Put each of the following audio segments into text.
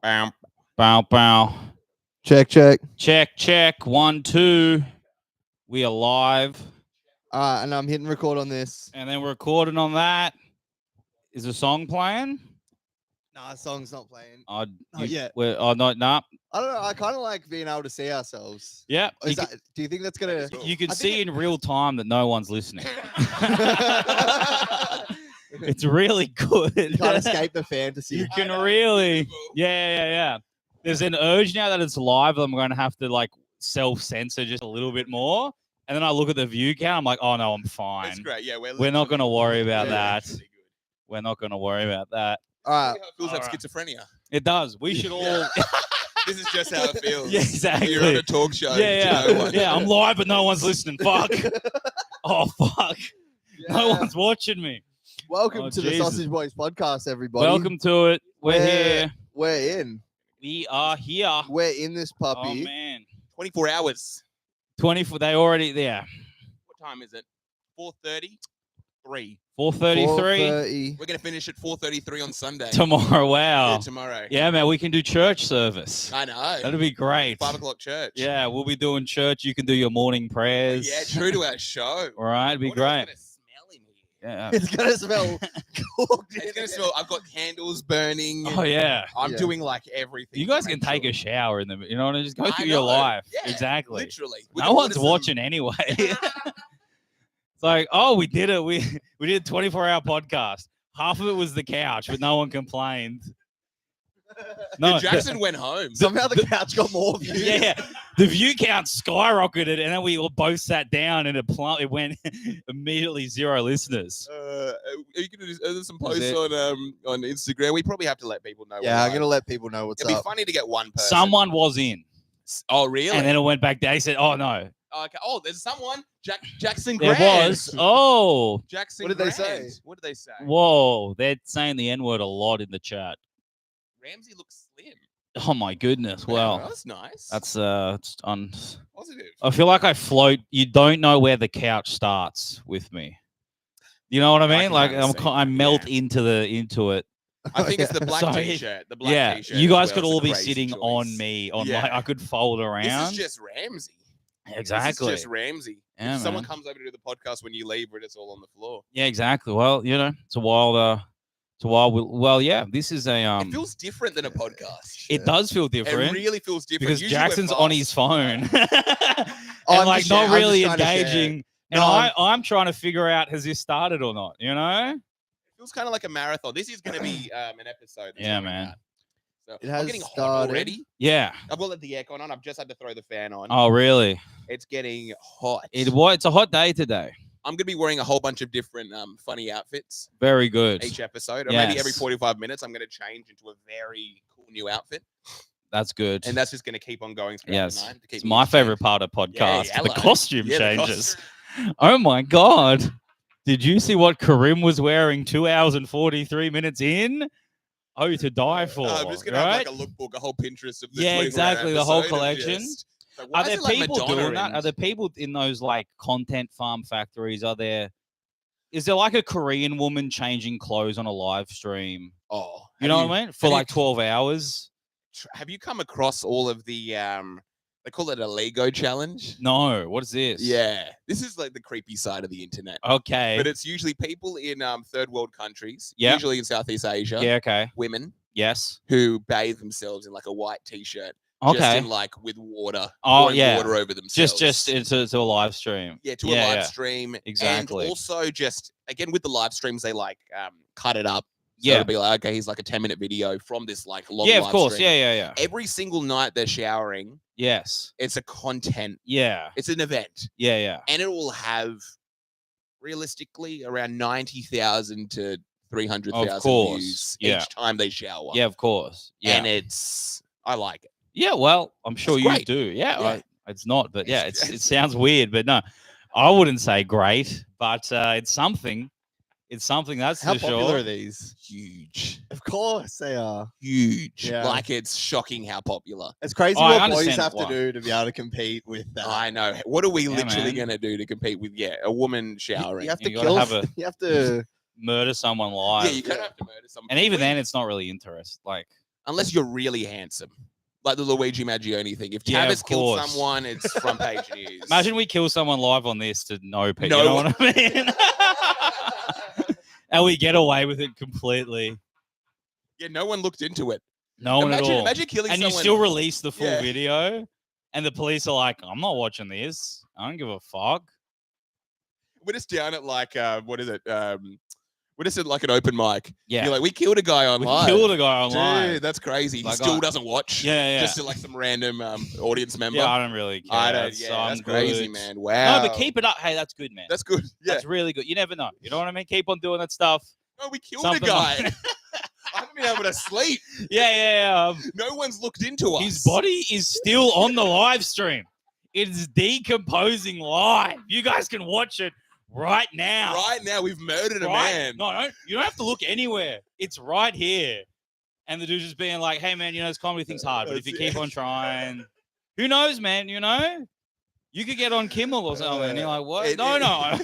Bow. Bow, bow. Check, check. Check, check. 1, 2. We are live. And I'm hitting record on this. And then we're recording on that. Is the song playing? Nah, the song's not playing. Oh, Not yet. Oh, no, nah. I don't know. I kind of like being able to see ourselves. Yeah. Do you think that's gonna? You can see in real time that no one's listening. It's really good. You can't escape the fantasy. You can really. Yeah. There's an urge now that it's live that I'm going to have to like self-censor just a little bit more. And then I look at the view count. I'm like, oh no, I'm fine. That's great. Yeah, we're not going to worry about that. Really We're not going to worry about that. All right. it feels like schizophrenia. It does. We should all. This is just how it feels. Yeah, exactly. You're on a talk show. Yeah. To no one. Yeah, I'm live, but no one's listening. Fuck. Oh, fuck. Yeah. No one's watching me. Welcome to the Jesus. Sausage Boys podcast, everybody. Welcome to it. We're here. We're in. We are here. We're in this Oh, puppy. man. 24 hours. 24. They already there. What time is it? 4:33. 4:33 4:30. We're going to finish at 4:33 on Sunday. tomorrow. Wow. Yeah, tomorrow. Yeah, man. We can do church service. I know. That'd be great. 5 o'clock church. Yeah, we'll be doing church. You can do your morning prayers. Yeah, true to our show. All right, it'd be What else great. is gonna smell in here? Yeah. It's gonna smell cooked. It's going to smell. I've got candles burning. Oh yeah. I'm Yeah. doing like everything. You guys to can make take sure. a shower in them. You know what I mean? Just go I through your know. life. Yeah, Exactly. Literally. We No can one's order some- watching anyway. It's like, oh, we did it. We did a 24-hour podcast. Half of it was the couch, but no one complained. No, Jackson went home. Somehow the couch got more views. yeah, the view count skyrocketed, and then we all both sat down, and it went immediately 0 listeners. Are you gonna do there's some Was posts it- on Instagram? We probably have to let people know. Yeah, we're I'm live. gonna let people know what's It'd be up. funny to get one person. Someone was in, Oh, really? and then it went back down. He said, "Oh no, Okay. Oh, there's someone. Jackson there Grant. was." Oh, Jackson. What did they Grant. say? What did they say? whoa! They're saying the N-word a lot in the chat. Ramsey looks slim. Oh my goodness! Well, that's nice. that's it's positive. I feel like I float. You don't know where the couch starts with me. You know what I I mean? can Like kinda see. I melt into it. I think it's the black So, t-shirt. The black Yeah, t-shirt. you as guys well could is a all be crazy sitting choice. on me. Yeah. I could fold This around. is just Ramsey. Exactly. This is just Ramsey. Yeah, If someone man. comes over to do the podcast when you leave, it's all on the floor. Yeah, exactly. Well, you know, it's a wild. Well, yeah. This is a It feels different than a podcast. It does feel It different really feels different because Usually we're Jackson's on fast. his phone and I'm like just not I'm just really trying to share. engaging. No, And I'm trying to figure out has this started or not. You know? It feels kind of like a marathon. This is going to be an episode. that's Yeah, coming man. out. So It I'm has getting hot started. already. Yeah. I've got the aircon on. I've just had to throw the fan on. Oh, really? It's getting hot. It's a hot day today. I'm going to be wearing a whole bunch of different funny outfits Very good. each episode. Or maybe every Yes. 45 minutes, I'm going to change into a very cool new outfit. That's good. And that's just going to keep on going throughout Yes. the night. To keep It's me my entertained. favorite part of podcast. Yeah, the hello. costume Yeah, the changes. costume. Oh my god. Did you see what Karim was wearing 2 hours and 43 minutes in? Oh, to die for. I'm just going to right? have like a lookbook, a whole Pinterest of the Yeah, 24-hour exactly, the whole episode of collection. just- like, why Are is there it like people Madonna doing that? and- Are there people in those like content farm factories? Is there like a Korean woman changing clothes on a live stream? Oh, You know what I mean? For have you- like 12 hours? Have you come across all of the they call it a Lego challenge? No. What is this? Yeah. This is like the creepy side of the internet. Okay. But it's usually people in third world countries, Yeah. usually in Southeast Asia, Yeah, okay. women Yes. who bathe themselves in like a white t-shirt, just Okay. in like with water, Oh, pouring yeah. water over themselves. Just into a live stream. yeah, to a yeah, live yeah. stream. Exactly. And also just again with the live streams, they like cut it up. So Yeah. it'll be like, okay, here's like a 10-minute video from this like long Yeah, of live course. stream. Yeah. Every single night they're showering, Yes. it's a content, Yeah. it's an event. Yeah. And it will have realistically around 90,000 to 300,000 course, views yeah. each time they shower. Yeah, of course. Yeah. And I like it. Yeah, well, I'm sure It's you great. do. Yeah, Yeah. it's not, but yeah, It's- it sounds weird, but no, I wouldn't say great, but it's something. It's something that's How for popular sure. are these? Huge. Of course they are. Huge. Yeah. Like it's shocking how popular. It's crazy Oh, I what boys understand have why. to do to be able to compete with that. I know. What are we Yeah, literally man. going to do to compete with, a woman showering? You have to You gotta kill. have a- You have to. Murder someone yeah, live, you kind of have to murder someone. and even then, it's not really interesting. Like, unless you're really handsome. Like the Luigi Maggioni thing. If Yeah, Tavis of killed course. someone, it's front page news. Imagine we kill someone live on this to no people. No You know what I mean? And we get away with it completely. Yeah, no one looked into it. No one at all. Imagine killing and someone. you still release the full Yeah. video, and the police are like, I'm not watching this. I don't give a fuck. We're just down at like, what is it? We're just at like an open mic. Yeah. You're like, we killed a guy We online. killed a guy online. Dude, that's crazy. Like, he still I- doesn't watch. Yeah. Just to like some random audience member. Yeah, I don't really care. I don't. So Yeah, I'm that's crazy, good. man. Wow. No, but keep it up. Hey, that's good, man. That's good. Yeah. That's really good. You never know. You know what I mean? Keep on doing that stuff. No, we killed Something a guy. like- I haven't been able to sleep. Yeah. No one's looked into us. His body is still on the live stream. It is decomposing live. You guys can watch it right now. Right now, we've murdered a Right? man. No, you don't have to look anywhere. It's right here. And the dude's just being like, hey, man, this comedy thing's hard, but if you That's keep on trying, who knows, man, You could get on Kimmel or something. And you're like, what? No.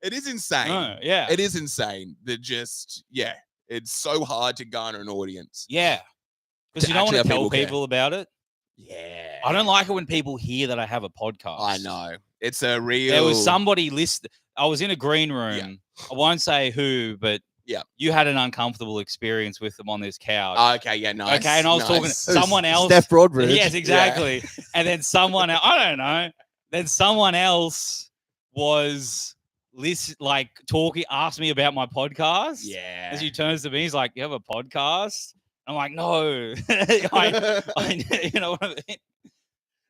It is insane. No, yeah. It is insane that it's so hard to garner an audience. Yeah. Because To you don't want actually to have tell people care. people about it. Yeah. I don't like it when people hear that I have a podcast. I know. It's a real. There was somebody listed. I was in a green room. I won't say who, but you had an uncomfortable experience with them on this couch. Okay, yeah, nice. Okay, and I was talking to someone else. Steph Broadbridge. Yes, exactly. And then someone else, I don't know. Then someone else was talking, asked me about my podcast. Yeah. As he turns to me, he's like, "You have a podcast?" I'm like, "No." I you know what I mean?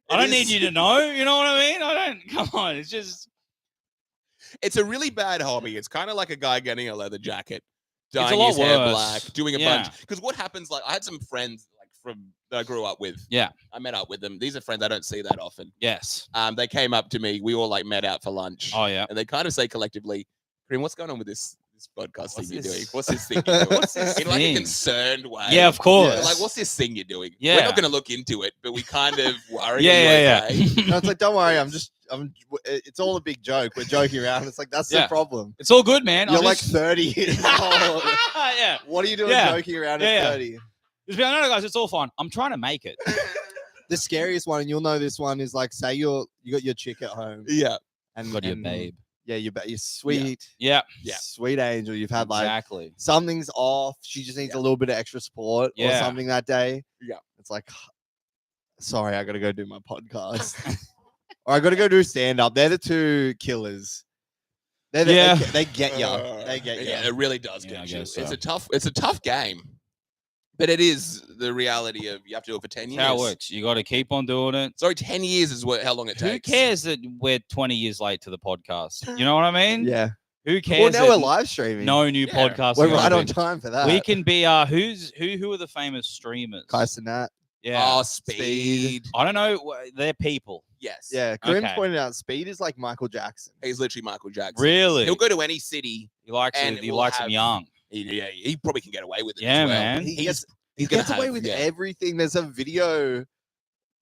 I don't need you to know. You know what I mean? I don't. Come on. It's just. It's a really bad hobby. It's kind of like a guy getting a leather jacket, It's a dyeing lot his hair worse. black, doing a Yeah. bunch. Because what happens? Like, I had some friends that I grew up with. Yeah. I met up with them. These are friends I don't see that often. Yes. They came up to me. We all met out for lunch. Oh yeah. And they kind of say collectively, Kareem, what's going on with this podcast thing What's you're this? doing? What's this thing you're doing? What's this In like a thing? concerned way. Yeah, of course. They're like, what's this thing you're doing? Yeah. We're not going to look into it, but we kind of worry. Yeah. No, it's like, don't worry. It's all a big joke. We're joking around. It's like, that's Yeah. the problem. It's all good, man. You're I'm like just- 30 years old. Yeah. What are you doing Yeah. joking around Yeah. at 30? Just be like, no, guys, it's all fine. I'm trying to make it. The scariest one, and you'll know this one, is like, say you got your chick at home. Yeah. And Got your and- babe. Yeah, you're sweet. Yeah. Yeah. Sweet angel. You've had like Exactly. something's off. She just needs a little bit of extra support or Yeah. something that day. Yeah. It's like, sorry, I got to go do my podcast. Or I got to go do stand up. They're the two killers. Yeah. They get you. They get you. Yeah, it really does Yeah, I get you. guess It's a tough game. But it is the reality of you have to do it for 10 years. That's how it works. You got to keep on doing it. Sorry, 10 years is how long it Who takes. cares that we're 20 years late to the podcast? You know what I mean? Yeah. Who Well, cares? now that we're live streaming. no new Yeah. podcast. We're is right gonna on be- time for that. We can be who are the famous streamers? Kyson Nat. Yeah. Oh, speed. I don't know. They're people. Yes. Yeah. Kareem's Okay. pointed out Speed is like Michael Jackson. He's literally Michael Jackson. Really? He'll go to any city. He likes and it. He we'll likes them have- young. He probably can get away with it. Yeah, as well. man. He He's gets gonna away have- with yeah. everything. There's a video. He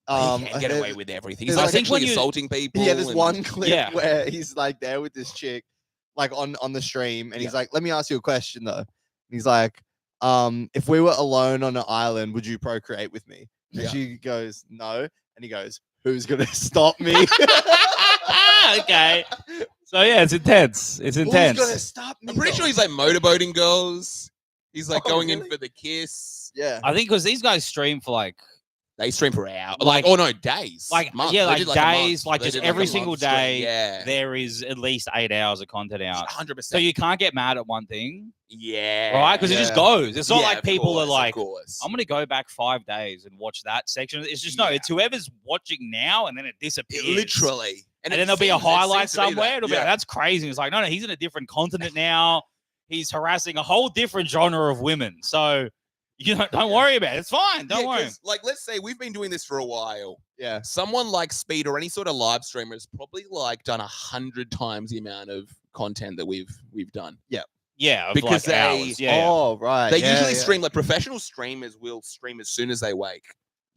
can get away with everything. He's there's like like- sexually when you- assaulting people. Yeah, there's and- one clip Yeah. where he's like there with this chick, like on the stream, and he's like, "Let me ask you a question though." And he's like, "If we were alone on an island, would you procreate with me?" And Yeah. she goes, "No," and he goes, "Who's gonna stop me?" Okay. So yeah, it's intense. It's intense. Who's gonna stop me? I'm pretty though? sure he's like motorboating girls. He's like Oh, going in really? for the kiss. Yeah. I think because these guys stream for like They stream for hours. Like- Oh no, days. like, Months. yeah, They like did, a month. days, like They just did, every a single month stream. day, Yeah. there is at least 8 hours of content out. 100%. So you can't get mad at one thing, yeah. right? Because it just Yeah. goes. It's not Yeah, like of people course, are like, of course. I'm gonna go back 5 days and watch that section. It's just no, Yeah. it's whoever's watching now and then it disappears. Literally. And it then there'll be a seems- it highlight seems to be somewhere. that. It'll be like, that's crazy. It's like, no, he's in a different continent now. He's harassing a whole different genre of women. So don't worry about it. It's fine. Don't Yeah, worry. 'cause, like, let's say we've been doing this for a while. Yeah. Someone like Speed or any sort of live streamer has probably like done 100 times the amount of content that we've done. Yeah, of Because like they- hours. Yeah, Oh, right. They yeah, usually yeah. stream like professional streamers will stream as soon as they wake.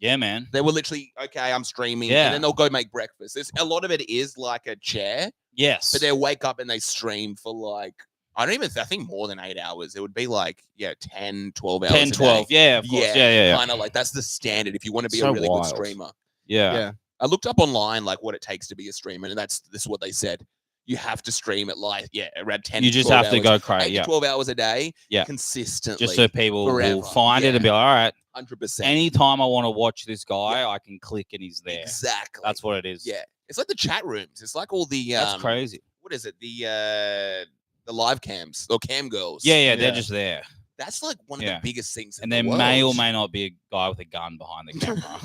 yeah, man. They will literally, okay, I'm streaming, Yeah. and then they'll go make breakfast. A lot of it is like a chair, Yes. but they'll wake up and they stream for like I don't even. I think more than 8 hours. It would be like 10, 12 hours. 10, 12. Yeah, of course. Yeah. Kind of like that's the standard if you want to be So a really wild. good streamer. Yeah. I looked up online like what it takes to be a streamer, and this is what they said. You have to stream at like around 10. You to just 12 have to hours, go crazy. 8 Yeah. to 12 hours a day. Yeah. Consistently. Just so people forever. will find it and be like, all right, 100%. anytime I want to watch this guy, I can click and he's there. Exactly. That's what it is. Yeah. It's like the chat rooms. It's like all the That's crazy. What is it? The live cams or cam girls. Yeah, they're just there. That's like one of the biggest things. And there may or may not be a guy with a gun behind the camera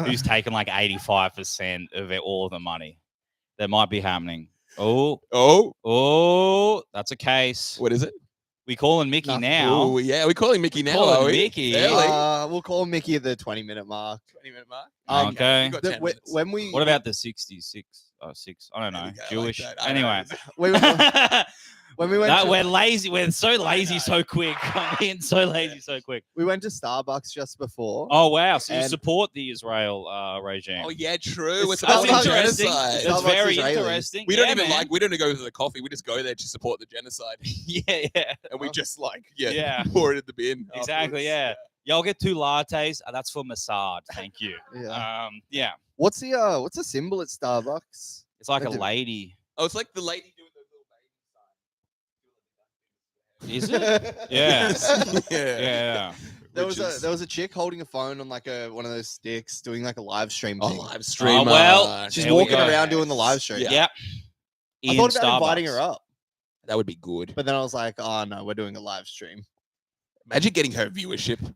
who's taken like 85% of all of the money. That might be happening. Oh, that's a case. What is it? We calling Mickey now. Oh, yeah, we're calling Mickey now. Calling are we? Mickey. Really? We'll call Mickey at the 20-minute mark. 20-minute mark. Okay. You got 10 minutes. When we What about the 66? Oh, 6. I don't know. Jewish. Like that. Anyway. when we went, we're lazy. We're so lazy so quick. I'm being so lazy so quick. we went to Starbucks just before. Oh wow! So you And- support the Israel regime? Oh yeah, true. It's That's supporting interesting. genocide. That's Starbucks very Israelis. interesting. We don't Yeah, even man. we don't go to the coffee. We just go there to support the genocide, Yeah. and we just Yeah. pour it in the bin. Exactly. afterwards. Yeah. Y'all get 2 lattes. That's for Mossad. Thank you. Yeah. What's the symbol at Starbucks? It's like I a do- lady. Oh, it's like the lady doing the little baby sign. Is it? Yeah. yeah. Yeah. There Which was is- there was a chick holding a phone on like one of those sticks doing like a live stream Oh, thing. live stream. well, She's there we walking go. around doing the live stream. Yeah. Yep. I thought about inviting her up, That would be good. but then I was like, oh no, we're doing a live stream. Imagine getting her viewership.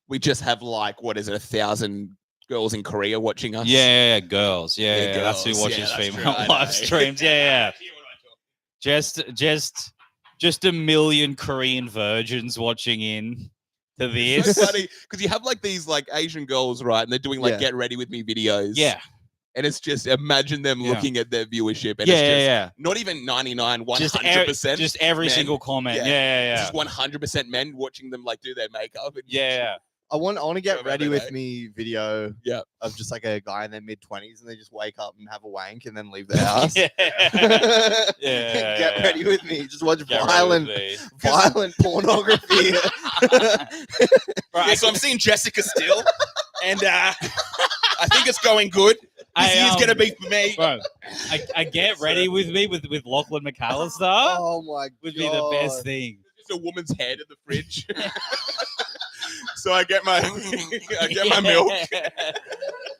We just have like 1,000 girls in Korea watching us. Yeah, girls. Yeah, Yeah, that's who girls. watches Yeah, that's female true, I live know. streams. Yeah. Just a million Korean virgins watching in to It's this. so funny because you have like these like Asian girls, right? And they're doing like Yeah. get ready with me videos. Yeah. And it's just imagine them Yeah. looking at their viewership. And Yeah, it's just yeah. not even 99, Just 100%. just every men. single comment. Yeah. Yeah. Just 100% men watching them like do their makeup. And Yeah. I want to Go get about ready their with day. me video Yeah. of just like a guy in their mid-20s and they just wake up and have a wank and then leave the house. Yeah. Get Yeah. ready with me. Just watch Get ready with violent me. violent pornography. Yeah, so I'm seeing Jessica still. And I think it's going good. This year's going to be for me. Bro, I get ready with me with Lachlan McAllister Oh my god. would be the best thing. Just a woman's head in the fridge. So I get my milk.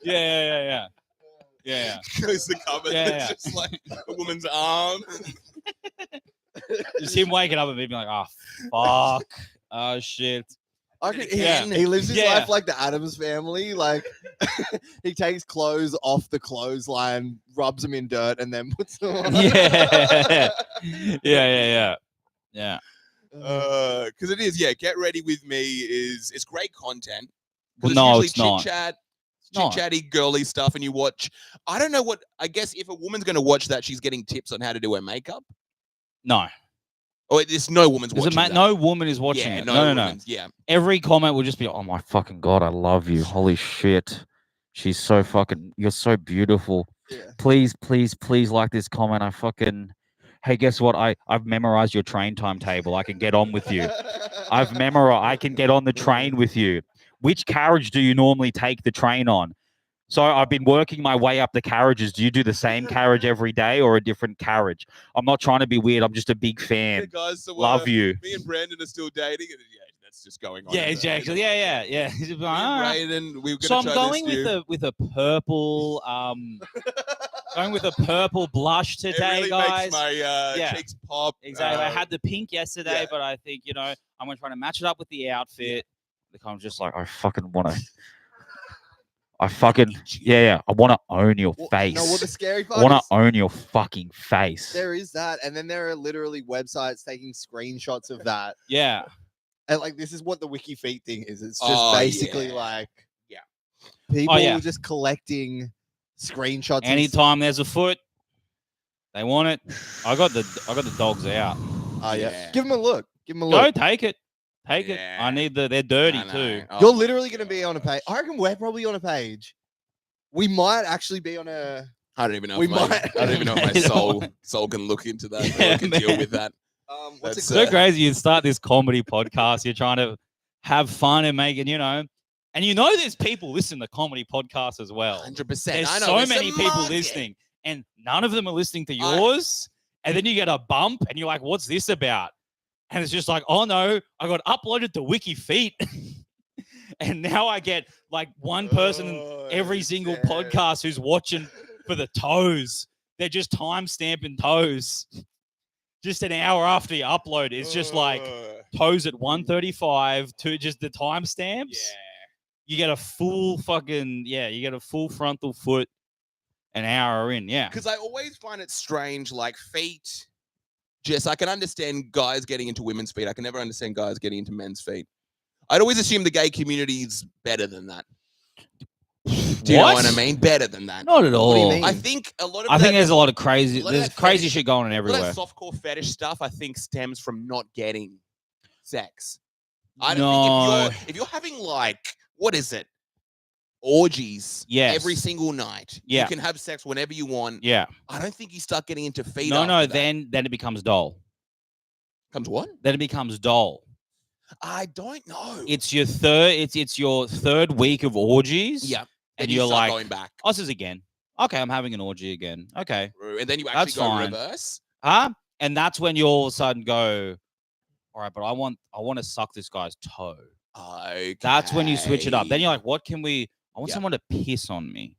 Yeah. Goes the cupboard. Yeah. It's just like a woman's arm. Just him waking up and being like, oh, fuck. Oh, shit. I could, Yeah. he lives his Yeah. life like the Addams family. Like he takes clothes off the clothesline, rubs them in dirt, and then puts them on. Yeah. Because it is, get ready with me it's great content. 'Cause Well, no, it's it's not. chit chatty, girly stuff, and you watch. I don't know what. I guess if a woman's going to watch that, she's getting tips on how to do her makeup. No. Oh, there's no woman's There's watching that. no woman is watching yeah, it. no, No. woman's- Yeah, Every comment will just be, oh my fucking God, I love you. Holy shit. She's so fucking, you're so beautiful. Yeah. Please like this comment. Hey, guess what? I've memorized your train timetable. I can get on with you. I can get on the train with you. Which carriage do you normally take the train on? So I've been working my way up the carriages. Do you do the same carriage every day or a different carriage? I'm not trying to be weird. I'm just a big fan. Hey guys, so, Love you. Me and Brandon are still dating, and that's just going on. Yeah, in the- exactly. Yeah. He's just Me like, and "Ah." Brandon, we were So I'm gonna try going this new- with a purple blush It today, really guys. makes my Yeah. cheeks pop. Exactly. I had the pink yesterday, yeah. but I think, I'm gonna try to match it up with the outfit. I'm just like, I fucking want to. I want to own your face. No, what the scary I part want is, to own your fucking face. there is that, and then there are literally websites taking screenshots of that, Yeah. and like this is what the wiki feet thing is. It's just Oh, basically yeah. like Yeah. people yeah. just collecting screenshots. Anytime there's a foot, they want it. I got the dogs out. Oh yeah. Yeah. Give them a look. Give them a Go look. take it. Take it. I Yeah. need they're dirty I know. too. Oh, You're literally going to be on a page. I reckon we're probably on a page. We might actually be on a. I don't even know. We If my, might- I don't even know if my You know soul can look into that. Yeah, or can deal man. with that. What's it It's so called? crazy. You start this comedy podcast. You're trying to have fun and make it, and there's people listening to comedy podcasts as well. 100%. There's I know. so it's a many people market. listening, and none of them are listening to yours. And then you get a bump, and you're like, "What's this about?" And it's just like, "Oh no, I got uploaded to Wiki Feet." And now I get like one person in every single podcast who's watching for the toes. They're just time stamping toes. Just an hour after you upload, it's just like toes at 1:35 to just the timestamps. Yeah. You get a full you get a full frontal foot an hour in. Yeah. Because I always find it strange, like feet. I can understand guys getting into women's feet. I can never understand guys getting into men's feet. I'd always assume the gay community is better than that. Do you know what I mean? Better than that. Not at all. What do you mean? I think a lot of I think there's a lot of a crazy. lot of There's that crazy fetish- shit going on all everywhere. that softcore fetish stuff, I think, stems from not getting sex. I don't No. think if you're having like, what is it? Orgies Yes. every single night. Yeah. You can have sex whenever you want. Yeah. I don't think you start getting into feet. No. after that. Then it becomes dull. Comes what? Then it becomes dull. I don't know. It's your third. It's your third week of orgies. yeah. And Then you you're start like, going back. oh, this is again. Okay, I'm having an orgy again. Okay. And then you That's actually go fine. reverse. And that's when you all of a sudden go, all right, but I want to suck this guy's toe. Okay. That's when you switch it up. Then you're like, what can we? I want Yeah. someone to piss on me,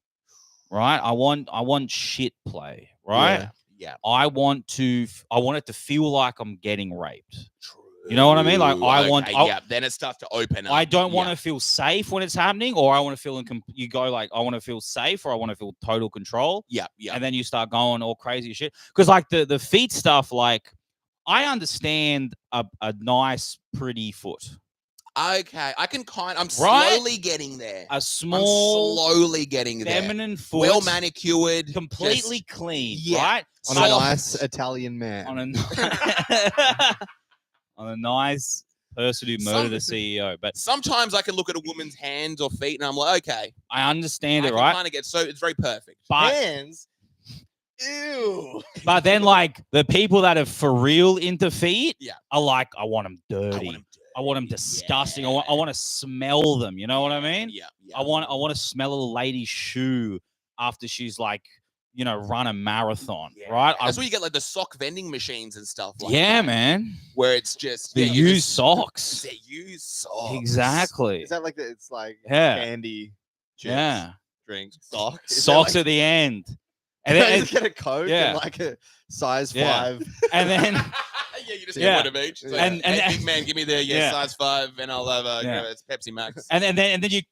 right? I want shit play, right? Yeah. I want it to feel like I'm getting raped. True. You know what I mean? Like, I want- Yeah. Then it starts to open up. I don't want Yeah. to feel safe when it's happening, or I want to feel you go like, I want to feel safe, or I want to feel total control. Yeah. Yeah. And then you start going all crazy shit. Because like the feet stuff, like I understand a nice, pretty foot. Okay. I'm Right? slowly getting there. A I'm small, slowly getting there. feminine foot. Well manicured. completely clean, yeah. right? On So- a nice Italian man. on a nice person who murdered a CEO. But Sometimes I can look at a woman's hands or feet and I'm like, okay. I understand I it, can right? kind of get it's very perfect. But Hands. Ew. but then like the people that are for real into feet, Yeah. are like, I want them I dirty. want 'em I want them dirty. disgusting. Yeah. I want to smell them. You know what I mean? Yeah. I want to smell a lady's shoe after she's like, run a marathon, Yeah. right? That's where you get like the sock vending machines and stuff. Like Yeah, that, man. Where it's just The yeah, you used just- socks. They use socks. Exactly. Is that like it's like Yeah. candy chips, Yeah. drink, sock? Is that Socks like, at the end. And you then, just get a Coke yeah. and like a size Yeah. 5. and then yeah, you just Yeah. get one of each. It's like, And- hey, and- big man, give me the Yeah. size 5, and I'll have Yeah. it's Pepsi Max. and then you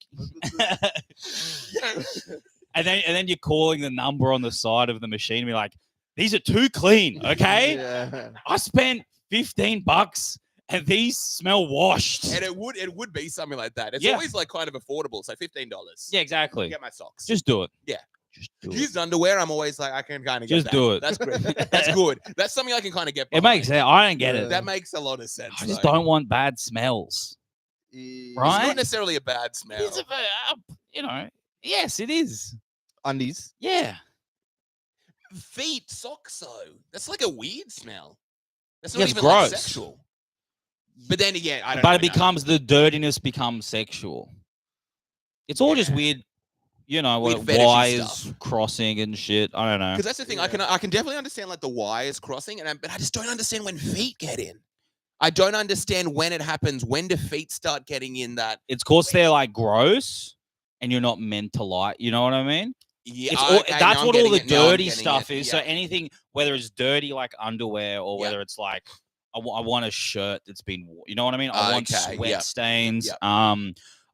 and then you're calling the number on the side of the machine and be like, these are too clean, okay? Yeah. I spent $15 and these smell washed. And it would be something like that. It's Yeah. always like kind of affordable. So $15. Yeah, exactly. Get my socks. Just do it. Yeah. Just do it. Used underwear, I'm always like, I can kind of get Just that. do it. That's great. That's good. That's something I can kind of get It behind. makes sense. I don't get it. That makes a lot of sense. I just though. don't want bad smells. It's Right? It's not necessarily a bad smell. It's yes, it is. Undies. Yeah. Feet, socks, though. That's like a weird smell. That's Yeah, not it's even like gross. sexual. But then again, I don't But know, it becomes the dirtiness becomes sexual. It's all just Yeah. weird, Weird fetishy wires stuff. crossing and shit. I don't know. Because that's the thing. Yeah. I can definitely understand like the wires crossing, but I just don't understand when feet get in. I don't understand when it happens. When do feet start getting in that? It's cause they're like gross and you're not meant to like, you know what I mean? Yeah, It's all, okay, that's now I'm what all getting the it. Now I'm dirty getting stuff it. is. So Yeah. anything, whether it's dirty like underwear or Yeah. whether it's like, I want a shirt that's been, you know what I mean? I want Okay, sweat yeah. stains. Yeah.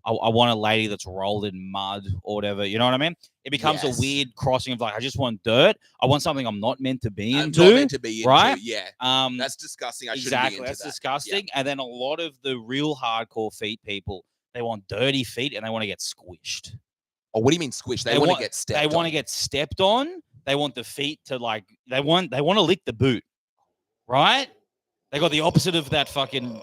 I want a lady that's rolled in mud or whatever. You know what I mean? It becomes Yes. a weird crossing of like, I just want dirt. I want something I'm not meant to be I'm into. not meant to be into. right? Yeah, that's disgusting. I shouldn't be exactly. into That's that. disgusting. And then a lot of the real hardcore feet people, they want dirty feet and they want to get squished. Oh, what do you mean squish? They want to get stepped. They want to on. get stepped on. They want the feet to like. They want to lick the boot, right? They got the opposite of that fucking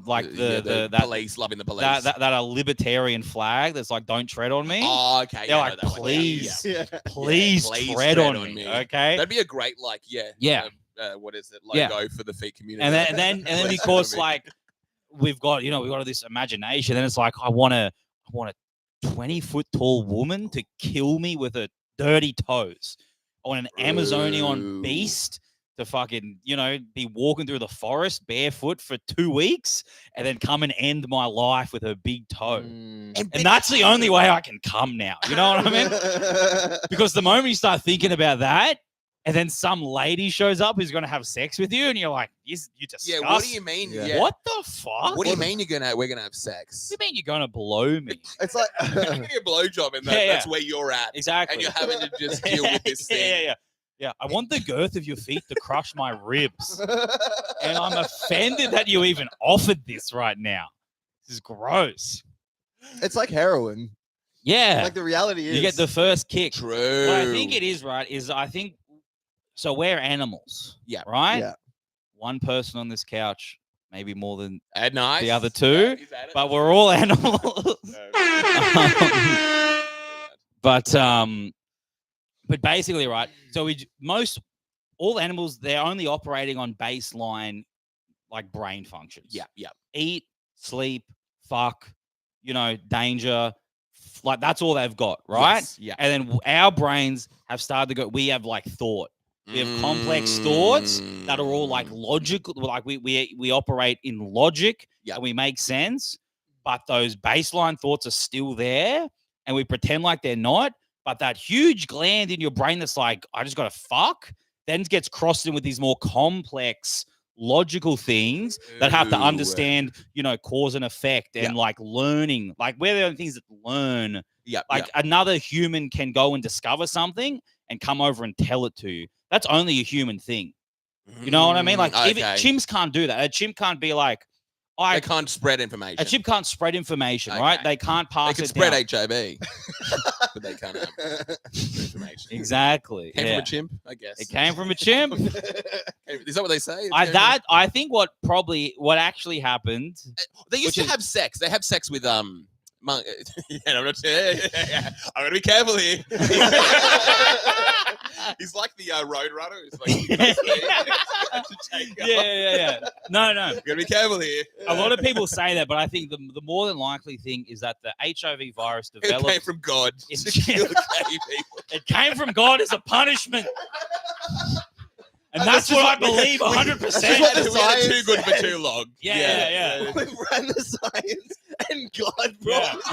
like Yeah, the police loving the police. that a libertarian flag that's like don't tread on me. Oh, okay. They're yeah, I like, know that one. Yeah, please, yeah. Yeah. please, please tread on me. Okay. That'd be a great like Yeah. what is it, Yeah. logo for the feet community. And then because like we've got all this imagination, then it's like I want a 20-foot tall woman to kill me with her dirty toes. I want an Amazonian Ooh. beast to fucking, be walking through the forest barefoot for 2 weeks and then come and end my life with her big toe. And that's the only way I can come now. You know what I mean? Because the moment you start thinking about that, and then some lady shows up who's going to have sex with you, and you're like, you disgust. Yeah, what do you mean? Yeah. What the fuck? What do you mean we're gonna have sex? What do you mean you're going to blow me? It's like Give me a blowjob, and Yeah, that's where you're at. Exactly. And you're having to just deal with this thing. Yeah, I want the girth of your feet to crush my ribs. And I'm offended that you even offered this right now. This is gross. it's like heroin. Yeah. Like the reality is, You get the first kick. True. What I think it is, right, is I think so we're animals. Yeah. Right? Yeah. One person on this couch, maybe more than Nice. the other two, He's at it. but we're all animals. But basically, right. So all animals, they're only operating on baseline like brain functions. Yeah. Eat, sleep, fuck, danger. Like that's all they've got, right? Yes, yeah. And then our brains have started to go. We have like thought. We have complex thoughts that are all like logical. Like we operate in logic. Yeah. And we make sense. But those baseline thoughts are still there, and we pretend like they're not. But that huge gland in your brain that's like, I just got to fuck, then gets crossed in with these more complex logical things that have to understand, cause and effect and like learning. Like we're the only things that learn. Yeah. Like another human can go and discover something and come over and tell it to you. That's only a human thing. You know what I mean? Like even chimps can't do that. A chimp can't be like, they can't spread information. A chimp can't spread information, right? They can't pass They can it spread down. HIV, but they can't have information. Exactly. Came from a chimp, I guess. It came from a chimp. Is that what they say? I think what actually happened. They used to have sex. They have sex with I'm gonna be careful here. He's like the road runner. He's like, yeah. No. You gotta be careful here. A lot of people say that, but I think the more than likely thing is that the HIV virus developed. It came from God. It came from God as a punishment. And that's what I believe 100%. We had it too good for too long. Yeah. we ran the science and God brought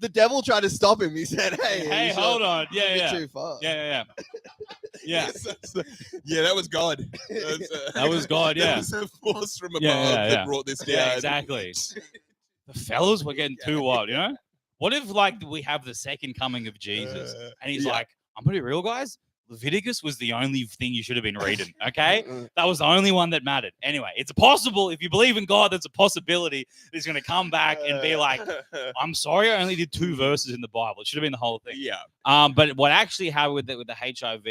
The devil tried to stop him. He said, "Hey, hold on. Yeah. Too far." Yeah. Yeah, that was God. That was God, yeah. That was a force from above that brought this down. Yeah, exactly. The fellas were getting too wild, What if, like, we have the second coming of Jesus and he's like, I'm going to be real, guys. Leviticus was the only thing you should have been reading, okay? That was the only one that mattered. Anyway, it's possible. If you believe in God, there's a possibility that he's going to come back and be like, I'm sorry, I only did 2 verses in the Bible. It should have been the whole thing. Yeah. But what actually happened with the HIV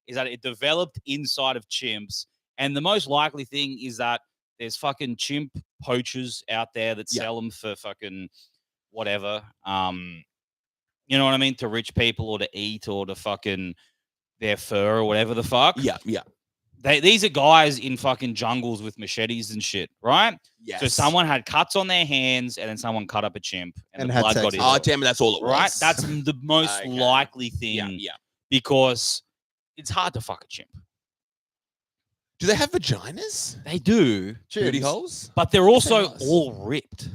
is that it developed inside of chimps. And the most likely thing is that there's fucking chimp poachers out there that sell them for fucking whatever. You know what I mean? To rich people or to eat or to fucking their fur or whatever the fuck. Yeah. These are guys in fucking jungles with machetes and shit, right? Yes. So someone had cuts on their hands and then someone cut up a chimp and the had blood sex got in. Oh, damn it, that's all it was. Right? That's the most likely thing. Yeah. Because it's hard to fuck a chimp. Do they have vaginas? They do. Booty holes? But they're also nice. all ripped.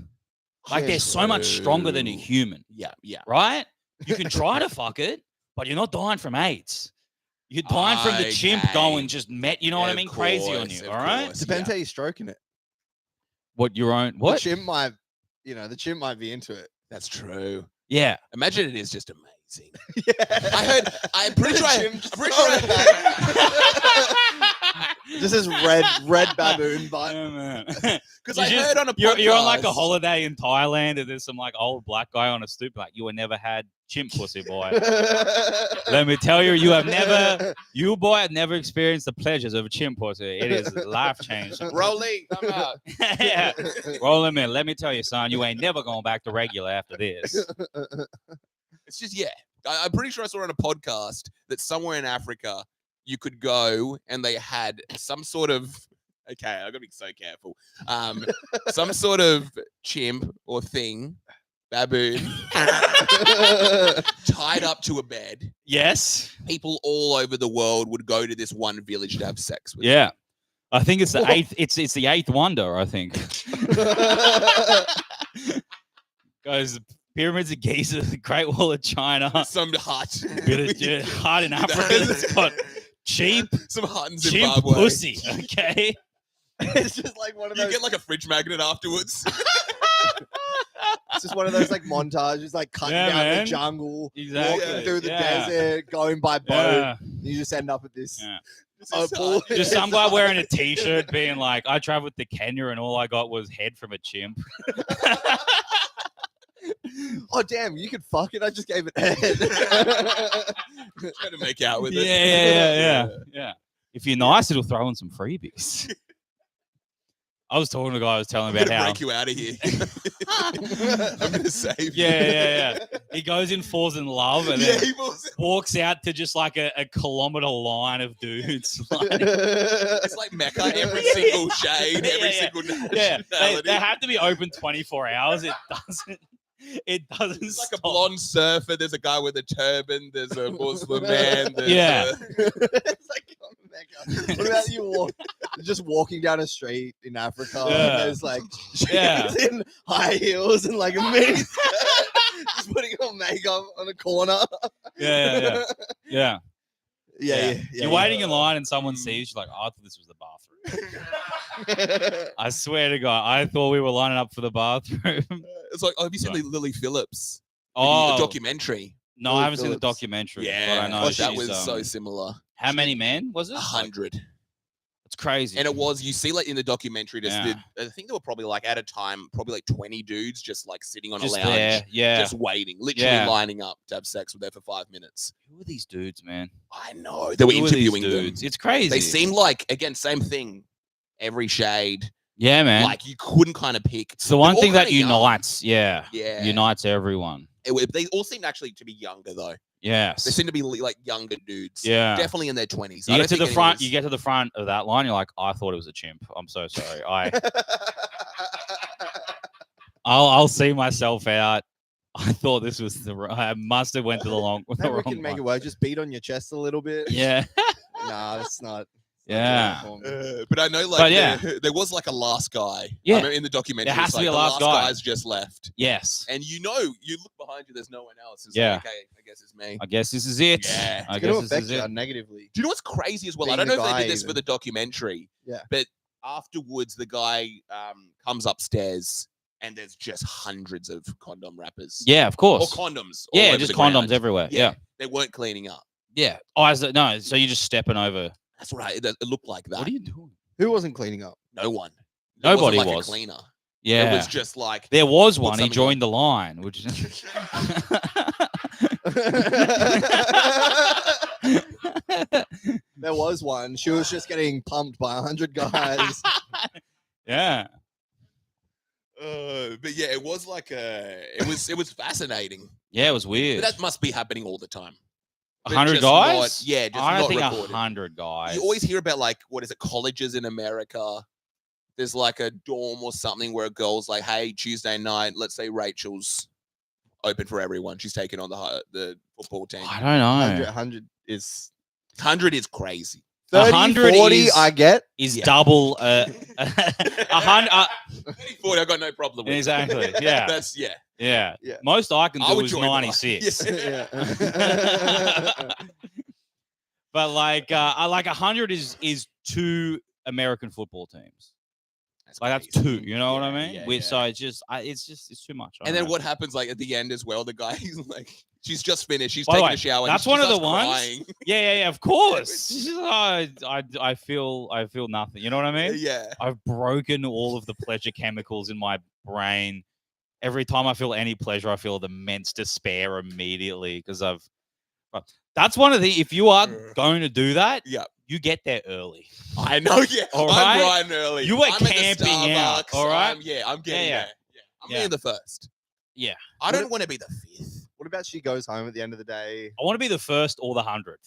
Like they're so much stronger than a human. Yeah. Right? You can try to fuck it, but you're not dying from AIDS. You're dying from the chimp going just you know what I mean? Crazy on you. All right? Depends how you're stroking it. What your own? What? The chimp might, the chimp might be into it. That's true. Yeah. Imagine it is just amazing. Yeah. I'm pretty sure. Just this red baboon butt. Yeah, man. Because I heard on a podcast. You're on like a holiday in Thailand and there's some like old black guy on a stoop like, you have never had chimp pussy, boy. Let me tell you, you boy have never experienced the pleasures of a chimp pussy. It is life changing. Rolling, come out. Yeah. Roll him in. Let me tell you, son, you ain't never going back to regular after this. It's just, I'm pretty sure I saw on a podcast that somewhere in Africa you could go and they had some sort of. Okay, I gotta be so careful. Some sort of chimp or thing, baboon, tied up to a bed. Yes. People all over the world would go to this one village to have sex with. Yeah. I think it's the eighth. It's the eighth wonder. I think. Guys, the pyramids of Giza, the Great Wall of China, Some hut. bit of hut in Africa that's got cheap Some hut in chimp Zimbabwe. pussy. Okay. It's just like one of You those. get like a fridge magnet afterwards. It's just one of those like montages, like cutting Yeah, down man. the jungle, Exactly. walking through the Yeah. desert, going by boat. Yeah. You just end up at this. Yeah. Oh, Paul. Just some guy wearing a t-shirt being like, I traveled to Kenya and all I got was head from a chimp. Oh damn, you could fuck it. I just gave it head. Trying to make out with Yeah, it. yeah. If you're nice, it'll throw in some freebies. I was talking to a guy. I was telling I'm about gonna how. break you out of here. I'm gonna save you. Yeah. He goes in, falls in love, and then he was. walks out to just like a kilometer line of dudes. Like, It's like Mecca. Every single shade, every single yeah, nationality. they have to be open 24 hours. It doesn't There's like stop. a blonde surfer. There's a guy with a turban. There's a Muslim man. There's Yeah. It's like, oh, Mecca. What about you just walking down a street in Africa? Yeah. And there's like Yeah. chicks in high heels and like a mini skirt, just putting on makeup on a corner. Yeah. Yeah. You're waiting in line and someone sees you like, oh, I thought this was the bathroom. I swear to God, I thought we were lining up for the bathroom. It's like, oh, have you seen Right. Lily Phillips? Oh, The documentary. no, Lily I haven't seen the Phillips. documentary. Yeah, but I know that she's, was so similar. How many men was it? 100. It's crazy. And it was, you see, like in the documentary, just Yeah. I think there were probably like at a time, probably like 20 dudes just like sitting on just a lounge, there. Yeah. just waiting, literally Yeah. lining up to have sex with her for 5 minutes. Who are these dudes, man? I know. They were Who are these interviewing them. dudes? It's crazy. They seemed like, again, same thing. Every shade. yeah, man. Like you couldn't kind of pick. it's the one all thing that kinda young. unites. Yeah. Yeah. Unites everyone. They all seemed actually to be younger, though. Yes. They seem to be like younger dudes. Yeah. Definitely in their 20s. You I get don't to the think front. anyone's- You get to the front of that line. You're like, I thought it was a chimp. I'm so sorry. I'll see myself out. I thought this was I must have went to the wrong. The Maybe we wrong can make it one. work. Just beat on your chest a little bit. Yeah. Nah, that's not. Yeah. But I know, like, But yeah. there was like a last guy. Yeah. I remember in the documentary. There has it's to be like a the last guy. guy's just left, Yes. and you look behind you. There's no one else. It's Yeah. like, okay, I guess it's me. I guess this is it. Yeah. I It's going guess to this affect is you it. negatively. Do you know what's crazy as well? I Being don't the know if they guy did this for even. the documentary. Yeah. But afterwards, the guy comes upstairs, and there's just hundreds of condom wrappers. Yeah, of Or course. condoms. all Yeah, over just the condoms ground. everywhere. Yeah. They weren't cleaning up. Yeah. Oh, no. So you're just stepping over. That's right. It looked like that. What are you doing? Who wasn't cleaning up? No one. There Nobody wasn't like was. a cleaner. Yeah. It was just like There was Put one. He something joined the line, which There was one. She was just getting pumped by 100 guys. yeah. but yeah, it was like it was fascinating. Yeah, it was But weird. that must be happening all the time. But 100 just guys? not- yeah, just I don't not think recorded. 100 guys. You always hear about like what is it, colleges in America. There's like a dorm or something where a girl's like, "Hey, Tuesday night, let's say Rachel's open for everyone. She's taking on the football team." I don't know. 100 is 100 is crazy. 30, 100 40, is- I get. Is Yeah. double 100 40, I got no problem with. exactly. Yeah. That's yeah. Yeah. Yeah. Most I can I do would is join the line. 96. Yeah. But like 100 is two American football teams. Like that's crazy. two, you know what I mean? Yeah, Which yeah. so it's just it's too much. I And don't then know. what happens like at the end as well? The guy he's like, she's just finished. She's By the taking way, a shower. that's she one of the starts ones- crying. Yeah, of course. She's just, I feel nothing. You know what I mean? Yeah. I've broken all of the pleasure chemicals in my brain. Every time I feel any pleasure, I feel immense despair immediately because that's one of the. If you are going to do that, Yeah. you get there early. I know. Yeah. All I'm right? riding early. You were I'm at the camping out, Starbucks. all right? I'm getting Yeah. there. Yeah. I'm Yeah. being the first. Yeah. I don't want to be the fifth What about she goes home at the end of the day? I want to be the first or the 100th.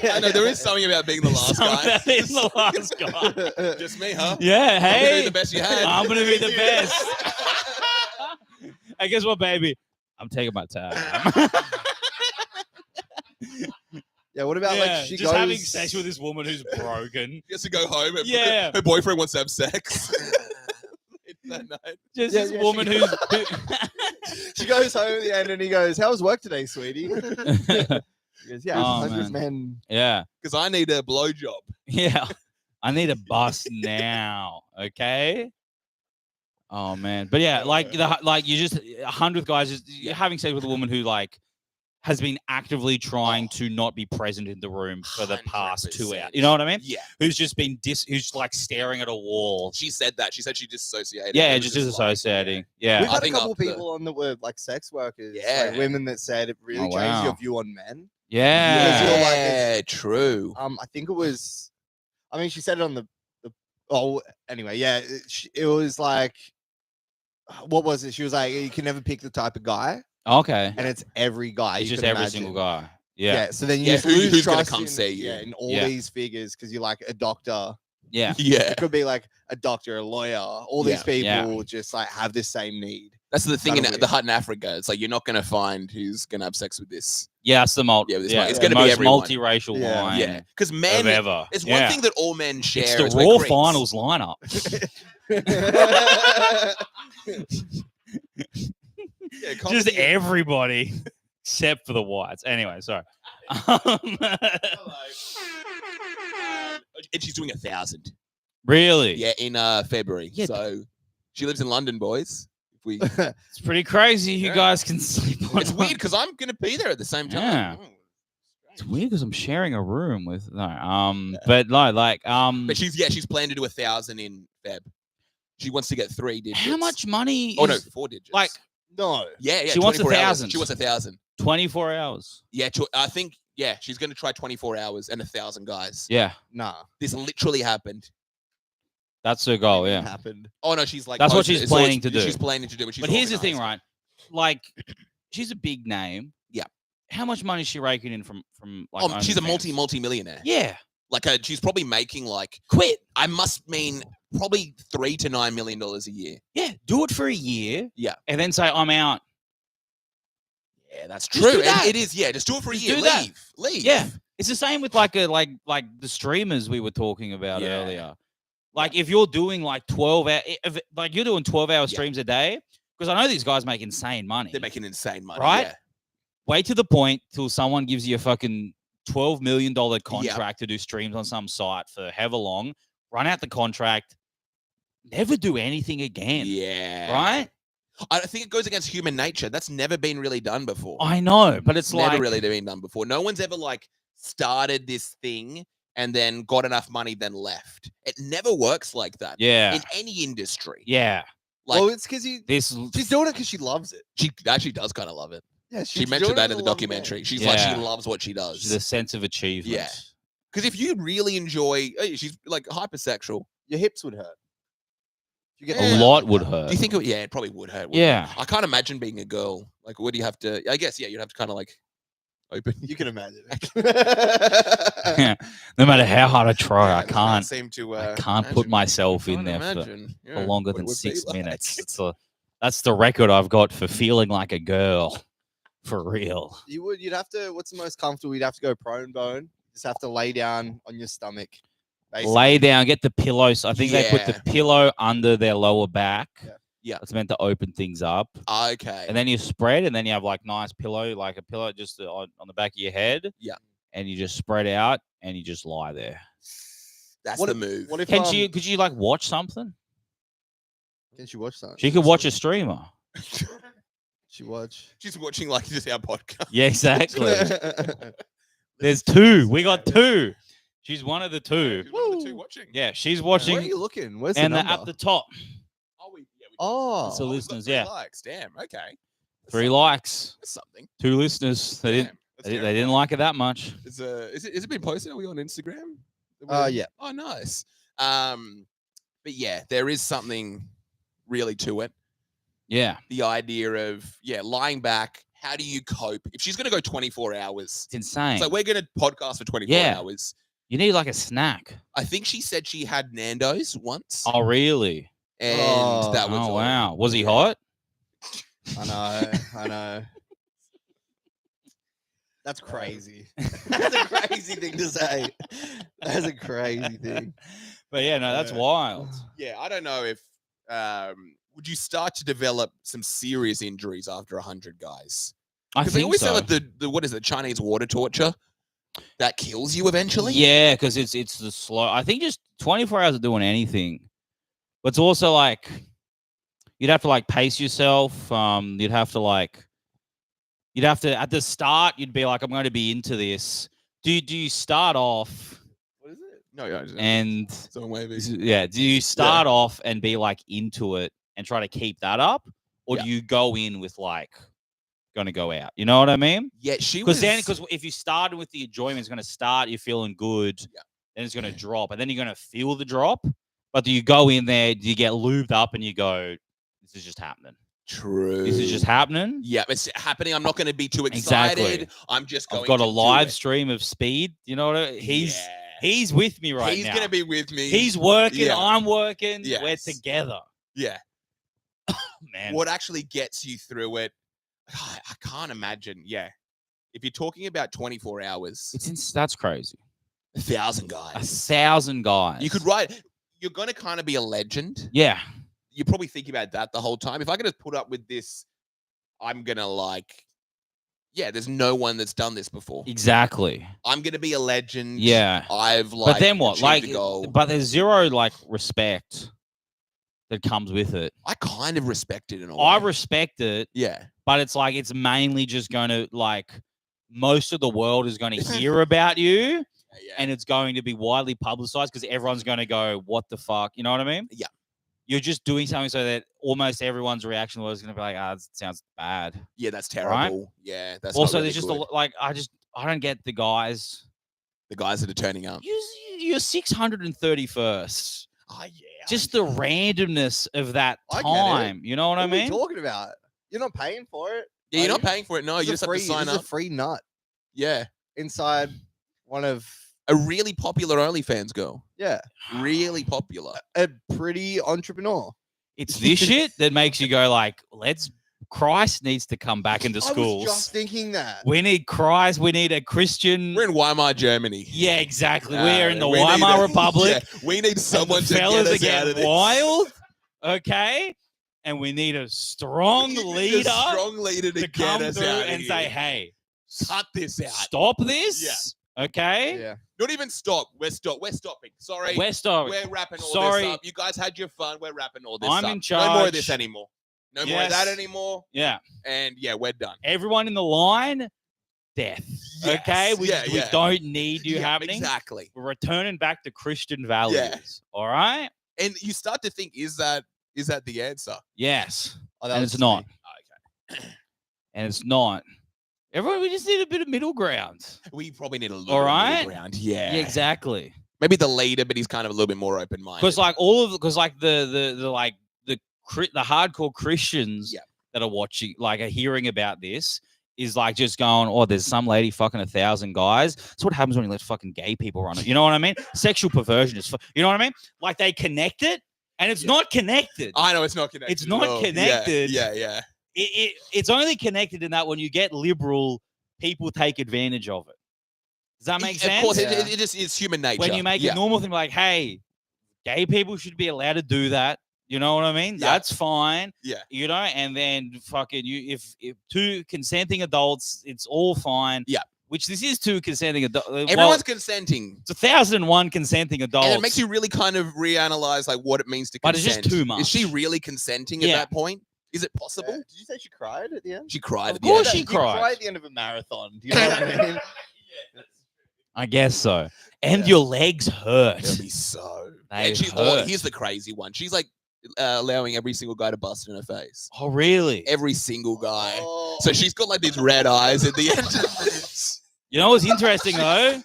Yeah. I know there is something about being the last guy. Being the last guy. Just me, huh? Yeah, I'm gonna hey. be the best you had. I'm gonna be the best. Hey, guess what, baby? I'm taking my time. Yeah, what about like she just goes having sex with this woman who's broken. She has to go home. And Yeah. her boyfriend wants to have sex. That night. Just Yeah, this yeah, woman she who's. She goes home at the end and he goes, "How was work today, sweetie?" She goes, "Yeah, Oh, I'm just man. man." Yeah. Because I need a blowjob. Yeah. I need a bus now. Okay. Oh man, but yeah, like you just 100th guys just you're having sex with a woman who like has been actively trying to not be present in the room for the past 2 hours. 100%. You know what I mean? Yeah. Who's just been who's like staring at a wall. She said that. She said she disassociated. Yeah, It was just disassociating. Yeah. We've I had a think couple after- people on that were like sex workers, Yeah. like women that said it really Oh, changed your wow. view on men. Yeah. you're like, Yeah, true. I think it was. I mean, she said it on the. Oh, anyway, yeah, it was like. What was it? She was like, "You can never pick the type of guy, Okay. and it's every guy. It's you just can every imagine." single guy. Yeah. Yeah. So then you Yeah, just lose who's gonna trust come in, see you? Yeah, in all Yeah. these figures because you're like a doctor. Yeah. Yeah. It could be like a doctor, a lawyer. All these Yeah. people just like have this same need. That's the thing in Kinda the hut in Africa. It's like you're not going to find who's going to have sex with this. Yeah, it's the Yeah, this yeah, one. It's the gonna be most everyone. multiracial Yeah. line Yeah. Because men, of ever. it's one thing that all men share. It's the is we're Raw creeps. Finals lineup. Yeah, Just comedy- everybody except for the whites. Anyway, sorry. And she's doing 1,000. Really? Yeah, in February. Yeah. So she lives in London, boys. If we, It's pretty crazy. You Yeah. guys can sleep on it's weird because I'm going to be there at the same time. Yeah. Oh, It's weird because I'm sharing a room with but no, like But she's planned to do 1,000 in Feb. She wants to get 3 digits. how much money? Oh no, is, 4 digits. like No. yeah. she wants 24 hours. 1,000. She wants 1,000. 24 hours. Yeah, I think she's going to try 24 hours and 1,000 guys. Yeah, Nah. This literally happened. that's her goal. It Yeah, happened. Oh no, she's like That's what posted she's it. So planning to do. She's planning to do it. She's but here's the thing, organised. right? Like, she's a big name. Yeah. How much money is she raking in from like? Oh, she's a OnlyFans? multi-millionaire. Yeah. Like she's probably making like Quit. I must mean probably $3 to $9 million a year. Yeah. Do it for a year. Yeah. And then say I'm out. Yeah, that's Just true. do And that. it is. Yeah, just do it for a Just year. do that. Leave. Yeah. It's the same with like like the streamers we were talking about Yeah. earlier. Like if you're doing like 12 hour, like you're doing 12-hour streams a day, because I know these guys make insane money. They're making insane money. Right? Yeah. Wait to the point till someone gives you a fucking $12 million contract to do streams on some site for however long. Run out the contract. Never do anything again. Yeah. Right? I think it goes against human nature. That's never been really done before. I know, but it's never like really been done before. No one's ever like started this thing and then got enough money, then left. It never works like that. yeah, In any industry. yeah. Like Well, it's because This she's doing it because she loves it. she actually does kind of love it. Yeah, She she's mentioned doing that it in the as a love documentary. man. She's like, Yeah. she loves what she does. the sense of achievement. Yeah. Because if you really enjoy, she's like hypersexual. Your hips would hurt. You get A Yeah. lot would hurt. Do you think? It probably would hurt. wouldn't it? Yeah. I can't imagine being a girl. Like, would you have to? I guess, yeah, you'd have to kind of like open. You can imagine. No matter how hard I try, I Yeah, can't. seem to. I can't put imagine. myself in Can't there for imagine. Yeah, longer what than it would be 6 like. minutes. That's the record I've got for feeling like a girl, for real. You'd have to. What's the most comfortable? You'd have to go prone bone. Just have to lay down on your stomach. basically. Lay down, get the pillows. I think they put the Yeah. pillow under their lower back. Yeah. It's meant to open things up. Okay. And then you spread, and then you have like nice pillow, like a pillow just on the back of your head. Yeah. And you just spread out, and you just lie there. That's What the if- move. What if Can she? Could you like watch something? Can she watch something? She could watch a streamer. She watch. She's watching like just our podcast. Yeah, exactly. There's two. We got two. She's one of the two. She's one of the two watching. Yeah, she's Where are watching, you looking? Where's and the they're number? at the top. Oh, we Oh, So we've got listeners, 3 yeah. likes. Damn. Okay. That's 3 something. likes, That's something. 2 listeners. They didn't. Damn, that's They didn't terrifying. like it that much. Is it been posted? Are we on Instagram? Yeah. Oh, nice. But yeah, there is something really to it. Yeah. The idea of lying back, how do you cope if she's going to go 24 hours? It's insane. So we're going to podcast for 24 Yeah. hours. You need like a snack. I think she said she had Nando's once. Oh, really? And Oh. that was Oh, all. wow. Was he Yeah. hot? I know. That's crazy. That's a crazy thing to say. That's a crazy thing. But yeah, no, that's Yeah. wild. Yeah, I don't know if would you start to develop some serious injuries after 100 guys? I Because they think always say so. like the what is it, Chinese water torture that kills you eventually. Yeah, because it's the slow. I think just 24 hours of doing anything, but it's also like you'd have to like pace yourself. You'd have to at the start. You'd be like, I'm going to be into this. Do you start off What is it? No, yeah, and so maybe. yeah? Do you start off and be like into it and try to keep that up, or Yeah. do you go in with like going to go out? You know what I mean? Yeah, she was. Because if you started with the enjoyment, it's going to start, you're feeling good, Yeah. then it's going to drop, and then you're going to feel the drop. But do you go in there, do you get lubed up, and you go, this is just happening. True. This is just happening. Yeah, it's happening. I'm not going to be too excited. Exactly. I'm just going I've got to a do live it. stream of Speed. You know what Yeah. he's with me right He's now. going to be with me. He's working, Yeah. I'm working, we're Yes. together. Yeah. Man. What actually gets you through it? I can't imagine. Yeah. If you're talking about 24 hours, That's crazy. 1,000 guys. 1,000 guys. You could write. You're going to kind of be a legend. Yeah. You're probably thinking about that the whole time. If I could just put up with this, I'm going to there's no one that's done this before. Exactly. I'm going to be a legend. Yeah. I've But then what? achieved Like, a goal. but there's zero like respect that comes with it. I kind of respect it in a way. I respect it, Yeah. but it's like it's mainly just going to like most of the world is going to hear about you, Yeah. and it's going to be widely publicized because everyone's going to go, "What the fuck?" You know what I mean? Yeah. You're just doing something so that almost everyone's reaction was going to be like, "Ah, this sounds bad." Yeah, that's terrible. Yeah, that's Also, not really there's just good. like I don't get the guys. The guys that are turning up. You're 631st. Oh, yeah. Just the randomness of that I get it. time. You know what I What are we mean? talking about? You're not paying for it. Yeah, you're Are not you? paying for it. No, It's you a just have to sign It's up. a free nut Yeah. inside one of A really popular OnlyFans girl. yeah, Really popular. a pretty entrepreneur. It's this shit that makes you go like, Christ needs to come back into I was schools. just thinking that. We need Christ. We need a Christian. We're in Weimar, Germany. Yeah, exactly. We're in the We need Weimar a- Republic. yeah, we need someone and to the fellas get are us out getting of this. wild. Okay. And we need a strong We need a leader strong leader to to get come us through out of and here. say, hey, cut this out. stop this. Okay. Yeah. Not even stop. We're stopping. Sorry. We're stopping. We're wrapping all Sorry. this up. You guys had your fun. We're wrapping all this I'm up. in No more of this charge. anymore. No more of Yes. that anymore. Yeah. And yeah, we're done. Everyone in the line, death. Yes. Okay. We Yeah. don't need you Yeah, happening. Exactly. We're returning back to Christian values. All right. And you start to think, is that the answer? Yes. Oh, that And was it's just me. not. And it's not. Everyone, we just need a bit of middle ground. We probably need a little All middle right. ground. Yeah. Yeah, exactly. Maybe the leader, but he's kind of a little bit more open minded. Because like the hardcore Christians Yeah. that are watching, like are hearing about this, is like just going, oh, there's some lady fucking 1,000 guys. That's what happens when you let fucking gay people run it. You know what I mean? Sexual perversion is, you know what I mean? Like they connect it, and it's not connected. I know it's not connected. It's not at all. Yeah, connected. Yeah. It's only connected in that when you get liberal, people take advantage of it. Does that make sense? Of course, Yeah. it just it's human nature. When you make yeah. a normal thing like, hey, gay people should be allowed to do that. You know what I mean? Yeah. That's fine. Yeah. You know, and then fucking if two consenting adults, it's all fine. Yeah. Which this is two consenting adults. Everyone's consenting. It's 1,001 consenting adults. And it makes you really kind of reanalyze like what it means to But it's consent. just too much. Is she really consenting at Yeah. that point? Is it possible? Yeah. Did you say she cried at the end? She cried Of at the course end. she You cried. cry at the end of a marathon. Do you know what I mean? I guess so. And Yeah. your legs hurt. It'll be so. They And she's hurt. here's the crazy one. She's like allowing every single guy to bust in her face. Oh, really? Every single guy. Oh. So she's got like these red eyes at the end of this. You know what's interesting though?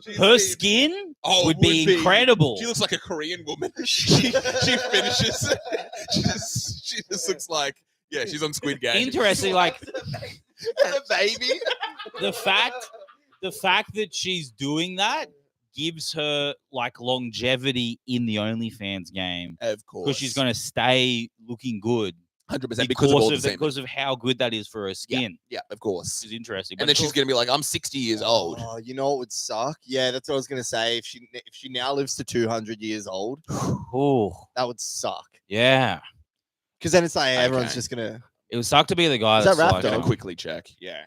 She's Her been- skin Oh, would be incredible. She looks like a Korean woman. she finishes. She just looks like she's on Squid Game. Interesting, like and a baby. the fact that she's doing that gives her like longevity in the OnlyFans game Of course, because she's going to stay looking good 100% because of all the same. because of how good that is for her skin. Yeah, of course. Which is interesting. And then she's gonna be like, "I'm 60 years old." Oh, you know what would suck? Yeah, that's what I was gonna say. If she now lives to 200 years old, that would suck. Yeah, Because then it's like everyone's Okay. just gonna. it would suck to be the guy Is that's that rap, like, though? Gonna quickly check. Yeah. it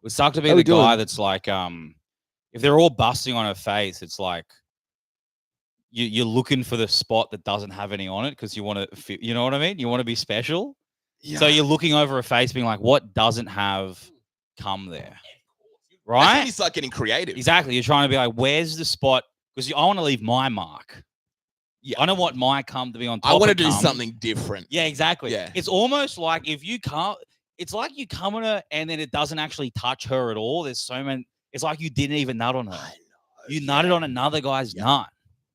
would suck to be How the we doing? guy that's like, if they're all busting on her face, it's like you're looking for the spot that doesn't have any on it because you want to, you know what I mean? You want to be special. Yeah. So you're looking over her face, being like, what doesn't have come there? That's Right? when you start getting creative. Exactly. You're trying to be like, where's the spot? Because I want to leave my mark. Yeah. I don't want my cum to be on top. I want to of do cum. something different. Yeah, exactly. Yeah. It's almost like if you come, it's like you come on her and then it doesn't actually touch her at all. There's so many. It's like you didn't even nut on her. I know. You nutted on another guy's nut.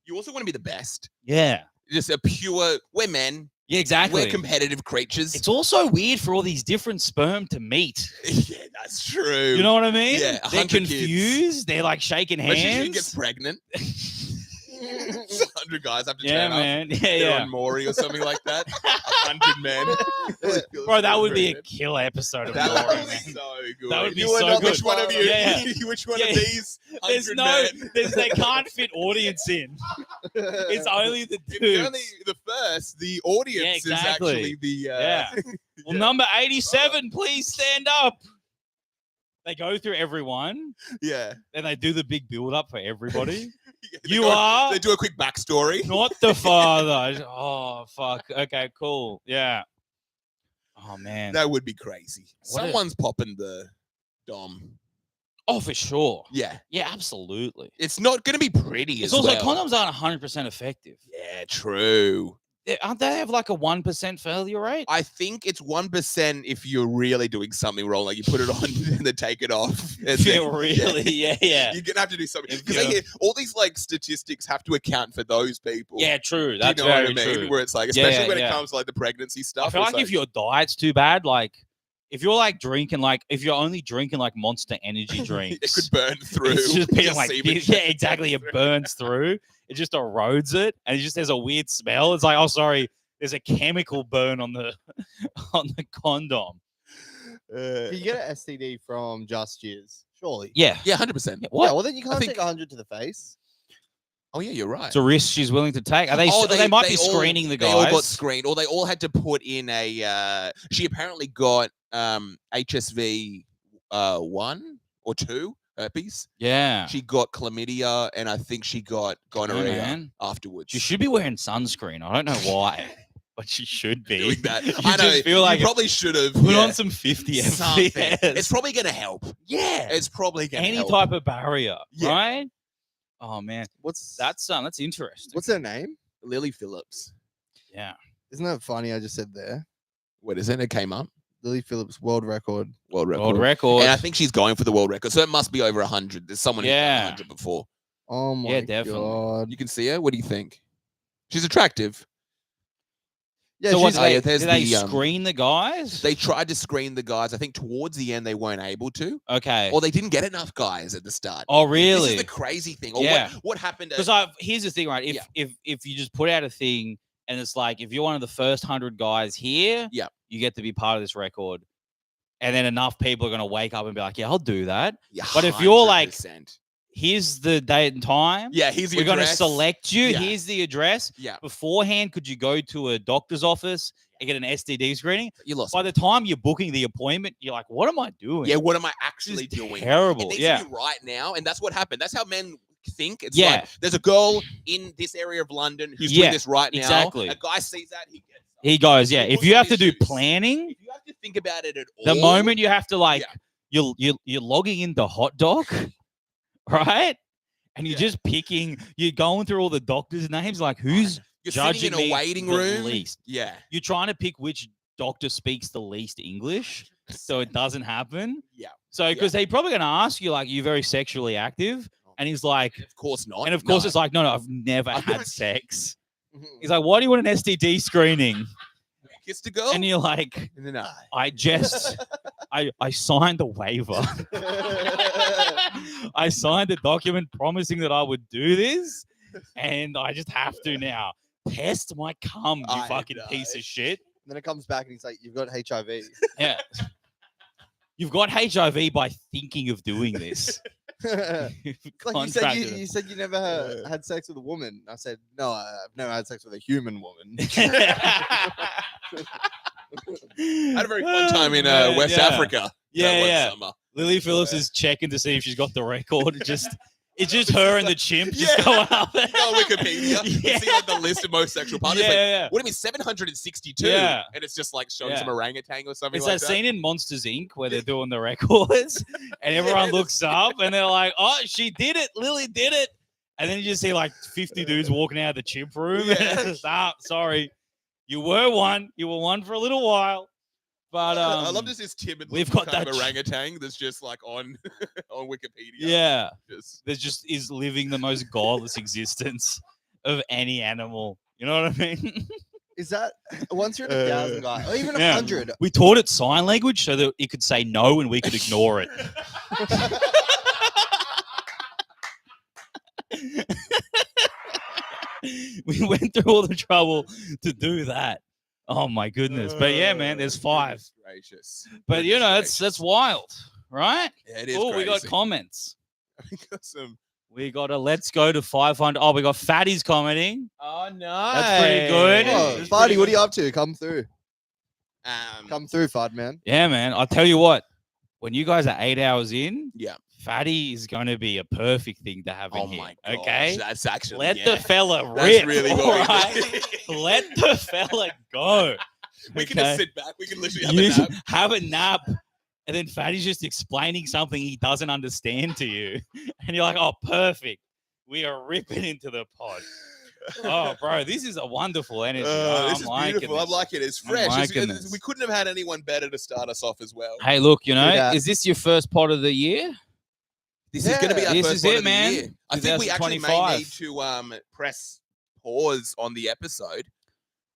You also want to be the best. Yeah. Just a pure. We're men. Yeah, exactly. We're competitive creatures. It's also weird for all these different sperm to meet. Yeah, that's true. You know what I mean? Yeah, They're 100 kids. confused. They're like shaking Imagine she hands. gets pregnant. 100 guys have to Yeah, turn up. man. Yeah, They're yeah. on Maury or something like that. 100 men. Bro, that would be a killer episode of That Maury, would man. be so good. That would be You are so not the good. Which one of you? Yeah, Which one Yeah. of these? There's 100 no, men? they can't fit audience in. It's only the It's dudes. only the first. The audience Yeah, exactly. is actually the. Yeah. Well, yeah. number 87, please stand up. They go through everyone, Yeah. then they do the big build up for everybody. They You go- are They do a quick backstory. not the father. Oh, fuck. Okay, cool. Yeah. Oh, man. That would be crazy. What a- Someone's popping the dom. Oh, for sure. Yeah. Yeah, absolutely. It's not going to be pretty It's as also well. condoms aren't 100% effective. Yeah, true. Aren't they have like a 1% failure rate? I think it's 1% if you're really doing something wrong. Like you put it on and then take it off. And Yeah, then- really? Yeah, yeah. You're gonna have to do something If because you're- all these like statistics have to account for those people. Yeah, true. Do That's you know very what I mean? true. Where it's like, Yeah, especially when yeah. it comes to like the pregnancy stuff. I feel it's like if your diet's too bad, like if you're like drinking, like if you're only drinking like Monster Energy drinks, it could burn through. it's just being Your like, semen yeah, can exactly. burn It burns through. It just erodes it, and it just has a weird smell. It's like, oh, sorry, there's a chemical burn on the on the condom. Can you get an STD from Just Jizz? Surely. Yeah. Yeah, 100%. Yeah, What? well, then you can't think- take 100 to the face. Oh yeah, you're right. It's a risk she's willing to take. Are they? Oh, they might be all- screening the They guys. all got screened, or they all had to put in a. She apparently got HSV 1 or 2 herpes. Yeah. She got chlamydia, and I think she got gonorrhea man. afterwards. She should be wearing sunscreen. I don't know why, but she should be. doing that. You I know. just feel like you probably should have put on some 50 something. FPS. It's probably gonna help. yeah. It's probably gonna Any help. type of barrier, Yeah. right? Oh man, What's that's interesting. what's her name? Lily Phillips. Yeah. Isn't that funny? I just said there. What is it? It came up. Lily Phillips world record. World record. World record. And I think she's going for the world record, so it must be over 100. There's someone who's done Yeah. 100 before. Oh my Yeah, definitely. god. You can see her. What do you think? She's attractive. Yeah, so what? Oh, yeah, Do there's they the, screen the guys? They tried to screen the guys. I think towards the end they weren't able to, okay. or they didn't get enough guys at the start. Oh This really? is the crazy thing. Or Yeah. what happened? Because here's the thing, right? If Yeah. if you just put out a thing and it's like if you're one of the first 100 guys here, Yeah. you get to be part of this record, and then enough people are gonna wake up and be like, yeah, I'll do that. Yeah, But if you're like, 100%. Here's the date and time. yeah, here's the We're gonna address. select you. Yeah. Here's the address. Yeah, Beforehand, could you go to a doctor's office and get an STD screening? you lost. By the time you're booking the appointment, you're like, what am I doing? Yeah, what am I This actually is doing? It terrible. needs Yeah. to be right now, and that's what happened. That's how men think. It's Yeah. like there's a girl in this area of London who's Yeah, doing this right now. exactly. A guy sees that, he gets. He goes, yeah. He If puts you on have to his do shoes. planning, If you have to think about it at all, the moment you have to like Yeah. you're logging into Hot Doc, right? And you're Yeah. just picking, you're going through all the doctors' names, like who's you're judging sitting in me a waiting the room. least. Yeah, You're trying to pick which doctor speaks the least English, so it doesn't happen. Yeah. So because they're probably going to ask you like, "You're very sexually active," and he's like, of course not. and of course No. it's like, "No, I've never I've had never- sex." He's like, "Why do you want an STD screening?" kissed a girl, And you're like, and then I signed a waiver. I signed a document promising that I would do this, and I just have to now. Test my cum, you I fucking know. piece of shit. And then it comes back and he's like, "You've got HIV." Yeah. You've got HIV by thinking of doing this. You've Like contracted it. you said you never had sex with a woman. I said, no, I've never had sex with a human woman. I had a very fun time in Man, West yeah. Africa. Yeah, that one yeah. summer. Lily Phillips is checking to see if she's got the record. It's just her and the chimp just Yeah. going up there. You go on Wikipedia, you see like the list of most sexual partners. Yeah, like, yeah. what do you mean 762? Yeah. And it's just like showing Yeah. some orangutan or something It's like that scene in Monsters Inc. where they're doing the records and everyone looks up and they're like, oh, she did it. Lily did it. And then you just see like 50 dudes walking out of the chimp room. Yeah. And it's, sorry. You were one. You were one for a little while. But I love this timid we've little got kind of that orangutan that's just like on on Wikipedia. Yeah. Just, That just is living the most godless existence of any animal. You know what I mean? Is that once you're at 1,000 guys, or even Yeah. 100? We taught it sign language so that it could say no and we could ignore it. We went through all the trouble to do that. Oh my goodness. But yeah, man, there's 5. Goodness gracious. But you know, Goodness that's wild, right? gracious. Yeah, it is. Oh, we got crazy. comments. We got some. We got a let's go to 500. Oh, we got Fatties commenting. Oh no, That's pretty good. Oh, It's Fuddy, pretty what are good. you up to? Come through. Come through, Fud, man. Yeah, man. I'll tell you what. When you guys are 8 hours in, Yeah. Fatty is going to be a perfect thing to have in Oh here. my gosh, Okay, that's actually let yeah. the fella That's rip. really all what right? Let the fella go. we can Okay? just sit back. We can literally have You a nap. have a nap, and then Fatty's just explaining something he doesn't understand to you, and you're like, "Oh, perfect. We are ripping into the pod." Oh, bro, this is a wonderful energy. This is liking beautiful. I'm this. liking it. It's I'm fresh. liking this. We couldn't have had anyone better to start us off as well. Hey, look, you know, that. is this your first pod of the year? This is going to be our This first is one it, of the man. year. I think we actually may 2025. need to press pause on the episode.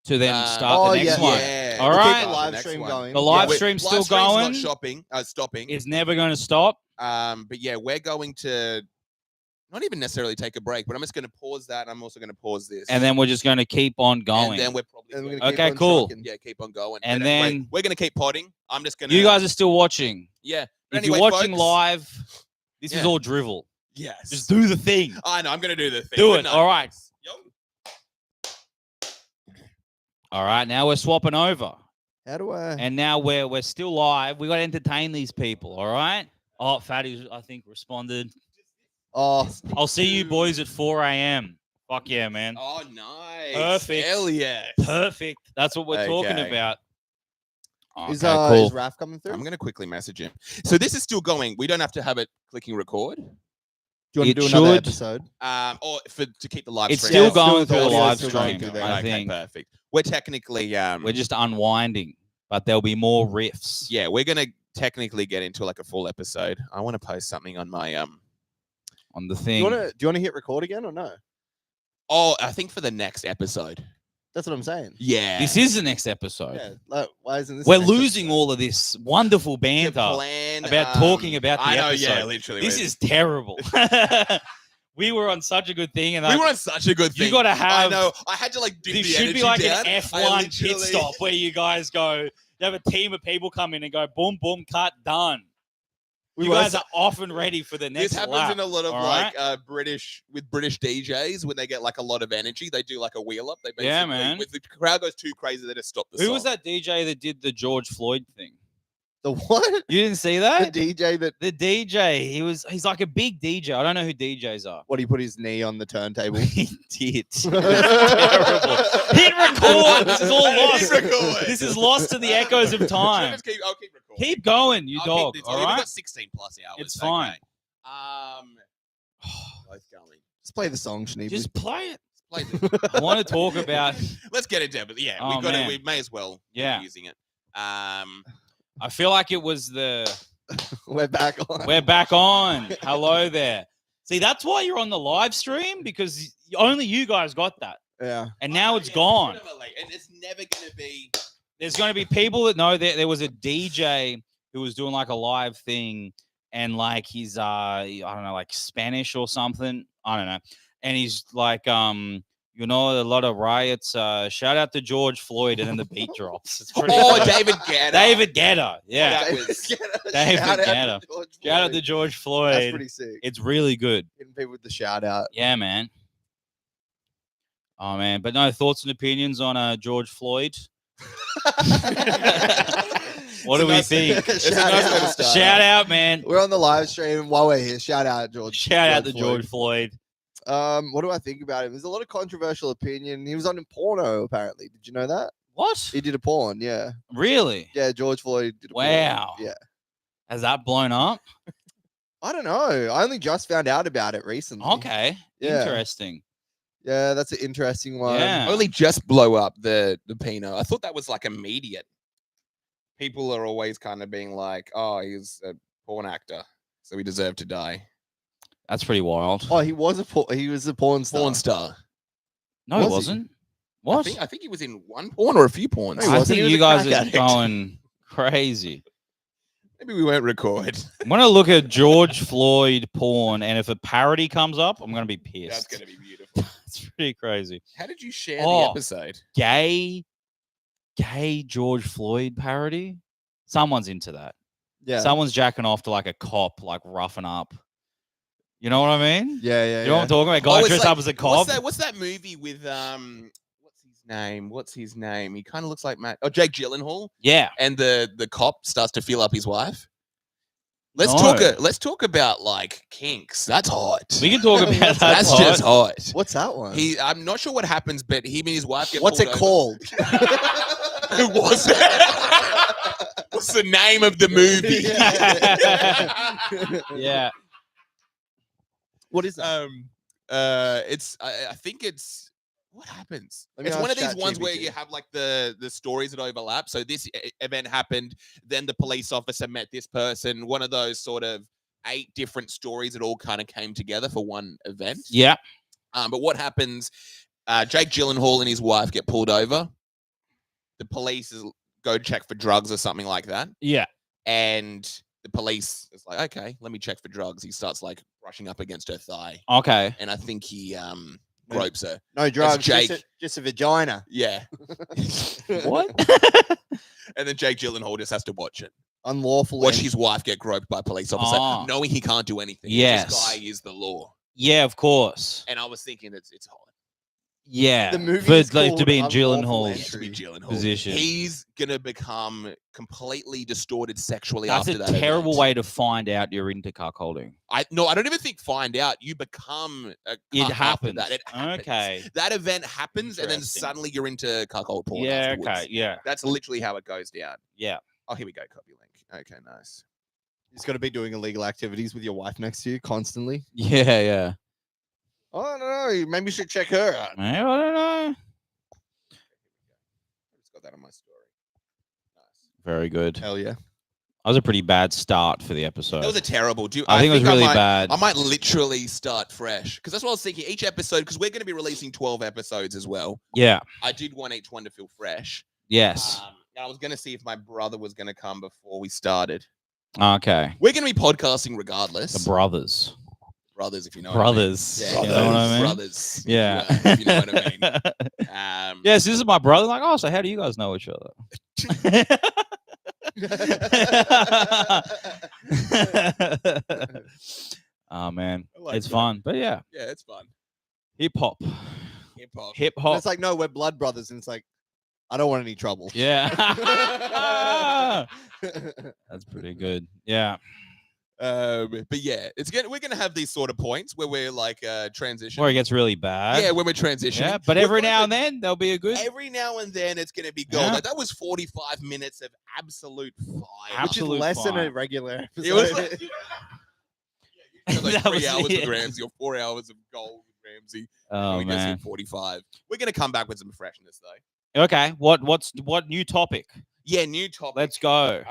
To then start oh, the next yeah, one. Yeah, All we'll right. keep The the live next stream one. going. The live we're- stream's still live stream's going. not stopping. It's never going to stop. But yeah, we're going to not even necessarily take a break, but I'm just going to pause that. And I'm also going to pause this. And then we're just going to keep on going. And then we're probably And we're gonna gonna keep Okay, on cool. trucking. keep on going. And But anyway, then- we're going to keep potting. I'm just going to. You guys are still watching. Yeah. But If you're anyway, watching folks, live, this is Yeah. all drivel. yes. Just do the thing. I know. I'm going to do the thing. Do Good it. night, All right. folks. Yo. All right, now we're swapping over. How do I? And now we're still live. We got to entertain these people, all right? Oh, Fatty, I think, responded. Oh, I'll see you boys at 4 a.m. Fuck yeah, man. Oh, nice. Perfect. Hell yeah. Perfect. That's what we're talking Okay. about. is Okay, cool. is Raph coming through? I'm going to quickly message him. So this is still going. We don't have to have it clicking record. Do you want It to do another should. episode? Or to keep the live It's stream. still Yeah, going still through the going, live still going stream, through there. I Okay, think. perfect. We're technically We're just unwinding, but there'll be more riffs. yeah, we're gonna technically get into like a full episode. I want to post something on my On the Do thing. you want to hit record again or no? Oh, I think for the next episode. That's what I'm saying. Yeah. This is the next episode. Yeah. Like, why isn't this? We're the next losing episode? all of this wonderful the banter plan about talking about the I know, episode. yeah, literally. This is terrible. We were on such a good thing, and we were on such a good thing. You gotta I have- know. I had to like dip this the should be energy like down. an I F1 pit literally- stop where you guys go. You have a team of people come in and go, boom, boom, cut, done. We You were guys so- are often ready for the next This happens lap. in a lot of all like right? British DJs when they get like a lot of energy. They do like a wheel up. They basically, Yeah, man. If the crowd goes too crazy, they just stop the Who song. was that DJ that did the George Floyd thing? The what? You didn't see The that? DJ that The DJ. He's like a big DJ. I don't know who DJs are. what he put his knee on the turntable. He did. Terrible. Hit record. This is all Hit lost. record. This is lost to the echoes of time. I'll keep recording. Keep going, you I'll dog. Keep this, All We've right. got 16 plus hours. It's fine. Both going. Just play the song, Schneebly. Just play it. Play this. I want to talk about. Let's get into it. But yeah, Oh, we got it. man. We may as well. keep Yeah. using it. I feel like it was the. We're back on. We're back on. Hello there. See, that's why you're on the live stream because only you guys got that, Yeah. and now it's yeah, gone. whatever, like, and it's never gonna be There's going to be people that know that there was a DJ who was doing like a live thing, and like he's I don't know, like Spanish or something. I don't know. And he's like, you know, a lot of riots. Shout out to George Floyd, and then the beat drops. It's pretty Oh, funny. David Guetta. David Guetta. Yeah. that was- David Shout out to Guetta. George Shout out Floyd. to George That's Floyd. pretty sick. It's really good. Hitting people with the shout out. Yeah, man. Oh man, but no thoughts and opinions on George Floyd. What do we think? It's a nice way to start. Shout out, man. We're on the live stream while we're here. Shout out, George. Shout out to George Floyd. What do I think about him? There's a lot of controversial opinion. He was on porno, apparently. Did you know that? What? He did a porn, yeah. Really? Yeah, George Floyd did a porn. Wow. Yeah. Has that blown up? I don't know. I only just found out about it recently. Okay. Yeah. Interesting. Yeah, that's an interesting one. Yeah. Only just blow up the Pino. I thought that was like immediate. People are always kind of being like, "Oh, he's a porn actor, so he deserved to die." That's pretty wild. Oh, he was a porn star. Porn star. No, was it he? wasn't. What? I think he was in one porn or a few porns. No, he I wasn't. think He was you a guys crack are addict. going crazy. Maybe we won't record. I'm gonna look at George Floyd porn, and if a parody comes up, I'm gonna be pissed. That's gonna be beautiful. It's pretty crazy. How did you share Oh. the episode? Gay George Floyd parody. Someone's into that. Yeah. Someone's jacking off to like a cop, like roughing up. You know what I mean? Yeah. You know what I'm talking about? Guy it's dressed like- up as a cop. What's that movie with what's his name? He kind of looks like Jake Gyllenhaal, Yeah. and the cop starts to feel up his wife. Let's No. talk about like kinks. That's hot. We can talk about that. That's part. just hot. What's that one? I'm not sure what happens, but him and his wife get What's it pulled over. called? Who was it? What's the name of the movie? Yeah. What is that? It's I think it's what happens. Let me It's one of ask these ones where ChatGPT. you have like the stories that overlap. So this event happened, then the police officer met this person. One of those sort of 8 different stories that all kind of came together for one event. Yeah. But what happens? Jake Gyllenhaal and his wife get pulled over. The police go check for drugs or something like that. Yeah. And the police is like, okay, let me check for drugs. He starts like brushing up against her thigh. Okay. And I think he gropes her. No drugs. Jake. Just a vagina. Yeah. What? And then Jake Gyllenhaal just has to watch it. Unlawful. Watch his wife get groped by a police officer, Oh. knowing he can't do anything. Yes. This guy is the law. Yeah, of course. And I was thinking it's hot. Yeah. The movie For is like, to called be in Unlawful Gyllenhaal's. Yeah, to be Gyllenhaal. position. He's gonna become completely distorted sexually That's after a that. terrible event. way to find out you're into cuckolding. I don't even think find out. You become a It cuck after happens. That. It happens. Okay. That event happens, and then Interesting. suddenly you're into cuckold porn. Yeah. afterwards. Okay. Yeah. That's literally how it goes down. Yeah. Oh, here we go. Copy link. Okay, nice. He's got to be doing illegal activities with your wife next to you constantly. Yeah. Yeah. Oh, I don't know. Maybe you should check her out. I don't know. I just got that on my story. Nice. Very good. That Hell yeah. was a pretty bad start for the episode. That was a terrible. I think it was really bad. I might literally start fresh because that's what I was thinking. Each episode, because we're going to be releasing 12 episodes as well. Yeah. I did want each one to feel fresh. Yes. And I was going to see if my brother was going to come before we started. Okay. We're going to be podcasting regardless. The brothers. Brothers, if you know. Brothers. What I mean. You know what I mean? Brothers. Yeah. If you know what I mean. Yes, this is my brother. Like, oh, so how do you guys know each other? Oh man, I like it's that. fun. But yeah, Yeah, it's fun. hip hop, Hip hop. hip And hop. it's like, no, we're blood brothers. And it's like, I don't want any trouble. Yeah, that's pretty good. Yeah, But yeah, we're gonna have these sort of points where we're like transition. where it gets really bad. Yeah, when we're transitioning. Yeah, but We're every gonna- now and then there'll be a good. Every now and then it's gonna be gold. Yeah. Like that was 45 minutes of absolute fire. Which is Absolute less than a fire. regular episode. It was like, like That 3 was- hours yeah. with Ramsey or 4 hours of gold with Ramsey. Oh we just man. hit 45. We're gonna come back with some freshness though. Okay, what new topic? Yeah, new topic. Let's go.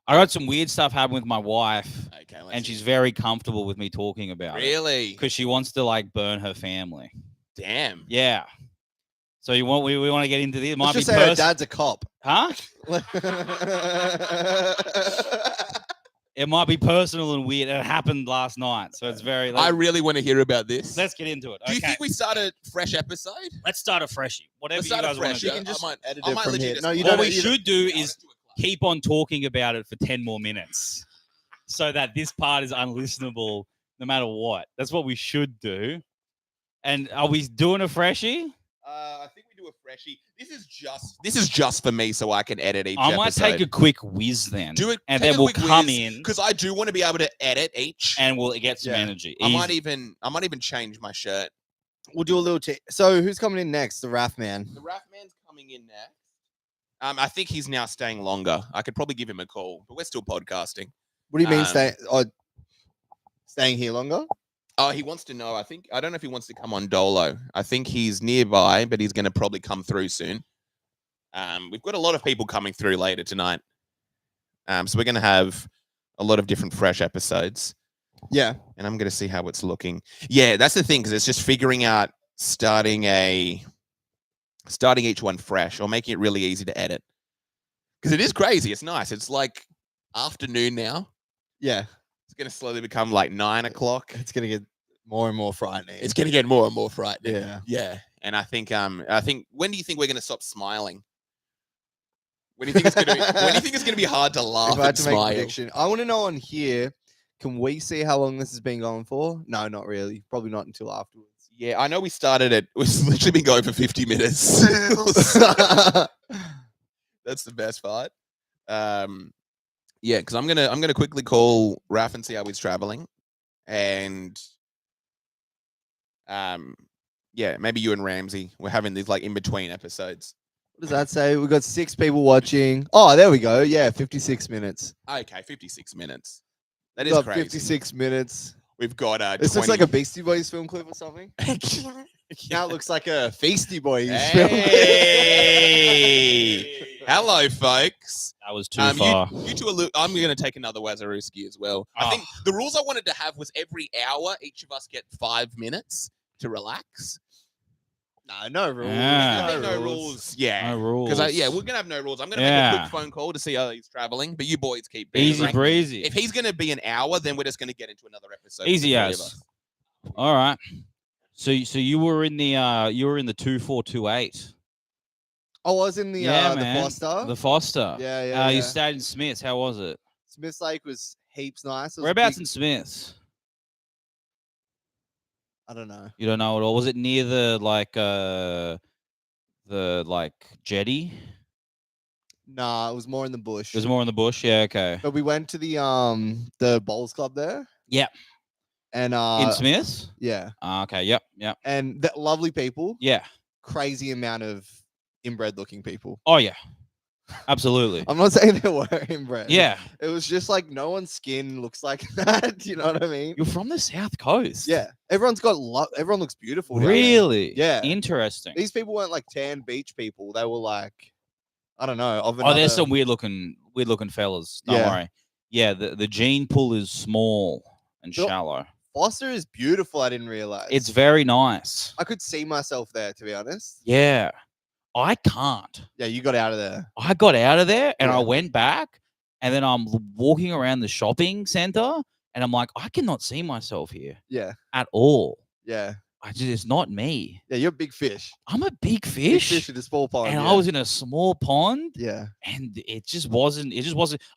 I got some weird stuff happen with my wife, Okay, and she's very comfortable with me talking about it really because she wants to like burn her family. damn. Yeah. So we want to get into this. It might Let's just be say her dad's a cop. huh? It might be personal and weird. It happened last night, so it's very. I really want to hear about this. Let's get into it. Do you Okay. think we start a fresh episode? Let's start a freshie. Whatever Let's you start a guys want fresh. to do. I can just might edit I it might from legit here. just- No, you What don't. we you should do Yeah, is let's do a clap. keep on talking about it for 10 more minutes so that this part is unlistenable no matter what. That's what we should do. And are we doing a freshie? I think we do a freshie. This is just for me, so I can edit each I might episode. take a quick whiz then. Do it, and take then a we'll quick come whiz, in because I do want to be able to edit each. and we'll get some Yeah. energy. I might Easy. even change my shirt. We'll do a little. So who's coming in next? The Raff Man. The Raff Man's coming in next. I think he's now staying longer. I could probably give him a call, but we're still podcasting. What do you mean Um, staying here longer? Oh, he wants to know. I don't know if he wants to come on Dolo. I think he's nearby, but he's going to probably come through soon. We've got a lot of people coming through later tonight. So we're going to have a lot of different fresh episodes, Yeah. and I'm going to see how it's looking. Yeah, that's the thing, because it's just figuring out starting each one fresh or making it really easy to edit. Because it is crazy. It's nice. It's like afternoon now. Yeah. It's going to slowly become like 9 o'clock. It's gonna get more and more frightening. It's going to get more and more frightening. Yeah. Yeah. And I think when do you think we're going to stop smiling? When do you think it's going to be? When do you think it's going to be hard to laugh If I had and to make a smile? prediction, I want to know on here. Can we see how long this has been going for? No, not really. Probably not until afterwards. Yeah, I know we started it. We've literally been going for 50 minutes. That's the best part. Yeah, because I'm gonna quickly call Raph and see how he's traveling, and yeah, maybe you and Ramsey. We're having these like in between episodes. What does that say? We've got 6 people watching. Oh, there we go. Yeah, 56 minutes. Okay, 56 minutes. That We've is got crazy. 56 minutes. We've got This 20... looks like a Beastie Boys film clip or something. Now it looks like a Feasty Boys film clip. Hey! Hello, folks. That was too far. You two are I'm going to take another Wazarewski as well. I think the rules I wanted to have was every hour, each of us get 5 minutes to relax. No rules. Yeah. I think no rules. Yeah. No rules. Because we're going to have no rules. I'm going to make a quick phone call to see how he's traveling, but you boys keep being Easy breezy. If he's going to be an hour, then we're just going to get into another episode. Easy with the three as. of us. All right. So you were in the 2428. I was in the man. Foster. The Foster. Yeah. You stayed in Smiths. How was it? Smiths Lake was heaps nice. It was Whereabouts big- in Smiths? I don't know. You don't know at all. Was it near the jetty? Nah, it was more in the bush. It was more in the bush. Yeah. Okay. But we went to the bowls club there. Yep. And In Smiths. yeah, Okay. Yep. Yep. and lovely people. Yeah. Crazy amount of inbred looking people. Oh yeah. Absolutely. I'm not saying they were inbred. Yeah. It was just like no one's skin looks like that. You know what I mean? You're from the South Coast. Yeah. Everyone's got everyone looks beautiful. down there. Really? Yeah. Interesting. These people weren't like tan beach people. They were like, I don't know. Of Oh, another... there's some weird looking fellas. Don't Yeah. worry. Yeah, the gene pool is small and Sure. shallow. Foster is beautiful. I didn't realize. It's very nice. I could see myself there, to be honest. Yeah. I can't. Yeah, you got out of there. I got out of there and Yeah. I went back and then I'm walking around the shopping center and I'm like, I cannot see myself here Yeah, at all. yeah, It's not me. yeah. You're a big fish. I'm a big Big fish. fish in a small pond. And yeah. I was in a small pond Yeah, and it just wasn't.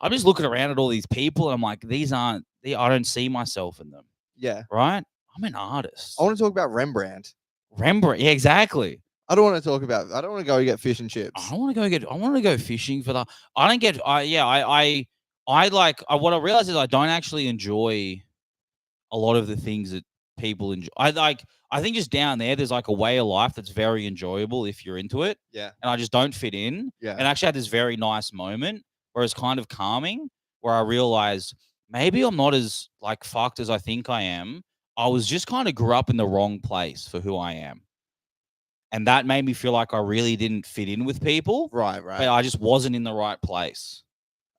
I'm just looking around at all these people and I'm like, I don't see myself in them. yeah. Right? I'm an artist. I want to talk about Rembrandt. Rembrandt. Yeah, exactly. I don't want to talk about. I don't want to go get fish and chips. I want to go fishing for that. I don't get. What I realize is I don't actually enjoy a lot of the things that people enjoy. I think just down there's like a way of life that's very enjoyable if you're into it. Yeah. And I just don't fit in. Yeah. And I actually had this very nice moment where it's kind of calming, where I realized maybe I'm not as like fucked as I think I am. I was just kind of grew up in the wrong place for who I am. And that made me feel like I really didn't fit in with people. Right. But I just wasn't in the right place.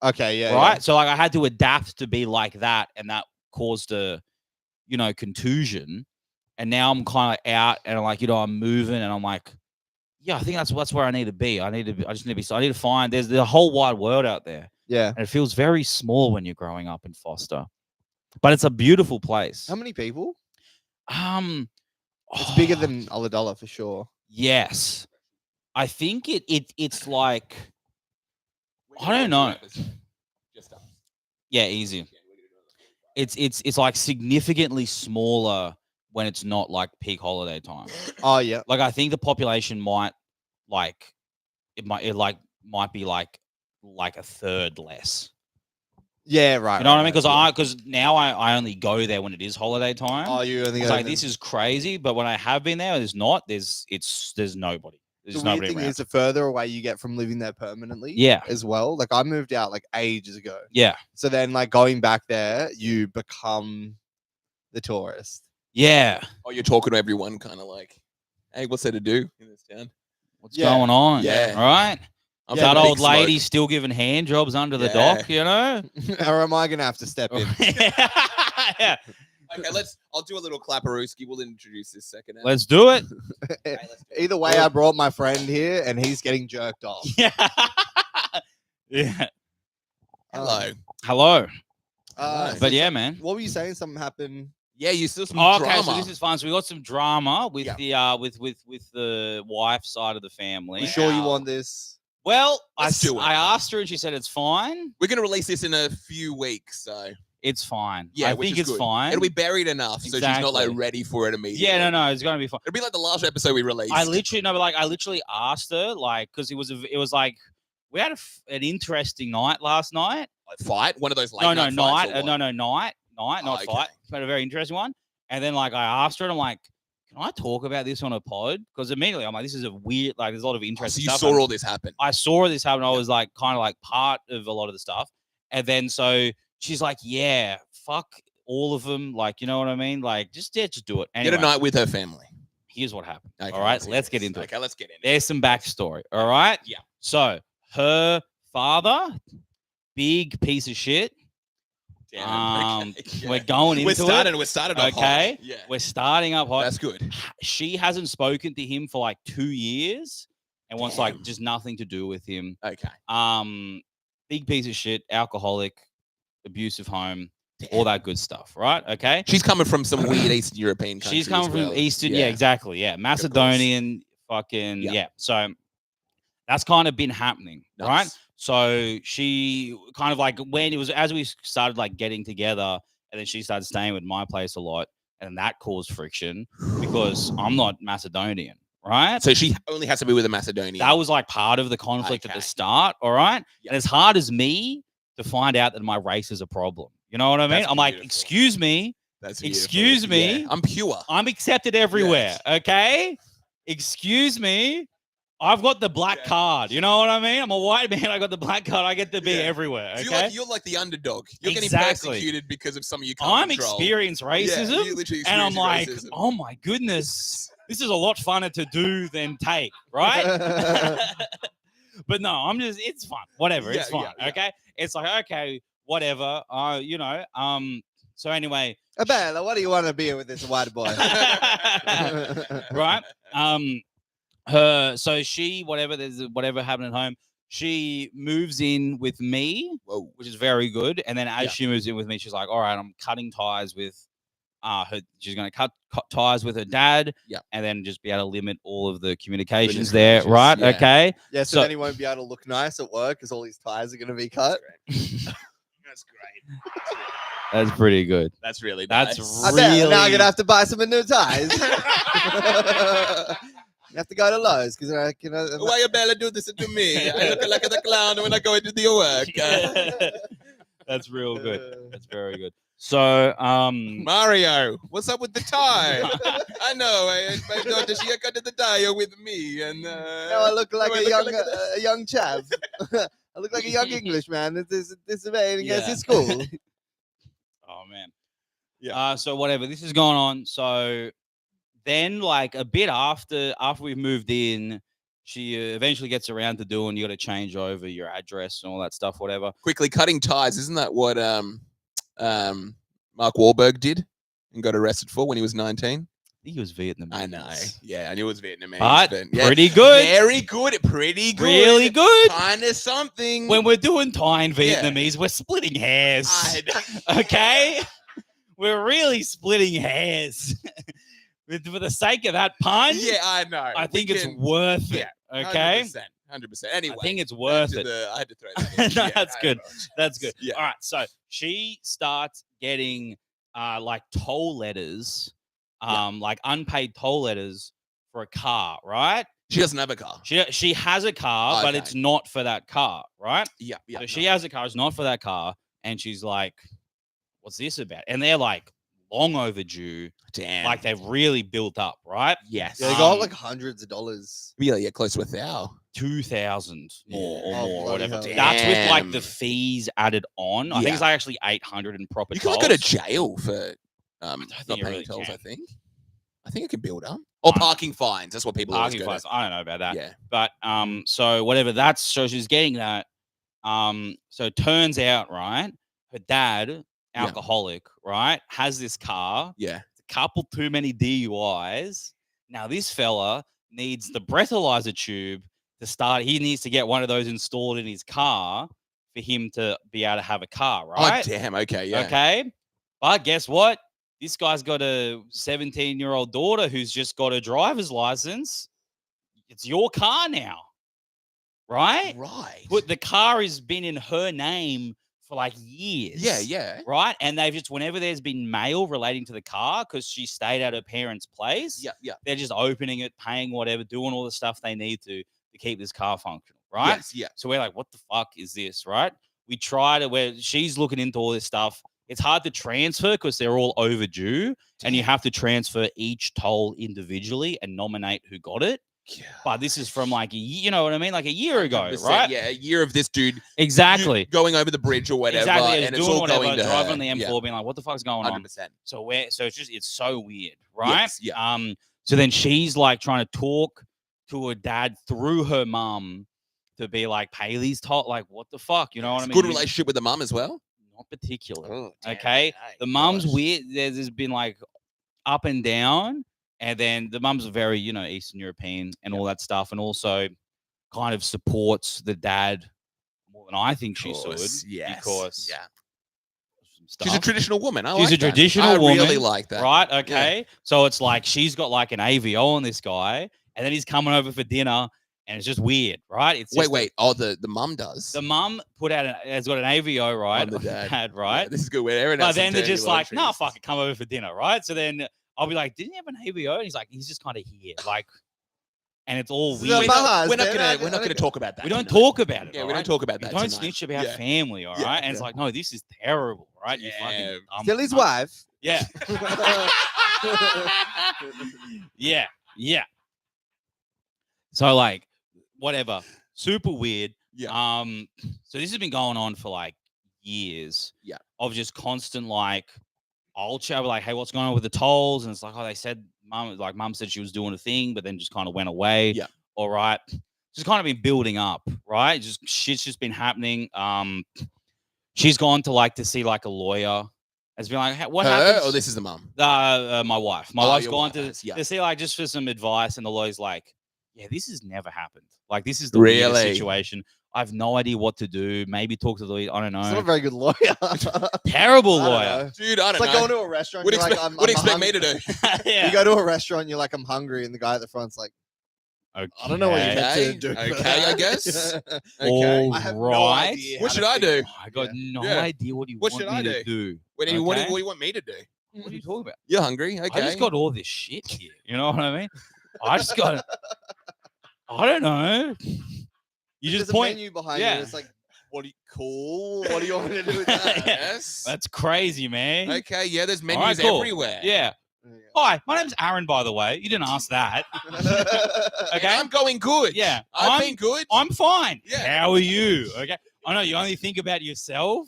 Okay. Yeah. Right. So like I had to adapt to be like that. And that caused a, contusion. And now I'm kind of out and I'm like, I'm moving and I'm like, yeah, I think that's where I need to be. I just need to find. There's the whole wide world out there, Yeah. and it feels very small when you're growing up in Foster, but it's a beautiful place. How many people? Um, It's bigger oh, than Ulladulla for sure. yes. I think it's like I don't know. Yeah, easy. It's like significantly smaller when it's not like peak holiday time. Oh yeah. Like I think the population might like it might be like a third less. Yeah, right. You know what I mean? right, Because yeah. because now I only go there when it is holiday time. Oh, you only It's go like there. this is crazy, but when I have been there, there's nobody. There's The weird nobody thing around. is, the further away you get from living there permanently, Yeah. as well. Like I moved out like ages ago, Yeah, so then like going back there, you become the tourist. yeah. Oh, you're talking to everyone, kind of like, hey, what's there to do in this town? What's Yeah. going on? Yeah. All right. I'm Yeah, That a big old lady still giving hand jobs under the Yeah. dock, you know? Or am I gonna have to step in? Yeah. smoke. Okay, I'll do a little clapperooski. We'll introduce this second. Let's do it. Okay, let's do it. Either way, I brought my friend here, and he's getting jerked off. Yeah. Yeah. Hello. Hello. Nice. But yeah, man. What were you saying? Something happened. Yeah, you still some Oh, okay, drama. so this is fun. So we got some drama with Yeah. the with the wife side of the family. You sure you Wow. want this? Well, Let's do it. I asked her and she said it's fine. We're gonna release this in a few weeks, so It's fine. yeah, I which think is it's good. fine. It'll be buried enough so she's not like Exactly. ready for it immediately. Yeah, no, it's gonna be fine. It'll be like the last episode we released. I literally asked her like because it was like we had an interesting night last night. Like fight, one of those late No, night night, fights or what? night, Oh, not okay. fight. We had a very interesting one. And then like I asked her and I'm like, can I talk about this on a pod? Because immediately I'm like, this is a weird, like there's a lot of Oh, so interesting you stuff. saw And all this happen. I saw this happen. I Yeah. was like kind of like part of a lot of the stuff. And then so she's like, yeah, fuck all of them. Like, you know what I mean? Like just do it. Anyway, Get a night with her family. here's what happened. Okay, all right, hear let's get this. into it. Okay, let's get into it. There's some backstory. All right. Yeah. So her father, big piece of shit. Damn, okay, yeah. We're going into We're started off hot. Okay. Yeah. We're starting up hot. That's good. She hasn't spoken to him for like 2 years and wants like Damn. just nothing to do with him. Okay. Big piece of shit, alcoholic, abusive home, all that good stuff, right? Okay. She's coming from some weird Eastern European country. She's coming as from well. Eastern, yeah, exactly. Yeah. Macedonian, fucking, Yeah. yeah. So that's kind of been happening, right? Nice. So she kind of like when it was as we started like getting together, and then she started staying with my place a lot, and that caused friction because I'm not Macedonian, right? So she only has to be with a Macedonian. That was like part of the conflict at Okay. the start, all right? Yeah. And it's hard as me to find out that my race is a problem. You know what I mean? That's I'm like, beautiful. excuse me, That's beautiful. excuse me. Yeah, I'm pure. I'm accepted everywhere, Yes. okay? Excuse me. I've got the black Yeah. card. You know what I mean? I'm a white man. I got the black card. I get to be Yeah. everywhere. So Okay. you're like the underdog. You're getting Exactly. persecuted because of some of you can't I'm control. experienced Yeah, racism, you literally and I'm experience like, racism. oh my goodness, this is a lot funner to do than take, right? But no, it's fun. Whatever, it's Yeah, fun. yeah. Okay. It's like, okay, whatever. So anyway, Abella, what do you want to be with this white boy? right? Whatever happened at home, she moves in with me, Whoa. which is very good. And then as Yeah. she moves in with me, she's like, all right, I'm cutting ties with she's going to cut ties with her dad. Yeah. And then just be able to limit all of the communications Goodness there. gracious, Right. yeah. Okay. Yeah, so So- then he won't be able to look nice at work because all his ties are going to be cut. That's great. That's pretty good. That's really That's nice. I bet now I'm Really? going to have to buy some new ties. You have to go to Lowe's because I can. Why you Bella do this to me? I look like a clown when I go into the work. That's real good. That's very good. So, Mario, what's up with the tie? I know. My daughter, she got the tie with me, and Now I look like I a look young, like a young chav. I look like a young Englishman. This is amazing. Yeah. Yes, it's cool. oh man. Yeah. So whatever. This is going on. So then, like a bit after we've moved in, she eventually gets around to doing. You got to change over your address and all that stuff. Whatever. quickly cutting ties. Isn't that what Mark Wahlberg did and got arrested for when he was 19? think he was Vietnamese. I know. Yeah, I knew it was Vietnamese. But yeah, pretty good. Very good. Pretty good. Really good. Kind of something. When we're doing Thai and Yeah. Vietnamese, we're splitting hairs. I Okay? We're really splitting hairs. For the sake of that pun, Yeah, I know. I think it's worth it. Okay? 100%. Anyway. I think it's worth it. I had to throw that in. No, Yeah, that's I good. know. That's good. Yeah. All right. So she starts getting like toll letters, like unpaid toll letters for a car, right? She doesn't have a car. She has a car, but Okay. it's not for that car, right? Yeah. So she has a car, it's not for that car, and she's like, "What's this about?" And they're like long overdue. Damn. Like they've really built up, right? Yes. Yeah, they got like hundreds of dollars. Yeah, close to 1,000. 2,000 more Yeah. or Oh, more, or bloody whatever. hell. That's with like the Damn. fees added on. I think it's Yeah. like actually 800 in proper You can tolls. go to jail for not think you paying really tolls, can. I think. I think it can build up. Or I- parking fines. That's what people always Parking go fines. to. I don't know about that. Yeah. But so whatever that's so she's getting that. So it turns out, right, her dad, alcoholic, right, has this car. Yeah. A couple too many DUIs. Now this fella needs the breathalyzer tube to start. He needs to get one of those installed in his car for him to be able to have a car, right? Oh, damn. Okay. Yeah. Okay. But guess what? This guy's got a 17-year-old daughter who's just got a driver's license. It's your car now, right? Right. But the car has been in her name for like years. Yeah. Right. And they've just, whenever there's been mail relating to the car, because she stayed at her parents' place, Yeah. they're just opening it, paying whatever, doing all the stuff they need to keep this car functional. Right. Yes. Yeah. So we're like, what the fuck is this? Right. We try to, where she's looking into all this stuff. It's hard to transfer because they're all overdue, and you have to transfer each toll individually and nominate who got it. Yeah. But this is from like you know what I mean, like a year ago, 100%, right? Yeah, a year of this dude Exactly. going over the bridge or whatever, Exactly. and it's doing all whatever, going to driving her. on the M4, Yeah. being like, "What the fuck's going on?" 100%. So it's so weird, right? Yes, yeah. So then she's like trying to talk to her dad through her mum to be like, pay these toll. Like, what the fuck? You know what I mean? Good relationship with the mum as well. Not particular. Oh, damn, Okay. hey, The mum's gosh. weird. There's been like up and down, and then the mum's very, Eastern European and all that stuff, and also kind of supports the dad more than I think she should. Yes. Because Yeah. some She's a stuff. traditional woman. She's a traditional woman. I really woman, like that. Right? Okay. So it's like she's got like an AVO on this guy, and then he's coming over for dinner, and it's just weird, right? It's just Wait. Oh, the mum does. The mum has got an AVO, right? On the dad. right? Yeah, this is good. Where Aaron But has some then they're dirty just like, laundry. no, fuck it, come over for dinner, right? So then I'll be like, didn't you have an AVO? And he's like, he's just kind of here, like, and it's all So weird. Bahas, We're not then, gonna talk about that. We don't tonight. talk about it. Yeah, we alright? don't talk about We that. don't tonight. snitch about Yeah. family, all right? And it's yeah. like, no, this is terrible, right? You fucking Yeah. dumb Still his cunt. wife. Yeah. Yeah. So like, whatever, super weird. Yeah. So this has been going on for like years. Yeah. Of just constant like, I'll chat like, hey, what's going on with the tolls? And it's like, oh, they said mum said she was doing a thing, but then just kind of went away. Yeah. All right. Just kind of been building up, right? Just shit's just been happening. She's gone to see like a lawyer. Has been like, what Her happens? or this is the mum? My wife. My Oh, wife's your gone wife to has, yeah. see like just for some advice, and the lawyer's like, yeah, this has never happened. Like this is the weirdest Really? situation. I have no idea what to do. Maybe talk to the lawyer. I don't He's not a know. very good lawyer. Terrible I don't lawyer. know. Dude, I It's don't like know. going to a restaurant. What You're expect, like, what do you expect me to do? Yeah. You go to a restaurant, you're like, I'm hungry, and the guy at the front's like, Okay. I don't know what you're meant to Okay, do. okay, I guess. Yeah. Okay. I have no Alright. idea. What how should to I figure- do? I got no Yeah. idea what you What want should me I to do? do. What do you Okay? want me to do? What are you talking about? You're hungry? Okay. I just got all this shit here. You know what I mean? I just got. I don't know. You There's just a point. menu behind yeah. you. It's like, what do you call? What do you want me to do with that? Yeah. Yes. That's crazy, man. Okay, yeah, there's menus Alright, cool. everywhere. Yeah. Hi, my name's Aaron, by the way. You didn't ask that. And Okay. I'm going good. Yeah. I've been good. I'm fine. Yeah. How are you? Okay. I know you only think about yourself.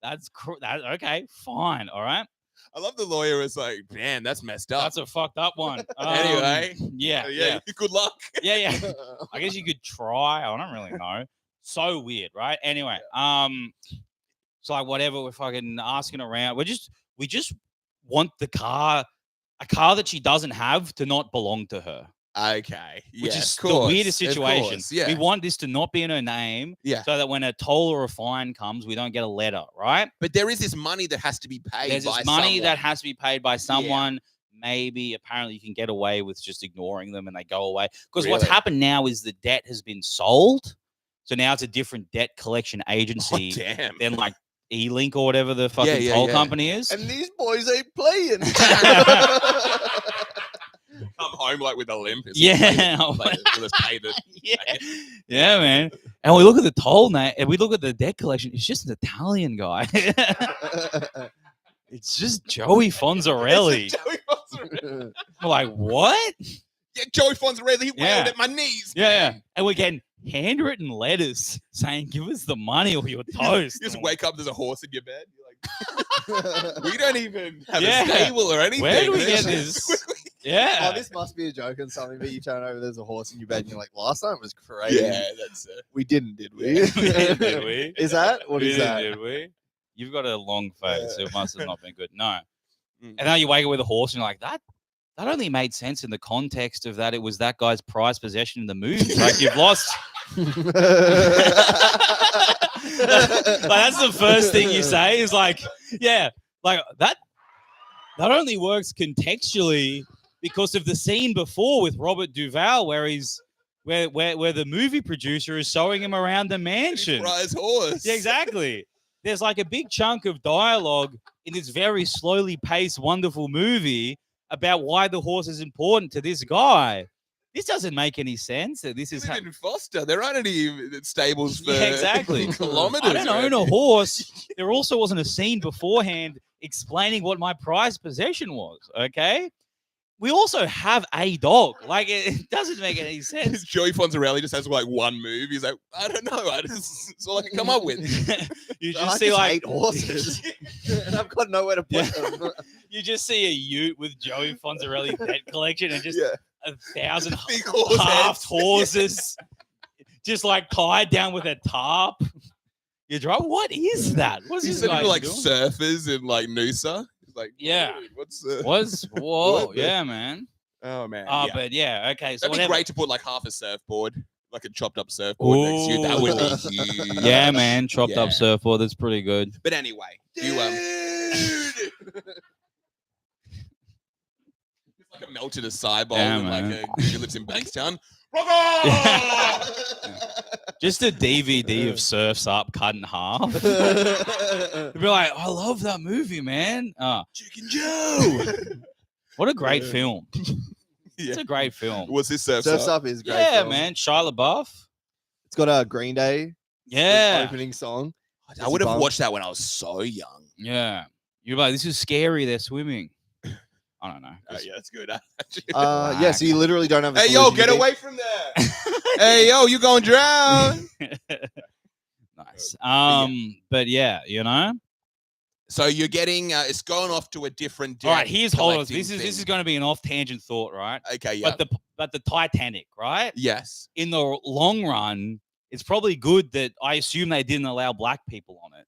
That's okay. Fine. All right. I love the lawyer. It's like, man, that's messed up. That's a fucked up one. Anyway. Yeah. Good luck. Yeah. I guess you could try. I don't really know. So weird, right? Anyway, so like whatever, we're fucking asking around. We just want the car a car that she doesn't have to not belong to her. Okay. Which Yeah, is of the course, weirdest of situation. course, yeah. We want this to not be in her name, Yeah. so that when a toll or a fine comes, we don't get a letter, right? But there is this money that has to be paid There's by this money someone. that has to be paid by someone. Maybe apparently you can get away with just ignoring them and they go away. Because what's Really? happened now is the debt has been sold. So now it's a different debt collection agency damn. than like E-Link or whatever the fucking yeah, toll yeah. company is. And these boys ain't playing. Come home like with a limp. It's Yeah. let's pay the. Yeah, man. And we look at the toll now, and we look at the debt collection. It's just an Italian guy. It's just Joey Fonzarelli. Joey Fonzarelli. We're like, what? Yeah, Joey Fonzarelli. He wailed at my knees. Yeah. And we're getting handwritten letters saying, give us the money or your toast. You just wake up, there's a horse in your bed. You're like, we don't even have Yeah. a stable or anything. Where do we man. get this? Yeah. Oh, this must be a joke and something, but you turn over, there's a horse in your bed, and you're like, last time was crazy. Yeah, that's it. We didn't, did we? Yeah. We did, did we? Is that? What We is did, that? Did we? You've got a long face. Yeah. It must have not been good. No. Mm. And now you wake up with a horse and you're like, that only made sense in the context of that it was that guy's prized possession in the movie. Like, you've lost. Like, that's the first thing you say is like, yeah, like that only works contextually because of the scene before with Robert Duvall where where the movie producer is showing him around the mansion. Prize horse. Yeah, exactly. There's like a big chunk of dialogue in this very slowly paced, wonderful movie about why the horse is important to this guy. This doesn't make any sense. That this is They live in Foster. There aren't any stables for Yeah, exactly. kilometers. I don't own a horse. There also wasn't a scene beforehand explaining what my prized possession was. Okay. We also have a dog. Like, it doesn't make any sense. Joey Fonzarelli just has like one move. He's like, I don't know. It's all I can come up with. You I just see like hate horses, and I've got nowhere to put them. you just see a ute with Joey Fonzarelli debt collection and just Yeah. 1,000 Big horse halved heads. horses, just like tied down with a tarp. You drive. What is that? What's He's this sitting guy like doing? surfers in like Noosa. He's like, Yeah. dude, what's Whoa, What the- yeah, man. Oh man. Oh, yeah. but yeah, okay. So That'd be whatever. great to put like half a surfboard, like a chopped up surfboard next to you. That would Ooh. be huge. Yeah, man. Chopped Yeah. up surfboard. That's pretty good. But anyway, you it's like a melted acai bowl Yeah, and man. like he lives in Bankstown. Rock on! Just a DVD of Surf's Up cut in half. You'd be like, I love that movie, man. Chicken Joe. What a great Yeah. film. Yeah. It's a great film. What's this surf? Surf's Up is great. Yeah, film. man. Shia LaBeouf. It's got a Green Day Yeah. opening song. I would have watched that when I was so young. Yeah. You're like, this is scary. They're swimming. I don't know. Oh, yeah, that's good. Yeah, so you literally don't have. A Hey, yo, solution. get You think- away from there. Hey, yo, you gonna drown. Nice. But yeah, you know. So you're getting, it's going off to a different. All right, here's hold on. collecting This is thing. going to be an off tangent thought, right? Okay, yeah. But the Titanic, right? Yes. In the long run, it's probably good that I assume they didn't allow black people on it.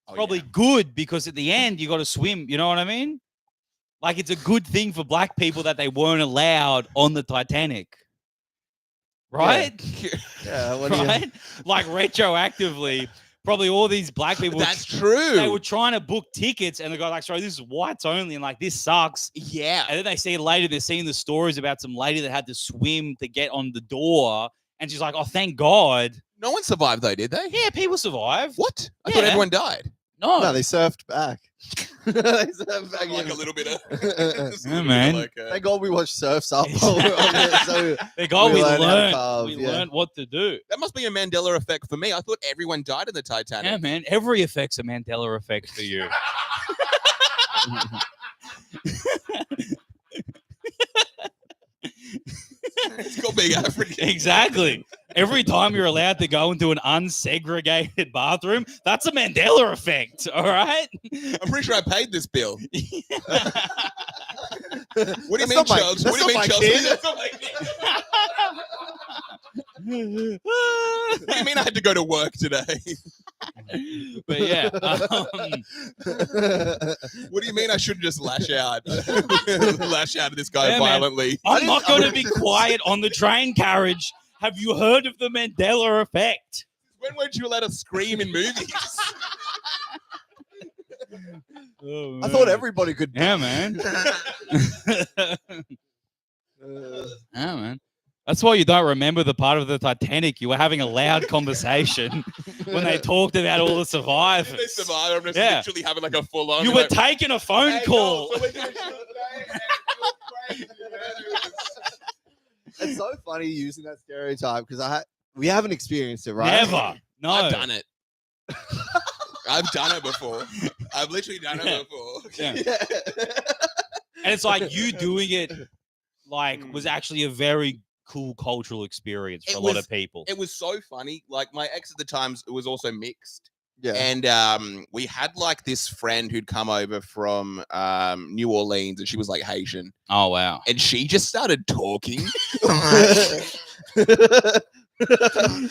Oh, Probably yeah. good because at the end you got to swim. You know what I mean? Like, it's a good thing for black people that they weren't allowed on the Titanic, right? Yeah, what do you- Right? Like, retroactively, probably all these black people. That's true. They were trying to book tickets, and the guy like, sorry, this is whites only, and like, this sucks. Yeah. And then they see later, they're seeing the stories about some lady that had to swim to get on the door, and she's like, oh, thank God. No one survived though, did they? Yeah, people survive. What? I thought Yeah. everyone died. No, No, they surfed back. They surfed back Like in. a little bit of. Yeah, man. Like, Thank God we watched Surf's Up. while we were on it, so they got we we learned how to learned. carve, We yeah. learned what to do. that must be a Mandela effect for me. I thought everyone died in the Titanic. Yeah, man. Every effect's a Mandela effect for you. It's called being African. Exactly. Every time you're allowed to go into an unsegregated bathroom, that's a Mandela effect. All right. I'm pretty sure I paid this bill. What do you That's mean, not my- Charles? that's What do you not mean, my Charles? kid. That's not my kid. What do you mean I had to go to work today? But yeah, What do you mean I shouldn't just lash out? Lash out at this guy Yeah, man. violently. I'm not going to be quiet on the train carriage. Have you heard of the Mandela effect? When weren't you allowed to scream in movies? Oh, I thought man. everybody could. Yeah, man. Yeah, man. That's why you don't remember the part of the Titanic. You were having a loud conversation when they talked about all the They survivors. survive. I'm just Yeah. literally having like a full on. You were taking a phone call. It's so funny using that stereotype because we haven't experienced it, right? Never. No. I've done it. I've done it before. I've literally done it before. Yeah. And it's like you doing it was actually a very cool cultural experience for a lot of people. It was so funny. Like my ex at the time, it was also mixed. Yeah. And we had like this friend who'd come over from New Orleans, and she was like Haitian, Oh wow. and she just started talking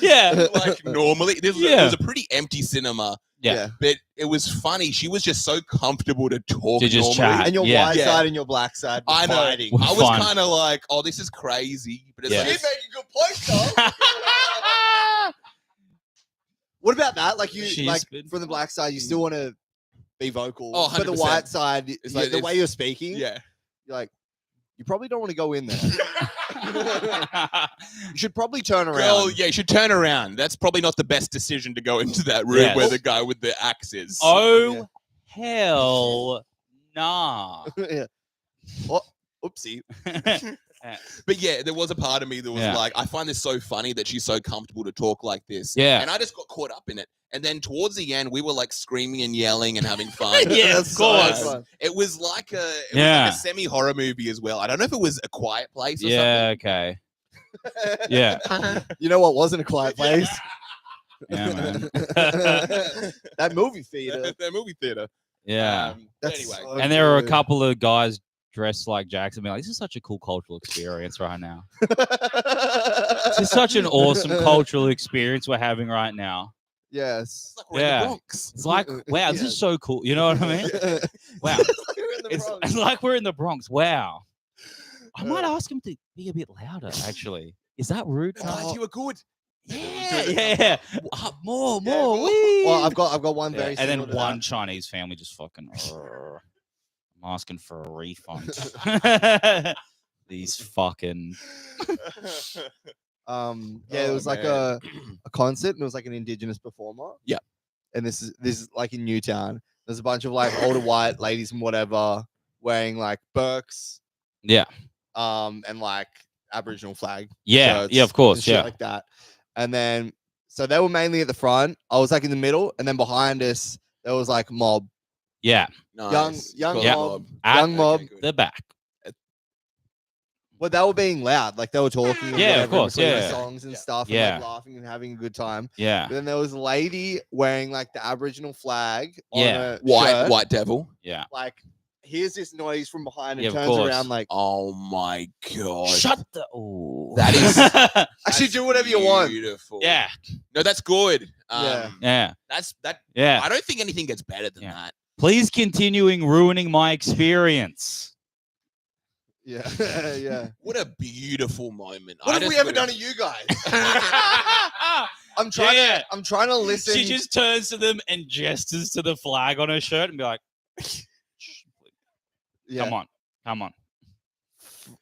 Yeah. like normally. There was a pretty empty cinema. Yeah. But it was funny. She was just so comfortable to talk To just normally. chat. And your Yeah. white Yeah. side and your black side were I know. fighting. We're I was fine. kind of like, oh, this is crazy. But it's Yeah. like, You make a good point, though. What about that? Like She's like been- from the black side, you still want to be vocal. Oh, but the 100%. white side, It's like the way it's- you're speaking, yeah. you're like, you probably don't want to go in there. You should probably turn around. Girl, yeah, you should turn around. That's probably not the best decision to go into that room Yes. where the guy with the axe is. Oh hell nah. Yeah. Oh, oopsie. But yeah, there was a part of me that was Yeah. like, I find this so funny that she's so comfortable to talk like this. Yeah. And I just got caught up in it. And then towards the end, we were like screaming and yelling and having fun. Yeah, That's of so course. fun. It was like a Yeah. semi-horror movie as well. I don't know if it was A Quiet Place or Yeah, okay. Yeah. something. You know what wasn't a quiet place? Yeah, man. That movie theater. The movie theater. Yeah. But That's anyway. so And there are a good. couple of guys dressed like Jackson. Be like, this is such a cool cultural experience right now. This is such an awesome cultural experience we're having right now. Yes. It's like we're in Yeah. the Bronx. It's like, wow, this is so cool. You know what I mean? Wow. It's like we're in the Bronx. Wow. I might ask him to be a bit louder, actually. Is that rude? Guys, you were good. Yeah. More. more. wee. Well, I've got one Yeah, very and then similar to one that. Chinese family just fucking. I'm asking for a refund. These fucking. Yeah, it Oh, was like man. a concert and it was like an indigenous performer. Yeah. And this is like in Newtown. There's a bunch of like older white ladies and whatever wearing like Birks. Yeah. And like Aboriginal flag. Yeah. shirts Yeah. Of course. and shit Yeah. like that. And then so they were mainly at the front. I was like in the middle, and then behind us there was like mob. Yeah. Nice. young Cool. Yeah. mob. At Young mob. Okay, good. the back. Well, they were being loud, like they were talking. and Yeah, of whatever in course, between the yeah. songs and Yeah. stuff. Yeah. And like laughing and having a good time. Yeah. But then there was a lady wearing like the Aboriginal flag on Yeah. a White shirt. White Devil. Yeah. Like hears this noise from behind and Yeah, of turns course. around like, Oh my god. Shut the. Oh. That is- actually do whatever you want. Beautiful. yeah. No, that's good. Yeah. Yeah. That's that. Yeah. I don't think anything gets better than Yeah. that. Please continuing ruining my experience. Yeah, yeah. What a beautiful moment. What I have we just ever would've- done to you guys? I'm trying Yeah. to. I'm trying to listen. She just turns to them and gestures to the flag on her shirt and be like, yeah. come on.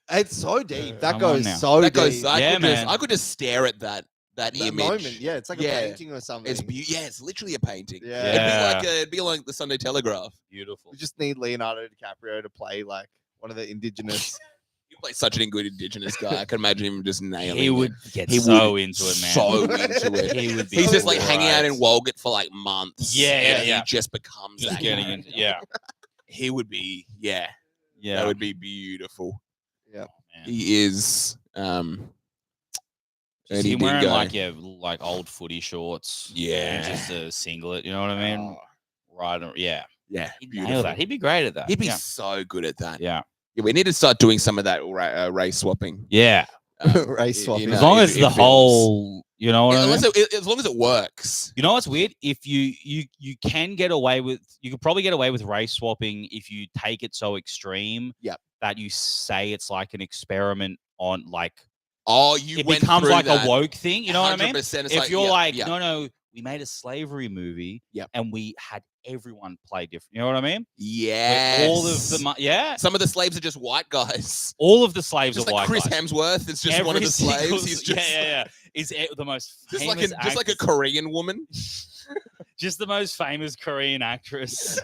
It's so deep. That Come on goes now. so That deep. goes. Yeah, man. I could just stare at that that image. moment. Yeah, it's like Yeah. a painting or something. Yeah, it's literally a painting. Yeah. Yeah. It'd be like the Sunday Telegraph. Beautiful. We just need Leonardo DiCaprio to play like one of the indigenous. You play such an good indigenous guy. I can imagine him just nailing He it. would get He so would into it, man. So into it. He would be. He's so just like hanging out in right. Walgett for like months. Yeah, and yeah. He just becomes Just that getting guy. into. Yeah. He would be. Yeah. Yeah. That would be beautiful. man. He is. Just Eddie him wearing Dingo. like old footy shorts. Yeah. And just a singlet. You know what I mean? Right. Yeah. Yeah. He'd beautiful. nail that. He'd be great at that. He'd be Yeah. so good at that. Yeah. Yeah, we need to start doing some of that race swapping. Yeah. Race swapping. you As know, long in- as in the films. whole You know what I mean? As long as it works. You know what's weird? If you can get away with, you could probably get away with race swapping if you take it so extreme. Yep. That you say it's like an experiment on like. Oh, it becomes like a woke thing. You know what I mean? It's If you're yeah. no, we made a slavery movie. Yep. And we had everyone play different. You know what I mean? Yes. All of the Some of the slaves are just white guys. All of the slaves just are like white Chris guys. Hemsworth is just one of the slaves. He's just Is the most just famous like a Korean woman. Just the most famous Korean actress.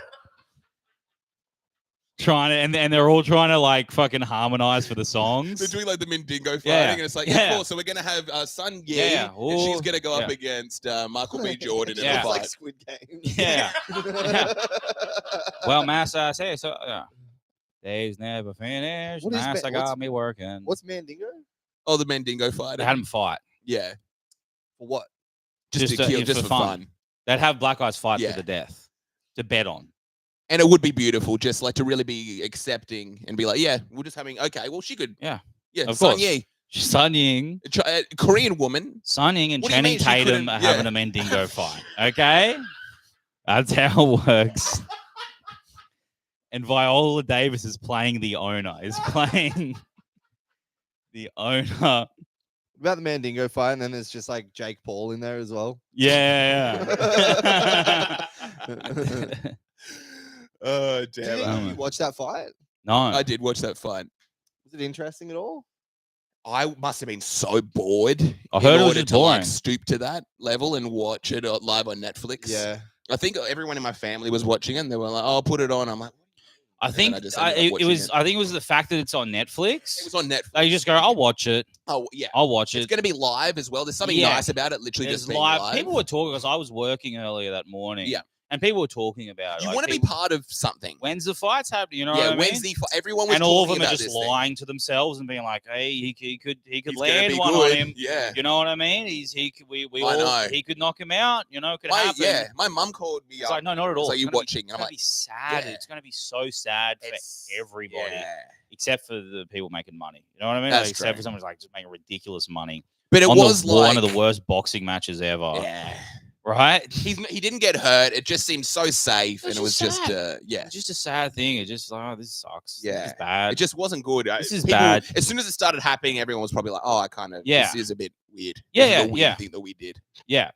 Trying to, and they're all trying to like fucking harmonize for the songs. They're doing like the Mandingo fighting, and it's like, cool. So we're gonna have Sun Yi, and she's gonna go up against Michael B. Jordan in a fight. Like Squid Game. Yeah. Well, Master, I say so. Days never finished. Master got me working. What's Mandingo? Oh, the Mandingo fight. They had them fight. Yeah. For what? Just to kill, just for fun. They'd have black guys fight to the death to bet on. And it would be beautiful, just like to really be accepting and be like, yeah, we're just having, okay, well, she could. Yeah. Of course. Sun Ying. Korean woman. Sun Ying and Channing Tatum are having a Mandingo fight. Okay? That's how it works. And Viola Davis is playing the owner. Is playing the owner. What about the Mandingo fight? And then there's just like Jake Paul in there as well. Yeah. Oh, damn. Did you watch that fight? No. I did watch that fight. Was it interesting at all? I must have been so bored. I heard it was to like stoop to that level and watch it live on Netflix. Yeah. I think everyone in my family was watching it and they were like, oh, put it on. I'm like, I think it was the fact that it's on Netflix. It was on Netflix. They just go, I'll watch it. Oh, yeah. I'll watch it. It's going to be live as well. There's something nice about it. Literally just being live. People were talking because I was working earlier that morning. Yeah. And people were talking about you want to be part of something. When's the fights happening? You know what I mean? When's the fight? Everyone was and all of them are just lying to themselves and being like, "Hey, he could land one on him." Yeah, you know what I mean? He could knock him out. You know, could happen. Yeah, my mum called me. It's like, no, not at all. Like, you watching? It's gonna be sad. Yeah. It's gonna be so sad for everybody, except for the people making money. You know what I mean? Like, except for someone who's like just making ridiculous money. But it was like one of the worst boxing matches ever. Yeah. Right? He didn't get hurt. It just seemed so safe, and it was just It's just a sad thing. It just this sucks. Yeah, this is bad. It just wasn't good. This is bad. As soon as it started happening, everyone was probably like, "Oh, I kind of this is a bit weird." Yeah, thing that we did. Yeah,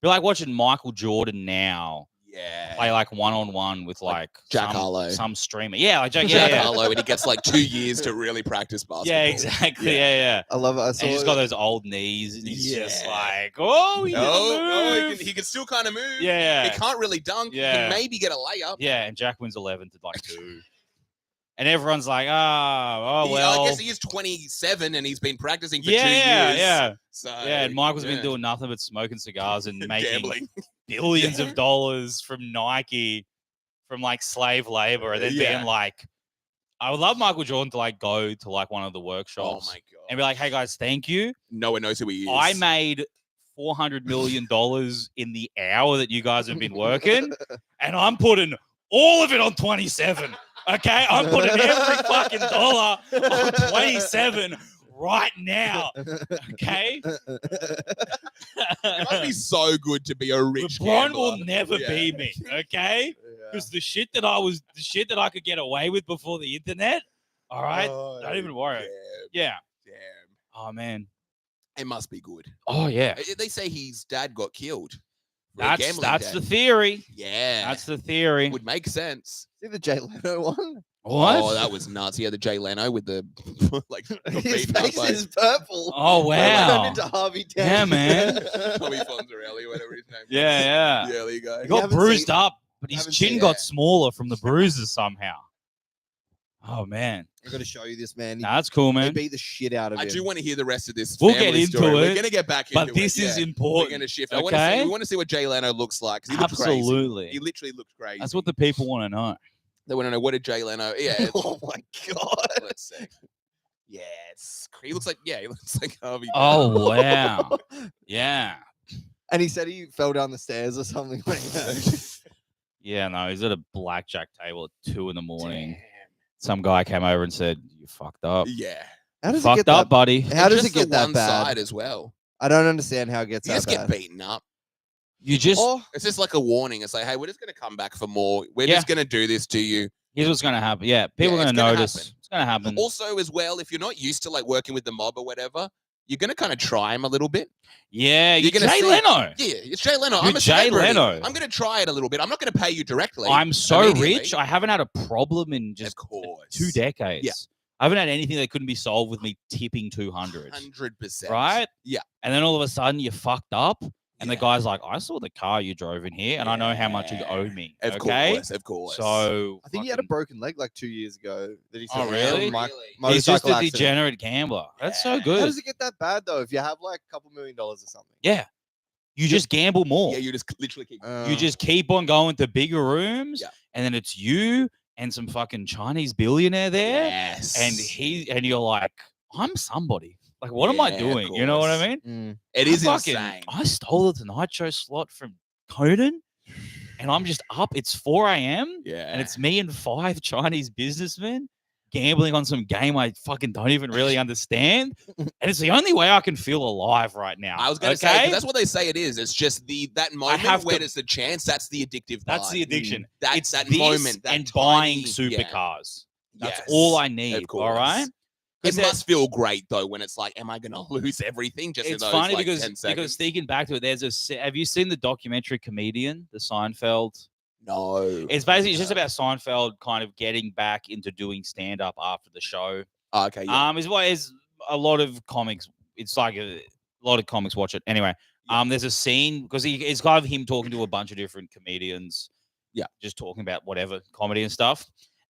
you're like watching Michael Jordan now. Yeah, play like 1-on-1 with like Jack Harlow, some streamer. Yeah, like Jack Harlow, and he gets like 2 years to really practice basketball. Yeah, exactly. Yeah. I love it. And he's got those old knees, and he's just like, he can still kind of move. Yeah, he can't really dunk. Yeah, he can maybe get a layup. Yeah, and Jack wins 11 to like 2. And everyone's like, well. I guess he is 27 and he's been practicing for 2 years. Yeah. So, and Michael's been doing nothing but smoking cigars and making billions of dollars from Nike, from like slave labor. And then being like, I would love Michael Jordan to like go to like one of the workshops. Oh my God. And be like, hey guys, thank you. No one knows who he is. I made $400 million in the hour that you guys have been working. And I'm putting all of it on 27. Okay, I'm putting every fucking dollar on 27 right now. Okay, it must be so good to be a rich. LeBron will never be me. Okay, because the shit that I could get away with before the internet. All right, don't even worry. Damn. Oh man, it must be good. Oh yeah. They say his dad got killed. That's the theory. Yeah, that's the theory. Would make sense. See the Jay Leno one? What? Oh, that was nuts. Yeah, the Jay Leno with the like his face is purple. Oh wow! Into Harvey Dent. Yeah, man. Tommy Fonzarelli, whatever his name. Yeah. Yeah, there you go. He got bruised up, but his chin got smaller from the bruises somehow. Oh man, I got to show you this, man. That's cool, man. They beat the shit out of him. I do want to hear the rest of this. We'll get into story. it. We're gonna get back into it. But this is important. We're gonna shift. Okay? We want to see what Jay Leno looks like. He Absolutely. He literally looked crazy. That's what the people want to know. They want to know what did Jay Leno. Yeah. Oh my God. Let's see. Yeah, he looks like Harvey. Oh wow. Yeah. And he said he fell down the stairs or something. Yeah, no, he's at a blackjack table at 2 a.m. Damn. Some guy came over and said, "You fucked up." Yeah. How does fucked it get up, buddy. How does just it get the that one bad? side as well? I don't understand how it gets You that just get bad. beaten up. You just Or It's just like a warning. It's like, hey, we're just gonna come back for more. We're Yeah. just gonna do this to you. here's what's gonna happen. Yeah, people Yeah, are it's gonna gonna notice. happen. It's gonna happen. Also, as well, if you're not used to like working with the mob or whatever, you're gonna kind of try him a little bit. Yeah, You're you're gonna Jay see- Leno. Yeah, it's Jay Leno. You're I'm a Jay celebrity. Leno. I'm gonna try it a little bit. I'm not gonna pay you directly. I'm so immediately. rich. I haven't had a problem in just Of course. 2 decades. I haven't had anything that couldn't be solved with me tipping 200. 100%. Right? Yeah. And then all of a sudden you're fucked up. And the Yeah. guy's like, I saw the car you drove in here and I know how much you Yeah. owe me. Of okay. course, of course. So I think he had a broken leg like 2 years ago. That he Oh, said really? He's Motorcycle just a accident. degenerate gambler. That's so Yeah. good. How does it get that bad though? If you have like a couple $1 million or something. Yeah. You just gamble more. Yeah, you just literally keep. You just keep on going to bigger rooms, Yeah. and then it's you and some fucking Chinese billionaire there, Yes. and you're like, I'm somebody. Like, what am I Yeah, of doing? You know what I course. mean? It is fucking, insane. I stole the Tonight Show slot from Conan, and I'm just up. It's 4 a.m. Yeah. and it's me and 5 Chinese businessmen gambling on some game I fucking don't even really understand, and it's the only way I can feel alive right now. I was going to say 'cause that's what they say it is. It's just that moment have where to- there's the chance. That's the addictive. That's part. the addiction. That's It's that this moment. That and buying tiny- supercars. That's Yes. all I need. Of All right. course. It must feel great though when it's like, am I going to lose everything? Just It's in those, funny like, 10 because seconds? thinking back to it, have you seen the documentary Comedian, the Seinfeld? No. It's basically just about Seinfeld kind of getting back into doing stand up after the show. Oh, okay. Yeah. Is what is a lot of comics. It's like a lot of comics watch it anyway. There's a scene because it's kind of him talking to a bunch of different comedians. Yeah, just talking about whatever comedy and stuff.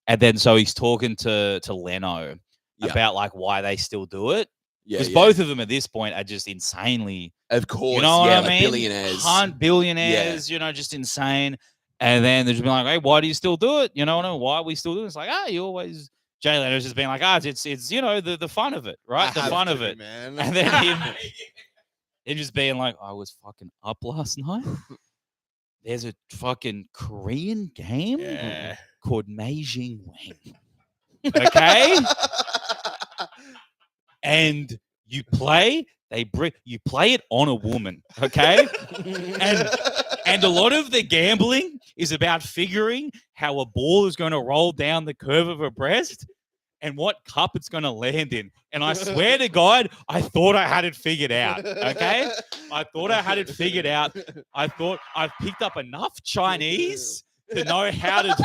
And then so he's talking to Leno about like why they still do it. Yeah. Because both of them at this point are just insanely, Of course. you know what yeah, I like mean? billionaires. Billionaires, you know, just insane. And then they're just being like, hey, why do you still do it? You know, why we still do it? It's like, you always. Jay Leno's just being like, it's you know, the fun of it, right? The fun of it. Man. And then him just being like, I was fucking up last night. There's a fucking Korean game called Meijing Wang. Okay? And you play it on a woman, okay? And a lot of the gambling is about figuring how a ball is going to roll down the curve of her breast and what cup it's going to land in. And I swear to God, I thought I had it figured out, okay? I thought I had it figured out. I thought I've picked up enough Chinese to know how to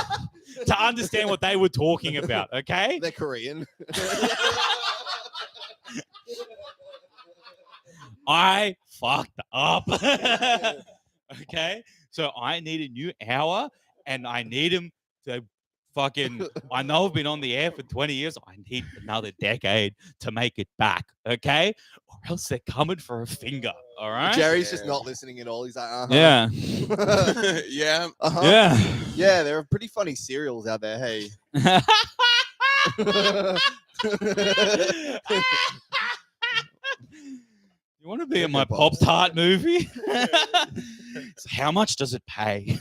understand what they were talking about, okay? They're Korean. I fucked up. Okay? So I need a new hour and I need him to fucking, I know I've been on the air for 20 years. I need another decade to make it back. Okay? Or else they're coming for a finger. All right? Jerry's just not listening at all. He's like, Yeah. Yeah. Yeah. Yeah, there are pretty funny serials out there. Hey. You want to be in my Pop-Tart movie? So how much does it pay?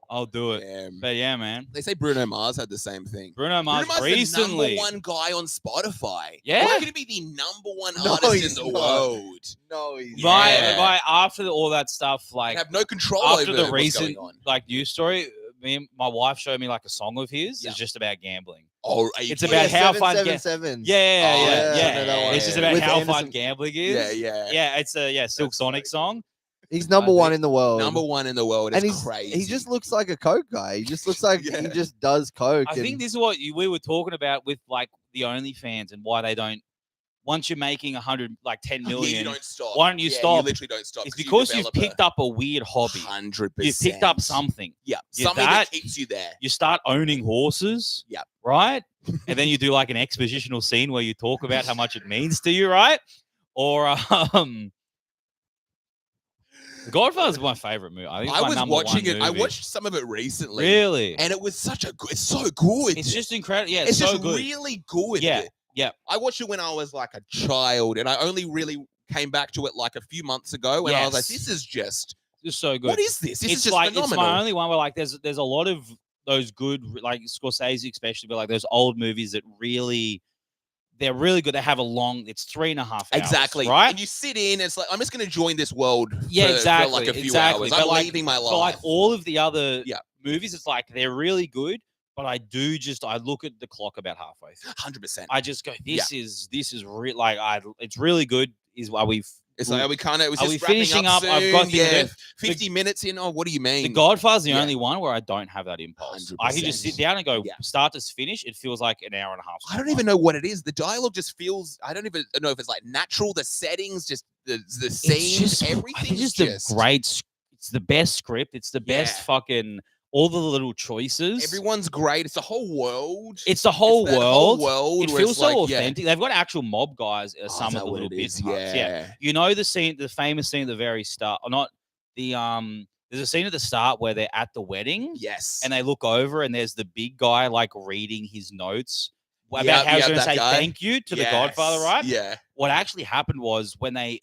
I'll do it. Yeah. But yeah, man. They say Bruno Mars had the same thing. Bruno Mars Bruno Mars recently. is the number 1 guy on Spotify. Yeah? Why could he be the number 1 No, artist he's in the not. world? No, he's Yeah. Right, after all that stuff, I like have no control after over the what's recent going on. like news story, my wife showed me like a song of his. Yeah. It's just about gambling. Oh, are you It's kidding? about how fun. 777. Yeah. Oh, Yeah. I know that one. It's just about With how Anderson. fun gambling is. Yeah. Yeah, it's a Silk That's Sonic so song. He's number I one think in the world. Number 1 in the world. It's and he's crazy. he just looks like a coke guy. He just looks like Yeah. he just does coke. I think this is what we were talking about with like the OnlyFans and why they don't. Once you're making 100, like 10 Yeah, million, you don't stop. why don't you Yeah, stop? You literally don't stop. it's because you've develop picked up a weird hobby. 100%. You've picked up something. Yeah, You're something that keeps you there. You start owning horses. Yep. Right? And then you do like an expositional scene where you talk about how much it means to you, right? Or The Godfather is my favorite movie. I think it's I my was number watching one it. I movie. watched some of it recently. Really? And it was such a good. It's so good. It's just incredible. Yeah, it's so just good. really good. Yeah, yeah. I watched it when I was like a child, and I only really came back to it like a few months ago, and I was like, Yes. "This is just Just so good. what is this? This it's is just like phenomenal." it's my only one where like there's a lot of those good like Scorsese especially, but like those old movies that really they're really good. They have a long. It's 3.5 hours. Exactly. Right. And you sit in. It's like I'm just going to join this world. Yeah, exactly. For like a few exactly. hours. I'm But like, leaving my life. but like all of the other Yeah. movies, it's like they're really good. But I look at the clock about halfway through. 100%. I just go, this is real. Like it's really good. Is why we've. It's like, are we kind of? Are we finishing up? Soon? I've got yeah, 50 minutes in. Oh, what do you mean? The Godfather's the Yeah. only one where I don't have that impulse. I can just 100%. sit down and go Yeah. start to finish. It feels like an hour and a half. I don't even know what it is. The dialogue just feels. I don't even know if it's like natural. The settings, just the scenes, everything. It's just a great. It's the best script. It's the best Yeah. fucking. All the little choices. Everyone's great. It's the whole world. It's the whole that world. Whole world It where feels it's so like, authentic. They've got actual mob guys. Oh, Some is of that the what little it bits. is? Yeah. You know the scene, the famous scene at the very start, or not the There's a scene at the start where they're at the wedding. Yes. And they look over and there's the big guy like reading his notes about Yep, how he's yep, going to that say guy. thank you to the Godfather, right? Yeah. What actually happened was when they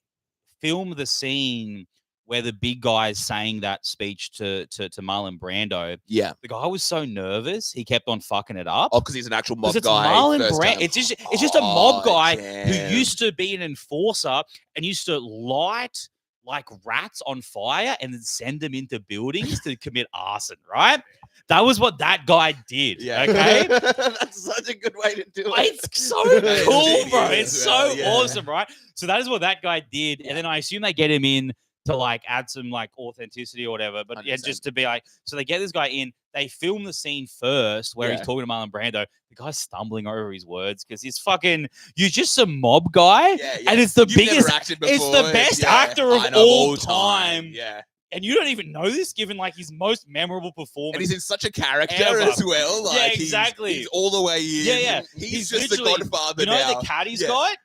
filmed the scene where the big guy is saying that speech to Marlon Brando, Yeah. the guy was so nervous he kept on fucking it up. Oh, because he's an actual mob 'Cause it's guy. Marlon first Brando. time. It's just a mob guy damn. who used to be an enforcer and used to light like rats on fire and then send them into buildings to commit arson, right? That was what that guy did. Yeah. Okay. That's such a good way to do it. It's so That's cool, bro. genius It's as well, so yeah. awesome, right? So that is what that guy did. Yeah. And then I assume they get him in to like add some like authenticity or whatever. But yeah, 100%. just to be like, so they get this guy in, they film the scene first where he's Yeah. talking to Marlon Brando. The guy's stumbling over his words because he's fucking, you're just some mob guy. Yeah, yeah. And it's the You've biggest, never acted it's before. the best Yeah. actor of I know, all time. Yeah. And you don't even know this given like his most memorable performance. And he's in such a character Ever. as well. Like, Yeah, he's- exactly. He's all the way in. Yeah, yeah. He's He's just the literally- Godfather You know now. the cat he's Yeah. got?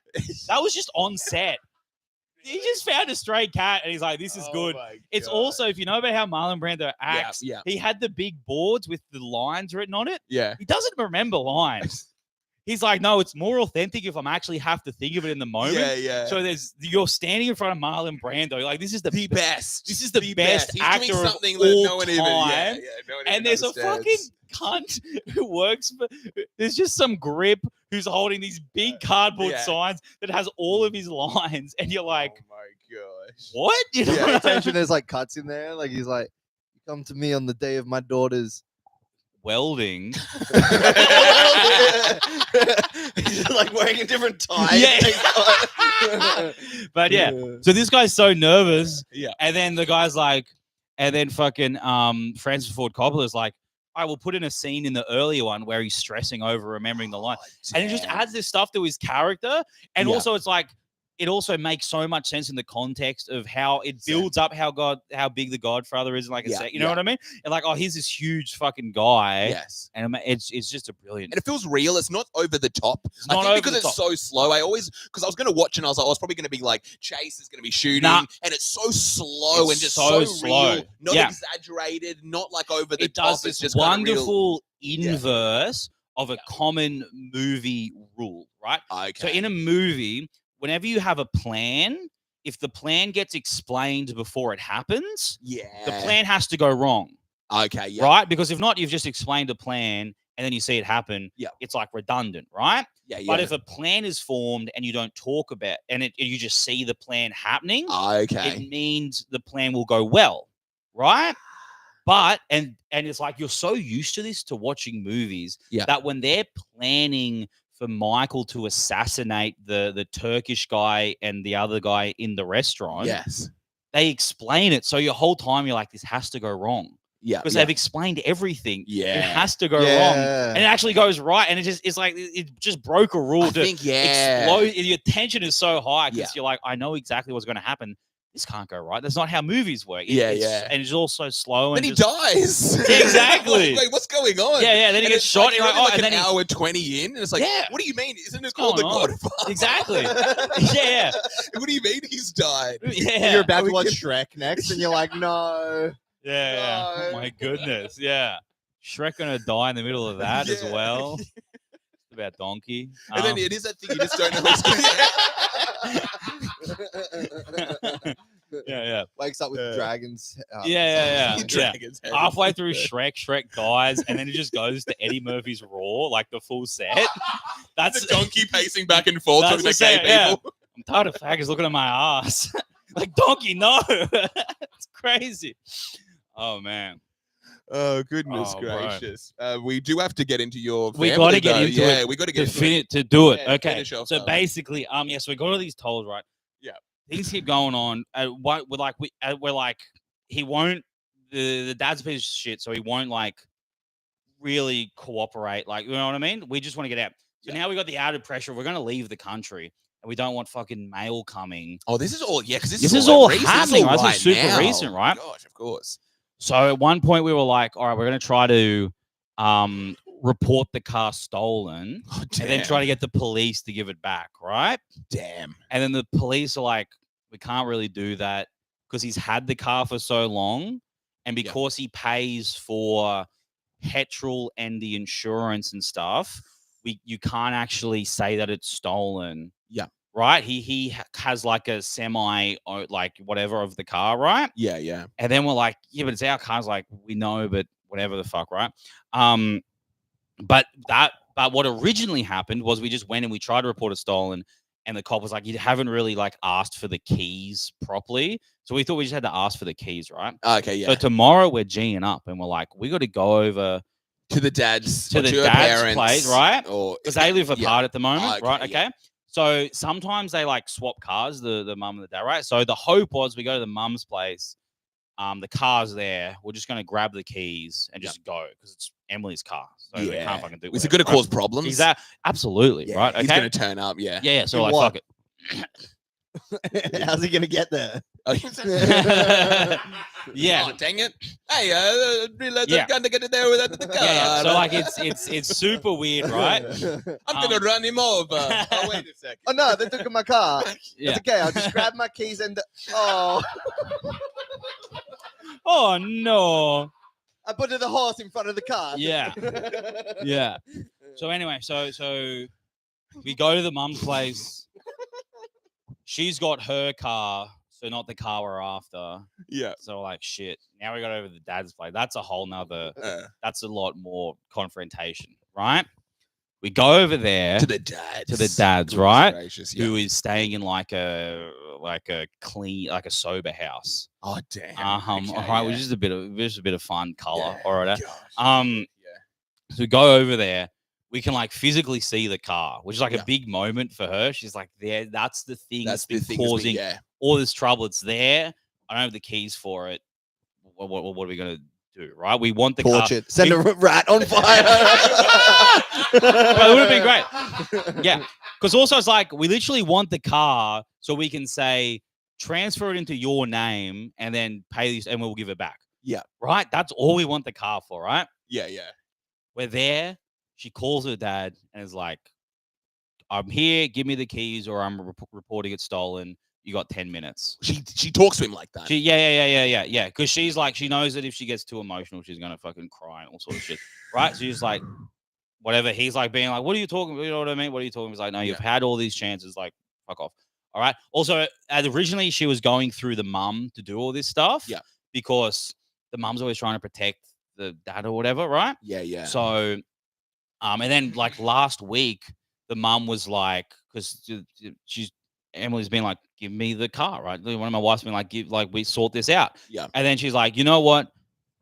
That was just on set. He just found a stray cat and he's like, this is Oh good. my It's God. also, if you know about how Marlon Brando acts, yeah. he had the big boards with the lines written on it. Yeah. He doesn't remember lines. He's like, no, it's more authentic if I'm actually have to think of it in the moment. Yeah, yeah. So you're standing in front of Marlon Brando. Like, this is the best. This is the best He's actor doing of something all that no one even. Yeah, time. yeah, no one and even there's a fucking understands. cunt who works for there's just some grip who's holding these big cardboard Yeah. signs that has all of his lines and you're like, oh my gosh. what? You know Yeah, what I mean? attention. There's like cuts in there. Like he's like, "You come to me on the day of my daughter's." Welding. He's like wearing a different tie. Yeah. But yeah, so this guy's so nervous. Yeah. And then the guy's like, and then fucking Francis Ford Coppola's like, I will put in a scene in the earlier one where he's stressing over remembering the line. And it just adds this stuff to his character. And Yeah. also it's like, it also makes so much sense in the context of how it builds up how big the Godfather is. Like, Yeah, you know what I mean? And like, oh, he's this huge fucking guy. Yes. And it's just a brilliant. And it feels real. It's not over the top. not I think over because the it's top. so slow. Because I was going to watch and I was like, oh, it's probably going to be like Chase is going to be shooting, Nah. and it's so slow It's and just so so slow. real, not Yeah. exaggerated, not like over the It top. does It's this just kinda real. wonderful inverse of a common movie rule, right? Okay. So in a movie, whenever you have a plan, if the plan gets explained before it happens, yeah, the plan has to go wrong, Okay. Yeah. right? Because if not, you've just explained a plan and then you see it happen. Yeah. It's like redundant, right? Yeah. Yeah. But if a plan is formed and you don't talk about and you just see the plan happening, okay. it means the plan will go well, right? But and it's like you're so used to this to watching movies Yeah. that when they're planning for Michael to assassinate the Turkish guy and the other guy in the restaurant, Yes. they explain it. So your whole time you're like, this has to go wrong Yeah. because yeah. they've explained everything. Yeah. It has to go wrong, and it actually goes right. And it's like it just broke a rule I to think yeah. explode. Your tension is so high because Yeah. you're like, I know exactly what's going to happen. This can't go right. That's not how movies work. Yeah, It's- yeah. And it's all so slow. Then And he just, dies. Exactly. Like, wait, what's going on? Yeah, yeah. Then he And gets it's shot. Like, you're like, you're oh, like and an then hour 20 in, and it's like, Yeah. what do you mean? Isn't it What's called The going on? Godfather? Exactly. Yeah. What do you mean he's died? Yeah. You're about to We watch can- Shrek next, and you're like, no. Yeah. Yeah. Oh No. my goodness. Yeah. Shrek gonna die in the middle of that as Yeah. well. It's about donkey. And then it is that thing you just don't know who's going Yeah. Wakes up with Yeah. dragons. Yeah. Dragon's head. Halfway through Shrek dies, and then it just goes to Eddie Murphy's Raw, like the full set. That's the donkey pacing back and forth That's talking to the gay same, yeah. people. I'm tired of faggots looking at my ass. Like, donkey, no. It's crazy. Oh, man. Oh goodness Oh, bro. gracious! We do have to get into your. We got to get into yeah, it we got to To, get into it. to do it. Yeah, Okay. finish off, So basically, so we got all these tolls, right? Yeah. Things keep going on. We're like, he won't. The dad's a piece of shit, so he won't like really cooperate. Like, you know what I mean? We just want to get out. So now we got the added pressure. We're going to leave the country, and we don't want fucking mail coming. Oh, this is all because This is all recent. happening. This is all Right? This is super now. recent, right? Gosh, of course. So at one point we were like, all right, we're going to try to report the car stolen Oh, and then try to get the police to give it back, right? Damn. And then the police are like, we can't really do that because he's had the car for so long and because he pays for petrol and the insurance and stuff, you can't actually say that it's stolen. Yeah. Right? He has like a semi or like whatever of the car, right? Yeah. And then we're like, yeah, but it's our car. It's like, we know, but whatever the fuck, right? But what originally happened was we just went and we tried to report it stolen, and the cop was like, you haven't really like asked for the keys properly. So we thought we just had to ask for the keys, right? Okay, yeah. So tomorrow we're G'ing up and we're like, we got to go over to the dad's dad's place, right? Or because they live apart at the moment, right? Okay. Yeah. So sometimes they like swap cars, the mum and the dad, right? So the hope was we go to the mum's place. The car's there. We're just going to grab the keys and just go because it's Emily's car. So they can't fucking do it. Is it going to cause problems? Exactly. Absolutely. Right. Okay. He's going to turn up. Yeah. Yeah. So like, fuck it. How's he going to get there? Yeah. Oh, dang it. Hey, I'm going to get it there without the car. Yeah. So like, it's super weird, right? I'm going to run him over. Oh, wait a second. Oh, no, they took my car. Yeah. It's okay. I'll just grab my keys and... Oh. Oh, no. I put the horse in front of the car. Yeah. Yeah. So anyway, so we go to the mum's place. She's got her car, so not the car we're after. Yeah. So like, shit. Now we got over the dad's place. That's a whole nother. That's a lot more confrontation, right? We go over there to the dad's, right? Gracious, who is staying in like a clean, like a sober house. Oh damn. Okay, all right, which is a bit of fun color. Yeah, All right. gosh. So we go over there. We can like physically see the car, which is like a big moment for her. She's like, there. That's the thing that's been causing all this trouble. It's there. I don't have the keys for it. What are we gonna do? Right? We want the Torch car. it. Send a rat on fire. Well, it would have been great. Yeah. Because also it's like we literally want the car so we can say transfer it into your name and then pay these and we'll give it back. Yeah. Right? That's all we want the car for, right? Yeah. We're there. She calls her dad and is like, I'm here, give me the keys or I'm reporting it stolen. You got 10 minutes. She talks to him like that. Yeah. Because she's like, she knows that if she gets too emotional, she's gonna fucking cry and all sort of shit. Right? So she's like, whatever. He's like being like, what are you talking about? You know what I mean? What are you talking about? He's like, no, you've had all these chances. Like, fuck off. All right. Also, originally she was going through the mum to do all this stuff. Yeah. Because the mum's always trying to protect the dad or whatever, right? Yeah. So, and then like last week, the mum was like, because Emily's been like, give me the car, right? One of my wife's been like, we sort this out. Yeah. And then she's like, you know what?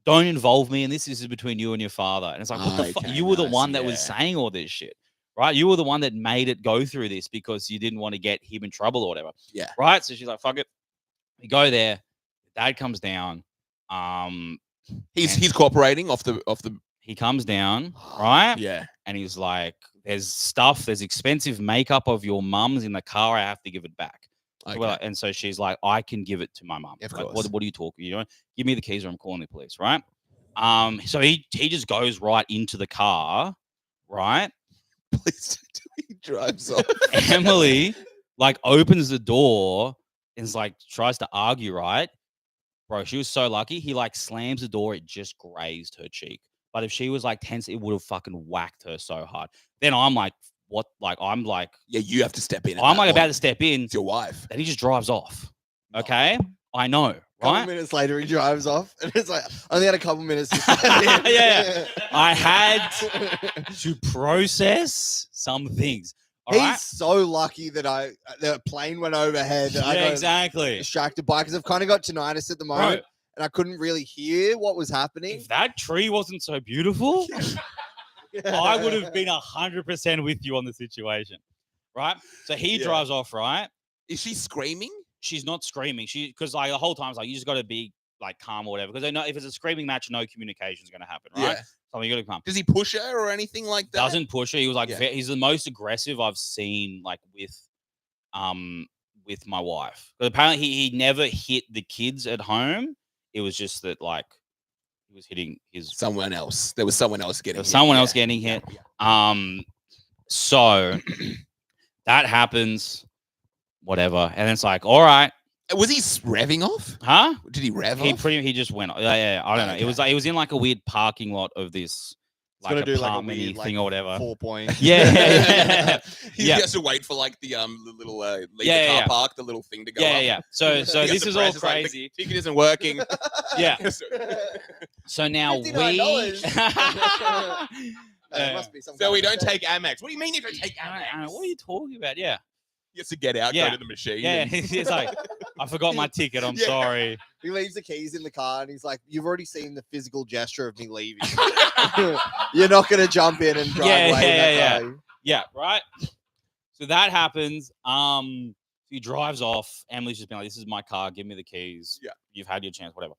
Don't involve me in this. This is between you and your father. And it's like, what the fuck? You were the one that was saying all this shit, right? You were the one that made it go through this because you didn't want to get him in trouble or whatever. Yeah. Right? So she's like, fuck it. We go there. Dad comes down. He's cooperating off the. He comes down, right? Yeah. And he's like, there's expensive makeup of your mum's in the car. I have to give it back. Okay. Well, and so she's like, I can give it to my mum. Of like, course. what are you talking? You know, give me the keys or I'm calling the police, right? So he just goes right into the car, right? Please he drives off. Emily like opens the door and is like tries to argue, right? Bro, she was so lucky. He like slams the door, it just grazed her cheek. But if she was like tense, it would have fucking whacked her so hard. Then I'm like, what? Like, I'm like, yeah, you have to step in. I'm like about to step in. It's your wife. Then he just drives off. Okay. I know, Couple right? minutes later, he drives off, and it's like only had a couple minutes. To Yeah. I had to process some things. All He's right. so lucky that the plane went overhead. I Yeah, got exactly. distracted by because I've kind of got tinnitus at the moment, and I couldn't really hear what was happening. If that tree wasn't so beautiful, I would have been 100% with you on the situation, right? So he drives off, right? Is she screaming? She's not screaming. Because like the whole time, it's like you just got to be like calm or whatever. Because they know if it's a screaming match, no communication is going to happen, right? Yeah. So you got to calm. Does he push her or anything like that? Doesn't push her. He was like, he's the most aggressive I've seen, like with my wife. But apparently, he never hit the kids at home. It was just that like he was hitting someone else. There was someone else getting hit. Someone else getting hit. So that happens. Whatever, and it's like, all right. Was he revving off? Huh? Did he rev off? He just went. Yeah, I don't know. It was like it was in like a weird parking lot of this like apartment-y thing or whatever. 4 point. Yeah. He has to wait for like the little leave the car park, the little thing to go up. Yeah. So this is all crazy. Like, the ticket isn't working. Yeah. So now $59. Must be so we don't take Amex. What do you mean you don't take Amex? What are you talking about? Yeah. He has to get out, go to the machine. Yeah, he's like, I forgot my ticket. I'm sorry. He leaves the keys in the car and he's like, you've already seen the physical gesture of me leaving. You're not going to jump in and drive away. Yeah, right? So that happens. He drives off. Emily's just been like, this is my car. Give me the keys. Yeah. You've had your chance, whatever.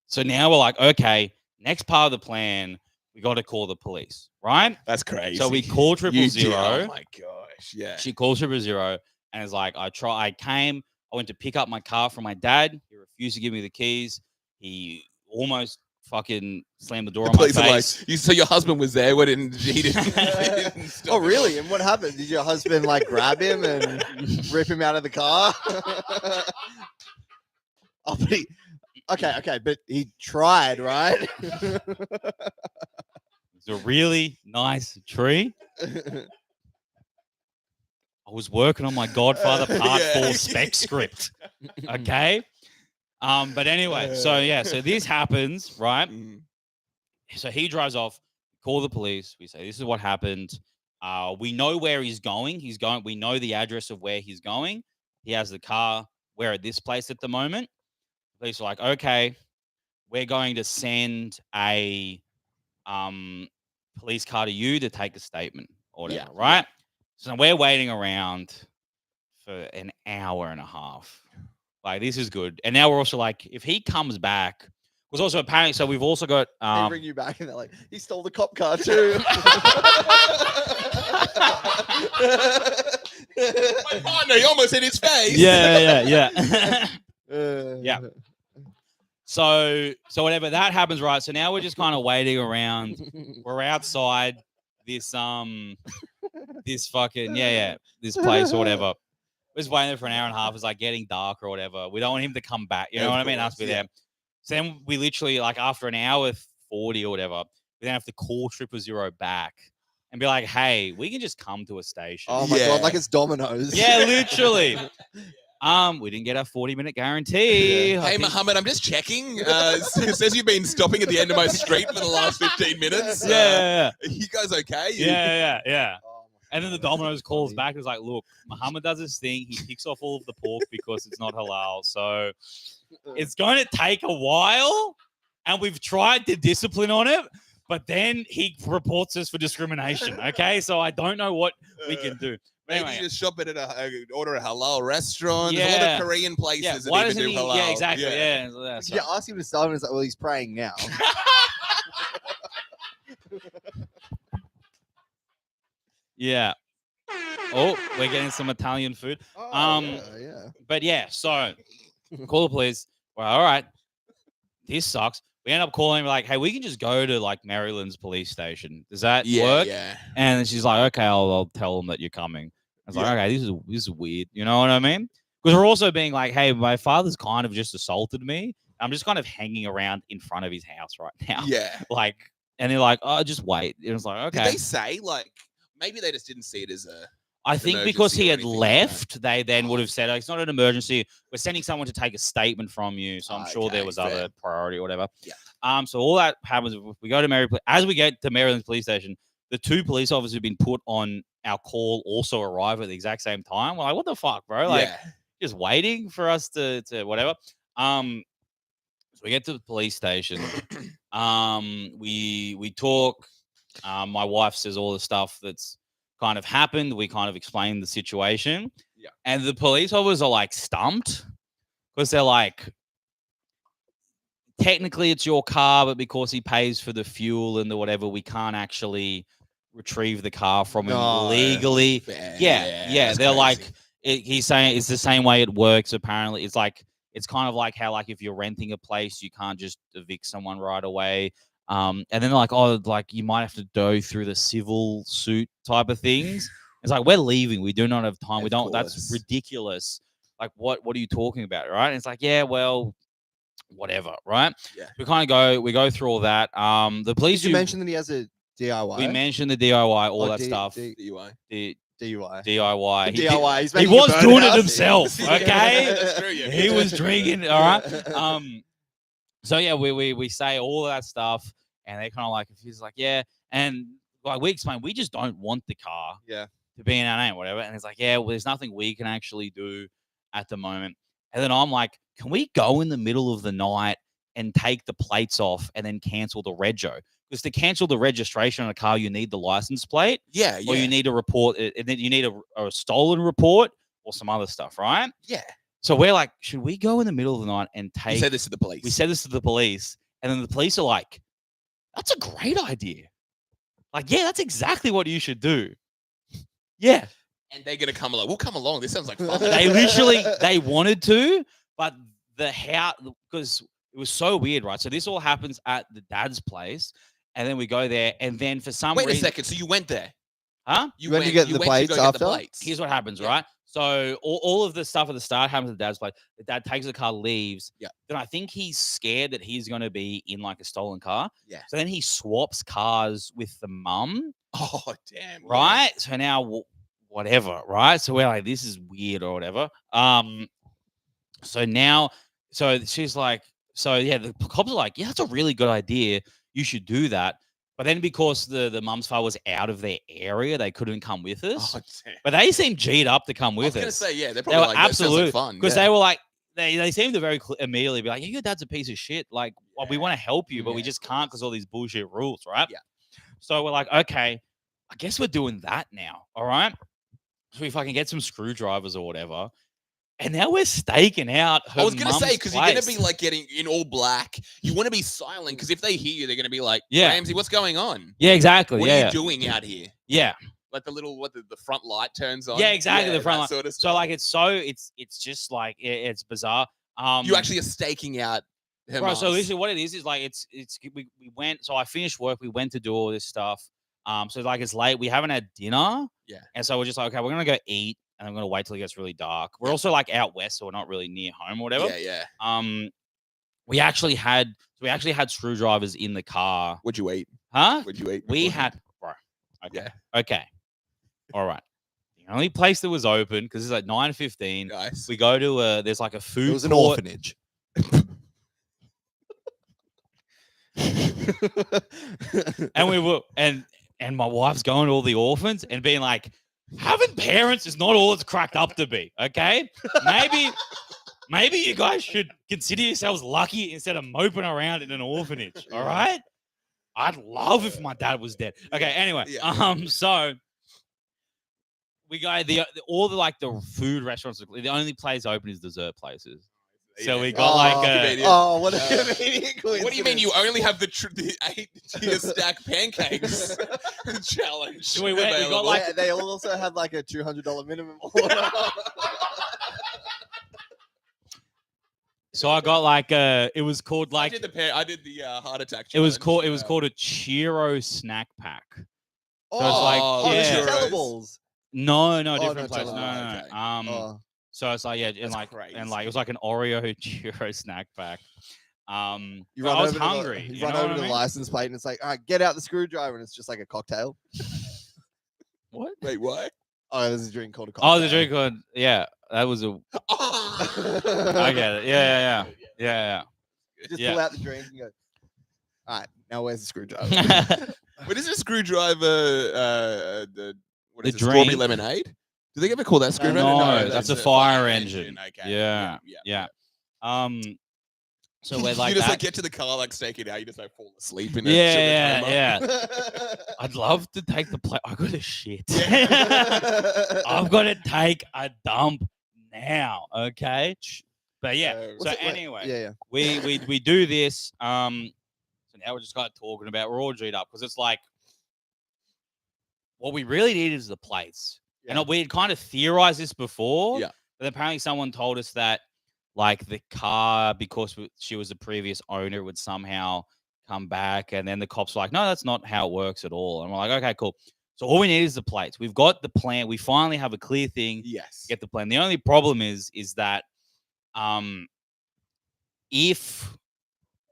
So now we're like, okay, next part of the plan, we got to call the police, right? That's crazy. So we call 000. Oh my gosh, yeah. She calls 000 and is like, I went to pick up my car from my dad. He refused to give me the keys. He almost fucking slammed the door on my face. Like, so your husband was there? He didn't oh, really? And what happened? Did your husband like grab him and rip him out of the car? Oh, but okay, but he tried, right? It's a really nice tree. I was working on my Godfather Part 4 spec script. Okay. But anyway, so this happens, right? So he drives off, call the police. We say, this is what happened. We know where he's going. We know the address of where he's going. He has the car. We're at this place at the moment. Police are like, okay, we're going to send a police car to you to take a statement or whatever, right? So we're waiting around for an hour and a half. Like, this is good. And now we're also like, if he comes back, was also apparently, so we've also got they bring you back and they're like, he stole the cop car too. My partner, he almost hit his face. Yeah. Yeah. So whatever that happens, right? So now we're just kind of waiting around. We're outside this this fucking this place or whatever. We're just waiting there for an hour and a half. It's like getting dark or whatever. We don't want him to come back. You know what I mean? Us be there. So then we literally, like, after an hour 40 or whatever, we then have to call 000 back and be like, hey, we can just come to a station. Oh my God, like it's Domino's. Yeah, literally. We didn't get our 40-minute guarantee. Hey, Mohammed, I'm just checking. It says you've been stopping at the end of my street for the last 15 minutes. Yeah. Are you guys okay? Yeah. And then the Domino's calls back. It's like, look, Mohammed does this thing. He picks off all of the pork because it's not halal. So it's going to take a while. And we've tried to discipline on it. But then he reports us for discrimination. Okay. So I don't know what we can do. Maybe anyway, you just shop at order a halal restaurant. There's a lot of Korean places that even do halal. Yeah, exactly. Yeah. So. Yeah, ask him to start and it's like, well, he's praying now. Yeah. Oh, we're getting some Italian food. But yeah, so call the police. Well, all right. This sucks. We end up calling like, hey, we can just go to like Maryland's police station. Does that work? Yeah. And she's like, okay, I'll tell them that you're coming. I was like, okay, this is weird. You know what I mean? Because we're also being like, hey, my father's kind of just assaulted me. I'm just kind of hanging around in front of his house right now. Yeah. Like, and they're like, oh, just wait. And it's like, okay. Did they say like maybe they just didn't see it as a I think because emergency he or had anything like that. left, they then would have said, oh, it's not an emergency. We're sending someone to take a statement from you. So I'm sure there Okay, was fair. other priority or whatever. Yeah. So all that happens. We go to Maryland. As we get to Maryland police station, the 2 police officers who've been put on our call also arrive at the exact same time. We're like, what the fuck, bro? Like, Yeah. just waiting for us to whatever. So we get to the police station. We talk. My wife says all the stuff that's kind of happened. We kind of explain the situation. Yeah. And the police officers are like stumped because they're like, technically it's your car, but because he pays for the fuel and the whatever, we can't actually retrieve the car from him No. legally. Fair. Yeah. That's They're crazy. like, he's saying it's the same way it works. Apparently, it's like it's kind of like how if you're renting a place, you can't just evict someone right away. And then they're like, oh, like you might have to go through the civil suit type of things. It's like we're leaving. We do not have time. We Of don't. That's course. ridiculous. Like what are you talking about, right? And it's like, yeah, well, whatever, right? Yeah. We go through all that. The police Did you mention that he has a DIY? we mentioned the DIY, all Oh, that stuff. DUI. The DUI. DIY. He did- DIY. He's he making a was doing it birdhouse. himself, okay? That's true, yeah. He was drinking, all right. So yeah, we say all that stuff, and they're kind of like, he's like, yeah, and like we explain, we just don't want the car Yeah. to be in our name, whatever. And it's like, yeah, well, there's nothing we can actually do at the moment. And then I'm like, can we go in the middle of the night and take the plates off and then cancel the rego? Because to cancel the registration on a car, you need the license plate, Yeah. or you need a report, and then you need a stolen report or some other stuff, right? Yeah. So we're like, should we go in the middle of the night and take? You said this to the police. We said this to the police, and then the police are like, that's a great idea. Like, yeah, that's exactly what you should do. Yeah. And they're gonna come along. We'll come along. This sounds like fun. They wanted to, but the how, because it was so weird, right? So this all happens at the dad's place, and then we go there, and then for some Wait reason, a second. So you went there? huh? You went to get the went plates go get the after? plates. Here's what happens, Yeah. right? So all of the stuff at the start happens at the dad's place. The dad takes the car, leaves. Yeah. Then I think he's scared that he's going to be in like a stolen car. Yeah. So then he swaps cars with the mum, Oh damn. right? So now whatever, right? So we're like, this is weird or whatever. So now, so she's like, so yeah, the cops are like, yeah, that's a really good idea. You should do that. But then because the mum's father was out of their area, they couldn't come with us. Oh damn. But they seemed G'd up to come I was with gonna us. say, yeah, they're They probably were like, that sounds like absolute, fun. because Yeah. they were like, they seemed to very immediately be like, yeah, your dad's a piece of shit. Like, well, we want to help you, but we Yeah, just of can't course. because all these bullshit rules, right? Yeah. So we're like, okay, I guess we're doing that now. All right. So we fucking get some screwdrivers or whatever. And now we're staking out her I was gonna say, mum's because you're gonna place. be like getting in all black. You want to be silent, because if they hear you, they're gonna be like, Yeah. Ramsey, what's going on? Yeah, exactly. What yeah. are you doing out here? Yeah. Like the little the front light turns on. Yeah, exactly, the front that light. Sort of So stuff. like it's just like it's bizarre. You actually are staking out her Right, so mums. literally what it is like it's we went, so I finished work, we went to do all this stuff. So like it's late, we haven't had dinner. Yeah. And so we're just like, okay, we're gonna go eat and I'm gonna wait till it gets really dark. We're Yeah. also like out west, so we're not really near home or whatever. Yeah, yeah. We actually had screwdrivers in the car. What'd you eat? Huh? What'd you eat? We beforehand? had bro. Okay. Yeah. Okay. All right. The only place that was open, because it's like 9:15. Nice. We go to there's like a food It was an court. orphanage. And we were and my wife's going to all the orphans and being like, having parents is not all it's cracked up to be. Okay. Maybe you guys should consider yourselves lucky instead of moping around in an orphanage. All right. I'd love if my dad was dead. Okay. Anyway. Yeah. So we go all the like the food restaurants. The only place open is dessert places. So Yeah. we got like convenient. what a Uh, convenient What do you mean you coincidence. only have the 8-tier stack pancakes challenge? So we went- we got, available? like- Yeah, they also had like a $200 minimum order. So I got like it was called like I did the heart attack. it was challenge. called a Cheero snack pack. Oh, So it's like, Oh, yeah. the churros. Tellables. No, no, different place. No, Tellables. no, no. Oh. So it's like, yeah, and That's like crazy. it was like an Oreo Cheero snack pack. You But run I was over to the- hungry. You you run know over what to I the mean? license plate and it's like, all right, get out the screwdriver, and it's just like a cocktail. What? Wait, what? Oh, there's a drink called a Oh, cocktail. the drink on. Yeah, that was a. I get it. Yeah. Just Yeah. pull out the drink and go. All right, now where's the screwdriver? What is a screwdriver? What is The it? Strawberry drink. lemonade? Do they ever call that screwdriver? No, that's a fire engine. Okay. Yeah. So we're like you just that. like get to the car, like stake it out. You just like fall asleep in it. Yeah. I'd love to take the plate. I got to shit. I've got to take a dump now. Okay. But yeah. So anyway, we do this. So now we're just kind of talking about. We're all G'd up because it's like what we really need is the plates. Yeah. And we had kind of theorized this before. Yeah. But apparently someone told us that like the car, because she was the previous owner, would somehow come back. And then the cops were like, no, that's not how it works at all. And we're like, okay, cool. So all we need is the plates. We've got the plan. We finally have a clear thing. Yes. Get the plan. The only problem is that if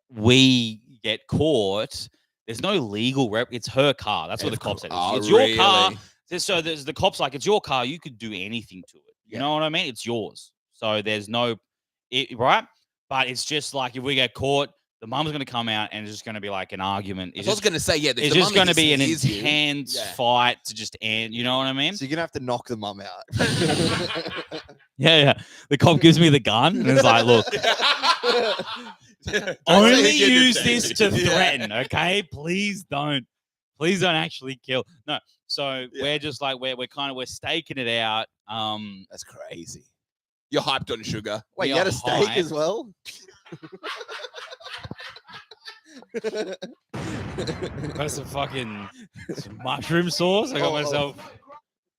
we get caught, there's no legal rep. It's her car. That's what the cops said. It's your car. So there's the cops like, it's your car. You could do anything to it. You know what I mean? It's yours. So there's no, right? But it's just like if we get caught, the mum's going to come out and it's just going to be like an argument. I was going to say, it's just going to be an intense fight to just end. You know what I mean? So you're going to have to knock the mum out. Yeah. The cop gives me the gun and it's like, look, only use this to threaten, okay? Please don't actually kill. No. So we're just like, we're staking it out. That's crazy. You're hyped on sugar. Wait, you had a steak as well? Got some mushroom sauce. I got myself.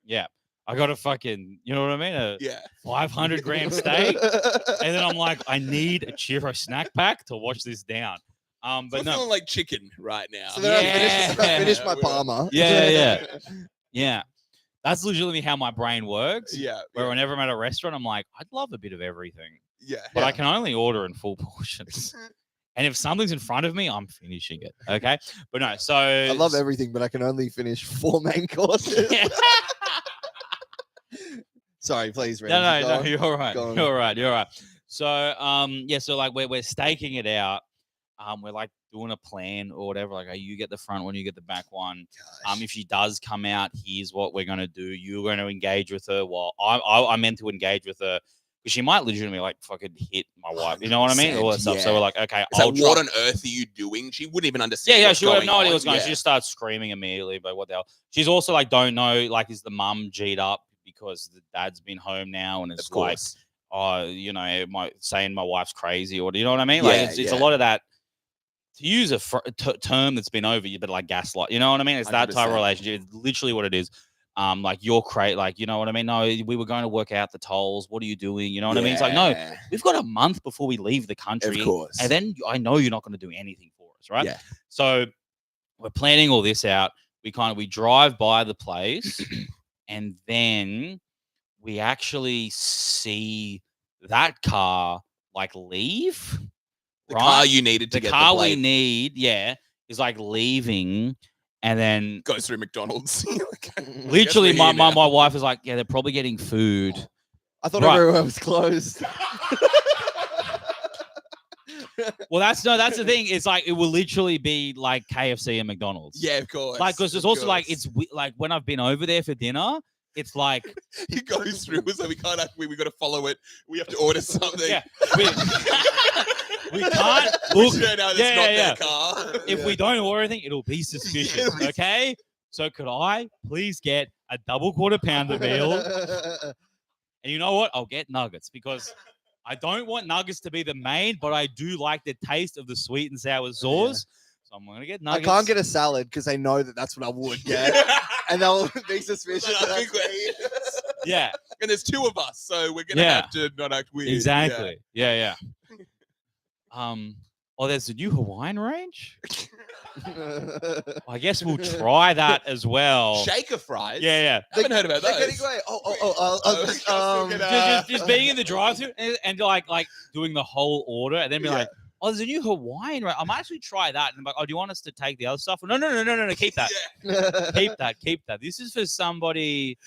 Yeah. I got a fucking, you know what I mean? A 500 gram steak. And then I'm like, I need a Cheerio snack pack to wash this down. But no. I'm feeling like chicken right now. So then I finished my Parma. Yeah. That's legitimately how my brain works. Yeah. Where whenever I'm at a restaurant, I'm like, I'd love a bit of everything. Yeah. But I can only order in full portions. And if something's in front of me, I'm finishing it. Okay. But no, so I love everything, but I can only finish 4 main courses. Sorry, please, Randy. No, you're all right. You're all right. So so like we're staking it out. We're like doing a plan or whatever. Like, you get the front one, you get the back one. If she does come out, here's what we're gonna do. You're gonna engage with her while I meant to engage with her because she might legitimately like fucking hit my wife. You know what I mean? All that stuff. So we're like, okay, what on earth are you doing? She wouldn't even understand. Yeah, she would have no idea what's going on. She just starts screaming immediately. But what the hell? She's also like, don't know. Like, is the mum G'd up because the dad's been home now and it's like, saying my wife's crazy or you know what I mean? Like, it's a lot of that. To use a term that's been over, you better like gaslight. You know what I mean? It's that type of relationship. It's literally what it is. Like you're crazy. Like, you know what I mean? No, we were going to work out the tolls. What are you doing? You know what I mean? It's like, no, we've got a month before we leave the country. Of course. And then I know you're not going to do anything for us, right? Yeah. So we're planning all this out. We drive by the place and then we actually see that car like leave. The car you needed to get the plate. The car we need, is like leaving and then goes through McDonald's. Literally, my wife is like, they're probably getting food. I thought everywhere was closed. Well, that's the thing. It's like it will literally be like KFC and McDonald's. Yeah, of course. Like, because it's also like it's like when I've been over there for dinner. It's like it goes through, so we can't. We got to follow it. We have to order something. Yeah, we can't look. Not their car. If we don't order anything, it'll be suspicious. Okay, so could I please get a double quarter pounder meal? And you know what? I'll get nuggets because I don't want nuggets to be the main, but I do like the taste of the sweet and sour sauce. So I'm gonna get nuggets. I can't get a salad because they know that's what I would get. And they'll be suspicious. Yeah. And there's 2 of us, so we're gonna have to not act weird. Exactly. Yeah. There's a new Hawaiian range. I guess we'll try that as well. Shaker fries. Yeah. I haven't heard about those. Just being in the drive-thru and like doing the whole order and then be like, oh, there's a new Hawaiian. Right? I might actually try that. And I'm like, oh, do you want us to take the other stuff? No, keep that. Keep that. This is for somebody.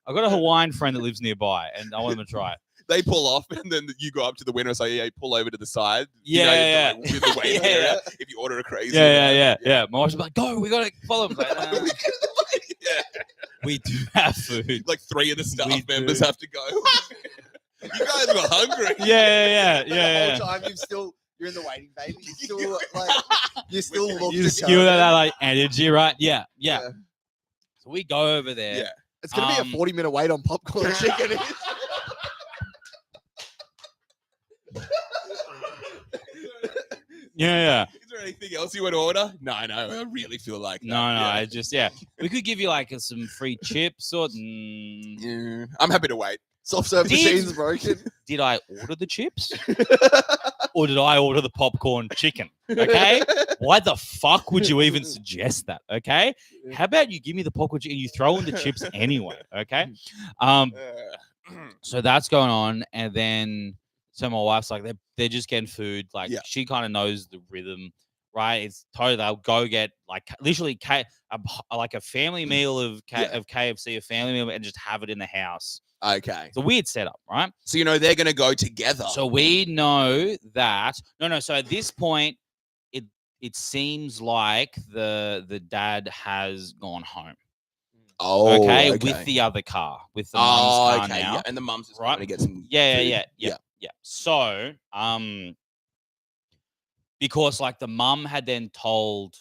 I've got a Hawaiian friend that lives nearby, and I want them to try it. They pull off, and then you go up to the window and say, "Yeah, pull over to the side." Yeah. Like, with the waiting Yeah. area. If you order a crazy, Yeah. My wife's like, go, we gotta follow him. Like, Yeah. we do have food. Like 3 of the staff We members do. have to go. You guys were hungry. Yeah. The whole time you're in the waiting bay. You still look. You skill that like energy, right? Yeah. Yeah. So we go over there. Yeah. It's gonna be a 40-minute wait on popcorn and chicken. Yeah. Is there anything else you want to order? No. I really feel like that. No. I just we could give you like some free chips or. Yeah. I'm happy to wait. Self-serve machine's broken. Did I order the chips? Or did I order the popcorn chicken? Okay. Why the fuck would you even suggest that? Okay. How about you give me the popcorn chicken and you throw in the chips anyway? Okay. So that's going on, and then so my wife's like they're just getting food. Like she kind of knows the rhythm, right? It's totally they'll go get like literally like a family meal of KFC, a family meal, and just have it in the house. Okay. It's a weird setup, right? So you know they're going to go together. So we know that no. So at this point, it seems like the dad has gone home. Oh, okay, with the other car, with the mum's car now. Yeah. And the mum's just right going to get some. Yeah. So because like the mum had then told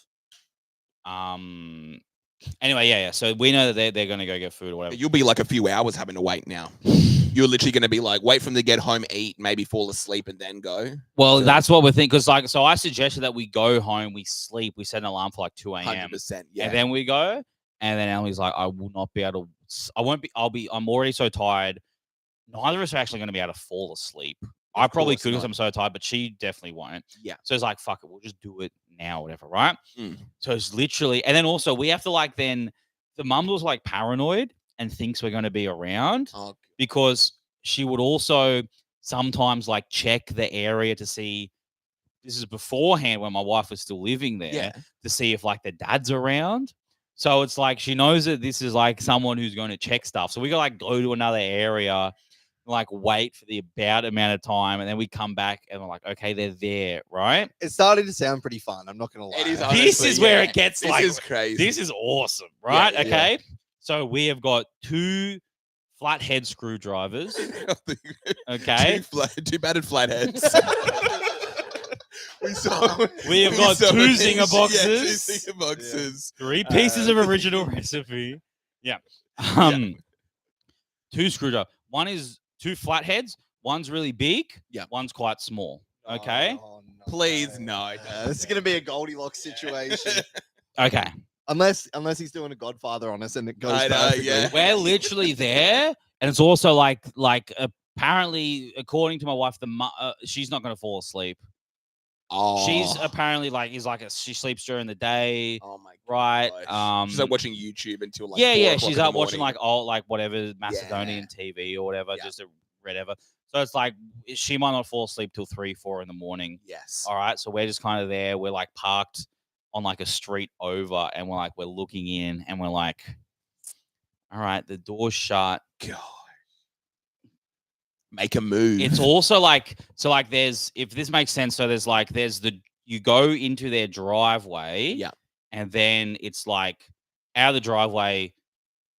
anyway, yeah. So we know that they're going to go get food or whatever. You'll be like a few hours having to wait now. You're literally going to be like, wait for them to get home, eat, maybe fall asleep, and then go. Well, that's what we're thinking. Because like, so I suggested that we go home, we sleep, we set an alarm for like 2 a.m. 100%. Yeah. And then we go. And then Emily's like, I will not be able to. I'm already so tired. Neither of us are actually going to be able to fall asleep. I probably could because I'm so tired, but she definitely won't. Yeah. So it's like, fuck it, we'll just do it now, whatever, right? Mm. So it's literally, and then also we have to like, then the mum was like paranoid and thinks we're going to be around because she would also sometimes like check the area to see, this is beforehand when my wife was still living there, to see if like the dad's around. So it's like, she knows that this is like someone who's going to check stuff. So we got to like go to another area, like wait for the about amount of time, and then we come back and we're like, okay, they're there, right? It's starting to sound pretty fun. I'm not gonna lie. It is. This is where it gets like, this is crazy. This is awesome, right? Yeah. Okay. So we have got 2 flathead screwdrivers. Okay. 2 battered flatheads. We have got 2 zinger boxes. Yeah, 2 zinger boxes. 3 pieces of original recipe. Yeah. 2 screwdrivers. One is 2 flatheads. One's really big. Yeah. One's quite small. Okay. Oh, no. Please, no. This is gonna be a Goldilocks situation. Okay. Unless he's doing a Godfather on us and it goes. I know, perfectly. yeah. We're literally there, and it's also like apparently, according to my wife, she's not going to fall asleep. Oh. She's apparently like she sleeps during the day. Oh my god. Right. She's like watching YouTube until like 4 yeah. o'clock She's in up the watching morning. like old like whatever Macedonian TV or whatever, just a whatever. So it's like she might not fall asleep till 3, 4 in the morning. Yes. All right. So we're just kind of there. We're like parked on like a street over, and we're looking in, and we're like, all right, the door's shut. God. Make a move. It's also like, so like there's, if this makes sense, so you go into their driveway. Yeah. And then it's like out of the driveway,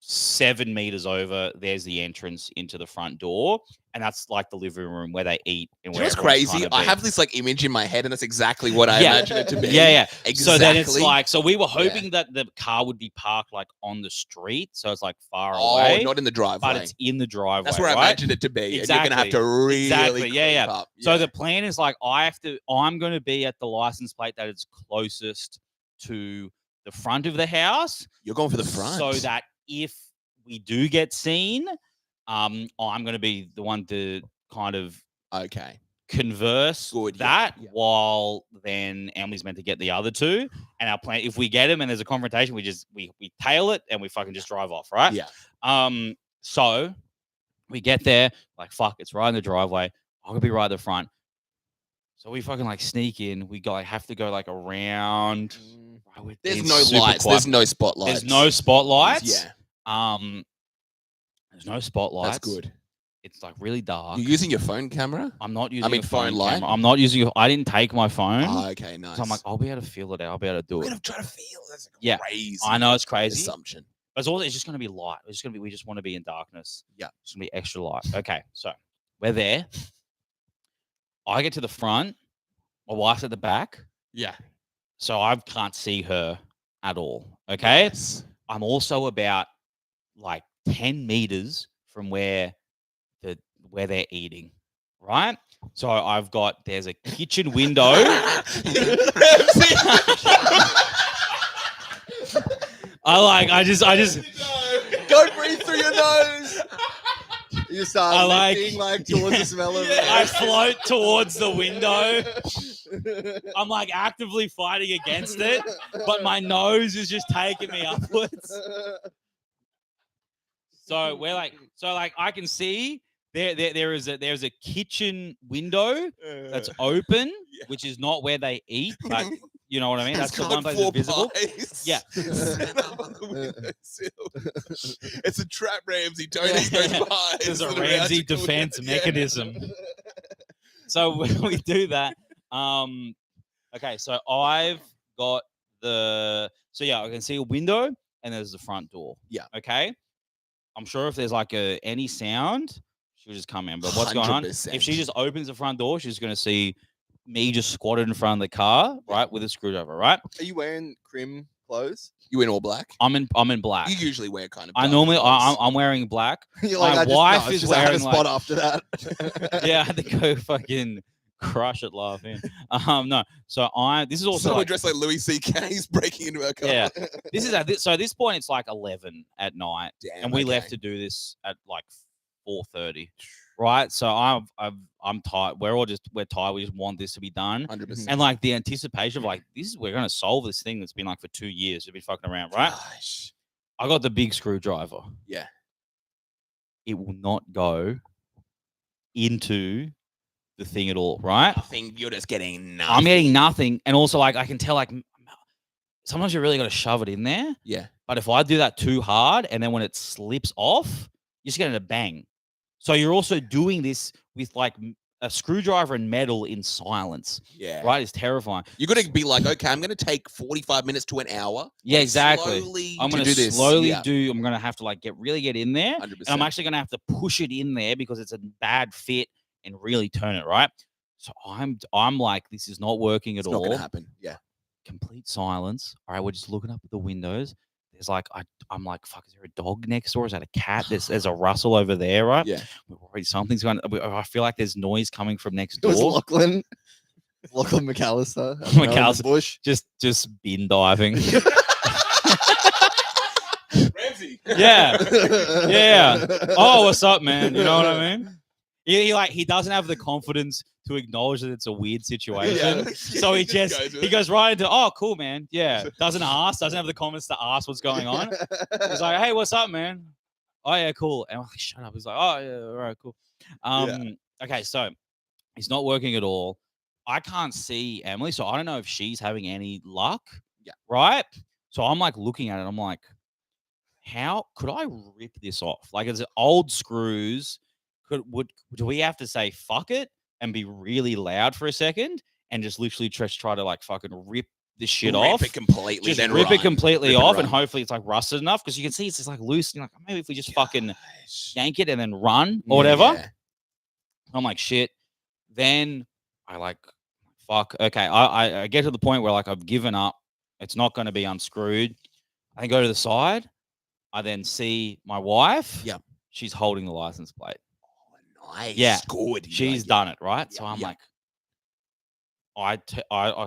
7 meters over, there's the entrance into the front door. And that's like the living room where they eat. And you know what's crazy? I have this like image in my head, and that's exactly what I imagine it to be. Yeah. Exactly. So then it's like, so we were hoping that the car would be parked like on the street. So it's like far away. Not in the driveway. But it's in the driveway. That's where I imagined it to be. Exactly. And you're going to have to really Yeah. up. So the plan is like, I'm going to be at the license plate that is closest to the front of the house. You're going for the front. So that if we do get seen, I'm going to be the one to kind of converse while then Emily's meant to get the other 2. And our plan, if we get them and there's a confrontation, we tail it and we fucking just drive off, right? Yeah. So we get there, like, fuck, it's right in the driveway. I'm going to be right at the front. So we fucking like sneak in. We go like have to go like around. Right, There's it's no super lights. quiet. There's no spotlights. There's no spotlights. Yeah, There's no spotlights. that's good. It's like really dark. You're using your phone camera? I'm not using a phone phone light? camera. I'm not using. I didn't take my phone. Okay, nice. So I'm like, I'll be able to feel it out. I'll be able to do We're it. gonna try to feel. That's Yeah, crazy. I know it's crazy. Assumption. But it's just going to be light. It's just going to be. We just want to be in darkness. Yeah, it's going to be extra light. Okay, so we're there. I get to the front. My wife's at the back. Yeah. So I can't see her at all. Okay. Yes. I'm also about like 10 meters from where they're eating. Right. So there's a kitchen window. I just Go breathe through your nose. You start lifting towards the smell of it. I float towards the window. I'm like actively fighting against it, but my nose is just taking me upwards. So I can see there's a kitchen window that's open, which is not where they eat, but you know what I mean? That's the one place that's visible. Yeah. It's a trap, Ramsey. Don't eat those pies. There's a Ramsey defense mechanism. So when we do that, okay, so I've got I can see a window and there's the front door. Yeah. Okay. I'm sure if there's like any sound, she'll just come in. But what's going on? 100%. If she just opens the front door, she's going to see me just squatted in front of the car, right, with a screwdriver, right? Are you wearing crim clothes? You in all black? I'm in black. You usually wear kind of. I'm wearing black. My wife is wearing spot after that. Yeah, I had to go fucking crush it laughing. No. So this is also someone dressed like Louis C.K. He's breaking into our car. Yeah. So at this point it's like 11 at night. Damn, and we left to do this at like 4:30. Right? So I'm tired. We're tired. We just want this to be done. 100%. And like the anticipation of like we're gonna solve this thing that's been like for 2 years. We've been fucking around, right? Gosh. I got the big screwdriver. Yeah. It will not go into the thing at all, right? I think you're just getting nothing. I'm getting nothing. And also like I can tell like sometimes you really got to shove it in there. Yeah. But if I do that too hard and then when it slips off, you're just getting a bang. So you're also doing this with like a screwdriver and metal in silence. Yeah. Right? It's terrifying. You're going to be like, okay, I'm going to take 45 minutes to an hour. Yeah, exactly. I'm going to do this. slowly I'm going to have to like get in there. 100%. And I'm actually going to have to push it in there because it's a bad fit and really turn it, right? So I'm like, this is not working at all. It's not going to happen. Yeah. Complete silence. All right, we're just looking up at the windows. There's like, I'm like, fuck, is there a dog next door? Is that a cat? There's a rustle over there, right? Yeah. We're worried something's going. I feel like there's noise coming from next It was door. Lachlan McAllister. McAllister. Bush. Just bin diving. Ramsey. Yeah. Yeah. Oh, what's up, man? You know what I mean? He doesn't have the confidence to acknowledge that it's a weird situation. Yeah. So he goes right into, oh, cool, man. Yeah. Doesn't have the confidence to ask what's going on. He's like, hey, what's up, man? Oh, yeah, cool. And I'm like, shut up. He's like, oh, yeah, all right, cool. Okay, so it's not working at all. I can't see Emily, so I don't know if she's having any luck. Yeah. Right? So I'm like looking at it. I'm like, how could I rip this off? Like, it's old screws. Do we have to say fuck it and be really loud for a second and just literally try to like fucking rip this shit off? Rip it completely. Just then rip run. it completely Rip it off and and run. hopefully it's like rusted enough because you can see it's just like loose. And you're like, maybe if we just fucking yank it and then run or whatever. Yeah. I'm like, shit. Then I like, fuck. Okay. I get to the point where like I've given up. It's not going to be unscrewed. I go to the side. I then see my wife. Yep. She's holding the license plate. Nice. Yeah. Good. She's done it, right? Yeah, So I'm yeah. like, I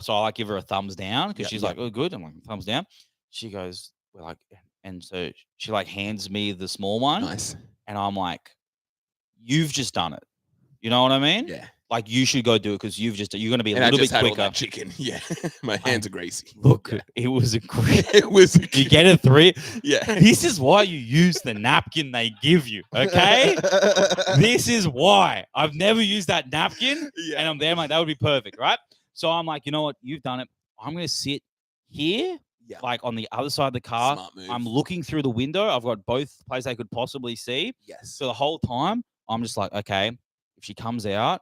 like give her a thumbs down because Yeah, she's yeah. like, oh, good. I'm like, thumbs down. She goes, we're like, and so she like hands me the small one. Nice. And I'm like, you've just done it. You know what I mean? Yeah. like you should go do it because you're going to be a And I little just bit had all quicker. that chicken. Yeah, my hands are greasy. Look, Yeah. it was a great. It was. You get a 3. Yeah. This is why you use the napkin they give you. Okay, this is why I've never used that napkin, Yeah. and I'm there. I'm like, that would be perfect, right? So I'm like, you know what? You've done it. I'm gonna sit here, Yeah. like on the other side of the car. Smart move. I'm looking through the window. I've got both places I could possibly see. Yes. So the whole time, I'm just like, okay, if she comes out,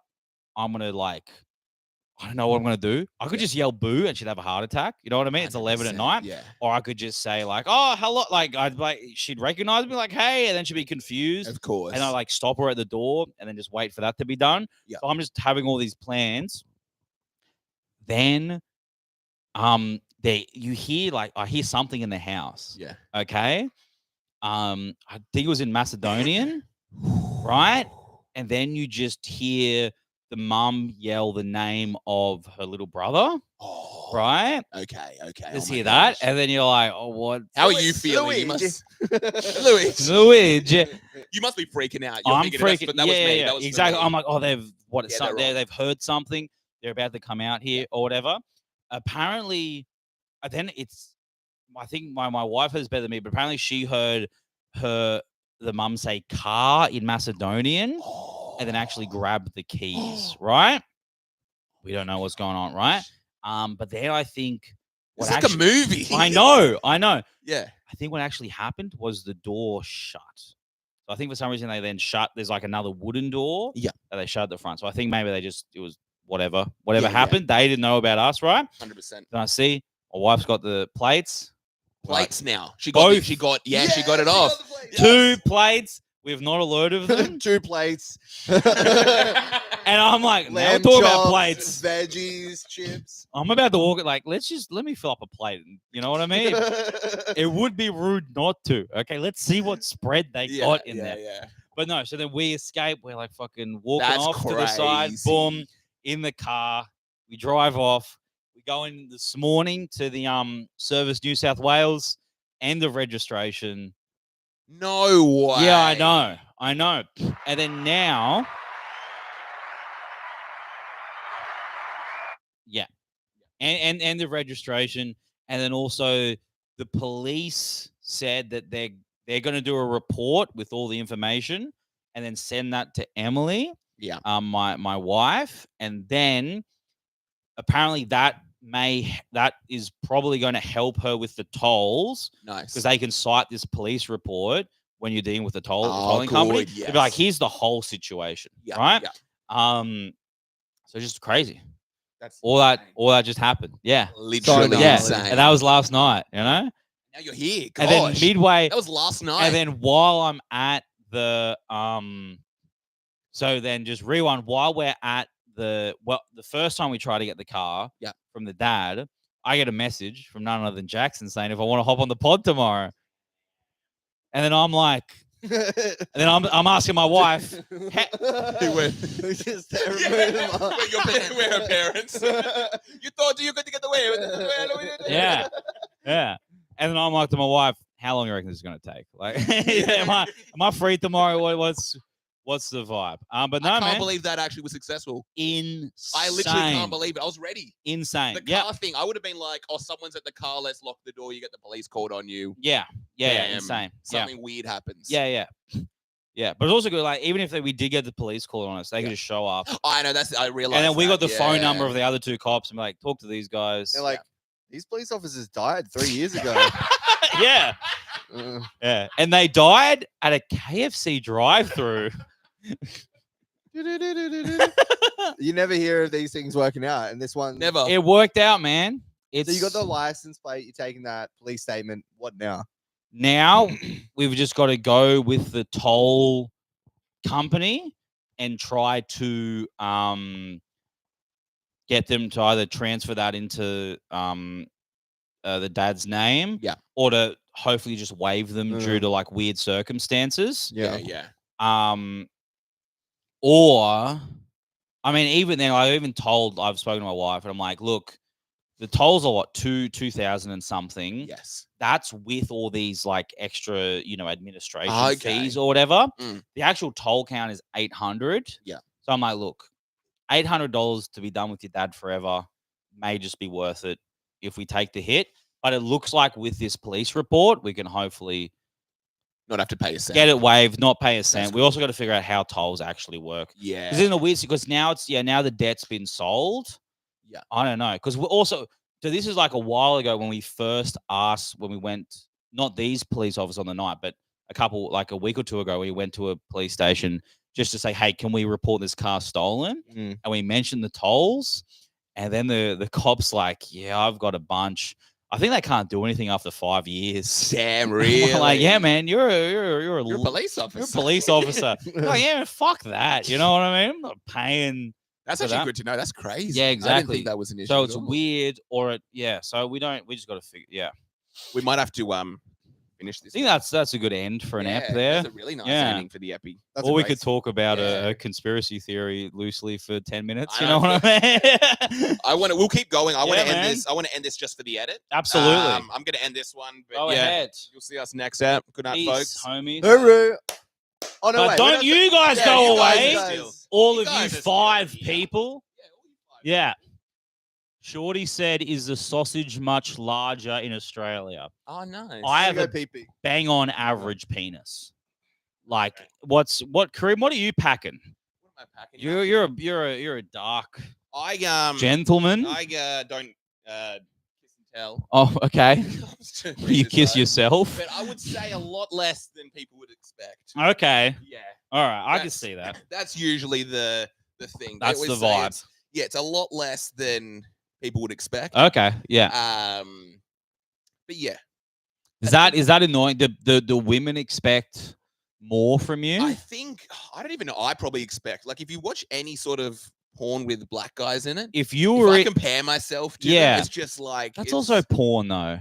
I'm gonna like, I don't know what I'm gonna do. I could just yell boo and she'd have a heart attack. You know what I mean? It's 11 at 100%, night. Yeah. Or I could just say like, oh, hello, like she'd recognize me, like, hey, and then she'd be confused. Of course. And I like stop her at the door and then just wait for that to be done. Yeah. So I'm just having all these plans. Then you hear like I hear something in the house. Yeah. Okay. I think it was in Macedonian, right? And then you just hear the mum yell the name of her little brother, Oh. right? Okay. Okay. Just oh my hear that, gosh. and then you're like, "Oh, what?" How are you feeling? You Luigi. must. Luigi. Luigi. You must be freaking out. You're I'm thinking that's- freaking. That was yeah, me. yeah, That was for exactly. me. I'm like, oh, Yeah, they're on. they've heard something. They're about to come out here or whatever. Apparently, then it's. I think my wife has better than me, but apparently she heard the mum say car in Macedonian. And then actually grabbed the keys, right? We don't know what's going on, right? But then I think It's like a movie. I know. Yeah. I think what actually happened was the door shut. So I think for some reason they then shut. There's like another wooden door. Yeah. That they shut at the front. So I think maybe it was whatever Yeah, happened. They didn't know about us, right? 100%. Then I see my wife's got the plates. Plates now. She got. Both. She got it off. Two plates. We have not alerted them. 2 plates. And I'm like, now we're Lamb talking about chops, plates. veggies, chips. I'm about to walk it like, let me fill up a plate. You know what I mean? It would be rude not to. Okay, let's see what spread they got in there. Yeah. But no, so then we escape. We're like fucking walking That's off to the side. crazy. Boom, in the car. We drive off. We go in this morning to the Service New South Wales. End of registration. No way. Yeah, I know. And then now, yeah, and the registration, and then also the police said that they're going to do a report with all the information, and then send that to Emily, Yeah. my wife, and then apparently that is probably going to help her with the tolls. Nice. Because they can cite this police report when you're dealing with the tolling good, company. yes. They'll be like, here's the whole situation. Yeah, Right? yeah. So just crazy. That's All that insane. just happened. Yeah. Literally Yeah. insane. And that was last night, you know? Now you're here. And then Gosh. midway, That was last night. and then while I'm at the so then just rewind, while we're at the first time we try to get the car from the dad, I get a message from none other than Jackson saying if I want to hop on the pod tomorrow. And then I'm like, and then I'm asking my wife, We're her parents. You thought you could get away with it. yeah. And then I'm like to my wife, how long do you reckon this is going to take? Like, am I free tomorrow? What's the vibe? But no, I can't man. believe that actually was successful. Insane. I literally can't believe it. I was ready. Insane. The car thing, I would have been like, oh, someone's at the car, let's lock the door, you get the police called on you. Yeah. Bam, Insane. Something weird happens. Yeah. But it's also good, like, even if we did get the police call on us, they could just show up. I know, I realized. And then we got the phone yeah. number of the other 2 cops and be like, talk to these guys. They're like, these police officers died 3 years ago. Yeah. Yeah. And they died at a KFC drive-through. You never hear of these things working out, and this one Never. It worked out, man. So you got the license plate, you're taking that police statement. What now? Now we've just got to go with the toll company and try to get them to either transfer that into the dad's name, or to hopefully just waive them due to like weird circumstances. Yeah. Or, I mean, even then, I've spoken to my wife, and I'm like, look, the tolls are what, 2,000 and something. Yes. That's with all these like extra, administration Okay. fees or whatever. Mm. The actual toll count is 800. Yeah. So I'm like, look, $800 to be done with your dad forever may just be worth it if we take the hit. But it looks like with this police report, we can hopefully Not have to pay a cent. get it waived, not pay a cent. That's We also got to figure out how tolls actually work. Yeah. Because isn't it weird? Because now now the debt's been sold. Yeah. I don't know. Because we also, so this is like a while ago when we first asked, when we went, not these police officers on the night, but like a week or two ago, we went to a police station just to say, hey, can we report this car stolen? Mm. And we mentioned the tolls. And then the cop's like, yeah, I've got a bunch. I think they can't do anything after 5 years. Damn, really? Like, yeah, man, you're a You're a police officer. you're a police officer. Oh, yeah, man, fuck that. You know what I mean? I'm not paying. That's for actually that. good to know. That's crazy. Yeah, I didn't exactly. think that was an issue. So at it's all. weird, or so we just got to figure. Yeah, We might have to finish I this. think that's a good end for an ep Yeah, there. That's a really nice Yeah. ending for the epi. That's Or a we great- could talk about Yeah. a conspiracy theory loosely for 10 minutes. I You know know. what I mean? We'll keep going. I want Yeah, to end man. this. I want to end this just for the edit. Absolutely. I'm going to end this one. But Go yeah, ahead. You'll see us next app. Good night, Peace, folks. homies. Hooroo. Oh no! But wait, don't we're not- you guys Yeah, go you guys away. are still- All you of you guys are still 5 here. people. Yeah. Shorty said, is the sausage much larger in Australia? Oh, nice. I have Go a pee-pee. bang on average penis. Like, Kareem, what are you packing? What am I packing? You're a dark I gentleman. I don't kiss and tell. Oh, okay. You You kiss yourself. But I would say a lot less than people would expect. Okay. Yeah, All right. I can That's- see that. that's usually the thing. They That's always the say vibe. it's a lot less than people would expect. Okay. Yeah. But yeah, Is that annoying? The women expect more from you? I think I don't even know. I probably expect like if you watch any sort of porn with black guys in it, If you if were, I compare myself to Yeah. them, it's just like that's it's, also porn though.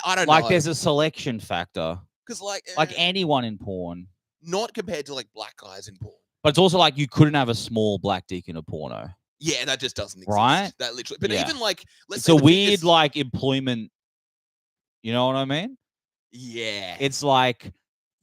I don't Like know there's a selection factor. because like Anyone in porn. not compared to like black guys in porn. But it's also like you couldn't have a small black dick in a porno. Yeah, that just doesn't exist. Right? That literally. But Yeah. even like, let's It's say a the weird biggest- like employment. You know what I mean? Yeah. It's like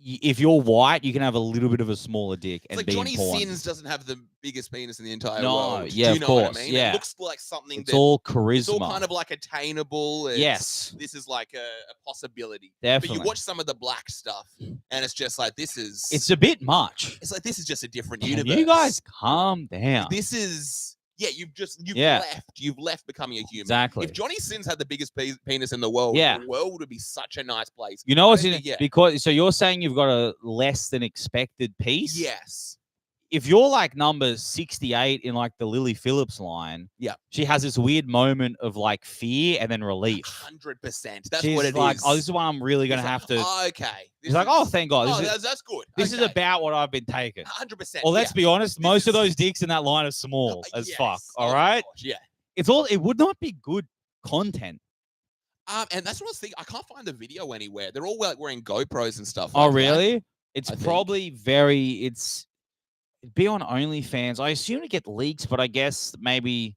if you're white, you can have a little bit of a smaller dick It's and like be Johnny in porn. Sins doesn't have the biggest penis in the entire No, world. yeah, Do you of know what course, I mean? yeah. It looks like something It's that all it's all charisma. kind of like attainable. Yes, This is like a possibility. definitely. But you watch some of the black stuff, and it's just like this is. It's a bit much. It's like this is just a different Can universe. you guys calm down? This is You've Yeah. left becoming a human. Exactly. If Johnny Sins had the biggest penis in the world, Yeah. the world would be such a nice place. You know I what's don't in it? think- yeah. Because so you're saying you've got a less than expected piece. Yes. If you're like number 68 in like the Lily Phillips line, Yeah. she has this weird moment of like fear and then relief. 100%. That's She's what it is. like, oh, this is what I'm really gonna It's have like, to. oh, okay. She's like, oh, thank God. Oh, This is that's good. this is Okay. about what I've been taking. 100%. Well, let's be honest, This most of is- those dicks in that line are small as fuck. Yes. All Oh my right, gosh, yeah. it would not be good content. And that's what I was thinking. I can't find the video anywhere. They're all like wearing GoPros and stuff. Oh, like that. really? It's I think. probably it'd be on OnlyFans. I assume to get leaks, but I guess maybe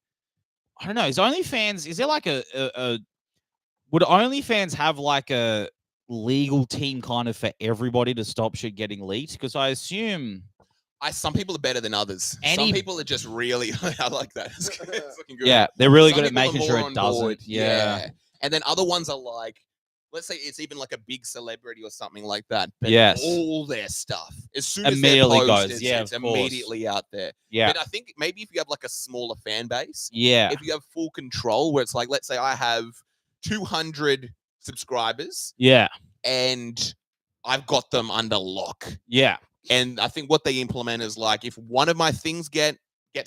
I don't know. Is OnlyFans? Is there like would OnlyFans have like a legal team kind of for everybody to stop shit getting leaked? Because I assume Some people are better than others. Any- Some people are just really. I like that. It's looking good. yeah, they're really Some good at people are making sure more it on doesn't. board, Yeah. And then other ones are like, let's say it's even like a big celebrity or something like that. But Yes. all their stuff as soon as Immediately they're posted, goes, yeah, it's of course. immediately out there. Yeah. But I think maybe if you have like a smaller fan base, Yeah. if you have full control, where it's like, let's say I have 200 subscribers Yeah. and I've got them under lock. Yeah. And I think what they implement is like, if one of my things gets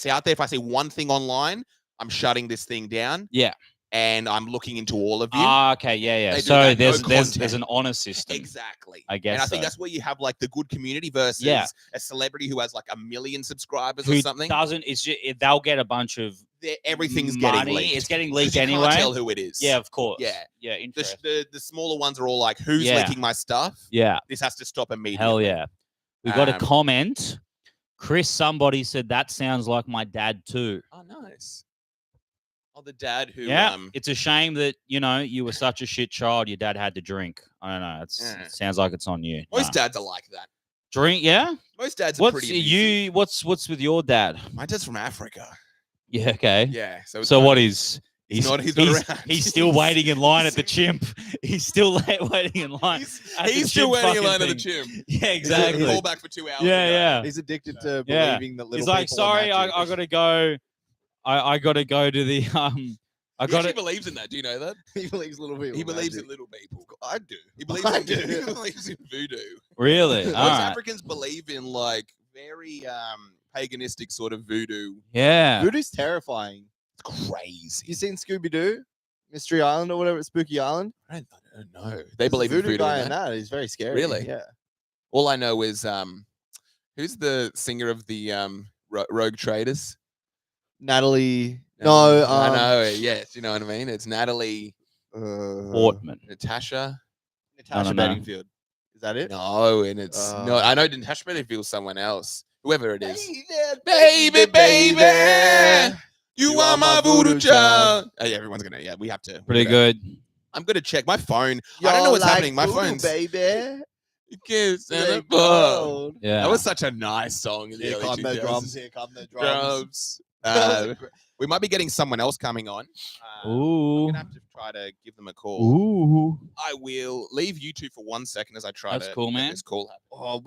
out there, if I see one thing online, I'm shutting this thing down. Yeah. And I'm looking into all of you. Ah, okay. Yeah. Yeah. They do So that, no there's content. an honor system. Exactly. I guess And I think so. that's where you have like the good community versus Yeah. a celebrity who has like 1 million subscribers Who or something. doesn't? It's just they'll get a bunch of Everything's money. getting leaked. It's getting 'Cause leaked you anyway. Can't tell who it is. Yeah, of course. Yeah. Yeah. The, Interesting. the smaller ones are all like, who's Yeah. leaking my stuff? Yeah. This has to stop immediately. Hell yeah. We got a Um, comment. Chris, somebody said that sounds like my dad too. Oh, nice. Oh, the dad who. Yeah. It's a shame that you were such a shit child. Your dad had to drink. I don't know. Yeah. It sounds like it's on you. Most Nah. dads are like that. Drink, yeah. Most dads are What's pretty abusive. What's with your dad? My dad's from Africa. Yeah, okay. Yeah. So it's So kind what of- is He's not around. He's still waiting in line at the chimp. He's still waiting in line. at the He's still chimp waiting in fucking line at the thing. gym. Yeah, Exactly. exactly. Call back for 2 hours. Yeah, ago. yeah. He's addicted to Yeah. believing that little He's like, people are sorry, I magic." gotta go. I gotta go to the I He got actually it. believes in that. Do you know that? He believes little people. He are believes magic. in little people. I do. He believes I in, do. he believes in voodoo. Really? Most All right. Africans believe in like very paganistic sort of voodoo. Yeah. Voodoo's terrifying. It's crazy. You seen Scooby Doo, Mystery Island or whatever, Spooky Island? I don't know. They There's a believe in voodoo guy in in that. that. He's very scary. Really? Yeah. All I know is who's the singer of the Rogue Traders? Natalie. No. I know. Yes, you know what I mean. It's Natalie, Portman. Natasha. Natasha no. Bedingfield. Is that it? No, and it's no. I know Natasha Bedingfield's someone else. Whoever it is. Baby. You are my voodoo child. Oh, yeah, everyone's gonna. Yeah, we have to. Pretty good. I'm gonna check my phone. I don't know what's happening. My phone's. baby. Kiss and a Like bug. gold. Yeah. That was such a nice song in the Here early come the 2000s. drums. Here come the drums. Drums. We might be getting someone else coming on. I'm Ooh. gonna have to try to give them a call. Ooh. I will leave you two for 1 second as I try That's to cool, make man. this call happen. Oh,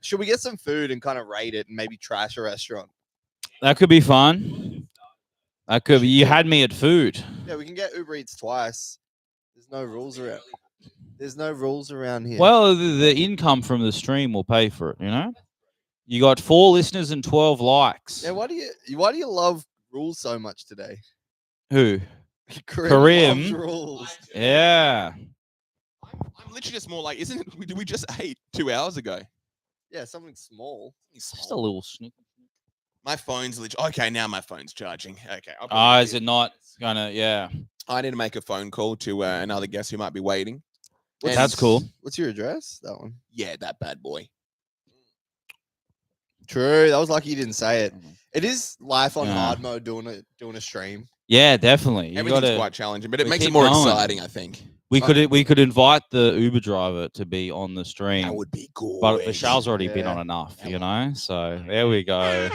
should we get some food and kind of rate it and maybe trash a restaurant? That could be fun. That could be. You had me at food. Yeah, we can get Uber Eats twice. There's no rules around. There's no rules around here. Well, the income from the stream will pay for it. You know. You got 4 listeners and 12 likes. yeah, why do you love rules so much today? Who? Kareem loves Kareem? rules. Yeah. I'm literally just more like, isn't it? Did we just ate 2 hours ago? Yeah, something small. Just a little snick. My phone's literally okay. Now my phone's charging. Okay. I'll Ah, probably is it not gonna? Yeah. I need to make a phone call to another guest who might be waiting. What's- That's cool. What's your address? That one. Yeah, that bad boy. True. That was lucky you didn't say it. It is life on Yeah. hard mode doing a stream. Yeah, definitely. You Everything's gotta. quite challenging, but it we makes it keep more going. exciting, I think. We could invite the Uber driver to be on the stream, That would be cool. but the show's already been Yeah. on enough, That you would- know. So there we go.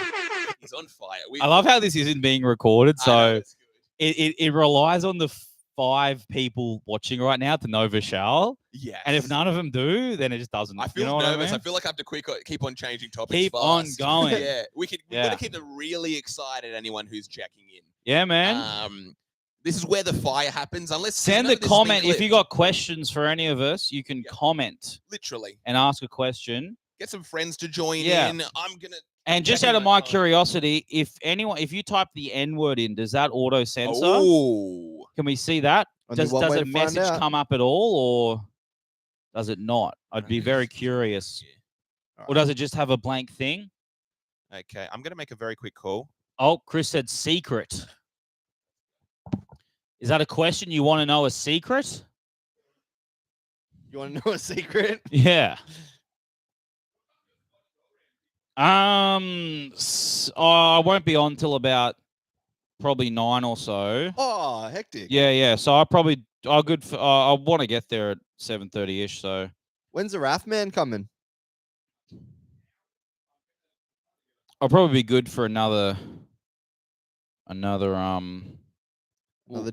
He's on fire. I love how this isn't being recorded, I know, so it's good. it relies on the 5 people watching right now to know Vishal, Yeah. and if none of them do, then it just doesn't. I feel you know what nervous. I I, mean? feel like I have to keep on changing topics. Keep on fast. going. Yeah, we Yeah. gotta keep them really excited. Anyone who's checking in. Yeah, man. This is where the fire happens. Unless Send none a of this has been comment if you clipped. got questions for any of us. You can Yeah. comment Literally and ask a question. get some friends to join Yeah. in. I'm gonna. And just Checking out of my my phone. curiosity, if you type the N word in, does that auto censor? Oh, Can we see that? Only Does one way a to find message out. come up at all, or does it not? I'd be very curious. Or does it just have a blank thing? Okay, I'm gonna make a very quick call. Oh, Chris said secret. Is that a question? You want to know a secret? You want to know a secret? Yeah. I won't be on till about probably 9 or so. Oh, hectic. Yeah. So I want to get there at 7:30 ish. So When's the Raft Man coming? I'll probably be good for another Another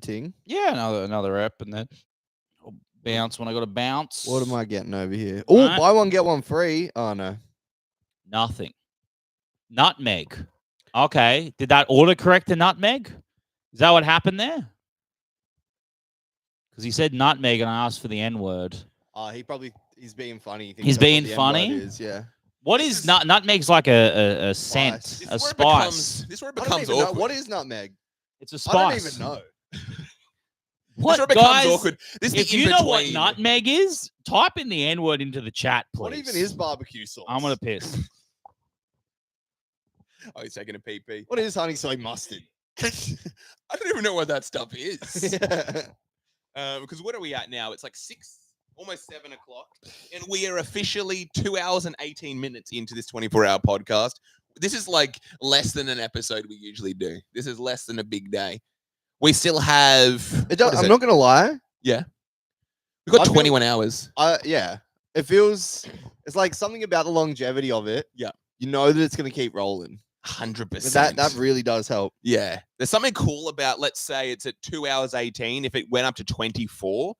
ting. yeah, another rep, and then I'll bounce when I got to bounce. What am I getting over here? Oh, Right. buy one get one free. Oh no. Nothing. Nutmeg. Okay. Did that autocorrect to nutmeg? Is that what happened there? Because he said nutmeg and I asked for the N word. He's being funny. He thinks He's that's what being the N-word funny? is, yeah. What This is is- nutmeg's like a scent, Spice. This a is where it spice. This is where it I don't becomes even know. awkward. What is nutmeg? It's a I spice. don't even know. This is What where it becomes guys? awkward. This is If the you know what in-between. nutmeg is, type in the N word into the chat, please. What even is barbecue sauce? I'm gonna piss. Oh, he's taking a PP. What is honey soy mustard? I don't even know what that stuff is. Yeah. Because what are we at now? It's like 6, almost 7 o'clock, and we are officially 2 hours and 18 minutes into this 24-hour podcast. This is like less than an episode we usually do. This is less than a big day. We still have. I'm not gonna lie. We've got I feel- 21 hours. Yeah. It feels. It's like something about the longevity of it. Yeah. You know that it's gonna keep rolling. 100%. That really does help. Yeah. There's something cool about, let's say it's at 2 hours 18. If it went up to 24,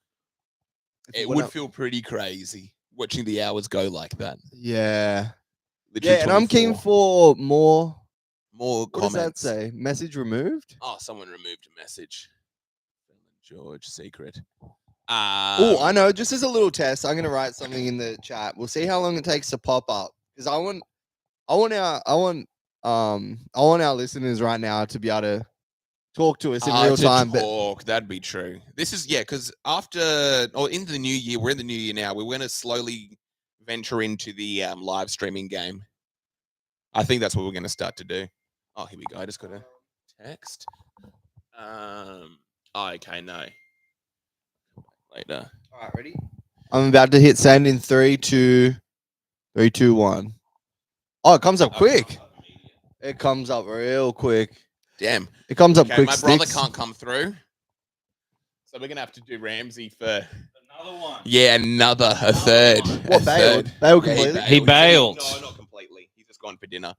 it would feel pretty crazy watching the hours go like that. Yeah. Literally Yeah, and I'm keen 24. for more. More What comments. does that say? Message removed? Oh, someone removed a message. George, secret. Oh, I know. Just as a little test, I'm gonna write something in the chat. We'll see how long it takes to pop up. Because I want our listeners right now to be able to talk to us in real time. Talk, that'd be true. This is because after or into the new year, we're in the new year now. We're going to slowly venture into the live streaming game. I think that's what we're going to start to do. Oh, here we go. I just got a text. Okay, no. Later. All right, ready? I'm about to hit send in 3, 2, 1. Oh, it comes up quick. It comes up real quick. Damn. It comes up Okay, quick. my brother Sticks. can't come through. So we're going to have to do Ramsey for... Another one. Yeah, a third. What, bailed? Bailed completely? He bailed. No, not completely. He's just gone for dinner.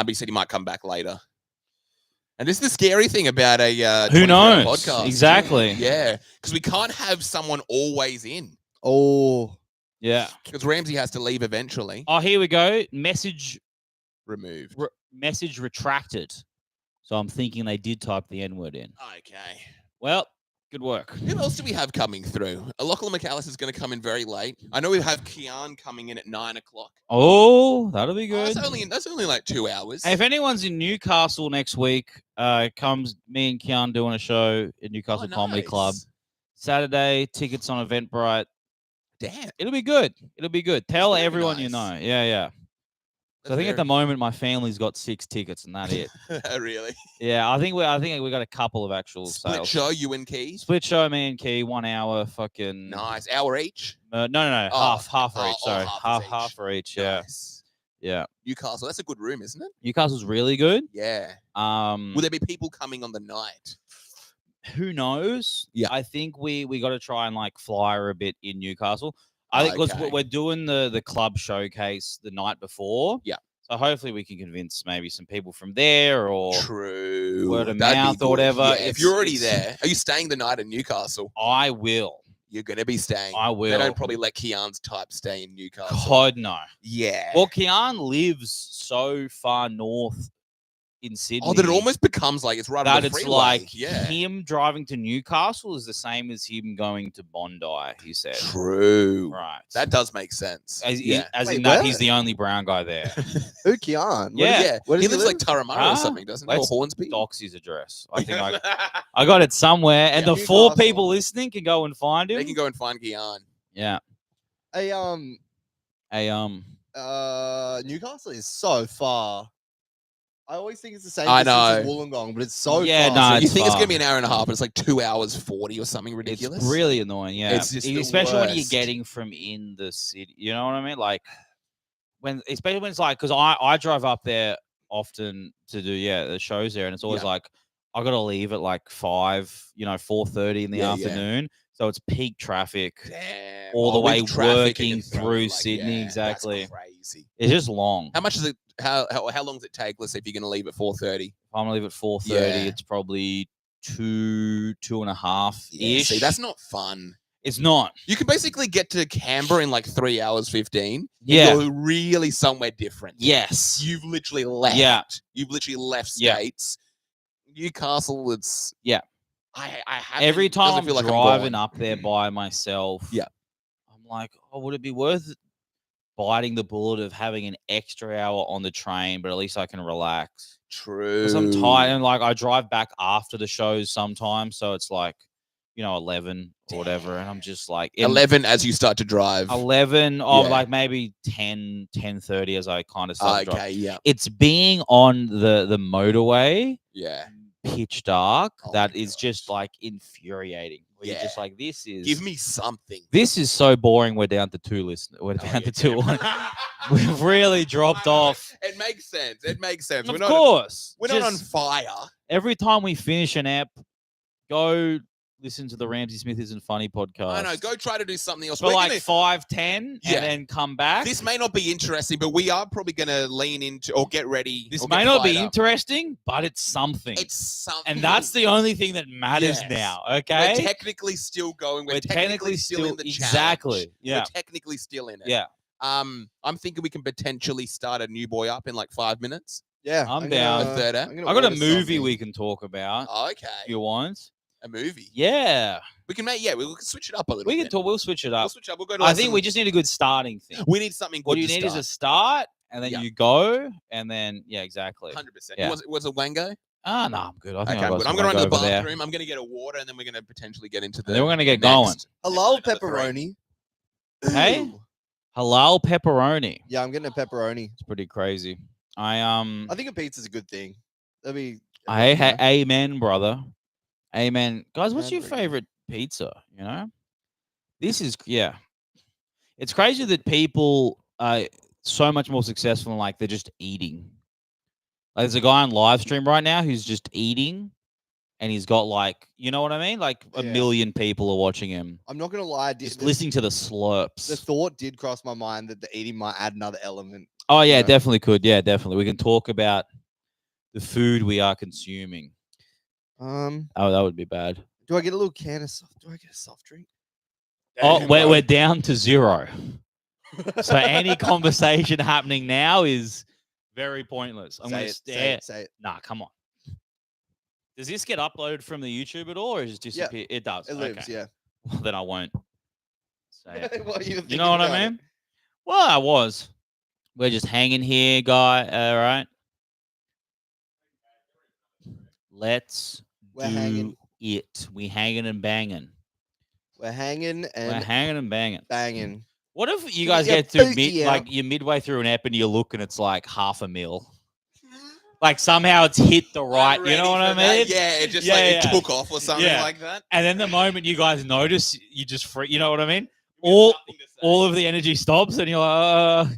He said he might come back later. And this is the scary thing about a Who 24-hour knows? podcast. Exactly. Yeah, because we can't have someone always in. Oh. Yeah. Because Ramsey has to leave eventually. Oh, here we go. Message Removed. message retracted. So I'm thinking they did type the N-word in. Okay. Well, good work. Who else do we have coming through? Lachlan McAllister is going to come in very late. I know we have Kian coming in at 9 o'clock. Oh, that'll be Oh, good. that's only like 2 hours. Hey, if anyone's in Newcastle next week, comes me and Kian doing a show at Newcastle Comedy Club. Saturday, tickets on Eventbrite. Damn. It'll be good. It'll be good. Tell very everyone you nice. know. Yeah. So I think at the moment my family's got 6 tickets and that's it. Really? Yeah, I think we got a couple of actual Split sales. show, you and Keys? Split show, me and Key, 1 hour, fucking. Nice. Hour each? No, Oh, half for each. Sorry, half half for each. Yeah, Nice. yeah. Newcastle, that's a good room, isn't it? Newcastle's really good. Yeah. Will Will there be people coming on the night? Who knows? Yeah. I think we got to try and like flyer a bit in Newcastle. I think because Okay. we're doing the club showcase the night before. Yeah. So hopefully we can convince maybe some people from there or True. word of That'd be mouth or good. whatever. Yeah, if you're already It's- there, are you staying the night in Newcastle? I will. You're going to be staying. I They will. don't probably let Kian's type stay in Newcastle. God no. Yeah. Well, Kian lives so far north in Sydney. Oh, that it almost becomes like it's right on that the it's freeway. like yeah. him driving to Newcastle is the same as him going to Bondi. He said. True. Right. That does make sense. As, yeah. as Wait, in that where? he's the only brown guy there. Who, Kian? Yeah. Where He does lives like live? Turramurra Ah, or something, doesn't he? Or let's Hornsby? Docs his address. I think I got it somewhere. And Yeah. the 4 Newcastle. people listening can go and find him. They can go and find Kian. Yeah. Hey, Newcastle is so far. I always think it's the same I distance as know. Wollongong, but it's so Yeah, far. no, So You it's think it's going to far. be an hour and a half, but it's like 2 hours 40 or something ridiculous. It's really annoying. Yeah. It's just the especially when you're worst. getting from in the city. You know what I mean? Like especially when it's like, because I drive up there often to do the shows there, and it's always Yeah. like I got to leave at like 5, 4:30 in the Yeah, yeah. afternoon, so it's peak traffic. Damn. all the with way traffic and working you're throwing, through like, Sydney, that's exactly. crazy. It's just long. How much is it? How long does it take? Let's say if you're going to leave at 4:30. If I'm gonna leave at 4:30, Yeah. it's probably 2.5 Yeah, ish. see, that's not fun. It's not. You can basically get to Canberra in like 3 hours 15. Yeah. You're really somewhere different. Yes. You've literally left. Yeah. You've literally left Yeah. states. Newcastle, it's Yeah. I have Every time I'm feel like driving I'm up there by myself, Yeah. I'm like, oh, would it be worth biting the bullet of having an extra hour on the train, but at least I can relax? True. Because I'm tired, and like I drive back after the shows sometimes, so it's like 11 or whatever, and I'm just like 11 as you start to drive. 11 or Yeah. like maybe 10:30 as I kind of start to drive. Okay, yeah. It's being on the motorway, Yeah. pitch dark, Oh that my is just gosh. like infuriating. Where you're just Yeah. like, this is Give me something. this is so boring. We're down to 2 listeners. We're down to 2. We've really dropped off. It makes sense. It makes sense. Of course. We're not on Just fire. every time we finish an app, go listen to the Ramsey Smith Isn't Funny podcast. I know. Go try to do something else. for We're like gonna- 5-10 Yeah. and then come back. This may not be interesting, but we are probably going to lean into or get ready. This or may get not be fired up. interesting, but it's something. It's something. And that's the only thing that matters Yes. now, We're okay? technically still going. We're technically still in the exactly. challenge. Yeah. We're technically still in it. Yeah. I'm thinking we can potentially start a new boy up in like 5 minutes. Yeah, I'm down. A third, eh? I'm gonna I got a order movie something. we can talk about. Okay. If you want? A movie. Yeah. We can make. Yeah, we can switch it up a little. We can bit. talk. We'll switch it We'll up. switch up. We'll go to. I like think some- we just need a good starting thing. We need something. What good you to need start. is a start, and then Yeah. you go, and then yeah, exactly. 100%. Yeah. Was it Wango? Ah, no, I'm good. I think Okay, I I'm got good. some I'm gonna run to the over there. bathroom. I'm gonna get a water, and then we're gonna potentially get into the. And then we're gonna get the going. next. Hello, Another three. pepperoni. Hey? Ooh. Halal pepperoni. Yeah, I'm getting a pepperoni. It's pretty crazy. I I think a pizza's a good thing. That'd be. amen, brother. Amen, guys. What's your Hamburger. favorite pizza? You know, this is It's crazy that people are so much more successful and like they're just eating. Like, there's a guy on Livestream right now who's just eating, and he's got like, you know what I mean? Like a Yeah. million people are watching him, I'm not gonna lie. just listening to the slurps. The thought did cross my mind that the eating might add another element. Oh yeah, Yeah. definitely could. Yeah, definitely. We can talk about the food we are consuming. Oh, that would be bad. Do I get a little can of soft? Do I get a soft drink? Oh, Damn, we're, bro. we're down to 0. So any conversation happening now is very pointless. I'm Say going to it, stare. Say it, say it. Nah, come on. Does this get uploaded from the YouTube at all, or is it disappear? It does. It lives. Okay. Yeah. Well, then I won't say it. What are you You know what I thinking about mean? Well, I was. We're just hanging here, guy. All right. Let's We're do hanging. it. We hanging and banging. We're hanging We're and hanging and banging. banging. What if you Get guys your get to booty out. like you're midway through an ep and you look and it's like $500,000? Like somehow it's hit the right. You know what I mean? Yeah, it just Yeah, like yeah. it took off or something Yeah. like that. And then the moment you guys notice, you just free. You know what I mean? All of the energy stops and you're like,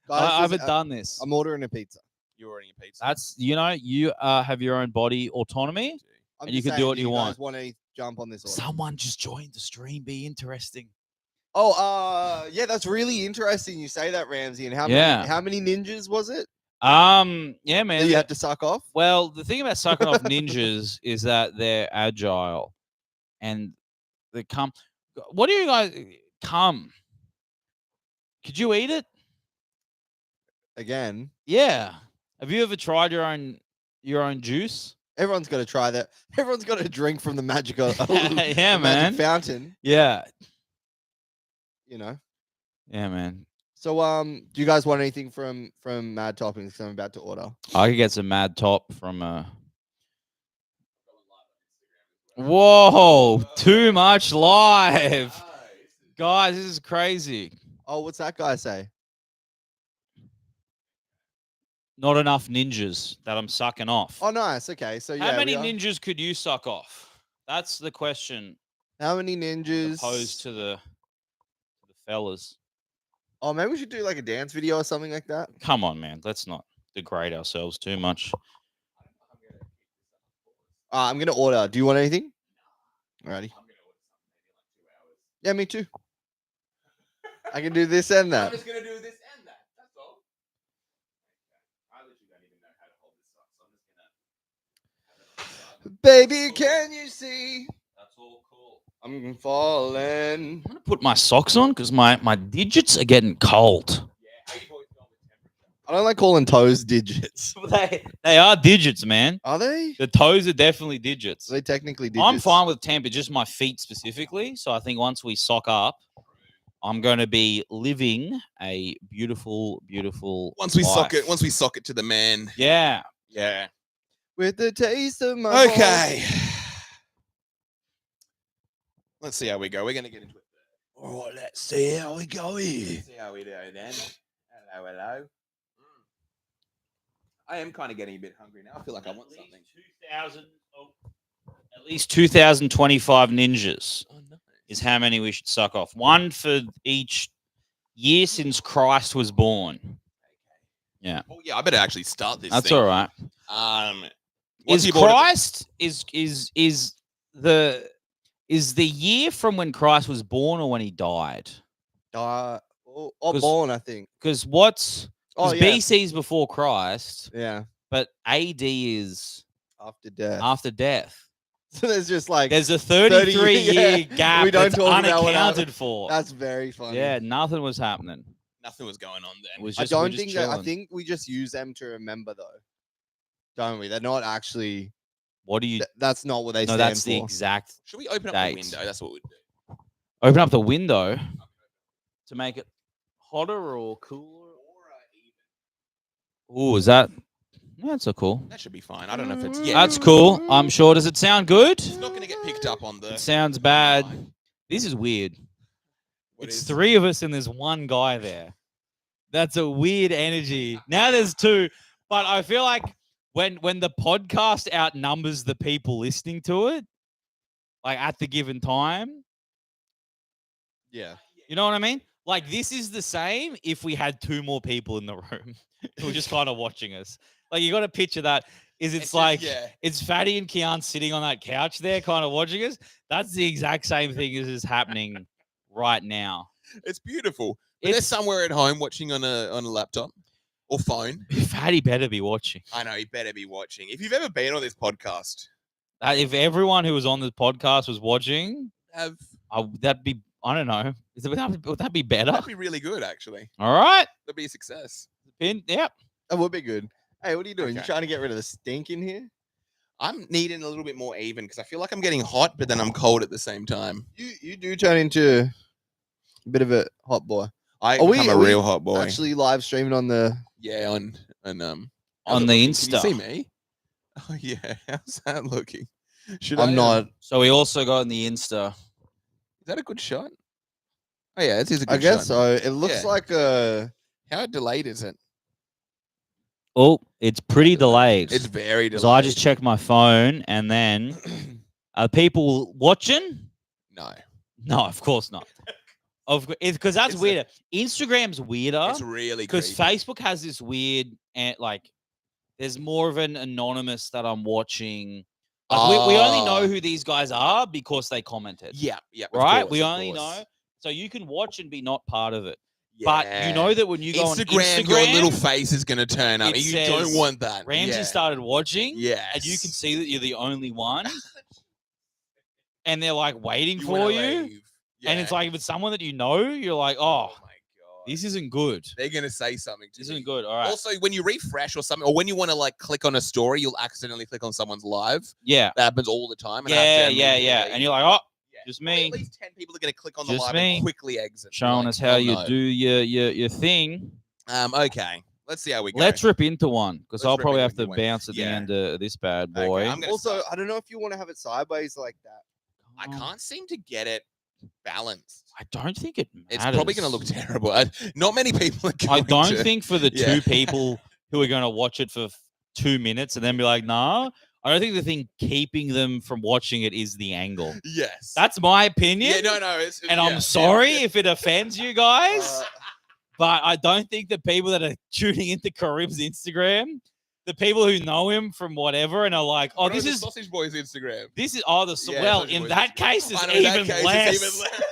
Guys, I haven't listen, done this. I'm ordering a pizza. You're ordering a pizza. That's you have your own body autonomy. I'm And you just can do saying, what you guys want. Want to jump on this order? Someone just joined the stream. Be interesting. Oh, yeah, that's really interesting. You say that, Ramsey. And Yeah. how many ninjas was it Yeah, man. that you had to suck off? Well, the thing about sucking off ninjas is that they're agile, and they come. What do you guys come? Could you eat it? Again, Yeah. Have you ever tried your own juice? everyone's got to try that. Everyone's got to drink from the magic of Yeah, the man. magic fountain. Yeah. You know. Yeah, man. So, do you guys want anything from Mad Toppings? 'Cause I'm about to order. I could get some mad top from Whoa, too much live. Guys, this is crazy. Oh, what's that guy say? Not enough ninjas that I'm sucking off. Oh, nice. Okay, so yeah. How many we are- ninjas could you suck off? That's the question. How many ninjas? Opposed to the fellas. Oh, maybe we should do like a dance video or something like that. Come on, man. Let's not degrade ourselves too much. I'm gonna order. Do you want anything? Alrighty. Yeah, me too. I can do this and I'm that. just gonna do this and that. That's all. I literally don't even know how to hold this up, so I'm just gonna. Baby, can you see? That's all cool. I'm falling. I'm gonna put my socks on because my digits are getting cold. I don't like calling toes digits. They are digits, man. Are they? The toes are definitely digits. Are they technically digits? I'm fine with temper, just my feet specifically. So I think once we sock up, I'm going to be living a beautiful, beautiful. Once we sock life. it, to the man. Yeah. Yeah. With the taste of my balls. Okay. Let's see how we go. We're gonna get into it. All right, let's see how we go here. See how we do then. Hello, hello. I am kind of getting a bit hungry now. I feel like I want something. 2,000. At least 2,025 ninjas Oh, nice. is how many we should suck off. One for each year since Christ was born. Yeah. Oh yeah, I better actually start this. That's thing. all right. What's Is your order? Christ is Is the year from when Christ was born or when he died? Or 'Cause- born, I think. Because what's Oh, because yeah. BC is before Christ, Yeah. but AD is After death. after death. So there's just like There's a 30 33-year yeah, gap we don't that's talk about what unaccounted for. that's very funny. Yeah, nothing was happening. Nothing was going on It then. was I just, we're don't just think that. I chilling. think we just use them to remember, though, don't we? They're not actually. What do you? That's not what they No, stand that's for. the exact. Should we open up Dates. the window? That's what we'd do. Open up the window to make it hotter or cooler. Oh, is that? Yeah, that's so cool. That should be fine. I don't know if it's That's cool. I'm sure. Does it sound good? It's not going to get picked up on the. It sounds bad. This is weird. What It's is- 3 of us and there's 1 guy there. That's a weird energy. Now there's 2, but I feel like when the podcast outnumbers the people listening to it, like at the given time, Yeah. you know what I mean? Like this is the same if we had 2 more people in the room who were just kind of watching us. Like you got to picture that. It's just- like yeah. it's Fatty and Kian sitting on that couch there, kind of watching us. That's the exact same thing as is happening right now. It's beautiful. But they're It's somewhere at home watching on a laptop or phone. Fatty better be watching. I know, he better be watching. If you've ever been on this podcast, If everyone who was on the podcast was watching, have that'd be, I don't know. Would that be better? that'd be really good, actually. All right. That'd be a success. Yep. That would be good. Hey, what are you doing? You Okay. trying to get rid of the stink in here? I'm needing a little bit more even because I feel like I'm getting hot, but then I'm cold at the same time. You do turn into a bit of a hot boy. I Are we- become a are we real hot boy. Actually, live streaming on the. Yeah, on On how's it the looking? Can you Insta. see me? Oh yeah, how's that looking? Should I'm I, not. So we also got on the Insta. Is that a good shot? Oh yeah, it is a good I guess shot. so. It looks Yeah. like a. How delayed is it? Oh, it's pretty delayed. It's very delayed. So I just checked my phone and then are people watching? No, No, of course not. Because that's It's a- weirder. Instagram's weirder it's really because creepy. Facebook has this weird and like there's more of an anonymous that I'm watching. Like we only know Oh. who these guys are because they commented. Yeah, of right? course, We of only course. know. So you can watch and be not part of it. But you Yeah. know that when you go on Instagram, Instagram, your little face is going to turn up. it You don't says want that. Ramsey yeah. started watching, Yes. and you can see that you're the only one, and they're like waiting You for wanna you. leave. And it's Yeah. like if it's someone that you know, you're like, oh, my god, this isn't good. they're going to say something to This me. isn't good. All right. Also, when you refresh or something, or when you want to like click on a story, you'll accidentally click on someone's live. Yeah. That happens all the time. And I Yeah, have to yeah, yeah. immediately- And you're like, oh, Yeah. just Probably me. At least 10 people are going to click on the Just live me. and quickly exit. showing Like, us how oh, you no. do your thing. Okay, let's see how we go. Let's rip into one because Let's I'll rip probably into have to one. bounce at the Yeah. end of this bad Okay, boy. I'm gonna Also, start. I don't know if you want to have it sideways like that. I can't seem to get it balanced. I don't think it matters. It's probably going to look terrible. Not many people are going I don't to. think for the Yeah. 2 people who are going to watch it for 2 minutes and then be like, nah, I don't think the thing keeping them from watching it is the angle. Yes. That's my opinion. yeah. No. It's, And yeah, I'm yeah, sorry yeah. if it offends you guys, Uh, but I don't think the people that are tuning into Karim's Instagram, the people who know him from whatever and are like, oh, What this on the is Sausage Boys Instagram. Yeah, Yeah, well, Sausage in Boys that Instagram. case, it's I know, in that even case, less. It's even less.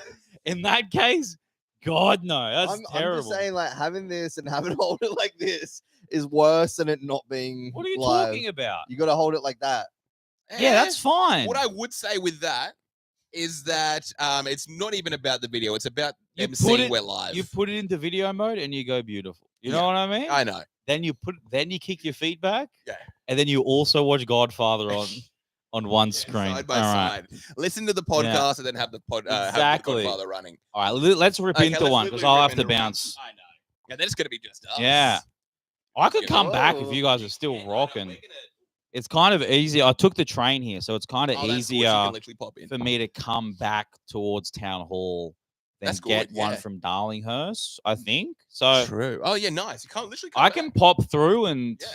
In that case, God no, that's I'm terrible. just saying, like having this and having it hold it like this is worse than it not being. What are you live. talking about? You got to hold it like that. Yeah, that's Eh, fine. What I would say with that is that it's not even about the video. It's about You them put seeing it- we're live. You put it into video mode and you go beautiful. You know Yeah, what I mean? I know. Then you kick your feet back. Yeah. And then you also watch Godfather on one screen. Side by All right. side. Listen to the podcast and then have the Exactly. have the Godfather running. All right, let's rip Okay, into let's one because literally I'll rip have to into one. bounce. I know. Yeah, then it's gonna be just us. Yeah. I could You come back know? if you guys are still Yeah, no, rocking. we're gonna- It's kind of easy. I took the train here, so it's kind of Oh, that's good, so you easier can literally pop in. for me to come back towards Town Hall than That's get good, one yeah. from Darlinghurst, I think. So True. Oh yeah, nice. You can't literally. Come I back. can pop through and Yeah.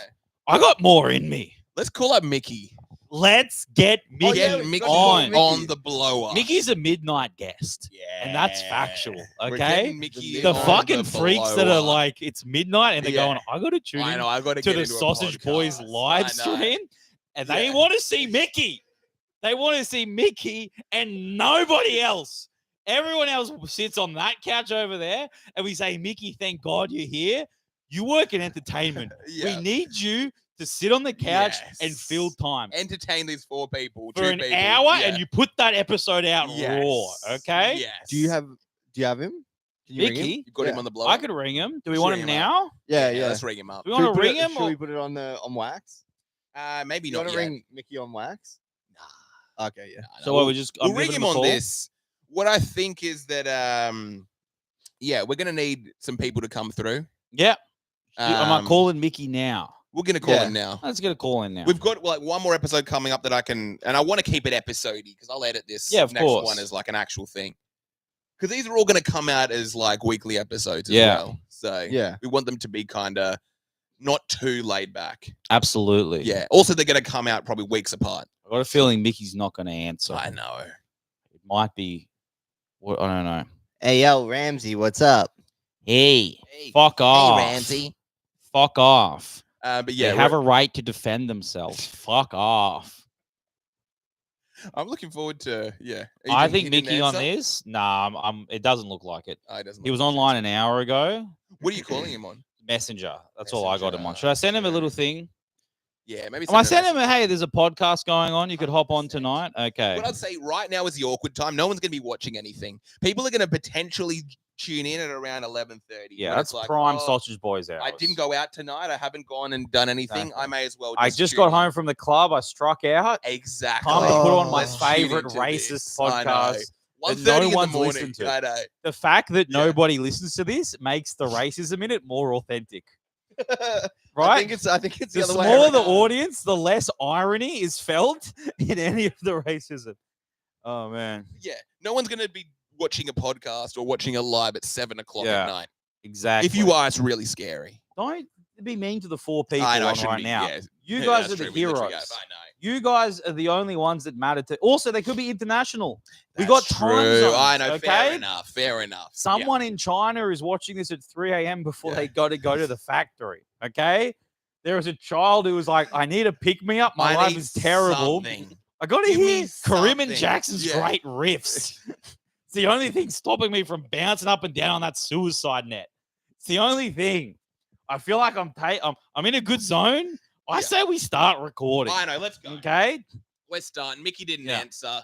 I got more in me. Let's call up Mickey. Let's get Oh, Mickey yeah, Get we Mickey got to call on. Mickey. the blower. Mickey's a midnight guest. Yeah. And that's factual. We're Okay. getting Mickey The on fucking freaks that are blower. like, it's midnight and they're Yeah. going, I gotta tune I in know. I got to to get the into a Sausage Boys podcast. live I know. stream. And they Yeah. want to see Mickey. They want to see Mickey and nobody else. Everyone else sits on that couch over there, and we say, Mickey, thank God you're here. You work in entertainment. We need you to sit on the couch and fill time. Entertain these 4 people For 2 an people. hour, and you put that episode out raw, okay? Yes. Do you have him? Can you ring him? Mickey? You got him Yeah. on the blow? I could ring him. Do we Let's want ring him him now? Yeah. Let's ring him up. Do we want to ring him? Should Or... we put it on wax? Maybe You not want to yet. ring Mickey on wax? Nah. Okay, yeah. So what, we just we'll I'm ring giving him a on call? this. What I think is that we're gonna need some people to come through. Yeah. Am I Um, calling Mickey now? We're gonna call him now. Let's get a call in now. We've got like one more episode coming up that I can, and I want to keep it episode-y because I'll edit this Yeah, of next course. one as like an actual thing. Because these are all going to come out as like weekly episodes as Yeah. well. So Yeah. we want them to be kind of not too laid back. Absolutely. Yeah. Also, they're going to come out probably weeks apart. I got a feeling Mickey's not going to answer. I know. It might be. What I don't know. Hey, yo, Ramsey, what's up? Hey, fuck off. Ramsey. Fuck off. But yeah, They have a right to defend themselves. Fuck off. I'm looking forward to I think Mickey on this. Nah, it doesn't look like it. He was online an hour ago. What are you calling him on? Messenger. That's all I got him on. Messenger, Should I send him a okay. little thing? Yeah, maybe. I send him a hey, there's a podcast going on. You could hop on 100%. tonight. Okay. What I'd say right now is the awkward time. No one's going to be watching anything. People are going to potentially tune in at around 11:30. Yeah, that's prime sausage boys hours. I didn't go out tonight. I haven't gone and done anything. Exactly. I may as well. I just got home from the club. I struck out. Exactly. Time to put on my Let's tune favorite into racist this. podcast. One that thirty no in one's the morning. listened to. I know. The fact that Yeah. nobody listens to this makes the racism in it more authentic. I Right? think it's The the other way smaller the around. audience, the less irony is felt in any of the racism. Oh man. Yeah. No one's going to be watching a podcast or watching a live at 7 o'clock Yeah. at night. Exactly. If you are, it's really scary. don't be mean to the 4 people I know. I on shouldn't right be. now. Yeah. You Yeah, guys that's are the true. We literally heroes. go, I know. You guys are the only ones that matter to. Also, they could be international. We That's got time true. zones, I know. okay? Fair enough. Fair enough. Yeah. Someone in China is watching this at 3 a.m. before Yeah. they got to go to the factory. Okay. There was a child who was like, I need a pick me up. My I life need is terrible. something. I got to Give me hear Karim and something. Jackson's Yeah. great riffs. It's the only thing stopping me from bouncing up and down on that suicide net. It's the only thing. I feel like I'm in a good zone. I Yeah. say we start recording. I know. Let's go. Okay. We're starting. Mickey didn't Yeah. answer.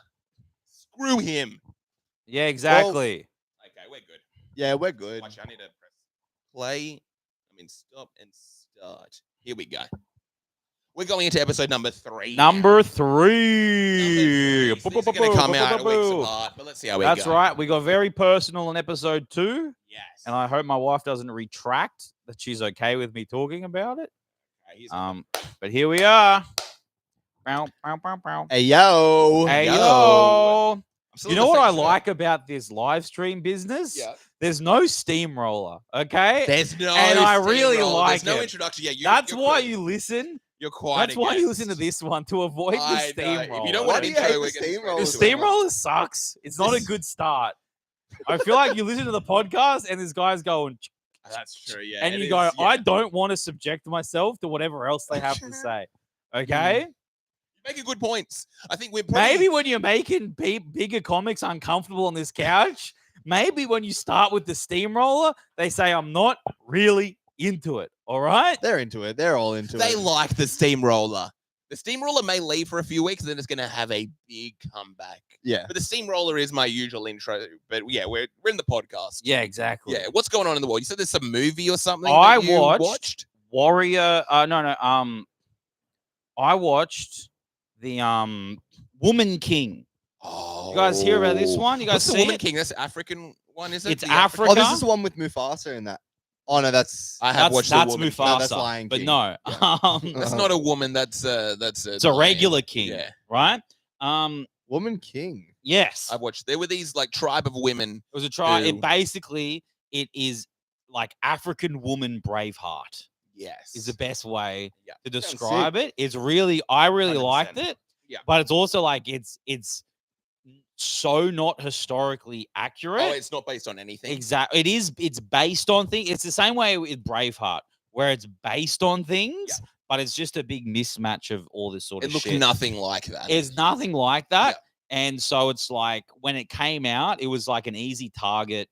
Screw him. Yeah, exactly. Okay, we're good. Yeah, we're good. Watch, I need to press play. Stop and start. Here we go. We're going into episode number 3. Number now. 3. These are going to come out a week apart, but let's see how we go. That's right. We got very personal in episode 2. Yes. And I hope my wife doesn't retract that she's okay with me talking about it. Okay, here's But here we are. Bow, bow, bow, bow. Hey, yo. Hey, yo. yo. I'm still You in know the what I same shirt. like about this live stream business? Yeah. There's no steamroller, okay? There's no. And I really steamroller. like There's no it. introduction. Yeah, That's you're why good. you listen. You're quite. That's why you listen to this one, to avoid the I know. steamroller. If you don't Why want do an you hate intro, the we're getting steamroller The so straight into it. steamroller sucks. It's not a good start. I feel like you listen to the podcast and this guy's going, That's true. Yeah. and it you is, go, yeah. I don't want to subject myself to whatever else they have to say. Okay? You make good points. I think we're probably, Maybe when you're making bigger comics uncomfortable on this couch, maybe when you start with the steamroller, they say, I'm not really into it. All right? They're into it. They're all into they it. like the steamroller. The steamroller may leave for a few weeks, and then it's going to have a big comeback. Yeah. But the steamroller is my usual intro. But yeah, we're in the podcast. Yeah, exactly. Yeah. What's going on in the world? You said there's some movie or something. I that you watched Warrior. I watched the Woman King. Oh, You guys hear about this one? You guys What's the see Woman it? King? That's the African one, is it? It's The Africa. Oh, this is the one with Mufasa in that. Oh, no, that's... I have That's watched that's the woman. Mufasa. that's Lion but King. no, That's not a woman. That's it's a regular king, Yeah. right? Woman King. Yes, I watched. There were these like tribe of women. it was a try. Who- It basically is like African woman Braveheart Yes. is the best way Yeah. to Sounds describe it. It's really, I really 100%. liked it. Yeah. But it's also like it's so not historically accurate. Oh, it's not based on anything. Exactly. It is. It's based on things. It's the same way with Braveheart, where it's based on things, but it's just a big mismatch of all this sort It of looked shit. nothing like that. It's nothing like that. And so it's like when it came out, it was like an easy target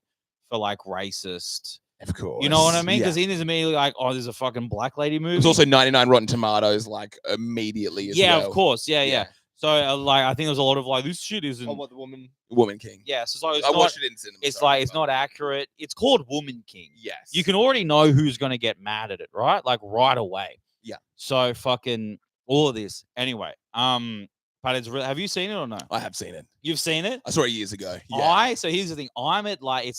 for like racist. Of course. You know what I mean? Yeah. Because it is immediately like, oh, there's a fucking black lady movie. There's also 99 Rotten Tomatoes, like immediately as well. of course. Yeah. So like, I think there's a lot of like, this shit isn't. Oh, what the woman? Woman King. Yeah. So it's I not, watched it in cinema. it's sorry, like, it's but- not accurate. It's called Woman King. Yes. You can already know who's going to get mad at it, right? Like right away. Yeah. So fucking all of this. Anyway, but it's real. Have you seen it or no? I have seen it. You've seen it? I saw it years ago. Yeah. So here's the thing. I'm at like,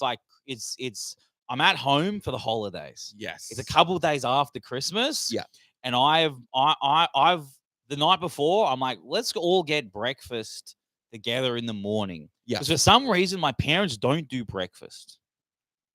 I'm at home for the holidays. Yes. It's a couple of days after Christmas. Yeah. And I've the night before, I'm like, let's all get breakfast together in the morning. Yeah. Because for some reason, my parents don't do breakfast.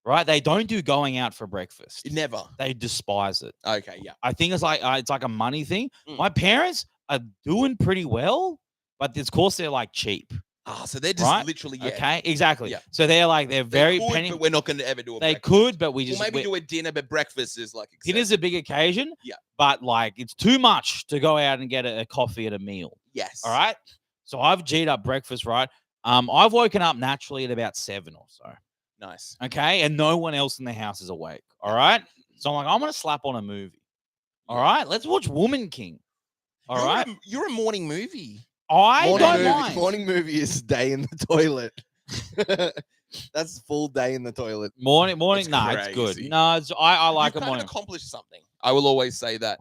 Right? They don't do going out for breakfast. Never. They despise it. Okay. Yeah. I think it's like a money thing. Mm. My parents are doing pretty well, but of course they're like cheap. Ah, so they're just Right? literally Okay, exactly. Yeah. So they're very they could, penny. but we're not going to ever do a They breakfast. could, but we We'll just maybe do a dinner, but breakfast is like dinner's a big occasion. Yeah. But like it's too much to go out and get a coffee at a meal. Yes. All right. So I've G'd up breakfast, right? I've woken up naturally at about 7 or so. Nice. Okay. And no one else in the house is awake. All right. So I'm like, I'm gonna slap on a movie. All right. Let's watch Woman King. All right. You're a morning movie. I Morning don't movie, mind. morning movie is day in the toilet. That's full day in the toilet. Morning. It's Nah, it's good. crazy. No, I like You've a kind morning. of accomplished something. I will always say that.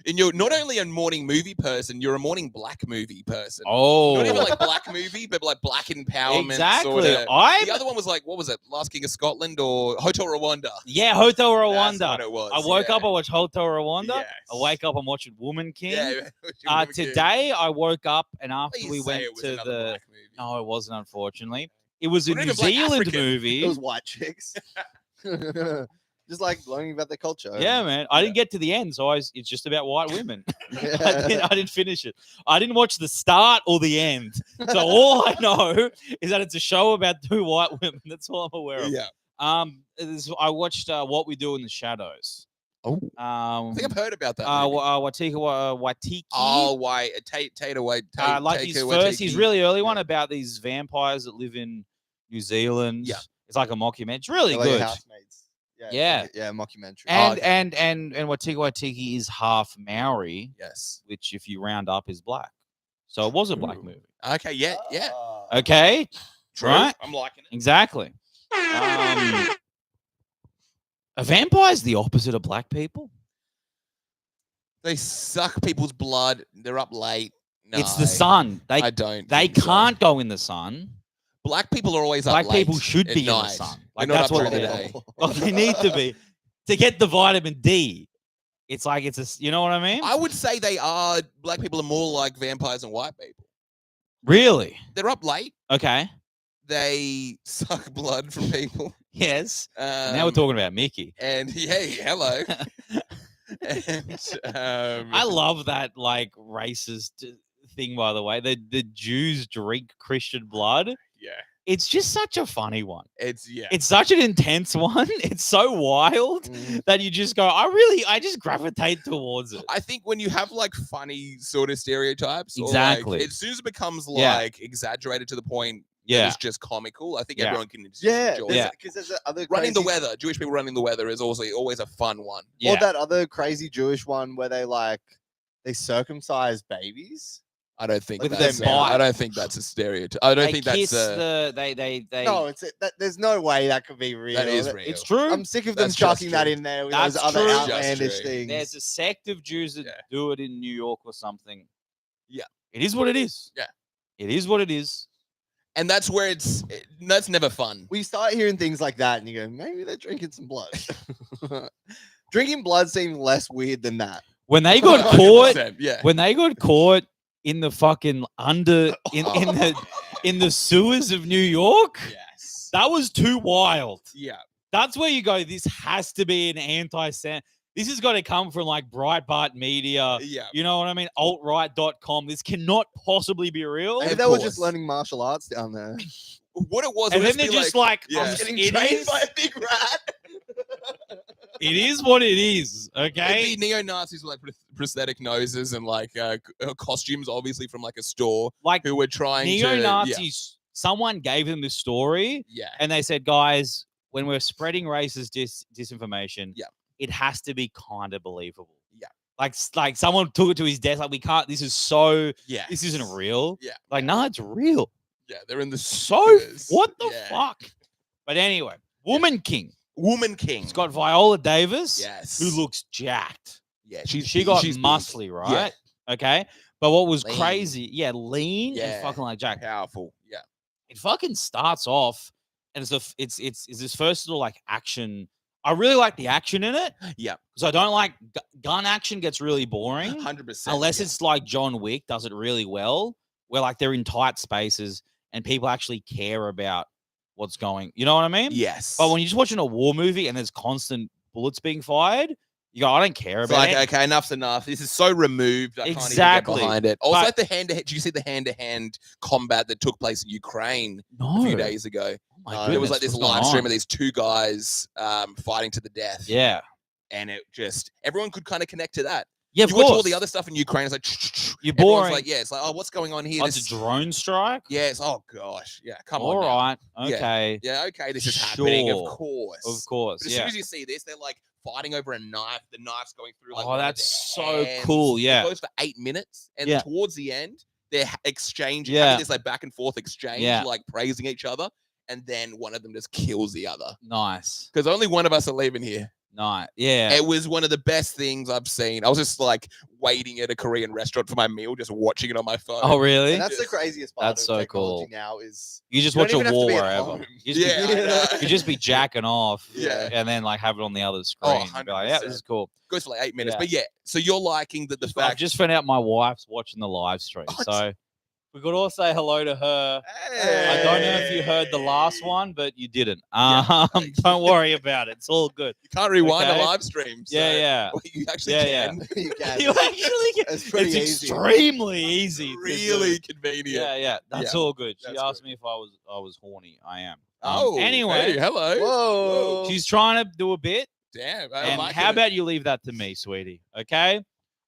And you're not only a morning movie person, you're a morning black movie person. Oh, Not even like black movie, but like black empowerment. exactly. Sorta. I The other one was like, what was it? Last King of Scotland or Hotel Rwanda? yeah, Hotel That's Rwanda. what it was. I woke up, I watched Hotel Rwanda. Yes. I wake up, I'm watching Woman King. Yeah. Today I woke up and Why after you we say went it was to another the black movie? no, it wasn't unfortunately. It was a Not New even black Zealand African. movie. It was white chicks. Just like learning about their culture. Yeah, man. I didn't get to the end, so it's just about white women. Yeah. I didn't finish it. I didn't watch the start or the end. So all I know is that it's a show about 2 white women. That's all I'm aware of. Yeah. I watched What We Do in the Shadows. Oh. I think I've heard about that. movie. Watiki. Oh, why? Tater White. Like his first, his really early one about these vampires that live in New Zealand. Yeah. It's like a mockumentary. It's really Like good. Housemates. Yeah. Yeah, mockumentary. And Watiki is half Maori, Yes. which if you round up is black. So it was a black True. movie. Okay. Yeah. Yeah. Okay. True. Right? I'm liking it. Exactly. A vampire's the opposite of black people. They suck people's blood. They're up late. No, It's the sun. I don't. They think so. can't go in the sun. Black people are always up Black late people should at be in the night. sun. They're Like not that's up what during the they're. day. Well, they need to be to get the vitamin D. It's like you know what I mean? I would say they are. Black people are more like vampires than white people. Really? They're up late. Okay. They suck blood from people. Yes. Now we're talking about Mickey. And yay, hello. And I love that like racist thing, by the way. The Jews drink Christian blood. yeah, It's just such a funny one. it's It's such an intense one. It's so wild that you just go, I just gravitate towards it. I think when you have like funny sort of stereotypes, or, Exactly. like, as soon as it becomes Yeah. like exaggerated to the point that Yeah. it's just comical, I think Yeah. everyone can just Yeah, enjoy Yeah. it. because there's that other Running the crazy- weather, Jewish people running the weather is also always a fun one. Yeah. Or that other crazy Jewish one where they circumcise babies. I don't think With that's. their I bite. don't think that's a stereotype. I don't They think kiss that's. they No, there's no way that could be real. That is real. It's true. I'm sick of them That's just chucking that true. in there with That's those other true. Just outlandish true. things. There's a sect of Jews that Yeah. do it in New York or something. Yeah. It is what it is. Yeah. It is what it is. And that's where that's never fun. We start hearing things like that, and you go, maybe they're drinking some blood. Drinking blood seems less weird than that. When they got caught, 100%, yeah. when they got caught in the fucking in the sewers of New York, Yes. that was too wild. Yeah. That's where you go, this has to be an this has got to come from like Breitbart Media. Yeah. You know what I mean? Alt-right.com. This cannot possibly be real. Maybe Of they were course. just learning martial arts down there. What it was, And would then they're be just like, yeah. I'm Getting it trained is- by a big rat. It is what it is, It'd okay? be neo-Nazis were like prosthetic noses and like costumes, obviously from like a store, Like who were trying neo-Nazis. Someone gave them this story, yeah, and they said, guys, when we're spreading racist disinformation, Yeah. it has to be kind of believable. Yeah. Like someone took it to his desk. Like, we can't. This is so. yeah, This isn't real. Yeah, Like, yeah. no, it's real. Yeah, they're in the So what the fuck? But anyway, Woman King. Woman King. It's got Viola Davis, Yes. who looks jacked. Yeah, She got she's muscly, big. right? Okay. But what was Lean. crazy, lean Yeah. and fucking like jacked. Powerful. Yeah. It fucking starts off, and it's this first little like action. I really like the action in it. Yeah. Because I don't like gun action gets really boring 100%. unless it's like John Wick does it really well, where like they're in tight spaces and people actually care about what's going. You know what I mean? Yes. But when you're just watching a war movie and there's constant bullets being fired, you go, I don't care it's about like, it. okay, enough's enough. This is so removed. I Exactly. can't even get behind it. Also, But- like the hand-to-hand. Did you see the hand-to-hand combat that took place in Ukraine No. a few days ago? Oh my There was like goodness, this what's going live stream on? of these two guys fighting to the death. Yeah. And it just, everyone could kind of connect to that. Yeah, of you watch course. all the other stuff in Ukraine, it's like, You're everyone's boring. like, yeah, it's like, oh, what's going on here? Oh, it's a drone strike? Yeah, it's, oh gosh. Yeah, come All on. now. right. Yeah. Okay. Yeah, okay, this is happening, of Sure. course. Of course. But as Yeah. soon as you see this, they're like fighting over a knife. The knife's going through like Oh, one of that's their so hands. cool. Yeah. It goes for 8 minutes. And Yeah. towards the end, they're exchanging, Yeah. having this like back and forth exchange, Yeah. like praising each other. And then one of them just kills the other. Nice. Because only one of us are leaving here. Nice. Yeah. It was one of the best things I've seen. I was just like waiting at a Korean restaurant for my meal, just watching it on my phone. Oh, really? And that's the craziest part That's of so technology cool. now is You just you watch a don't even have to war be at wherever. home. You just, Yeah, be, I know. you just be jacking off. Yeah. And then like have it on the other Oh, screen. Be like, yeah, this 100%. is cool. Goes for like 8 minutes. Yeah. But yeah, so you're liking that the I've fact. just found out my wife's watching the live stream. Oh, So we could all say hello to her. I don't know if you heard the last one, but you didn't. Yeah. Don't worry about it. It's all good. You can't rewind Okay. a live stream. So Yeah. well, you actually Yeah, can. you can. You actually can. It's pretty It's easy. extremely easy. to do. Really convenient. Yeah. That's Yeah, all good. She that's asked good. me if I was horny. I am. Oh, Anyway, hey, hello. Whoa. she's trying to do a bit. Damn. I And like how it. about you leave that to me, sweetie? Okay.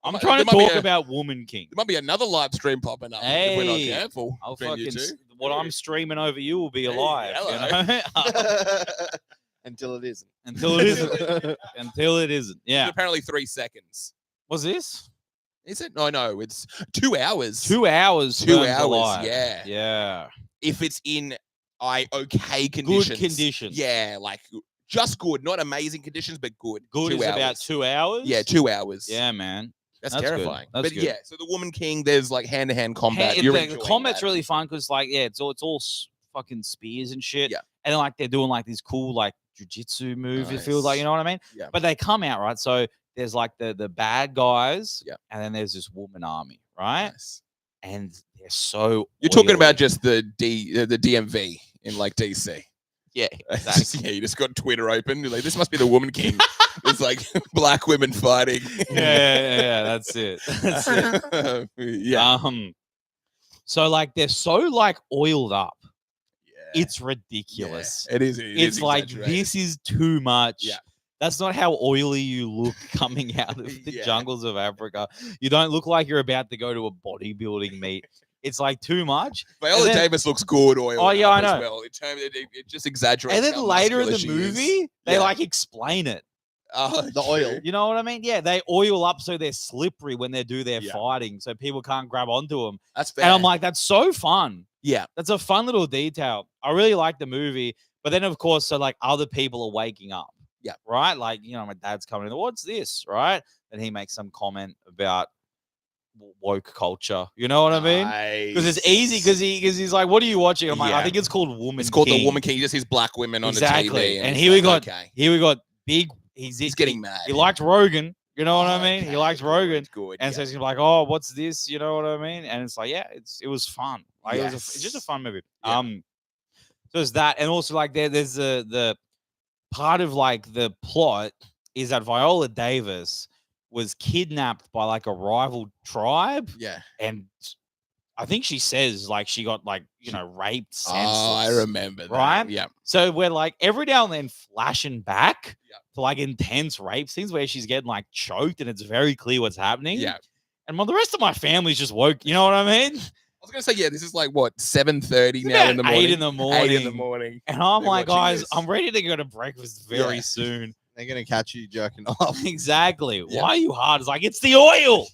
I'm might- trying to there might be talk a- about Woman King. There might be another live stream popping up if we're not Hey, careful. I'll between you fucking two. what I'm streaming over you will be Hey, alive. hello. You know? Until it isn't. Until it isn't. Until it isn't. It's Yeah. apparently 3 seconds. What's this? Is it? No, it's 2 hours. 2 hours. 2 filmed hours. alive. Yeah. Yeah. If it's in okay conditions. Good conditions. Yeah, like just good, not amazing conditions, but good. Good 2 is hours. about 2 hours. Yeah, 2 hours. Yeah, man. That's That's good. terrifying. That's but good. yeah, so the Woman King, there's like hand-to-hand combat. Hey, You're the enjoying combat's that. really fun because like it's all fucking spears and shit. Yeah. And then like they're doing like these cool like jujitsu move. It feels like, Nice. you know what I mean? Yeah. But they come out right. So there's like the bad guys. Yeah. And then there's this woman army, right? Nice. And they're so. You're talking oily. about just the DMV in like DC. Yeah. Yeah, you just got Twitter open. You're like, this must be the Woman King. It's like black women fighting. yeah. That's it. That's it. yeah. So like they're so like oiled up. Yeah. It's ridiculous. Yeah, it is. It It's is like exaggerated. this is too much. Yeah. That's not how oily you look coming out of the Yeah. jungles of Africa. You don't look like you're about to go to a bodybuilding meet. It's like too much. Viola and then- Davis looks good oil. Oh, yeah, I as know. Well. It just exaggerates. And then how later in the muscular she is. movie, they Yeah. like explain it. The oil. true. You know what I mean? Yeah, they oil up so they're slippery when they do their Yeah. fighting, so people can't grab onto them. That's fair. And I'm like, that's so fun. yeah, That's a fun little detail. I really like the movie. But then, of course, so like other people are waking up. Yeah. Right? Like, you know, my dad's coming in. What's this? Right? And he makes some comment about woke culture. You know what I mean? Because it's easy because he's like, what are you watching? I'm like, I Yeah. think it's called Woman It's called King. The Woman King. He just sees black women on Exactly. the TV. And it's here we like, got- okay. Here we got big. He's getting mad. He liked Rogan. You know what I mean? He Okay, liked Rogan. Good. And yeah. so he's like, oh, what's this? You know what I mean? And it's like, yeah, it was fun. Like it's just a Yes. fun movie. Yeah. So there's that, and also like there's the part of like the plot is that Viola Davis was kidnapped by like a rival tribe yeah. and I think she says like she got like raped senseless. Oh, I remember that. Right? Yeah. So we're like every now and then flashing back Yeah. to like intense rape scenes where she's getting like choked and it's very clear what's happening. Yeah. And the rest of my family's just woke. You know what I mean? I was gonna say, yeah, this is like what 7:30 now About in the morning. 8 in the morning. 8 in the morning. And I'm They're like, watching guys, this. I'm ready to go to breakfast very Yeah. soon. They're gonna catch you jerking off. Exactly. Yeah. Why are you hard? It's like it's the oil.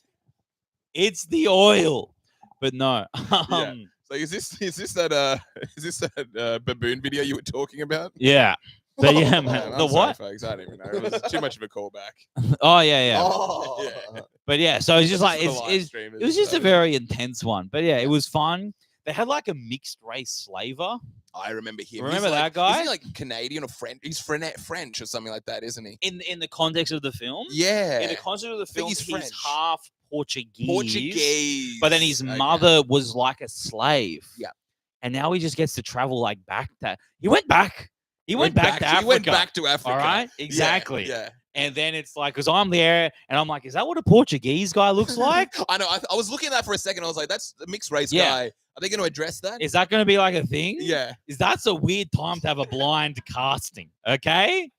It's the oil. But no. Yeah. So is this that baboon video you were talking about? Yeah. But yeah, Oh, man. I'm The sorry, what? folks. I don't even know. It was too much of a callback. Oh yeah. Oh. Yeah. But yeah, so it's just like For the live it streamers, was just so- a very intense one. But yeah, it was fun. They had like a mixed race slaver. I remember him. Remember He's that like, guy? Isn't he like Canadian or French? He's French or something like that, isn't he? In the context of the film. Yeah. In the context of the think film, he's he's French. half Portuguese. Portuguese. But then his Okay. mother was like a slave. Yeah. And now he just gets to travel like back to he went back. He went back to Africa. He went back to Africa. All right? Yeah, Exactly. Yeah. And then it's like, because I'm there and I'm like, is that what a Portuguese guy looks like? I know. I was looking at that for a second. I was like, that's a mixed race Yeah. guy. Are they going to address that? Is that going to be like a thing? Yeah. Is that's a weird time to have a blind casting? Okay.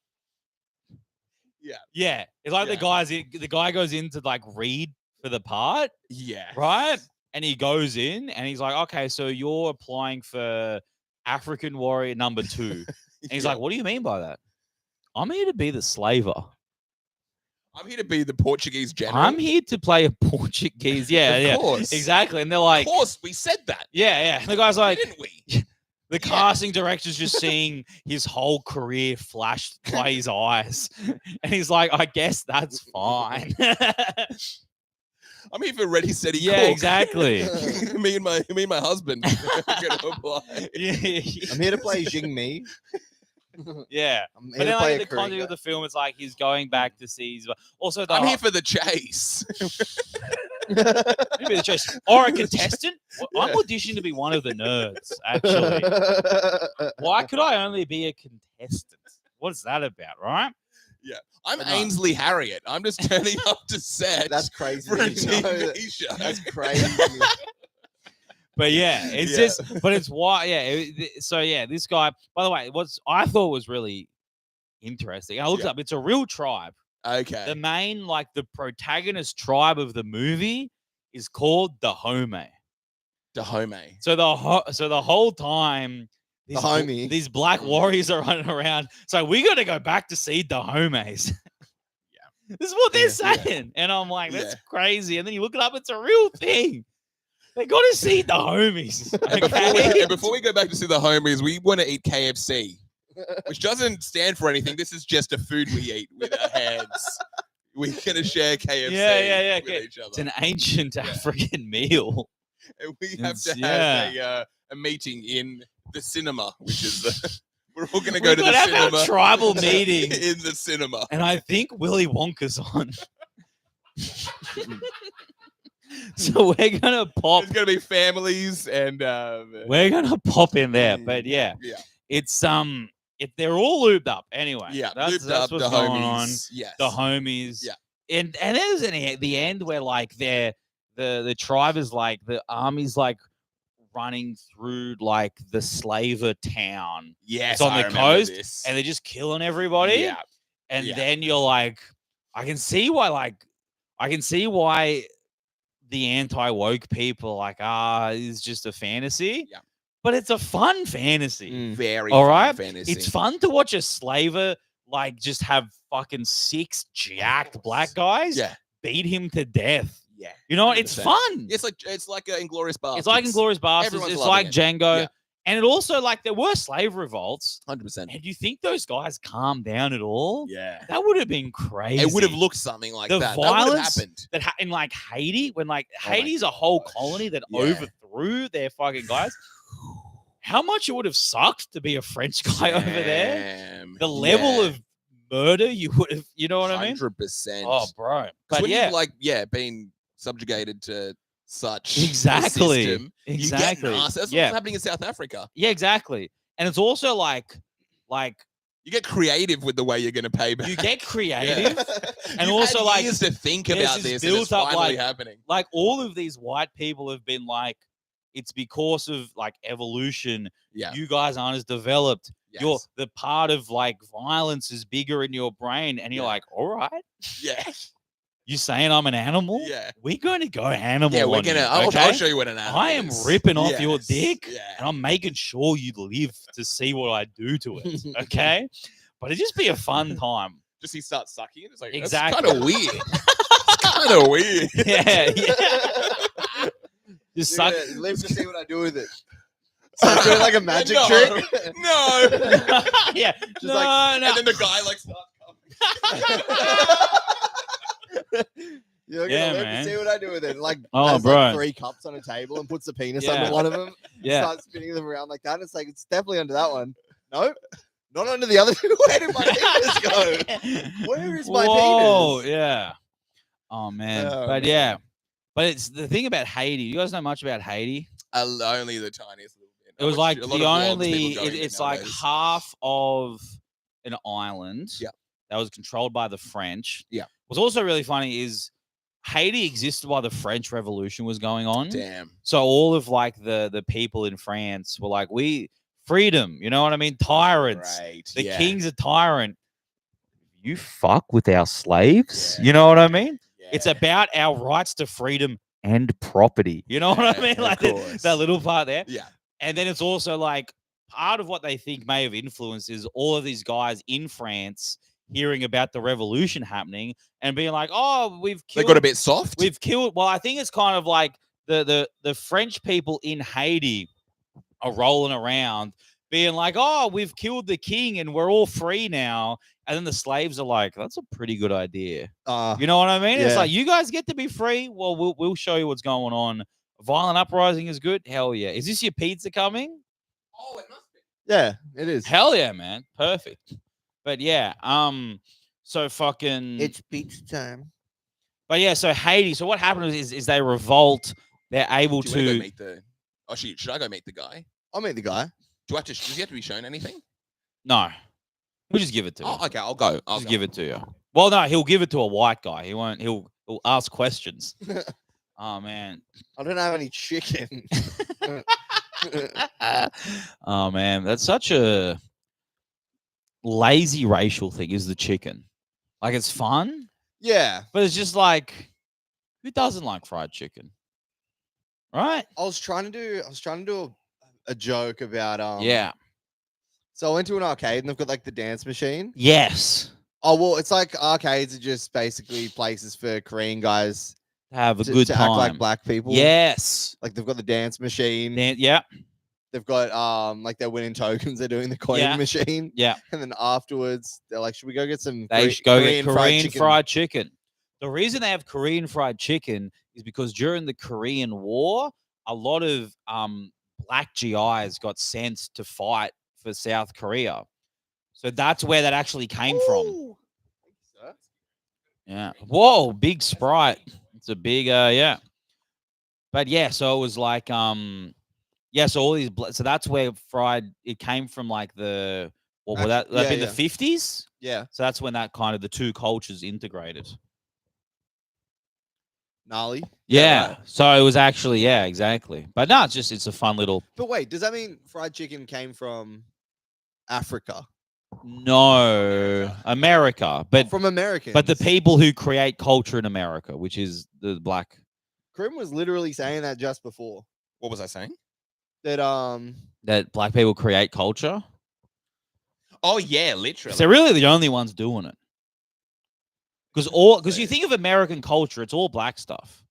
Yeah. Yeah. It's like Yeah. the guy goes in to like read for the part, Yeah. right? And he goes in and he's like, okay, so you're applying for African warrior number 2. And he's Yeah. like, what do you mean by that? I'm here to be the slaver. I'm here to be the Portuguese general. I'm here to play a Portuguese. Yeah, Of yeah. course. Exactly. And they're like, Of course, we said that. yeah. And the guy's like, didn't we? the Yeah. casting director's just seeing his whole career flash by his eyes. And he's like, I guess that's fine. I'm here for Ready, Steady, Yeah, Cook. exactly. me and my husband are going to apply. yeah. I'm here to play Jing Mi. Yeah. I'm But here then, to play like, a the content Korean of the film, it's like he's going back to see his. Also, the I'm here for the chase. maybe the choice or a contestant. I'm Yeah. auditioning to be one of the nerds. Actually, guy. why could I only be a contestant? What's that about, right? I'm But no. Ainsley Harriet. I'm just turning up to set That's crazy. for a You know that- TV show. That's crazy. But yeah, it's Yeah. just, but it's why, yeah. So yeah, this guy. By the way, what's I thought was really interesting. I looked Yeah. up. It's a real tribe. Okay. The main, like the protagonist tribe of the movie, is called the Home. Dahomey. So the whole time, The homie. these black warriors are running around. So we got to go back to see the homies. Yeah. This is what they're Yeah. saying, and I'm like, that's Yeah. crazy. And then you look it up; it's a real thing. They got to see the homies. And before we go back to see the homies, we want to eat KFC, which doesn't stand for anything. This is just a food we eat with our hands. We're going to share KFC Yeah, with okay. each other. It's an ancient African meal. And we have It's- to have a meeting in the cinema, which is the. We're all going to go We've to got the to have cinema. our tribal meeting, in the cinema. and I think Willy Wonka's on. So we're gonna pop. There's going to be families and. We're gonna pop in there, but yeah, Yeah. it's if they're all lubed up anyway. Yeah. that's looped that's up what's the going homies. on. Yes. The homies. Yeah. And there's the end where like the tribe is like the army's like running through like the slaver town Yes. It's on I the remember coast, this. and they're just killing everybody. Yeah. And yeah. then you're like, I can see why the anti-woke people are like, it's just a fantasy. Yeah. But it's a fun fantasy. Very All fun right? fantasy. It's fun to watch a slaver like just have fucking 6 jacked black guys Yeah. beat him to death. Yeah. You know what? It's 100%. fun. It's like Inglorious Bastards. It's like Inglourious Bastards. Everyone's It's loving like it. Django. Yeah. And it also like there were slave revolts. 100%. And you think those guys calmed down at all? Yeah. That would have been crazy. It would have looked something like The that. That would have violence happened. that in like Haiti, when like Oh my Haiti's a whole gosh. colony that Yeah. overthrew their fucking guys. How much it would have sucked to be a French guy over there? Damn. The level Yeah. of murder you would have, you know what I mean? 100%. Oh, bro. But But yeah, being subjugated to such exactly. a system, Exactly. You get nasty. That's Yeah. what's happening in South Africa. Yeah, exactly. And it's also like You get creative with the way you're going to pay back. you get Yeah. creative. And You've also, had like, years to think there's about this this, and it's built-up, finally like, happening. Like all of these white people have been like, it's because of like evolution. Yeah. You guys aren't as developed. You're Yes. the part of like violence is bigger in your brain, and you're Yeah. like, all right, Yeah. you saying I'm an animal? Yeah. We're going to go animal. Yeah, we're on gonna. you, I'll okay? show you what an animal I am is. ripping off your Yes, dick, Yeah. and I'm making sure you live to see what I do to it. Okay, but it'd just be a fun time. Just he starts sucking it. It's like Exactly. That's kind of weird. It's kind of weird. Yeah, yeah. Just suck. Live to see what I do with it. So doing like a magic No. trick. No. Yeah, Just no, like- no. And then the guy like starts coming. You're Yeah, gonna live man. to see what I do with it. Like, Oh, has bro. like 3 cups on a table and puts the penis Yeah. under one of them. Yeah. Starts spinning them around like that. It's like it's definitely under that one. Nope. Not under the other two. Where did my penis go? Where is my Whoa, penis? yeah. Oh man, Oh, but man. yeah, but it's the thing about Haiti. You guys know much about Haiti? Only the tiniest little bit. It was like A lot the of vlogs only. people go in It's there like nowadays. half of an island. Yeah. That was controlled by the French. Yeah. What's also really funny is Haiti existed while the French Revolution was going on. Damn. So all of like the people in France were like, we freedom. You know what I mean? Tyrants. Right. The yeah. king's a tyrant. You fuck with our slaves. Yeah. You know what I mean? Yeah. It's about our rights to freedom and property. You know what I Yeah, mean? of Like course. that little part there. Yeah. And then it's also like part of what they think may have influenced is all of these guys in France hearing about the revolution happening and being like, oh, we've They killed got a bit soft. we've killed. Well, I think it's kind of like the French people in Haiti are rolling around being like, oh, we've killed the king and we're all free now. And then the slaves are like, that's a pretty good idea. You know what I mean? It's Yeah. like, you guys get to be free. Well, we'll show you what's going on. Violent uprising is good. Hell yeah. Is this your pizza coming? Oh, it must be. Yeah, it is. Hell yeah, man. Perfect. But yeah, so fucking It's pizza time. but yeah, so Haiti. So what happened is they revolt. They're able Do you want to go to meet the? Oh, should I go meet the guy? I'll meet the guy. Do I have to? Does he have to be shown anything? no. We'll just give it to you. Oh, okay. I'll go. I'll Just go. give it to you. Well, no, he'll give it to a white guy. He won't. He'll ask questions. Oh man. I don't have any chicken. Oh man, that's such a lazy racial thing. Is the chicken like it's fun, Yeah. but it's just like who doesn't like fried chicken, right? I was trying to do a joke about Yeah. So I went to an arcade and they've got like the dance machine. Yes. Oh well, it's like arcades are just basically places for Korean guys Have a to, good to time. act like black people. Yes. Like they've got the dance machine. Yeah. They've got like they're winning tokens. They're doing the coin Yeah. machine. Yeah. And then afterwards, they're like, "Should we go get some? They should go get Korean chicken?" fried chicken. The reason they have Korean fried chicken is because during the Korean War, a lot of black GIs got sent to fight for South Korea. So that's where that actually came from. Ooh. Sir? Yeah. Whoa, big Sprite. It's a big yeah. But yeah, so it was like yeah, so all these so that's where fried it came from, like the what would that Yeah, be the yeah. 50s? Yeah, So that's when that kind of the two cultures integrated. gnarly. Yeah. right. So it was actually, yeah, exactly. But no, it's a fun little But wait, does that mean fried chicken came from Africa? no America. But From Americans? but the people who create culture in America, which is the black. Krim was literally saying that just before. What was I saying? That That black people create culture. Oh yeah, literally. So they're really the only ones doing it. Because you think of American culture, it's all black stuff.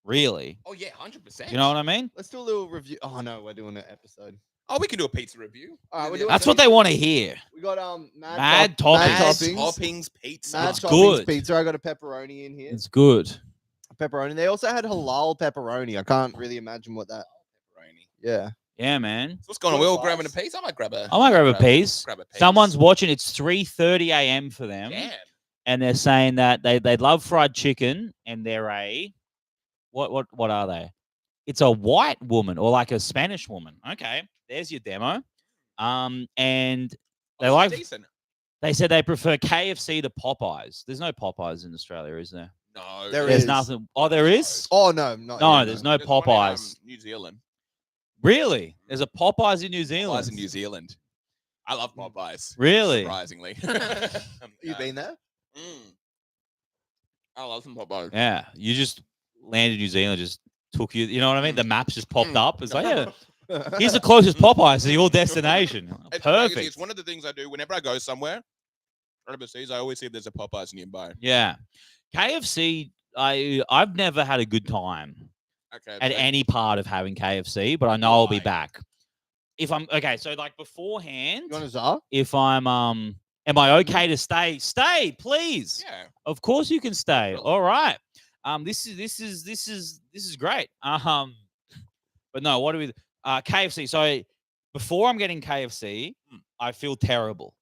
Really. Oh yeah, 100%. You know what I mean? let's do a little review. Oh no, we're doing an episode. Oh, we can do a pizza review. All right, Yeah, we're yeah. doing That's what they want to hear. We got Mad top- toppings. mad Mad toppings. toppings pizza. Mad It's toppings good. pizza. I got a pepperoni in here. It's good. Pepperoni. They also had halal pepperoni. I can't really imagine what that. Pepperoni. Yeah. Yeah, man. So what's going on? We're all Good grabbing a vibes. piece. I might grab a. I might grab a piece. Grab a piece. Someone's watching. It's 3:30 a.m. for them. Damn. And they're saying that they love fried chicken, and they're a what are they? It's a white woman or like a Spanish woman. Okay, there's your demo. And they Oh, like decent. they said they prefer KFC to Popeyes. There's no Popeyes in Australia, is there? No, There There's is. nothing. Oh, there is. Oh no, not No, here, there's no There's one in, Popeyes. New Zealand. Really? There's a Popeyes in New Popeyes Zealand. in New Zealand. I love Popeyes. Really? Surprisingly. You been there? Mm. I love some Popeyes. Yeah. You just landed in New Zealand, just took you. You know what I mean? The maps just popped up. It's like, yeah, here's the closest Popeyes to your destination. It's crazy. Perfect. It's one of the things I do whenever I go somewhere overseas. I always see if there's a Popeyes nearby. Yeah. KFC, I've never had a good time Okay. at any part of having KFC, but I know I'll be Why? back. If I'm okay, so like beforehand, You want a Zara? if I'm am I okay to stay? Stay, please. Yeah. Of course you can stay. Really? All right. This is great. But no, what do we KFC. So before I'm getting KFC, I feel terrible.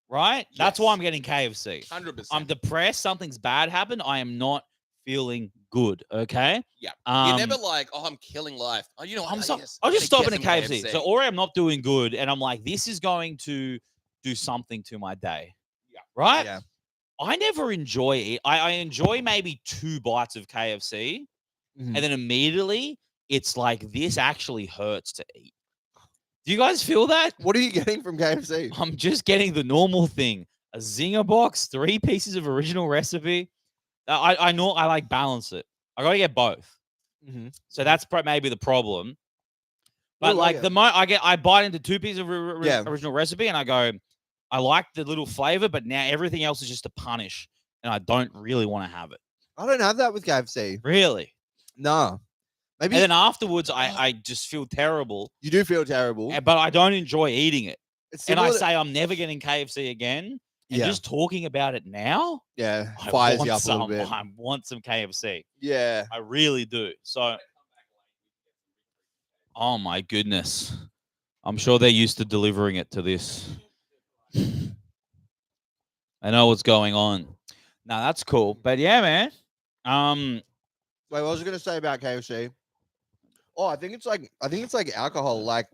Right? That's why Yes. I'm getting KFC. 100%. I'm depressed, something's bad happened. I am not feeling good. Okay. Yeah. Um, You're never like, oh, I'm killing life. Oh, you know what? I'm I so, guess I'll I'm just gonna stop in a get some KFC. So already I'm not doing good, and I'm like, this is going to do something to my day. Yeah. Right? Yeah. I never enjoy it. I enjoy maybe 2 bites of KFC, Mhm. and then immediately it's like this actually hurts to eat. Do you guys feel that? What are you getting from KFC? I'm just getting the normal thing. A zinger box, 3 pieces of original recipe. I know I like balance it. I gotta get both. Mhm. So that's maybe the problem. What But do I like get? the I bite into 2 pieces of Yeah. original recipe, and I go, I like the little flavor, but now everything else is just a punish, and I don't really want to have it. I don't have that with KFC. Really. No. Maybe And then afterwards, I just feel terrible, you do feel terrible. but I don't enjoy eating it. It's And I similar to- say I'm never getting KFC again. And yeah, just talking about it now, yeah, I fires want you up a little some. bit. I want some KFC. Yeah. I really do. So, oh my goodness, I'm sure they're used to delivering it to this. I know what's going on. No, that's cool. But yeah, man. Wait, what was I gonna say about KFC? Oh, I think it's like alcohol. Like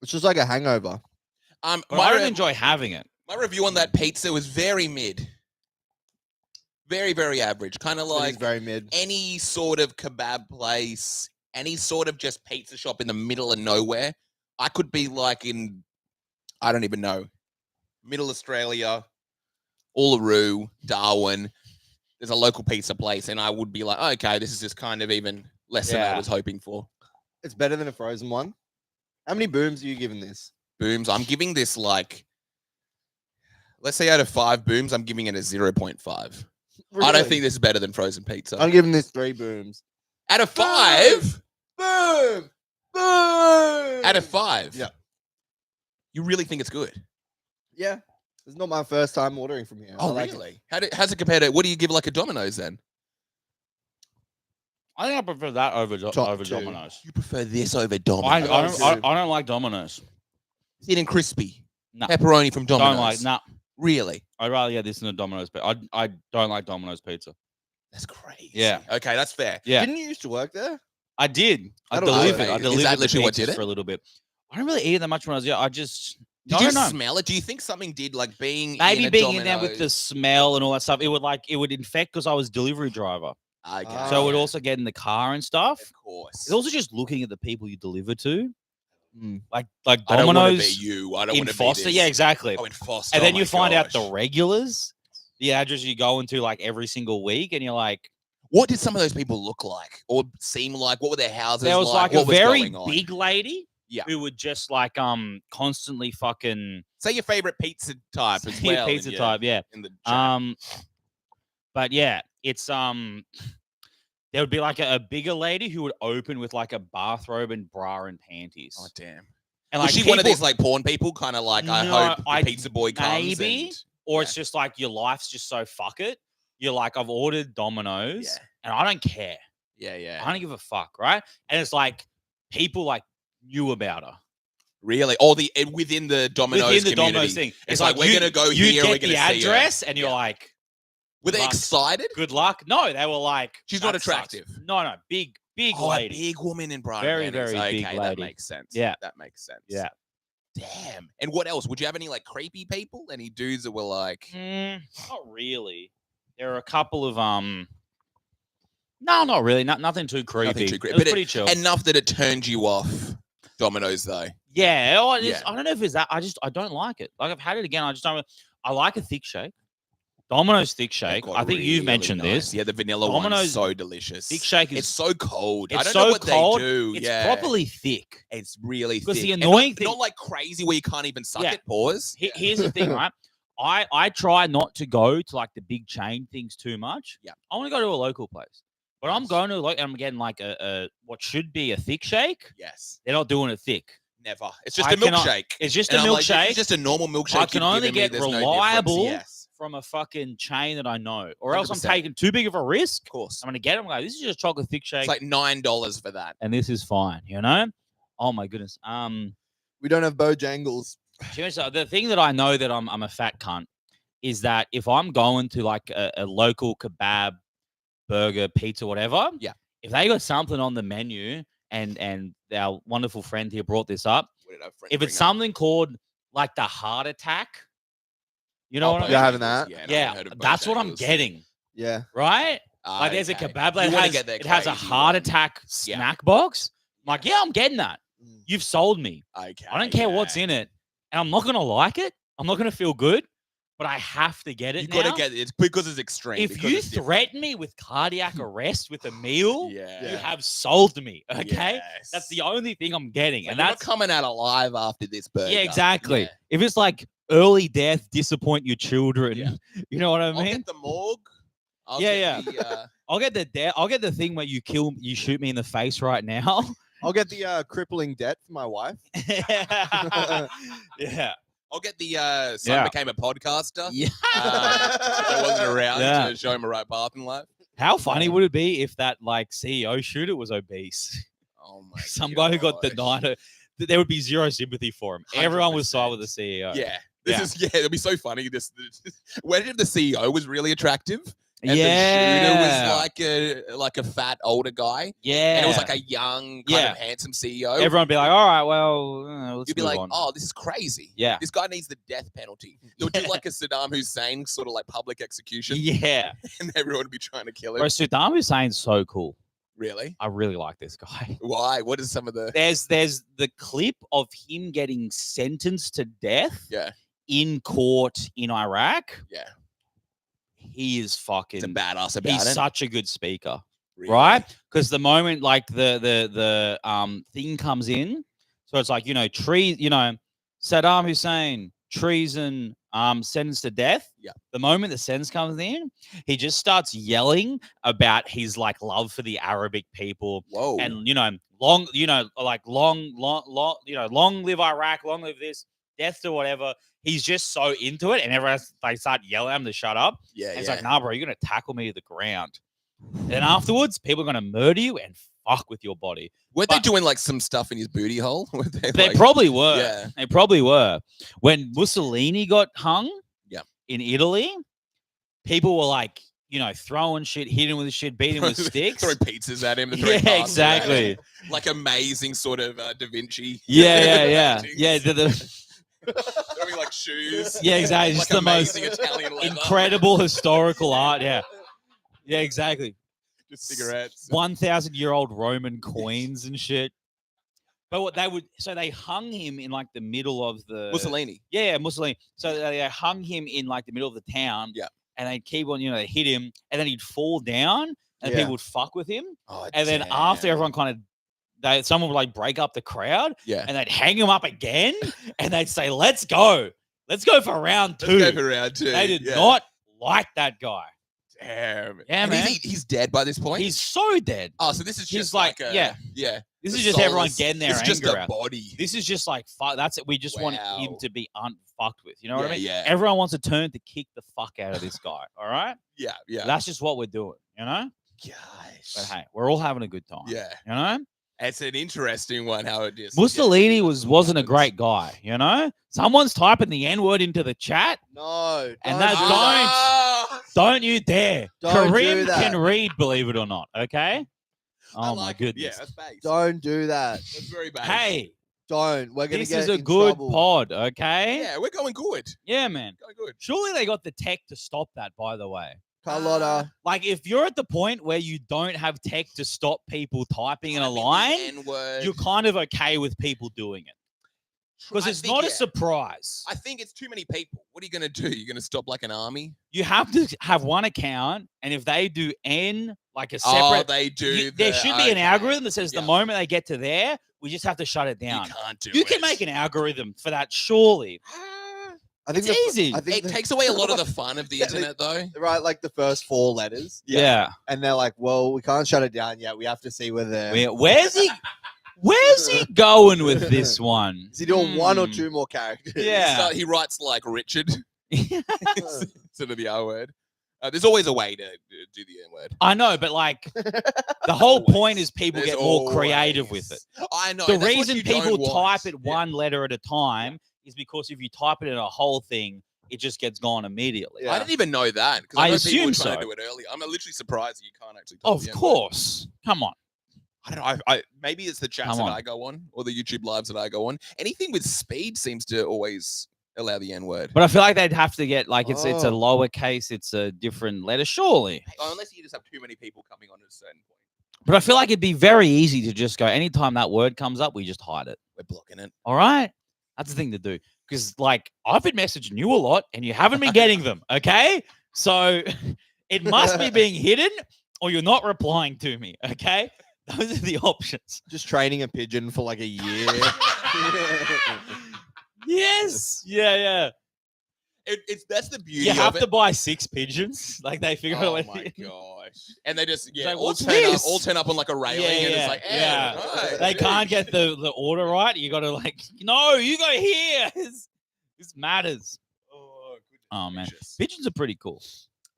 it's just like a hangover. But I My, don't enjoy having it. my review on that pizza was very mid. Very, very average. Kind of It is like very mid. any sort of kebab place, any sort of just pizza shop in the middle of nowhere. I could be like in, I don't even know, middle Australia, Uluru, Darwin. There's a local pizza place, and I would be like, okay, this is just kind of even less than I Yeah. was hoping for. It's better than a frozen one. How many booms are you giving this? Booms, I'm giving this like, let's say out of 5 booms, I'm giving it a 0.5. I don't think this is better than frozen pizza. I'm giving this 3 booms. Out of 5? Boom! Boom! Out of 5? Yeah. You really think it's good? Yeah. It's not my first time ordering from here. I Oh, like it. really? How's it compare to, what do you give like a Domino's then? I think I prefer that over Top 2. Domino's. You prefer this over I Domino's? don't like Domino's. Thin and crispy. No. Pepperoni from Domino's. Don't like. Nah. Really? I'd rather get this than a Domino's pizza. I don't like Domino's pizza. That's crazy. Yeah. Okay, that's fair. Yeah, Didn't you used to work there? I did. I That'll do delivered. it. I Is delivered that the literally what did pizzas it? for a little bit. I don't really eat it that much when I was young. I just Did I you don't know. smell it? Do you think something did like being Maybe in a being in there with the Domino's? smell and all that stuff, it would infect because I was delivery driver. Okay. So it would Ah. also get in the car and stuff. Of course. It's also just looking at the people you deliver to, Mm. like I don't want to Domino's be you. I don't in want to be Foster. this. Yeah, exactly. Oh, in Foster. And then oh you my find out the gosh. regulars, the address you go into like every single week, and you're like, What did some of those people look like or seem like? What were their houses there was like What a was very going on? big lady, Yeah. who would just like constantly fucking Say your favorite pizza type as say well. pizza type, yeah. In the chat. But yeah, it's there would be like a bigger lady who would open with like a bathrobe and bra and panties. Oh damn. And Was like she one of people- these like porn people? Kind of like I No, hope I- the pizza boy comes. maybe. And, or yeah. it's just like your life's just so fuck it. You're like, I've ordered Domino's Yeah. and I don't care. yeah. I don't give a fuck, right? And it's like people like knew about her. Really? Or the within the Domino's Within the community. Domino's thing. It's like, we're gonna go you here, get we're gonna the see her. address and you're Yeah. like, Were they luck. excited? good luck. No, they were like, She's not "That sucks." attractive. No, big Oh, lady. a big woman in Brian. Very, Panties. very big Okay, lady. that makes sense. Yeah. That makes sense. Yeah. Damn. And what else? Would you have any like creepy people? Any dudes that were like, Not really. There are a couple of No, not really. Nothing too creepy. Nothing too It creepy. was But pretty chill. enough that it turned you off Domino's, though. Yeah, Yeah. I don't know if it's that. I don't like it. Like I've had it again. I just don't. I like a thick shake. Domino's thick They've shake. got I think you've really mentioned nice. this. Yeah, the vanilla one's Domino's so delicious. thick shake is It's so cold. I it's don't know so what cold, they do. It's yeah. properly thick. It's really thick. Because the And annoying not, thing- not like crazy where you can't even suck Yeah. it. Pause. Here's the thing, right? I try not to go to like the big chain things too much. Yeah. I want to go to a local place. But I'm Nice. going to I'm getting like a what should be a thick shake. Yes. They're not doing it thick. Never. It's just I a cannot- milkshake. It's just And a I'm like, milkshake. this is just a normal milkshake. I can you've only given me. get There's no difference. reliable Yes. from a fucking chain that I know, or else I'm 100%. taking too big of a risk. Of course. I'm gonna get them. Like, this is just chocolate thick shake, It's like $9 for that. and this is fine. You know? Oh my goodness. We don't have Bojangles. So the thing that I know that I'm a fat cunt is that if I'm going to like a local kebab, burger, pizza, whatever, Yeah. if they got something on the menu and our wonderful friend here brought this up, What did our friend if bring it's up? something called like the heart attack, you know Oh, what I You're mean? having that? Yeah, no, I Yeah, heard of that's what I'm Bojangles. getting, Yeah. right? Like there's a Okay. kebab You that wanna has get their it has a crazy heart one. attack Yeah. snack box. I'm like, yeah, I'm getting that. Mm. You've sold me. Okay. I don't care what's in it, and I'm not gonna like it. I'm not gonna feel good, but I have to get it You gotta now. get it. It's because it's extreme. If because you it's different. threaten me with cardiac arrest with a meal, Yeah. you have sold me. Okay, Yes. that's the only thing I'm getting, Like, and you're not that's coming out alive after this burger. yeah, exactly. Yeah. If it's like early death, disappoint your children. Yeah. You know what I I'll mean? get the morgue. I'll Yeah, get the, I'll get the thing where you shoot me in the face right now. I'll get the crippling debt for my wife. yeah, I'll get the son Yeah. became a podcaster. yeah. If I wasn't around Yeah. to show him a right path in life. How funny would it be if that like CEO shooter was obese? Oh my Some guy who got gosh. denied there would be zero sympathy for him. Everyone would side with the 100%. CEO. Yeah. This Yeah. is it'll be so funny. When if the CEO was really attractive and yeah. the shooter was like a fat older guy. yeah. And it was like a young, kind Yeah. of handsome CEO. Everyone would be like, all right, well, let's You'd be move like, on. oh, this is crazy. Yeah. This guy needs the death penalty. They'll do Yeah. like a Saddam Hussein sort of like public execution, Yeah. and everyone would be trying to kill him. Bro, Saddam Hussein's so cool. Really? I really like this guy. Why? What is some of the? There's the clip of him getting sentenced to death Yeah. in court in Iraq. Yeah. He is fucking He's a badass about he's it. such a good speaker. Really? Right? Because the moment like the thing comes in, so it's like Saddam Hussein, treason, sentenced to death. Yeah. The moment the sentence comes in, he just starts yelling about his like love for the Arabic people Whoa. and long live Iraq, long live this, death to whatever. He's just so into it, and everyone they start yelling at him to shut up. yeah, And it's yeah. like, nah, bro, you're gonna tackle me to the ground. And afterwards, people are gonna murder you and fuck with your body. Weren't they but- doing like some stuff in his booty hole? Were they, They like- probably were. yeah. They probably were. When Mussolini got hung Yeah. in Italy, people were like, throwing shit, hitting with shit, beating with sticks. Throwing pizzas at him. Yeah, exactly. Like amazing sort of Da Vinci. Yeah. paintings. Yeah, Throwing like shoes. yeah, exactly. Like Just the most amazing Italian leather. incredible historical art. Yeah. Yeah, exactly. Just cigarettes. 1,000-year-old Roman coins and shit. But what they hung him in like the middle of the Mussolini. Yeah, Mussolini. So they hung him in like the middle of the town. Yeah. And they'd keep on, they hit him, and then he'd fall down, and Yeah. people would fuck with him. Oh, And then after damn. everyone someone would like break up the crowd, Yeah. and they'd hang him up again, and they'd say, "Let's go for round two." Let's go for round two. They did Yeah. not like that guy. Damn. Yeah, And man. he's dead by this point. He's so dead. Oh, so this is he's just like, a, yeah. yeah. This The is just everyone soulless- getting their This is just anger a out. body. This is just like fuck. That's it. We just want him Wow. to be unfucked with. You know what I mean? Yeah. Everyone wants a turn to kick the fuck out of this guy. All right. Yeah. Yeah. That's just what we're doing. You know. Gosh. But hey, we're all having a good time. Yeah. You know. It's an interesting one. How it is. Mussolini wasn't a great guy. You know. Someone's typing the N-word into the chat. No. And don't that's do don't- that. Don't you dare. Don't do Karim that. can read, believe it or not. Okay. I Oh my like it. Yeah, goodness. that's base. Don't do that. That's very bad. Hey, Don't. We're gonna this get is a in good trouble. pod. Okay. Yeah, we're going good. Yeah, man. Going good. Surely they got the tech to stop that. By the way. Carlotta. Like, if you're at the point where you don't have tech to stop people typing in a line, N-word. you're kind of okay with people doing it. Because I it's think, not a yeah. surprise. I think it's too many people. What are you going to do? You're going to stop like an army? You have to have one account, and if they do N, like a Oh, separate, they do. there should be an okay. algorithm that says the Yeah. moment they get to there, we just have to shut it You down. can't do You it. can make an algorithm for that, surely. I think It's easy. I think It takes away a lot of the fun of the Yeah, they- internet, though. right, like the first 4 letters. Yeah. And they're like, well, we can't shut it down yet. We have to see where they're. Where's he going with this one? Is he doing 1 or Hmm. 2 more characters? Yeah. So he writes like Richard instead of the R word. There's always a way to do the N word. I know, but like the whole point is people There's get more creative with it. I know. The that's what reason you don't people want. type it one letter at a time is because if you type it in a whole thing, it just gets gone immediately. Yeah. I didn't even know that. 'Cause I know people were assume trying so. to do it earlier. I'm literally surprised that you can't actually. Type Of the N-word. course. Come on. I don't know. I maybe it's the chats Come that on. I go on or the YouTube lives that I go on. Anything with speed seems to always allow the N word. But I feel like they'd have to get like it's a Oh. lowercase, it's a different letter, surely. Unless you just have too many people coming on at a certain point. But I feel like it'd be very easy to just go anytime that word comes up, we just hide it. We're blocking it. All right. That's the thing to do. Because like I've been messaging you a lot and you haven't been getting them. Okay. So it must be being hidden or you're not replying to me. Okay. Those are the options. Just training a pigeon for like a year. Yes. Yeah. It's that's the beauty You have of to it. buy 6 pigeons. Like they figure Oh out. my gosh! And they just like, all what's turn up, this? all turn up on like a railing, and it's like, yeah. right, They can't get the order right. You got to like, no, you go here. This matters. Oh, goodness Oh, man. gracious. Pigeons are pretty cool.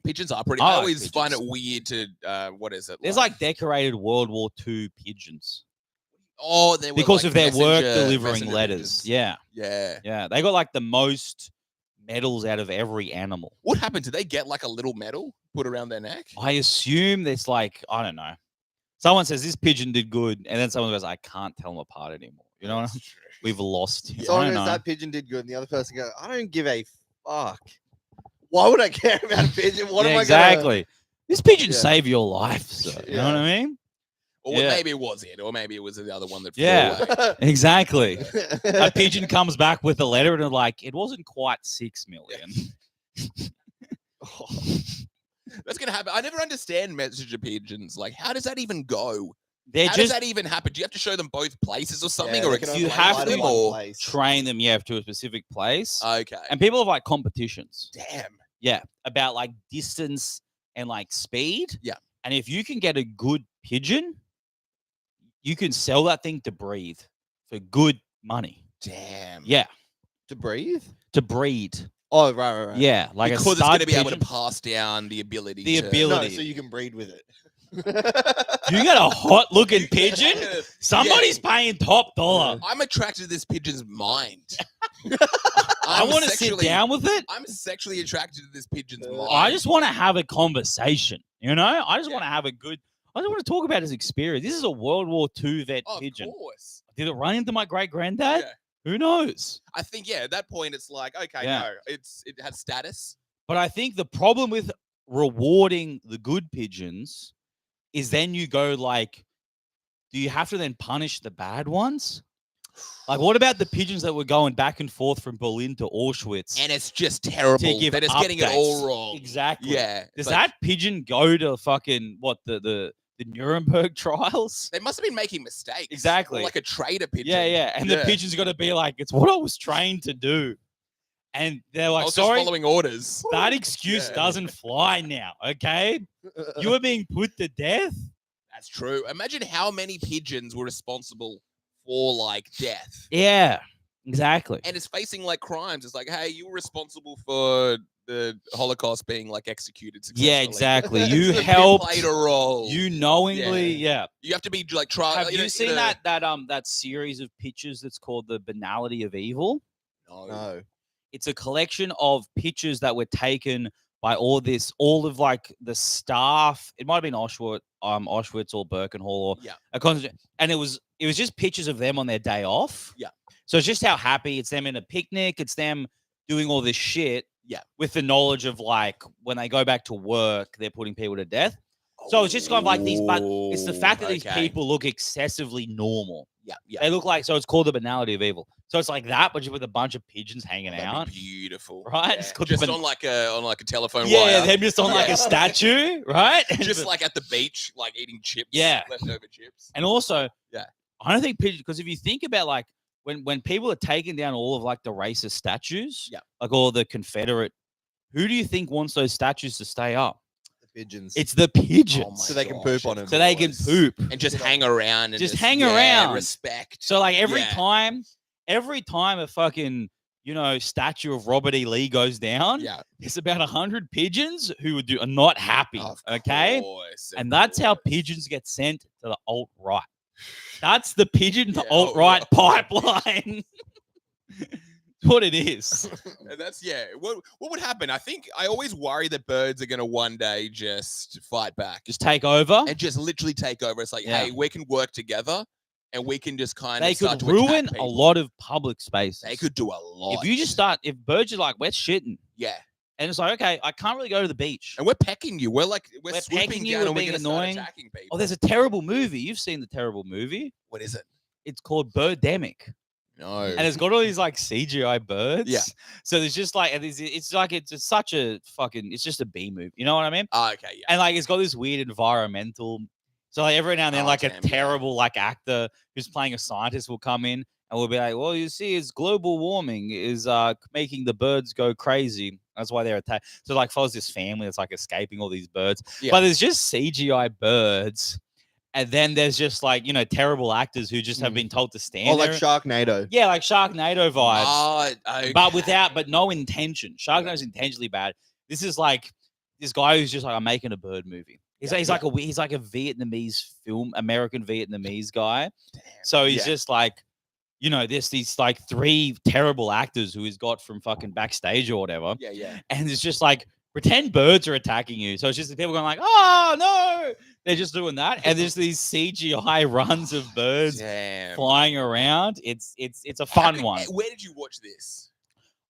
Pigeons are pretty. I I like always find it pigeons. weird to what is it? There's like decorated World War II pigeons oh, they were because like of their work messenger- delivering messenger letters. pigeons. Yeah. Yeah. They got like the most medals out of every animal. What happened? Did they get like a little medal put around their neck? I assume it's like, I don't know. Someone says this pigeon did good, and then someone goes, I can't tell them apart anymore. You know what I mean? We've lost him. I Someone don't goes, know. that pigeon did good, and the other person goes, I don't give a fuck. Why would I care about a pigeon? What Yeah, am I exactly. This pigeon Yeah. saved your life, sir. You know what I mean? Or Yeah. maybe it was it, or maybe it was the other one that flew Yeah. away. Exactly. A gonna? pigeon comes back with a letter and they're like, it wasn't quite 6 million. That's gonna happen. I never understand messenger pigeons. Like, how does that even go? They're How does just that even happen? Do you have to show them both places or something, Yeah, or they can explain you only have fly to to one or place. train them, yeah, to a specific place. okay? And people have like competitions. Damn. Yeah. About like distance and like speed. Yeah. And if you can get a good pigeon, you can sell that thing to breathe for good money. Damn. Yeah. To breathe? To breed. Oh, right. Yeah. Like because a it's stud going to be able pigeon. to pass down the ability. The to... ability. No, so you can breed with it. You got a hot looking pigeon? Somebody's paying top dollar. I'm attracted to this pigeon's mind. I I'm want to sit sexually- down with it. I'm sexually attracted to this pigeon's mind. I just want to have a conversation. You know, I just Yeah. want to have a good. I just want to talk about his experience. This is a World War II vet of pigeon. course. Did it run into my great granddad? Yeah. Who knows? I think at that point it's like okay, Yeah. no, it has status. But I think the problem with rewarding the good pigeons is then you go like, do you have to then punish the bad ones? Like, what about the pigeons that were going back and forth from Berlin to Auschwitz? And it's just terrible. give They're just getting it all updates. wrong. Exactly. Yeah. Does it's like, that pigeon go to fucking what the Nuremberg trials? they must have been making mistakes. Exactly. Or like a trader pigeon. Yeah. And the pigeon's got to be like, it's what I was trained to do. And they're I like, was just sorry, following orders. that excuse Yeah. doesn't fly now. Okay. You are being put to death. That's true. Imagine how many pigeons were responsible for like death. Yeah, exactly. And it's facing like crimes. It's like, hey, you were responsible for the Holocaust being like executed successfully. Yeah, exactly. So You you helped. played a role. You knowingly, yeah. You have to be like try. Have you seen that series of pictures that's called The Banality of Evil? No. No. It's a collection of pictures that were taken by all of like the staff. It might have been Auschwitz or Birkenhall or Yeah. a concentration. And it was just pictures of them on their day off. Yeah. So it's just how happy it's them in a picnic. It's them doing all this shit. Yeah. With the knowledge of like when they go back to work, they're putting people to death. So it's just kind of like these, but it's the fact that these people look excessively normal. Yeah, yeah. They look like, so it's called the banality of evil. So it's like that, but just with a bunch of pigeons hanging That'd out. be beautiful, right? Yeah. It's called Just the on like a telephone yeah, wire. them just on like Yeah. a statue, right? Just like at the beach, like eating chips. Yeah. Leftover chips. And also, Yeah. I don't think pigeons, because if you think about like when people are taking down all of like the racist statues, Yeah. like all the Confederate, who do you think wants those statues to stay up? The pigeons. It's the pigeons. So they can poop on them. So they can poop. And just hang around and Just hang around. Respect. So like every Yeah. time a fucking, you know, statue of Robert E. Lee goes down, Yeah. there's about 100 pigeons who are not happy. Of okay. course, And of that's how course. pigeons get sent to the alt-right. That's the pigeon to Yeah, alt-right alt-right. pipeline. What it is. And that's What would happen? I think I always worry that birds are gonna one day just fight back Just take over. and just literally take over. It's like, Yeah. hey, we can work together and we can just kind They of start could to attack ruin a people. lot of public spaces. They could do a lot. If you just start, if birds are like, we're shitting. yeah. And it's like, okay, I can't really go to the beach. And we're pecking you. We're We're swooping pecking you, down we're and we're being gonna start annoying. attacking people. Oh, there's a terrible movie. You've seen the terrible movie. What is it? It's called Birdemic. No. And it's got all these like CGI birds. Yeah. So there's just like, it's like, it's such a fucking, it's just a B movie. You know what I mean? Oh, okay, yeah. And like, it's got this weird environmental. So like every now and then, Oh, like damn, a yeah. terrible like actor who's playing a scientist will come in and we'll be like, well, you see, it's global warming is making the birds go crazy. That's why they're attacked. So like follows this family that's like escaping all these birds. Yeah. But there's just CGI birds. And then there's just like, you know, terrible actors who just have been told to stand Or like there. Sharknado. Yeah, like Sharknado vibes. Oh, okay. But no intention. Sharknado's intentionally bad. This is like this guy who's just like, I'm making a bird movie. He's like a Vietnamese American Vietnamese guy. So he's just like, you know, these like 3 terrible actors who he's got from fucking backstage or whatever. Yeah, yeah. And it's just like pretend birds are attacking you. So it's just the people going like, oh no, they're just doing that. And there's these CGI runs of birds Damn. flying around. It's a fun one. Where did you watch this?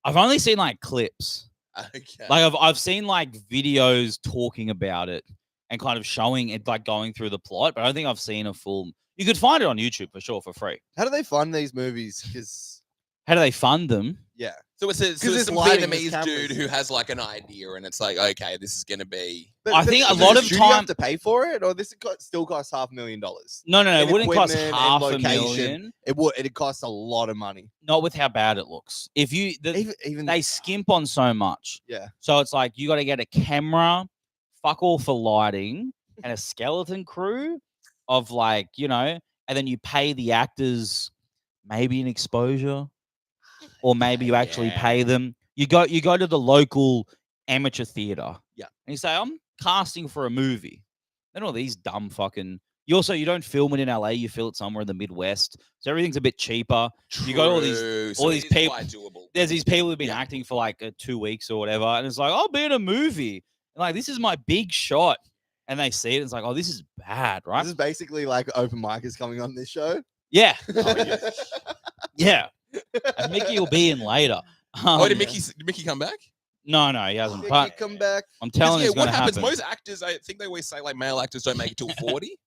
I've only seen like clips. Okay. Like I've seen like videos talking about it and kind of showing it, like going through the plot, but I don't think I've seen a full. You could find it on YouTube for sure for free. How do they fund these movies? Because How do they fund them? yeah, So it's there's some lighting, there's Vietnamese dude cameras. who has like an idea, and it's like, okay, this is gonna be. I think a does lot the of studio time- have to pay for it, or this still costs $500,000. No, it And wouldn't cost equipment and half a location. million. It would. It costs a lot of money. Not with how bad it looks. If you Even they skimp on so much. yeah. So it's like you got to get a camera, fuck all for lighting, and a skeleton crew of like, you know, and then you pay the actors maybe an exposure, or maybe you actually Yeah. pay them. You go to the local amateur theater. Yeah. And you say, I'm casting for a movie. Then all these dumb fucking. You don't film it in LA. You film it somewhere in the Midwest, so everything's a bit cheaper. You got all these- True. all So these it is people- quite doable. There's these people who've been Yeah. acting for like 2 weeks or whatever, and it's like, I'll be in a movie. And like, this is my big shot. And they see it, and it's like, oh, this is bad, right? This is basically like open micers coming on this show. Yeah. Oh, Yeah. And Mickey will be in later. Oh, did Um, Mickey come back? No, he hasn't. Mickey, But come back. I'm 'Cause, telling you, it's what going to happens? happen. Most actors, I think they always say like male actors don't make it till 40.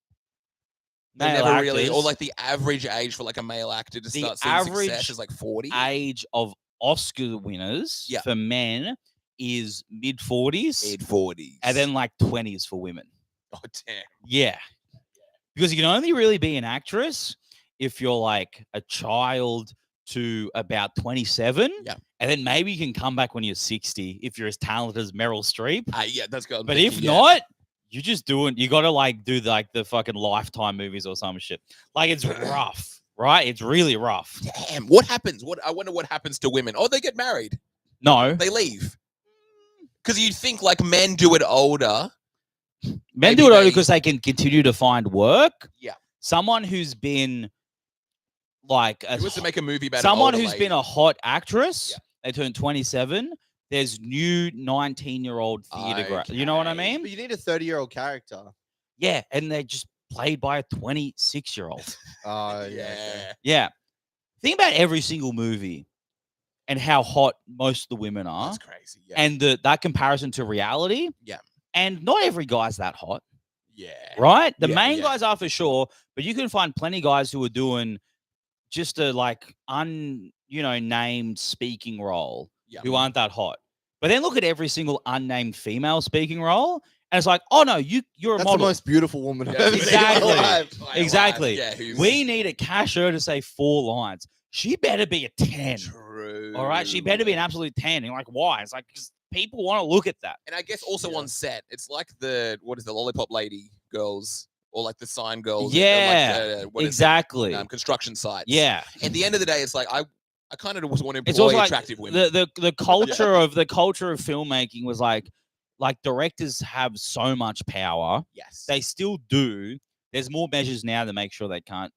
They Male never really, or actors, like the average age for like a male actor to The start seeing average success is like 40. age of Oscar winners Yeah. for men is mid 40s, Mid 40s. and then like 20s for women. oh damn. Yeah. Because you can only really be an actress if you're like a child to about 27. Yeah. And then maybe you can come back when you're 60 if you're as talented as Meryl Streep. Yeah, that's good. But if not, you're just you got to like do like the fucking Lifetime movies or some shit. Like it's rough, right? It's really rough. damn, what happens? I wonder what happens to women. Oh, they get married. No, They leave. Because you think like men do it older. men maybe do it only they- because they can continue to find work. Yeah. Someone who's been like Who wants to make a movie about an someone older who's lady? been a hot actress, Yeah. they turn 27. There's new 19-year-old theater. You know what I Okay. mean? But you need a 30-year-old character. Yeah, and they're just played by a 26-year-old. Oh yeah. Yeah. Think about every single movie and how hot most of the women are, That's crazy. Yeah. and that comparison to reality. Yeah. And not every guy's that hot, yeah. right? The Yeah, main yeah. guys are for sure, but you can find plenty of guys who are doing just a like named speaking role Yeah. who aren't that hot. But then look at every single unnamed female speaking role, and it's like, oh no, you're a That's model. the most beautiful woman I've Yeah, ever seen in my exactly. life. Exactly. Yeah, who's We need a cashier to say 4 lines. She better be a 10. true. All right, she better be an absolute 10. And you're like, why? It's like, because people want to look at that. And I guess also Yeah. on set, it's like the lollipop lady girls or like the sign girls. Yeah, at, what is it? exactly. Construction sites. Yeah. At the end of the day, it's like I kind of want to employ It's also like attractive women. the culture of filmmaking was like directors have so much power. Yes. They still do. There's more measures now to make sure they can't,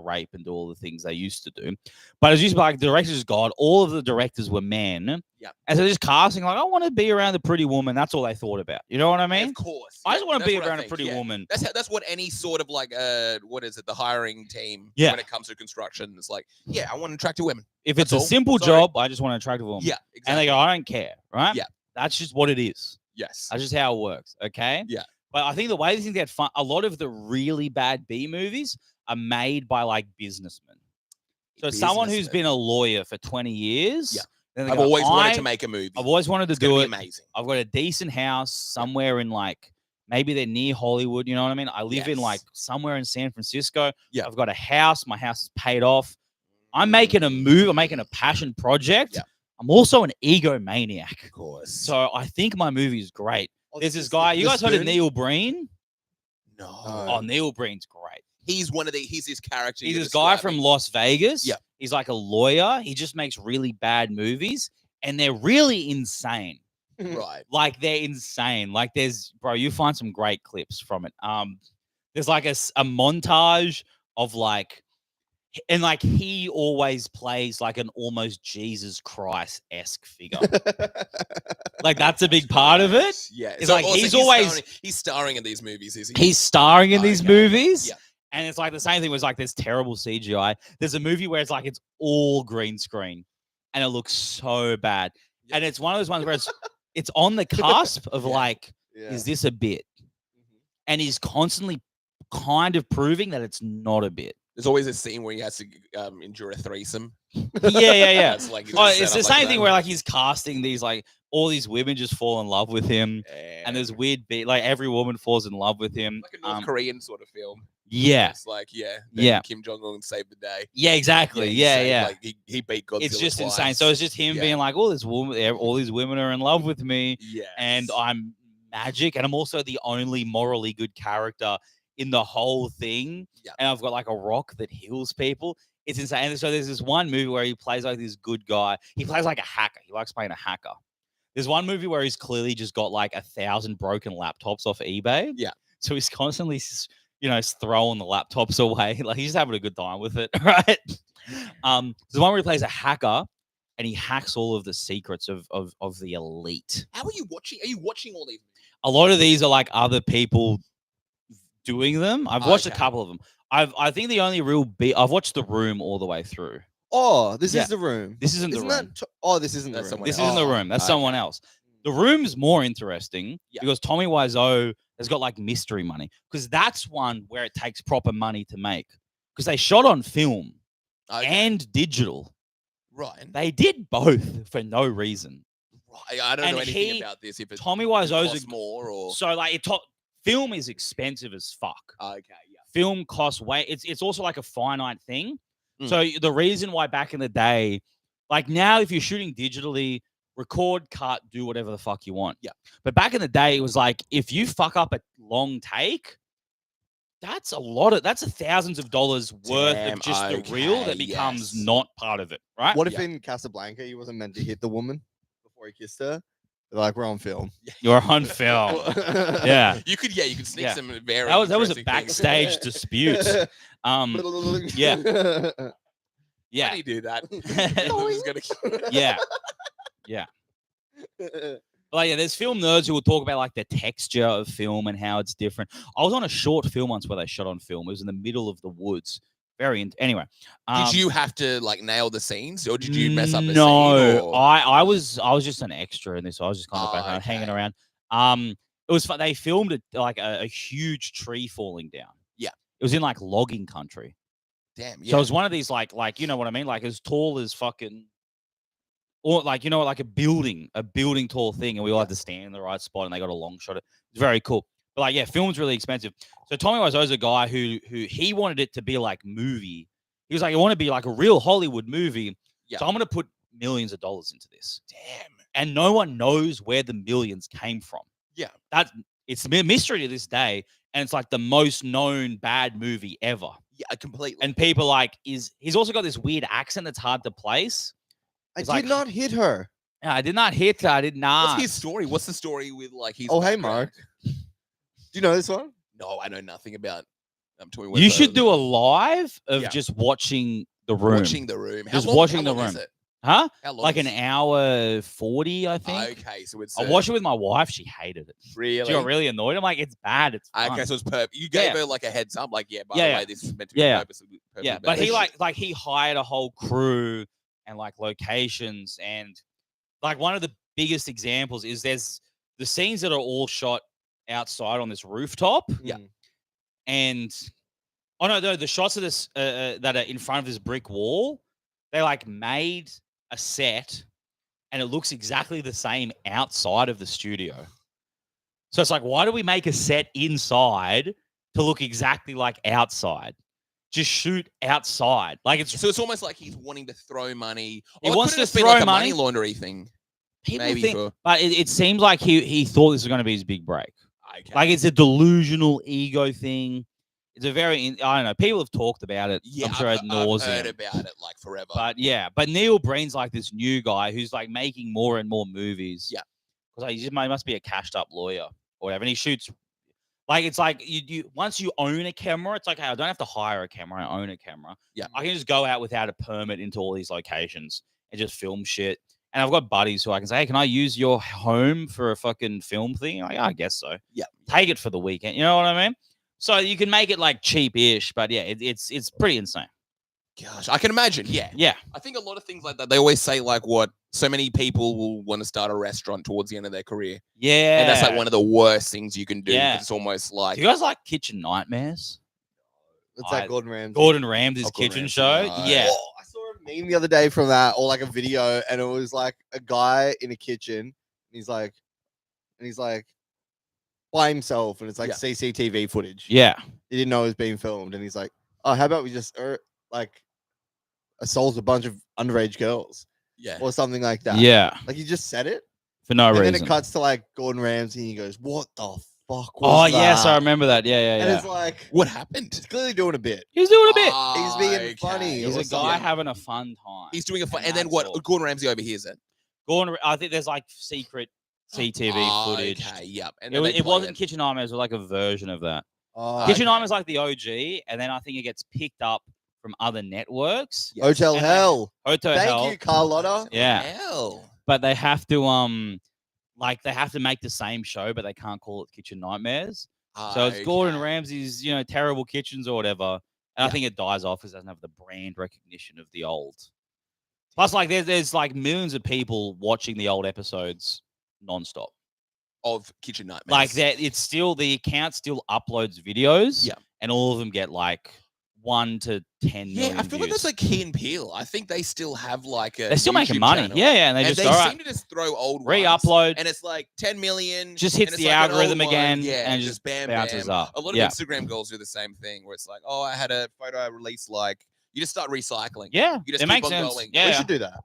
rape and do all the things they used to do. But as you like, directors God, all of the directors were men. Yeah. And so they're just casting like, I want to be around a pretty woman. That's all they thought about. You know what I mean? Of course. I just want to that's be what I around a think, pretty yeah. woman. That's what any sort of like what is it, the hiring team Yeah. when it comes to construction. It's like, yeah, I want attractive women. If That's it's a all. simple Sorry. job, I just want an attractive woman. Yeah, And exactly. they go, I don't care, right? Yeah. That's just what it is. Yes. That's just how it works. Okay. Yeah. But I think the way these things get fun, a lot of the really bad B movies are made by like businessmen. So someone who's been a lawyer for 20 years. Yeah. Then they I've go, always wanted to make a movie. I've always wanted to It's gonna do be it. amazing. I've got a decent house somewhere in like, maybe they're near Hollywood. You know what I mean? I live in Yes. like somewhere in San Francisco. Yeah. I've got a house. My house is paid off. I'm making a move. I'm making a passion project. Yeah. I'm also an egomaniac. Of course. So I think my movie is great. Oh, There's this guy. You the guys heard of spoon? Neil Breen? No. Oh, Neil Breen's great. He's this character. He's you're this guy describing. from Las Vegas. Yeah. He's like a lawyer. He just makes really bad movies, and they're really insane. Right. Like they're insane. Like you find some great clips from it. There's like a montage of like, and like he always plays like an almost Jesus Christ-esque figure. Like that's a big part of it. Yeah. It's So like also he's starring in these movies, is he? He's starring in these Okay. movies. Yeah. And it's like the same thing was like there's terrible CGI. There's a movie where it's like it's all green screen and it looks so bad. Yeah. And it's one of those ones where it's on the cusp of like, is this a bit? And he's constantly kind of proving that it's not a bit. There's always a scene where he has to endure a threesome. Yeah. It's like Oh, set it's up the like same that. thing where like he's casting these like all these women just fall in love with him. And there's weird beat like every woman falls in love with him. like a North Korean sort of film. Yeah. It's like, then Yeah. Kim Jong-un saved the day. Yeah, exactly. he Yeah, saved, yeah. Like he beat Godzilla It's just twice. insane. So it's just him Yeah. being like, all these women are in love with me, Yes. and I'm magic, and I'm also the only morally good character in the whole thing. Yeah. And I've got like a rock that heals people. It's insane. And so there's this one movie where he plays like this good guy. He plays like a hacker. He likes playing a hacker. There's one movie where he's clearly just got like 1,000 broken laptops off eBay. Yeah. So he's constantly, throwing the laptops away. Like he's just having a good time with it, right? There's one where he plays a hacker and he hacks all of the secrets of the elite. How are you watching? Are you watching all these? A lot of these are like other people doing them. I've watched a Okay. couple of them. I think the only real I've watched The Room all the way through. Oh, this Yeah. is the room. This isn't Isn't the room. this isn't That's the room. someone This else. isn't the Oh, room. That's okay. someone else. The room's more interesting Yeah. because Tommy Wiseau has got like mystery money because that's one where it takes proper money to make because they shot on film Okay. and digital. Right. They did both for no reason. Right. I don't And know anything he- about this. If it's Tommy Wiseau's costs more or so like film is expensive as fuck. okay. Yeah. Film costs way. It's also like a finite thing. Mm. So the reason why back in the day, like now, if you're shooting digitally, record, cut, do whatever the fuck you want. Yeah. But back in the day, it was like if you fuck up a long take, that's thousands of dollars worth Damn, of just the reel that okay, becomes yes. not part of it, right? What if Yeah. in Casablanca he wasn't meant to hit the woman before he kissed her? They're like, we're on film. You're on film. Yeah. You could sneak Yeah. some very. That was a interesting things. backstage dispute. Yeah. How Yeah. do you do that? I'm just gonna- Yeah. Like, yeah, there's film nerds who will talk about like the texture of film and how it's different. I was on a short film once where they shot on film. It was in the middle of the woods, Anyway, Did you have to like nail the scenes, or did you mess up a scene? No, Or... I was just an extra in this. So I was just kind of background hanging okay. around. It was fun. They filmed it like a huge tree falling down. Yeah. It was in like logging country. Damn. Yeah. So it was one of these like you know what I mean, like as tall as fucking, or like like a building tall thing, and we all had to stand in the right spot, and they got a long shot. It was very cool. But like, yeah, film's really expensive. So Tommy Wiseau's a guy who he wanted it to be like movie. He was like, I want to be like a real Hollywood movie. Yeah. So I'm going to put millions of dollars into this. Damn. And no one knows where the millions came from. Yeah. It's a mystery to this day. And it's like the most known bad movie ever. Yeah, completely. And people like, he's also got this weird accent that's hard to place. I did not hit her. Yeah, I did not hit her. I did not. What's his story? What's the story with like his? Oh, hey, background? Mark. Do you know this one? No, I know nothing about. You should do a live of Yeah. just watching the room. Watching the room. Just watching how the long is room. it? Huh? How long? Like an is it? hour 40, I think. Okay, so it's. I watched it with my wife. She hated it. Really. She got really annoyed. I'm like, it's bad. It's fun. Okay, so it's perfect. You gave her like a heads up, like, yeah, by the way, this is meant to be purposely. Yeah, but he like he hired a whole crew and like locations, and like one of the biggest examples is there's the scenes that are all shot outside on this rooftop. Yeah. And the shots of this that are in front of this brick wall, they like made a set, and it looks exactly the same outside of the studio. So it's like, why do we make a set inside to look exactly like outside? Just shoot outside. Like So it's almost like he's wanting to throw money. He Or wants could it to have been throw like a money. money laundering thing. people Maybe think, but it seems like he thought this was going to be his big break. Okay. Like it's a delusional ego thing. It's a very, I don't know. People have talked about it. Yeah, I'm sure I've ad nauseam. heard about it like forever. But yeah, but Neil Breen's like this new guy who's like making more and more movies. Yeah, because like, he must be a cashed up lawyer or whatever. And he shoots like it's like you once you own a camera, it's like, hey, I don't have to hire a camera. I own a camera. Yeah, I can just go out without a permit into all these locations and just film shit. And I've got buddies who I can say, hey, can I use your home for a fucking film thing? Like, yeah, I guess so. Yeah, take it for the weekend. You know what I mean? So you can make it like cheap-ish, but yeah, it's pretty insane. Gosh, I can imagine. Yeah. Yeah. I think a lot of things like that, they always say like what so many people will want to start a restaurant towards the end of their career. Yeah. And that's like one of the worst things you can do. Yeah. It's almost like. Do you guys like Kitchen Nightmares? What's that, Gordon Ramsay? Gordon Ramsay's Gordon kitchen Ramsay, show? nice. Yeah. Oh, I saw a meme the other day from that, or like a video, and it was like a guy in a kitchen, and he's like by himself, and it's like Yeah. CCTV footage. Yeah. He didn't know it was being filmed, and he's like, "Oh, how about we just like assault a bunch of underage girls, Yeah. or something like that." Yeah. Like he just said it, For no and reason. then it cuts to like Gordon Ramsay, and he goes, "What the fuck Oh, was that?" yes, I remember that. Yeah, yeah, And yeah. it's like What happened? he's clearly doing a bit. He's doing a bit. He's being funny. He's or a guy something. having a fun time. He's doing a fun. And And then that's what? all. Gordon Ramsay overhears it. Gordon, I think there's like secret CTV footage. Okay. Yep. And It, then was, they it play wasn't Kitchen Nightmares, it was like a version of that. Oh, Kitchen okay. Nightmares like the OG, and then I think it gets picked up from other networks. Yes. Hotel And Hell. Hotel Thank Hell. you, Carlotta. Yeah. Hell. But they have to they have to make the same show, but they can't call it Kitchen Nightmares. So it's Gordon Okay. Ramsay's, terrible kitchens or whatever. And I Yeah. think it dies off because it doesn't have the brand recognition of the old. Plus, like there's like millions of people watching the old episodes nonstop. Of Kitchen Nightmares. Like that, it's still the account still uploads videos. Yeah. And all of them get like 1 to 10 Yeah, million I feel like views. that's like Key and Peele. I think they still have like a. They're still making YouTube money. channel. Yeah, yeah. And they And just they all seem right, to just throw old ones, re-upload. and it's like 10 million. Just and hits it's the like an old algorithm one, again, yeah, and just just bam, bounces bam. up. A lot of Yeah. Instagram girls do the same thing, where it's like, oh, I had a photo I released. Like, you just start recycling. Yeah, You just it keep makes on sense. going. Yeah, We yeah. should do that.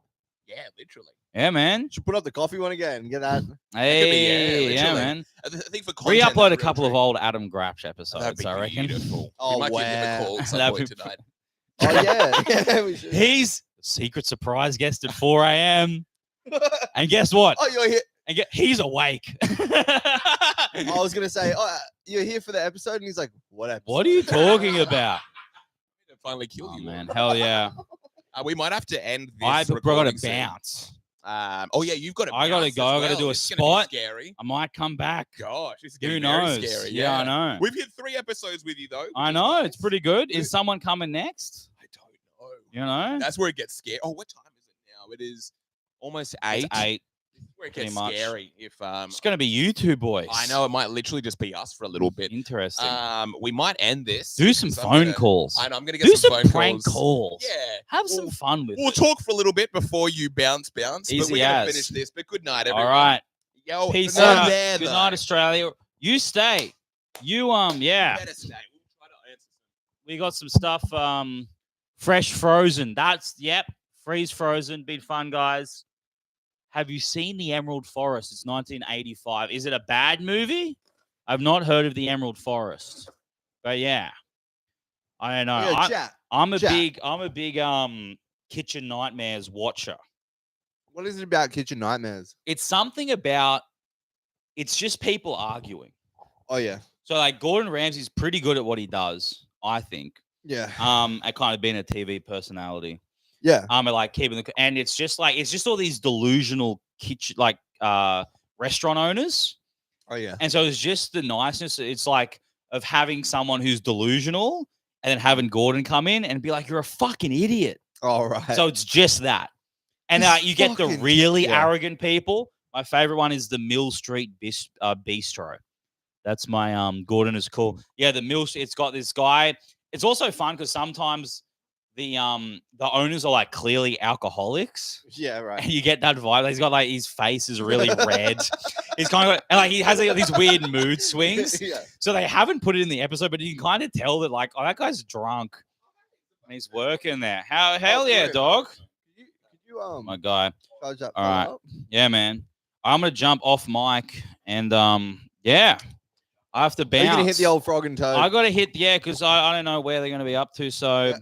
Yeah, literally. Yeah, man. Should put up the coffee one again. Get that. Hey, yeah, literally. man. I think for content, Re-upload that's a couple real of trick. old Adam Grapsch That'd episodes, be I reckon. beautiful. Oh, we might give him a wow. call at some That'd point be tonight. Oh yeah, yeah, we should. He's a secret surprise guest at 4 a.m. And guess what? Oh, you're here. He's awake. I was gonna say, oh, you're here for the episode, and he's like, "What episode?" What are you talking about? Finally kill Oh, you, man. Hell yeah. We might have to end this. I got recording to soon. bounce. Oh yeah, you've got to. I gotta go. I gotta do a spot. Scary. I might come back. Gosh, this is Who getting very knows? scary. Yeah, I know. We've hit 3 episodes with you though. I which is know. nice. It's pretty good. Is someone coming next? I don't know. You know? That's where it gets scary. Oh, what time is it now? It is almost 8. It's 8. This is where it pretty gets much. scary. If It's going to be you two boys. I know it might literally just be us for a little bit. Interesting. We might end this. Do some because phone calls. I know I'm gonna get Do some some phone prank calls. Yeah. Have some fun with We'll it. talk for a little bit before you bounce. Easy but we're gonna as. finish this. But good night, everyone. All right. Yo, Peace good night out. there, Good though. night, Australia. You stay. You yeah. Better stay. We'll try to answer some. We got some stuff. Fresh frozen. Yep. Freeze frozen. Been fun, guys. Have you seen The Emerald Forest? It's 1985. Is it a bad movie? I've not heard of The Emerald Forest. But yeah. I don't know. Yeah, chat. I'm a Chat. big Kitchen Nightmares watcher. What is it about Kitchen Nightmares? It's something about it's just people arguing. Oh yeah. So like Gordon Ramsay's pretty good at what he does, I think. Yeah. At kind of being a TV personality. Yeah. At like keeping and it's just all these delusional kitchen restaurant owners. Oh yeah. And so it's just the niceness. It's like of having someone who's delusional and then having Gordon come in and be like, "You're a fucking idiot." All right. So it's just that. And He's you get the fucking- really yeah. arrogant people. My favorite one is the Mill Street Bistro. That's my Gordon is cool. Yeah, the Mill. It's got this guy. It's also fun because sometimes the owners are like clearly alcoholics. Yeah, right. And you get that vibe. He's got like his face is really red. He's kind of and like he has like, these weird mood swings. Yeah. So they haven't put it in the episode, but you can kind of tell that like, oh, that guy's drunk and he's working there. Hell yeah, brilliant. dog. Could you My guy. charge that All right. phone up? Yeah, man. I'm gonna jump off mic and yeah. I have to Are bounce. you gonna hit the old frog and toad? I gotta hit, yeah, because I don't know where they're gonna be up to. So Yeah.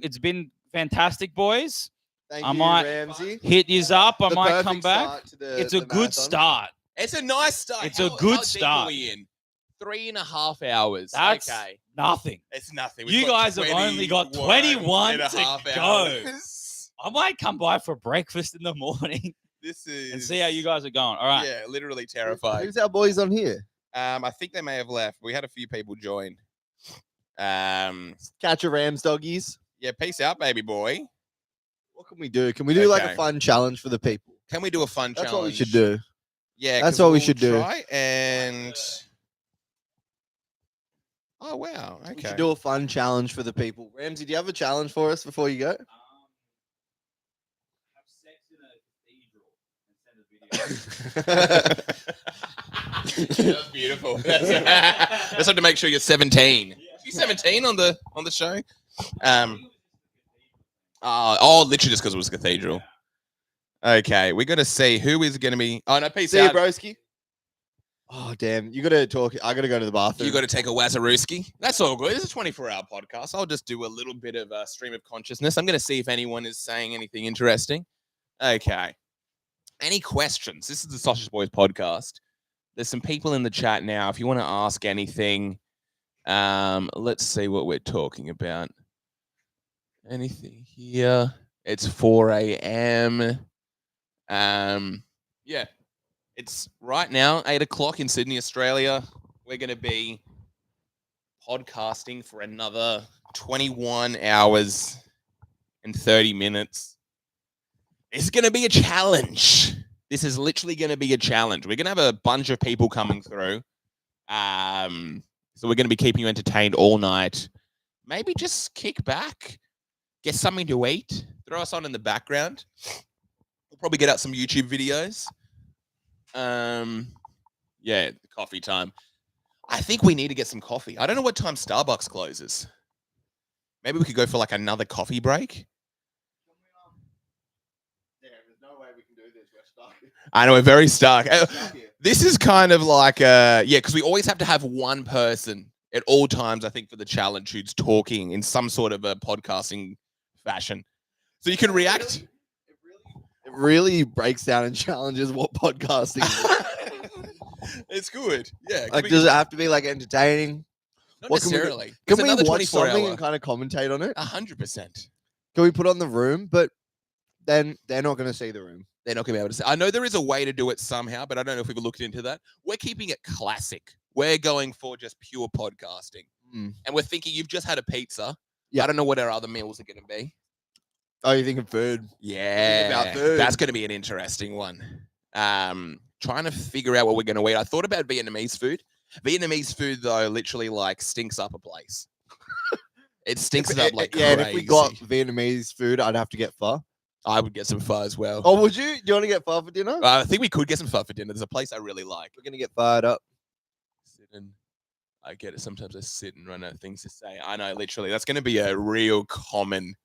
it's been fantastic, boys. Thank I you, might Ramsey. Hit yous up. I The might perfect come back. start to the- It's a the good marathon. start. It's a nice start. It's a good start. How deep are we in? 3.5 hours. That's okay. nothing. It's nothing. You guys have only got 21 and a to half go. hours. I might come by for breakfast in the morning This is and see how you guys are going. All right. Yeah, literally terrifying. Who's our boys on here? I think they may have left. We had a few people join. Yeah, Catch a Rams doggies. peace out, baby boy. What can we do? Can we do like Okay. a fun challenge for the people? Can we do a fun That's challenge? what we should do. Yeah, That's 'cause what we we'll should do. try and oh wow, We okay. should do a fun challenge for the people. Ramsey, do you have a challenge for us before you go? Have sex in a cathedral and send a video. That's beautiful. Let's have to make sure you're 17. You're 17 on the show. Literally just because it was cathedral. Okay, we got to see who is going to be. Oh no, peace See you, out. broski. Oh damn! You gotta talk. I gotta go to the bathroom. You got to take a Wazarooski. That's all good. It's a 24-hour podcast. I'll just do a little bit of a stream of consciousness. I'm going to see if anyone is saying anything interesting. Okay. Any questions? This is the Sausage Boys podcast. There's some people in the chat now. If you want to ask anything, let's see what we're talking about. Anything here? It's 4 a.m. Yeah. It's right now, 8 o'clock in Sydney, Australia. We're going to be podcasting for another 21 hours and 30 minutes. It's going to be a challenge. This is literally going to be a challenge. We're going to have a bunch of people coming through. So we're going to be keeping you entertained all night. Maybe just kick back, get something to eat, throw us on in the background. We'll probably get out some YouTube videos. Yeah, coffee time. I think we need to get some coffee. I don't know what time Starbucks closes. Maybe we could go for like another coffee break. There's no way we can do this. We're stuck. I know we're very stuck. Stuck here. This is kind of like because we always have to have one person at all times, I think, for the challenge who's talking in some sort of a podcasting fashion. So you can react. It really breaks down and challenges what podcasting is. It's good. Yeah. Like, does it have to be like entertaining? Not what can we do? necessarily. Can It's we another watch 24 something hour. and kind of commentate on it? 100%. Can we put on the room? But then they're not going to see the room. They're not going to be able to say. I know there is a way to do it somehow, but I don't know if we've looked into that. We're keeping it classic. We're going for just pure podcasting. Mm. And we're thinking you've just had a pizza. Yeah. I don't know what our other meals are going to be. Oh, you're thinking food? Yeah. food. That's going to be an interesting one. Trying to figure out what we're going to eat. I thought about Vietnamese food. Vietnamese food, though, literally like stinks up a place. It stinks it up like crazy. Yeah, and if we got Vietnamese food, I'd have to get pho. I would get some pho as well. Oh, would you? Do you want to get pho for dinner? I think we could get some pho for dinner. There's a place I really like. We're gonna get fired up. I get it. Sometimes I sit and run out of things to say. I know, literally, that's going to be a real common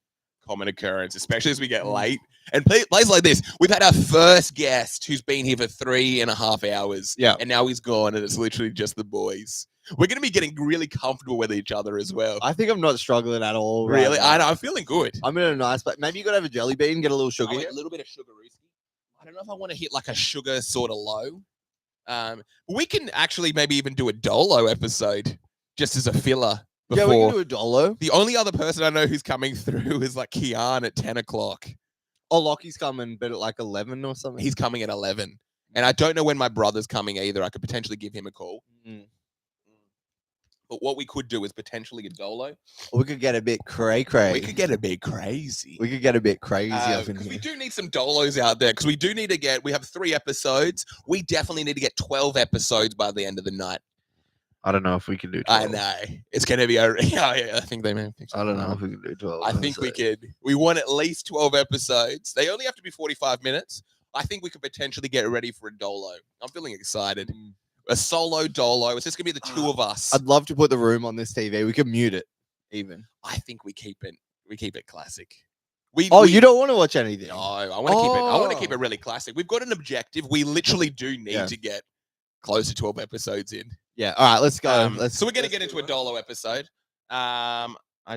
occurrence, especially as we get late. And places like this, we've had our first guest who's been here for 3.5 hours. Yeah. And now he's gone, and it's literally just the boys. We're going to be getting really comfortable with each other as well. I think I'm not struggling at all. Really? Right now. I'm feeling good. I'm in a nice place. Maybe you got to have a jelly bean, get a little sugar. A little bit of sugar. I don't know if I want to hit like a sugar sort of low. We can actually maybe even do a Dolo episode just as a filler. Yeah, we can do a Dolo. The only other person I know who's coming through is like Kian at 10 o'clock. Oh, Lockie's coming, but at like 11 or something. He's coming at 11. And I don't know when my brother's coming either. I could potentially give him a call. But what we could do is potentially a Dolo. We could get a bit cray. We could get a bit crazy. We could get a bit crazy up in here. We do need some Dolos out there because we do need to get, we have 3 episodes. We definitely need to get 12 episodes by the end of the night. I don't know if we can do 12. I know. It's going to be a, yeah, I think they may. I don't know if we can do 12. I think we could. We want at least 12 episodes. They only have to be 45 minutes. I think we could potentially get ready for a Dolo. I'm feeling excited. A solo Dolo. It's just going to be the two of us. I'd love to put the room on this TV. We could mute it even. I think we keep it classic. You don't want to watch anything? No, I want to keep it. I want to keep it really classic. We've got an objective. We literally do need to get close to 12 episodes in. Yeah. All right, let's go. So we're going to get into a Dolo episode. I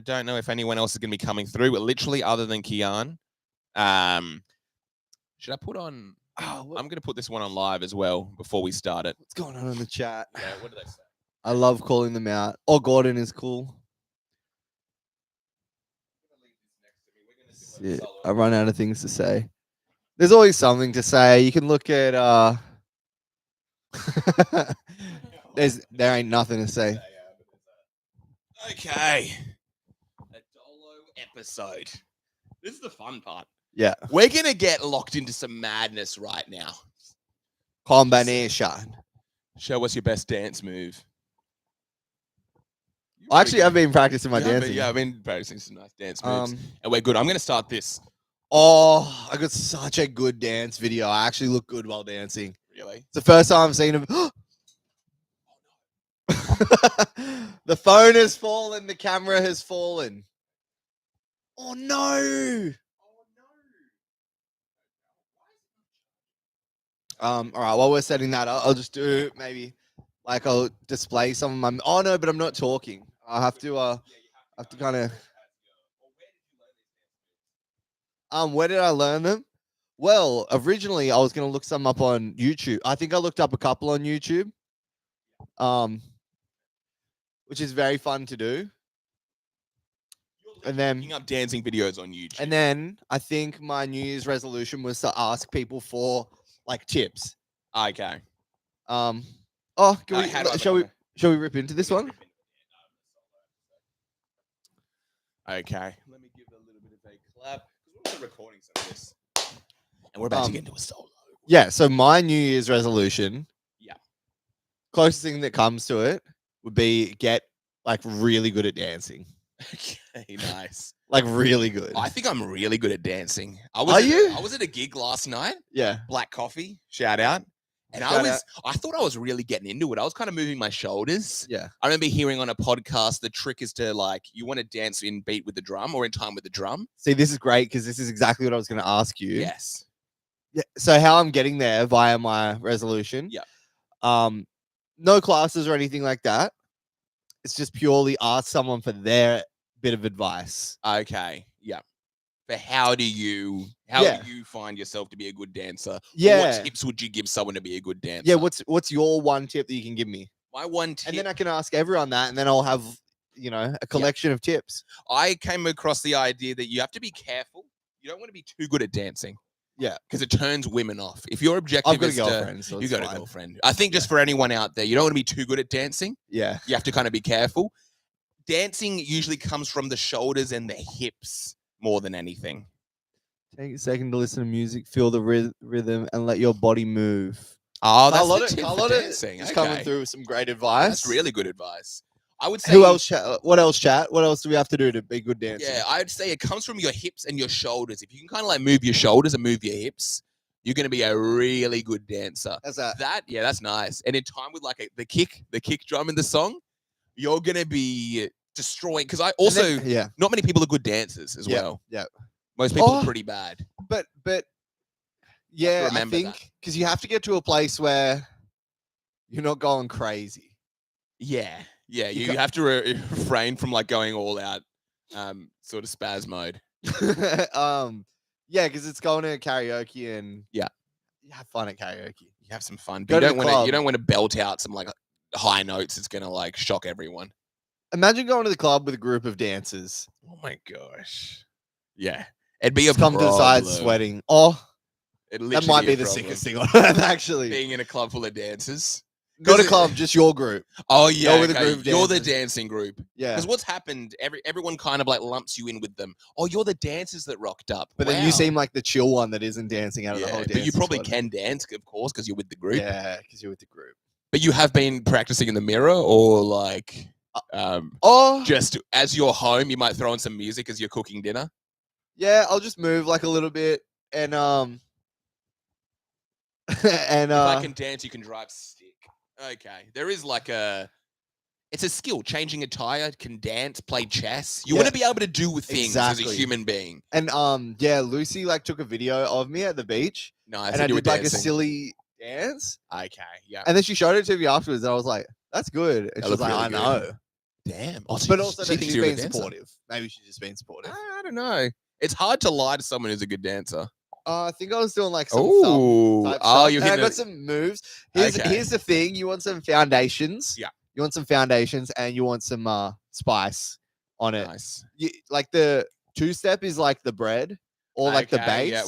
don't know if anyone else is going to be coming through, but literally other than Kian. Should I put on... I'm going to put this one on live as well before we start it. What's going on in the chat? Yeah, what do they say? I love calling them out. Oh, Gordon is cool. Yeah, I run out of things to say. There's always something to say. You can look at there ain't nothing to say. Okay. A Dolo episode. This is the fun part. Yeah. We're going to get locked into some madness right now. Combination. Show us your best dance move. Actually, I've been practicing my dancing. I've been practicing some nice dance moves. And we're good. I'm going to start this. Oh, I got such a good dance video. I actually look good while dancing. Really? It's the first time I've seen him. The phone has fallen. The camera has fallen. Oh, no. All right, while we're setting that up, I'll just do maybe like I'll display some of my. Oh no, but I'm not talking. I have to kind of. Where did I learn them? Well, originally I was gonna look some up on YouTube. I think I looked up a couple on YouTube. Which is very fun to do. And then looking up dancing videos on YouTube. And then I think my New Year's resolution was to ask people for like tips. Okay. Shall we rip into this one? Okay. Let me give a little bit of a clap. We're also recording some of this. And we're about to get into a solo. Yeah, so my New Year's resolution, yeah, closest thing that comes to it would be get like really good at dancing. Okay, nice. Like really good. I think I'm really good at dancing. I was at a gig last night. Yeah. Black Coffee, shout out. And I thought I was really getting into it. I was kind of moving my shoulders. Yeah. I remember hearing on a podcast, the trick is to like, you want to dance in beat with the drum or in time with the drum. See, this is great because this is exactly what I was going to ask you. Yes. Yeah. So how I'm getting there via my resolution. Yeah. No classes or anything like that. It's just purely ask someone for their bit of advice. Okay. Yeah. But how do you find yourself to be a good dancer? Yeah. Or what tips would you give someone to be a good dancer? Yeah. What's your one tip that you can give me? My one tip. And then I can ask everyone that, and then I'll have, a collection of tips. I came across the idea that you have to be careful. You don't want to be too good at dancing. Yeah. because it turns women off. If your objective I've got a is to, girlfriend, so you it's got a fine. girlfriend. I think just for anyone out there, you don't want to be too good at dancing. Yeah. You have to kind of be careful. Dancing usually comes from the shoulders and the hips more than anything. Take a second to listen to music, feel the rhythm, and let your body move. Oh, that's Carlotta, the tip for Carlotta dancing. is Okay. coming through with some great advice. That's really good advice. I would say. Who else? What else, chat? What else do we have to do to be good dancers? Yeah, I'd say it comes from your hips and your shoulders. If you can kind of like move your shoulders and move your hips, you're going to be a really good dancer. That's that. That's nice. And in time with like the kick drum in the song, you're going to be destroying. Because I also, yeah, not many people are good dancers as well. Yeah. Most people are pretty bad. But yeah, I remember think because you have to get to a place where you're not going crazy. Yeah. Yeah. You You have to refrain from like going all out, sort of spaz mode. Yeah, because it's going to karaoke and Yeah. you have fun at karaoke. You have some fun. Go But to the club. you don't want to belt out some like high notes. It's going to like shock everyone. Imagine going to the club with a group of dancers. Oh my gosh. Yeah. It'd be Just a come to the side problem. sweating. Oh, It'd that literally might a be the problem. sickest thing on earth, actually. Being in a club full of dancers. Go to 'Cause club, just your group. Oh yeah. Go with a group of You're the dancers. dancing group. Yeah. Because what's happened, everyone kind of like lumps you in with them. Oh, you're the dancers that rocked up. But then you Wow. seem like the chill one that isn't dancing out of the whole Yeah, dance. but you probably can dance, of course, because you're with the group. Yeah, because you're with the group. But you have been practicing in the mirror, or like, just as you're home, you might throw on some music as you're cooking dinner. Yeah, I'll just move like a little bit and and If I can dance, you can drive stick. Okay, there is like it's a skill. Changing a tire, can dance, play chess. You want to be able to do things as a Exactly. human being. and yeah, Lucy like took a video of me at the beach Nice. and I you were did like dancing. a silly dance Okay, yeah. and then she showed it to me afterwards and I was like, that's good. And That she's looked like, really I good. know. Damn. Oh, But also she that thinks she's you're a being good dancer. supportive. Maybe she's just being supportive. I don't know. It's hard to lie to someone who's a good dancer. I think I was doing like some Oh, thumb type oh, stuff. you're And I hitting got some moves. Here's the thing. You want some foundations. Yeah. You want some foundations and you want some spice on it. Nice. Like the two-step is like the bread or like the base. Yeah,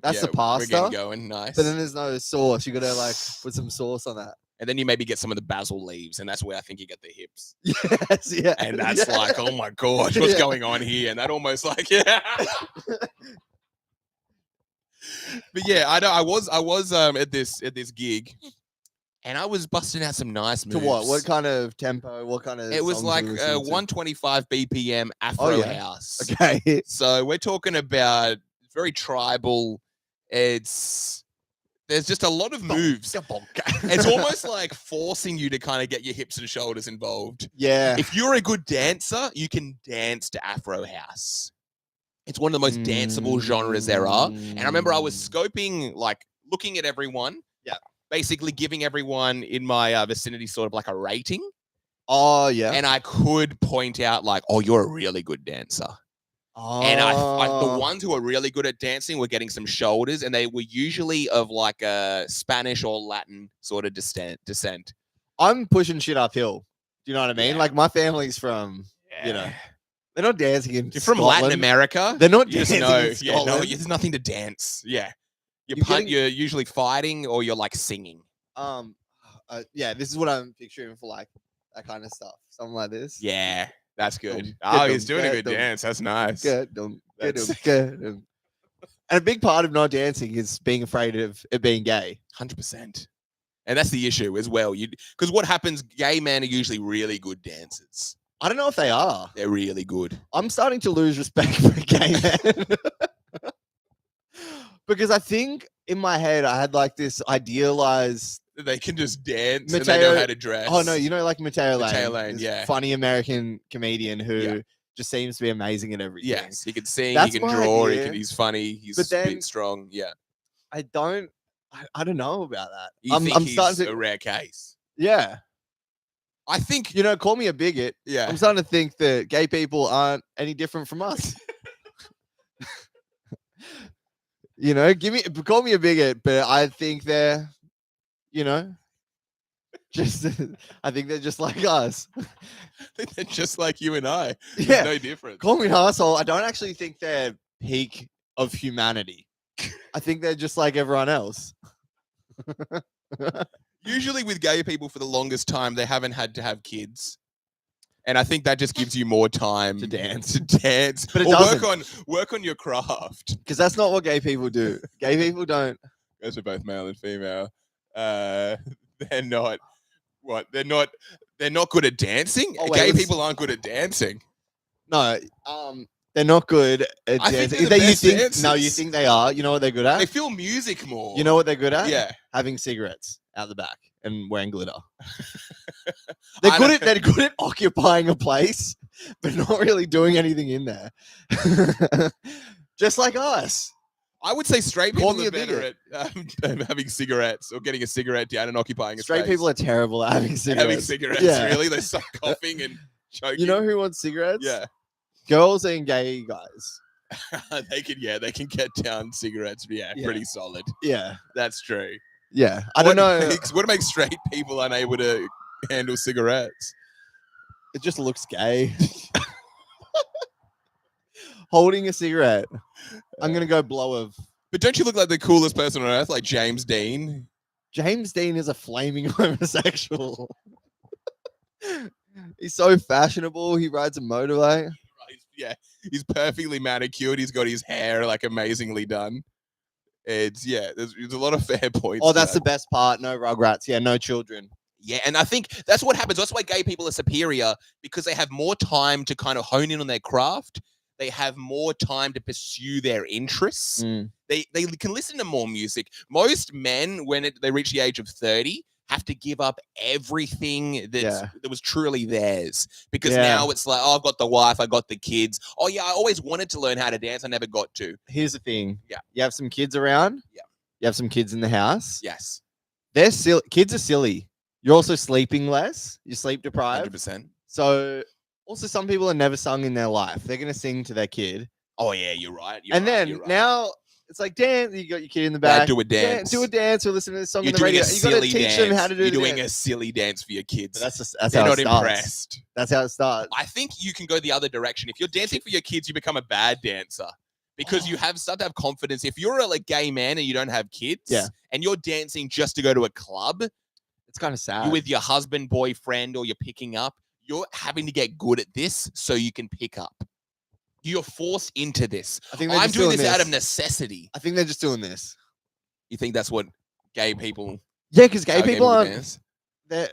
That's the We're pasta. getting going. Nice. But then there's no sauce. You gotta like put some sauce on that. And then you maybe get some of the basil leaves, and that's where I think you get the hips. Yes, yeah. And that's yeah. like, oh my gosh, what's Yeah. going on here? And that almost like, yeah. But yeah, I know I was at this gig, and I was busting out some nice To moves. what? What kind of tempo? What kind of? It was songs like were you listening to? 125 BPM Afro yeah. house. Okay. So we're talking about very tribal. There's just a lot of moves. It's almost like forcing you to kind of get your hips and shoulders involved. Yeah. If you're a good dancer, you can dance to Afro house. It's one of the most danceable genres there are. And I remember I was scoping, like looking at everyone. Yeah. Basically giving everyone in my vicinity sort of like a rating. Oh yeah. And I could point out like, oh, you're a really good dancer. Oh. And the ones who are really good at dancing were getting some shoulders, and they were usually of like a Spanish or Latin sort of descent. I'm pushing shit uphill. Do you know what I mean? Yeah. Like my family's from, you know, they're not dancing in You're from Latin Scotland. America. They're not You just dancing know. in Yeah, no, Scotland. there's nothing to dance. Yeah, You're you're usually fighting or you're like singing. Yeah, this is what I'm picturing for like that kind of stuff. Something like this. Yeah, that's good. Dum, Oh, dum, he's doing a dum, good dum. dance. That's nice. Good. Good. That's- Good. And a big part of not dancing is being afraid of it being gay. 100%. And that's the issue as well. Because what happens? Gay men are usually really good dancers. I don't know if they are. They're really good. I'm starting to lose respect for gay men. Because I think in my head I had like this idealized. They can just dance and they know how to dress. Oh no, you know, like Mateo Lane. Mateo Lane, this yeah. funny American comedian who Yeah. just seems to be amazing at everything. Yes, he can sing, That's he can my draw, idea. he's funny, he's But then- spit strong. Yeah, I don't know about that. you think I'm he's starting to. a rare case? Yeah, I think. you know, call me a bigot. Yeah, I'm starting to think that gay people aren't any different from us. You know, call me a bigot, but I think they're, you know, just I think they're just like us. they're just like you and I. There's Yeah, no difference. call me an asshole. I don't actually think they're peak of humanity. I think they're just like everyone else. Usually with gay people for the longest time, they haven't had to have kids. And I think that just gives you more time To dance. But But it or doesn't. work on your craft. Because that's not what gay people do. Gay people don't. Those are both male and female. They're not what? They're not good at dancing. Oh, wait, Gay let's- people aren't good at dancing. No, they're not good at I think dancing. they're the You best think? No, you dancers. think they are. You know what they're good They at? feel music more. You know what they're good at? Yeah. Having cigarettes out the back and wearing glitter. I don't- They're good at occupying a place, but not really doing anything in there. Just like us. I would say straight Call people me are a better at having cigarettes or getting a cigarette down and occupying a Straight space. people are terrible at having cigarettes. having cigarettes. Yeah. Really, they start coughing and choking. You know who wants cigarettes? Yeah. Girls and gay guys. they can get down cigarettes. Yeah, Yeah. pretty solid. Yeah. That's true. Yeah. I don't know. What makes straight people unable to handle cigarettes? It just looks gay. Holding a cigarette. I'm going to go blow of. But don't you look like the coolest person on earth, like James Dean? James Dean is a flaming homosexual. He's so fashionable. He rides a motorbike. Right, yeah, he's perfectly manicured. He's got his hair like amazingly done. There's a lot of fair points. Oh, that's to the best part. No rugrats. Yeah, no children. Yeah, and I think that's what happens. That's why gay people are superior, because they have more time to kind of hone in on their craft. They have more time to pursue their interests. They can listen to more music. Most men, when they reach the age of 30, have to give up everything that was truly theirs. Because now it's like, oh, I've got the wife, I got the kids. Oh, yeah, I always wanted to learn how to dance. I never got to. Here's the thing. Yeah. You have some kids around. Yeah. You have some kids in the house. Yes. They're silly. Kids are silly. You're also sleeping less. You're sleep deprived. 100%. So also some people are never sung in their life. They're going to sing to their kid. Oh, yeah, you're right. Now it's like, dance. You got your kid in the back. Do a dance. Do a dance or listen to this song You're on the radio. doing a You got to silly teach dance. them how to do You're the doing dance. a silly dance for your kids. But that's They're how not it starts. impressed. That's how it starts. I think you can go the other direction. If you're dancing for your kids, you become a bad dancer because you start to have confidence. If you're a gay man and you don't have kids, and you're dancing just to go to a club, it's kind of sad. you're with your husband, boyfriend, or you're picking up. You're having to get good at this so you can pick up. You're forced into this. I think they're I'm just doing doing this out this. of necessity. I think they're just doing this. You think that's what gay people? Yeah, because gay how people aren't. dance? They're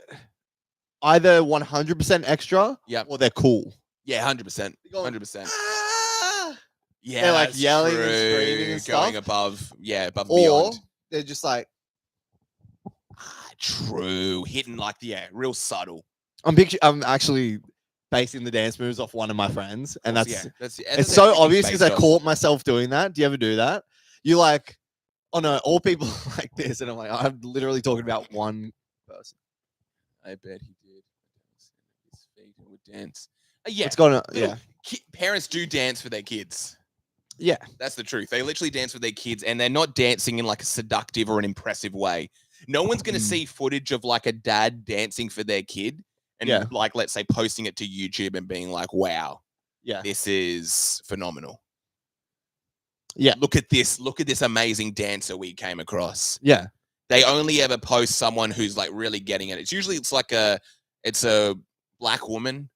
either 100% extra, or they're cool. Yeah, 100%. Going, 100%. "Ah!" Yeah, They're like that's yelling and true. screaming and Going stuff. above and Or beyond. they're just like, True. Hitting real subtle. I'm actually basing the dance moves off one of my friends, and It's it's so obvious because I caught myself doing that. Do you ever do that? You like, oh no, all people like this, and I'm like, I'm literally talking about one person. I bet he did. His feet and would dance. Yeah. What's going on? Yeah. Parents do dance for their kids. Yeah. That's the truth. They literally dance for their kids, and they're not dancing in like a seductive or an impressive way. No one's going to see footage of like a dad dancing for their kid and like, let's say, posting it to YouTube and being like, wow, this is phenomenal. Yeah. Look at this amazing dancer we came across. Yeah. They only ever post someone who's like really getting it. It's usually it's a black woman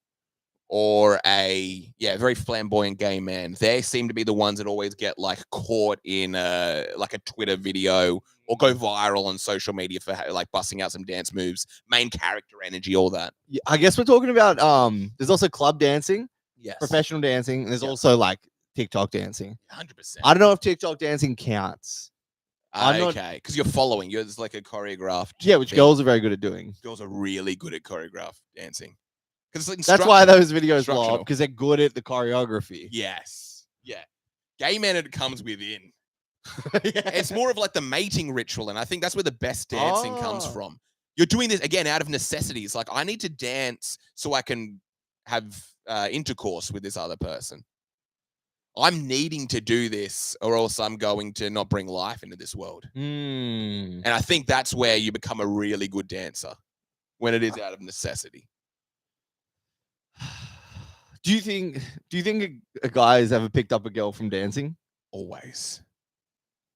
or a very flamboyant gay man. They seem to be the ones that always get like caught in like a Twitter video or go viral on social media for like busting out some dance moves, main character energy, all that. Yeah, I guess we're talking about there's also club dancing, Yes, professional dancing, and there's also like TikTok dancing. 100%. I don't know if TikTok dancing counts. Okay, because you're following. It's like a choreographed. Yeah, which thing. girls are very good at doing. Girls are really good at choreographed dancing. Because it's like That's why those videos blow instructional. up, because they're good at the choreography. Yes. Yeah. Gay man, it comes within. It's more of like the mating ritual, and I think that's where the best dancing comes from. You're doing this again out of necessity. It's like, I need to dance so I can have intercourse with this other person. I'm needing to do this, or else I'm going to not bring life into this world. And I think that's where you become a really good dancer, when it is out of necessity. Do you think a guy has ever picked up a girl from dancing? Always.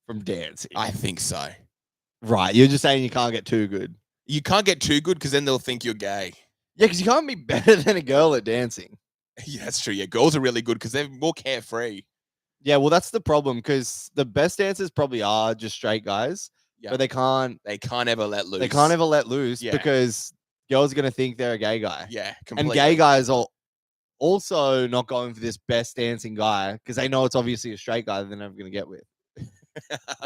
from dancing. I think so. Right. You're just saying you can't get too good. You can't get too good because then they'll think you're gay. Yeah, because you can't be better than a girl at dancing. Yeah, that's true. Yeah, girls are really good because they're more carefree. Yeah, well, that's the problem because the best dancers probably are just straight guys, Yeah. but they can't ever let loose. They can't ever let loose Yeah. because girls are gonna think they're a gay guy. Yeah, And completely. gay guys are also not going for this best dancing guy because they know it's obviously a straight guy that they're never gonna get with.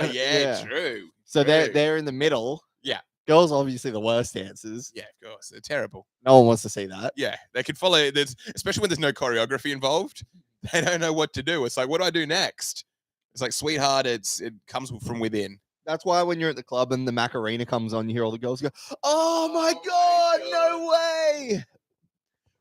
yeah, Yeah. true. So True. they're in the middle. Yeah. Girls are obviously the worst dancers. Yeah, of course. They're terrible. No one wants to see that. Yeah, they could follow. Especially when there's no choreography involved. They don't know what to do. It's like, what do I do next? It's like, sweetheart, it comes from within. That's why when you're at the club and the Macarena comes on, you hear all the girls go, "Oh my god, no way!"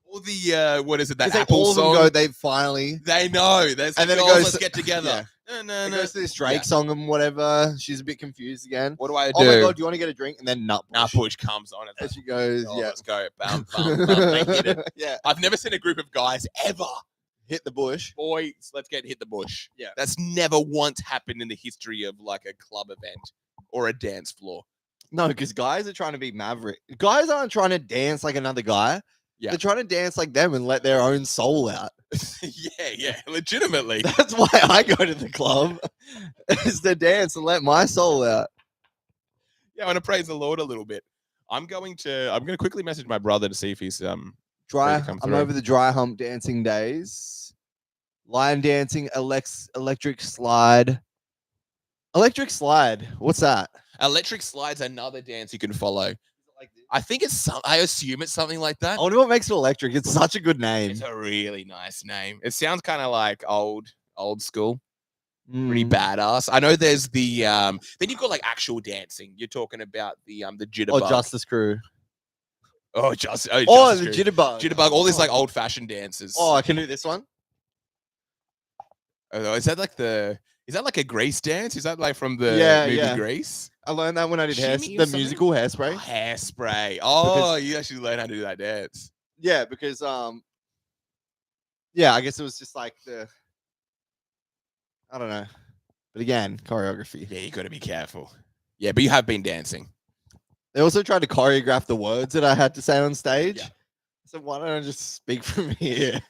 Or the what is it? That 'Cause they Apple all of them song. go, they finally. They know. There's And and then it girls, goes let's to- get together. yeah. No, It no. goes to this Drake Yeah. song and whatever. She's a bit confused again. What do I do? Oh my god, do you want to get a drink? And then nut Nah, push. push comes on. It's And like, she goes, oh, yeah. let's go. Bum, bum, bum. They hit it. Yeah. I've never seen a group of guys ever. Hit the bush. Boys, let's hit the bush. Yeah. That's never once happened in the history of like a club event or a dance floor. No, because guys are trying to be maverick. Guys aren't trying to dance like another guy. Yeah. They're trying to dance like them and let their own soul out. yeah, legitimately. That's why I go to the club, is to dance and let my soul out. Yeah, I want to praise the Lord a little bit. I'm going to quickly message my brother to see if he's Dry. come I'm through. over the dry hump dancing days. Line dancing, electric slide. Electric slide. What's that? Electric slide's another dance you can follow. I think I assume it's something like that. I wonder what makes it electric. It's such a good name. It's a really nice name. It sounds kind of like old school. Pretty Mm. badass. I know there's the then you've got like actual dancing. You're talking about the jitterbug. Or Justice Crew. Oh, Oh, Justice the Crew. jitterbug. Jitterbug, all these like old fashioned dances. Oh, I can do this one. Oh, is that like a Grease dance? Is that like from the Yeah, movie yeah. Grease? I learned that when I did Shimmy or the something? musical Hairspray. Oh, Hairspray. Oh, you actually learned how to do that dance. Yeah, because yeah, I guess it was just like I don't know. But again, choreography. Yeah, you got to be careful. Yeah, but you have been dancing. They also tried to choreograph the words that I had to say on stage. Yeah. So why don't I just speak from here?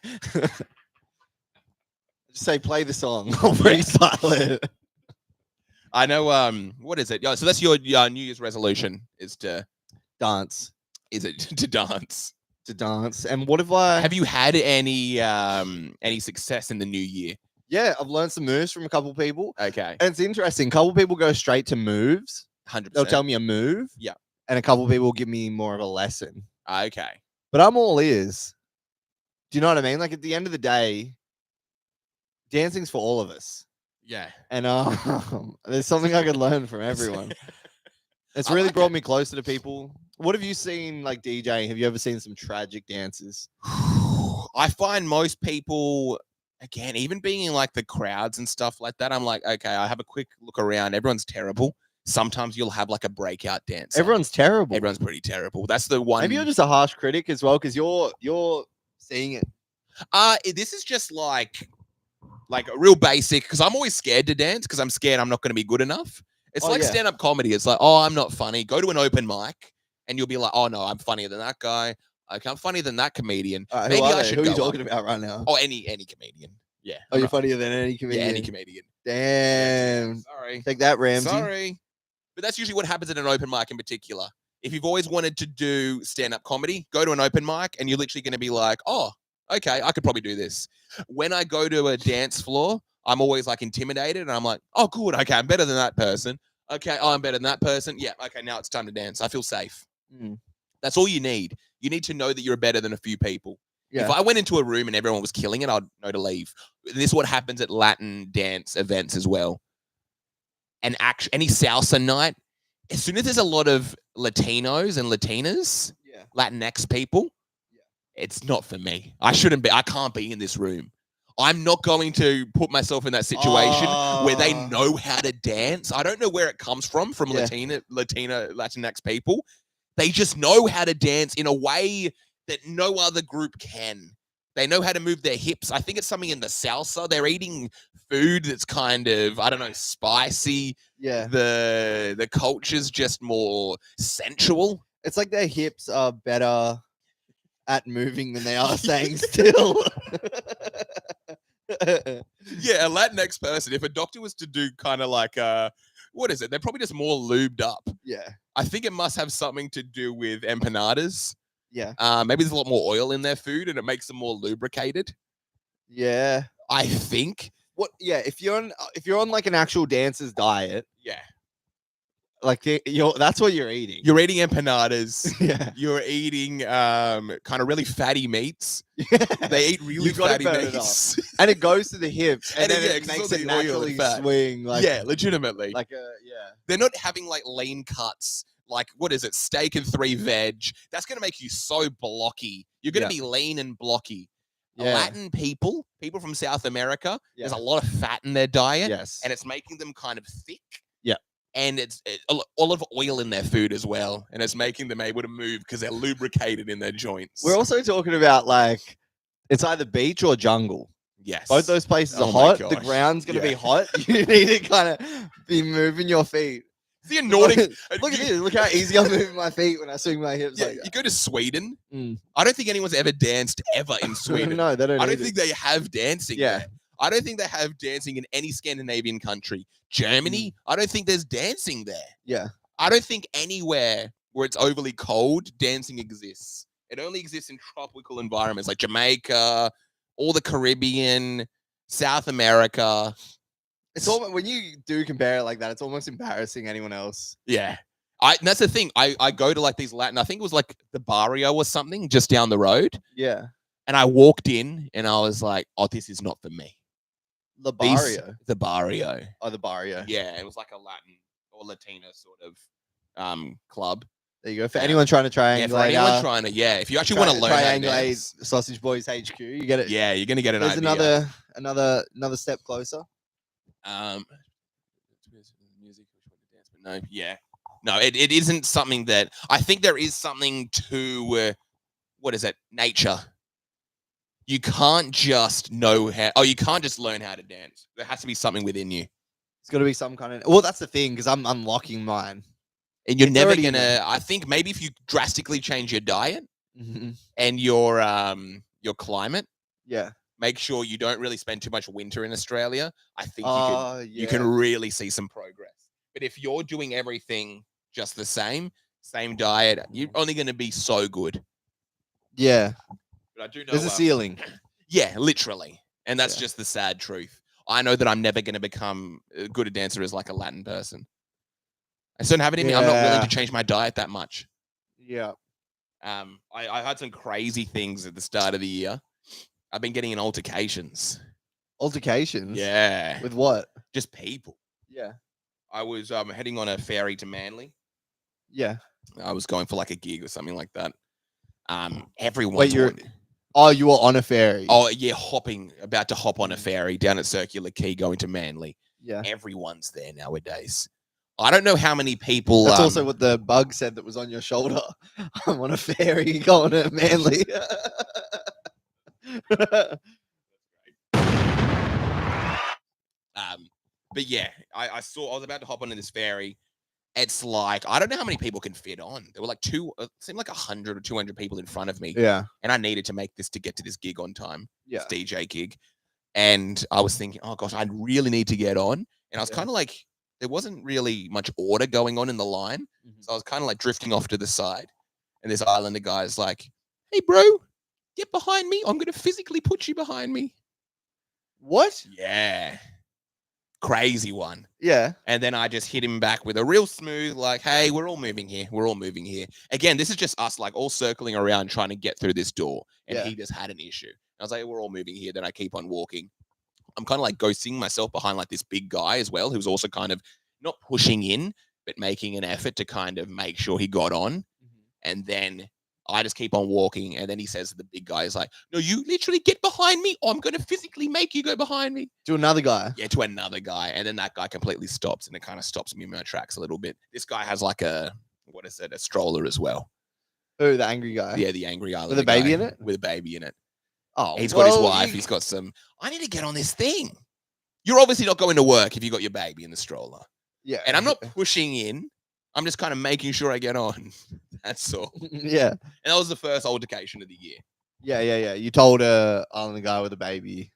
Just say play the song. I'll freestyle it. I know. What is it? Yeah, so that's your New Year's resolution is to Dance. is it to dance? To dance. And what if I Have you had any success in the new year? Yeah, I've learned some moves from a couple people. Okay, And it's interesting. A couple people go straight to moves. 100%. They'll tell me a move. Yeah. And a couple people give me more of a lesson. Okay. But I'm all ears. Do you know what I mean? Like at the end of the day, dancing's for all of us. Yeah. And there's something I could learn from everyone. It's I really like brought me closer to people. What have you seen like DJing? Have you ever seen some tragic dances? I find most people, again, even being in like the crowds and stuff like that, I'm like, okay, I have a quick look around. Everyone's terrible. Sometimes you'll have like a breakout dance. Everyone's terrible. Everyone's pretty terrible. That's the one. Maybe you're just a harsh critic as well, because you're seeing it. This is just like a real basic, because I'm always scared to dance because I'm scared I'm not going to be good enough. It's Oh, like yeah. stand-up comedy. It's like, oh, I'm not funny. Go to an open mic and you'll be like, oh no, I'm funnier than that guy. Okay, I'm funnier than that comedian. Who Maybe are I they? should Who are you go talking up. about right now? Oh, any comedian. Yeah. Oh, you're funnier than any Yeah, comedian. any comedian. Damn. Sorry. Take that, Ramsey. Sorry. But that's usually what happens at an open mic in particular. If you've always wanted to do stand-up comedy, go to an open mic and you're literally going to be like, oh, okay, I could probably do this. When I go to a dance floor, I'm always like intimidated and I'm like, oh, good. Okay, I'm better than that person. Okay, oh, I'm better than that person. Yeah, okay, now it's time to dance. I feel safe. Mm. That's all you need. You need to know that you're better than a few people. Yeah. If I went into a room and everyone was killing it, I'd know to leave. This is what happens at Latin dance events as well. And any salsa night, as soon as there's a lot of Latinos and Latinas, Yeah. Latinx people, it's not for me. I can't be in this room. I'm not going to put myself in that situation where they Oh. know how to dance. I don't know where it comes from Yeah. Latinx people. They just know how to dance in a way that no other group can. They know how to move their hips. I think it's something in the salsa. They're eating food that's kind of, I don't know, spicy. Yeah. The culture's just more sensual. It's like their hips are better at moving than they are staying still. Yeah, a Latinx person, if a doctor was to do kind of like, what is it? They're probably just more lubed up. Yeah. I think it must have something to do with empanadas. Yeah. Maybe there's a lot more oil in their food and it makes them more lubricated. Yeah. I think. What? Yeah. If you're on like an actual dancer's diet, Yeah. like that's what you're eating. You're eating empanadas. Yeah. You're eating kind of really fatty meats. Yeah. They eat really You've gotta fatty burn it meats. and it goes to the hips, and And then yeah, it 'cause makes all it the oil and naturally fat. swing. Like Yeah, legitimately. like yeah. They're not having like lean cuts. Like, what is it? Steak and 3 veg. That's going to make you so blocky. You're going to be lean and blocky. Yeah. Latin people from South America, there's Yeah. a lot of fat in their diet. Yes. And it's making them kind of thick. Yeah. And it's a lot of oil in their food as well. And it's making them able to move because they're lubricated in their joints. We're also talking about like it's either beach or jungle. Yes. Both those places Oh are my hot. The gosh. ground's gonna be Yeah. hot. You need to kind of be moving your feet. See a Nordic. Look at this. Look how easy I'm moving my feet when I swing my hips Yeah, like you go to Sweden. Mm. I don't think anyone's ever danced ever in Sweden. No, they don't. I don't either. think they have dancing Yeah. there. I don't think they have dancing in any Scandinavian country. Germany, I don't think there's dancing there. Yeah. I don't think anywhere where it's overly cold, dancing exists. It only exists in tropical environments like Jamaica, all the Caribbean, South America. It's almost when you do compare it like that, it's almost embarrassing anyone else. Yeah. That's the thing. I go to like these Latin, I think it was like the barrio or something just down the road. Yeah. And I walked in and I was like, oh, this is not for me. The These- barrio. The barrio. Oh, the barrio. Yeah, it was like a Latin or Latina sort of club. There you go. For Yeah. anyone trying to Yeah, for triangulate, anyone trying to, if you actually want to learn how to triangulate dance, Sausage Boys HQ, you get it. yeah, you're gonna get an There's idea. another step closer. Music, but no, no, it isn't something that I think there is something to what is it? Nature. You can't just know how. Oh, you can't just learn how to dance. There has to be something within you, It's got to be some kind of. Well, that's the thing because I'm unlocking mine. and you're It's never already in gonna. there. I think maybe if you drastically change your diet Mhm. and your climate, Yeah. make sure you don't really spend too much winter in Australia. I think you Yeah. can really see some progress. But if you're doing everything just the same diet, you're only going to be so good. Yeah. But I do know There's a ceiling. Yeah, literally. And that's Yeah. just the sad truth. I know that I'm never going to become as good a dancer as like a Latin person. I still don't have it in me. I'm not willing Yeah. to change my diet that much. Yeah. I had some crazy things at the start of the year. I've been getting in altercations. Altercations. Yeah. With what? Just people. Yeah. I was heading on a ferry to Manly. Yeah. I was going for like a gig or something like that. Everyone. Wait, you were on a ferry. Oh yeah, about to hop on a ferry down at Circular Quay going to Manly. Yeah. Everyone's there nowadays. I don't know how many people. That's also what the bug said that was on your shoulder. I'm on a ferry going to Manly. But yeah, I was about to hop onto this ferry. It's like I don't know how many people can fit on. There were like it seemed like 100 or 200 people in front of me. Yeah. And I needed to make this to get to this gig on time. Yeah. This DJ gig. And I was thinking, oh gosh, I really need to get on. And I was Yeah. kind of like, there wasn't really much order going on in the line. Mhm. So I was kind of like drifting off to the side. And this Islander guy's like, hey bro, get behind me. I'm going to physically put you behind me. What? Yeah. Crazy one. Yeah. And then I just hit him back with a real smooth, like, hey, we're all moving here. We're all moving here. Again, this is just us like all circling around trying to get through this door. And Yeah. he just had an issue. I was like, we're all moving here. Then I keep on walking. I'm kind of like ghosting myself behind like this big guy as well, who's also kind of not pushing in, but making an effort to kind of make sure he got on. Mhm. And then I just keep on walking. And then he says to the big guy, he's like, no, you literally get behind me or I'm going to physically make you go behind me. To another guy. Yeah, to another guy. And then that guy completely stops and it kind of stops me in my tracks a little bit. This guy has like a stroller as well. Who? The angry guy. Yeah, the angry Islander With a baby guy in it? With a baby in it. Oh, He's got his well, wife. He's got some. I need to get on this thing. You're obviously not going to work if you got your baby in the stroller. Yeah. And I'm not pushing in. I'm just kind of making sure I get on. That's all. Yeah. And that was the first altercation of the year. Yeah. You told her I'm the guy with the baby.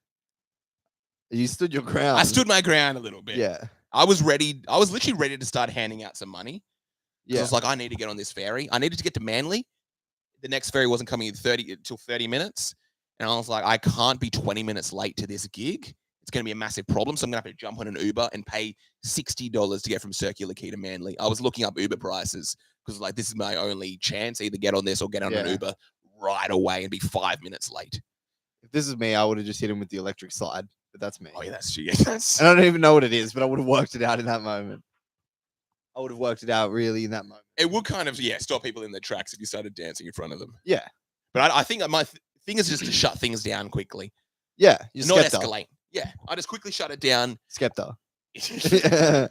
You stood your ground. I stood my ground a little bit. Yeah. I was ready. I was literally ready to start handing out some money. Yeah. I was like, I need to get on this ferry. I needed to get to Manly. The next ferry wasn't coming in 30 minutes. And I was like, I can't be 20 minutes late to this gig. It's going to be a massive problem. So I'm going to have to jump on an Uber and pay $60 to get from Circular Quay to Manly. I was looking up Uber prices because like, this is my only chance. Either get on this or get on an Uber right away and be 5 minutes late. If this is me, I would have just hit him with the electric slide. But that's me. Oh, yeah, that's you. That's... And I don't even know what it is, but I would have worked it out in that moment. I would have worked it out really in that moment. It would kind of, stop people in their tracks if you started dancing in front of them. Yeah. But I think my thing is just to shut things down quickly. Yeah. Not escalate. Yeah. I just quickly shut it down. Skepta. Because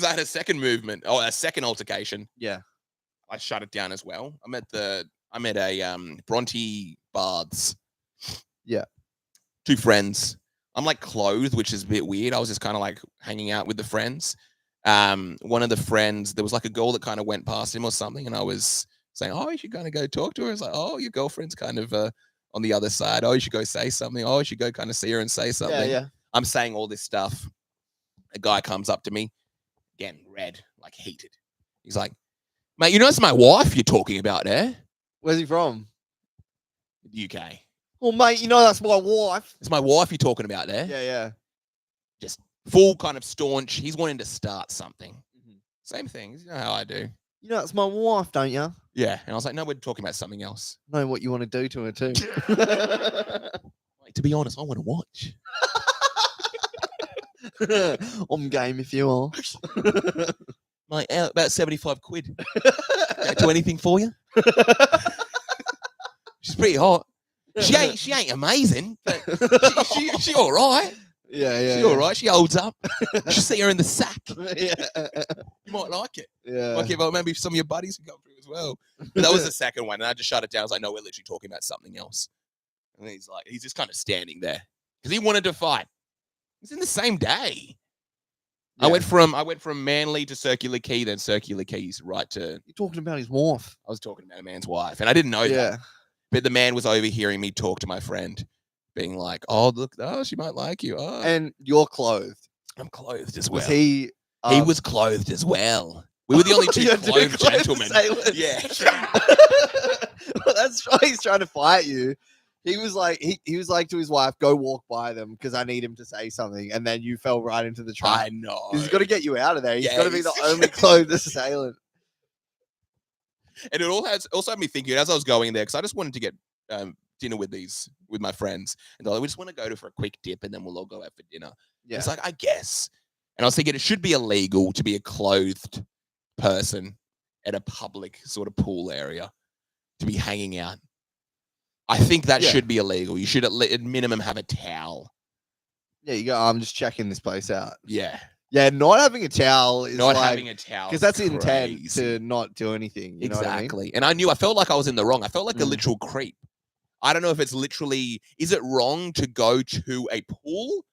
I had a second altercation. Yeah. I shut it down as well. I'm at a Bronte Baths. Yeah. 2 friends. I'm like clothed, which is a bit weird. I was just kind of like hanging out with the friends. One of the friends, there was like a girl that kind of went past him or something, and I was saying, "Oh, you should kind of go talk to her." It's like, "Oh, your girlfriend's kind of on the other side. Oh, you should go say something. Oh, you should go kind of see her and say something." Yeah. I'm saying all this stuff. A guy comes up to me, again, red, like heated. He's like, "Mate, you know it's my wife you're talking about there." Where's he from? UK. Oh, mate, you know that's my wife. It's my wife you're talking about there. Yeah. Just full kind of staunch. He's wanting to start something. Mm-hmm. Same thing. You know how I do. You know that's my wife, don't you? Yeah. And I was like, no, we're talking about something else. Know what you want to do to her too. Like, to be honest, I want to watch. I'm game if you are. Like, about 75 quid. Can I do anything for you? She's pretty hot. She ain't amazing, but she all right. Yeah. She all right. She holds up. You should see her in the sack. Yeah. You might like it. Yeah. Okay, well, maybe some of your buddies can come through as well. But that was the second one, and I just shut it down. I was like, no, we're literally talking about something else. And he's just kind of standing there because he wanted to fight. It's in the same day. Yeah. I went from Manly to Circular Quay, then Circular Quays right to. You're talking about his wife. I was talking about a man's wife, and I didn't know that. But the man was overhearing me talk to my friend, being like, "Oh, look, she might like you." Oh. And you're clothed. I'm clothed as well. Was he? He was clothed as well. We were the only two clothed gentlemen. Yeah. Well, that's why he's trying to fight you. He was like, he was like to his wife, "Go walk by them because I need him to say something." And then you fell right into the trap. I know. He's got to get you out of there. He's got to be the only clothed assailant. And it also had me thinking as I was going there, because I just wanted to get dinner with my friends. And they're like, we just want to go for a quick dip and then we'll all go out for dinner. Yeah. It's like, I guess. And I was thinking it should be illegal to be a clothed person at a public sort of pool area to be hanging out. I think that should be illegal. You should at minimum have a towel. Yeah, you go, I'm just checking this place out. Yeah. Yeah, not having a towel is having a towel because that's intent to not do anything. You know what I mean? And I felt like I was in the wrong. I felt like a literal creep. I don't know if it's literally. Is it wrong to go to a pool,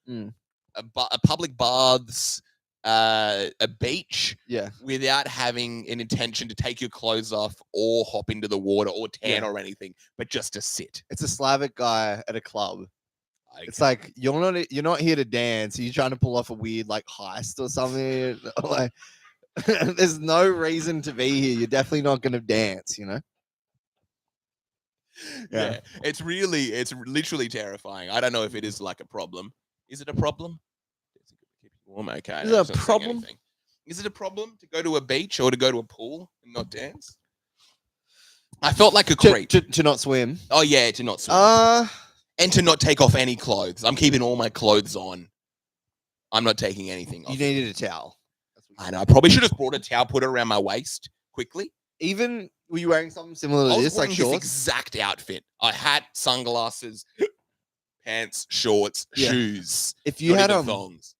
a public baths, a beach, without having an intention to take your clothes off or hop into the water or tan or anything, but just to sit? It's a Slavic guy at a club. Okay. It's like you're not here to dance. You're trying to pull off a weird like heist or something. Like, there's no reason to be here. You're definitely not going to dance. You know. Yeah, it's literally terrifying. I don't know if it is like a problem. Is it a problem? Okay. Is it a problem? Is it a problem to go to a beach or to go to a pool and not dance? I felt like a creep. To not swim. Oh yeah, to not swim. And to not take off any clothes. I'm keeping all my clothes on. I'm not taking anything off. You needed a towel. I know. I probably should have brought a towel, put it around my waist quickly. Even were you wearing something similar to this, like shorts? Exact outfit: a hat, sunglasses, pants, shorts, shoes. If you had thongs,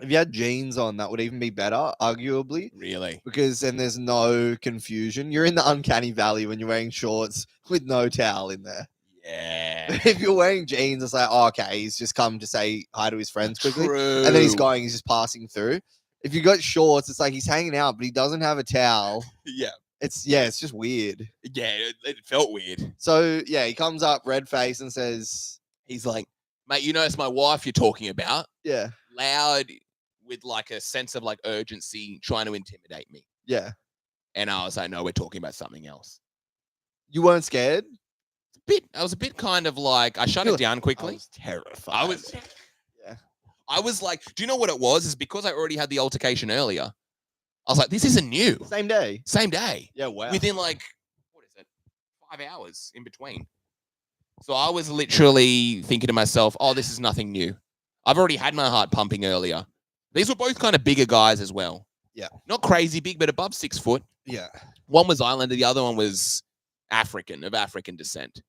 if you had jeans on, that would even be better, arguably. Really? Because then there's no confusion. You're in the uncanny valley when you're wearing shorts with no towel in there. Yeah. If you're wearing jeans, it's like, oh, okay, he's just come to say hi to his friends quickly, True. and then he's just passing through. If you got shorts, it's like he's hanging out, but he doesn't have a towel. Yeah. It's just weird. Yeah, it felt weird. So yeah, he comes up red face and says, He's like, mate, you notice my wife you're talking about? yeah, Loud with like a sense of like urgency, trying to intimidate me. yeah. And I was like, no, we're talking about something else. You weren't scared? I was a bit kind of like, I shut it down quickly. I was terrified. I was like, do you know what it was? Is because I already had the altercation earlier. I was like, this isn't new. Same day. Same day. Yeah, wow. Within like, what is it? 5 hours in between. So I was literally thinking to myself, oh, this is nothing new. I've already had my heart pumping earlier. These were both kind of bigger guys as well. Yeah. Not crazy big, but above 6 foot. Yeah. One was Islander, the other one was African, of African descent.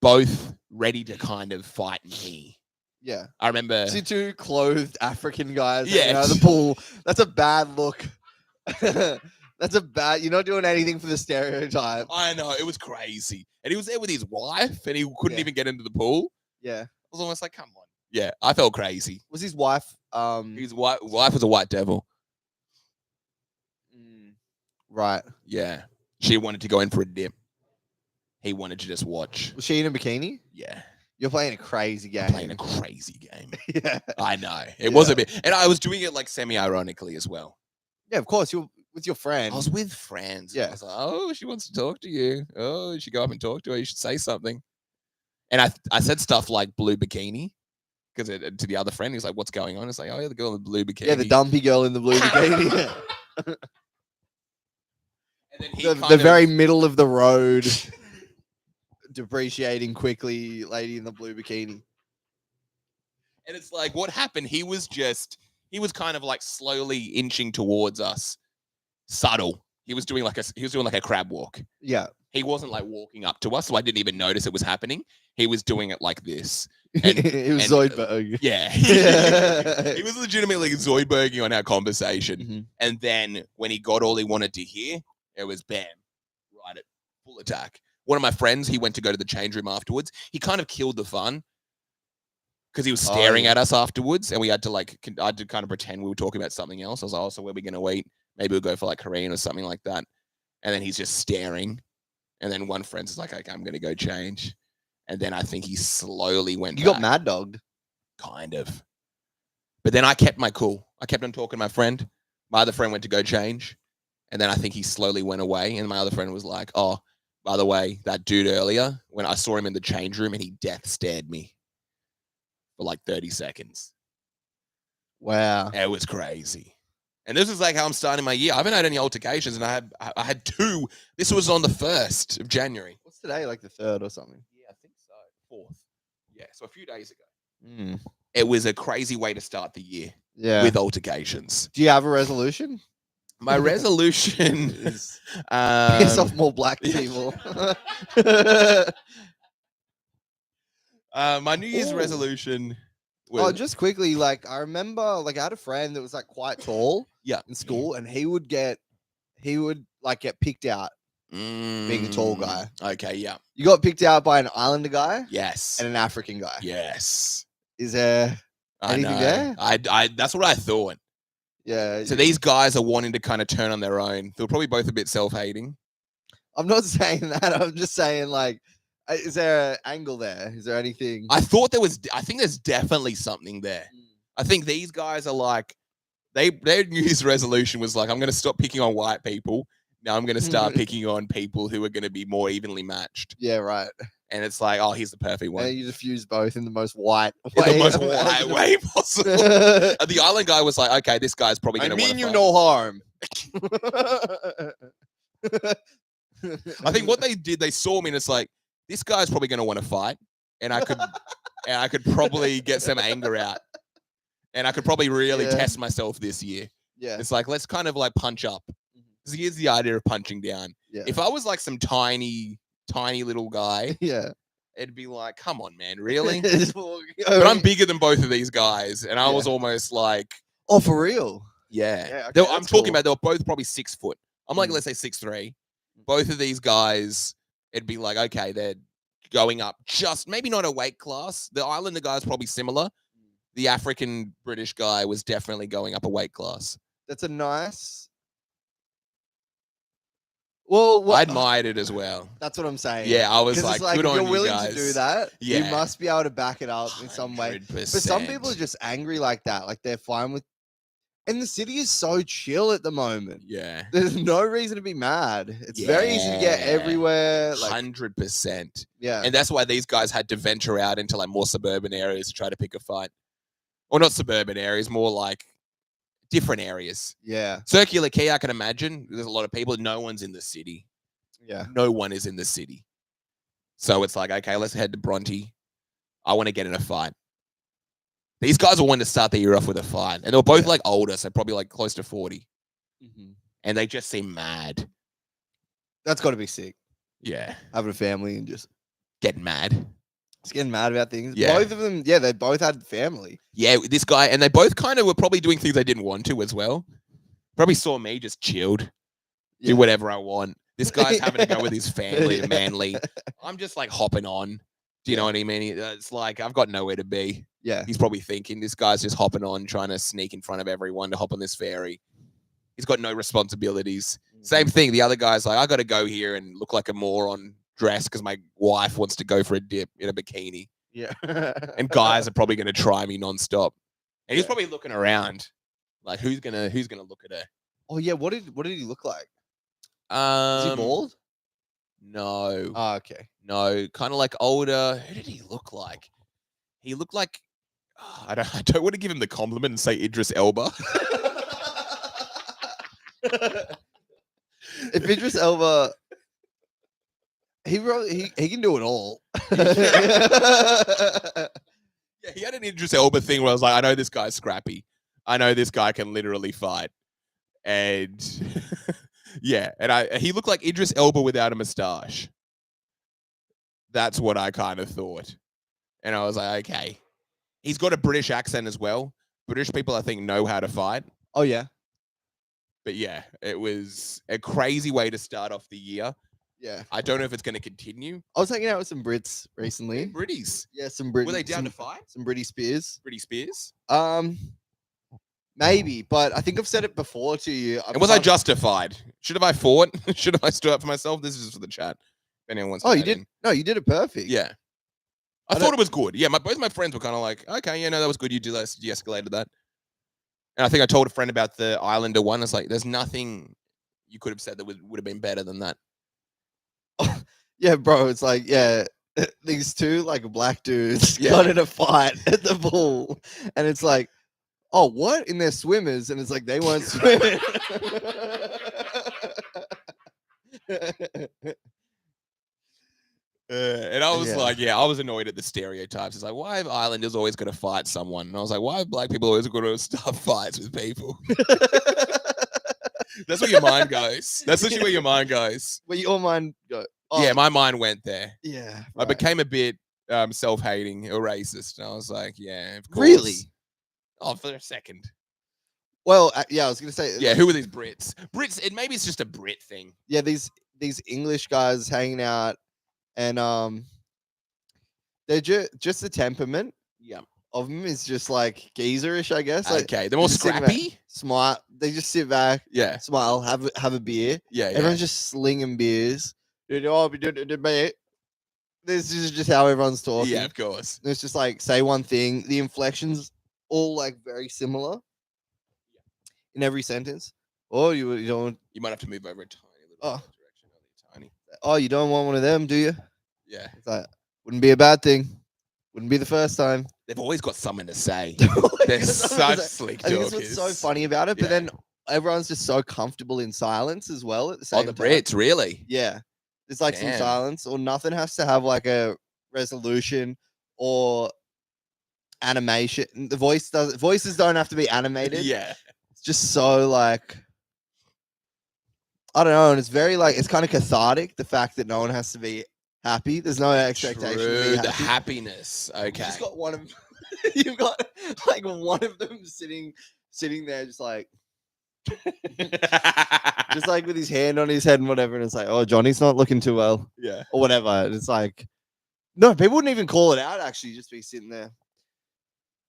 Both ready to kind of fight me. Yeah. I remember. See two clothed African guys. Yeah. Out of the pool. That's a bad look. That's a bad. You're not doing anything for the stereotype. I know, it was crazy. And he was there with his wife and he couldn't Yeah. even get into the pool. Yeah. I was almost like, come on. Yeah, I felt crazy. Was his wife? His wife was a white devil. Right. Yeah. She wanted to go in for a dip. He wanted to just watch. Was she in a bikini? Yeah. You're playing a crazy game. Playing a crazy game. Yeah. I know. It was a bit. And I was doing it like semi-ironically as well. Yeah, of course. You're with your friend. I was with friends. Yeah. I was like, oh, she wants to talk to you. Oh, you should go up and talk to her. You should say something. And I said stuff like blue bikini. Because to the other friend, he's like, what's going on? It's like, oh, yeah, the girl in the blue bikini. Yeah, the dumpy girl in the blue bikini. And then he the very middle of the road, depreciating quickly, lady in the blue bikini. And it's like, what happened? He was kind of like slowly inching towards us. Subtle. He was doing like a crab walk. Yeah. He wasn't like walking up to us, so I didn't even notice it was happening. He was doing it like this. And, it was Zoidberg. Yeah. He was legitimately Zoidberging on our conversation. Mm-hmm. And then when he got all he wanted to hear, it was bam, right at full attack. One of my friends, he went to go to the change room afterwards. He kind of killed the fun because he was staring at us afterwards. And I had to kind of pretend we were talking about something else. I was like, oh, so where are we going to eat? Maybe we'll go for like Korean or something like that. And then he's just staring. And then one friend's like, okay, I'm going to go change. And then I think he slowly went You back. got mad dogged. Kind of. But then I kept my cool. I kept on talking to my friend. My other friend went to go change. And then I think he slowly went away. And my other friend was like, oh, by the way, that dude earlier, when I saw him in the change room and he death stared me for like 30 seconds. Wow. It was crazy. And this is like how I'm starting my year. I haven't had any altercations and I had 2. This was on the 1st of January. What's today? Like the 3rd or something? Yeah, I think so. 4th. Yeah, so a few days ago. Mm. It was a crazy way to start the year Yeah. with altercations. Do you have a resolution? My resolution is piss off more black people. My New Year's resolution was just quickly, like I remember, like I had a friend that was like quite tall, in school, and he would get picked out being a tall guy. Okay, yeah. You got picked out by an Islander guy, Yes, and an African guy. yes. Is there anything there? I that's what I thought. Yeah. So these guys are wanting to kind of turn on their own. They're probably both a bit self-hating. I'm not saying that. I'm just saying, like, is there an angle there? Is there anything? I think there's definitely something there. I think these guys are like, their New Year's resolution was like, I'm going to stop picking on white people. Now I'm going to start picking on people who are going to be more evenly matched. Yeah, right. And it's like, oh, he's the perfect one. And you diffuse both in the most white In way. the most white way possible. The island guy was like, okay, this guy's probably going to I mean you no harm. I think what they did, they saw me and it's like, this guy's probably going to want to fight. And I could probably get some anger out. And I could probably really test myself this year. Yeah. It's like, let's kind of like punch up. So here's the idea of punching down. Yeah. If I was like some tiny little guy, yeah, it'd be like, come on, man, really? But I'm bigger than both of these guys. And I was almost like, oh, for real? Yeah. Okay, I'm talking about, they were both probably 6 foot. I'm like, let's say 6'3". Both of these guys, it'd be like, okay, they're going up just maybe not a weight class. The Islander guy is probably similar. The African British guy was definitely going up a weight class. That's a nice. Well, I admired it as well. That's what I'm saying. Yeah, I was 'Cause like, it's like good if on you're you willing guys. to do that, you Yeah. must be able to back it up in some way. 100%. But some people are just angry like that. Like they're fine with. And the city is so chill at the moment. Yeah. There's no reason to be mad. It's very easy to get Yeah. everywhere. Like 100%. yeah, And that's why these guys had to venture out into like more suburban areas to try to pick a fight. Or not suburban areas, more like different areas. yeah, Circular Quay, I can imagine. There's a lot of people. No one's in the city. yeah. No one is in the city. So it's like, okay, let's head to Bronte. I want to get in a fight. These guys all wanted to start the year off with a fight. And they were both like older, so probably like close to 40. Mm-hmm. And they just seem mad. That's got to be sick. Yeah. Having a family and just Getting mad. getting mad about things. Yeah. Both of them, yeah, they both had family. Yeah, this guy, and they both kind of were probably doing things they didn't want to as well. Probably saw me just chilled, Yeah. do whatever I want. This guy's having to go with his family to Yeah. Manly. I'm just like hopping on. Do you know what I mean? It's like I've got nowhere to be. Yeah. He's probably thinking this guy's just hopping on, trying to sneak in front of everyone to hop on this ferry. He's got no responsibilities. Same thing. The other guy's like, I got to go here and look like a moron dressed because my wife wants to go for a dip in a bikini. Yeah. And guys are probably going to try me nonstop. And he's Yeah. probably looking around, like who's gonna look at her? Oh yeah, what did he look like? Is he Um, bald? no, Oh, okay. no, kind of like older. Who did he look like? He looked like I don't want to give him the compliment and say Idris Elba. If Idris Elba, he can do it all. Yeah, he had an Idris Elba thing where I was like, I know this guy's scrappy. I know this guy can literally fight. And yeah, and he looked like Idris Elba without a mustache. That's what I kind of thought. And I was like, okay. He's got a British accent as well. British people, I think, know how to fight. Oh yeah. But yeah, it was a crazy way to start off the year. Yeah. I don't know if it's going to continue. I was hanging out with some Brits recently. British. Yeah, some Brits. Were they down to fight? Some British Spears. British Spears? Maybe, but I think I've said it before to you. And was I justified? Should have I fought? Should have I stood up for myself? This is just for the chat. If anyone wants to Oh, you add did? in. No, you did it perfect. Yeah. I I thought it was good. Yeah, both my friends were kind of like, okay, yeah, no, that was good. You de-escalated that. And I think I told a friend about the Islander one. It's like, there's nothing you could have said that would have been better than that. Yeah, bro. It's like, yeah, these two like black dudes Yeah. got in a fight at the pool, and it's like, oh, what? And they're swimmers, and it's like they weren't swimming. And I was Yeah. like, yeah, I was annoyed at the stereotypes. It's like, why have Islanders always got to fight someone? And I was like, why have black people always got to start fights with people? That's where your mind goes. That's literally where your mind goes. Where your mind go? Oh, Yeah, my mind went there. yeah. I became a bit self-hating or racist. And I was like, yeah, of course. Really? Oh, for a second. Well, yeah, I was gonna say, Yeah, who are these Brits? Brits, maybe it's just a Brit thing. yeah, these English guys hanging out, and they're just the temperament Yeah. of them is just like geezerish, I guess. Like, Okay, they're more just sitting back. scrappy. smart. They just sit back, Yeah, smile, have a beer. yeah, yeah. Everyone's just slinging beers. This is just how everyone's talking. Yeah, of course. It's just like say one thing. The inflections all like very similar in every sentence. Oh, you don't. You might have to move over a tiny little Oh. direction. Tiny. Oh, you don't want one of them, do you? Yeah. It's like wouldn't be a bad thing. Wouldn't be the first time. They've always got something to say. Like, They're something such like- slick I think that's talkers. what's so funny about it. But Yeah. then everyone's just so comfortable in silence as well at the same Oh, the time. Brits, really? Yeah. There's like some Damn. silence, or nothing has to have like a resolution or animation. Voices don't have to be animated. Yeah. It's just so like I don't know, and it's very like it's kind of cathartic, the fact that no one has to be happy. There's no expectation to True, be the happy. happiness. You Okay. just got one of you've got like one of them sitting there just like just like with his hand on his head and whatever, and it's like, oh, Johnny's not looking too well yeah. or whatever. And it's like No, people wouldn't even call it out. Actually, just be sitting there,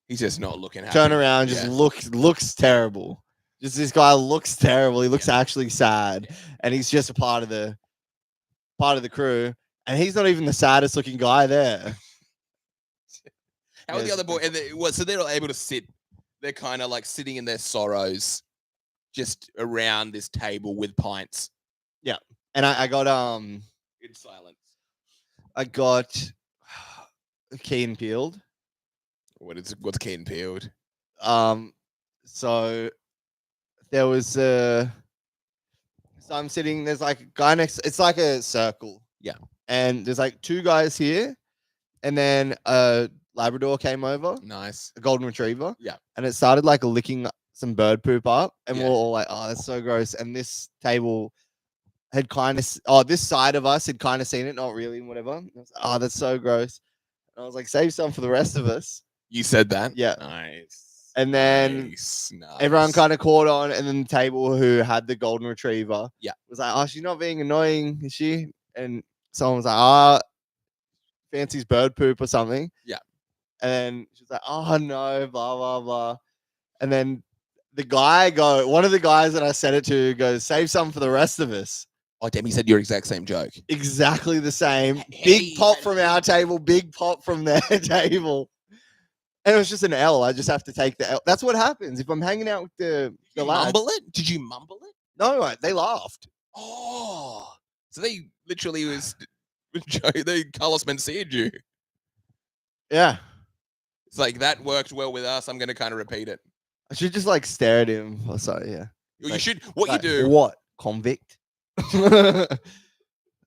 He's just not looking happy. turn around, just Yeah. looks terrible. Just this guy looks terrible. He looks actually sad, and he's just a part of the crew, and he's not even the saddest looking guy there. How are the other boys? So they're all able to sit. They're kind of like sitting in their sorrows, just around this table with pints. Yeah, and I got in silence. I got key and peeled. What's key and peeled? So there was so I'm sitting. There's like a guy next. It's like a circle. Yeah, and there's like two guys here, and then a Labrador came over. Nice. A golden retriever. Yeah. And it started like licking some bird poop up, and Yeah. we're all like, "Oh, that's so gross." And this table had kind of, this side of us had kind of seen it, not really, and whatever. And I was like, "Oh, that's so gross." And I was like, "Save some for the rest of us." You said that? Yeah. Nice. And then nice. everyone kind of caught on, and then the table who had the golden retriever, Yeah. was like, "Oh, she's not being annoying, is she?" And someone was like, fancies bird poop or something. Yeah. And then she's like, "Oh no, blah blah blah." And then one of the guys that I said it to goes, "Save some for the rest of us." Oh, damn, he said your exact same joke. Exactly the same. Hey, Big pop from our table, big pop from their table. And it was just an L. I just have to take the L. That's what happens if I'm hanging out with the lads. Mumble it? Did you mumble it? No, they laughed. Oh, so they literally they Carlos Mencia'd you. Yeah. It's like that worked well with us. I'm going to kind of repeat it. I should just like stare at him. Oh, sorry, yeah. You Like- should. What Like, you do? What? Convict?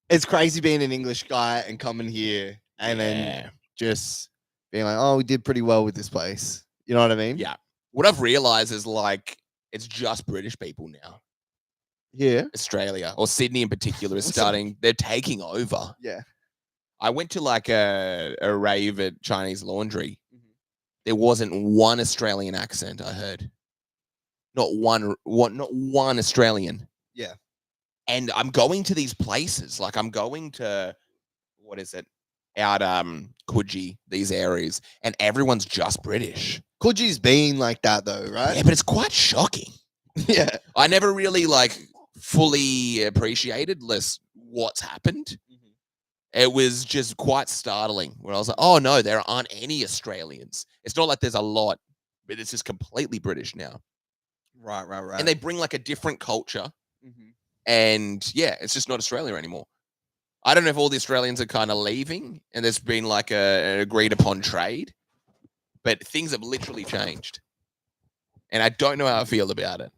It's crazy being an English guy and coming here and then just being like, "Oh, we did pretty well with this place." You know what I mean? Yeah. What I've realized is like it's just British people now. Yeah. Australia or Sydney in particular is starting. They're taking over. Yeah. I went to like a rave at Chinese Laundry. There wasn't one Australian accent I heard. Not one Australian. Yeah. And I'm going to these places. Like I'm going to what is it? Out Coogee, these areas, and everyone's just British. Coogie's been like that though, right? Yeah, but it's quite shocking. Yeah. I never really like fully appreciated what's happened. It was just quite startling where I was like, oh no, there aren't any Australians. It's not like there's a lot, but it's just completely British now. Right. And they bring like a different culture. And yeah, it's just not Australia anymore. I don't know if all the Australians are kind of leaving and there's been like an agreed upon trade, but things have literally changed. And I don't know how I feel about it.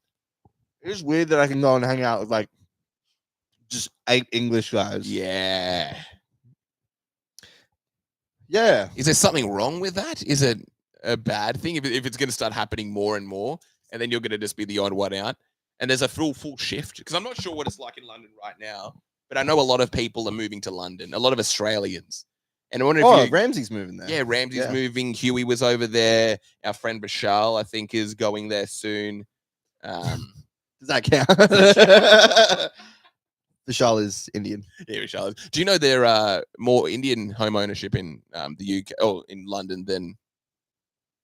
It's weird that I can go and hang out with like just 8 English guys. Yeah. Yeah. Is there something wrong with that? Is it a bad thing if it's going to start happening more and more and then you're going to just be the odd one out? And there's a full shift because I'm not sure what it's like in London right now, but I know a lot of people are moving to London, a lot of Australians. And I wonder if Ramsey's moving there. Yeah, Ramsey's moving. Huey was over there. Our friend Bashal, I think, is going there soon. Does that count? Bashal is Indian. Yeah, Bashal is. Do you know there are more Indian home ownership in the UK or in London than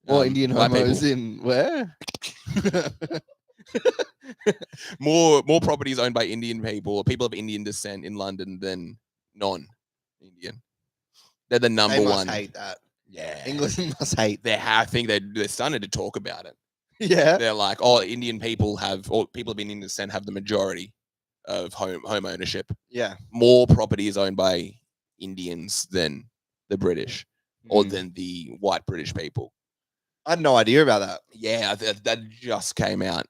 more Indian black homos people? in where? more properties owned by Indian people or people of Indian descent in London than non-Indian. They're the number They must one. hate that. Yeah, England must hate. I think they're starting to talk about it. Yeah, They're like, oh, Indian people or people of Indian descent have the majority of home ownership. Yeah, more property is owned by Indians than the British or than the white British people. I had no idea about that. Yeah, that just came out.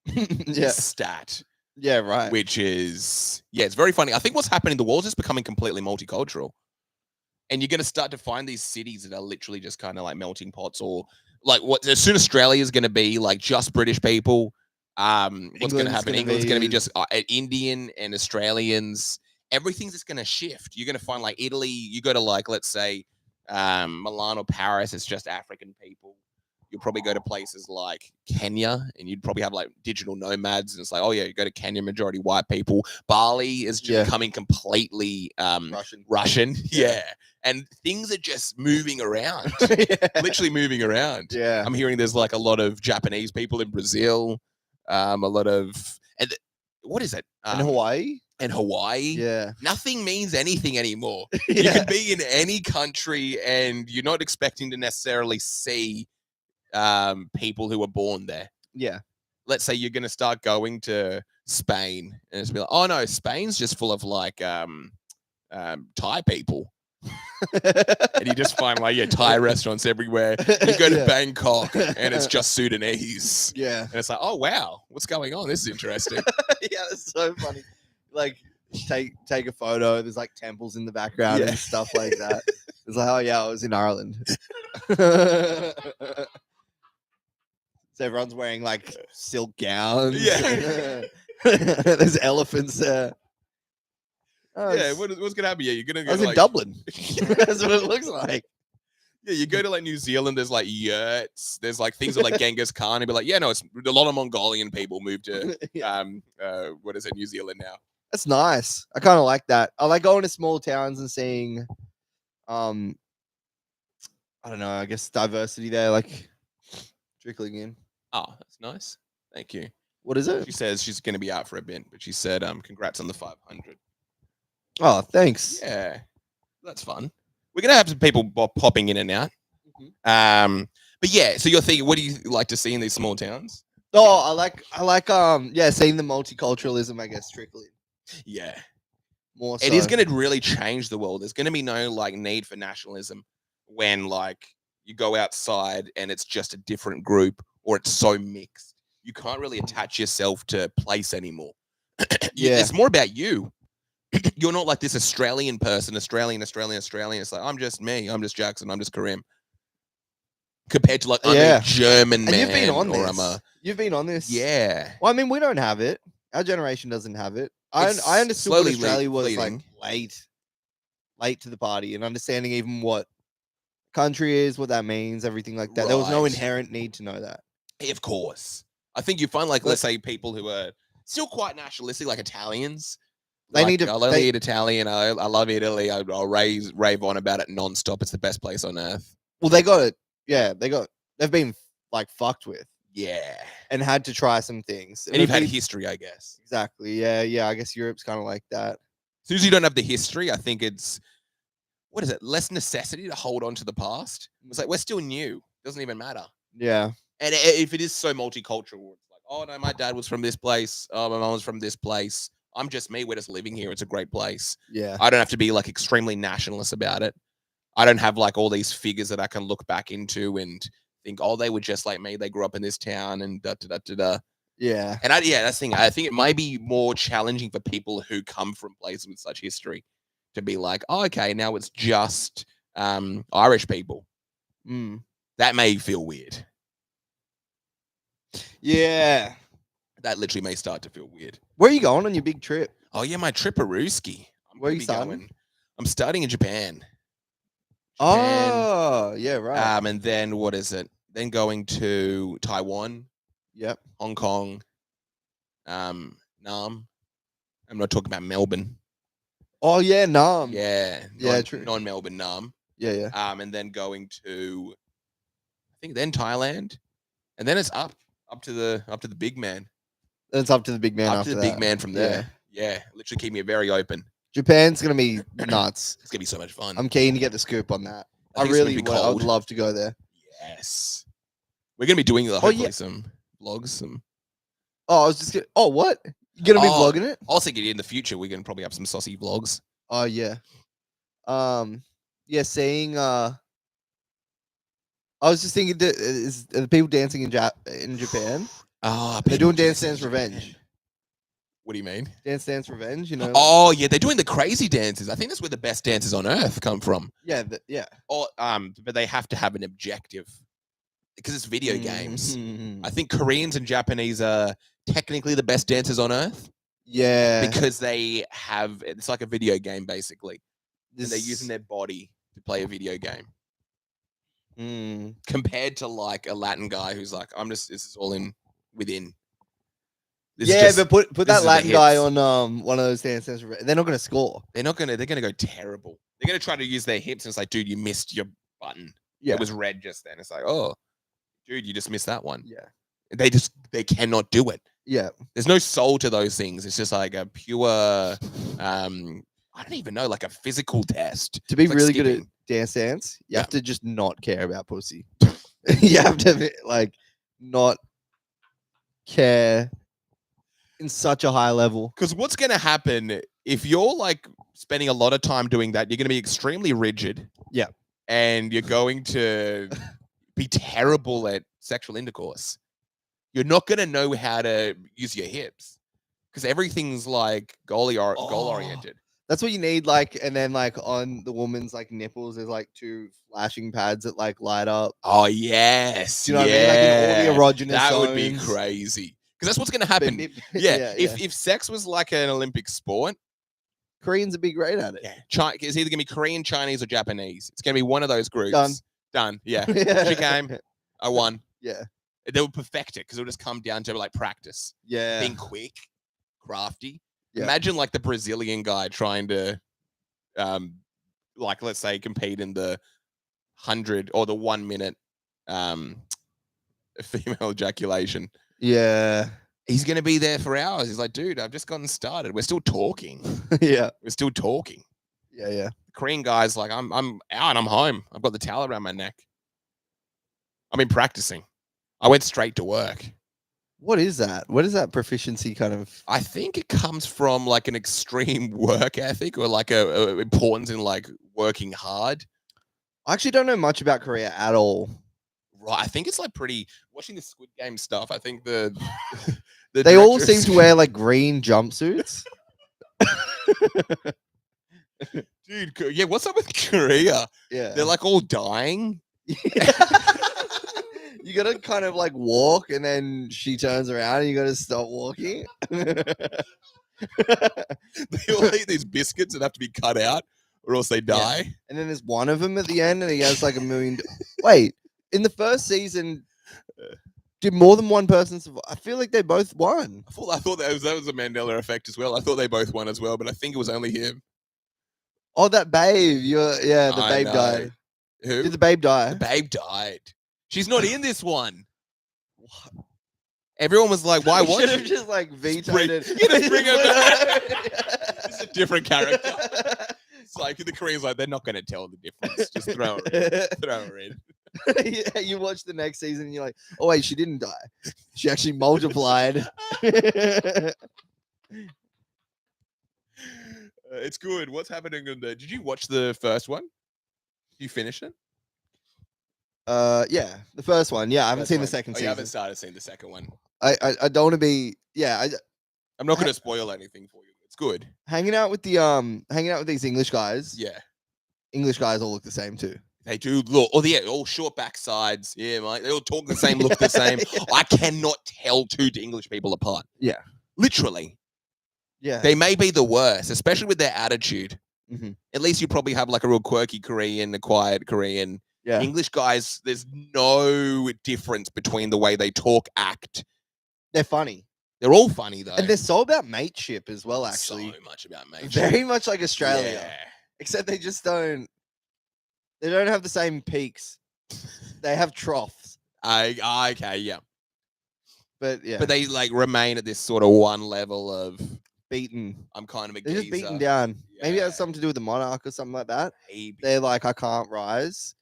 Yeah, stat. Yeah, right. Which is it's very funny. I think what's happening, the world's just becoming completely multicultural, and you're going to start to find these cities that are literally just kind of like melting pots, or like what as soon as Australia is going to be like just British people. What's going to happen? England's going to be just Indian and Australians. Everything's just going to shift. You're going to find like Italy. You go to like let's say Milan or Paris. It's just African people. you'll probably go to places like Kenya, and you'd probably have like digital nomads, and it's like, oh yeah, you go to Kenya, majority white people. Bali is just becoming completely Russian. Yeah. And things are just moving around, literally moving around. Yeah. I'm hearing there's like a lot of Japanese people in Brazil, a lot of, and what is it? In Hawaii? And Hawaii. Yeah. Nothing means anything anymore. You can be in any country and you're not expecting to necessarily see people who were born there. Yeah. Let's say you're going to start going to Spain and it's be like, oh no, Spain's just full of like Thai people. And you just find like Thai restaurants everywhere. You go to Bangkok and it's just Sudanese. Yeah. And it's like, oh wow, what's going on? This is interesting. Yeah, that's so funny. Like take a photo. There's like temples in the background and stuff like that. It's like, oh yeah, I was in Ireland. So everyone's wearing like silk gowns. Yeah. There's elephants there. Oh, Yeah, what's gonna happen? Yeah, you're gonna go. I was like, in Dublin. That's what it looks like. Yeah, you go to like New Zealand. There's like yurts. There's like things with like Genghis Khan. And be like, yeah, no, it's a lot of Mongolian people moved to what is it, New Zealand now. That's nice. I kind of like that. I like going to small towns and seeing, I don't know. I guess diversity there, like trickling in. Oh, that's nice. Thank you. What is it? She says she's going to be out for a bit, but she said, congrats on the 500. Oh, thanks. Yeah, that's fun. We're going to have some people popping in and out. Mm-hmm. But yeah, so you're thinking, what do you like to see in these small towns? Oh, I like, seeing the multiculturalism, I guess, trickling. Yeah. More so. It is going to really change the world. There's going to be no like need for nationalism when like you go outside and it's just a different group or it's so mixed. You can't really attach yourself to place anymore. It's more about you. You're not like this Australian person, Australian. It's like, I'm just me. I'm just Jackson. I'm just Karim. Compared to like, I'm a German man. You've been on or this. You've been on this. Yeah. Well, I mean, we don't have it. Our generation doesn't have it. I understood what Australia was like late to the party and understanding even what country is, what that means, everything like that. There was no inherent need to know that. Of course. I think you find like, let's say people who are still quite nationalistic, like Italians. They like, need to. I'll only eat Italian. I love Italy. I'll rave on about it nonstop. It's the best place on earth. Well, they got it. Yeah, they've been like fucked with. Yeah. And had to try some things. And you've had history, I guess. Exactly. Yeah. I guess Europe's kind of like that. As soon as you don't have the history, I think it's, what is it? Less necessity to hold on to the past. It's like, we're still new. Doesn't even matter. Yeah. And if it is so multicultural, it's like, oh no, my dad was from this place. Oh, my mom was from this place. I'm just me. We're just living here. It's a great place. Yeah. I don't have to be like extremely nationalist about it. I don't have like all these figures that I can look back into and think, oh, they were just like me. They grew up in this town and da da da da da. Yeah. And that's the thing. I think it might be more challenging for people who come from places with such history to be like, oh, okay, now it's just Irish people. That may feel weird. Yeah. That literally may start to feel weird. Where are you going on your big trip? Oh yeah, my trip-a-rooski. Where are you starting? I'm starting in Japan. Oh, yeah, right. And then what is it? Then going to Taiwan. Yep. Hong Kong. Nam. I'm not talking about Melbourne. Oh yeah, Nam. Yeah. True. Non-Melbourne, Nam. Yeah. And then going to, I think then Thailand, and then it's up to the big man. Then it's up to the big man. Up to the big man from there. Yeah. Literally keeping it very open. Japan's gonna be nuts. It's gonna be so much fun. I'm keen to get the scoop on that. I would love to go there. Yes. We're gonna be doing hopefully some vlogs. Oh, I was just what? You're gonna be vlogging it? I was thinking in the future we're gonna probably have some saucy vlogs. Oh yeah. Seeing I was just thinking, are the people dancing in Japan? They're doing Dance Revenge. What do you mean? Dance Revenge, you know? Oh yeah, they're doing the crazy dances. I think that's where the best dances on earth come from. Yeah. But they have to have an objective because it's video games. I think Koreans and Japanese are technically the best dancers on earth. Yeah. Because it's like a video game basically. And they're using their body to play a video game. compared to like a Latin guy who's like, this is all within. This is Yeah, just- but put this that is the Latin guy hips. on one of those dance dances. They're not gonna score. They're gonna go terrible. They're gonna try to use their hips, and it's like, dude, you missed your button. Yeah. It was red just then. It's like, oh, dude, you just missed that one. Yeah. They cannot do it. Yeah. There's no soul to those things. It's just like a pure, I don't even know, like a physical test. To be It's like really good at skipping. dance, you Yeah. have to just not care about pussy. You have to like not care in such a high level. Because what's going to happen if you're like spending a lot of time doing that, you're going to be extremely rigid. Yeah. And you're going to be terrible at sexual intercourse. You're not going to know how to use your hips because everything's like goal oriented. That's what you need, like, and then like on the woman's like nipples, there's like 2 flashing pads that like light up. Oh yes, Do you know what I mean? Like in all the erogenous that would be zones. crazy because that's what's going to happen. Yeah. If sex was like an Olympic sport, Koreans would be great at it. Yeah, it's either going to be Korean, Chinese, or Japanese. It's going to be one of those groups. Done. Yeah, she came. I won. Yeah. They would perfect it because it would just come down to like practice. Yeah. Being quick, crafty. Yeah. Imagine like the Brazilian guy trying to, like let's say compete in the 100 or the 1 minute, female ejaculation. Yeah. He's gonna be there for hours. He's like, dude, I've just gotten started. We're still talking. Yeah. We're still talking. Yeah. Yeah. The Korean guy's like, I'm out. I'm home. I've got the towel around my neck. I've been practicing. I went straight to work. What is that? What is that proficiency kind of? I think it comes from like an extreme work ethic or like a importance in like working hard. I actually don't know much about Korea at all. Right. I think it's like pretty watching the Squid Game stuff. I think the they all seem directors- to wear like green jumpsuits. Dude, yeah, what's up with Korea? Yeah. They're like all dying. You gotta kind of like walk and then she turns around and you gotta stop walking. They all eat these biscuits that have to be cut out or else they die. And then there's one of them at the end and he has like $1 million. Wait, in the first season, did more than one person survive? I feel like they both won. I thought that was a Mandela effect as well. I thought they both won as well, but I think it was only him. Oh, that babe. The I babe know. died. Who? Did the babe die? The babe died. She's not in this one. Everyone was like, why You watch should have it? just like vetoed Bring- it. you just bring her back. It's a different character. It's like the Koreans like, they're not going to tell the difference. Just throw her in. Yeah, you watch the next season and you're like, oh wait, she didn't die. She actually multiplied. It's good. What's happening in the? Did you watch the first one? You finished it? Yeah, the first one. Yeah, I haven't First seen the one. second Oh, you season. haven't started seeing the second one. I don't want to be. Yeah, I'm not going to spoil anything for you. It's good. hanging out with these English guys. Yeah, English guys all look the same too. they do look. Oh, yeah, all short backsides. Yeah, mate. They all talk the same, look the same. I cannot tell two English people apart. Yeah. Literally. Yeah. They may be the worst, especially with their attitude. Mhm. At least you probably have like a real quirky Korean, a quiet Korean. Yeah. English guys, there's no difference between the way they talk, act. They're funny. They're all funny though. And they're so about mateship as well, actually. So much about mate. Very much like Australia. Yeah. Except they just don't have the same peaks. They have troughs. Okay, yeah. But yeah. But they like remain at this sort of one level of beaten. I'm kind of a They're just geezer. beaten down. Maybe it Yeah. has something to do with the monarch or something like that. Maybe. They're like, I can't rise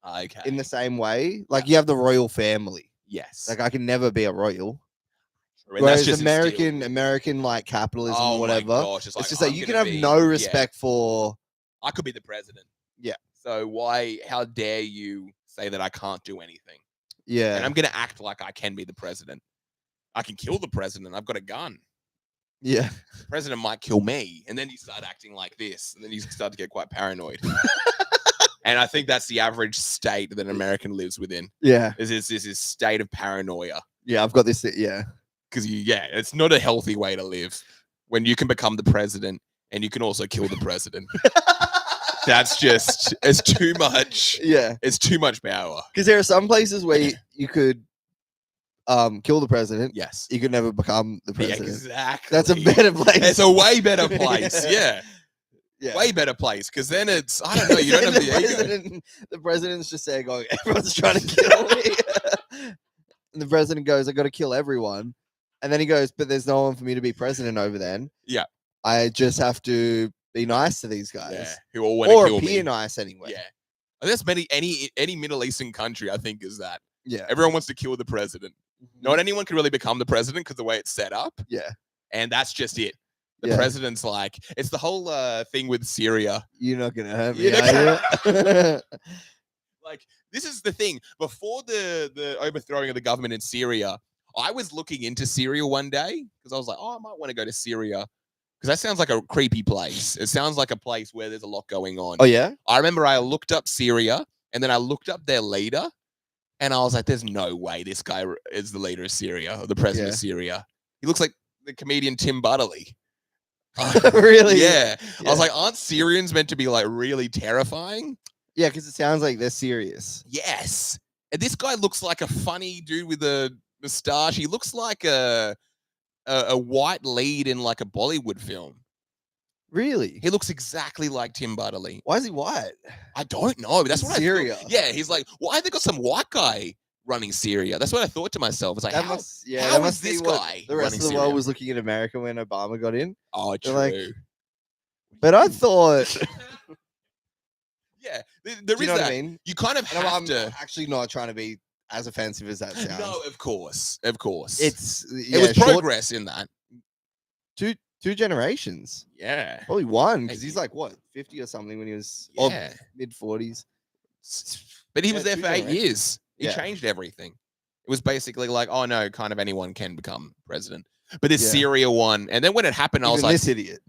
Okay. in the same way. Like you have the royal family. Yes. Like I can never be a royal. And that's Whereas just American like capitalism oh or whatever. My gosh, it's It's like, just like you can gonna have be- no yeah, respect for. I could be the president. Yeah. So how dare you say that I can't do anything? Yeah. And I'm going to act like I can be the president. I can kill the president. I've got a gun. Yeah. The president might kill me. And then you start acting like this. And then you start to get quite paranoid. And I think that's the average state that an American lives within. Yeah. Is this state of paranoia. Yeah. I've got this. Yeah. Because it's not a healthy way to live when you can become the president and you can also kill the president. That's just it's too much. Yeah, It's too much power. because there are some places where you could kill the president. Yes. You could never become the Yeah, president. exactly. That's a better place. It's a way better place. Yeah. Yeah. Way better place. Because then it's, I don't know, you don't have the ego. The president's just there going, everyone's trying to kill me. And the president goes, I got to kill everyone. And then he goes, but there's no one for me to be president over then. Yeah. I just have to be nice to these guys. Yeah. Who all want to Or kill appear me. nice anyway. Yeah. I guess any Middle Eastern country, I think, is that. Yeah. Everyone wants to kill the president. Not anyone can really become the president because the way it's set up. Yeah. And that's just it. The president's like, it's the whole thing with Syria. You're not going to hurt me, You're not are you? Like, this is the thing. Before the overthrowing of the government in Syria, I was looking into Syria one day because I was like, oh, I might want to go to Syria because that sounds like a creepy place. It sounds like a place where there's a lot going on. Oh, yeah? I remember I looked up Syria and then I looked up their leader and I was like, there's no way this guy is the leader of Syria or the president of Syria. He looks like the comedian Tim Butterly. Really? Yeah. I was like, aren't Syrians meant to be like really terrifying? Yeah, because it sounds like they're serious. Yes. And this guy looks like a funny dude with a moustache. He looks like a white lead in like a Bollywood film. Really? He looks exactly like Tim Butterly. Why is he white? I don't know. But that's what Syria. I thought. Yeah, he's like, why have they got some white guy running Syria? That's what I thought to myself. It's like, how is this guy the rest running of the Syria? world was looking at America when Obama got in? Oh, true. Like, but I thought... Yeah, there Do is you know that. what I mean? You kind of have I'm to. actually not trying to be as offensive as that sounds. No, of course. It It was progress in that. Two generations. Yeah. Probably one, because he's like, what, 50 or something when he was mid-40s. But he was there two for 8 generations. years. He Yeah. changed everything. It was basically like, oh no, kind of anyone can become president. But this Yeah. Syria one, and then when it happened, I was Even like, this idiot.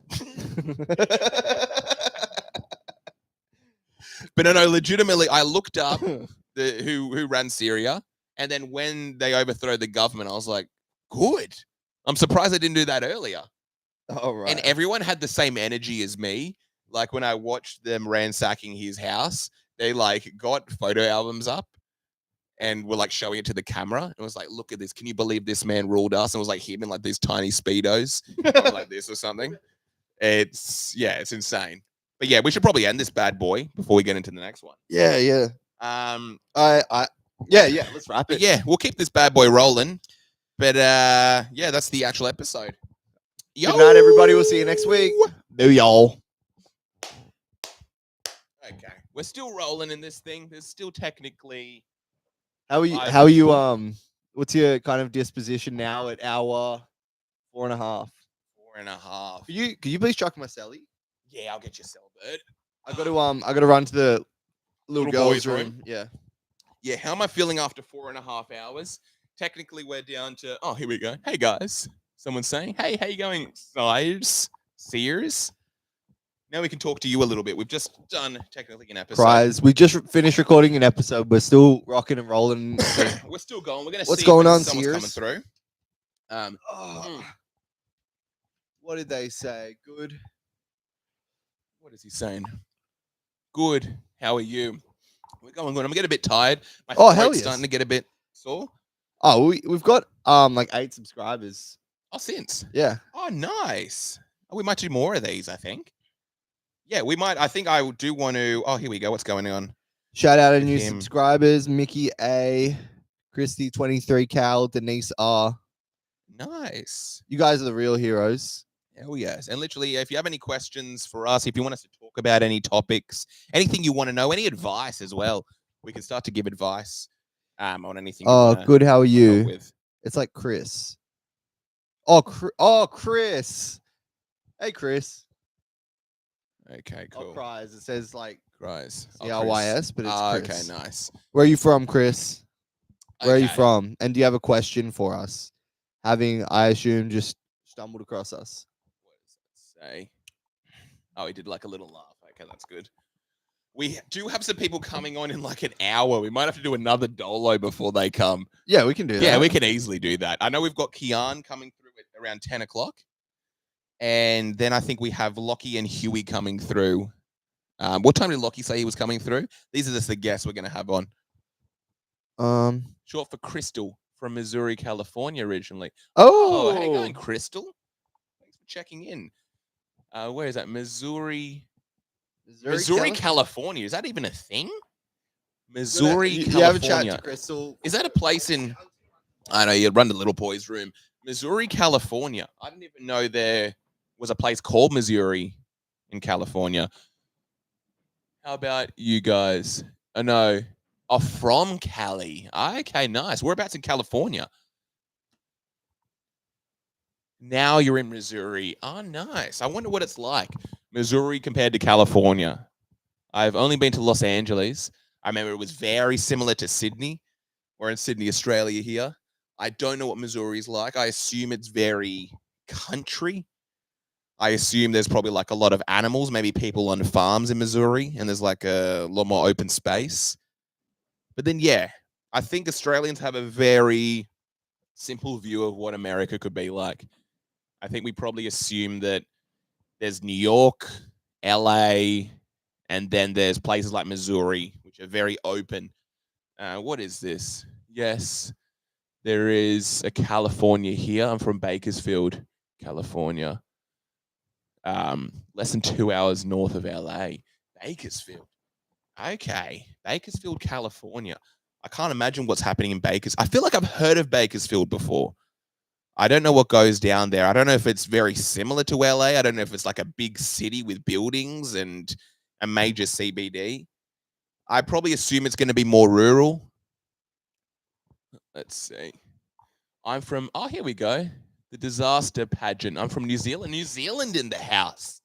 but no, legitimately, I looked up who ran Syria, and then when they overthrew the government, I was like, good. I'm surprised they didn't do that earlier. Oh, right. And everyone had the same energy as me. Like when I watched them ransacking his house, they like got photo albums up and were like showing it to the camera. And it was like, look at this. Can you believe this man ruled us? And it was like him in like these tiny Speedos, like this or something. It's insane. But yeah, we should probably end this bad boy before we get into the next one. Yeah. Yeah, Let's wrap but it. yeah, we'll keep this bad boy rolling. But yeah, that's the actual episode. Yo! Good night, everybody. We'll see you next week. Do y'all. Okay, we're still rolling in this thing. There's still technically. How are you? What's your kind of disposition now at hour 4.5? 4.5. Could you please chuck my celly? Yeah, I'll get your cell, bird. I got to run to the little girl's boy's room. Yeah. Yeah, how am I feeling after 4.5 hours? Technically, we're down to. Oh, here we go. Hey guys, someone's saying, "Hey, how you going, Sears?" Now we can talk to you a little bit. We've just done technically an episode. Cries. We just finished recording an episode. We're still rocking and rolling. We're still going. We're gonna What's see going when on, someone's Sears? coming through. What did they say? Good. What is he saying? Good. How are you? We're going good. I'm getting a bit tired. My Oh, hell throat's yes. starting to get a bit sore. Oh, we've got like 8 subscribers. Oh, since. Yeah. Oh, nice. Oh, we might do more of these, I think. Yeah, we might. I think I do want to. Oh, here we go. What's going on? Shout out to With new him. subscribers: Mickey A, Christy 23, Cal, Denise R. Nice. You guys are the real heroes. Hell yes. And literally, if you have any questions for us, if you want us to talk about any topics, anything you want to know, any advice as well, we can start to give advice on anything. Oh, good. How are you? With. It's like Chris. Oh, Chris. Hey, Chris. Okay, Oh, cool. Cries. It says like Cries. CRYS, but it's Chris. Okay, nice. Where are you from, Chris? Where are you Okay. from? And do you have a question for us? Having, I assume, just stumbled across us. What does that say? Oh, he did like a little laugh. Okay, that's good. We do have some people coming on in like an hour. We might have to do another dolo before they come. Yeah, we can do that. Yeah, we can easily do that. I know we've got Kian coming through at around 10 o'clock. And then I think we have Lockie and Huey coming through What time did Lockie say he was coming through? These are just the guests we're going to have on. Short for Crystal from Missouri, California originally. Oh, how you going, Crystal? Thanks for checking in. Where is that? Missouri, California. Is that even a thing? Missouri, California. You have a chat to Crystal. Is that a place in? I know you run the little boy's room. Missouri, California. I didn't even know there was a place called Missouri in California. How about you guys? Oh no. Oh, from Cali. Okay, nice. Whereabouts in California? Now you're in Missouri. Oh, nice. I wonder what it's like. Missouri compared to California. I've only been to Los Angeles. I remember it was very similar to Sydney. We're in Sydney, Australia here. I don't know what Missouri is like. I assume it's very country. I assume there's probably like a lot of animals, maybe people on farms in Missouri, and there's like a lot more open space. But then, yeah, I think Australians have a very simple view of what America could be like. I think we probably assume that there's New York, LA, and then there's places like Missouri, which are very open. What is this? Yes, there is a California here. I'm from Bakersfield, California. Less than 2 hours north of LA. Bakersfield. Okay. Bakersfield, California. I can't imagine what's happening in Bakersfield. I feel like I've heard of Bakersfield before. I don't know what goes down there. I don't know if it's very similar to LA. I don't know if it's like a big city with buildings and a major CBD. I probably assume it's going to be more rural. Let's see. I'm from, oh, here we go. The disaster pageant. I'm from New Zealand. New Zealand in the house.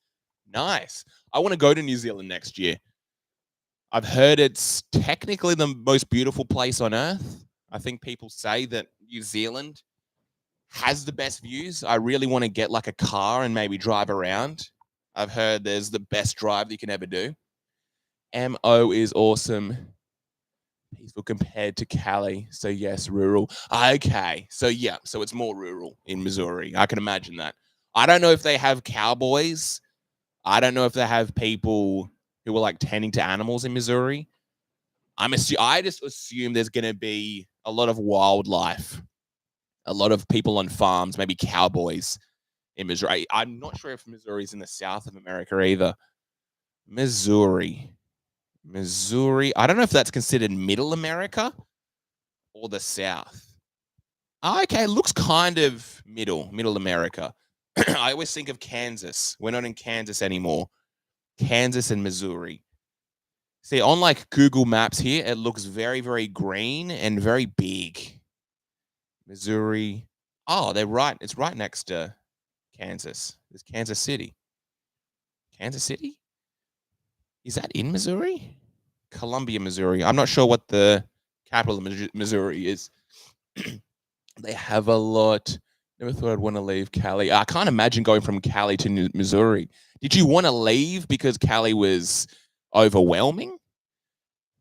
Nice. I want to go to New Zealand next year. I've heard it's technically the most beautiful place on earth. I think people say that New Zealand has the best views. I really want to get like a car and maybe drive around. I've heard there's the best drive that you can ever do. MO is awesome. Peaceful compared to Cali. So yes, rural. Okay. So yeah, so it's more rural in Missouri. I can imagine that. I don't know if they have cowboys. I don't know if they have people who are like tending to animals in Missouri. I just assume there's going to be a lot of wildlife, a lot of people on farms, maybe cowboys in Missouri. I'm not sure if Missouri's in the south of America either. Missouri. I don't know if that's considered middle America or the south. Okay, it looks kind of middle America. I always think of Kansas. We're not in Kansas anymore. Kansas and Missouri. See, on like Google Maps here, it looks very, very green and very big. Missouri. Oh, they're right. It's right next to Kansas. There's Kansas City. Kansas City? Is that in Missouri? Columbia, Missouri. I'm not sure what the capital of Missouri is. They have a lot. Never thought I'd want to leave Cali. I can't imagine going from Cali to Missouri. Did you want to leave because Cali was overwhelming?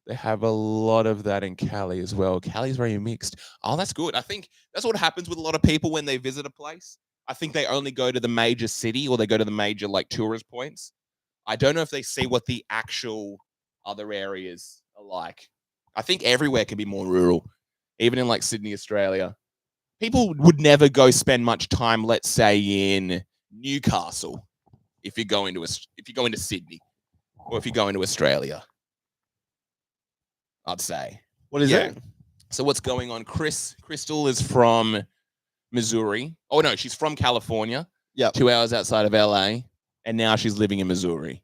They have a lot of that in Cali as well. Cali's very mixed. Oh, that's good. I think that's what happens with a lot of people when they visit a place. I think they only go to the major city or they go to the major like tourist points. I don't know if they see what the actual other areas are like. I think everywhere can be more rural, even in like Sydney, Australia. People would never go spend much time, let's say, in Newcastle if you go into Sydney or if you go into Australia. I'd say. What is it? So what's going on? Crystal is from Missouri. Oh no, she's from California. Yeah. 2 hours outside of LA, and now she's living in Missouri.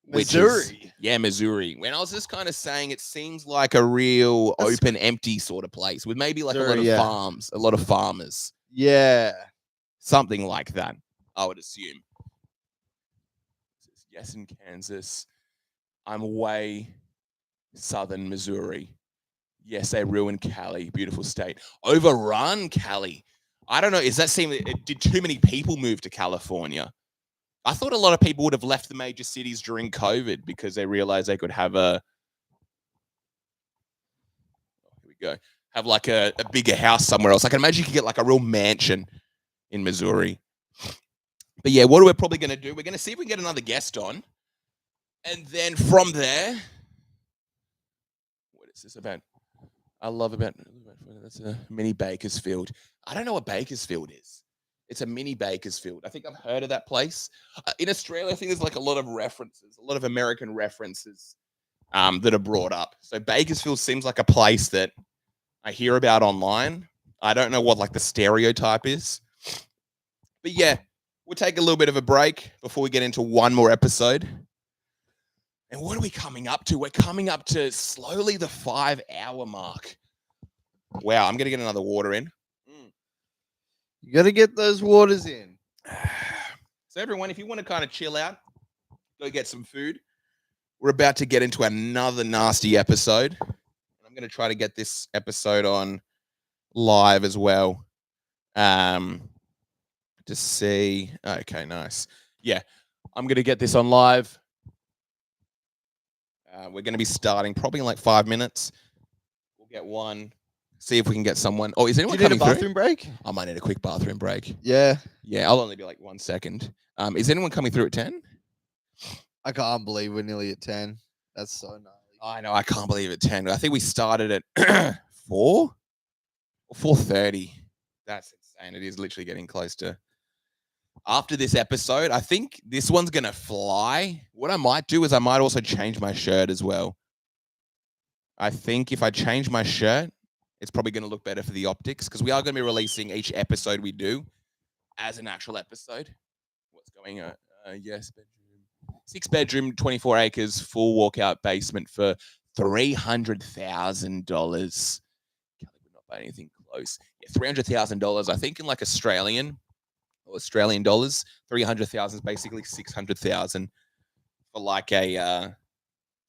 Missouri. Missouri. When I was just kind of saying, it seems like a real open, empty sort of place with maybe like Missouri, a lot of farms, a lot of farmers. Yeah. Something like that, I would assume. Yes, in Kansas. I'm way southern Missouri. Yes, they ruined Cali. Beautiful state. Overrun Cali. I don't know. Did too many people move to California? I thought a lot of people would have left the major cities during COVID because they realized they could have here we go. Have like a bigger house somewhere else. I can imagine you could get like a real mansion in Missouri. But yeah, what we're probably going to do, we're going to see if we can get another guest on. And then from there, what is this about? I love about that's a mini Bakersfield. I don't know what Bakersfield is. It's a mini Bakersfield. I think I've heard of that place. In Australia, I think there's like a lot of references, a lot of American references that are brought up. So Bakersfield seems like a place that I hear about online. I don't know what like the stereotype is. But yeah, we'll take a little bit of a break before we get into one more episode. And what are we coming up to? We're coming up to slowly the 5-hour mark. Wow, I'm going to get another water in. You got to get those waters in. So everyone, if you want to kind of chill out, go get some food. We're about to get into another nasty episode. I'm going to try to get this episode on live as well. To see. Okay, nice. Yeah, I'm going to get this on live. We're going to be starting probably in like 5 minutes. We'll get one. See if we can get someone. Oh, is anyone coming through? Do you need a bathroom break? I might need a quick bathroom break. Yeah. Yeah, I'll only be like 1 second. Is anyone coming through at 10? I can't believe we're nearly at 10. That's so gnarly. I know, I can't believe it 10. I think we started at 4 or 4:30. That's insane. It is literally getting close to. After this episode, I think this one's going to fly. What I might do is I might also change my shirt as well. I think if I change my shirt, it's probably going to look better for the optics because we are going to be releasing each episode we do as an actual episode. What's going on? Yes, bedroom. 6-bedroom, 24 acres, full walkout basement for $300,000. Would not buy anything close. Yeah, $300,000. I think in like Australian dollars, 300,000 is basically 600,000 for like a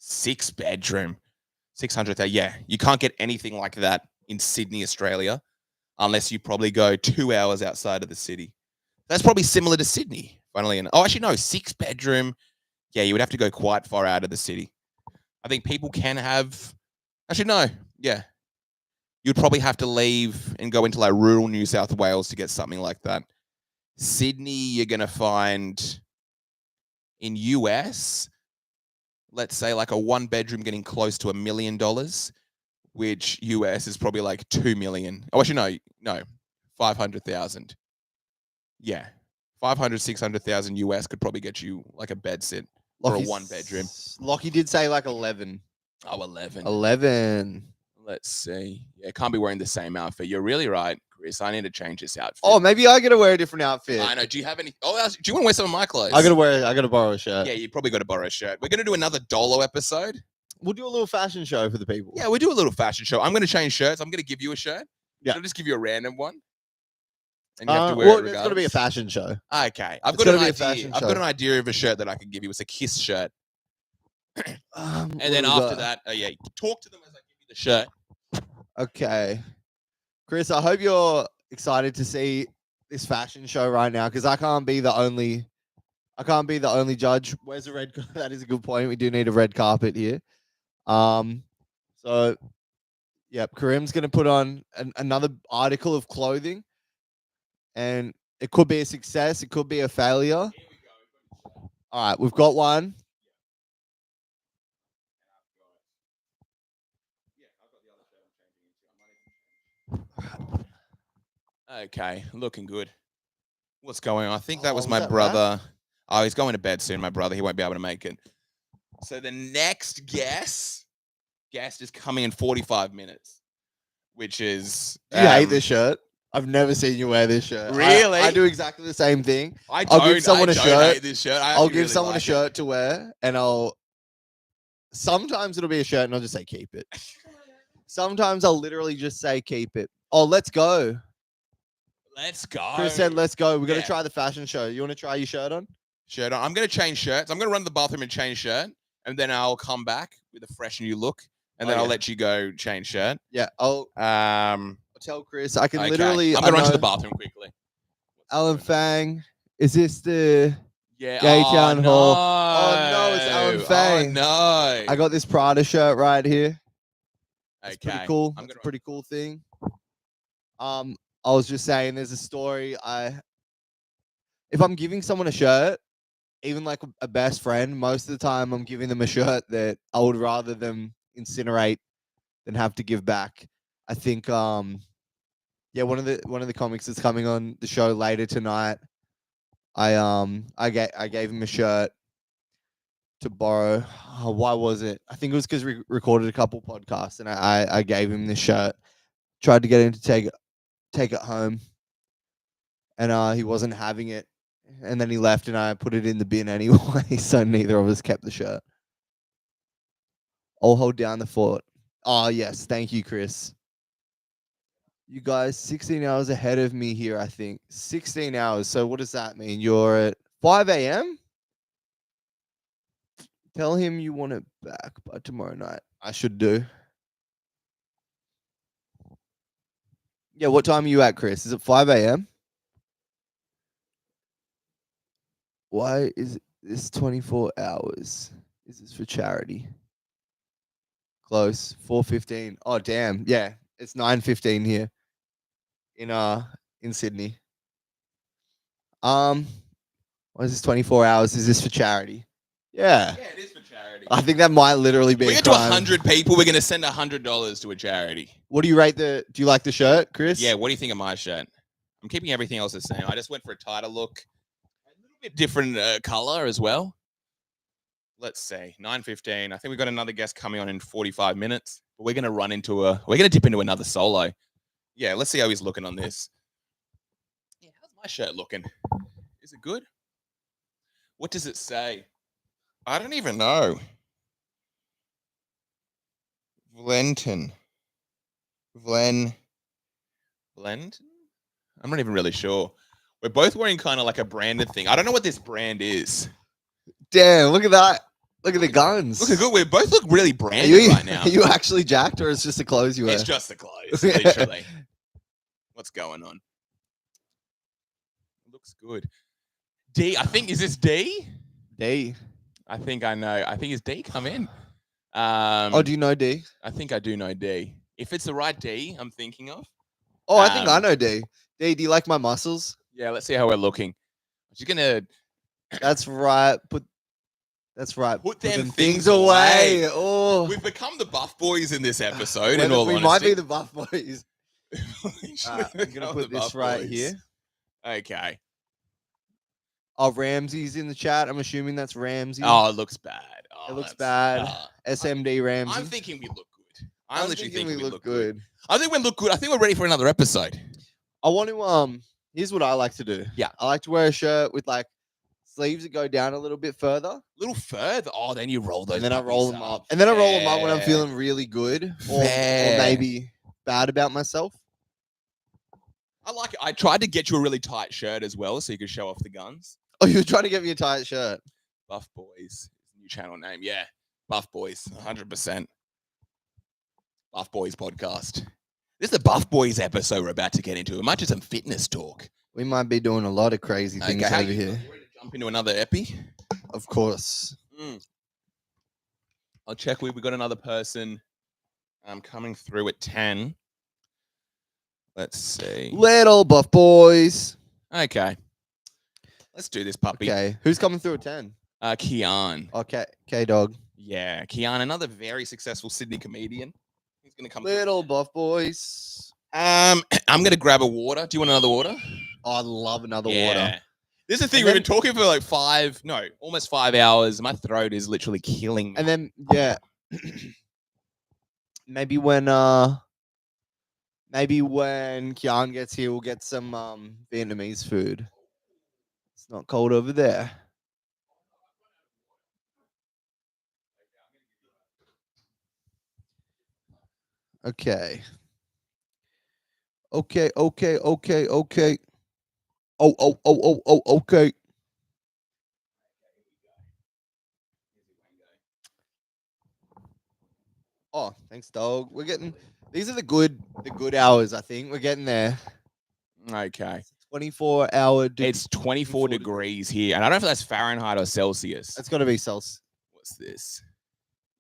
6-bedroom. 600,000. Yeah, you can't get anything like that in Sydney, Australia, unless you probably go 2 hours outside of the city. That's probably similar to Sydney, funnily enough. Oh, actually, no, 6-bedroom. Yeah, you would have to go quite far out of the city. I think people can have. Actually, no. Yeah, you'd probably have to leave and go into like rural New South Wales to get something like that. Sydney, you're gonna find in US, let's say like a 1-bedroom getting close to $1 million. Which US is probably like 2 million. Oh, actually, no, 500,000. Yeah, 500, 600,000 US could probably get you like a bed sit for a 1-bedroom. Lockie did say like 11. Oh, 11. 11. Let's see. Yeah, can't be wearing the same outfit. You're really right, Chris. I need to change this outfit. Oh, maybe I gotta wear a different outfit. I know. Do you have any? Oh, do you want to wear some of my clothes? I gotta borrow a shirt. Yeah, you probably got to borrow a shirt. We're gonna do another Dolo episode. We'll do a little fashion show for the people. Yeah, we'll do a little fashion show. I'm gonna change shirts. I'm gonna give you a shirt. Yeah. I'll just give you a random one. And you have to wear it It's regardless. gonna be a fashion show. Okay, I've It's got an gotta be a idea. fashion I've got show. an idea of a shirt that I can give you. It's a Kiss shirt. And then what after that, yeah, talk to them as I give you the shirt. Okay, Chris, I hope you're excited to see this fashion show right now because I can't be the only judge. Where's the red? That is a good point. We do need a red carpet here. So, yep, Karim's gonna put on another article of clothing, and it could be a success. It could be a failure. Here we go. All right, we've got one. Okay, looking good. What's going on? I think that was was my that brother. Oh, he's going to bed soon, my brother. He won't be able to make it. So the next guest is coming in 45 minutes, which is... You hate this shirt. I've never seen you wear this shirt. Really? I do exactly the same thing. I'll give someone a shirt. Hate this shirt. I'll give someone a shirt to wear, and sometimes it'll be a shirt, and I'll just say keep it. Sometimes I'll literally just say keep it. Oh, let's go. Let's go. Chris said, let's go. We're going to try the fashion show. You want to try your shirt on? Shirt on. I'm going to change shirts. I'm going to run to the bathroom and change shirt. And then I'll come back with a fresh new look. And then I'll let you go change shirt. Yeah. I'll tell Chris. I can okay. literally... I'm going to run to the bathroom quickly. Alan Fang. Is this the... Yeah. Gay Town Hall? Oh, no, it's Alan Fang. Oh, no. I got this Prada shirt right here. It's Okay. pretty cool. It's a pretty cool thing. I was just saying there's a story. If I'm giving someone a shirt, even like a best friend, most of the time I'm giving them a shirt that I would rather them incinerate than have to give back. I think yeah, one of the comics that's coming on the show later tonight. I gave him a shirt to borrow. Oh, why was it? I think it was because we recorded a couple podcasts and I gave him this shirt. Tried to get him to take it home, and he wasn't having it. And then he left, and I put it in the bin anyway. So neither of us kept the shirt. I'll hold down the fort. Oh yes, thank you, Chris. You guys 16 hours ahead of me here, I think. 16 hours. So what does that mean? You're at 5 a.m.? Tell him you want it back by tomorrow night. I should do. Yeah, what time are you at, Chris? Is it 5 a.m.? Why is this 24 hours? Is this for charity? Close. 4:15. Oh, damn. Yeah, it's 9:15 here in Sydney. Why is this 24 hours? Is this for charity? Yeah. Yeah, it is for charity. I think that might literally be. We a get to crime. 100 people. We're going to send $100 to a charity. What do you rate do you like the shirt, Chris? Yeah, what do you think of my shirt? I'm keeping everything else the same. I just went for a tighter look. A little bit different color as well. Let's see, 9:15. I think we've got another guest coming on in 45 minutes. But we're going to dip into another solo. Yeah, let's see how he's looking on this. Yeah, how's my shirt looking? Is it good? What does it say? I don't even know. Vlenton. Vlenton? I'm not even really sure. We're both wearing kind of like a branded thing. I don't know what this brand is. Damn, look at that. Look at the guns. Look at good. We both look really branded right now. Are you actually jacked, or it's just the clothes you wear? It's just the clothes, literally. What's going on? Looks good. D, I think, is this D? D. I think I know. I think, is D come in? Do you know D? I think I do know D. If it's the right D I'm thinking of. Oh, I think I know D. D, do you like my muscles? Yeah, let's see how we're looking. She's gonna. That's right. That's right. Put them things away. Oh, we've become the buff boys in this episode. We might be the buff boys. I'm gonna put this right here. Okay. Oh, Ramsey's in the chat. I'm assuming that's Ramsey. Oh, it looks bad. It looks bad. SMD Ramsey. I'm thinking we look good. I'm literally thinking we look good. I think we look good. I think we're ready for another episode. I want to here's what I like to do. Yeah. I like to wear a shirt with like sleeves that go down a little bit further. A little further? Oh, then you roll those. And then I roll them up. And then I roll them up when I'm feeling really good or maybe bad about myself. I like it. I tried to get you a really tight shirt as well so you could show off the guns. Oh, you were trying to get me a tight shirt. Buff Boys. New channel name. Yeah. Buff Boys. 100%. Buff Boys podcast. This is the Buff Boys episode we're about to get into. It might do some fitness talk. We might be doing a lot of crazy things over here. You ready to jump into another epi? Of course. I'll check. We got another person coming through at 10. Let's see. Little Buff Boys. Okay. Let's do this, puppy. Okay. Who's coming through at 10? Kian. Okay. K-Dog. Yeah. Kian, another very successful Sydney comedian. He's going to come Little Buff Boys. I'm going to grab a water. Do you want another water? Oh, I love another water. This is the thing. We've been talking for like almost 5 hours. My throat is literally killing me. And then, yeah. Maybe when Kian gets here, we'll get some Vietnamese food. It's not cold over there. Okay. Okay. Okay. Okay. Oh, thanks, dog. We're getting these are the good hours, I think. We're getting there. Okay. 24-hour. It's 24 degrees here. And I don't know if that's Fahrenheit or Celsius. It's got to be Celsius. What's this?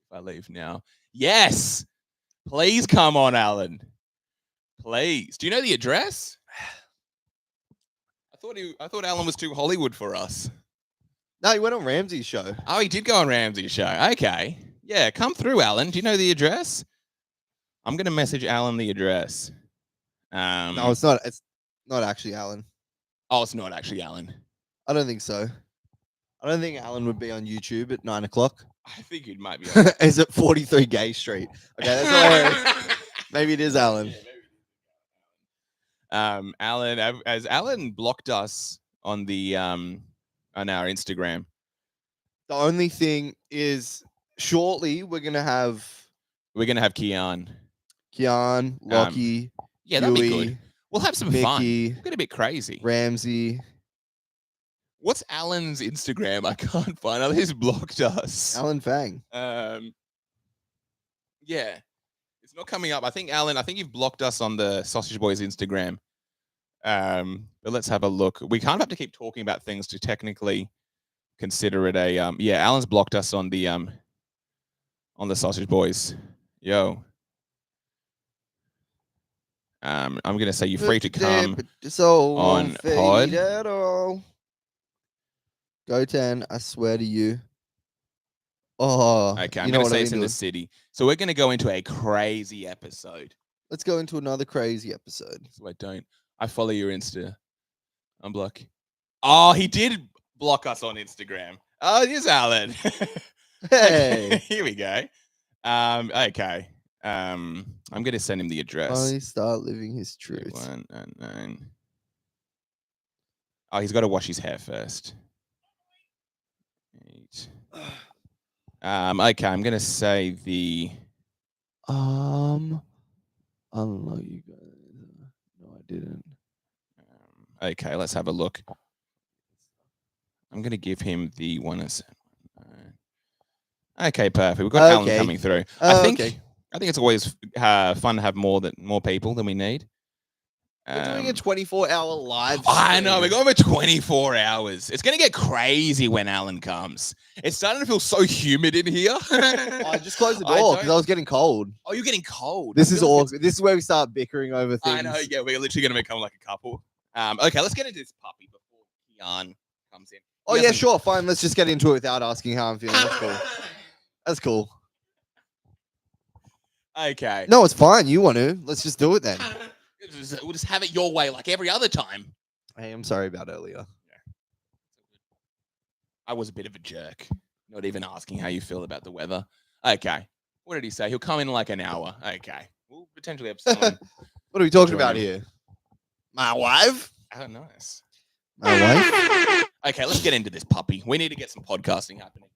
If I leave now. Yes. Please come on, Alan. Please. Do you know the address? I thought Alan was too Hollywood for us. No, he went on Ramsey's show. Oh, he did go on Ramsey's show. Okay. Yeah, come through, Alan. Do you know the address? I'm gonna message Alan the address. No, it's not. It's not actually Alan. Oh, it's not actually Alan. I don't think so. I don't think Alan would be on YouTube at 9 o'clock. I think it might be. On. Is it 43 Gay Street? Okay, that's hilarious. Maybe it is Alan. Alan, as Alan blocked us on the on our Instagram. The only thing is, shortly we're gonna have Kian. Lockie, Yeah, that'll be Huey, good. We'll have some fun. Mickey, We'll get a bit crazy. Ramsey. What's Alan's Instagram? I can't find it. He's blocked us. Alan Fang. Yeah. It's not coming up. I think you've blocked us on the Sausage Boys Instagram. But let's have a look. We kind of have to keep talking about things to technically consider it a yeah, Alan's blocked us on the Sausage Boys. Yo. I'm gonna say you're free to come on pod. Go 10, I swear to you. Oh, Okay, I'm gonna say it's in the city. So we're gonna go into a crazy episode. Let's go into another crazy episode. So I follow your Insta. Unblock. Oh, he did block us on Instagram. Oh, here's Alan. Hey. Okay, here we go. Okay. I'm gonna send him the address. Finally start living his truth. 199. Oh, he's got to wash his hair first. 8. Okay, I'm gonna say the. I don't know you guys. No, I didn't. Okay, let's have a look. I'm gonna give him the 107. Okay, perfect. We've got Alan coming through. I think it's always fun to have more people than we need. We're doing a 24-hour live stream. I know, we're going for 24 hours. It's going to get crazy when Alan comes. It's starting to feel so humid in here. I just closed the door because I was getting cold. Oh, you're getting cold. This is awesome. This is where we start bickering over things. I know, yeah, we're literally going to become like a couple. Okay, let's get into this puppy before Kian comes in. Oh, yeah, sure, fine. Let's just get into it without asking how I'm feeling. That's cool. That's cool. Okay. No, it's fine. You want to. Let's just do it then. We'll just have it your way like every other time. Hey, I'm sorry about earlier. Yeah. I was a bit of a jerk. Not even asking how you feel about the weather. Okay. What did he say? He'll come in like an hour. Okay. We'll potentially have someone. What are we talking about here? My wife? Oh, nice. My wife? Okay, let's get into this puppy. We need to get some podcasting happening.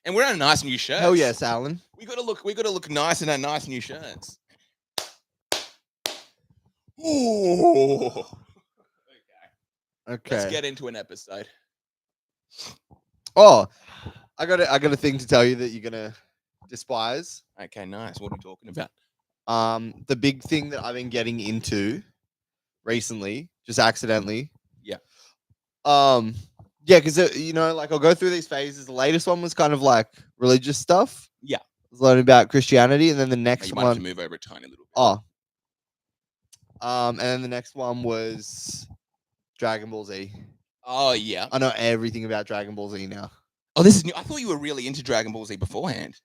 And we're on nice new shirts. Hell yes, Alan. We gotta look nice in our nice new shirts. Ooh. Okay. Let's get into an episode. Oh, I got a thing to tell you that you're gonna despise. Okay, nice. What are we talking about? The big thing that I've been getting into recently, just accidentally. Yeah. Yeah, because like I'll go through these phases. The latest one was kind of like religious stuff. Yeah. I was learning about Christianity, and then the next you one. Might have to move over a tiny little bit. Oh. And then the next one was Dragon Ball Z. Oh yeah. I know everything about Dragon Ball Z now. Oh, this is new. I thought you were really into Dragon Ball Z beforehand.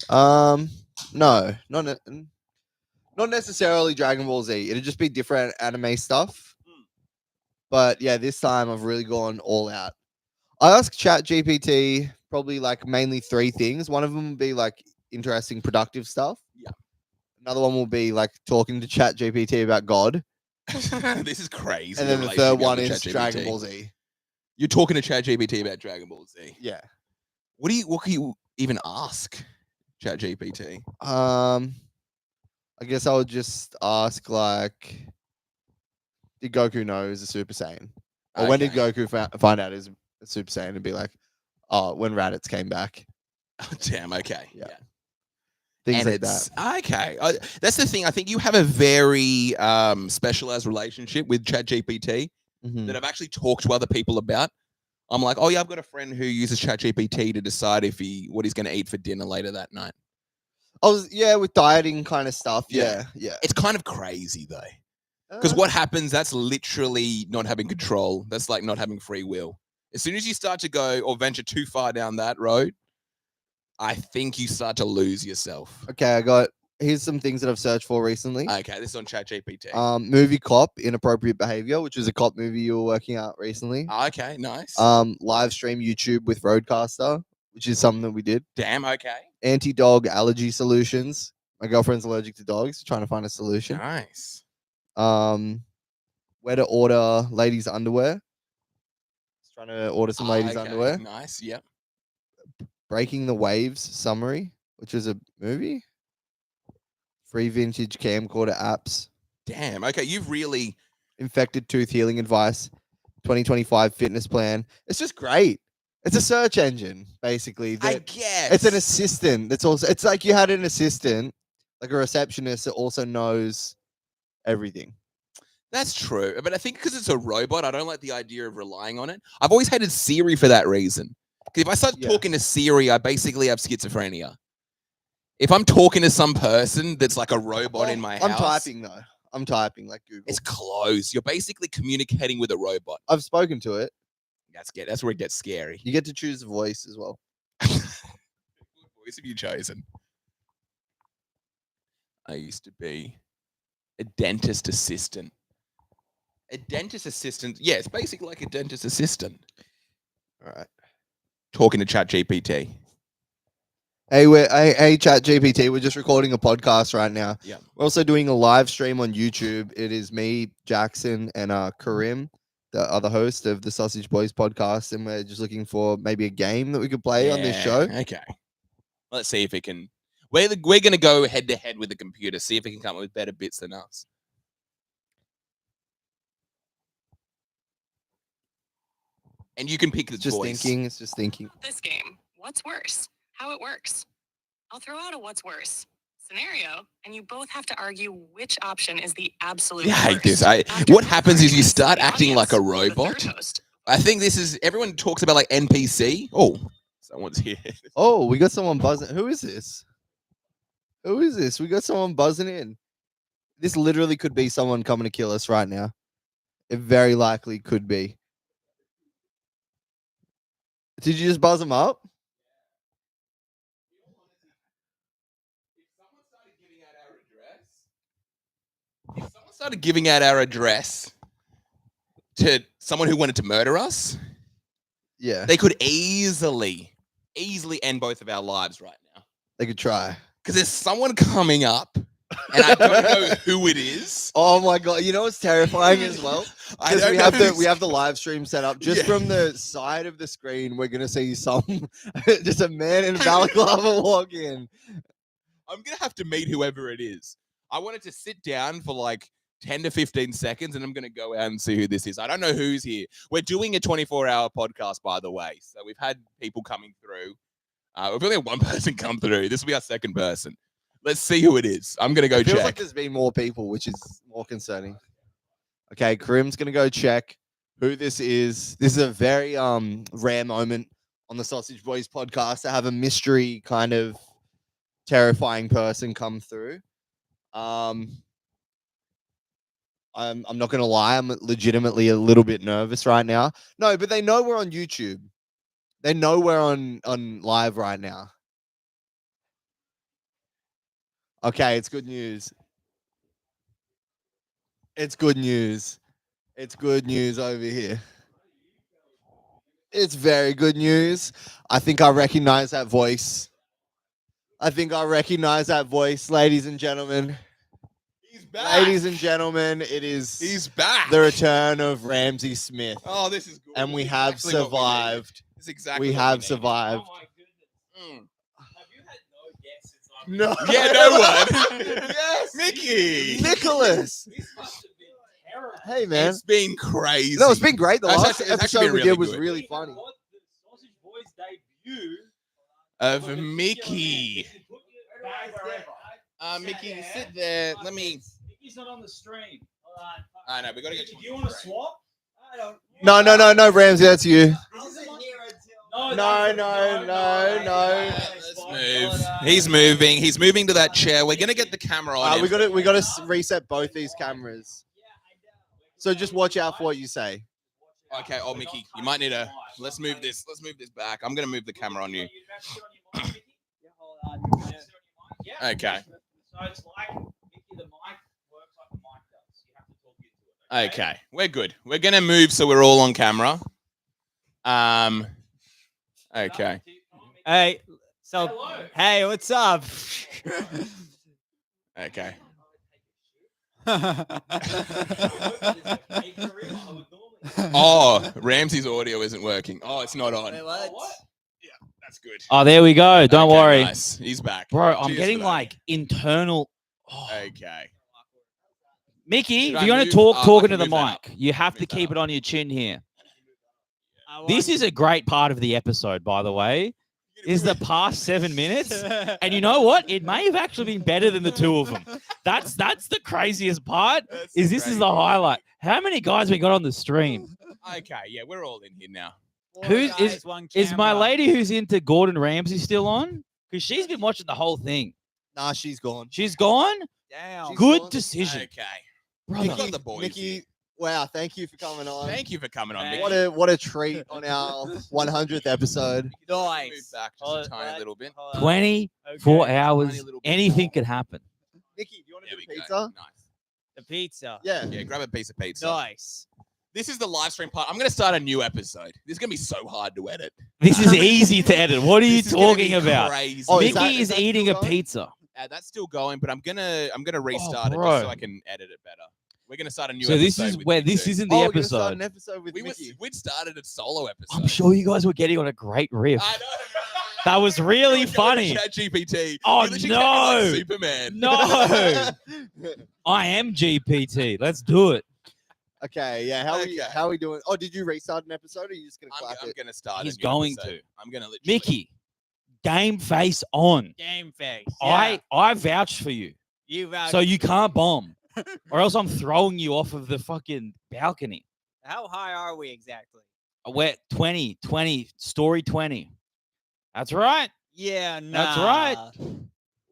No, not necessarily Dragon Ball Z. It'd just be different anime stuff. But yeah, this time I've really gone all out. I asked ChatGPT probably like mainly 3 things. One of them would be like interesting, productive stuff. Yeah. Another one will be like talking to ChatGPT about God. This is crazy. And then the third one is Dragon Ball Z. You're talking to ChatGPT about Dragon Ball Z. Yeah. What can you even ask ChatGPT? I guess I would just ask like, did Goku know he's a Super Saiyan? Or when did Goku find out he's a Super Saiyan? And be like, oh, when Raditz came back. Oh, damn. Okay. Yeah. Things like that. Okay. That's the thing. I think you have a very specialized relationship with ChatGPT that I've actually talked to other people about. I'm like, oh yeah, I've got a friend who uses ChatGPT to decide what he's going to eat for dinner later that night. With dieting kind of stuff. Yeah. It's kind of crazy though. Because what happens, that's literally not having control. That's like not having free will. As soon as you start to go or venture too far down that road, I think you start to lose yourself. Okay, here's some things that I've searched for recently. Okay, this is on ChatGPT. Movie Cop, Inappropriate Behavior, which is a cop movie you were working out recently. Okay, nice. Live stream YouTube with Roadcaster, which is something that we did. Damn, okay. Anti-dog allergy solutions. My girlfriend's allergic to dogs, trying to find a solution. Nice. Where to order ladies' underwear. Just trying to order some ladies' underwear. Nice, yep. Breaking the Waves summary, which is a movie. Free vintage camcorder apps. Damn, okay, you've really... Infected tooth healing advice. 2025 fitness plan. It's just great. It's a search engine, basically. I guess. It's an assistant. It's like you had an assistant, like a receptionist that also knows everything. That's true. But I think because it's a robot, I don't like the idea of relying on it. I've always hated Siri for that reason. Because if I start talking to Siri, I basically have schizophrenia. If I'm talking to some person that's like a robot in my house. I'm typing though. I'm typing like Google. It's close. You're basically communicating with a robot. I've spoken to it. That's where it gets scary. You get to choose the voice as well. What voice have you chosen? I used to be a dentist assistant. A dentist assistant? Yeah, it's basically like a dentist assistant. All right. Talking to ChatGPT. Hey, ChatGPT, we're just recording a podcast right now. Yeah. We're also doing a live stream on YouTube. It is me, Jackson, and Karim, the other host of the Sausage Boys podcast, and we're just looking for maybe a game that we could play on this show. Okay. Let's see if it can. We're going to go head to head with the computer, see if it can come up with better bits than us. And you can pick the voice. It's just thinking. This game, what's worse? How it works. I'll throw out a what's worse scenario, and you both have to argue which option is the absolute I hate worst. this. What happens is you start acting like a robot. I think this is, everyone talks about like NPC. Oh, someone's here. Oh, we got someone buzzing. Who is this? Who is this? We got someone buzzing in. This literally could be someone coming to kill us right now. It very likely could be. Did you just buzz them up? If someone started giving out our address to someone who wanted to murder us, yeah, they could easily end both of our lives right now. They could try. Because there's someone coming up, and I don't know who it is. Oh my god! You know what's terrifying as well? Because we have the live stream set up. Just from the side of the screen, we're gonna see just a man in a balaclava walk in. I'm gonna have to meet whoever it is. I wanted to sit down for like 10 to 15 seconds, and I'm gonna go out and see who this is. I don't know who's here. We're doing a 24-hour podcast, by the way, so we've had people coming through. We've only had one person come through. This will be our second person. Let's see who it is. I'm gonna go check. Feels like there's been more people, which is more concerning. Okay, Karim's gonna go check who this is. This is a very rare moment on the Sausage Boys podcast to have a mystery kind of terrifying person come through. I'm not gonna lie, I'm legitimately a little bit nervous right now. No, but they know we're on YouTube. They know we're on live right now. Okay, it's good news. It's good news. It's good news over here. It's very good news. I think I recognize that voice. Ladies and gentlemen. He's back. Ladies and gentlemen, he's back. The return of Ramsey Smith. Oh, this is good. And we have survived. This is exactly we have survived. Oh my goodness. Have you had no guests since I've No. Yeah, no one. Yes. Mickey. Nicholas. This must have been terrible. Hey, man. It's been crazy. No, it's been great. The It's last actually episode been we really did was good. really funny. The Sausage Boys debut Of was a Mickey. particular man. Put your bag wherever. Mickey, sit there. Let me. Mickey's not on the stream. I know, we got to get Do you want to swap? I don't. No, Ramsey, that's you. No. Let's move. He's moving. He's moving to that chair. We're gonna get the camera on him. We got to reset both these cameras. So just watch out for what you say. Okay. Oh, Mickey, you might need a. Let's move this. Let's move this back. I'm gonna move the camera on you. Okay. So it's like Mickey, the mic works like a mic does. You have to talk into it. Okay, we're good. We're gonna move so we're all on camera. Okay. Hey, so hey, what's up? Okay. Oh, Ramsey's audio isn't working. Oh, it's not on. Wait, what? Yeah, that's good. Oh, there we go. Don't Okay, worry, Nice. He's back. bro. I'm Cheers getting for that. like internal. Oh. Okay. Mickey, Should if I you're going to move? talk I talking can to the move that mic, you have to Move that keep it up. on your chin here. I This want- is a great part of the episode, by the way. Is the past 7 minutes, and you know what? It may have actually been better than the two of them. That's the craziest part. That's Is this is great. the highlight? How many guys we got on the stream? Okay, yeah, we're all in here now. Four Who guys, one Is my camera. lady who's into Gordon Ramsay still on? Because she's been watching the whole thing. Nah, she's gone. She's gone. Damn. She's Good gone. decision, Okay. brother. Mickey- the boys Mickey, here. wow, thank you for coming on. Thank you for coming on, Hey. Mickey. What a treat on our 100th episode. Move Nice. back just Hold a it tiny back. little bit. Hold on. 24 Okay. hours. Tiny little bit Anything more. could happen. Mickey, do you want to There do we the go. pizza? Nice. The pizza. Yeah. Yeah, grab a piece of pizza. Nice. This is the live stream part. I'm going to start a new episode. This is going to be so hard to edit. This is easy to edit. What are you This is gonna talking be about? Crazy. Oh, Mickey is that- is is that eating still a going? pizza. That's still going, but I'm gonna restart it bro. just so I can edit it better. We're gonna start a new So episode. this is with where you this two. isn't the Oh, we're gonna start episode. an episode with Mickey. We'd started a solo episode. I'm sure you guys were getting on a great riff. I know. That was really funny. ChatGPT. Oh, You literally kept me like no. Superman. No, I am GPT. Let's do it. Okay, yeah. Okay. How are we doing? Oh, did you restart an episode or are you just gonna clap I'm it? gonna start. He's a new going episode. to. I'm gonna literally. Mickey, game face on. Game face. I vouched for you, You vouch. so you can't bomb, or else I'm throwing you off of the fucking balcony. How high are we exactly? We're 20, story 20. That's right. Yeah, no. That's right.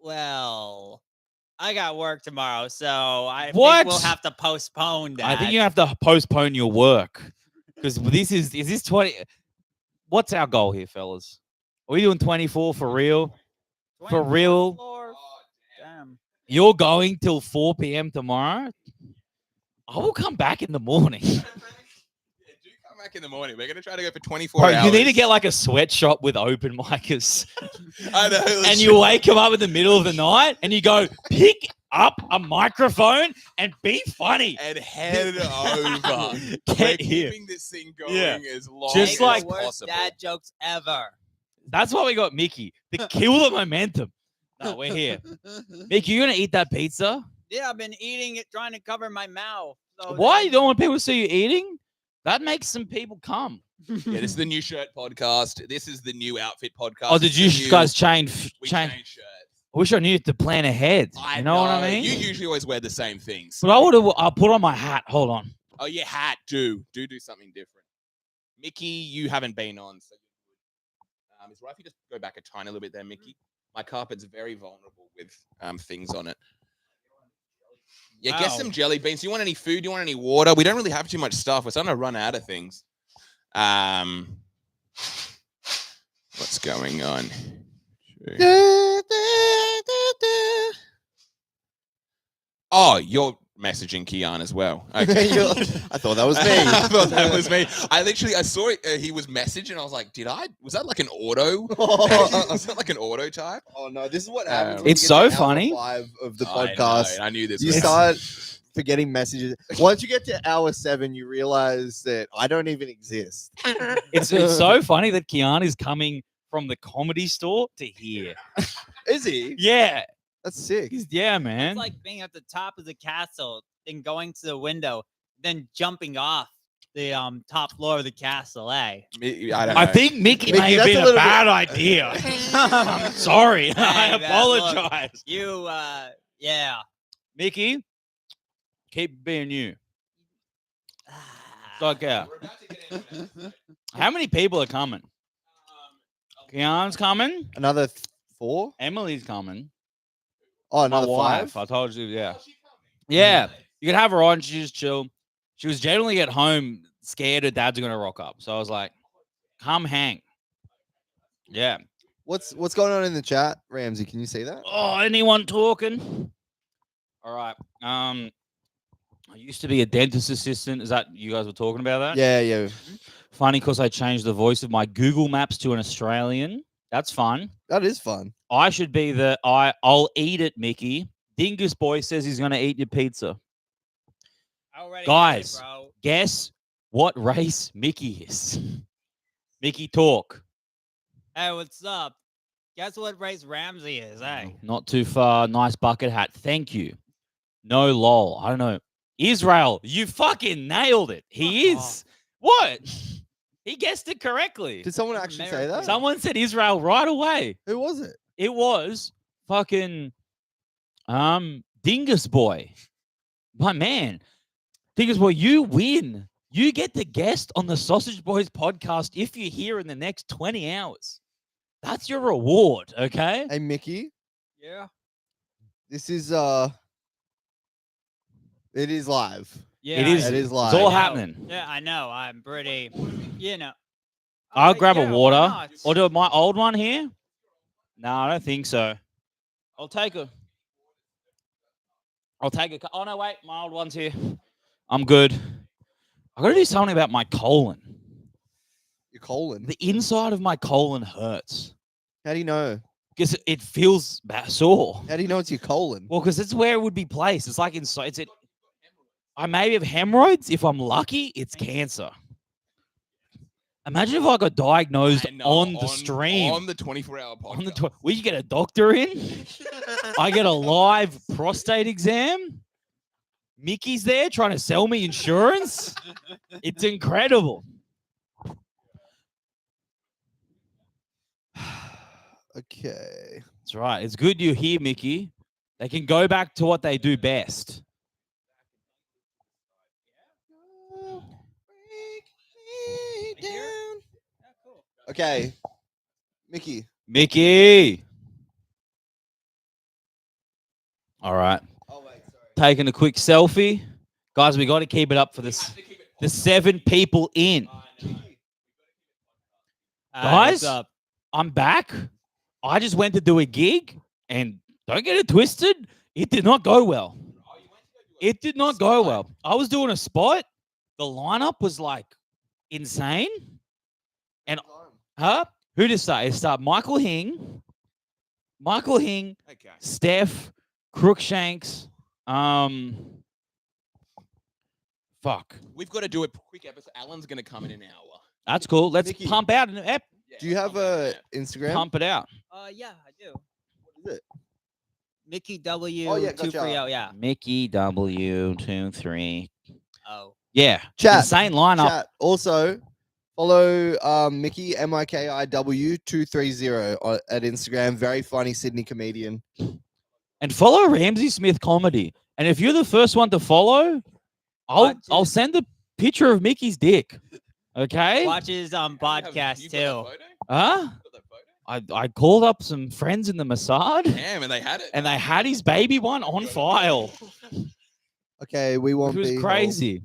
Well, I got work tomorrow, so I What? think we'll have to postpone that. I think you have to postpone your work because is this 20? What's our goal here, fellas? Are we doing 24 for real? For 24th real? floor? Oh, Damn. You're going till 4 p.m. tomorrow? I will come back in the morning. Yeah, do come back in the morning. We're gonna try to go for 24 Bro, hours. you need to get like a sweatshop with open micers. I know. And you wake him up in the middle of the night and you go, pick up a microphone and be funny. and head over. We're Get here. keeping this thing going Yeah. as long Just as like- worst possible. dad jokes ever. That's why we got Mickey to kill the momentum. No, we're here. Mickey, you gonna eat that pizza? Yeah, I've been eating it, trying to cover my mouth. So Why? then- You don't want people to see you eating? That makes some people come. Yeah, this is the new shirt podcast. This is the new outfit podcast. Oh, did It's you the new- guys change? We change? changed shirts. I wish I knew to plan ahead. You know what I mean? You usually always wear the same things. But I would have. I'll put on my hat. Hold on. Oh, your hat. Do something different. Mickey, you haven't been on, so you're good. Is it right if you just go back a tiny little bit there, Mickey? My carpet's very vulnerable with things on it. Yeah, get Wow. some jelly beans. Do you want any food? Do you want any water? We don't really have too much stuff. We're starting to run out of things. What's going on? Oh, you're messaging Kian as well. Okay. I thought that was me. I thought that was me. I saw it. He was messaging. I was like, was that like an auto? Was that like an auto type? Oh no, this is what happens. when It's you get to so hour funny. 5 of the I know, podcast. I knew this. You was- start forgetting messages. Once you get to hour 7, you realize that I don't even exist. It's so funny that Kian is coming from the comedy store to here. Is he? Yeah. That's sick. Yeah, man. It's like being at the top of the castle, then going to the window, then jumping off the top floor of the castle. I don't I know. think Mickey Mickey, may have that's a been a little bad idea. I'm sorry. I Hey, man, look. apologize. You, yeah. Mickey, keep being you. Suck out. How many people are coming? Kian's coming. Another 4? Emily's coming. Oh, My another wife. 5? I told you, yeah. Yeah. You can have her on. She just chill. She was generally at home, scared her dad's gonna rock up. So I was like, "Come hang." Yeah. What's going on in the chat, Ramsey? Can you see that? Oh, anyone talking? All right. I used to be a dentist assistant. Is that you guys were talking about that? Yeah, yeah. Funny because I changed the voice of my Google Maps to an Australian. That's fun. That is fun. I should be the I'll eat it, Mickey. Dingus boy says he's gonna eat your pizza. I already Guys. ate it, bro. Guess what race Mickey is? Mickey, talk. Hey, what's up? Guess what race Ramsey is? Hey. Not too far. Nice bucket hat. Thank you. No lol. I don't know. Israel, you fucking nailed it. He Fuck is. What? He guessed it correctly. Did someone actually say that? Someone said Israel right away. Who was it? It was fucking Dingus boy. My man. Dingus boy, you win. You get the guest on the Sausage Boys podcast if you're here in the next 20 hours. That's your reward, okay? Hey, Mickey. Yeah. This is it is live. Yeah. It is. It is live. It's all I know. happening. Yeah, I know. I'm pretty, you know. I'll grab yeah, a why water. not? Or do my old one here? No, I don't think so. I'll take a. Oh, no, wait. My old one's here. I'm good. I got to do something about my colon. Your colon. The inside of my colon hurts How do you know? because it feels sore. How do you know it's your colon? Well, because it's where it would be placed. It's like inside. I maybe have hemorrhoids. If I'm lucky, it's cancer. Imagine if I got diagnosed I know, on the stream. on the 24-hour podcast. On the we get a doctor in. I get a live prostate exam. Mickey's there trying to sell me insurance. It's incredible. Okay. That's right. It's good you're here, Mickey. They can go back to what they do best. Okay. Mickey. Mickey. All right. Oh wait, sorry. Taking a quick selfie. Guys, we got to keep it up for this. The 7 people in. What's Guys? up? I'm back. I just went to do a gig, and don't get it twisted, it did not go well. It did not go well. I was doing a spot. The lineup was like insane. And who to start? It start Michael Hing, Okay. Steph, Crookshanks. Fuck. We've got to do a quick episode. Alan's going to come in an hour. That's cool. Let's Mickey. pump out an ep. Yeah, Do you have come in an a hour. Instagram? Pump it out. Yeah, I do. What is it? Mickey W. Oh, yeah, 230. gotcha. Yeah. Mickey W23. Oh. Yeah. Chat. Insane lineup. Chat. Also, follow Mickey MIKIW230 at Instagram. Very funny Sydney comedian. And follow Ramsey Smith Comedy. And if you're the first one to follow, I'll Watch send a picture of Mickey's dick. Okay? Watch his You podcast got too. that photo? Huh? You got that photo? I called up some friends in the Mossad, Damn, and they had it. and they had his baby one on file. Okay, we It want was B-hole. crazy.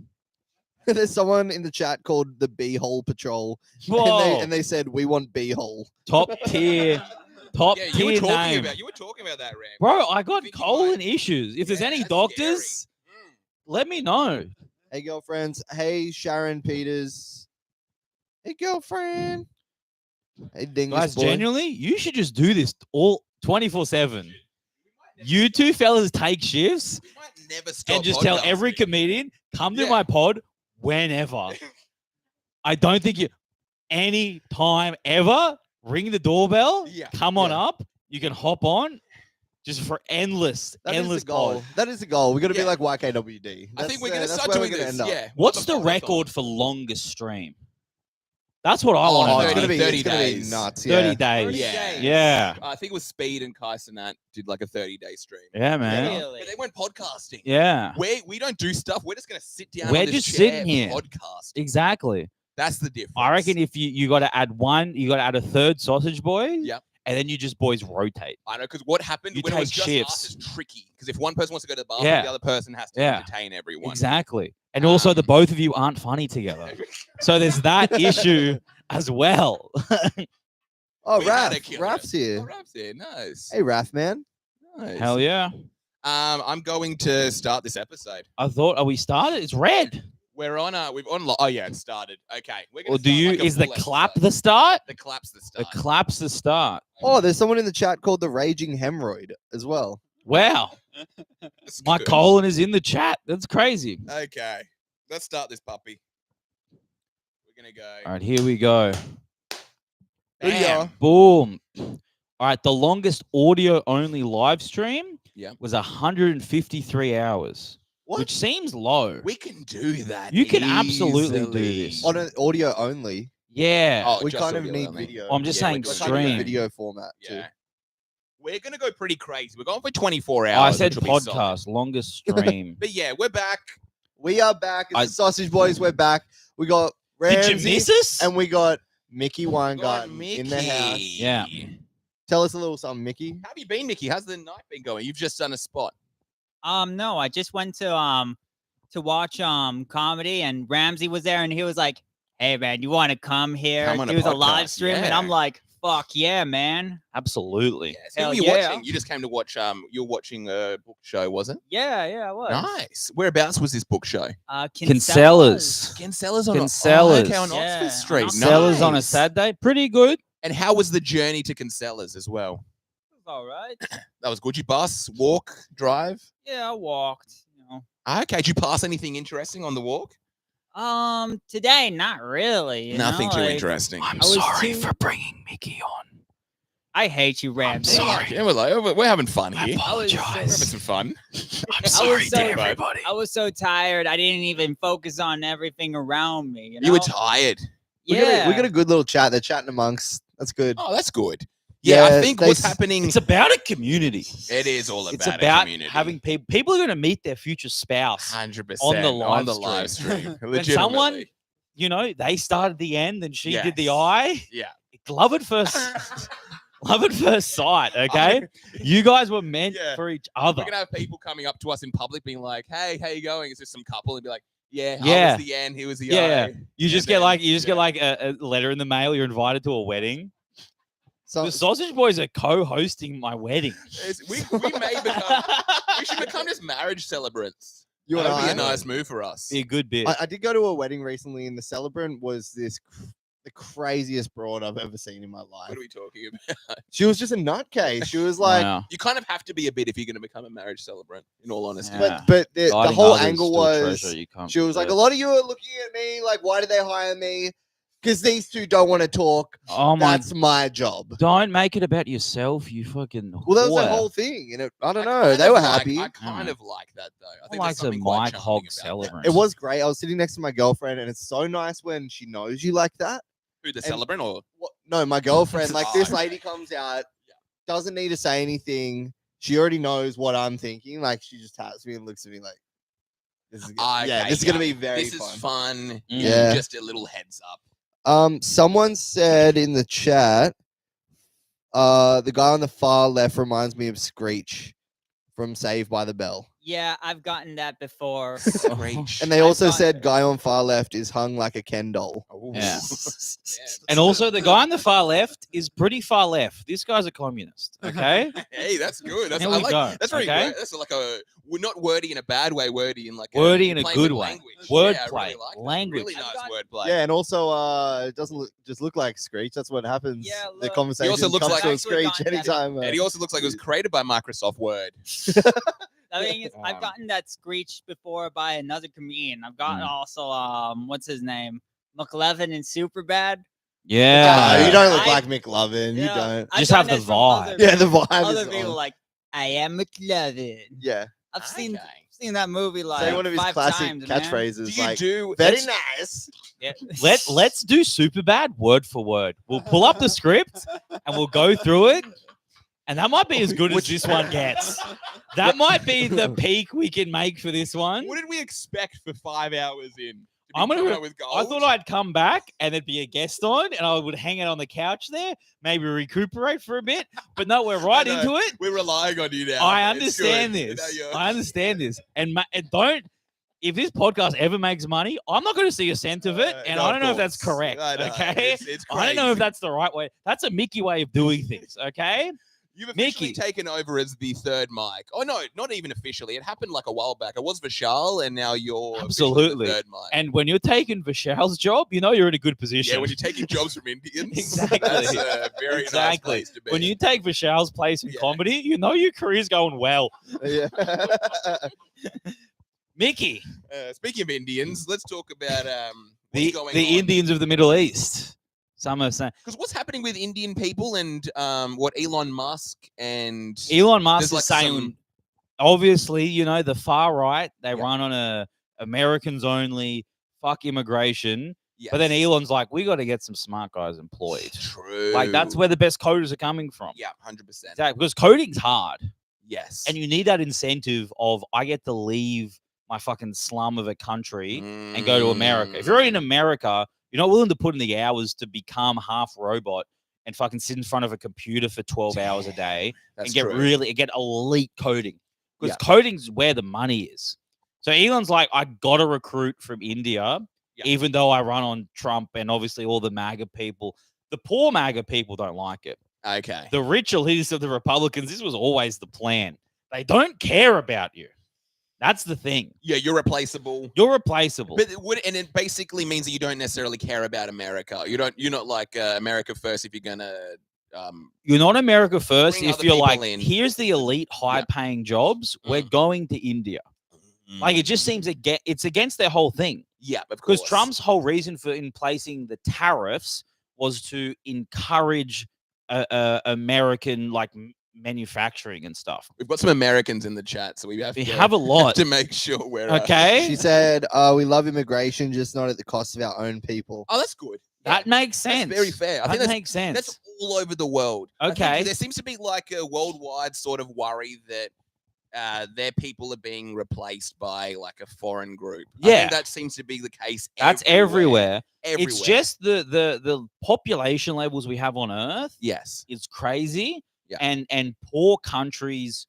There's someone in the chat called the B-hole Patrol, Whoa. and they said we want B-hole. Top tier. Top Yeah, you tier were talking name. about that, Ram. Bro, I got think you colon might- issues. If there's Yeah, any that's doctors, scary. let me know. Hey, girlfriends. Hey, Sharon Peters. Hey, girlfriend. Hey, Dingus Guys, boy. genuinely, you should just do this all 24/7. You two fellas take shifts We might never stop and just tell every podcasting. comedian, come to Yeah. my pod whenever. I don't think you any time ever ring the doorbell, Yeah, come on yeah. up. You can hop on just for endless That is endless the goal. pod. That is the goal. We got to Yeah. be like YKWD. I think we're going to that's start where doing we're gonna this. end up. Yeah. What's the What record for longest stream? That's what I Oh, want Oh, to it's know. gonna be 30 it's gonna be days. nuts. 30 Yeah. days. 30 Yeah. days. Yeah. I think it was Speed and Kais and that did like a 30-day stream. Yeah, man. Really? But they went podcasting. Yeah. We don't do stuff. We're just going to sit down. We're on this just chair sitting here. Podcast. Exactly. That's the difference. I reckon if you got to add one, you got to add a third sausage boy. Yep. And then you just boys rotate. I know, because what happened You when it was take just shifts. us is tricky. Because if one person wants to go to the bathroom, Yeah. the other person has to Yeah. entertain everyone. Exactly. And also, the both of you aren't funny together. So there's that issue as well. Oh, We had a Raph. killer. Raph's here. Oh, Raph's here. Nice. Hey, Raph, man. Nice. Hell yeah. I'm going to start this episode. I thought, are we started? It's red. We're on. Oh yeah, it started. Okay. We're gonna Or do start you? like a Is the full clap episode. the start? The clap's the The start. clap's the start. Oh, there's someone in the chat called the Raging Hemorrhoid as well. Wow. That's My good. colon is in the chat. That's crazy. Okay. Let's start this puppy. We're gonna go. All right, here we go. Bam. Boom. All right, the longest audio only live stream Yeah. was 153 hours, What? which seems low. We can do that. You can absolutely do easily. this. On an audio only. Yeah. Oh, We just kind of audio need only. video. I'm just Yeah, saying we're We're kind of in stream. video format too. Yeah. We're gonna go pretty crazy. We're going for 24 Oh, hours. I said which will be solid. podcast, longest stream. But yeah, we're back. We are back. It's I- the Sausage Boys. We're back. We got Did you Ramsey miss us? and we got Mickey Got Weingarten in the house. Mickey. Yeah. Tell us a little something, Mickey. How have you been, Mickey? How's the night been going? You've just done a spot. No, I just went to watch comedy, and Ramsey was there, and he was like, "Hey man, you want to come here?" Come on It a was a live podcast, stream, and I'm yeah. like, "Fuck yeah, man!" Absolutely. Yes. Who Hell were you yeah. watching? You just came to watch. You're watching a book show, was it? Yeah, I was. Nice. Whereabouts was this book show? Kinsellers. Kinsella's on Kinsellers. okay, on Yeah, Oxford on Street. Oxford. Kinsellers on a Nice. Saturday. Pretty good. And how was the journey to Kinsella's as well? All right. That was good. You bus, walk, drive. Yeah, I walked. Okay. Did you pass anything interesting on the walk? Today, not really. Nothing too like, interesting. I'm was sorry too- for bringing Mickey on. I hate you, Ramsey. sorry. Yeah, we're having fun I here. We're having apologize. some fun. I'm was sorry so- to everybody. I was so tired. I didn't even focus on everything around me. You know? You were tired. We got a good little chat. They're chatting amongst. That's good. Oh, that's good. Yeah, I Yeah, think they what's s- happening. It's about a community. It is all about. It's a about community. having people. People are going to meet their future spouse. 100% on the live live stream. When someone, Legitimately. you know, they started the end and she did the Yes. eye. Yeah. Love at first, love at first sight. Okay, you guys were meant Yeah. for each other. We're gonna have people coming up to us in public, being like, "Hey, how you going?" Is this some couple? And be like, "Yeah, I Yeah. was the end. He was the Yeah, eye." You just And get then- like get yeah. like a letter in the mail. You're invited to a wedding. So, The Sausage Boys are co-hosting my wedding. We may become. We should become just marriage celebrants. you and That would be I, a nice move for us. Be a good bit. I did go to a wedding recently, and the celebrant was the craziest broad I've ever seen in my life. What are we talking about? She was just a nutcase. She was like, Wow. You kind of have to be a bit if you're going to become a marriage celebrant. In all honesty, Yeah. but the Guiding whole others angle to a was treasure you can't she was like, a possess. lot of you are looking at me like, why did they hire me? Because these two don't want to talk. Oh my! That's my job. Don't make it about yourself, you fucking. Well, that was whore. the whole thing, and I don't I know. kind They of were like- happy. I kind of like that though. I I think like there's to something quite Mike charming Hog about that. celebrant. It was great. I was sitting next to my girlfriend, and it's so nice when she knows you like that. Who, the celebrant or No, my girlfriend. Like this Oh, lady comes out, doesn't need to say anything. She already knows what I'm thinking. Like she just taps me and looks at me like, "This is Okay, this is gonna be very this is fun." fun. Yeah. Just a little heads up. Someone said in the chat, the guy on the far left reminds me of Screech from Saved by the Bell. Yeah, I've gotten that before. Screech. And they I've also got- said guy on far left is hung like a Ken doll. Ooh. Yeah. Yeah. And also, the guy on the far left is pretty far left. This guy's a communist. Okay. Hey, that's good. That's, There I we like, go, that's very okay? good. That's like a we're not wordy in a bad way, wordy in like Wordy in a playing good with way. language. Wordplay. Yeah, I really like that. Language. Really nice I've wordplay. Yeah, and also it doesn't just look like Screech. That's what happens. Yeah, The look. conversation looks comes like- to a Actually Screech gotten that- anytime. And he also looks like it was created by Microsoft Word. The thing is, I've Um, gotten that screech before by another comedian. I've gotten also what's his name, McLevin in Superbad. Yeah. you don't look I- like McLovin. You Yeah, don't. I've Just have gotten the that from vibe. other Yeah, the vibe Other is people on. like, I am McLevin. Yeah. I've seen Okay. seen that movie like Say one of his 5 classic times, man. catchphrases Do you like do very let's- nice. Yeah. Let's do super bad word for word. We'll pull up the script and we'll go through it. And that might be as good as this one gets. That might be the peak we can make for this one. What did we expect for 5 hours in? To be I'm gonna coming re- up with I gold? thought I'd come back and there'd be a guest on and I would hang out on the couch there, maybe recuperate for a bit. But no, we're right know. into it. We're relying on you now. I It's understand good. this. Now you're- I understand this. And don't if this podcast ever makes money, I'm not going to see a cent of it, and No, I of don't know if that's course. correct. I know, Okay, it's I don't know if crazy. that's the right way. That's a Mickey way of doing things. Okay, You've officially Mickey. taken over as the third mic. Oh no, not even officially. It happened like a while back. It was Vishal, and now you're officially Absolutely. the third mic. And when you're taking Vishal's job, you know you're in a good position. Yeah, when you're taking jobs from Indians, Exactly. that's a very nice Exactly. place to be. When you take Vishal's place in Yeah. comedy, you know your career's going well. Yeah. Mickey, Speaking of Indians, let's talk about the what's going on. Indians of the Middle East. Some are saying Because what's happening with Indian people and what Elon Musk and Elon Musk there's is like saying, some- obviously, you know, the far right, they Yeah. run on a Americans only, fuck immigration. yes. But then Elon's like, we got to get some smart guys employed. True. Like, that's where the best coders are coming from. Yeah, 100%. Exactly, because coding's hard. Yes. And you need that incentive of, I get to leave my fucking slum of a country and go to America. If you're in America, you're not willing to put in the hours to become half robot and fucking sit in front of a computer for 12 hours a day That's and get true. get elite coding. Because Yeah. coding's where the money is. So Elon's like, I gotta recruit from India, Yeah. even though I run on Trump and obviously all the MAGA people. The poor MAGA people don't like it. Okay. The rich elites of the Republicans, this was always the plan. They don't care about you. That's the thing. Yeah, you're replaceable. You're replaceable. But it basically means that you don't necessarily care about America. You're not like America first if you're gonna You're not America first bring if other you're people like, in. here's the elite high-paying jobs. We're going to India. Like, it just seems it's against their whole thing. Yeah, of course. Because Trump's whole reason for in placing the tariffs was to encourage American like manufacturing and stuff. We've got some Americans in the chat, so we have We to have a lot. to make sure we're Okay, She said, we love immigration, just not at the cost of our own people. Oh, that's good. that makes That's sense. very fair. I That think that's makes sense. That's all over the world. I think Okay. there seems to be like a worldwide sort of worry that their people are being replaced by like a foreign group. I Yeah. think that seems to be the case. That's everywhere. Everywhere. It's just the population levels we have on Earth. yes. It's crazy. Yeah. And poor countries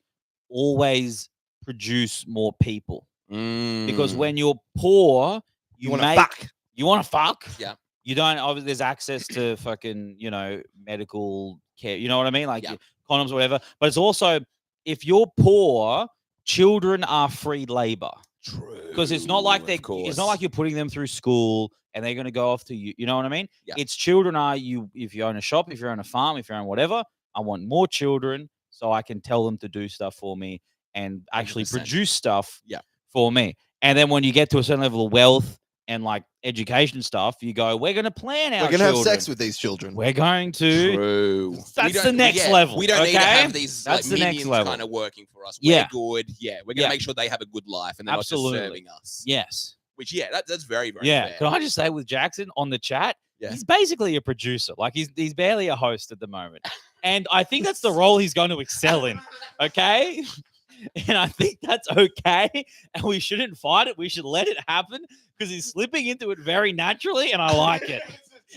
always produce more people because when you're poor, you want make to fuck. you want to fuck. Yeah. You don't obviously there's access to fucking, you know, medical care. You know what I mean? Like Yeah. condoms or whatever. But it's also if you're poor, children are free labor. True. Because it's not like of course. it's not like you're putting them through school and they're going to go off to you. You know what I mean? Yeah. It's children are you if you own a shop, if you own a farm, if you own whatever. I want more children so I can tell them to do stuff for me and actually 100%. produce stuff Yeah. for me. And then when you get to a certain level of wealth and like education stuff, you go, we're going to plan our We're going to have children. sex with these children. We're going to. True. That's We the don't- next yeah, level, We don't need to okay? have these That's like the next minions level. kind of working for us. Yeah. We're good. Yeah. We're gonna Yeah. make sure they have a good life and they're not Absolutely. just serving us. Yes. Which that's very, very Yeah. fair. Can I just say with Jackson on the chat, Yeah. he's basically a producer. Like he's barely a host at the moment. And I think that's the role he's going to excel in. Okay. And I think that's okay. And we shouldn't fight it. We should let it happen because he's slipping into it very naturally. And I like it.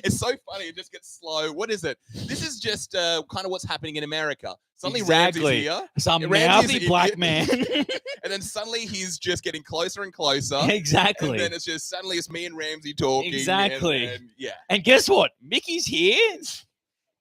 It's so funny. It just gets slow. What is it? This is just kind of what's happening in America. Suddenly Exactly. Ramsey's here, Some Ramsey's mouthy an black idiot. man. and then suddenly he's just getting closer and closer. Exactly. And then it's just suddenly it's me and Ramsey talking. Exactly. And yeah. And guess what? Mickey's here.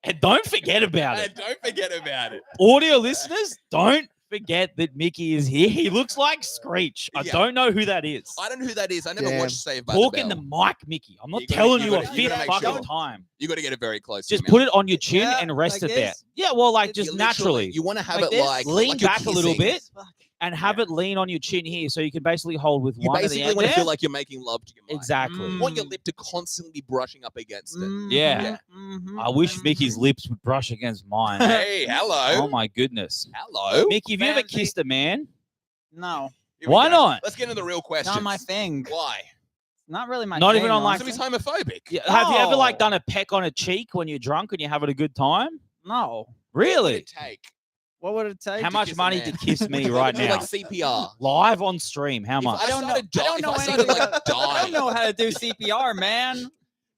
And don't forget about it. And don't forget about it. Audio listeners, don't forget that Mickey is here. He looks like Screech. I Yeah. don't know who that is. I don't know who that is. I never Damn. watched Saved by Talking the the Bell. mic, Mickey. I'm not You gotta- telling you you a gotta- you fifth gotta make fucking sure. time. You got to get it very close. Just to put your it on your chin Yeah, and rest like it there. this. Yeah, well, like mouth. just You literally- naturally. You want to have Like it this? like Lean like you're back a little kissing. bit and have it lean on your chin here so you can basically hold with You one of the basically end want to there. feel like you're making love to your mic. Exactly. You want your lip to constantly be brushing up against it. Yeah. I wish Mickey's lips would brush against mine. Hey, hello. Oh my goodness. Hello. Mickey, have you ever Fancy. kissed a man? No, Here we Why go. not? Let's get into the real questions. not my thing. Why? Not really my. Not thing, even on, like, So he's honestly. homophobic. Yeah, have you ever like No. done a peck on a cheek when you're drunk and you're having a good time? No. What would Really? it take? What would it take? How to much kiss a money man? to kiss me right Do now? like CPR. Live on stream. How If much? I I don't know. started I don't if know I started anything like about- I don't dying. know how to do CPR, man.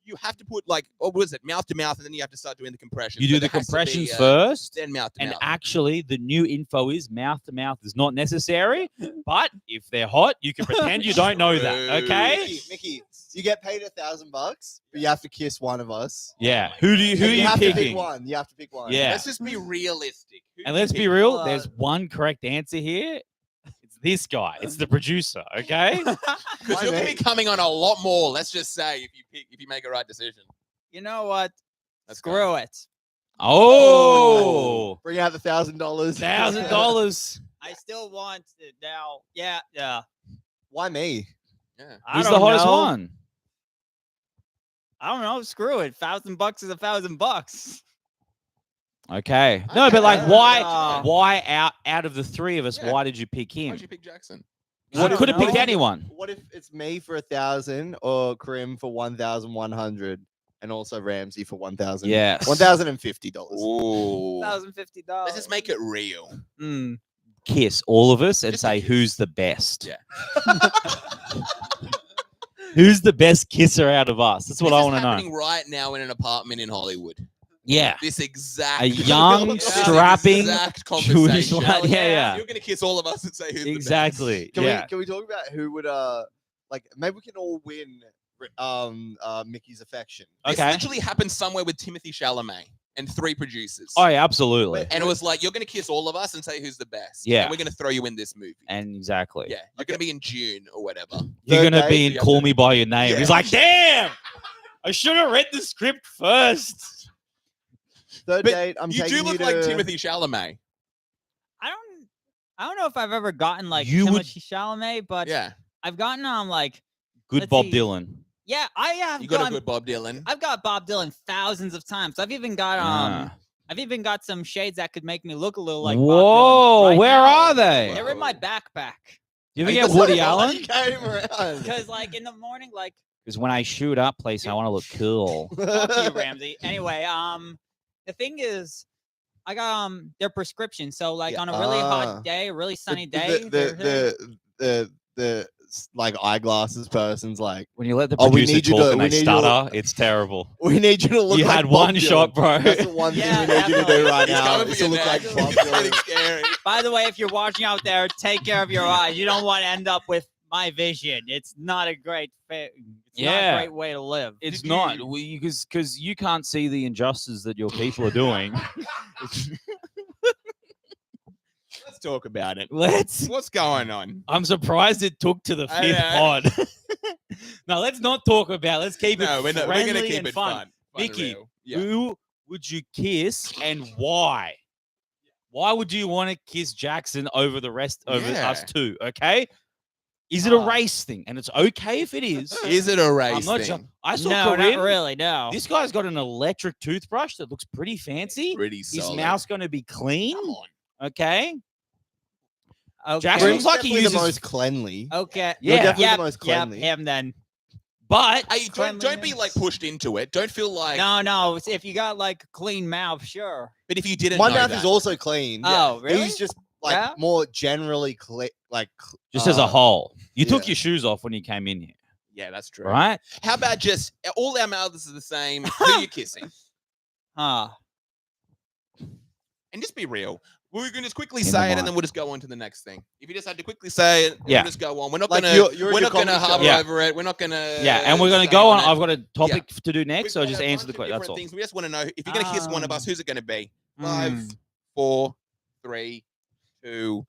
you have to put like, what was it, mouth to mouth, and then you have to start doing the compressions. You do But the there has to be, compressions first. then mouth to And mouth. actually, the new info is mouth to mouth is not necessary. But if they're hot, you can pretend you don't know that. Okay? Mickey, you get paid $1,000, but you have to kiss one of us. Yeah. Who are You you have to pick picking? one. You have to pick one. Yeah. Let's just be realistic. Who And do you let's be pick? real. Uh, There's one correct answer here. It's this guy. It's the producer. Okay? Because Why you're going to me? be coming on a lot more. Let's just say if you make a right decision. You know what? Let's go. Screw it. Oh, Bring out the $1,000. $1,000. I still want it now. Yeah. Why me? Yeah. I Who's don't the hottest know. one? I don't know. Screw it. $1,000 is $1,000. Okay. No, but like, Okay. why out of the three of us, Yeah. why did you pick him? Why'd you pick Jackson? I You don't could have picked know. anyone. What if it's me for 1,000 or Krim for 1,100 and also Ramsey for 1,000? Yes. $1,050. Ooh. $1,050. Let's just make it real. Mm. Kiss all of us and Just a say kiss. who's the best. Yeah. Who's the best kisser out of us? That's what This I is want to know. happening right now in an apartment in Hollywood. Yeah. This exact A young, this strapping exact Jewish conversation. lad. Yeah. You're gonna kiss all of us and say who's Exactly. Can Yeah. we talk about who would like maybe we can all win Mickey's affection. the best. Okay. This literally happened somewhere with Timothy Chalamet and 3 producers. Oh, yeah, absolutely. And it was like, you're gonna kiss all of us and say who's the best. Yeah. And we're gonna throw you in this movie. And exactly. Yeah. You're gonna be in June or whatever. You're Third going to be date, in Call Me By Your Name. Yeah. He's like, damn, I should have read the script first. Third But date, I'm You taking do look you like to Timothy Chalamet. I don't know if I've ever gotten like You would- Timothée Chalamet, but Yeah. I've gotten like Good Let's Bob see. Dylan. yeah, I have You got a gotten, good Bob Dylan. I've got Bob Dylan thousands of times. I've even got Ah. I've even got some shades that could make me look a little like Bob Whoa, Dylan. Right where now, are they? They're in my backpack. Do you ever Hey, get that's Woody not- Allen? You came around. Because like in the morning, like Because when I shoot up, place, I want to look cool. fuck you, Ramsey. Anyway, the thing is, I got their prescription. So like Yeah. on a really Ah. hot day, a really sunny day, the like eyeglasses person's like, When you let the Oh, we producer need you talk to- and we they need you to- stutter, it's terrible. we need you to look You like had Bob one Dylan. shot, bro. That's the one thing Yeah, we need you to definitely. do right He's now. coming for Is to your look neck. like Bob It's getting Dylan. scary. By the way, if you're watching out there, take care of your eyes. You don't want to end up with my vision. It's not a great fit. It's not Yeah. a great way to live. It's Did not you- because you can't see the injustice that your people are doing. Let's talk about it. Let's. What's going on? I'm surprised it took to the I fifth know. pod. No, let's not talk about. Let's keep it No, we're friendly gonna keep and it fun. fun. and Mickey, real. Yeah. Who would you kiss and why? Why would you want to kiss Jackson over the rest over us Yeah. two? Okay, is it a Ah. race thing? And it's okay if it is. Is it a race I'm not. thing? I saw No, Corinne. not really. No. This guy's got an electric toothbrush that looks pretty fancy. Pretty His solid. mouth's going to be clean. Come on. Okay. Okay. Jackson Krim's looks like he definitely uses. the most cleanly. Okay. You're definitely Yep, the most yep, cleanly. him then. But Hey, don't be like pushed into it. Don't feel like. No. If you got like a clean mouth, sure. But if you didn't, My know mouth that, is also clean. Oh, really? He's just like Yeah? more generally just as a whole, you took yeah. your shoes off when you came in here, Yeah, that's true. right? How about just all our mouths are the same? Who you kissing? Huh. And just be real. We can just quickly In the say it, mic. and then we'll just go on to the next thing. If you just had to quickly say it, Yeah. we'll just go on. We're not Like gonna. you're in we're your not gonna comedy show. hover Yeah. over it. We're not gonna. Yeah, and we're gonna stay go on. it. I've got a topic to do next, We've so got just a answer bunch the of question. That's different all. things. We just want to know if you're gonna kiss one of us, who's it gonna be? 5, Mm. 4, 3, 2,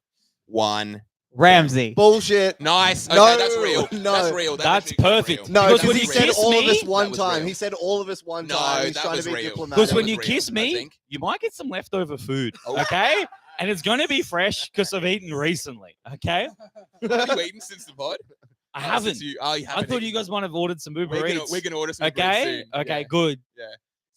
1. Ramsey. bullshit. Nice. Okay, No, that's real. no. That's real. That's actually real. perfect. No, Because because when he you said kiss all of me- us one That was time. real. He said all of us one No, time. He's that trying was to be real. diplomatic. Because That when was you real, kiss I me, think. you might get some leftover food. Oh. Okay, and it's gonna be fresh because I've eaten recently. Okay, Have you eaten since the pod? I Oh, haven't. since you I haven't thought you eaten. guys might have ordered some Uber We're Eats. gonna order some Uber Eats Okay, soon. okay, Yeah. good.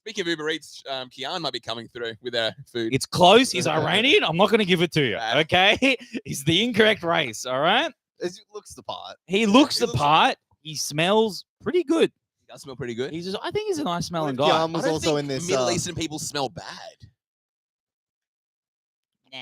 Speaking of Uber Eats, Kian might be coming through with our food. It's close. He's Iranian. I'm not gonna give it to you. Bad. Okay, he's the incorrect race. All right. It looks the part. He looks he the looks- part. He smells pretty good. It does smell pretty good. He's just. I think he's a nice smelling What if guy. Kian was I don't also think in this. Middle Eastern people smell bad. Nah.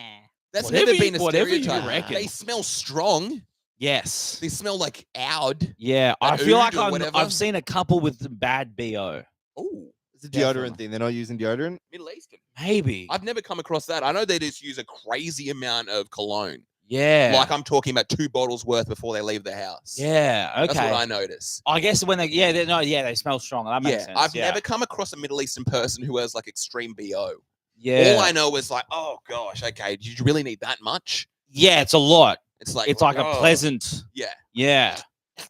That's Whatever never you- been a whatever you stereotype. reckon. They smell strong. Yes. They smell like oud. Yeah. I Like feel like oud or whatever. I've seen a couple with the bad BO. Oh, It's a Definitely. deodorant thing. They're not using deodorant. Middle Eastern. Maybe. I've never come across that. I know they just use a crazy amount of cologne. Yeah. Like I'm talking about 2 bottles worth before they leave the house. Yeah. Okay. That's what I notice. I guess when they they smell strong. That makes sense. I've never come across a Middle Eastern person who has like extreme BO. Yeah. All I know is like, oh gosh, okay, did you really need that much? Yeah, it's a lot. It's like It's like a oh, pleasant. Yeah. Yeah.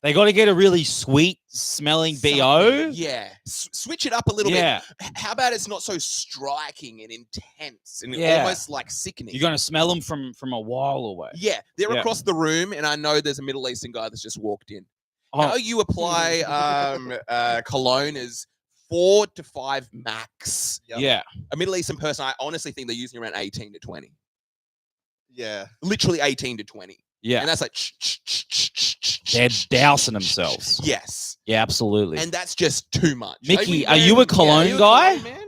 They got to get a really sweet smelling BO. Something. Yeah. Switch it up a little Yeah. bit. How about it's not so striking and intense and Yeah. almost like sickening? You're going to smell them from a while away. Yeah, they're Yeah. across the room, and I know there's a Middle Eastern guy that's just walked in. Oh. How you apply cologne is 4 to 5 max. Yep. Yeah. A Middle Eastern person, I honestly think they're using around 18 to 20. Yeah. Literally 18 to 20. Yeah. And that's like They're dousing themselves. Yes. Yeah, absolutely. And that's just too much. Mickey, Like, are you a cologne you a guy? cologne man?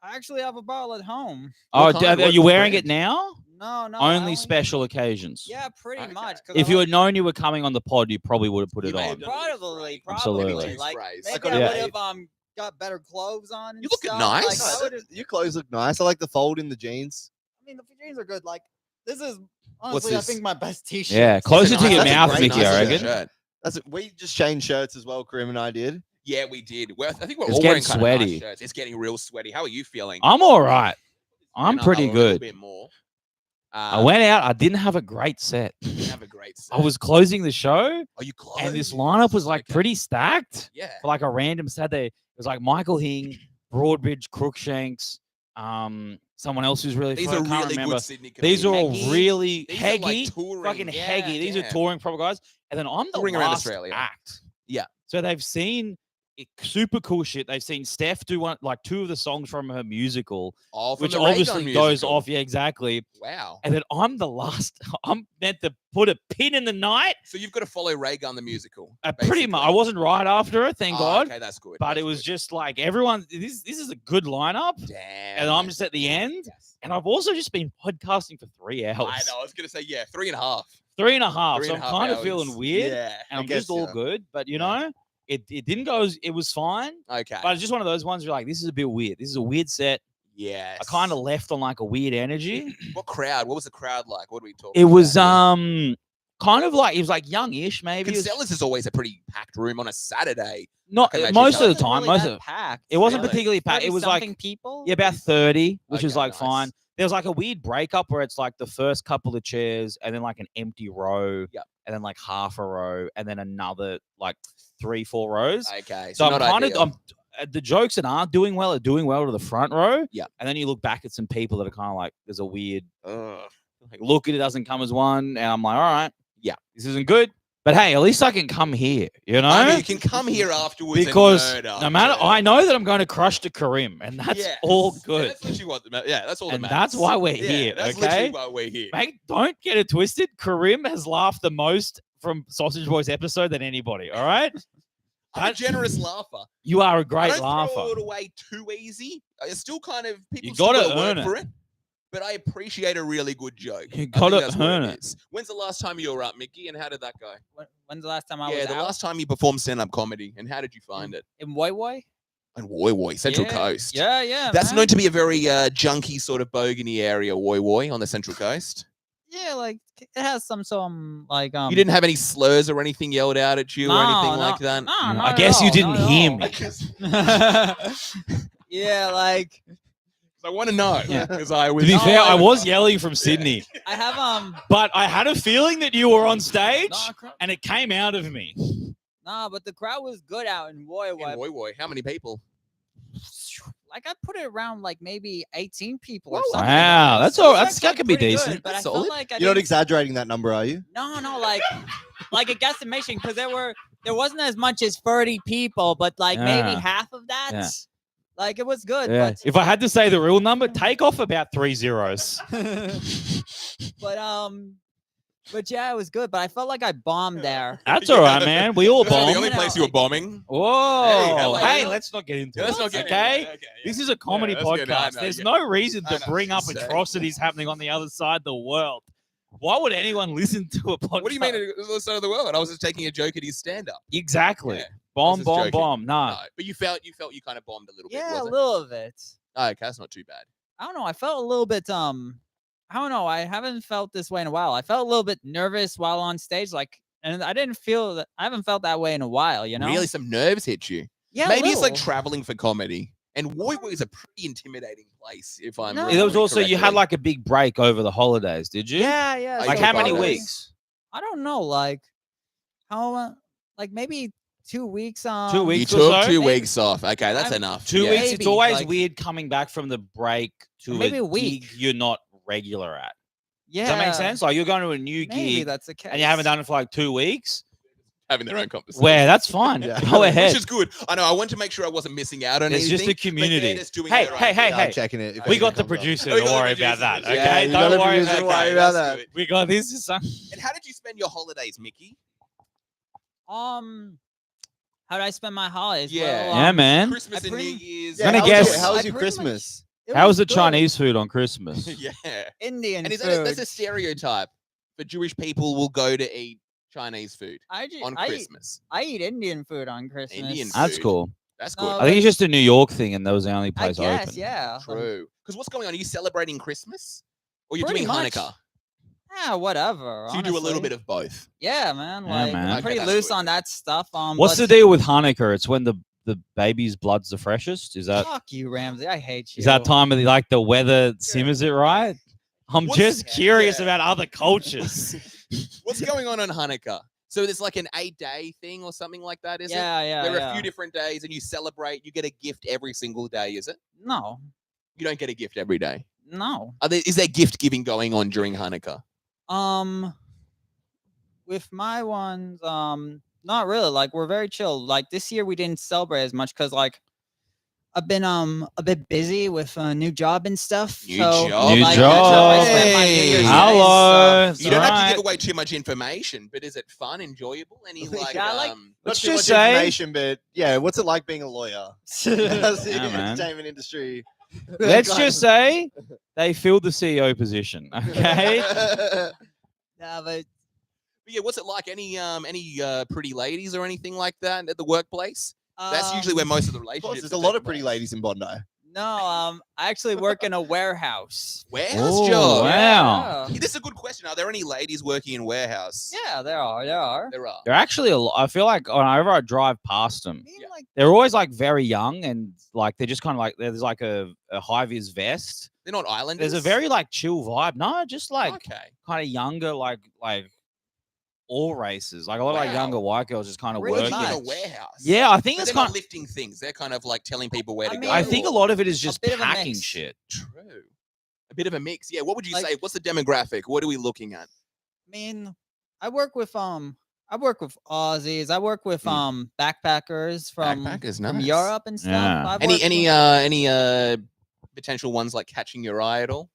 I actually have a bottle at home. Oh, What kind? are you What wearing brand? it now? No, no. I Only special occasions. Yeah, pretty Okay. much. 'cause If I you like- had known you were coming on the pod, you probably would have put You it may on. have done a little Probably, spray. Absolutely. probably. Like Sprays. maybe got I a would have got better clothes on. And You look stuff. nice. Like, No, I would've- your clothes look nice. I like the fold in the jeans. I mean, the jeans are good. Like this is honestly, I this? think my best T-shirt. Yeah, closer to nice- your that's a mouth, great Mickey, I nice reckon. shirt. We just changed shirts as well. Karim and I did. Yeah, we did. I think we're It's all getting wearing kind of nice sweaty. shirts. It's getting real sweaty. How are you feeling? I'm all right. I'm Been up pretty a little good. bit more. I went out. I didn't have a great set. You have a great set. I was closing the show, Are you close? and this lineup was like pretty stacked Yeah. for like a random Saturday. It was like Michael Hing, Broadbridge, Crookshanks, someone else who's really These fun, are I can't really remember. good Sydney These are all comedians. really These are like heggy, touring. fucking Yeah, heggy. These are yeah. touring proper guys, and then I'm the Touring around last Australia. act. Yeah. So they've seen super cool shit. They've seen Steph do like 2 of the songs from her musical, All from which the Ray obviously Gun goes musical. off. Yeah, exactly. Wow. And then I'm the last. I'm meant to put a pin in the night. So you've got to follow Ray Gun the musical. Pretty much. I basically. wasn't right after it, thank Oh, God. Okay, that's good. But that's it was good. just like everyone. This is a good lineup, Damn. and I'm just at the end. Yes. And I've also just been podcasting for 3 hours. I know. I was gonna say 3.5. 3.5. Three So and I'm a half kind of hours. feeling weird, Yeah. and I I'm just guess, all yeah. good. But you Yeah. know, it didn't go. It was fine. Okay. But it's just one of those ones where like, this is a bit weird. This is a weird set. Yes. I kind of left on like a weird energy. What crowd? What was the crowd like? What are we talking? It was about here? kind of like it was like youngish maybe. It was Kinsella's is always a pretty packed room on a Saturday. not I can imagine most so. of the time. Most of it packed. wasn't Really? particularly packed. It was like 30-something people. yeah, about 30, which is Okay, like nice. fine. There was like a weird breakup where it's like the first couple of chairs and then like an empty row. Yep. And then like half a row and then another like 3-4 rows. Okay. So I'm not kind ideal. of the jokes that aren't doing well are doing well to the front row. Yeah. And then you look back at some people that are kind of like there's a weird Ugh. like look at it doesn't come as one. And I'm like, all right, Yeah. this isn't good. But hey, at least I can come here, you know? I mean, you can come here afterwards because and nerd no matter after. I know that I'm going to crush to Karim, and that's Yes. all Yeah, good. that's literally what. Yeah, that's all. that And matters. that's why we're Yeah, here, That's okay? literally why we're here. Mate, don't get it twisted. Karim has laughed the most from Sausage Boys episode than anybody. All right, I'm a generous laugher. you are a I great don't laugher. throw it away too easy. It's still kind of people. You still gotta gotta earn work it. for it. But I appreciate a really good joke. You I think gotta that's what earn it. is. When's the last time you were up, Mickey? And how did that go? When's the last time I Yeah, was the out? last time you performed stand-up comedy. And how did you find it? In Woi Woi? And Woi, Central Yeah. Coast. Yeah, yeah. That's man. known to be a very junky sort of bogany area, Woi on the Central Coast. Yeah, like it has some like You didn't have any slurs or anything yelled out at you or anything like that? No, I not at guess you all, didn't not at hear all. me. Yeah, like I want to know Yeah. because I was. To be No, fair, I I- was yelling from Sydney, I have but I had a feeling that you were on stage, no, and it came out of me. but the crowd was good out in Woi In Woi. Woi, how many people? Like I put it around like maybe 18 people Whoa, or something. wow, that's So all- it's that's- that actually could be pretty decent. good, but That's I solid. felt like I You're not didn't- exaggerating that number, are you? No, like a guesstimation because there wasn't as much as 30 people, but like maybe Yeah. half of that. Yeah. Like it was good, Yeah. If I had to say the real number, take off about 3 zeros. but yeah, it was good. But I felt like I bombed there. That's all right, man. We all That's the bomb. only place you were bombing. Whoa. hello. Hey, let's not get into Yeah, it. let's not get into okay? it. Okay, yeah. This is a comedy that's good. I podcast. know, There's yeah. no reason I to know bring what up you're saying. atrocities happening on the other side of the world. Why would anyone listen to a podcast? What do you mean it was the side of the world? I was just taking a joke at his stand-up. Exactly. Yeah. Bomb, just bomb, joking. bomb. No. No, but you felt you kind of bombed a little bit. Yeah, Was a it? little bit. Oh, okay, that's not too bad. I don't know. I felt a little bit I don't know. I haven't felt this way in a while. I felt a little bit nervous while on stage, like, and I didn't feel that. I haven't felt that way in a while. You know? Really, some nerves hit you. Yeah. Maybe it's like little. traveling for comedy. And Woiwoi is a pretty intimidating place, if I'm. No. There was remembering also you had correctly. like a big break over the holidays, did you? Yeah, yeah. Like Like so how many Godfather. weeks? I don't know. Like how? Like maybe 2 weeks. 2 You weeks or took so? 2 Maybe- weeks off. Okay, that's I'm- enough. 2 Yeah. weeks. It's Maybe, always like- weird coming back from the break to Maybe a gig week. you're not regular at. Yeah. Does that make sense? Like you're going to a new Maybe gig that's the case. and you haven't done it for like 2 weeks. Having their own conversation. Where that's fine. Yeah. Go ahead. Which is good. I know. I want to make sure I wasn't missing out on It's anything. just a but they're community. just doing Hey, their own hey, thing. hey, Yeah, hey. I'm checking it. if We anything got the comes up. producer. We Don't got the worry about producer. that. Yeah, Okay. you Don't got the worry producer, about worry that. about Let's that. do it. We got this. Is And how did you spend your holidays, Mickey? How did I spend my holidays? Yeah. Well, Yeah, man. Christmas and New pretty- Year's. Gonna how was guess- your- how I was your pretty much- Christmas? it How was the good. Chinese food on Christmas? Yeah. Indian And is food? that that's a stereotype for Jewish people will go to eat Chinese food I, ju- on I, Christmas. I eat Indian food on Christmas. Indian That's food. cool. That's No, good. I think it's just a New York thing, and that was the only I place guess, open. yeah. True. Because what's going on? Are you celebrating Christmas? Or you're Pretty doing much. Hanukkah? Yeah, whatever. So you do a little honestly. bit of both. Yeah, man. Yeah, Like, man. I'm Okay, pretty that's loose good. on that stuff. What's the but- deal with Hanukkah? It's when the baby's blood's the freshest. Is that Fuck you, Ramsey. I hate you. is that time of the like the weather simmers it right? I'm What's- just curious yeah. about other cultures. What's going on Hanukkah? So there's like an 8-day thing or something like that, is it? Yeah, yeah. There are yeah. a few different days and you celebrate. You get a gift every single day, is it? No, You don't get a gift every day. no. Is there gift giving going on during Hanukkah? With my ones, not really. Like, we're very chill. Like, this year we didn't celebrate as much because, like, I've been a bit busy with a new job and stuff. New so, job. New like, job. that's how I spent my New Hey. Year's Eve Hello. stuff, You don't have to Alright. give away too much information, but is it fun, enjoyable? Any like, Yeah, I like- Not Let's too much just say- information, but yeah, what's it like being a lawyer? That's the Yeah, man. entertainment industry. Let's Kind just say they filled the CEO position. Okay. Yeah, but But yeah, what's it like? Any pretty ladies or anything like that at the workplace? That's usually where most of the Of relationships. course, there's are a lot taking of pretty place. ladies in Bondi. No, I actually work in a warehouse. Warehouse Oh, job. wow. Yeah, this is a good question. Are there any ladies working in warehouse? Yeah, there are. There are. There are. They're actually I feel like whenever I drive past them, I mean, Yeah. like, they're always like very young and like they're just kind of like there's like a high vis vest. They're not islanders. There's a very like chill vibe. No, just like okay. kind of younger, like all races. Like a lot of like Wow. younger white girls just kind of Really Working working. in a much. warehouse. Yeah, I think But it's they're not kind. lifting things. They're kind of like telling people where I to mean, go. I think a lot of it is just bit of a packing mix. shit. True. A bit of a mix. Yeah. What would you Like- say? What's the demographic? What are we looking at? I mean, I work with Aussies. I work with Mm. backpackers from Backpackers, from nice. Europe and stuff. Yeah. I've Any worked with- any potential ones like catching your eye at all?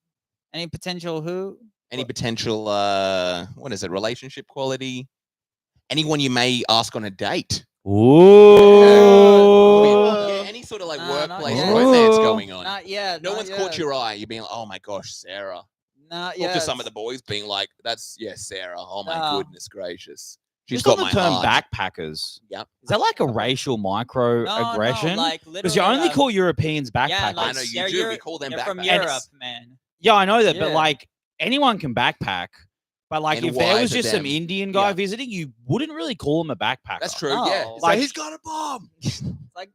any potential who? Any potential what is it? Relationship quality? Anyone you may ask on a date? Ooh. Yeah, any sort of like Not workplace yet. romance Ooh. going on. Not yet. No not one's yet. caught your eye. You're being like, oh my gosh, Sarah. Not Talk yet. to some of the boys being like, that's Sarah. Oh my No. goodness gracious. She's Just got on the my term heart. backpackers. Yep. Is that like a racial microaggression? like Because you literally, only call Europeans backpackers. yeah, I like, know you they're do. We Euro- call them they're from backpackers. Europe, man. Yeah, I know that, but Yeah. like anyone can backpack. But like And if there why was to just some them? Indian guy Yeah. visiting, you wouldn't really call him a backpacker. That's true. Yeah. No. It's Like- he's got a bomb. Like,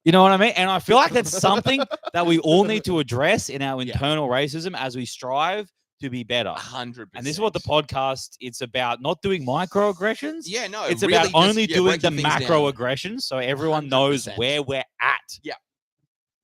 You know what I mean? And I feel like that's something that we all need to address in our Yeah. internal racism as we strive to be better. 100%. And this is what the podcast it's about, not doing microaggressions. Yeah, no. It's really about just, only yeah, doing the breaking things down. macroaggressions so everyone knows 100%. where we're at.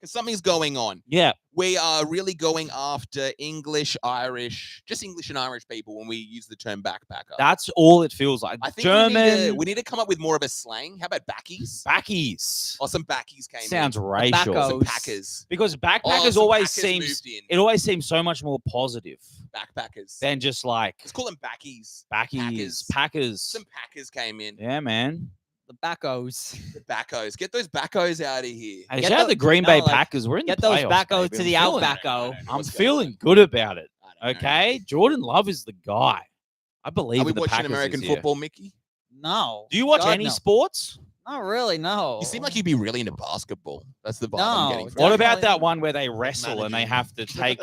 'Cause something's going on. Yeah. We are really going after English, Irish, just English and Irish people when we use the term backpacker. That's all it feels like. I think German we need to come up with more of a slang. How about backies? backies. Or some backies came Sounds in. racial. Backos. Some packers. Because Oh, backpackers some always packers seems moved in. it always seems so much more positive Backpackers. than just like Let's call them backies. backies, Packers. packers. Some packers came in. Yeah, man. the backos. The backos. Get those backos out of here. Hey, Get shout out the- the Green no, Bay like, Packers. We're in Get the those playoffs, backos baby. to the I'm feeling it. outbacko. I'm feeling good about it. I know. don't know. Okay, Jordan Love is the guy. I believe. Are we in the watching Packers American this year. football, Mickey? No. Do you watch God, any no. sports? Not really. No. You seem like you'd be really into basketball. That's the vibe I'm getting No, from What you. about Definitely that not. one where they wrestle and they Managing. have to take?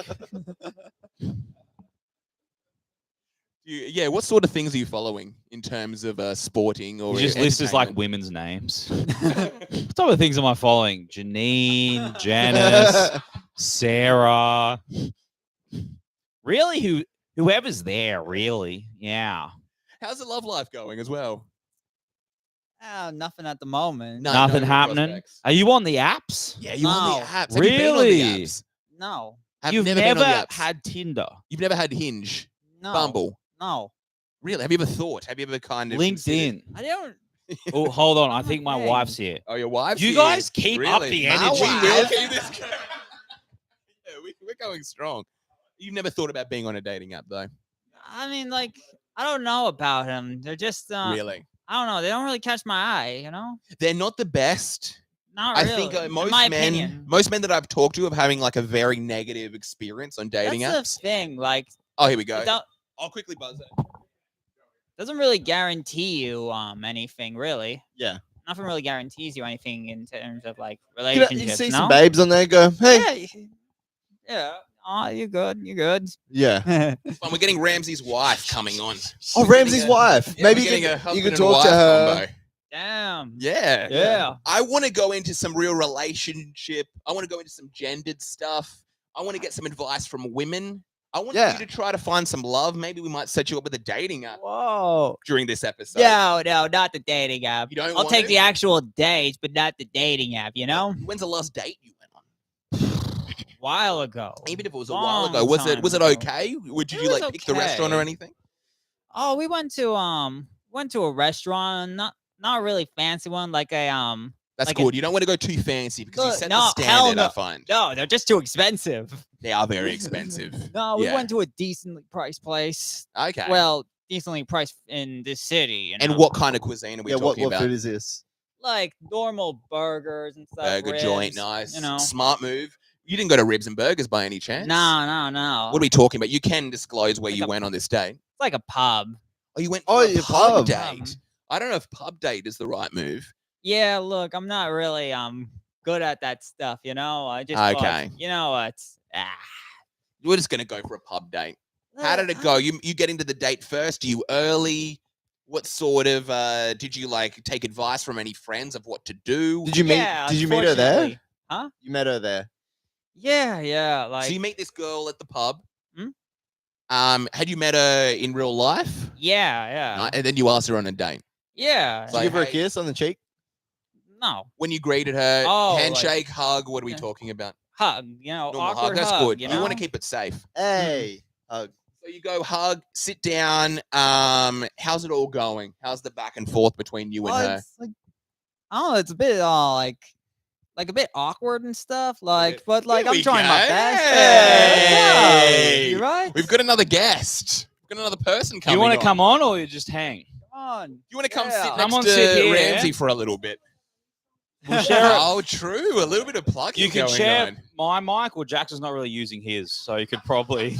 Yeah, what sort of things are you following in terms of sporting or You just list as like entertainment? women's names. What type of things am I following? Janine, Janice, Sarah. Really, whoever's there. Really, yeah. How's the love life going as well? Nothing at the moment. No. Nothing real happening. prospects. Are you on the apps? Yeah, you on the No. apps? Have you been on the Really? apps? No. Have You've never been on the apps. had Tinder, You've never had Hinge, No. Bumble. No. Really? Have you ever thought? Have you ever kind of considered- LinkedIn. I don't. Oh, hold on. I think my Dang. wife's here. Oh, your wife's You here. guys keep up Really? the My energy. wife? Will. We'll keep this going. Yeah, we're going strong. You've never thought about being on a dating app, though? I mean, like, I don't know about him. They're just. Really? I don't know. They don't really catch my eye. You know. They're not the best. Not I really. think in most my men, opinion. most men that I've talked to are having like a very negative experience on dating That's apps. the thing. Like, Oh, here we go. it don't- I'll quickly buzz it. doesn't really guarantee you anything really. Yeah. Nothing really guarantees you anything in terms of like You relationships. see no? some babes on there. Go, hey. Yeah. Oh, you're good. You're good. Yeah. Fun, we're getting Ramsey's wife coming on. Oh, We're Ramsey's getting a- wife. yeah, Maybe we're you getting a can husband and talk wife to her. combo. Damn. Yeah. Yeah. I want to go into some real relationship. I want to go into some gendered stuff. I want to get some advice from women. I want Yeah. you to try to find some love. Maybe we might set you up with a dating app Whoa. during this episode. No, not the dating app. You don't I'll want take it? the actual dates, but not the dating app. You know, When's the last date you went on? while ago. Even if it was a while ago, Long was it time ago. okay? Did It you was like pick the restaurant or okay. anything? Oh, we went to a restaurant, not really fancy one, like a That's Like a- good. You don't want to go too fancy because you Look, set no, the hell standard. I no. find no, they're just too expensive. they are very expensive. No, we Yeah. went to a decently priced place. Okay. Well, decently priced in this city. You and know? what kind of cuisine are we Yeah, talking what about? food is this? Like normal burgers and stuff. Burger joint, ribs, nice. You know. Smart move. You didn't go to Ribs and Burgers by any chance? No. What are we talking about? You can disclose where Like you a- went on this date. It's like a pub. Oh, you went Oh, on a your pub pub. date. I don't know if pub date is the right move. Yeah, look, I'm not really good at that stuff, you know. I just Okay. you know what? We're just gonna go for a pub date. How did it go? You get into the date first? Are you early? What sort of did you like take advice from any friends of what to do? Did you meet? Yeah, Did you meet her there? unfortunately. You met her there. Yeah, like So you meet this girl at the pub. Hmm? Had you met her in real life? yeah. And then you asked her on a date. Yeah. Did you Like, give her a hey- kiss on the cheek? No. When you greeted her, Oh, like- handshake, hug. What are we Yeah. talking about? Hug, you know, Normal awkward hug. That's hug, good. You You want to know? keep it safe. Hey. So you go hug, sit down. How's it all going? How's the back and forth between you and her? It's like, I don't know, it's a bit like a bit awkward and stuff. Like, but like Here I'm we trying my go. best. Hey! You right? We've got another guest. We've got another person Do coming. you want to on. come on or you just hang? Come on. You want to come Yeah. sit Come next on, to sit here. Ramsey for a little bit? We'll share it. Oh, true. A little bit of plugging You can going share on. my mic, or Jackson's not really using his, so you could probably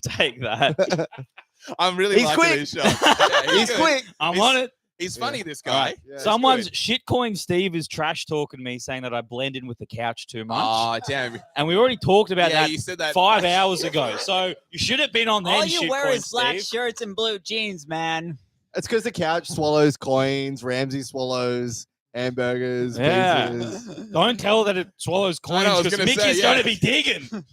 take that. I'm really He's liking quick. these shots. Yeah, He's good. quick. I'm He's- on it. He's funny, this All guy. right. Yeah. Someone's good. shitcoin Steve is trash talking me, saying that I blend in with the couch too much. Oh, damn. And we already talked about Yeah, that you said that 5 hours ago. So you should have been on then, All you wear shitcoin is black Steve. shirts and blue jeans, man. It's because the couch swallows coins. Ramsey swallows hamburgers. Yeah. pizzas. Don't tell that it swallows I know, I coins was because gonna say, Mickey's yeah. going to be digging.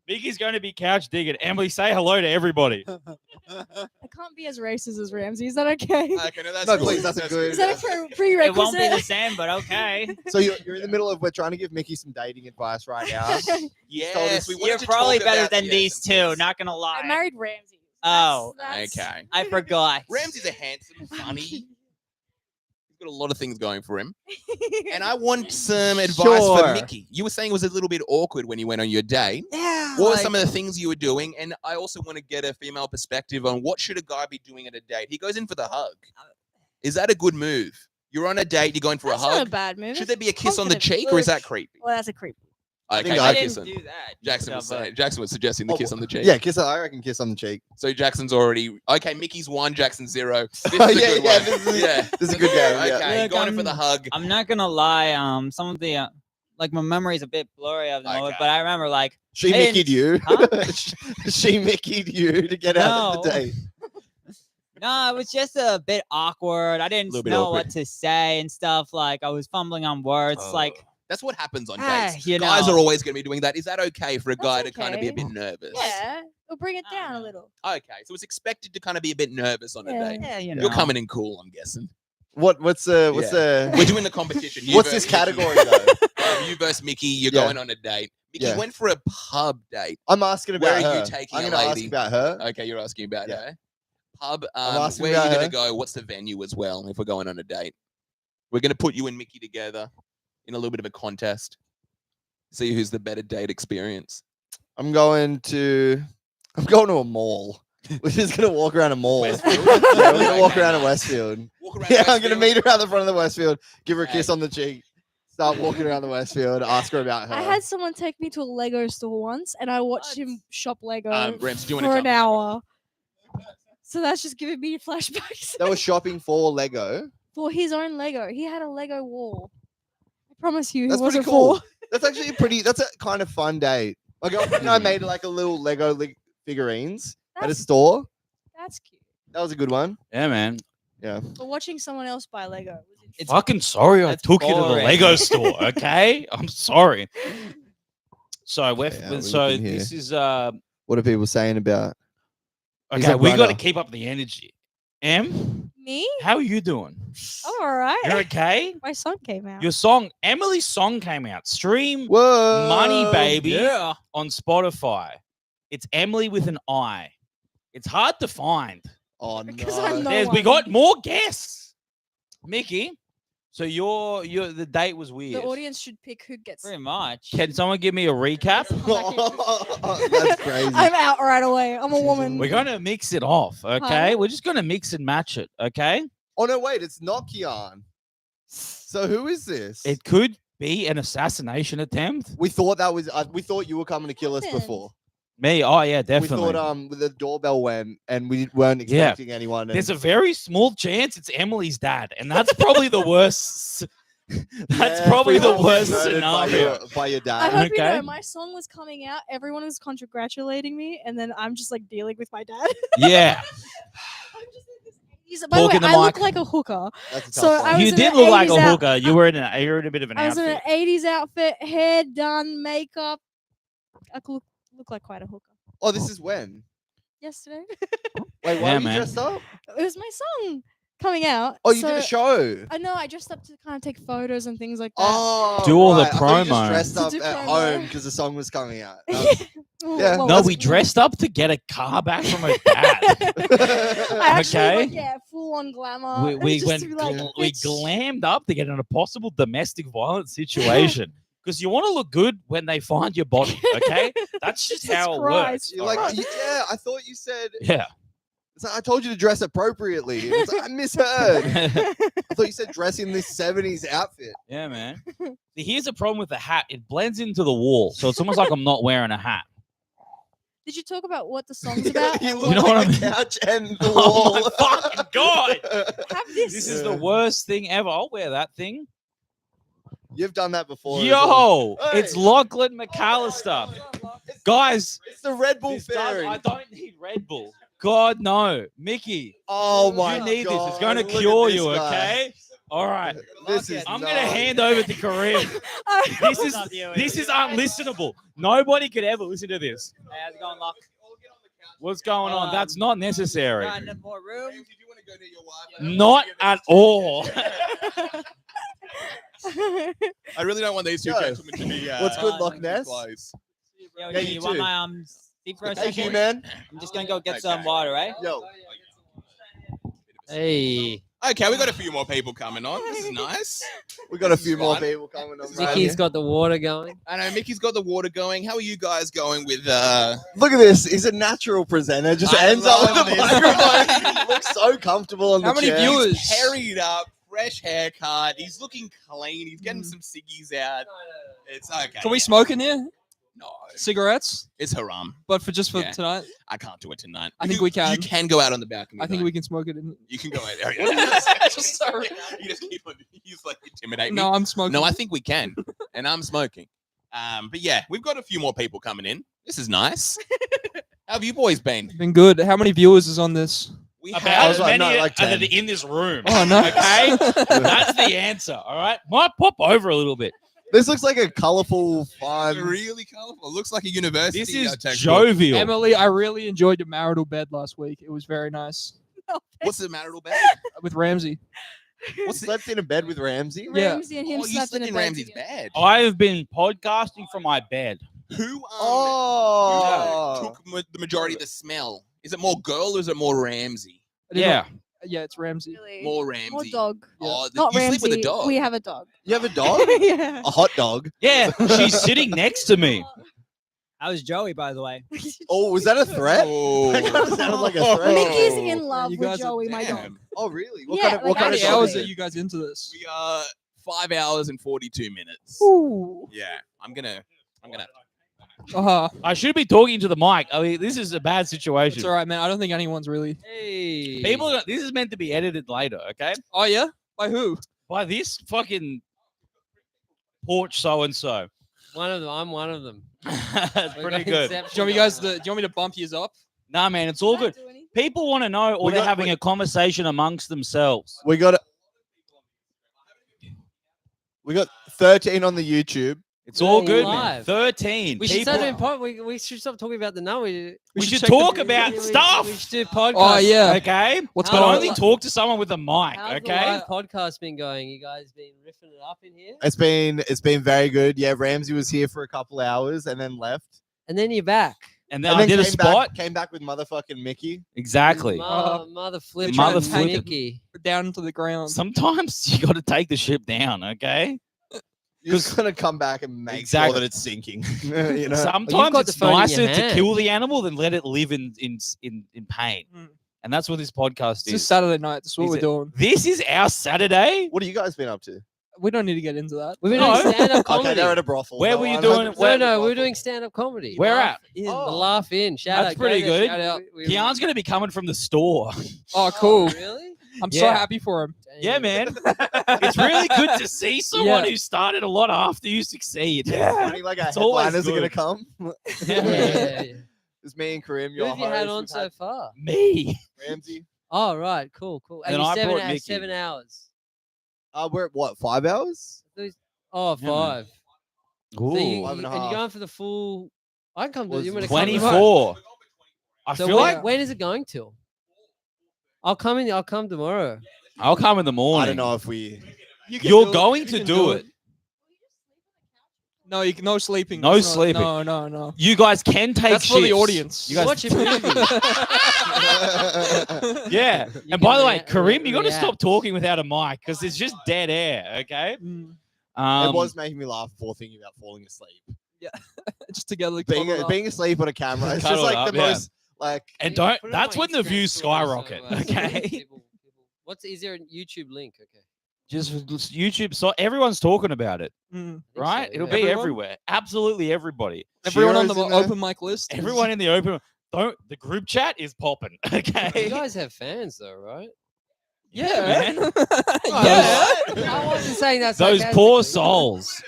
Mickey's going to be couch digging. Emily, say hello to everybody. I can't be as racist as Ramsey. Is that okay? Okay, no, that's No, good. please, that's a good- Is that a It prerequisite? won't be the same, but okay. So you're in the middle of we're trying to give Mickey some dating advice right now. Yes, we wanted You're to probably talk better about- than yes, these and two. please. Not gonna lie. I married Ramsey. Oh, Okay. I forgot. Ramsey's a handsome, funny. He's got a lot of things going for him. And I want some advice for Sure. Mickey. You were saying it was a little bit awkward when you went on your date. Yeah. What were some of the things you were doing? And I also want to get a female perspective on what should a guy be doing at a date. He goes in for the hug. Is that a good move? You're on a date, you're going for That's a not a hug. bad move. Should there be a kiss on the Confident. cheek or is that Look, creepy? Well, that's a creep. Okay, think no I kissing. didn't do that. Jackson was suggesting the Oh, kiss on the cheek. Yeah, kiss. I reckon kiss on the cheek. So Jackson's already okay. Mickey's 1, Jackson 0. This is Oh, a yeah, good yeah, one. this is- yeah, This is a good game. okay. Yeah. Look, Going in for the hug. I'm not gonna lie. Some of the like my memory's a bit blurry of the moment, Okay. but I remember like She I Mickey'd you. Huh? She Mickey'd you to get out of the No. date. no, it was just a bit awkward. I didn't Little bit know awkward. what to say and stuff. Like I was fumbling on words. Like That's what happens on Ah, dates. you Guys know. are always going to be doing that. Is that okay for a That's guy to kind of be a okay. bit nervous? Yeah, it'll bring it I don't down a know. little. Okay, so it's expected to kind of be a bit nervous on a Yeah. date. yeah, you know. You're coming in cool, I'm guessing. What's We're the doing the competition. You what's versus this Mickey. category though? You versus Mickey. You're Yeah. going on a date. Mickey Yeah. went for a pub date. I'm asking about Where are her. you taking I'm a gonna ask lady? about her. Okay, you're asking about Yeah. her. Pub. I'm asking Where are you about going to her. go? What's the venue as well? If we're going on a date, we're going to put you and Mickey together in a little bit of a contest. See who's the better date experience. I'm going to a mall. We're just gonna walk around a mall. Westfield? Yeah, we're gonna walk Okay, around nice. Westfield. Walk around Yeah, I'm gonna Westfield. meet her out the front of the Westfield, give her a kiss Hey. on the cheek, start walking around the Westfield, ask her about her. I had someone take me to a Lego store once, and I watched What? him shop Lego Rams, do you wanna for an come? hour. So that's just giving me flashbacks. They were shopping for Lego. For his own Lego, he had a Lego wall. I promise you, That's it pretty wasn't cool. for. That's actually that's a kind of fun date. My girlfriend and I made like a little Lego figurines at a That's, store. that's cute. That was a good one. Yeah, man. Yeah. But watching someone else buy Lego was It's interesting. fucking sorry I That's took you to the boring. Lego store, okay? I'm sorry. So we're Okay, how are we so looking here? this is What are people saying about? He's okay, a we got to runner. keep up the energy. Em, Me? how are you doing? I'm all right. You're okay? My song came out. Your song, Emily's song came out. Stream Whoa, Money Baby Yeah. on Spotify. It's Emily with an I. It's hard to find. Oh Because no. I'm not- We one. got more guests. Mickey, so your the date was weird. The audience should pick who gets. Pretty much. Can someone give me a recap? That's crazy. I'm out right away. I'm a woman. We're gonna mix it off, okay? We're just gonna mix and match it, okay? Oh no, wait, it's not Kian. So who is this? It could be an assassination attempt. We thought that was. We thought you were coming to kill us happened? before. Me, oh yeah, definitely. We thought the doorbell went and we weren't Yeah. expecting anyone. And There's a very small chance it's Emily's dad, and that's probably the worst. That's Yeah, probably the freaking worst murdered scenario. by your I dad. hope you Okay. know my song was coming out. Everyone was congratulating me, and then I'm just like dealing with my dad. Yeah, I'm just in this 80s. By the way, Talk in the I look mic. like a hooker. That's a tough So one. I was you in did an look like a 80s out- hooker. You're in a bit of an I was in outfit. an 80s outfit, hair done, makeup. I could look like quite a hooker. Oh, this is when? Yesterday, Wait, why Yeah, are you man. dressed up? it was my song coming out. Oh, you did a so- show. I know. I dressed up to kind of take photos and things like that. Oh, Do all the right. I thought you just promo. dressed To up do at promo. home because the song was coming out. That was- Well, Yeah. well, No, that's- we dressed up to get a car back from her dad. I actually Okay. went, yeah, full on glamour. we just went, to be like, we bitch. glammed up to get in a possible domestic violence situation. Because you want to look good when they find your body, okay? That's just Jesus how it Christ. works. You're like, alright? yeah, I thought you said. Yeah. It's like, I told you to dress appropriately. And it's like, I misheard. I thought you said dress in this 70s outfit. Yeah, man. See, here's a problem with the hat. It blends into the wall. So it's almost like I'm not wearing a hat. Did you talk about what the song's about? you and look You know like what I the mean? couch and the Oh wall. my fucking God. Have this. This is the worst thing ever. I'll wear that thing. You've done that before. as well. Yo, it's Hey. Lachlan McAllister. Guys, It's the Red Bull this does, fairy. I don't need Red Bull. God, no. Mickey, Oh my you need God. this. It's going to look at cure this you, guy. okay? All right. This is I'm going to nuts. hand over to Kareem. This is unlistenable. Nobody could ever listen to this. Hey, how's it going, Lock? What's going on? That's not necessary. Got enough more room? Not at all. I really don't want these two Yo, gentlemen to be. What's good, Loch too Ness? close. Yo, Yeah, you you want too. my seat for a Thank you, second? man. I'm just gonna go get some Okay. water, right? Yo, Hey, Okay, we got a few more people coming on. This is nice. we got a few more Fun. people coming on. Mickey's got the water going. I know Mickey's got the water going. How are you guys going with? Look at this. He's a natural presenter. Just I ends up with love a this. microphone. He looks so comfortable on How the many chair. viewers? Harried up, fresh haircut. He's looking clean. He's getting some ciggies out. It's okay. Can we smoke in here? No, Cigarettes, it's haram. but for just for Yeah. tonight. I can't do it tonight. I think we can. You can go out on the balcony. I think though. we can smoke it in. You can go out there. Sorry. You just keep on. He's like intimidate me. No, I'm smoking. No, I think we can, and I'm smoking. But yeah, we've got a few more people coming in. This is nice. How have you boys been? Been good. How many viewers is on this? We About I was as like, many no, like that 10. are in this room. Oh no. Okay, that's the answer. All right, might pop over a little bit. This looks like a colorful, fun. really colourful. Looks like a university. This is textbook. jovial. Emily, I really enjoyed your marital bed last week. It was very nice What's the marital bed? with Ramsey. What's slept in a bed with Ramsey? Yeah. Ramsey and him Oh, you slept slept in in a bed Ramsey's together. bed. I have been podcasting from my bed. Who Oh. took the majority of the smell? Is it more girl or is it more Ramsey? I did Yeah, not- yeah, it's Ramsey. Really. More Ramsey. More dog. Oh, Not you Ramsey. sleep with a dog. We have a dog. You have a dog? yeah. A hot dog? yeah. She's sitting next to me. How was Joey, by the way? Oh, was that a threat? Oh. That kind of sounded like a threat. Mickey's in love you with guys are- Joey, my dog. Damn. Oh, really? What Yeah, kind of, like, what How kind of many dog hours is are it? you guys into this? We are 5 hours and 42 minutes. Ooh. Yeah, I'm gonna. Uh-huh. I should be talking to the mic. I mean, this is a bad situation. It's all right, man. I don't think anyone's really. Hey. People, this is meant to be edited later, okay? Oh yeah. By who? By this fucking porch so and so. One of them. I'm one of them. It's We pretty got good. Do Inception you want me guys going. to? Do you want me to bump yous up? Nah, man, it's all good. People want to know, or We they're got- having a conversation amongst themselves. We got 13 on the YouTube. It's all Yeah, good, man. live. 13. We should People- start doing pod. We should stop talking about the number. we should check talk the- about stuff. We should do podcasts. Oh yeah. Okay? What's But How- going only on? talk to someone with a mic, How's the okay? live podcast been going? You guys been riffing it up in here, It's been very good. Yeah, Ramsey was here for a couple hours and then left. and then you're back. And then And I then did a spot. Came back with motherfucking Mickey. Exactly. Mother flip. Mother flip. Mickey. Down to the ground. Sometimes you got to take the ship down, okay? You're just gonna come back and make Exactly. sure that it's sinking. You know? Sometimes got the it's phone in nicer your to hand. kill the animal than let it live in pain. Mm. And that's what this podcast It's is. just Saturday night. That's what Is we're it? doing. This is our Saturday. What have you guys been up to? We don't need to get into that. We've been No. doing stand-up Okay, comedy. they're at a brothel. Where No, were you I doing- don't- where- No, we were doing stand-up comedy. Where Laugh at? In, Oh. The Laugh In. Shout That's out. pretty go there, good. Shout out. Keon's going to be coming from the store. Oh, cool. Really? I'm so Yeah. happy for him. Yeah, man. It's really good to see someone who started a lot after you succeed. Funny, like our It's always headliners are gonna good. come. Yeah. It's me and Karim. Who Your have you had host. on We've so had far? Me. Ramsey. Oh, right. Cool. And And you're I 7 brought hours. Mickey. 7 hours. We're at what? 5 hours? Oh, Yeah, man. 5. So you, Five and a and half. you're going for the full. I can come to Was you. Want to come tomorrow? 24. I So feel when, like when is it going till? I'll come in. I'll come tomorrow. I'll come in the morning. I don't know if we. You can You're do it. going You to can do it. No, you can, no sleeping. No That's not- sleeping. No. You guys can take That's for the shifts. audience. You guys Watch a movie. Yeah. You And by can the way, rea- Karim, you got to react. stop talking without a mic because it's just dead air. Okay. Mm, It was making me laugh before thinking about falling asleep. just together. Being asleep on a camera. It's just Cuddled like up, the yeah. most like. And You don't. put it on That's my when the Instagram views story, so, skyrocket. so Okay. people- is there a YouTube link? Okay. Just YouTube. So everyone's talking about it, Mm. right? so, It'll yeah. be Everyone? everywhere. Absolutely everybody. Everyone on the Shiro's in there. open mic list. is- Everyone in the open. Don't. The group chat is popping. You Okay. guys have fans though, right? Yeah, man. yeah. I wasn't saying that. Those poor sarcastically. souls.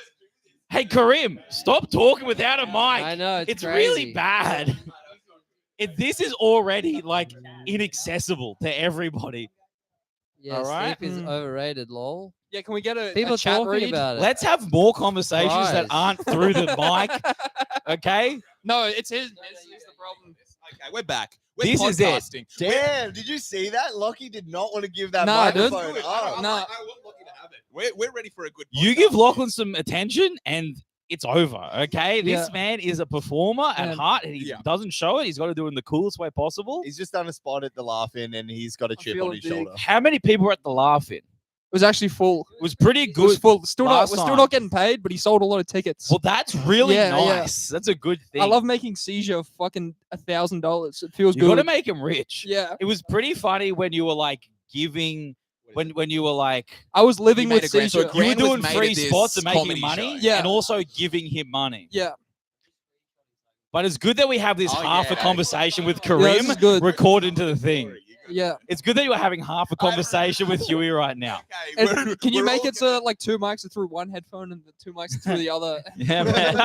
Hey, Karim, stop talking without a mic. I know It's crazy. really bad. This is already like inaccessible to everybody. Yeah, Alright. sleep is Mm. overrated. Lol. Yeah, can we get a People chat talking read? about it. Let's have more conversations that Christ. aren't through the mic. Okay. No, it's his. He's the problem. Okay, we're back. We're This is it. podcasting. Damn! Did you see that? Lockie did not want to give that Nah, dude. microphone Dude, up. Nah. I want Lockie to have it. We're ready for a good. You podcast. give Lachlan some attention and it's over. Okay. This Yeah. man is a performer at Man. heart and he Yeah. doesn't show it. He's got to do it in the coolest way possible. He's just done a spot at the Laugh In, and he's got a chip feel on his big. shoulder. How many people were at the laugh in? It was actually full. It was pretty It was good. full. Still not. last We're still time. not getting paid, but he sold a lot of tickets. Well, that's really Yeah, yeah. nice. That's a good thing. I love making seizure fucking $1,000. It feels You got good. to make him rich. Yeah. It was pretty funny when you were like giving when you were like I was living made with a grand- so Seizure. a grand- you were was doing made free at this spots and making comedy money, show. Yeah. and also giving him money. Yeah. But it's good that we have this Oh, half yeah, a no. conversation with Yeah, this Karim is good. recorded into the thing. Yeah. It's good that you are having half a conversation with Huey right now. Okay, And can you we're make all it so like 2 mics are through one headphone and the 2 mics are through the other? Yeah, man.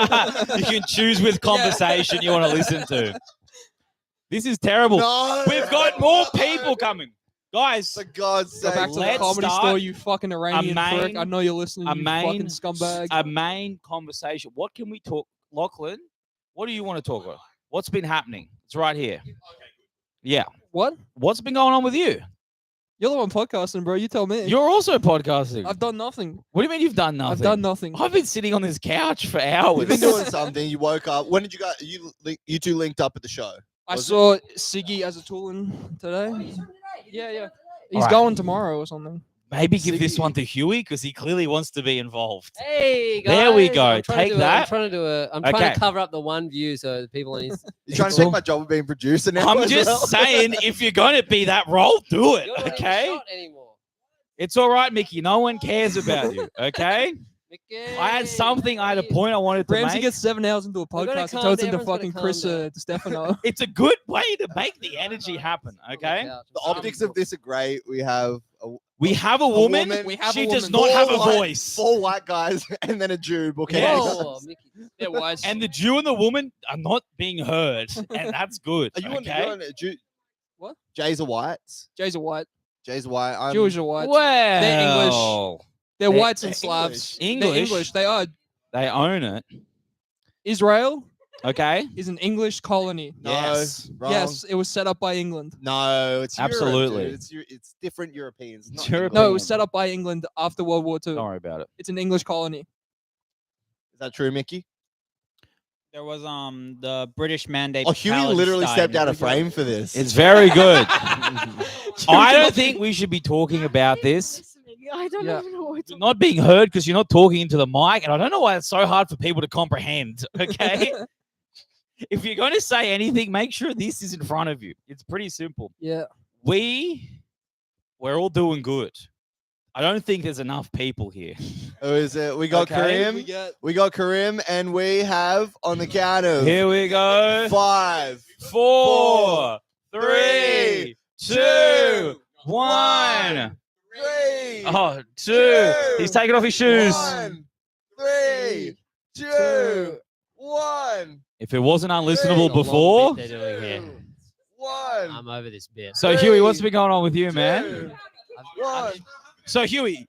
You can choose with conversation you want to listen to. This is terrible. No. We've got more people coming. Guys, For God's Go sake. back to the let's comedy start store, you fucking Iranian prick. I main- know you're listening, a you main- fucking scumbag. a main conversation. What can we talk? Lachlan, what do you want to talk about? What's been happening? It's right here. Yeah. What? What's been going on with you? You're the one podcasting, bro. You tell me. You're also podcasting. I've done nothing. What do you mean you've done nothing? I've done nothing. I've been sitting on this couch for hours. You've been doing something. You woke up. When did you guys? You two linked up at the show. I Was it? saw Siggy as a tool today. Yeah. He's Alright. going tomorrow or something. Maybe give this one to Huey because he clearly wants to be involved. Hey, guys. There we go. I'm trying to Take do that. I'm trying to do I'm trying Okay. to cover up the one view so the people on his. You're trying to So- take my job of being producer now. I'm as just well? saying, if you're going to be that role, do it. You're not even Okay. shot anymore. It's all right, Mickey. No one cares about you. Okay. Mickey, I had something. I had a point I wanted to Ramsey make. gets 7 hours into a We're gonna podcast and calm turns down, into everyone's fucking gonna Chris calm down. Stefano. It's a good way to make the energy happen. Okay. The optics of this are great. We have We have a woman. woman. We have She a does woman. not have a Four white- voice. 4 white guys and then a Jew. Okay. Yes. Whoa, Mickey. It was. And the Jew and the woman are not being heard, and that's good. Are you on, okay. you're on a Jew? What? Jays are whites. Jays are white. Jays are white. I'm, Jewish are white. Well, They're English. They're They're- whites and they're Slavs. English. They're English. They are. They own it. Israel Okay. is an English colony. No, Yes. wrong. Yes, it was set up by England. No, it's Europe, Absolutely. dude. It's different Europeans. Not Europe- English. No, it was set up by England after World War II. Don't worry about it. It's an English colony. Is that true, Mickey? There was the British mandate. Oh, Huey literally stepped out of frame for this. It's very good. I don't think we should be talking about this. I don't Yeah. even know what You're not being heard because you're not talking into the mic, and I don't know why it's so hard for people to comprehend. Okay. If you're going to say anything, make sure this is in front of you. It's pretty simple. Yeah. We're all doing good. I don't think there's enough people here. Who is it? We got Okay. Karim. We got Karim, and we have on the count of Here we go. 5, 4, 3, 2, 2, 1. 3. Oh, 2. He's taking off his shoes. 1, 3, 2, 1. If it wasn't unlistenable It's a long before. bit they're doing here. 1. I'm over this bit. So, Huey, what's been going on with you, man? 2, I've- 1. So, Huey,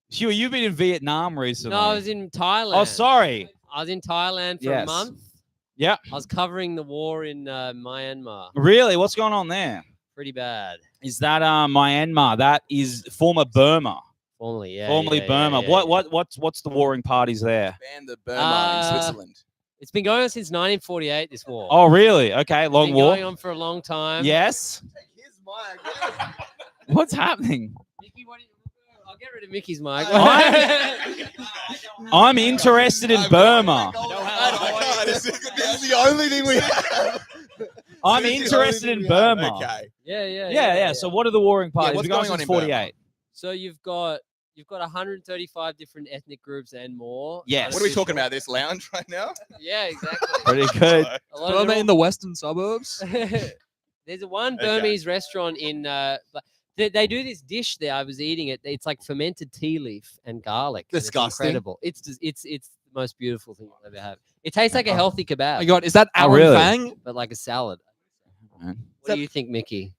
you've been in Vietnam recently. No, I was in Thailand. Oh, sorry. I was in Thailand for Yes. a month. Yeah. I was covering the war in Myanmar. Really? What's going on there? Pretty bad. Is that Myanmar? That is former Burma. Formerly, yeah. Formerly yeah, Burma. yeah, yeah. What's the warring parties there? Ban the Burma in Switzerland. It's been going on since 1948. This war. Oh, really? Okay, long been war. going on for a long time. Yes. Here's mine. What's happening? Mickey, I'll get rid of Mickey's mic. I'm interested in Burma. This is the only thing we have. I'm This is the only interested thing in we have. Burma. Okay. Yeah. So what are the warring parties? what's We're going going on since in Burma? 48. So you've got 135 different ethnic groups and more. Yes. What are we talking about? This lounge right now? Yeah, exactly. Pretty good. A lot of Burma them in the western suburbs. There's one Okay. Burmese restaurant in. They do this dish there. I was eating it. It's like fermented tea leaf and garlic. and Disgusting. It's incredible. It's the most beautiful thing you'll ever have. It tastes like a healthy Oh kebab, my god, is that Oh, Alan really? Fang? but like a salad. Man. What do you think, Mickey?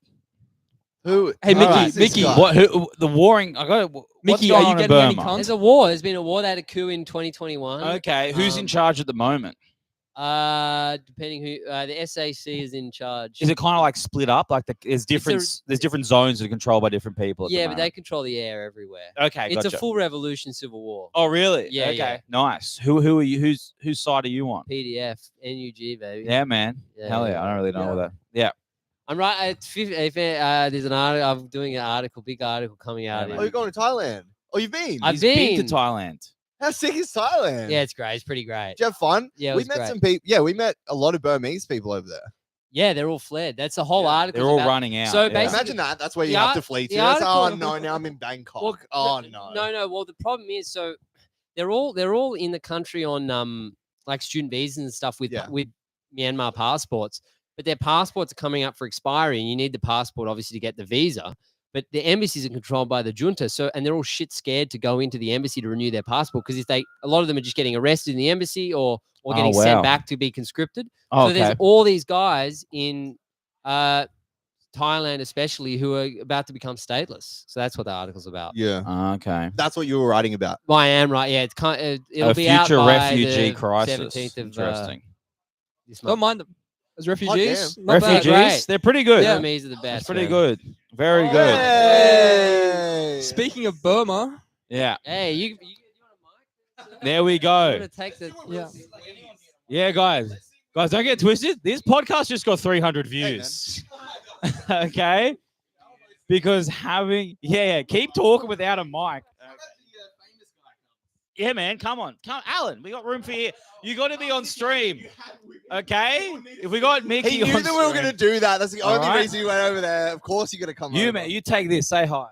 Who? Hey, Mickey, Alright, this Mickey. guy. What? Who? The warring? I got it. Mickey, are you getting any Burma? There's a war. There's been a war. They had a coup in 2021. Okay, who's in Um, charge at the moment? Depending who the SAC is in charge. Is it kind of like split up? Like there's different zones that are controlled by different people. At the Yeah, but they moment? control the air everywhere. Okay, It's gotcha. a full revolution civil war. Oh, really? Yeah, Okay, yeah. nice. Who are you? Whose side are you on? PDF, NUG, baby. Yeah, man. Yeah, Hell yeah. yeah, I don't really know what that. Yeah. I'm right. There's an article. I'm doing an article, big article coming out. Yeah, Oh, you're going to Thailand? Oh, you've been? I've He's been to been. Thailand. How sick is Thailand? Yeah, it's great. It's pretty great. Did you have fun? Yeah, it we was met great. some people. Yeah, we met a lot of Burmese people over there. Yeah, they're all fled. That's the whole article. They're all running out. So yeah. basically- Imagine that. That's where you The have art- to flee to. the That's, oh article- no, now I'm in Bangkok. Well, oh no, no. no. Well, the problem is, so they're all in the country on like student visas and stuff with Yeah. with Myanmar passports, but their passports are coming up for expiry, and you need the passport obviously to get the visa. But the embassies are controlled by the junta, and they're all shit scared to go into the embassy to renew their passport because a lot of them are just getting arrested in the embassy or getting wow. sent back to be conscripted. Oh, So there's okay. all these guys in Thailand, especially, who are about to become stateless. So that's what the article's about. Yeah. Okay. That's what you were writing about. Well, I am right. Yeah, it's it'll A be out future by refugee the crisis. 17th of Interesting. this Don't month. mind them. As refugees, damn. not bad. Refugees, Great. they're pretty good. Yeah, Burmese are the best. That's pretty man. good. Very good. Hey! Speaking of Burma, Yeah. Hey, you want a mic? There we You go. want to take the yeah. Yeah, guys. Guys, don't get twisted. This podcast just got 300 views. Okay? Because keep talking without a mic. Yeah, man, come on. Alan, we got room for you. You got to be on stream. Okay? If we got Mickey He knew on that we were stream- going to do that. That's the All only right. reason you went over there. Of course, you're going to come You, over. man, you take this. Say hi.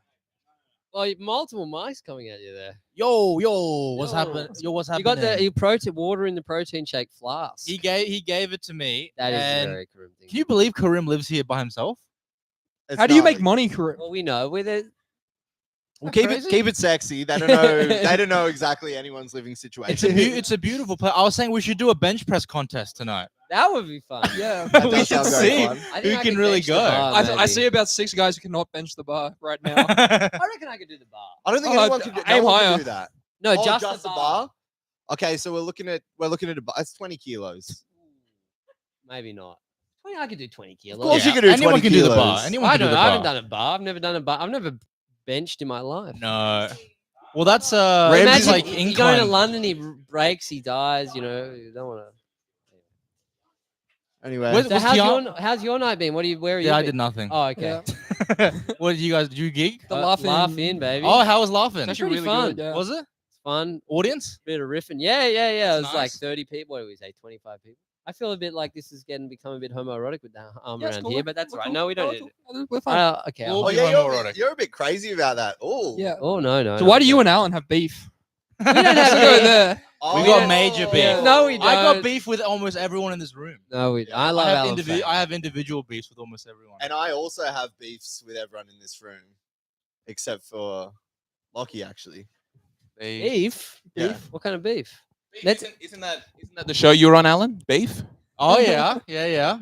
well, multiple mics coming at you there. Yo, Yo. what's happening? Yo, what's You happening? got the protein water in the protein shake flask. He gave it to me. That is and very Karim thing. Can you believe Karim lives here by himself? It's How do you make gnarly. money, Karim? Well, we know with it. Well, keep it sexy. They don't know. They don't know exactly anyone's living situation. It's a beautiful place. I was saying we should do a bench press contest tonight. That would be fun. Yeah. That we does should sound very see fun. I who think I can could really bench the go. bar, I maybe. see about 6 guys who cannot bench the bar right now. I reckon I could do the bar. I don't think Oh, anyone can do, aim no one can higher. do that. No, Oh, just, the bar. Okay, so we're looking at a bar. It's 20 kilos. Maybe not. I could do 20 kilos. Of course you could do Anyone 20 can do the kilos. bar. Anyone I can do don't. the I haven't bar. done a bar. I've never done a bar. I've never benched in my life. No. Well, that's Ramsey's Ramsey's Imagine like you going to incline. London, he breaks, he dies. You know, you don't want Anyway, Where's- to. So Was how's your night been? Where are you? Yeah, I been? did nothing. Oh, okay. Yeah. What did you guys? Did you gig? The laughing. Laugh in, baby. Oh, how was laughing? It's actually pretty really fun. good. Yeah. Was it It's fun. audience? Bit of riffing. Yeah. It That's was like nice. 30 people. What do we say? 25 people. I feel a bit like this is become a bit homoerotic with that arm Yeah, it's around cool. here, but that's We're right. cool. No, we don't. We're need it. cool. We're fine. Okay. Well, oh I'll- be yeah, homoerotic. you're a bit crazy about that. Oh, Yeah. Oh no. So why do you and Alan have beef? We don't have Let's go beef. there. We got major beef. Yeah. No, we don't. I got beef with almost everyone in this room. No, we. I I love have, Alan Fang. I have individual beefs with almost everyone. And I also have beefs with everyone in this room, except for Lockie. Actually, Beef? Yeah. Beef? What kind of beef? Isn't that the show you were on, Alan? Beef? Oh yeah.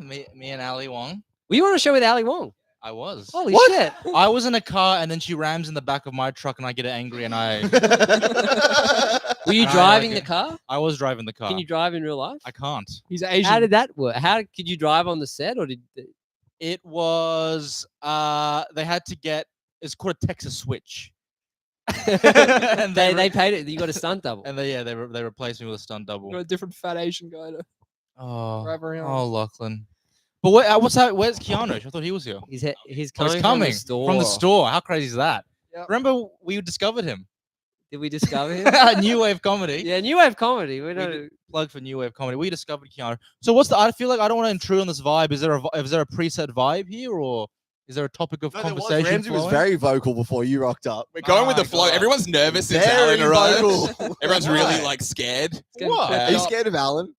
Me and Ali Wong. Were you on a show with Ali Wong? I was. Holy shit! I was in a car and then she rams in the back of my truck and I get angry and I Were you I driving the like it. car? I was driving the car. Can you drive in real life? I can't. He's Asian. How did that work? How could you drive on the set, or did? It was they had to get it's called a Texas switch. and They paid it. You got a stunt double. and they replaced me with a stunt double. Got a different fat Asian guy to Oh, drive around. oh, Lachlan. But what's that? Where's Keanu? I thought he was here. He's Oh, coming, he's coming from the store. How crazy is that? Yep. Remember we discovered him. Did we discover him? New Wave Comedy. Yeah, New Wave Comedy. We We don't. did plug for New Wave Comedy. We discovered Keanu. So what's the? I feel like I don't want to intrude on this vibe. Is there a preset vibe here, or is there a topic of No, there was. conversation? Ramsey was flowing? very vocal before you rocked up. We're going with My the flow. God. Everyone's nervous since Very Alan arrived. vocal. Everyone's really Why? like scared. What? Are you scared of Alan?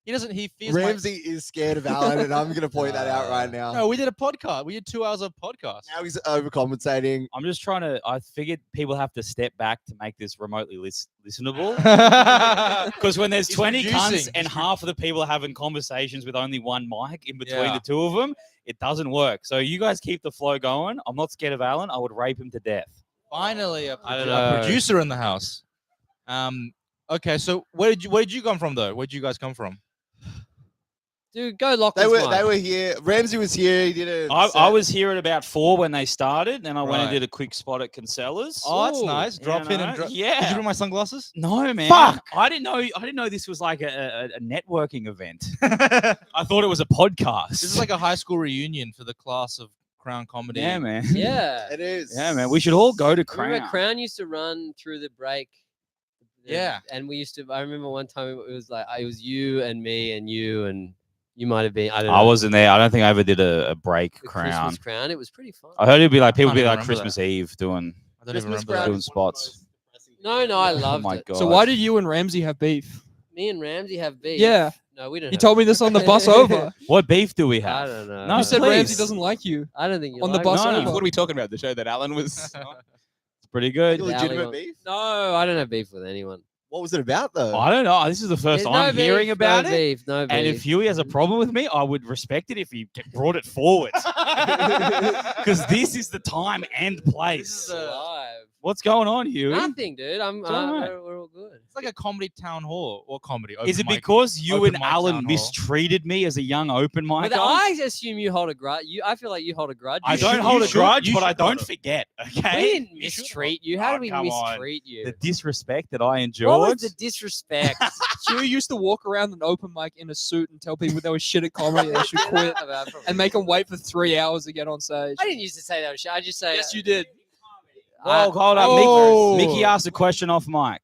He doesn't. He fears. my- Ramsey is scared of Alan, and I'm going to point that out right now. No, we did a podcast. We did 2 hours of podcast. Now he's overcompensating. I'm just trying to. I figured people have to step back to make this remotely listenable. Because when there's He's 20 cunts reducing. and half of the people are having conversations with only one mic in between Yeah. the two of them, it doesn't work. So you guys keep the flow going. I'm not scared of Alan. I would rape him to death. Finally, I don't a know. producer in the house. Okay, so where did you come from though? Where did you guys come from? Dude, go lock They this were here. Ramsey was here. He did a. I set. was here at about 4 when they started, and I went and Right. did a quick spot at Kinsella's. Oh, that's Ooh, nice. You Drop in know, and drop. yeah. Did you bring my sunglasses? No, man. Fuck! I didn't know this was like a networking event. I thought it was a podcast. This is like a high school reunion for the class of Crown Comedy. yeah, man. Yeah. It is. Yeah, man. We should all go to I remember Crown. Crown used to run through the break. Yeah. And we used to. I remember one time it was like it was you and me and you and You might have been. I don't know. I wasn't there. I don't think I ever did a break The crown. Christmas crown. It was pretty fun. I heard it'd be like people can't be even like remember that. Christmas Eve doing I don't even Christmas remember crowd that. doing spots. No, I Oh loved my it. god! So why did you and Ramsey have beef? Me and Ramsey have beef. Yeah. No, we don't. You have told me beef. this on the bus over. What beef do we I have? don't know. No, You said please. Ramsey doesn't like you. I don't think you on the like bus me. No, over. What are we talking about? The show that Alan was. It's pretty good. Yeah, Legitimate Alan- beef? No, I don't have beef with anyone. What was it about though? I don't know. This is the first There's I'm no hearing beef, about no it. Beef, no beef. And if Huey has a problem with me, I would respect it if he brought it forward. Because this is the time and place. alive. What's going on, Huey? Nothing, dude. I'm. It's all right. We're all good. It's like a comedy town hall or comedy. Is it open mic. because you open and mic Alan town hall. mistreated me as a young open mic? But I assume you hold a grudge. I feel like you hold a grudge. I You don't should- hold you a should- grudge, you but I should don't hold it. forget. We Okay, didn't You should mistreat you. How Oh, did we come on. mistreat you? the disrespect that I endured. What was the disrespect? You used to walk around an open mic in a suit and tell people they were shit at comedy and they should quit and make them wait for 3 hours to get on stage. I didn't used to say that. Was shit. I just say. Yes, you did. Whoa, hold up. Oh. Mickey asked a question off mic.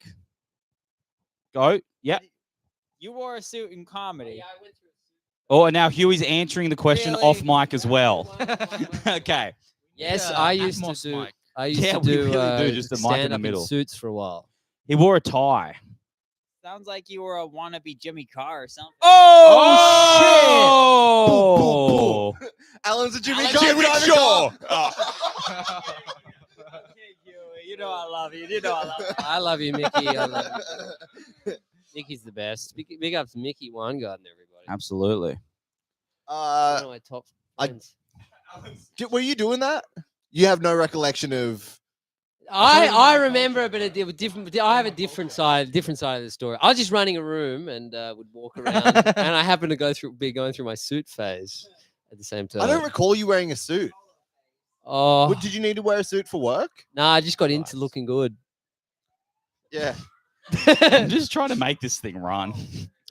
Go. Yep. You wore a suit in comedy. Oh, and now Huey's answering the question Really? off mic as well. Okay. Yes, Yeah, I used to Atmos do. mic. I used Yeah, to we do. really do, just a mic in the stand-up middle. suits for a while. He wore a tie. Sounds like you were a wannabe Jimmy Carr or something. Oh, Boom, Alan's a Jimmy Alan Carr Jimmy driving Shaw. car. You know I love you. You know I love you. I love you, Mickey. I love you. Mickey's the best. Big up to Mickey Weingarten, everybody. absolutely. One of my top I- friends. Were you doing that? You have no recollection of. I remember, but it was different. I have a different side of the story. I was just running a room and would walk around, and I happened to be going through my suit phase at the same time. I don't recall you wearing a suit. Oh, Did you need to wear a suit for work? nah, I just got into looking good. Yeah. I'm just trying to make this thing run.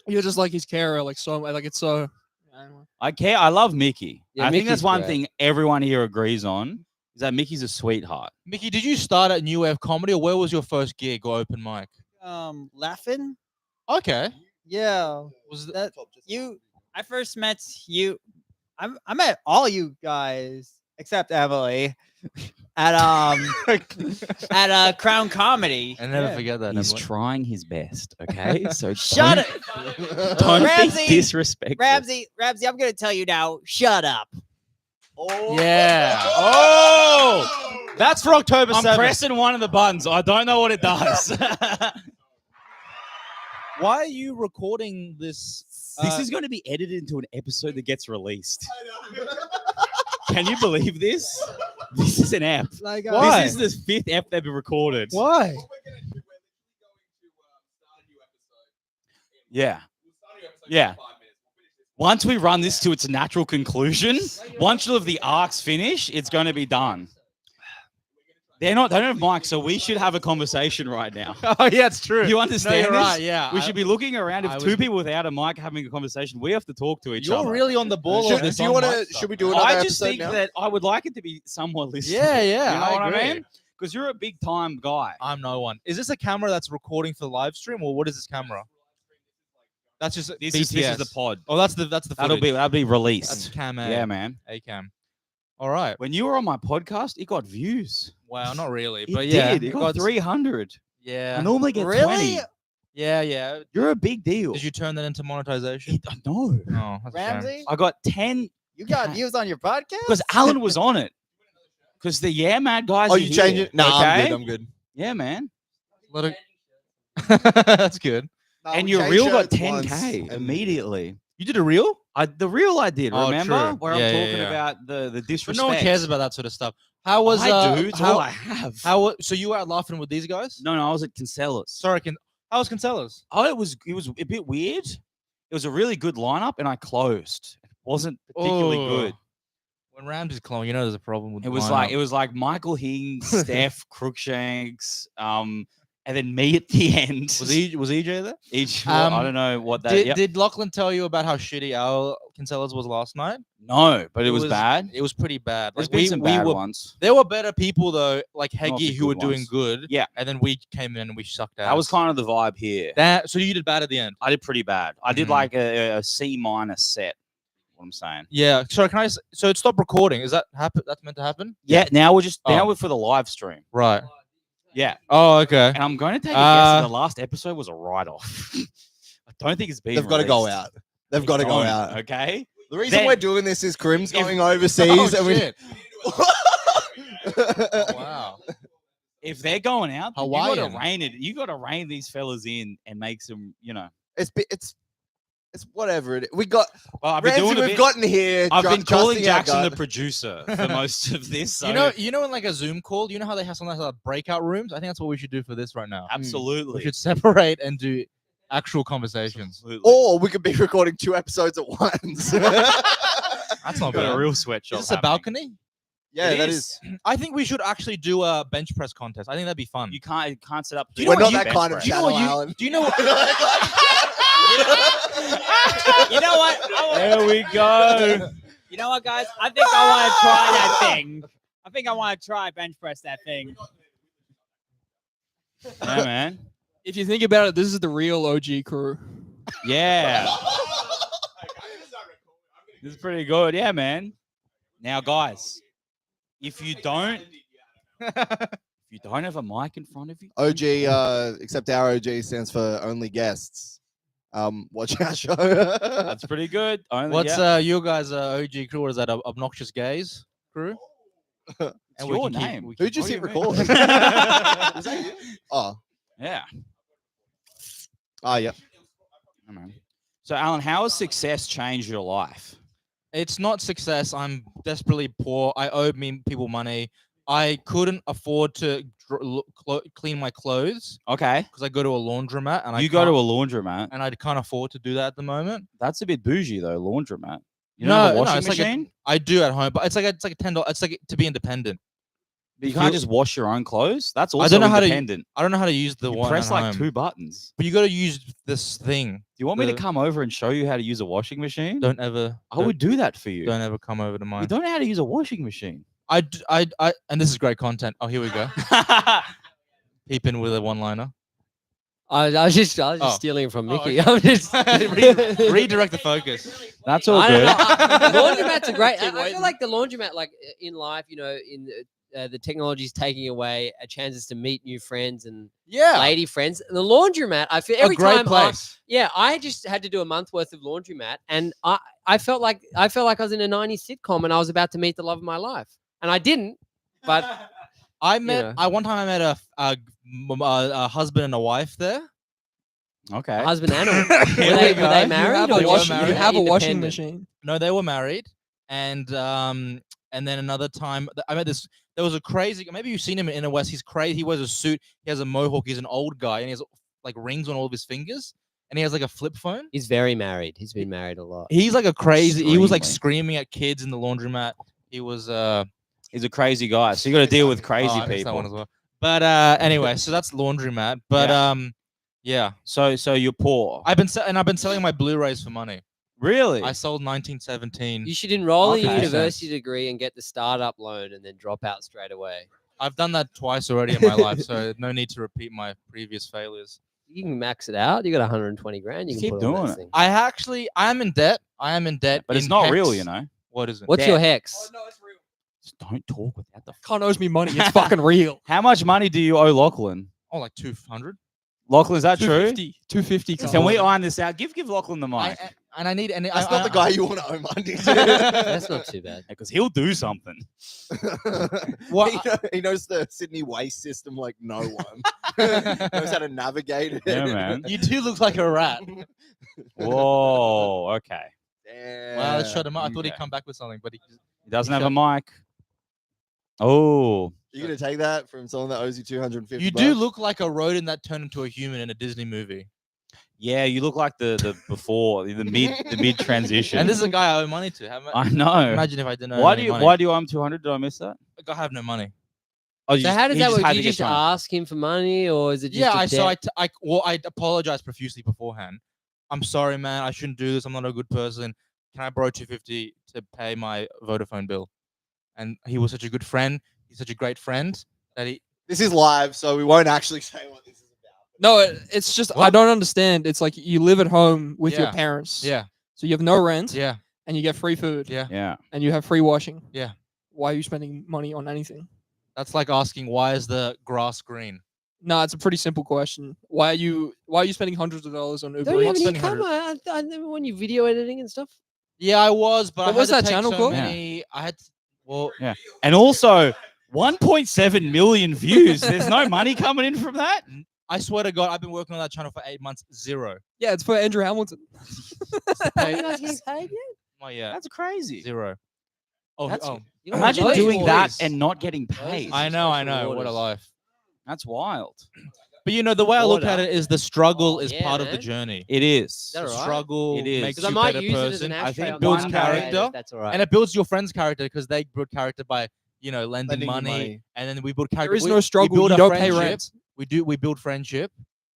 You're just like his carer, like so, like it's so. I care. I love Mickey. Yeah, I think that's Mickey's one great. thing everyone here agrees on is that Mickey's a sweetheart. Mickey, did you start at New Wave Comedy or where was your first gig or open mic? Laughing. Okay. Yeah. Was That you. I first met you. I met all you guys except Emily at Crown Comedy. I never Yeah. forget that. He's Emily. trying his best. Okay, so Shut it, Don't Ramsey. be disrespectful. Ramsey. I'm gonna tell you now. Shut up. Oh. Yeah. Oh, that's for October I'm 7th. pressing one of the buttons. I don't know what it does. Why are you recording this? This is going to be edited into an episode that gets released. Can you believe this? This is an app. Like, Why? This is the 5th app they've recorded. Why? Yeah. Yeah. Once we run this to its natural conclusion, once all of the arcs finish, it's going to be done. They don't have mics, so we should have a conversation right now. Oh yeah, it's true. You understand No, you're this? right. Yeah. We should be looking around. If I two would- people without a mic having a conversation, we have to talk to each other. You're really on the ball. Should, on this do you on want mic to? stuff, Should we man. do another I just episode think now? that I would like it to be somewhat listening. Yeah, yeah. You know what I agree. mean? Because you're a big time guy. I'm no one. Is this a camera that's recording for the live stream, or what is this camera? That's just This is the BTS. pod. Oh, that's the That'll footage. be released. That's cam A. Yeah, man. A cam. All right. When you were on my podcast, it got views. Well, not really, It but yeah, did. It got 300. Yeah. I normally get Really? 20. Yeah, yeah. You're a big deal. Did you turn that into monetization? No. Oh, that's a shame. Ramsey, I got 10 you got views on your podcast? because Alan was on it. Because the Yeah Mad guys. Oh, are you here, change it? No, okay? I'm good. I'm good. Yeah, man. Let it... That's good. And your reel got 10K immediately. You did a reel? The reel I did, Oh, remember? true. Where Yeah, I'm yeah, talking yeah. about the disrespect. But no one cares about that sort of stuff. How was I do. It's how, all I have. so you were out laughing with these guys? No, I was at Kinsella's. Sorry, how was Cancella's? Oh, it was a bit weird. It was a really good lineup, and I closed. It wasn't particularly Oh. good. When Ramsey's clone, you know there's a problem with It the was lineup. like Michael Hings, Steph, Crookshanks, and then me at the end. was EJ there? Each Um, I don't know what that. Yep. Did Lachlan tell you about how shitty our Cancella's was last night? No, but it was bad. It was pretty bad. There's Like, been some bad were, ones. There were better people though, like Not Heggy, the who were good doing ones. good. Yeah. And then we came in and we sucked out. That was kind of the vibe here. So you did bad at the end. I did pretty bad. I did Mhm. like a C- set. what I'm saying. Yeah. Sorry, can I? So it stopped recording. Is that happen? That's meant to happen? Yeah. Now Oh. we're for the live stream. Right. Yeah. Oh, okay. And I'm going to take a guess that the last episode was a write-off. I don't think it's been. They've got to go released. out. They've got to go out. Okay. The reason Then- we're doing this is Karim's If- going overseas, and we. shit. Oh, wow. If they're going out, then you got Hawaiian. to rein it. You got to rein these fellas in and make some. It's whatever it is. We got. Well, I've been Ramsey, doing a we've bit. gotten here. I've been calling trusting our Jackson the gut. producer for most of this. So You know, in like a Zoom call, you know how they have sometimes like breakout rooms? I think that's what we should do for this right now. absolutely. We should separate and do actual conversations. Absolutely. Or we could be recording 2 episodes at once. That's not Got a bad. real sweatshop. Is this a happening. balcony? Yeah, It that is. is. I think we should actually do a bench press contest. I think that'd be fun. You can't set up. Do you We're know not what that bench kind of press. you know channel, what you- Alan. Do you know what? You know what? There we go. You know what, guys? I think I want to try that thing. I think I want to try bench press that thing. Yeah, man. If you think about it, this is the real OG crew. Yeah. This is pretty good. Yeah, man. Now, guys, if you don't have a mic in front of you, OG, except our OG stands for only guests. Watch our show. that's pretty good. Only, What's yeah. your guys' OG crew? Or is that obnoxious gays crew? It's And we your can keep- name? we Who can- just What hit do you mean? record? Is that you? Oh, Yeah. yeah. I know. So, Alan, how has success changed your life? It's not success. I'm desperately poor. I owe people money. I couldn't afford to clean my clothes Okay. because I go to a laundromat and You go to a laundromat. and I can't afford to do that at the moment. That's a bit bougie, though. Laundromat. You No, don't have a no, washing it's like a- machine. I do at home, but it's like a $10. It's like to be independent. But you can't feel- just wash your own clothes. That's also I don't know how to- independent. I don't know how to use the You one. press at like home. 2 buttons. But you got to use this thing. Do you want me to The- come over and show you how to use a washing machine? Don't ever. I would do that for you. Don't ever come over to You mine. don't know how to use a washing machine. I, and this is great content. Oh, here we go. Peep in with a one-liner. I was just Oh. stealing it from Oh, Mickey. okay. I'm just Redirect the focus. That's all I don't good. know. Laundromat's a great. Keep I waiting. feel like the laundromat, like in life, in the technology is taking away chances to meet new friends and Yeah. lady friends. The laundromat, I feel every a great time. place. I just had to do a month worth of laundromat, and I felt like I was in a '90s sitcom, and I was about to meet the love of my life, and I didn't. But I met. know. One time I met a husband and a wife there. Okay. husband and a Here were we they go. married You or have a just washing- You you have a washing independent? machine. No, they were married, and then another time I met this. There was a crazy. Maybe you've seen him in Inner West. He's crazy. He wears a suit. He has a mohawk. He's an old guy, and he has like rings on all of his fingers, and he has like a flip phone. He's very married. He's been married a lot. He's like a crazy. He was like Extremely. screaming at kids in the laundromat. He was. He's a crazy guy, so you got to deal with Oh, crazy I missed that one people. as well. But anyway, so that's laundromat. But yeah, So you're poor. I've been selling my Blu-rays for money. Really? I sold 1917. You should enroll in a Okay. university degree and get the startup loan and then drop out straight away. I've done that twice already in my life, so no need to repeat my previous failures. You can max it out. You got 120 grand. You Just can keep put on doing this it. thing. I am in debt. I am in debt, but it's in not real, hex. you know. What is it? What's your hex? no, it's real. Just don't talk without the. Con owes me money. It's fucking real. How much money do you owe Lachlan? Oh, like 200. Lachlan, is that true? 250. 250. Can we iron this out? Give Lachlan the mic. I need. And That's not the guy you want to owe money to. That's not too bad. Because he'll do something. He knows the Sydney waste system like no one. Knows how to navigate it. Yeah, man. You do look like a rat. Whoa. Okay. Damn. Well, let's shut him up. I thought he'd Okay. come back with something, but he He doesn't You have a mic. Oh. You gonna take that from someone that owes you 250? You do look like a rodent that turned into a human in a Disney movie. Yeah, you look like the before the mid transition. And this is a guy I owe money to. I know. Imagine if I didn't owe Why any do you money. why do you owe him 200? Did I miss that? Like, I have no money. Oh, So how does he that work? had Do to you get just some- ask him for money, or is it just Yeah, a debt? I apologized profusely beforehand. I'm sorry, man. I shouldn't do this. I'm not a good person. Can I borrow 250 to pay my Vodafone bill? And he was such a good friend. He's such a great friend that he. This is live, so we won't actually say what this is about. No, it's just I What? don't understand. It's like you live at home with your Yeah. parents. Yeah, So you have no rent. yeah. and you get free food, Yeah. and you have free washing, Yeah. why are you spending money on anything? That's like asking why is the grass green? No, it's a pretty simple question. Why are you spending hundreds of dollars on Uber Don't you have Eats? any spending income? I when you video editing and stuff. Yeah, I was, but I What was had to that take channel so called? many. I had to, well, And also 1.7 million views. There's no money coming in from that. I swear to God, I've been working on that channel for 8 months. 0. Yeah, it's for Andrew Hamilton. Are you guys getting paid yet? Oh yeah, That's crazy. 0. Oh, That's- oh. You know, Imagine those doing that boys- and not getting those paid. is I know. special What a orders. life. That's wild. But you know, the way I look at Order. it is the struggle is Yeah, part of the man. journey. It is. Is that The all right? struggle It is. makes Because I you a might better use it as person. an I ashtray think on builds my character, day, if That's all right. And it builds your friend's character because they build character by, you know, lending Lending you money, money. and then we build character. There is we, no struggle. We build You a don't pay friendship. rent. We build friendship.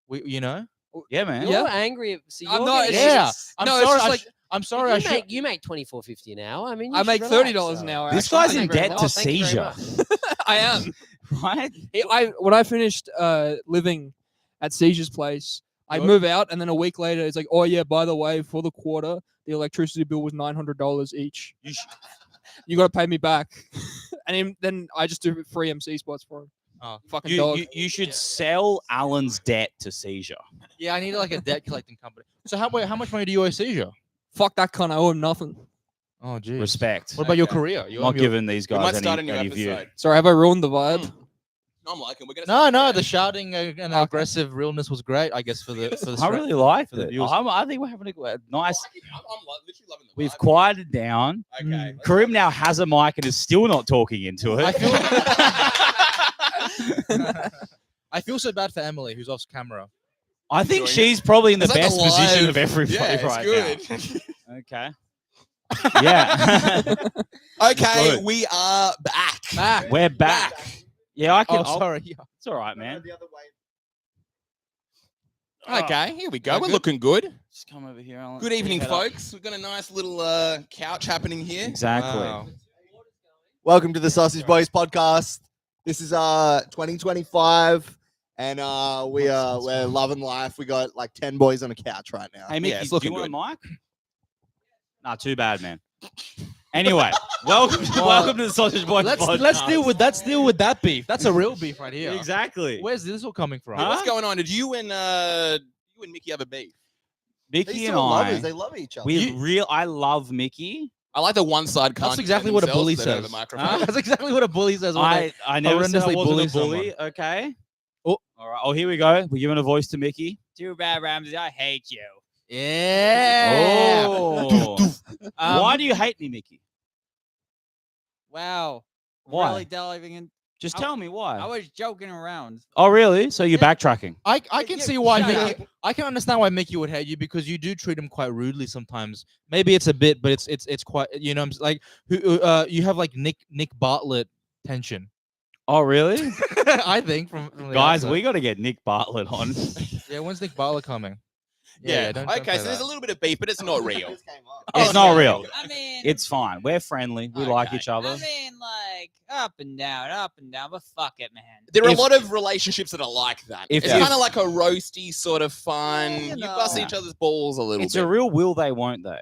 You know. Yeah, man. You're Yeah. angry. So I'm you're not- getting- it's Yeah. just- I'm no, it's sorry. just I like- sh- I'm sorry. I should. you make $24.50 an hour. I mean, you I should make relax, $30 an so. hour. This actually. guy's Thank in you very debt much. to Oh, thank you very seizure. I am. Right? When I finished living at Seizure's place, I'd Good. move out, and then a week later, it's like, oh yeah, by the way, for the quarter, the electricity bill was $900 each. You got to pay me back, and then I just do free MC spots for him. Oh. Fucking dog. You should sell Alan's debt to seizure. Yeah, I need like a debt collecting company. So how much money do you owe Seizure? Fuck that cunt. I owe him nothing. Oh, geez. Respect. What about your Okay. career? You owe Not him your- giving these We might guys start a any, new any view. episode. Sorry, have I ruined the vibe? No, I'm liking. We're gonna. No, start no, again. the shouting and Okay. aggressive realness was great. I guess for the I really liked for the it. viewers. I think we're having a I nice. like it. I'm literally loving the We've vibe. quieted down. Okay. let's Karim go. now has a mic and is still not talking into it. I feel I feel so bad for Emily, who's off camera. I think Enjoying she's probably in the It's like a best position live- of everybody Yeah, it's right good. now. Okay. Yeah. Okay, Good. we are back. We're back. Yeah, I can. Oh, sorry. It's all right, man. The other way. Okay, here we go. Yeah, We're good. looking good. Just come over here, Alan. Good evening, Head up. folks. We've got a nice little couch happening here. Exactly. Wow. Welcome to the Sausage Boys podcast. This is 2025, and we're loving life. We got like 10 boys on a couch right now. Hey, Mickey, it's do you looking want a mic? Nah, too bad, man. Anyway, welcome to the Sausage Boys Let's podcast. deal with that beef. That's a real beef right here. Exactly. Where's this all coming from? Hey, Huh? what's going on? Did you and Mickey have a beef? Mickey These and two are I, lovers. They love each other. I love Mickey. I like the one side. That's exactly what a bully says. The microphone. Huh? That's exactly what a bully says. when they- I never said I horrendously wasn't a bully bully. Okay. Oh. All right. Oh, here we go. We're giving a voice to Mickey. Too bad, Ramsey. I hate you. Yeah. Oh. Why do you hate me, Mickey? Wow. Why? Really delving in. Just I- tell me why. I was joking around. Oh, really? So you're Yeah. backtracking? I can Yeah, see why shut Mickey. I can understand why Mickey would hate you because you do treat him quite rudely sometimes. Maybe it's a bit, but it's quite. You know, like you have like Nick Bartlett tension. Oh, really? I think from the Guys, outside. we got to get Nick Bartlett on. Yeah, when's Nick Bartlett coming? Yeah. don't Okay, play so there's that. a little bit of beef, but it's not real. It's Oh, not yeah. real. I mean, It's fine. We're friendly. We like Okay. each other. I mean, like up and down, but fuck it, man. There are If- a lot of relationships that are like that. If- It's if- kind of like a roasty sort of fun. Yeah, You, you bust know. each other's balls a little It's bit. a real will they, won't they?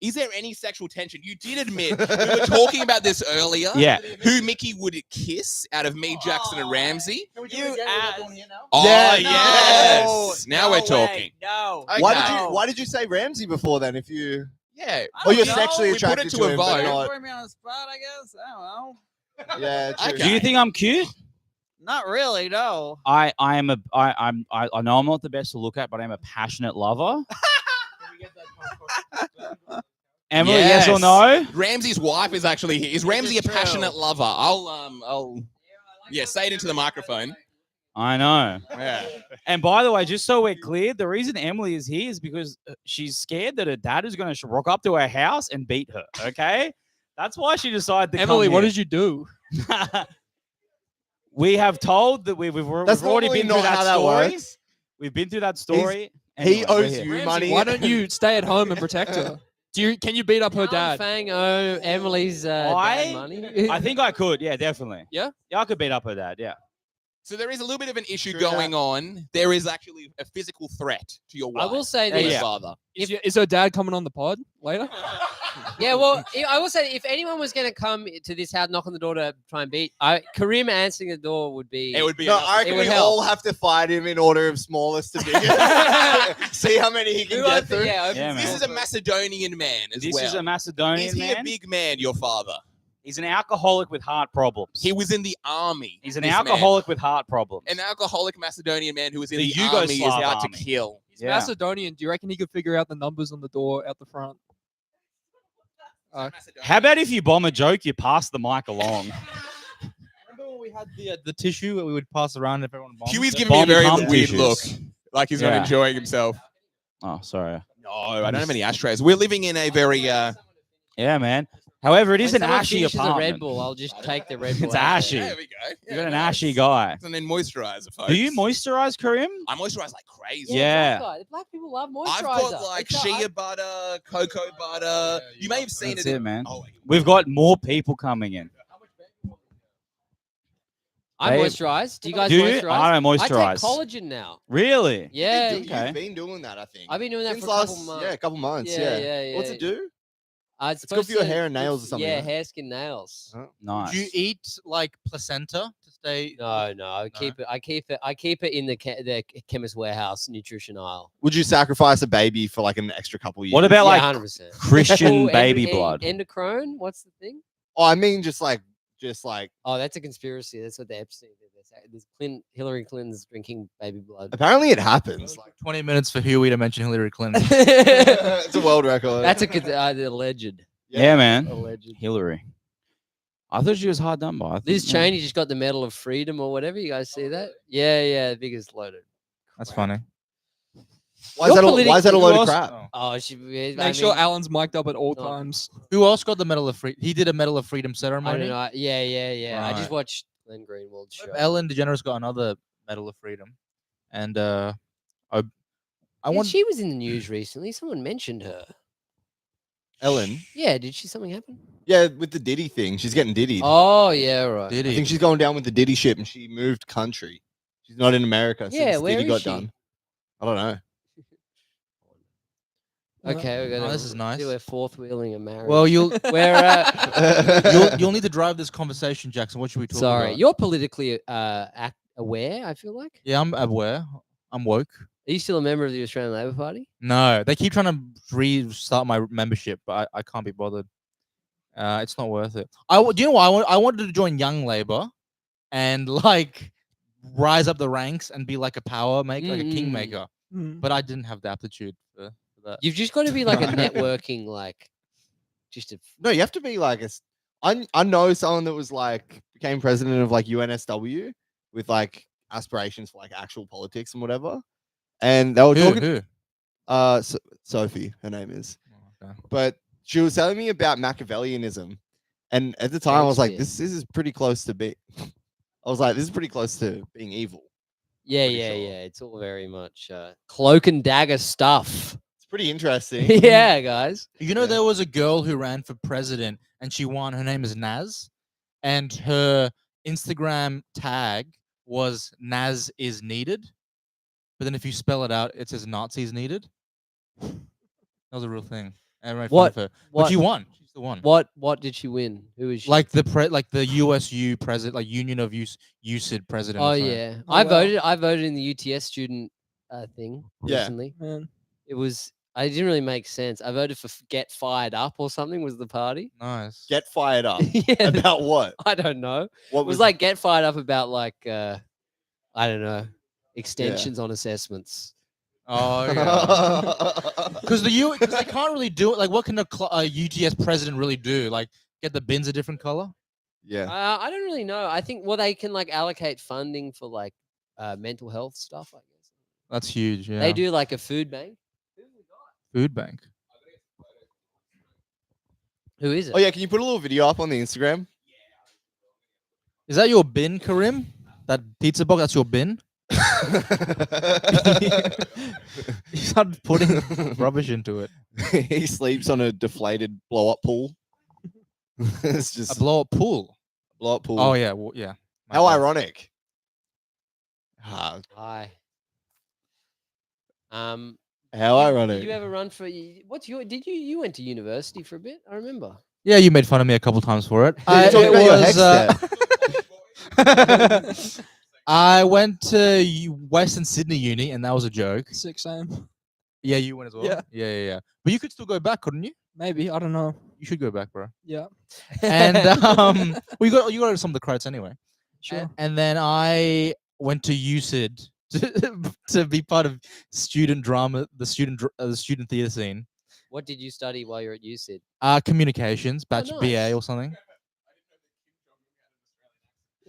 Is there any sexual tension? You did admit we were talking about this earlier. Yeah. Who Mickey would kiss out of me, Jackson, and Ramsey? You ass. Oh Yeah, yes. Now we're way, talking. No. Okay. Why did you say Ramsey before then? If you Yeah. I or you're don't know. sexually We put it attracted to to a him, but vote. not. Put me on the spot, I guess. I don't know. Yeah, true. Okay. Do you think I'm cute? Not really, no. I know I'm not the best to look at, but I'm a passionate lover. Emily, yes or Yes. no? Ramsey's wife is actually here. Is Ramsey a true. passionate lover? I'll say it into the microphone. I know. Yeah. And by the way, just so we're clear, the reason Emily is here is because she's scared that her dad is going to rock up to her house and beat her. Okay, that's why she decided to Emily, come what here. did you do? We have told that we've That's already normally been through not how that that story. works. We've been through that story. He Anyway, we're owes here. you Ramsey, money. why don't you stay at home and protect her? Can you beat up her dad? Fang owe Emily's dad money. I think I could. Yeah, definitely. Yeah? Yeah, I could beat up her dad. Yeah. So there is a little bit of an issue True going that. on. There is actually a physical threat to your wife. I will say and this. your father. Is her dad coming on the pod later? Yeah, well, I will say if anyone was going to come to this house, knock on the door to try and beat, Karim answering the door would be. It would be No, enough. I It reckon would we help. all have to fight him in order of smallest to biggest. See how many he can Who get opens- through. yeah, opens Yeah, the man. This door is a for- Macedonian man as This well. is a Macedonian Is he a man. big man, your father? He's an alcoholic with heart problems. He was in the army. He's an this man. alcoholic with heart problems. An alcoholic Macedonian man who was in The the army is Yugoslav out to army. kill. He's Yeah. Macedonian. Do you reckon he could figure out the numbers on the door out the front? How about if you bomb a joke, you pass the mic along? Remember when we had the tissue that we would pass around if everyone bombed? Huey's That- giving me a Bomb very cum weird tissues. look. Like he's not Yeah. enjoying himself. Oh, sorry. No, I don't have any ashtrays. We're living in a very Yeah, man. However, it is When an someone ashy finishes a Red apartment. Bull, I'll just take the Red Bull. It's out. ashy. There we go. You're an ashy guy. And then moisturizer, folks. Do you moisturize, Karim? I moisturize like crazy. Yeah. Black people love moisturizer. I've got like shea butter, cocoa butter. You may have seen That's it. it, man. Oh, We've got more people coming in. I Babe. moisturize. Do you guys Do you? moisturize? I don't I take moisturize. collagen now. Really? Yeah. Okay. You've been doing that, I think. I've been doing that Since for a couple last, months. yeah, a couple months. Yeah, Yeah, yeah, What's yeah. it do? It's It's good for supposed your to- hair and nails or something, Yeah, right? hair, skin, nails. Nice. Do you eat like placenta to stay? No, I keep it. I keep it in the chemist warehouse nutrition aisle. Would you sacrifice a baby for like an extra couple years? What about like 100%. Christian baby blood? Endocrine? What's the thing? Oh, I mean, just like. Oh, that's a conspiracy. That's what the Epstein did. There's Hillary Clinton's drinking baby blood. Apparently, it happens. Like 20 minutes for Huey to mention Hillary Clinton. It's a world record. That's alleged. Yeah, man. Alleged. Hillary. I thought she was hard done by. I think, Liz yeah. Cheney just got the Medal of Freedom or whatever. You guys see that? Yeah, the biggest loaded. That's funny. Why is that a load of crap? Oh, she. Make sure Alan's mic'd up at all No. times. Who else got the Medal of Freedom? He did a Medal of Freedom I ceremony. don't know. Yeah. I just Right. watched Glenn Greenwald's show. Ellen DeGeneres got another Medal of Freedom, and I want. She was in the news recently. Someone mentioned her. Ellen. Yeah, did she something happen? Yeah, with the Diddy thing. She's getting Diddied. Oh yeah, right. Did I he? think she's going down with the Diddy ship and she moved country. She's not in America Yeah, since where Diddy is got she? done. I don't know. Okay, we're gonna. this is nice. Do a fourth wheeling a marriage. Well, you'll We're you'll need to drive this conversation, Jackson. What should we talk sorry. about? You're politically aware. I feel like. Yeah, I'm aware. I'm woke. Are you still a member of the Australian Labor Party? No, they keep trying to restart my membership, but I can't be bothered. It's not worth it. Do you know what? I wanted to join Young Labour, and like rise up the ranks and be like a power maker, like a kingmaker. But I didn't have the aptitude for that. You've just got to be like a networking, like, just a. No, you have to be like I know someone that was like became president of like UNSW with like aspirations for like actual politics and whatever. And they were talking Who? Sophie, her name is. Oh, okay. But she was telling me about Machiavellianism. And at the time I was like, this is pretty close to be I was like, this is pretty close to being evil. Yeah, Pretty yeah, sure. yeah. It's all very much cloak and dagger stuff. It's pretty interesting. Yeah, guys. You know, Yeah. there was a girl who ran for president and she won. Her name is Naz, and her Instagram tag was Naz is needed. But then if you spell it out, it says Nazis needed. That was a real thing. And I made fun What- of her. what- But she won. She's the one. What did she win? Who is she? Like the USU president, like Union of USID president. or Oh something. yeah, Oh, I wow. voted. I voted in the UTS student thing Yeah. recently. Man. It was. I didn't really make sense. I voted for Get Fired Up or something. Was the party? Nice. Get fired up. Yeah. About what? I don't know. What It was like Get Fired Up about like I don't know, extensions on assessments. Oh yeah. Because because they can't really do it. Like, what can a UTS president really do? Like, get the bins a different color? Yeah. I don't really know. I think they can like allocate funding for like mental health stuff. I guess That's huge. Yeah. they do like a food bank. Food bank. Who is it? Oh yeah, can you put a little video up on the Instagram? Is that your bin, Karim? That pizza box? That's your bin? You started putting rubbish into it. He sleeps on a deflated blow up pool. It's just A blow up pool. blow up pool. Oh yeah, well, yeah. My How bad. ironic. Hi. How How ironic. Did you ever run for? What's your? Did you went to university for a bit? I remember. Yeah, you made fun of me a couple times for it. Yeah, you talked about your hex I went to Western Sydney Uni, and that was a joke. 6 a.m. Yeah, you went as well. Yeah. Yeah. But you could still go back, couldn't you? Maybe, I don't know. You should go back, bro. Yeah, And well, you got some of the credits anyway. sure. And then I went to UCID to be part of student drama, the student theater scene. What did you study while you're at UCID? Communications, batch nice. BA or something.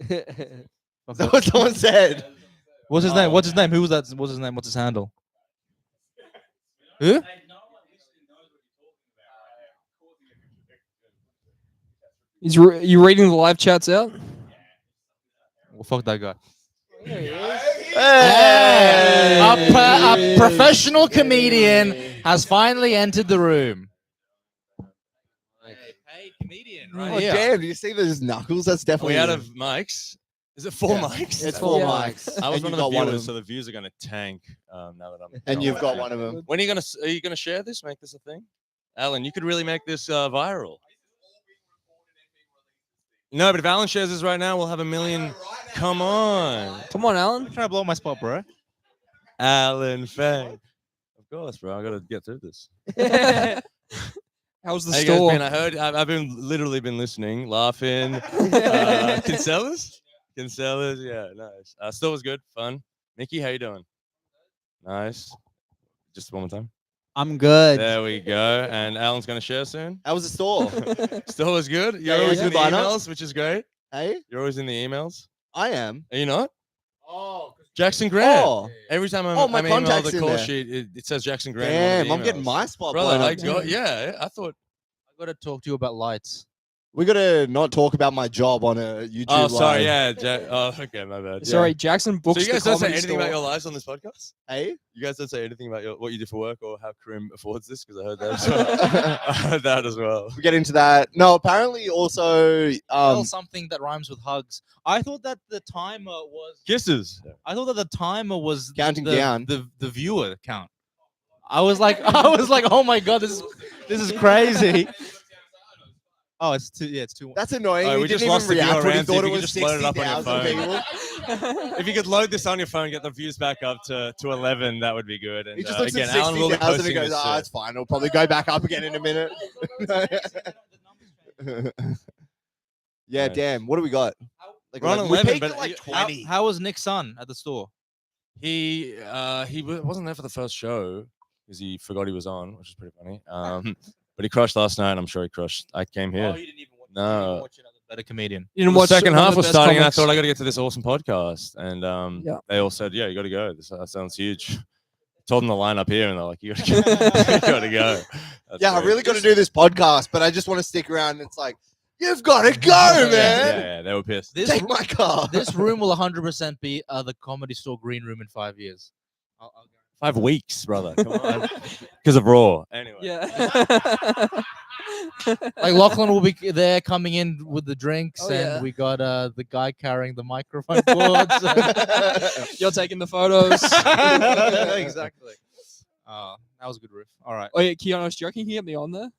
Is that what someone said? What's his name? What's his name? Who was that? What's his name? What's his handle? Who? You reading the live chats out? Well, fuck that guy. There he is. Hey! A professional comedian has finally entered the room. Paid comedian, Oh, damn. Do you see those knuckles? That's definitely. We out of mics? Is it 4 Yeah. mics? It's 4 Yeah. mics. I was And one you've of the got one of viewers, them. so the views are going to tank now that I'm. And gone. you've got one of them. When are you gonna share this? Make this a thing, Alan? You could really make this viral. No, but if Alan shares this right now, we'll have 1 million. Come on, Come on, Alan. I'm trying to blow my spot, bro. Alan Fang. Of course, bro. I gotta get through this. How's the How you guys store? been? I heard. I've been literally been listening, laughing. Cancella's? Yeah, nice. Still was good, fun. Mickey, how you doing? Nice. Just one more time. I'm good. There we go. And Alan's gonna share soon. How was the store? Still was good. You're Yeah, always yeah. in the Good lineup. emails, which is great. Hey? You're always in the emails. I am. Are you not? Oh, Jackson Grant. Oh. Every time Oh, my I'm emailed contact's the in call there. sheet, it says Jackson Grant. in Damn, one I'm of the getting emails. my spot Brother, blown up. like, yeah, I thought. I got to talk to you about lights. We gotta not talk about my job on a YouTube. Oh, sorry. live. Yeah. Oh, okay, my bad. Sorry, Yeah. Jackson So books you guys the don't say comedy anything store. about your lives on this podcast? Hey? You guys don't say anything about what you do for work or how Karim affords this? Because I heard that as well. I heard that as well. We get into that. No, apparently also Tell something that rhymes with hugs. I thought that the timer was. Kisses. I thought that the timer was Counting the, down. the viewer count. I was like, oh my god, this is crazy. Oh, it's two. Yeah, it's two. that's annoying. Oh, He we didn't just lost even the react viewer, when he Ramsey. thought If it you could was just load it up on your 60,000 phone. people. If you could load this on your phone, get the views back up to 11, that would be good. And He just looks again, at Alan will be 60,000 and posting goes, this "Ah, soon. it's fine. It'll probably go back up again in a minute." Yeah, Nice. damn. What do we got? Like We're on 11. We 11, peaked but at like how- 20. How was Nick's son at the store? He wasn't there for the first show because he forgot he was on, which is pretty funny. But he crushed last night. I'm sure he crushed. I came here. you didn't even watch. No. You didn't even watch another better comedian. You didn't The watch second one of half the was best starting, and I comics? thought I got to get to this awesome podcast. And Yeah. they all said, "Yeah, you got to go. That sounds huge." Told them the line up here, and they're like, "You got to go." That's Yeah, I great. really got to do this podcast, but I just want to stick around. And it's like, you've got to go, Yeah, man. yeah, they were pissed. This Take my car. this room will 100% be the comedy store green room in 5 years. I'll 5 weeks, brother. Come on, because of Raw. Anyway, Yeah. like Lachlan will be there coming in with the drinks, Oh, and yeah. we got the guy carrying the microphone cords. You're taking the photos. Exactly. That was a good riff. All right. Oh yeah, Keanu, do you reckon you can get me on there?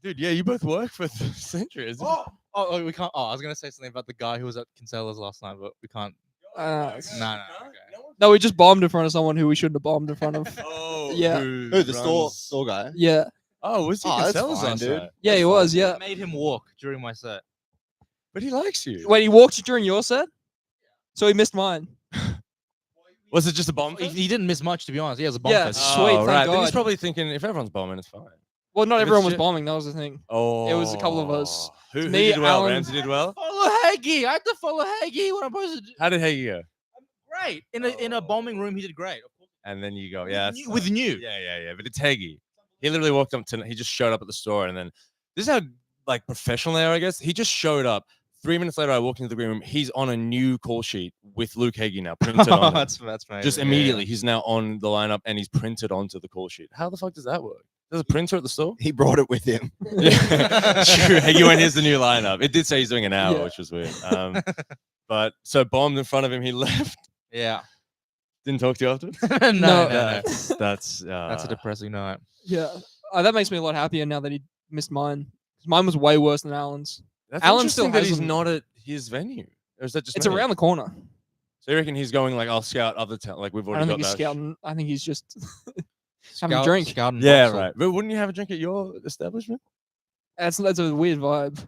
dude. Yeah, you both work for the Century. isn't it? Oh, we can't. Oh, I was gonna say something about the guy who was at Kinsella's last night, but we can't. No. Okay. No, we just bombed in front of someone who we shouldn't have bombed in front of. Oh, Yeah. Who, the runs- store guy? Yeah. Oh, was he Oh, that's Kinsella's fine, last dude. night? Yeah, he was. Yeah. I made him walk during my set. But he likes you. Wait, he walked during your set, so he missed mine. Was it just a bomb? He didn't miss much, to be honest. He has a bomb Yeah, fest. sweet, thank right. Then he's God. probably thinking if everyone's bombing, it's fine. Well, not If it's everyone was ju- bombing. That was the thing. Oh, It was a couple of us. Who, who me, did well? Alan- Ramsey did well. Follow Hagee. I have to follow Hagee. What I'm supposed to do? How did Hagee go? Great. In a bombing room, he did great. And then you go, yeah, With new. yeah. But it's Hagee. He literally walked up to. He just showed up at the store, and then this is how like professional they are, I guess. He just showed up. 3 minutes later, I walked into the green room. He's on a new call sheet with Luke Hagee now printed on. it. that's amazing. Just immediately, he's now on the lineup and he's printed onto the call sheet. How the fuck does that work? There's a printer at the store? He brought it with him. Yeah, true. Hagee went, here's the new lineup. It did say he's doing an hour, Yeah. which was weird. But so bombed in front of him, he left. Yeah. Didn't talk to you afterwards? No. That's That's a depressing night. Yeah, that makes me a lot happier now that he missed mine. 'Cause mine was way worse than Alan's. That's Alan still interesting that he's hasn't- not at his venue. Or is that just It's me? around the corner. So you reckon he's going like, I'll scout other town, like we've I already don't got think he's that. scouting. I think he's just having a drink. Scouting Yeah, Vauxhall. right. But wouldn't you have a drink at your establishment? That's a weird vibe.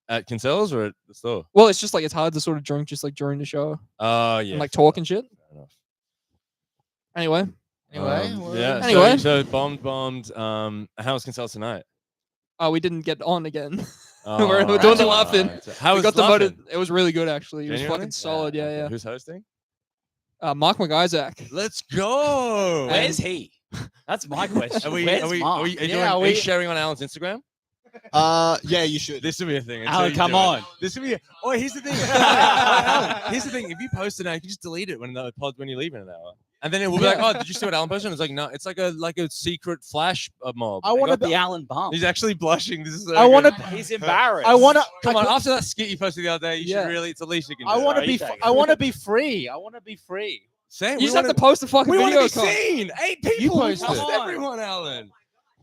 At Kinsel's or at the store? Well, it's just like it's hard to sort of drink just like during the show Oh, yeah. and like fair talk and shit. enough, fair enough. Anyway, Yeah. Anyway. So bombed. How was Kinsella tonight? we didn't get on again. Oh, we're right, doing the laughing. right. How We was got demoted. laughing? It was really good actually. It was Genuinely? fucking solid. Yeah, okay. yeah. Who's hosting? Mark McIsaac. Let's go. Where's he? That's my question. Are we, Where's are we, Mark? are we, are you Yeah, doing- are you sharing on Alan's Instagram? Yeah, you should. This will be a thing. until Alan, you come do it. on. This will be. Oh, here's the thing. Alan, here's the thing. If you post it now, you can just delete it when the pod when you leave in an hour, and then it will be like, oh, did you see what Alan posted? It's like, no, it's like a secret flash mob. I want to be Alan Bump. He's actually blushing. This is. So I want good. to. He's embarrassed. I want to. Come on, after that skit you posted the other day, you Yeah. should really. It's the least you can do. I want to Right, be. you take it. I want to be free. I want to be free. Same. You just have to post a fucking We want video. to be seen. 8 people. You post Post it. everyone, Alan.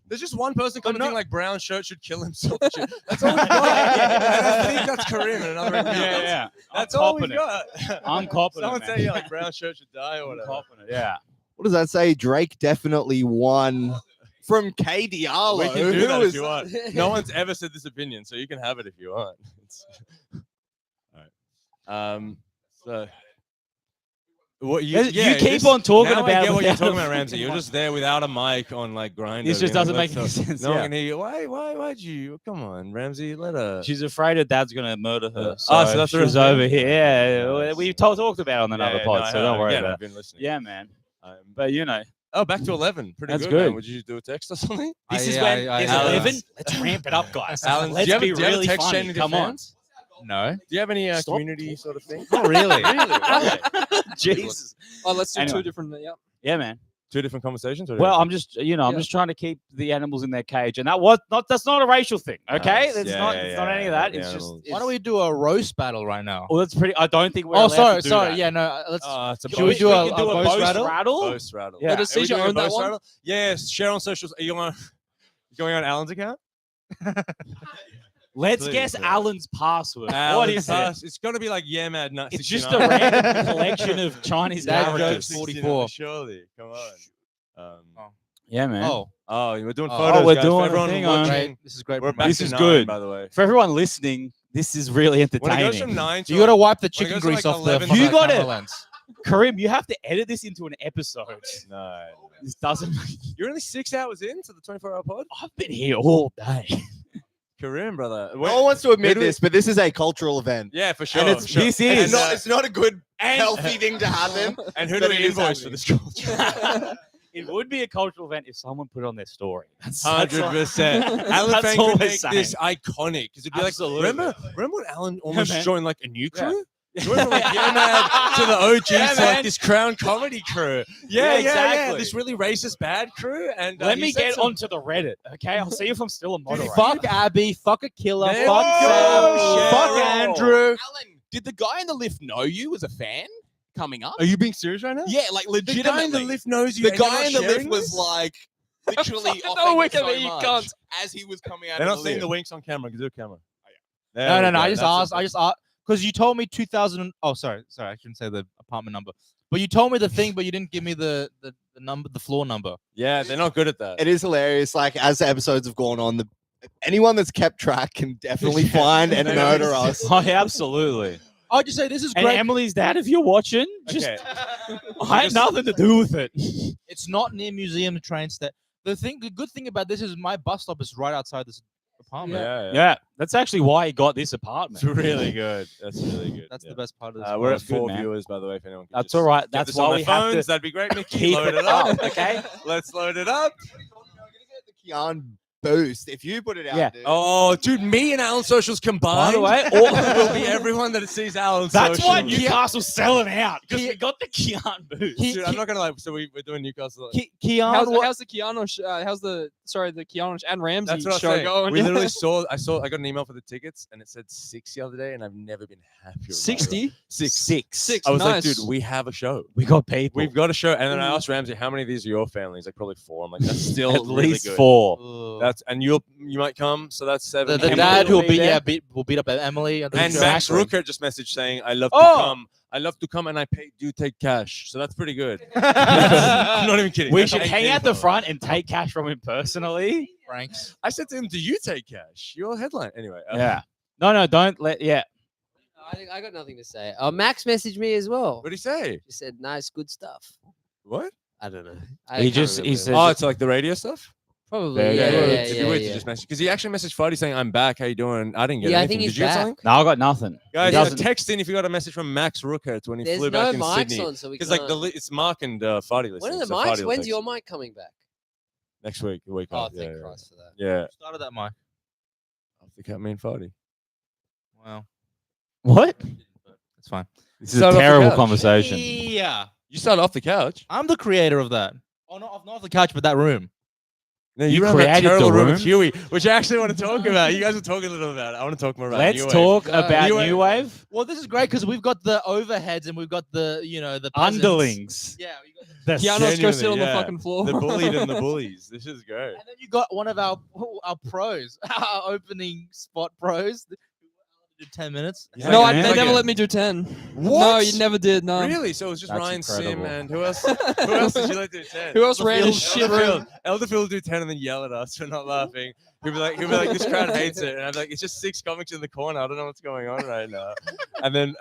There's just one person But commenting not- like brown shirt should kill himself. and shit. That's all we got. And I think that's Karim and another. Yeah. That's I'm all we copping it. got. I'm copping Someone it, say man. yeah, like brown shirt should die or I'm whatever. copping it. Yeah. What does that say? Drake definitely won from K We Diallo. can do that who if is- you want. No one's ever said this opinion, so you can have it if you want. All right. So. What You keep on talking now about I it get what you're without talking a about, Ramsey. You're fucking just there without a mic on like grind. This just doesn't make any sense. No one Yeah. can hear you. Why'd you? Come on, Ramsey. Let her. She's afraid her dad's gonna murder her. Oh, So, so that's the she's real thing? over here. Yeah, Nice. we talked about it on another pod, so don't worry I've about it. been listening. Yeah, man. Um, But you know, oh, back to 11. Pretty That's good. good. Man. Would you do a text or something? this is I- when I- it's Alan- 11. Let's ramp it up, guys. Alan, Let's do you have, be do you have a really text funny. chain with your Come on. fans? No, Do you have any Stop community sort of thing? not really. Jesus. Oh, let's do Anyway. two different. Yeah. Yeah, man. Two different conversations? Or Well, I'm just, I'm Yeah. just trying to keep the animals in their cage, and that's not a racial thing, okay? Nice. It's Yeah, not, yeah, it's not yeah, any of yeah, that. the It's just. animals. Why don't we do a roast battle right now? Well, that's pretty. I don't think we're. Oh, allowed sorry, to do sorry. that. Yeah, no. Let's. it's a Should we boast do rattle. a can do a boast boast rattle? Boast rattle. Yeah. Does Are we Caesar doing a own that boast one? rattle? Yes. Share on socials. Are you on? Going on Alan's account? Let's Please, guess please. Alan's password. What Alan's is it? pass. It's gonna be like yeah, mad nut. It's just a 69. random collection of Chinese Dad characters. jokes. 44. Surely, come on. Yeah, man. Oh, We're doing Oh, photos. we're guys. doing For a everyone thing on- watching, great. This is great. We're back This to is 9, good. by the way. For everyone listening, this is really When it goes entertaining. from 9 to You got to wipe the When it chicken goes to, grease like, off the 11 front You of the got camera it. lens. Karim, you have to edit this into an episode. No. This doesn't. You're only 6 hours into the 24-hour pod. I've been here all day. Karim, brother. No one wants to admit do we- this, but this is a cultural event. Yeah, for sure. And it's, for sure. this And, is it's not a good, And- healthy thing to happen. and who but do it we is invoice for happening. this culture? It would be a cultural event if someone put it on their story. That's 100%. Alan That's Fang all would we're make this saying. iconic because it'd be Absolutely. like, remember when Alan almost man. joined like a new Yeah. crew? He went from like yeah, man, to the OGs Yeah, to like man. this Crown comedy crew. Yeah, Yeah, exactly. This really racist bad crew. And Let he me said get some- onto the Reddit, okay? I'll see if I'm still a moderator. Fuck Abby. Fuck a killer. There Fuck we Sam. go. Fuck Cheryl. Andrew. Alan, did the guy in the lift know you as a fan coming up? Are you being serious right now? Yeah, like The guy in the legitimately. lift knows you. The and you're guy not in the lift sharing was this? like literally No, offering look at so me, you much cunt. as he was coming out They're of not the seeing the lift. winks on camera. Can do a camera. No. I just asked. Because you told me 2000. Oh, sorry. I shouldn't say the apartment number. But you told me the thing, but you didn't give me the number, the floor number. Yeah, they're not good at that. It is hilarious. Like as the episodes have gone on, anyone that's kept track can definitely find and murder us. Oh, yeah, absolutely. I'll just say this is And great. Emily's dad, if you're watching, just Okay. I had nothing to do with it. It's not near museum train station. The good thing about this is my bus stop is right outside this apartment. Yeah. Yeah, that's actually why he got this apartment. It's really good. That's really good. That's yeah. the best part of this. We're That's at good, 4 man. viewers, by the way. If anyone can That's just all right. get That's this on why their we have phones, to that'd be great. Mickey, keep load it it up. up, okay? Let's load it up. The Kian boost if you put it out. Yeah. Dude. Oh, dude, me and Alan Socials combined. way, all will be everyone that sees Alan That's Socials. why Newcastle's selling out because we got the Keanu boost. Dude, I'm not gonna lie. So we're doing Newcastle. Keanu, How's the Keanu? How's the Keanu and Ramsey That's what I was show saying. going? We literally I got an email for the tickets and it said 6 the other day, and I've never been happier. 60. Six. I was like, Nice. dude, we have a show. we got people. We've got a show. And then I asked Ramsey, how many of these are your family? He's like, probably 4. I'm like, that's still at really least good. 4. That's and you might come, so that's 7. The Emily dad will who be there. will beat up Emily. And Max Rooker just messaged saying, I love to Oh! come. I love to come, and I do take cash. So that's pretty good. I'm not even kidding. We That's should how hang he out the came front and take cash from him personally. Franks. I said to him, do you take cash? Your headline. Anyway. Yeah. No, don't let. Yeah. I got nothing to say. Max messaged me as well. What did he say? He said, "Nice, good stuff." What? I don't know. He said, Oh, it's like the radio stuff? Probably. There you Yeah, go. yeah, It'd be yeah, weird yeah. to just message. Because he actually messaged Friday saying, I'm back. How you doing? I didn't get Yeah, I anything. think he's Did you get back. something? No, I got nothing. Guys, doesn't- text in if you got a message from Max Rooker when he There's flew no back in mics Sydney. on, so we Because can't. like it's Mark and Fardy listening. When are the so mics? Fardy will When's text. your mic coming back? Next week, the week Oh, after. thank Yeah, Christ for that. yeah. Started that mic. After Cat Me and Fardy. Wow. What? That's fine. This is Start a off the terrible couch. conversation. Yeah. You started off the couch. I'm the creator of that. Oh, not off the couch, but that room. No, You ran that created the terrible room room? with Huey, which I actually want to talk about. You guys were talking a little about it. I want to talk more about Let's New Wave. talk Yeah. about New New Wave. Well, this is great because we've got the overheads and we've got the the peasants. Underlings. Yeah. We got The Keanu's go sit on the yeah. fucking floor. The bullied and the bullies. This is great. And then you got one of our pros, our opening spot pros. Who did 10 minutes. Yeah. No, Like they an never ant. let me do 10. No, What? you never did. No. Really? So it was just That's Ryan Sim incredible. and who else? Who else did you let do 10? Who else ran his shit room? Elderfield will do 10 and then yell at us for not laughing. He'll be like, this crowd hates it. And I'm like, it's just 6 comics in the corner. I don't know what's going on right now. And then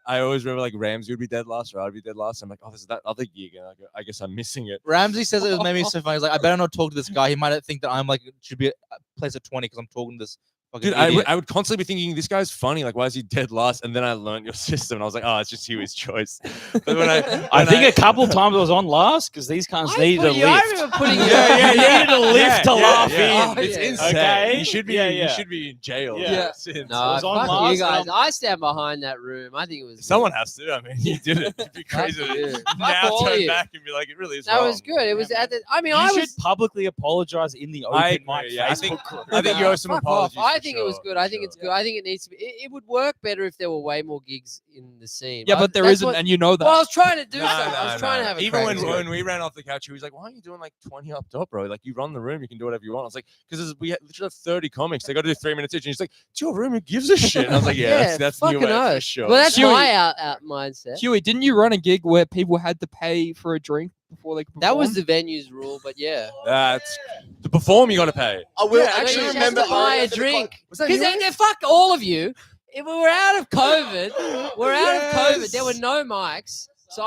I always remember like Ramsey would be dead last or I'd be dead last. I'm like, oh, there's that other gig. And I guess I'm missing it. Ramsey says it made me so funny. He's like, I better not talk to this guy. He might think that I'm like should be a place at 20 because I'm talking to this fucking Dude, idiot. I would constantly be thinking, this guy's funny. Like, why is he dead last? And then I learned your system. And I was like, oh, it's just Huey's choice. But when I think a couple times I was on last because these cunts needed a lift. I remember putting you. You needed a lift to laugh in. Oh, It's yeah. insane. Okay? You should be. Yeah, You yeah. should be in jail. Yeah. Since. No, was on fuck last, you guys. and I stand behind that room. I think it was. Someone has to. I mean, you did it. It'd be crazy Fuck to you. now Fuck all turn you. back and be like, it really is That wrong. was good. It was at the. I mean, You I should was. publicly apologize in the open I mic agree, yeah. I Facebook think- group. I think you owe some Fuck off. apologies. I for think it was sure, good. for I think sure. it's good. I think it needs to be. It would work better if there were way more gigs in the scene. Yeah, but there that's isn't, what- and you know that. Well, I was trying to do No, something. no, I was trying to no. have a Even crack. when we ran off the couch, he was like, "Why aren't you doing like 20 up top, bro? Like you run the room, you can do whatever you want." I was like, "Because we literally have 30 comics. They got to do 3 minutes each." And he's like, "It's your room. Who gives a shit?" And I was like, "Yeah, that's fucking new Wave for oath. sure." Well, that's Huey- my out mindset. Huey, didn't you run a gig where people had to pay for a drink before they could That was perform? the venue's rule, but yeah. That's to perform. You got to pay. I will Yeah, actually you just remember have to buy a after the drink. Was that Because you? then fuck all of you. If we were out of COVID, we're out of COVID. There were Yes. no mics, so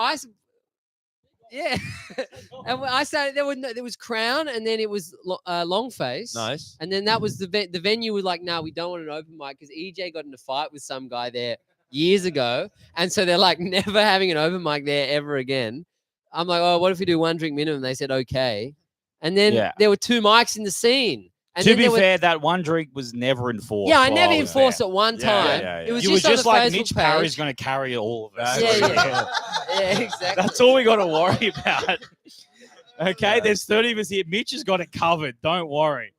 yeah. And I started. There was Crown, and then it was Long Face. Nice. And then that was the venue was like, no, we don't want an open mic because EJ got in a fight with some guy there years ago, and so they're like never having an open mic there ever again. I'm like, oh, what if we do 1 drink minimum? They said okay, and then Yeah. there were 2 mics in the scene. And To then be there were- fair, that one drink was never enforced. yeah, I while never was enforced there. it one Yeah, time. yeah, yeah. It was You just were on just the like Facebook Mitch page. Parry's going to carry all of us. Yeah, yeah. Yeah, exactly. That's all we got to worry about. Okay, there's 30 of us here. Mitch has got it covered. Don't worry.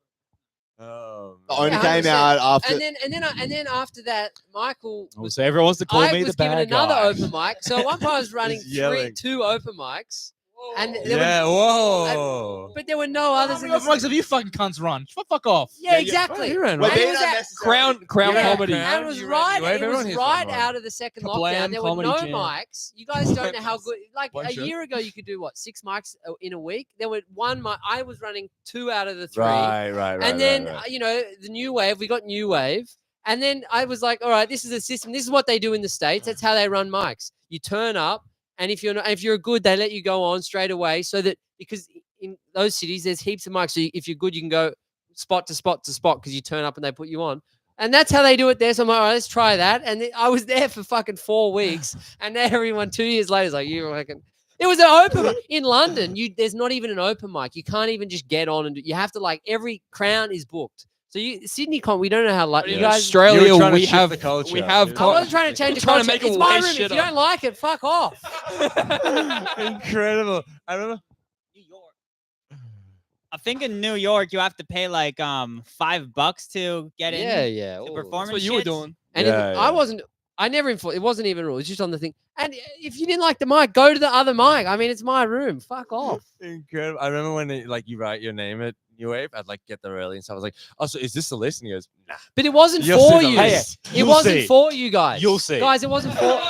Oh, It only Yeah, came 100%. out after. And then after that, Michael was So everyone wants to call I me was the given bad another guy. open mic. So at one point I was running He's yelling. 2 open mics, and there yeah. were, Whoa. but there were no How others in many the open mics have you fucking cunts run? Fuck off. Yeah, exactly. You ran We're right. And it being was at unnecessary. Crown yeah, comedy. Crown. And it was You right. ran- It everyone was here's right run. out of the second Kablam lockdown. There were Comedy no Jam. mics. You guys don't know how good. Like One a show. year ago, you could do what 6 mics in a week. There were 1 mic. I was running 2 out of the 3. Right. And then the new wave. We got new wave. And then I was like, all right, this is a system. This is what they do in the States. That's how they run mics. You turn up, and if you're good, they let you go on straight away. So that because in those cities, there's heaps of mics. So if you're good, you can go spot to spot to spot because you turn up and they put you on. And that's how they do it there. So I'm like, all right, let's try that. And I was there for fucking 4 weeks. And now everyone 2 years later is like, you fucking. It was an open mic. In London. There's not even an open mic. You can't even just get on and you have to like every Crown is booked. So Sydney Con, we don't know how lucky you guys. Australia, You were trying to we shift have the culture. we have. I wasn't trying to change the trying to culture. make It's a my way room. If shit you don't like it, fuck off. Incredible. I remember. I think in New York you have to pay like $5 to get in. Yeah. To Ooh. perform. That's what you were doing. And Yeah, I yeah. wasn't. I never enforced. It wasn't even a rule. It's just on the thing. And if you didn't like the mic, go to the other mic. I mean, it's my room. Fuck off. Incredible. I remember when you write your name at New Wave, I'd like get there early and stuff. I was like, oh, so is this the list? And he goes, nah. But it wasn't You'll for see the you. list. It You'll wasn't see. for you guys. You'll see. Guys, it wasn't for.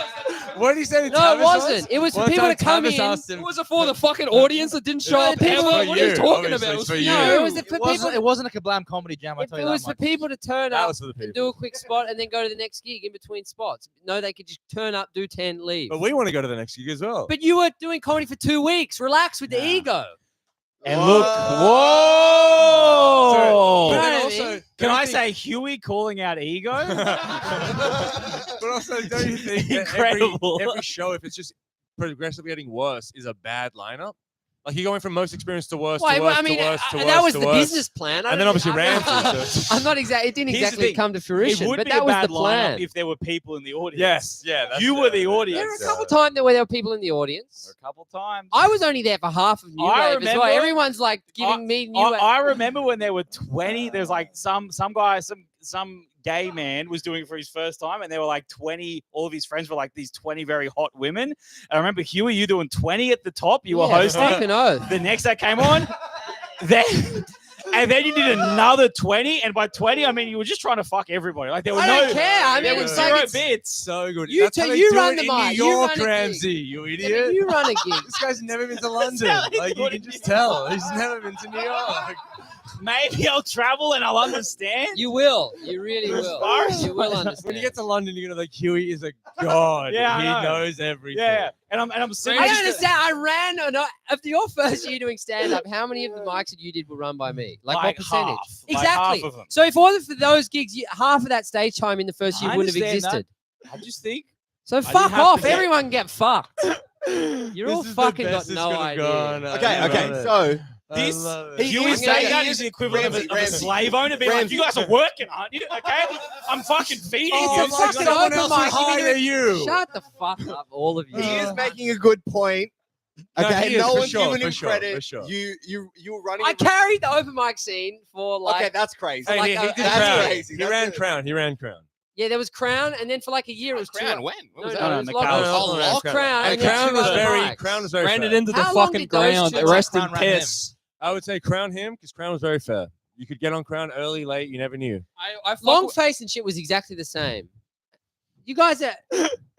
What did he say? No, it wasn't. It was for people to come in. It was for the fucking audience that didn't show No, up. people- Ever. for What are you you, talking obviously, about? it's for for you. No, it was for It people. wasn't, it wasn't a Kablam comedy jam. I It tell you that was for much. people to turn That up was for the and people. do a quick spot and then go to the next gig in between spots. No, they could just turn up, do 10, leave. But we want to go to the next gig as well. But you were doing comedy for 2 weeks. Relax with the ego. And look, So, whoa! but You know then what I also, mean? Can don't I you think- say Huey calling out ego? But also, don't you think that Incredible. every show, if it's just progressively getting worse, is a bad lineup? Like you're going from most experienced to worst Well, to worst I mean, to worst to worst that was to the worst. business plan. I And then don't- obviously I'm- Ramsey, so- I'm not exactly. It didn't Here's the exactly thing. come to It fruition, would but be that a was bad the plan. lineup if there were people in the audience. Yes, yeah. That's You were it. the audience. There were a That's couple it. times where there were people in the audience. A couple times. I was only there for half of New I Wave as well. remember- Everyone's like giving me New Wave. I remember when there were 20. There's like some guy, some gay man was doing it for his first time, and there were like 20. All of his friends were like these 20 very hot women. And I remember Huey, you doing 20 at the top. You were Yeah, hosting. fucking oath. The next that came on, then you did another 20, and by 20 I mean you were just trying to fuck everybody. Like there were I no don't care. I there mean, were it's zero like it's- bits. So good. You That's how tell- they you do run it the in mic. New You York, run a gig. Ramsey, you Yeah, idiot. but you run a gig. This guy's never been to London. how they Like do you it can in just New tell. He's never been to New York. Maybe I'll travel and I'll understand. You will. You really will. Bars? You will When understand. you get to London, you're gonna like Huey is a god. Yeah, I he know. knows everything. Yeah, and I'm sitting. I don't understand. I ran after your first year doing stand up. How many of the mics that you did were run by me? Like what percentage? half. Exactly. Like half of them. So if it wasn't for those gigs, half of that stage time in the first year I wouldn't have understand existed. I just think So didn't fuck have to off. get- Everyone can get fucked. You're all This is the fucking got best it's no gonna idea. gone. I Okay, love okay. it. So this love it. Huey I'm saying gonna- that is the equivalent of a Ramsey. slave owner being like, Ramsey. "You guys are working, aren't you? Okay, I'm fucking feeding Oh, you." It's like fucking someone open else would mic. You hire mean- you. Shut the fuck up, all of you. he is making a good point. No, Okay, he is, no for one's sure, giving for him sure, credit. for sure. You were running. I carried the open mic scene for like Okay, that's crazy. Hey, like he a- did that's Crown. crazy. He That's ran it. Crown. He ran Crown. yeah, there was Crown, and then for like a year it was Crown, two. when? What was No, that? no, No, it was no, locked- Nicole. No, no, locked Crown, And and then Crown two was open very. mics. Crown was very. Ran it fair. into the How long fucking did those ground. two Rest in Crown ran him. piss. I would say Crown him because Crown was very fair. You could get on Crown early, late. You never knew. I Long face and shit was exactly the same. You guys are.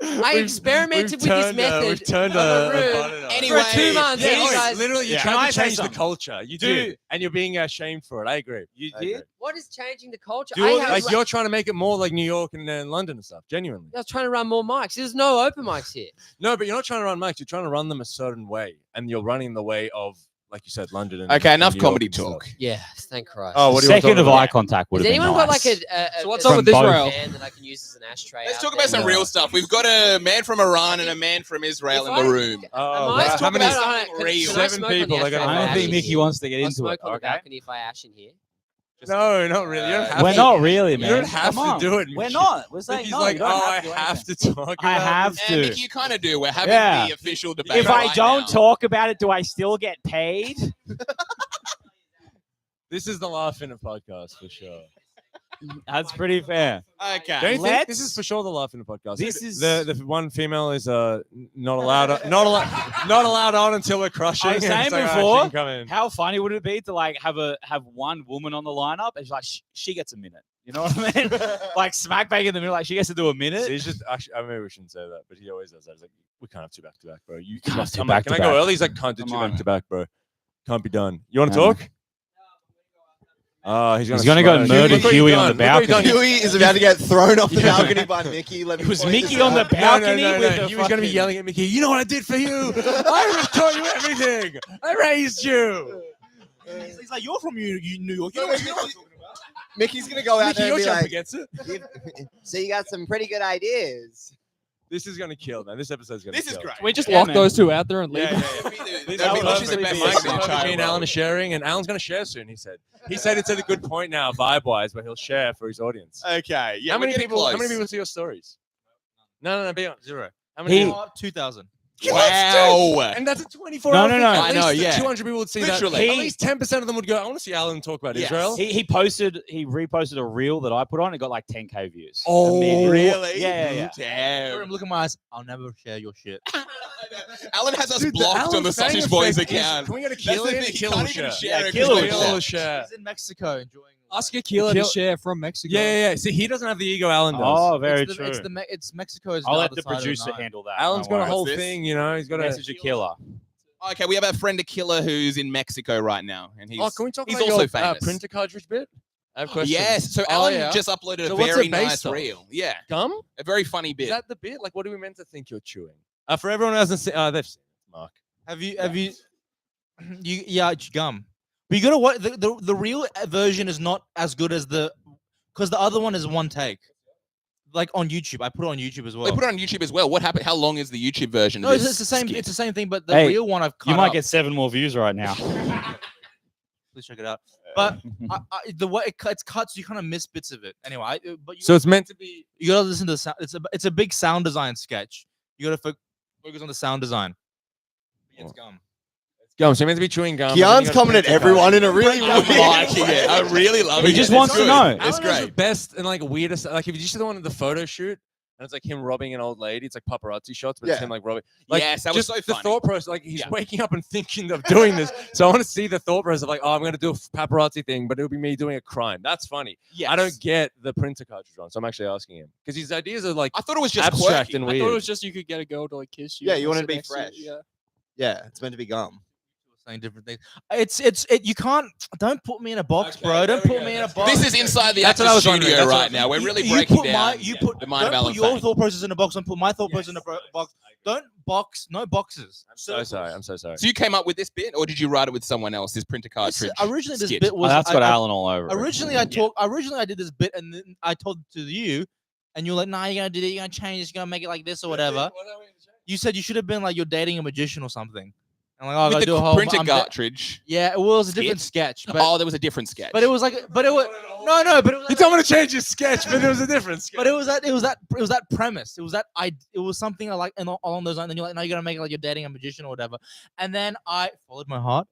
I We've- experimented we've with this turned, method. we've turned of a a room button on it. Anyway, for 2 months. Yeah, and you oi, guys, literally, you Yeah. tried Can I to say change the something? culture. You Do- did, and you're being ashamed for it. I agree. You I agree. did. what is changing the culture? Do I, all have- Like you're trying to make it more like New York and London and stuff. Genuinely. I was trying to run more mics. There's no open mics here. No, but you're not trying to run mics. You're trying to run them a certain way, and you're running the way of, like you said, London. And, Okay, and enough New York comedy and stuff. talk. Yeah, thank Christ. Oh, what do you want to Second talk of about? eye contact would Has have been anyone got like nice. a So what's up up with with both? Israel? fan that I can use as an ashtray? Let's out talk there? about some real stuff. We've got a man from Iran and a man from Israel in the room. Oh, Am I wow. let's How talk many? about it on Can- can I Seven smoke on the people, they ashtray got if I I don't ash think in Mickey here? wants to get I'll into smoke it. on the Okay. balcony if I ash in here. No, not really. You don't have We're to. not really, man. You don't have Come to on. do it. We're Mickey. not. We're saying He's no. like, you don't oh, I have to do have anything. to talk about I have this. And to. Mickey, you kind of do. We're having Yeah. the official debate. If I right don't now. talk about it, do I still get paid? This is the Laugh In It podcast for sure. That's pretty fair. Okay. Don't you think this Let's- is for sure the Laugh In It podcast? This is- the one female is not allowed not allowed on until we're crushing. I was and saying it's like, before, she can come in. how funny would it be to like have one woman on the lineup and she's like she gets a minute. You know what I mean? Like smack bang in the middle, like she gets to do a minute. He's just actually, maybe we shouldn't say that, but he always does that. He's like, we can't have two back to back, bro. You Can't have two I'm like, can I back-to-back. go early? He's like, can't do Come two on. back to back, bro. Can't be done. You want to No. talk? He's He's gonna go smoke. murder Look what Huey you've on the done. Look what you've balcony. done. Huey is about to get thrown off the Yeah. balcony by Mickey. Let me It was point Mickey this on the out. balcony with the He was going to be fucking- yelling at Mickey. You know what I did for you? I taught you everything. I raised you. He's like, you're from New York. You know what I'm talking about. Mickey's gonna go out Mickey, there and you're be jumping like, against it. so you got some pretty good ideas. This is gonna kill, man. This episode's gonna This kill. is great. Can we just Yeah, lock man. those two out there and leave? Yeah, them? yeah, yeah. That'd That'd be be perfect. perfect. Best Mike's in the perfect. entire Me and Alan world. are sharing, and Alan's gonna share soon. He said it's at a good point now, vibe-wise, where he'll share for his audience. Okay. Yeah. how we're many getting people? How many close. people see your stories? No. Be honest. 0. How many? He- people? 2,000. Wow. And that's a 24 No, hour no, thing. no. At I know, least yeah. 200 people would see Literally. that. At He- least 10% of them would go, I want to see Alan talk about Yes. Israel. He reposted a reel that I put on. It got like 10K views. Oh, Immediately. Really? Yeah. Damn. Look at my eyes. I'll never share your shit. Alan has us Dude, blocked on the Fang Sausage Boys effect is- account. Can we get a That's Keelan? the thing, he Keelan can't will even share. share it. Keelan 'cause will we're will share. He's in Mexico enjoying. Ask Akila to Kill- share from Mexico. Yeah. See, he doesn't have the ego Alan does. Oh, very it's true. It's Mexico's. I'll let other the side of producer night. handle that. Alan's Don't got a worry. whole What's this? thing, you know. He's got a Message a killer. Okay, we have our friend Akila who's in Mexico right now, and he's Oh, can we talk he's about also your famous. printer cartridge bit? I have questions. Yes. So Oh, Alan yeah. just uploaded So a what's it very based nice off? reel. Yeah, Gum? a very funny bit. Is that the bit? Like, what are we meant to think you're chewing? For everyone who hasn't seen, they've seen it, Mark. Have you? Yeah, it's gum. But you gotta what the real version is not as good as because the other one is one take. Like on YouTube, I put it on YouTube as well. They put it on YouTube as well. What happened? How long is the YouTube version? No, of it's this the same. skit? It's the same thing, but the Hey, real one I've cut You might up. get 7 more views right now. Please check it out. But the way it's cut, so you kind of miss bits of it. Anyway, but you, So it's meant to be. you gotta listen to the sound. It's a big sound design sketch. You gotta focus on the sound design. It's gum. Gum. So you're meant to be chewing gum. Keon's coming at everyone in a really I'm weird liking it. I really love it. He just It's wants to good. know. It's Alan has the great. best and like weirdest. Like if you just see the one at the photo shoot, and it's like him robbing an old lady. It's like paparazzi shots, but it's Yeah. him like robbing. Like, Yes, that was just so the funny. thought process. Like he's Yeah. waking up and thinking of doing this. So I want to see the thought process of like, oh, I'm going to do a paparazzi thing, but it'll be me doing a crime. That's funny. Yes. I don't get the printer cartridge on, so I'm actually asking him because his ideas are like I thought it was just abstract quirky. and I thought it weird. was just you could get a girl to like kiss you. Yeah, and you wanted sit to be next you. fresh. Yeah. Yeah, it's meant to be gum. Saying different things. You can't. Don't put me in a box, Okay, bro. there Don't we put go. me in a box. This is inside the That's what actor's I was wondering. studio That's what- right now. We're really you breaking put down you put the mind of don't Alan put your Fang. thought process in a box. Don't put my thought process in a box. Don't box. No boxes. I'm so sorry. I'm so sorry. So you came up with this bit, or did you write it with someone else? This printer cartridge. Originally, this skit? bit Oh, was. that's got I- Alan all over. it. Originally, I did this bit, and then I told it to you, and you were like, "Nah, you're gonna do that. You're gonna change this. You're gonna make it like this or whatever." You said you should have been like you're dating a magician or something. I'm like, oh, I With gotta the do a whole printer I'm da- cartridge. Yeah, it was a different sketch, but Oh, there was a different sketch. it was like, but it was but it was You told me to change your sketch, but there was a difference. But it was that premise. It was something I like along those lines. And you're like, no, you're gonna make it like you're dating a magician or whatever. And then I followed my heart.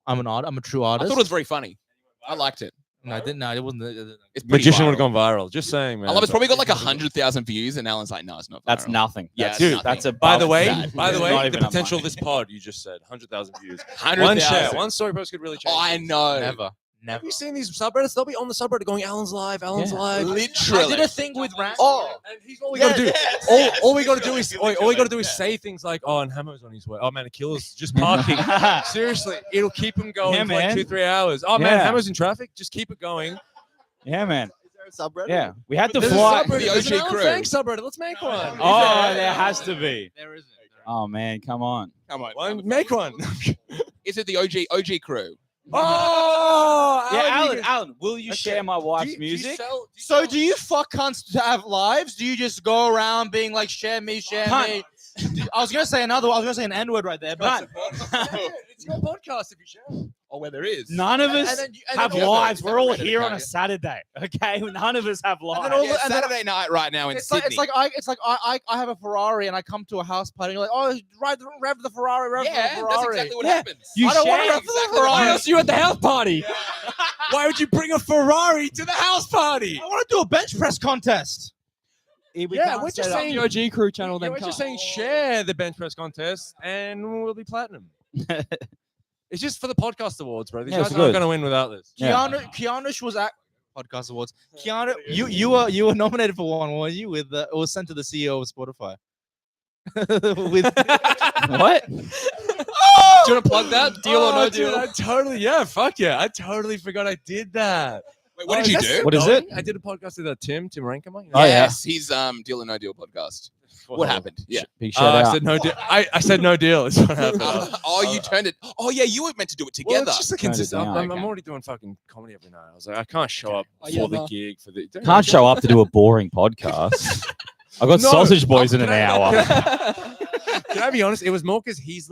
I'm a true I artist. thought it was very funny. I liked it. No, I didn't. No, it wasn't. It's pretty Magician would viral. have gone viral. Just saying, man. I love it's probably got like 100,000 views, and Alan's like, no, it's not. That's viral. nothing. Yeah, That's, it's dude, nothing. that's a. By the way, that. by the It's way, not the even a potential of money. this pod you just said 100,000 views. 100,000. One share, one story post could really change. I things. know. Never. Have you seen these subreddits? They'll be on the subreddit going, Alan's live, Alan's Yeah. live. Literally. I did a thing with Rand. Oh, and he's all we gotta do. All we gotta do is all we gotta do is say things like, "Oh, and Hamo's on his way. Oh man, Akila's just parking." Seriously, it'll keep him going Yeah, for like man. 2-3 hours. Oh man, Yeah. Hamo's in traffic. Just keep it going. Yeah, man. Is there a subreddit? Yeah, we had to There's a fly. subreddit. The There's an OG Alan crew. Fang subreddit. Let's make one. Oh, there has to be. There isn't. Oh man, come on. Come on. One, make one. Is it the OG crew? Oh, Yeah, Alan, will you share my wife's Do you music? So do you fuck cunts to have lives? Do you just go around being like, share me, share Cunt. me? I was gonna say another. I was gonna say an N word right there, but It's your podcast if you share. Or where there is. None of us and have then- lives. We're all Reddit here on account, a Saturday. Okay, none of us have lives. then all Yeah, and then- Saturday night right now in it's Sydney. like I have a Ferrari and I come to a house party and you're like, oh, rev the Ferrari, rev yeah, the that's Ferrari. exactly what Yeah. happens. You I don't want to share. rev the Exactly Ferrari. what Why else are you at the house party? Why would you bring a Ferrari to the house party? I want to do a bench press contest. We Yeah, can't we're set just up- saying- The OG crew channel Yeah, then. we're just saying share the bench press contest and we'll be platinum. It's just for the podcast awards, bro. These Yeah, it's guys aren't good. going to win without this. Yeah. Keanu was at podcast awards. Keanu, you were nominated for one, weren't you? With it was sent to the CEO of Spotify. With What? Do you want to plug that? Deal or no dude, deal? I totally, yeah, fuck yeah. I totally forgot I did that. Wait, what did you that's do? still What is going? it? I did a podcast with Tim Rankema. Oh, yeah. Yes, he's Deal or No Deal podcast. What happened? Yeah. Big shout I out. said no deal. I said no deal. Is what happened. Oh, you turned it. Oh, yeah, you were meant to do it Well, together. it's just a Turned it consistent. down, I'm okay. already doing fucking comedy every night. I was like, I can't show up Oh, for yeah, the no. gig for the. Can't show up to do a boring podcast. I got No, sausage boys in can an I- hour. Can I be honest? It was more because he's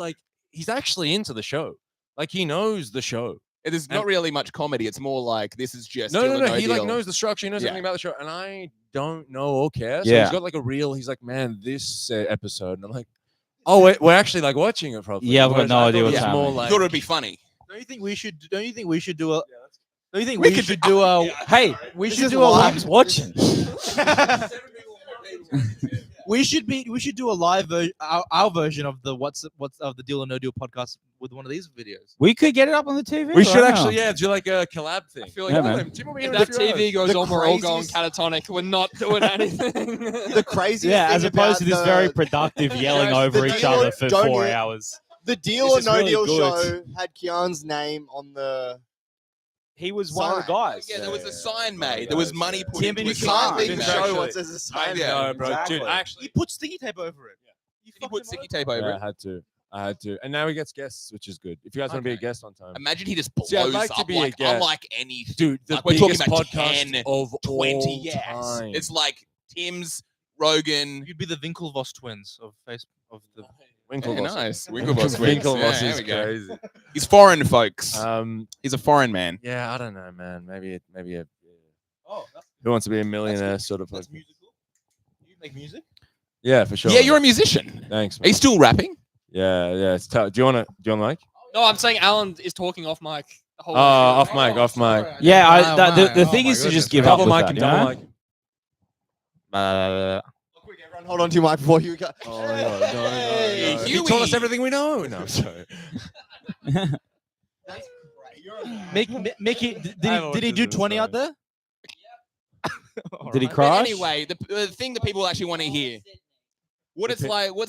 actually into the show. Like he knows the show. There's not really much comedy. It's more like this is just No. He like deal. knows the structure. He knows Yeah. everything about the show, and I don't know or care. So Yeah. he's got like a reel. He's like, man, this episode, and I'm like, oh, we're actually like watching it properly. Yeah, I've got Whereas no I idea thought what's it was more happening. like, Thought it'd be funny. Don't you think we should do a? Don't you think We we could should do- do a? Hey, We This should is do a live. live. watching. We should do a live version, our version of the what's of the Deal or No Deal podcast with one of these videos. We could get it up on the TV. we should right actually, now. do like a collab thing. I feel like Yeah, Tell man. him, Tim will be if here in that a few TV hours. goes The on, we're all going craziest- catatonic. We're not doing anything. The craziest Yeah, thing as opposed to about this very productive yelling over the each deal other or- for don't 4 you- hours. the Deal This or is No really Deal good. show had Keanu's name on the. He was one of the Sign. guys. Yeah, there was a sign made. There was money put Tim into and a Keanu. You can't sign. leave a made. show once there's a sign. Yeah, No, bro, exactly. dude, actually, He put sticky tape over it. Did he put sticky tape over yeah, it? I had to, and now he gets guests, which is good. If you guys want to be a Okay. guest on time, Imagine he just blows See, I'd like to up be a like guest. unlike any dude, the like we're talking biggest about podcast 10, of 20 all yes. time. It's like Tim's, Rogan. You'd be the Winklevoss twins of the. Winklevoss. Yeah, nice. Winklevoss wins. Winklevoss Yeah, there is we go. crazy. He's foreign, folks. He's He's a foreign man. yeah, I don't know, man. Maybe a Oh, Who Wants to Be a Millionaire sort of that's podcast. musical. You make music. Yeah, for sure. Yeah, you're a musician. Thanks. Are Man. you still rapping? Yeah. It's tough. Do you want like? No, I'm saying Alan is talking off mic. The whole Off mic. Yeah, the thing is to just give up Double with mic that, and you double know? mic. Quick, everyone, hold on to your mic before you go. Oh my god! Hey, No. He Huey. told us everything we know. No, I'm sorry. Mickey, did he do 20 out there? Did he But crash? anyway, the thing that people actually want to hear. What's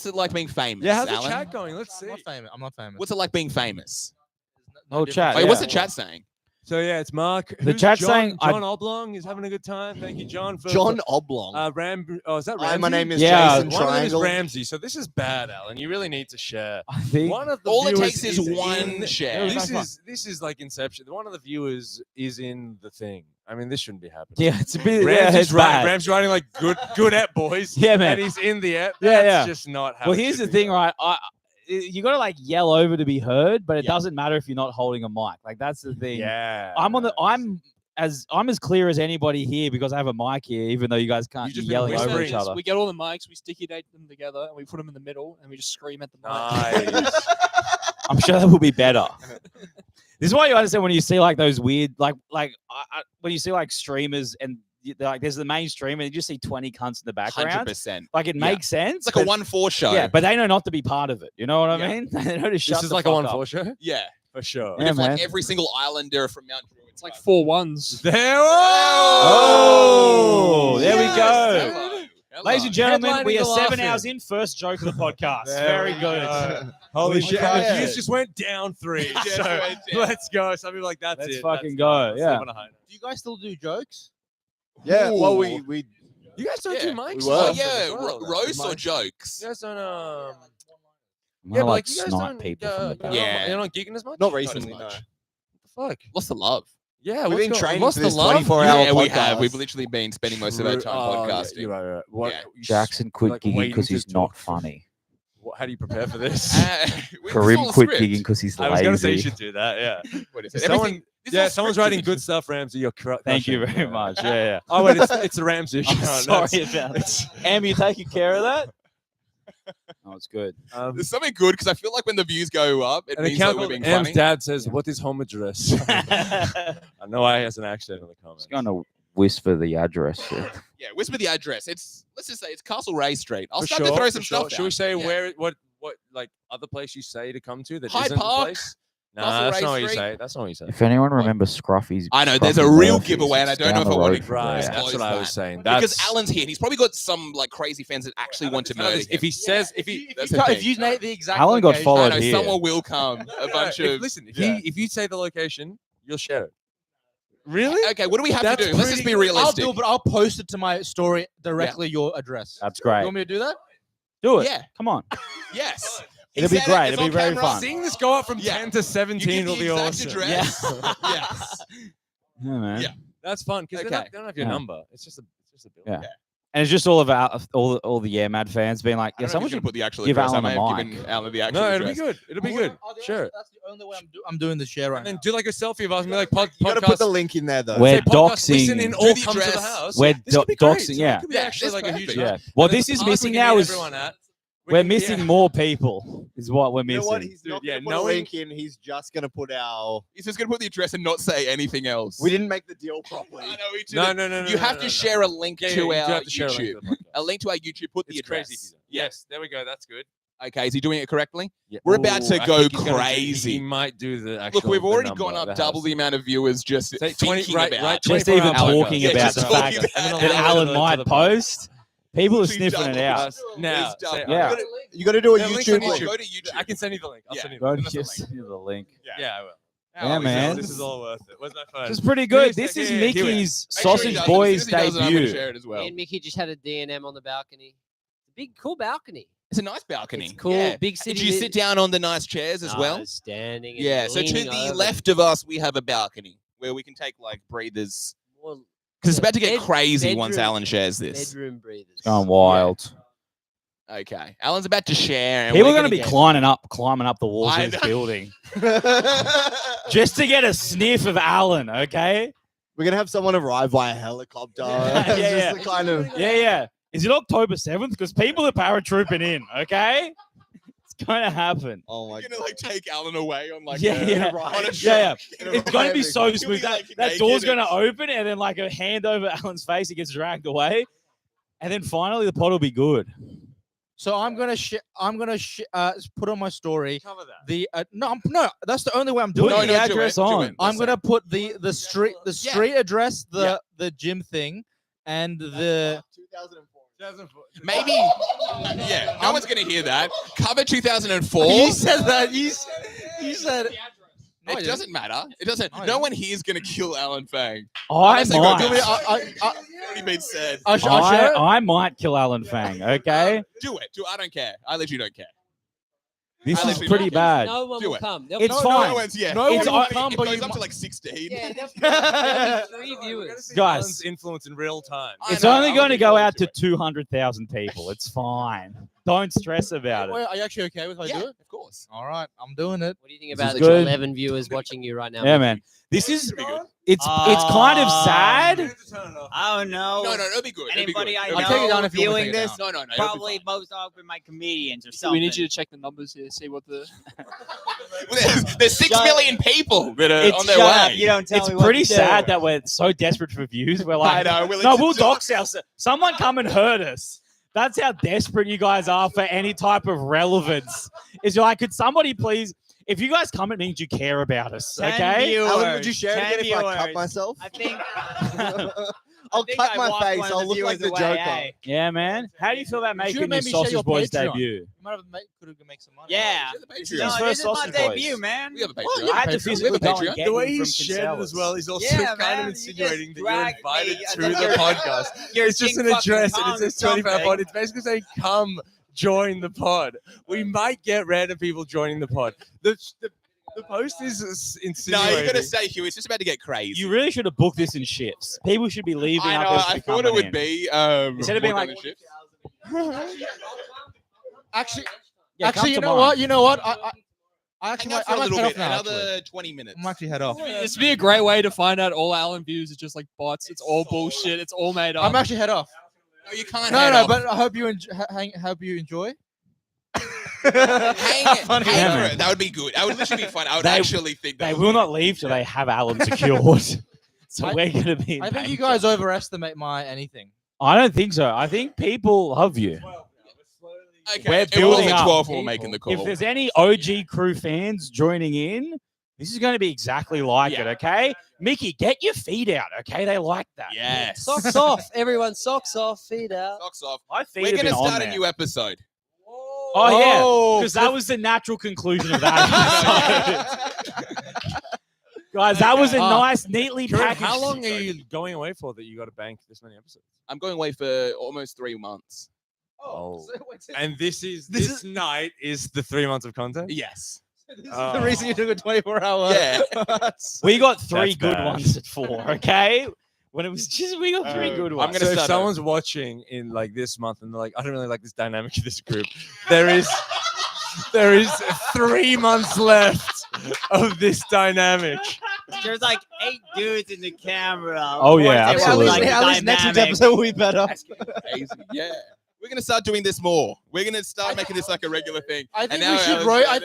it like being famous? Yeah, how's the Alan? chat going? Let's see. I'm not famous. What's it like being famous? Oh, chat. Wait, yeah. what's the chat saying? So yeah, it's Mark. The Who's chat's John? saying I- John Oblong is having a good time. Thank you, John. For John Oblong. Oh, is that Ramsey? Hi, my name is Yeah, Jason One of them is Triangle. Ramsey. So this is bad, Alan. You really need to share. I think. One of the All it viewers takes is one in- share. This is like Inception. One of the viewers is in the thing. I mean, this shouldn't be happening. Yeah, it's a bit. Yeah, Ramsey's it's bad. Ramsey's writing like good app, boys. Yeah, man. And he's in the app. Yeah, That's yeah. just not how Well, it here's should the be thing, done. right? You got to like yell over to be heard, but it Yeah. doesn't matter if you're not holding a mic. Like that's the thing. Yeah. I'm as clear as anybody here because I have a mic here, even though you guys can't You've be just been yelling over whispering. each other. We get all the mics, we sticky date them together, and we put them in the middle, and we just scream at the mic. Nice. I'm sure that will be better. This is why you understand when you see like those weird, when you see like streamers and like there's the main stream and you just see 20 cunts in the background. 100%. Like it Yeah. makes sense. It's like a but- 1-4 show. Yeah, but they know not to be part of it. You know what I Yeah. mean? They know to shut This is the like a fuck 1-4 up. show? Yeah. For sure. Yeah, If man. like every single islander from Mount Druitt. It's like 4 1s. There, Oh, there we Yes. go. Hello. Hello. Ladies and gentlemen, Headlining we are the 7 laughing. hours in. First joke of the podcast. There Very we good. go. Holy shit. Okay. And the views just went down 3. Just So went down. let's go. Some people are like, that's Let's it. fucking That's go, Let's yeah. live on a high note. Do you guys still do jokes? Yeah, well, Ooh. we You guys don't Yeah. do mics? We were. Oh, as yeah. well, though. Roast or Mics. jokes? You guys don't, I yeah, but like like you guys snipe don't, people from the back. Yeah. You're not gigging as much? not as recently. No. much. What the fuck? Lost the love. Yeah, We've been training What's for the this love? 24-hour Yeah, we podcast. have. We've literally been spending most of our time Oh, yeah, podcasting. you're right, you're right. What, Yeah. you s- Jackson quit like gigging waiting because to he's talk not for- funny. How do you prepare for this? We- Karim it's all quit script. gigging because he's I was gonna say you lazy. should do that. Yeah. What is it? Someone, Everything- this is all someone's scripted. writing good stuff, Ramsey. You're correct. Thank you very much. Yeah, yeah. Oh wait, it's the Ramsey I'm account. sorry about that. Am, you taking care of that? Oh, it's good. There's something good because I feel like when the views go up, it An means that account we're called being Am's funny. dad says, "What is home address?" I know I has an accent in the comments. Just going to whisper the address. Yeah, whisper the address. Let's just say it's Castle Ray Street. I'll For start sure, to throw for some sure. stuff. Should we out. say Yeah. where what like other place you say to come to that Hyde isn't the Park, place? Castle Nah, that's Ray not what you Street. say. That's not what you say. If anyone remembers Scruffy's, I know there's a Scruffy real Murphy's, giveaway, and I it's don't know down if I the want road to from Right, there. that's what disclose I was that. saying. Because That's, Alan's here, and he's probably got some like crazy fans that actually want to murder him. if he says if he That's If the you thing. name the exact Alan got location- followed I know here. someone will come. A bunch of. listen, Yeah. if you say the location, you'll share it. Really? Okay, what do we have That's to do? Let's just be pretty- I'll realistic. do it, but I'll post it to my story directly. Your address. That's You great. want me to do that? Do it. Yeah. Come on. Yes. He It'll be said it, great. it's It'll on be very camera. fun. Seeing this go up from Yeah. 10 to You 17 give will the be exact awesome. address. Yeah. Yes. Yeah, man. Yeah. That's fun because Okay. they don't have your Yeah. number. It's just a bill. Yeah. And it's just all about all the Yeah Mad fans being like, I yeah, don't know if someone he's gonna should put the actual give address. I Alan may a have mic. given Alan the actual No, it'll be address. good. It'll be good. Sure. That's the only way I'm doing the share right And then now. do like a selfie of us and be like, You gotta put the podcast. link in there though. We're Say podcast, listen doxing. in, Do all the come to the address. house. We're This could be great. doxing, So yeah. It could be Yeah, actually that's like a huge perfect. night. Yeah. What And then this the is park we missing can now get is everyone at. we're missing more people. Is what we're You know missing. what? He's Dude, not yeah, gonna put a knowing- link in. He's just gonna put our. He's just gonna put the address and not say anything else. We didn't make the deal properly. I know we No, didn't. no. You have to share a link Yeah, to you do our have to share a link YouTube. to the podcast. A link to our YouTube. Put the It's address. crazy. Yes, there we go. That's good. Okay, is he doing it correctly? Yeah. We're about to I go think he's gonna do- crazy. He might do the actual. Look, we've the already number, gone up the double house. the amount of viewers just Say 20 thinking right- about right, Just 24 even hours talking ago. Yeah, about just the talking fact about And then that I'll Alan add it to might the podcast. post. People are Literally sniffing it double. out. Now, It's double. Yeah. You gotta do a Yeah, link's on YouTube link. YouTube. Go to YouTube. I can send you the link. I'll Yeah. send you. Go the to link. just the link. Yeah, I will. Yeah, man. This is all worth it. Where's my phone? This is pretty Give me a good. This sec. is Here, here. Mickey's Make sure he Sausage does it. Boys As soon as he does it, I'm gonna debut. share it as well. Me and Mickey just had a D&M on the balcony. Big, cool balcony. It's a nice balcony. It's cool. Yeah. Big city. Did you sit down on the nice chairs as well? Standing. And Yeah. So to leaning the over. left of us, we have a balcony where we can take like breathers. Well, Because it's about to get Bed- crazy once bedroom- Alan shares this. bedroom breathers. Going wild. Okay. Alan's about to share. And People are we're going to be get- climbing up the walls I of this know. building just to get a sniff of Alan. Okay. We're gonna have someone arrive via helicopter. Yeah, It's yeah, just yeah. the kind of. Yeah. Is it October 7th? Because people are paratrooping in. Okay. It's going to happen. Oh my We're gonna like take Alan away on like Yeah, a, yeah. on a Yeah. truck. It's going to be so He'll be, smooth. like, That naked door's going and- to open and then like a hand over Alan's face, he gets dragged away. And then finally the pod will be good. So I'm gonna put on my story Cover that. the no, that's the only way I'm doing Put No, it. the no, do address it, do on. it. I'm Let's gonna put the street address, the gym thing, and the 2004. Maybe. Yeah. No one's gonna hear that. Cover 2004. You said that. You said. No, I It didn't. doesn't matter. It doesn't. I No didn't. one here is gonna kill Alan Fang. I Unless they go, might. do it, I It's already been said. I'll share it. I might kill Alan Fang. Okay. Do it. I don't care. I literally don't care. This I is literally pretty don't bad. No one Do will it. come. It's No fine. one's, yeah. No It's one will only- come, it but goes you up to mu- like 16. Yeah, there'll be 3 viewers. Guys. Alan's influence in real time. I It's know, only I'm going to looking go forward out to to it. 200,000 people. It's fine. Don't stress about Wait, it. are you actually okay with how I Yeah, do it? of course. All right, I'm doing it. What do you think This about is the good. 11 viewers watching you right now? Yeah, Mickey? man. This is Pretty good. it's kind of sad. I don't know. No, it'll be good. It'll be Anybody good. I It'll be I'll take it know down if you want to viewing take it this, down. No, it'll be probably fine. most often my comedians or So something. we need you to check the numbers here, see what the. There's 6 Shut- million people that are It's on their shut way. up, you don't tell It's me what pretty to do. sad that we're so desperate for views. We're like, I know. Well, no, it's we'll a dox ourselves. Someone come and hurt us. That's how desperate you guys are for any type of relevance. Is you're like, could somebody please? If you guys come, it means you care about us. 10 Okay. viewers, Alan, would you share it 10 again if I cut viewers. myself? I think. I'll think cut I my walked face. one of I'll the look like viewers the away, Joker. eh? Yeah, man. How do you feel about You should've making made your me share Sausage your Boys Patreon. debut? You might have could have make some money. Yeah. Share the This Patreon. is No, first this is my Sausage Boys. debut, man. We have a Patreon. I had to We have physically a go and Patreon. get The way him he from shared it as well, he's also Yeah, kind man, of you just insinuating that you're dragged invited me as to if the you're- podcast. You're It's just King an fucking address and it Kong or says 25 something. pod. It's basically saying, come join the pod. We might get random people joining the pod. The post is No, insinuating. you're gonna stay, Hugh. It's just about to get crazy. You really should have booked this in shifts. People should be leaving. I out know. there to I be thought it coming would in. be. Instead of being more like- than a shift. Actually, Yeah, come you know tomorrow. what? You know what? I Hang actually out might, for I a might little head bit. off now. Another Actually. 20 minutes. I'm actually head off. This would be a great way to find out all Alan views. It's just like bots. It's all bullshit. It's all made up. I'm actually head off. No, you can't. No, head no, off. but I hope you hope you enjoy. hang it. Funny. Hang Yeah, for man. it. That would be good. That would literally be fun. I would They- actually think that. They was will good. not leave till they have Alan secured. So I- we're gonna be. in I think you danger. guys overestimate my anything. I don't think so. I think people love you. Okay, We're it building wasn't up 12 we're making the call. If there's any OG crew fans joining in, this is going to be exactly like Yeah. it. Okay, Mickey, get your feet out. Okay, they like that. Yes. Socks off, everyone. Socks off, feet out. Socks off. My feet We're have going been to on start a there. new episode. Oh yeah, because that was the natural conclusion of that. Guys, that was a nice, neatly Kareem, packaged. how long are you going away for that you got to bank this many episodes? I'm going away for almost 3 months. Oh. And this night is the 3 months of content? Yes. This is the reason you took a 24-hour. Yeah. We got 3 That's good bad. ones at 4. Okay, when it was just we got three good I'm ones. gonna so if someone's watching in like this month and they're like, I don't really like this dynamic of this group. There is 3 months left of this dynamic. There's like 8 dudes in the camera. Oh, yeah, Of course, absolutely. like, At least next week's dynamic. episode will be better. Crazy. Yeah. We're gonna start doing this more. We're gonna start making this like a regular thing. I think And now we should Alan's write. got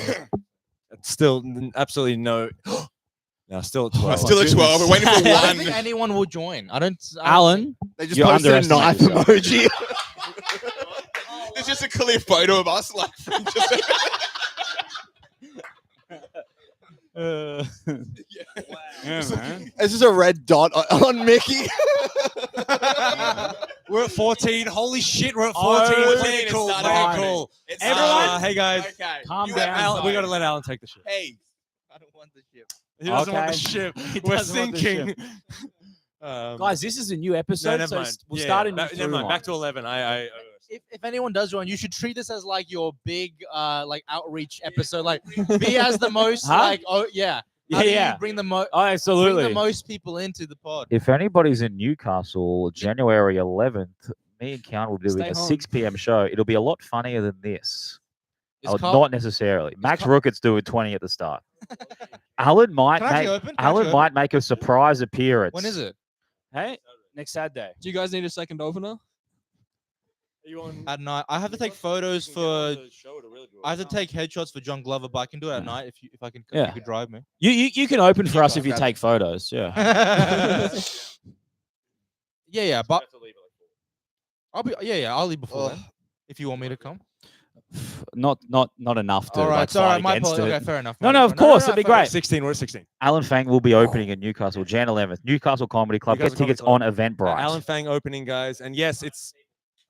it. It's still absolutely no. No, still at 12. Still at 12. We're waiting for I don't one. think anyone will join. I don't. Alan, They just You're posted a knife underestimating emoji. There's just a clear photo of us, like, from just. yeah, man. It's just a red dot on Mickey. We're at 14. Holy shit, we're at 14. Oh, Play it cool. it's Play not it cool. It's Everyone- Hey guys, Okay. Calm You down. have Alan, we fun. gotta let Alan take the ship. Hey. I don't want the ship. He doesn't want the Okay. ship. He We're doesn't want the sinking. Guys, this is a new no, episode, never so mind. we'll Yeah, start in never mind. Back to 11. If anyone does join, you should treat this as like your big like outreach episode. Like be as the most Huh? like Yeah, How do you yeah. bring the Oh, bring absolutely. the most people into the pod. If anybody's in Newcastle, January 11th, me and Kian will be doing Stay a home. 6 p.m. show. It'll be a lot funnier than this. Is Oh, Carl- not necessarily. Max Carl- Rooket's doing 20 at the start. Alan might Can I actually make open? Can I Alan actually might make a surprise appearance. When is it? Hey, next Saturday. Do you guys need a second opener? At night. I have to take photos for. I have to take headshots for John Glover, but I can do it at night if I can. Yeah. You could drive me. You can open for You us can't if you grab take photos. Yeah. Yeah, but I'll be. Yeah, I'll leave before Oh. then. If you want me to come. Not enough to All right, like, it's all right. fight My against apologies. it. Okay, fair enough. No, no, of course, it'd be fair enough. great. 16. We're at 16. Alan Fang will be opening in Newcastle, Jan 11th. Newcastle Comedy Club. Newcastle Get tickets Comedy on Eventbrite. Alan Fang opening, guys. And yes, it's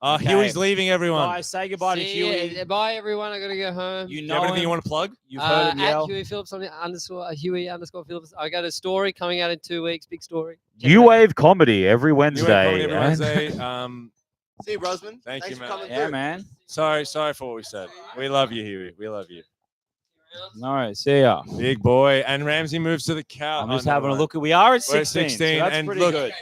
Okay. Huey's leaving everyone. Guys, say goodbye to Huey. Bye, everyone. I gotta go home. You Do you know have anything him. you want to plug? You've heard him at yell. Huey Phillips on the Huey Phillips. I got a story coming out in 2 weeks. Big story. Check New it out. Wave Comedy every New Wave Wednesday. Comedy every eh? Wednesday. See you, Brosman. Thank Thanks you, for man. coming Yeah, through. man. Sorry for what we said. We love you, Huey. We love you. No, see ya. Big boy. And Ramsey moves to the couch. I'm just having a look. We are at We're at 16. 16, So that's and pretty look- good.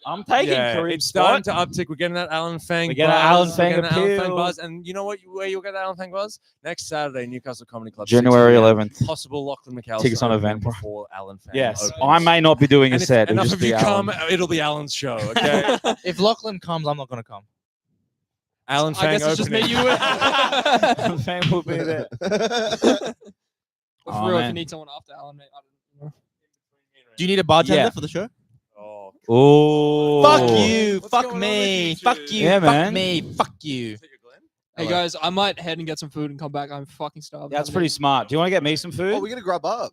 I'm taking Kareem's it's starting spot. to uptick. We're getting that Alan Fang. We're getting buzz. Alan We're Fang getting that Alan Fang appeal. buzz. And you know what? Where you'll get that Alan Fang buzz? Next Saturday, Newcastle Comedy Club. 6 January p.m. 11th. Possible Lachlan McAllister. Tickets on opening Eventbrite. before Alan Fang. Yes, opens. I may not be doing a And if set. It'll enough just of be you come, Alan. it'll be Alan's show. Okay. If Lachlan comes, I'm not gonna come. Alan I Fang guess it's just me, opening. you, and Alan Fang will be there. For Oh, real, if you man. need someone after Alan, mate, I don't know. Do you need a bartender Yeah. for the show? Oh, Oh. Fuck you. What's Fuck going on me. with you Fuck two? you. Yeah, fuck man. me. Fuck you. is it your Glenn? Hey Hello. guys, I might head and get some food and come back. I'm fucking starved. That's Haven't pretty eaten. smart. Do you want to get me some food? Oh, we're gonna grab up.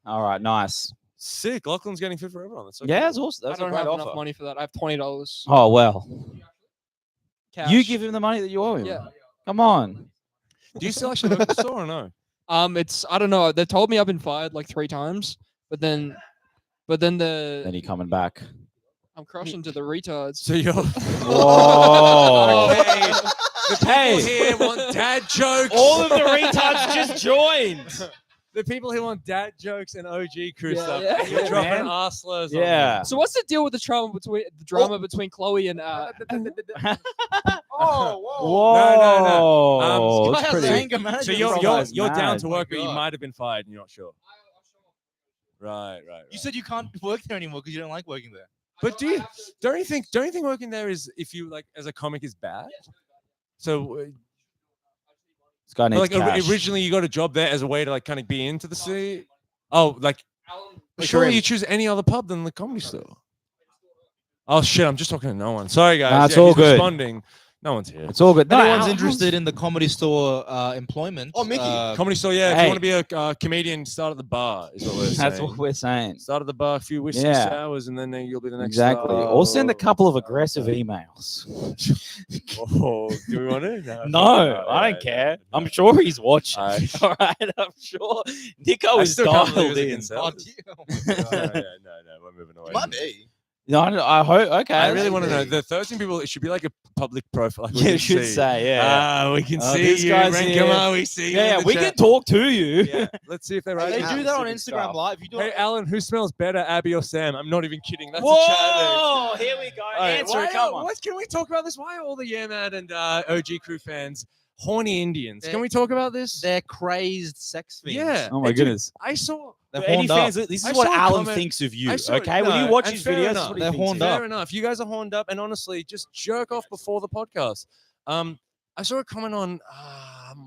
All right, nice. Sick. Lachlan's getting food for everyone. That's so Yeah, cool. that's awesome. I That's a don't great have offer. enough money for that. I have $20 Oh well, cash. you give him the money that you owe him. Yeah. Come on. Do you still actually work at the store or no? It's I don't know. They told me I've been fired like 3 times, but then Then the you coming back. I'm crushing to the retards. So you're. Whoa. Okay. The people Hey. here want dad jokes. All of the retards just joined. The people who want dad jokes and OG crew Yeah, stuff. yeah. And you're Yeah, dropping man. arse slurs on Yeah. So what's the deal with the drama between Chloe and Whoa. No. It's pretty- anger management. So That's you're down mad. to work, but you God. might have been fired and you're not sure. Right. You said you can't work there anymore because you don't like working there. But don't you think working there is, if you like as a comic, is bad? So This guy needs like cash. originally you got a job there as a way to like kind of be into the city. Oh, like surely you choose any other pub than the Comedy Store. Oh shit! I'm just talking to no one. Sorry guys. Nah, it's all he's good. Responding. No one's here. It's all good. If anyone's Alan's- interested in the Comedy Store employment. Oh, Mickey. Comedy Store, yeah. If Hey. you want to be a comedian, start at the bar. Is what we're saying. That's what we're saying. Start at the bar, a few whiskey Yeah. sours, and then you'll be the next. Exactly. star. Or send a couple of aggressive emails. Oh, do we want to? No, I don't care. I'm sure he's watching. I- All right, I'm sure Nico I is still can't believe dialed it in. against Elvis. Oh, no, we're moving away. Might be. No, I hope. Okay. I really want to know. The 13 people, it should be like a public profile. Like we Yeah, can it should see. say. Yeah. We can Oh, see this you. guy's Rank here. them up, we see you. Yeah, in the we chat. can talk to you. Yeah. Let's see if they write They it. do that on Super Instagram stuff. Live. You do Hey, it. Alan, who smells better, Abby or Sam? I'm not even kidding. That's a chat thing. Whoa! Here we go. All right, Answer why it. Come are- on. What can we talk about this? Why are all the Yeah Mad and OG Crew fans horny Indians? They're- Can we talk about this? They're crazed sex fiends. Yeah. Oh my Hey, dude, goodness. I saw. They're For any horned up. fans, this I is what saw a Alan comment- thinks of you. I saw- Okay, when you no, watch and his fair videos, enough. that's what he They're thinks horned of you. up. Fair enough. You guys are horned up, and honestly, just jerk off before the podcast. I saw a comment on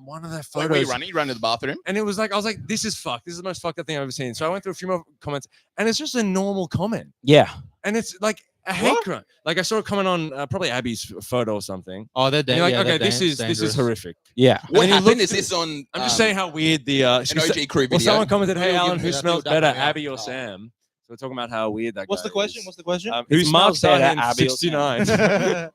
one of their Where were you photos, running? You ran to the bathroom? and it was like I was like, "This is fucked. This is the most fucked up thing I've ever seen." So I went through a few more comments, and it's just a normal comment, Yeah. and it's like a hate crime. Like I saw a comment on probably Abby's photo or something. Oh, they're And dead. you're like, yeah, okay, they're this is dangerous. horrific. Yeah. What then you happened? look Is through- this on? I'm just saying how weird the an OG Crew well, video. someone commented, "Hey, You'll Alan, give who me that, smells you'll better, definitely have Abby to or tell. Sam?" So we're talking about how weird that. What's guy the question? is. What's the question? Who It's Mark smells better, Stein Abby or Sam? 69.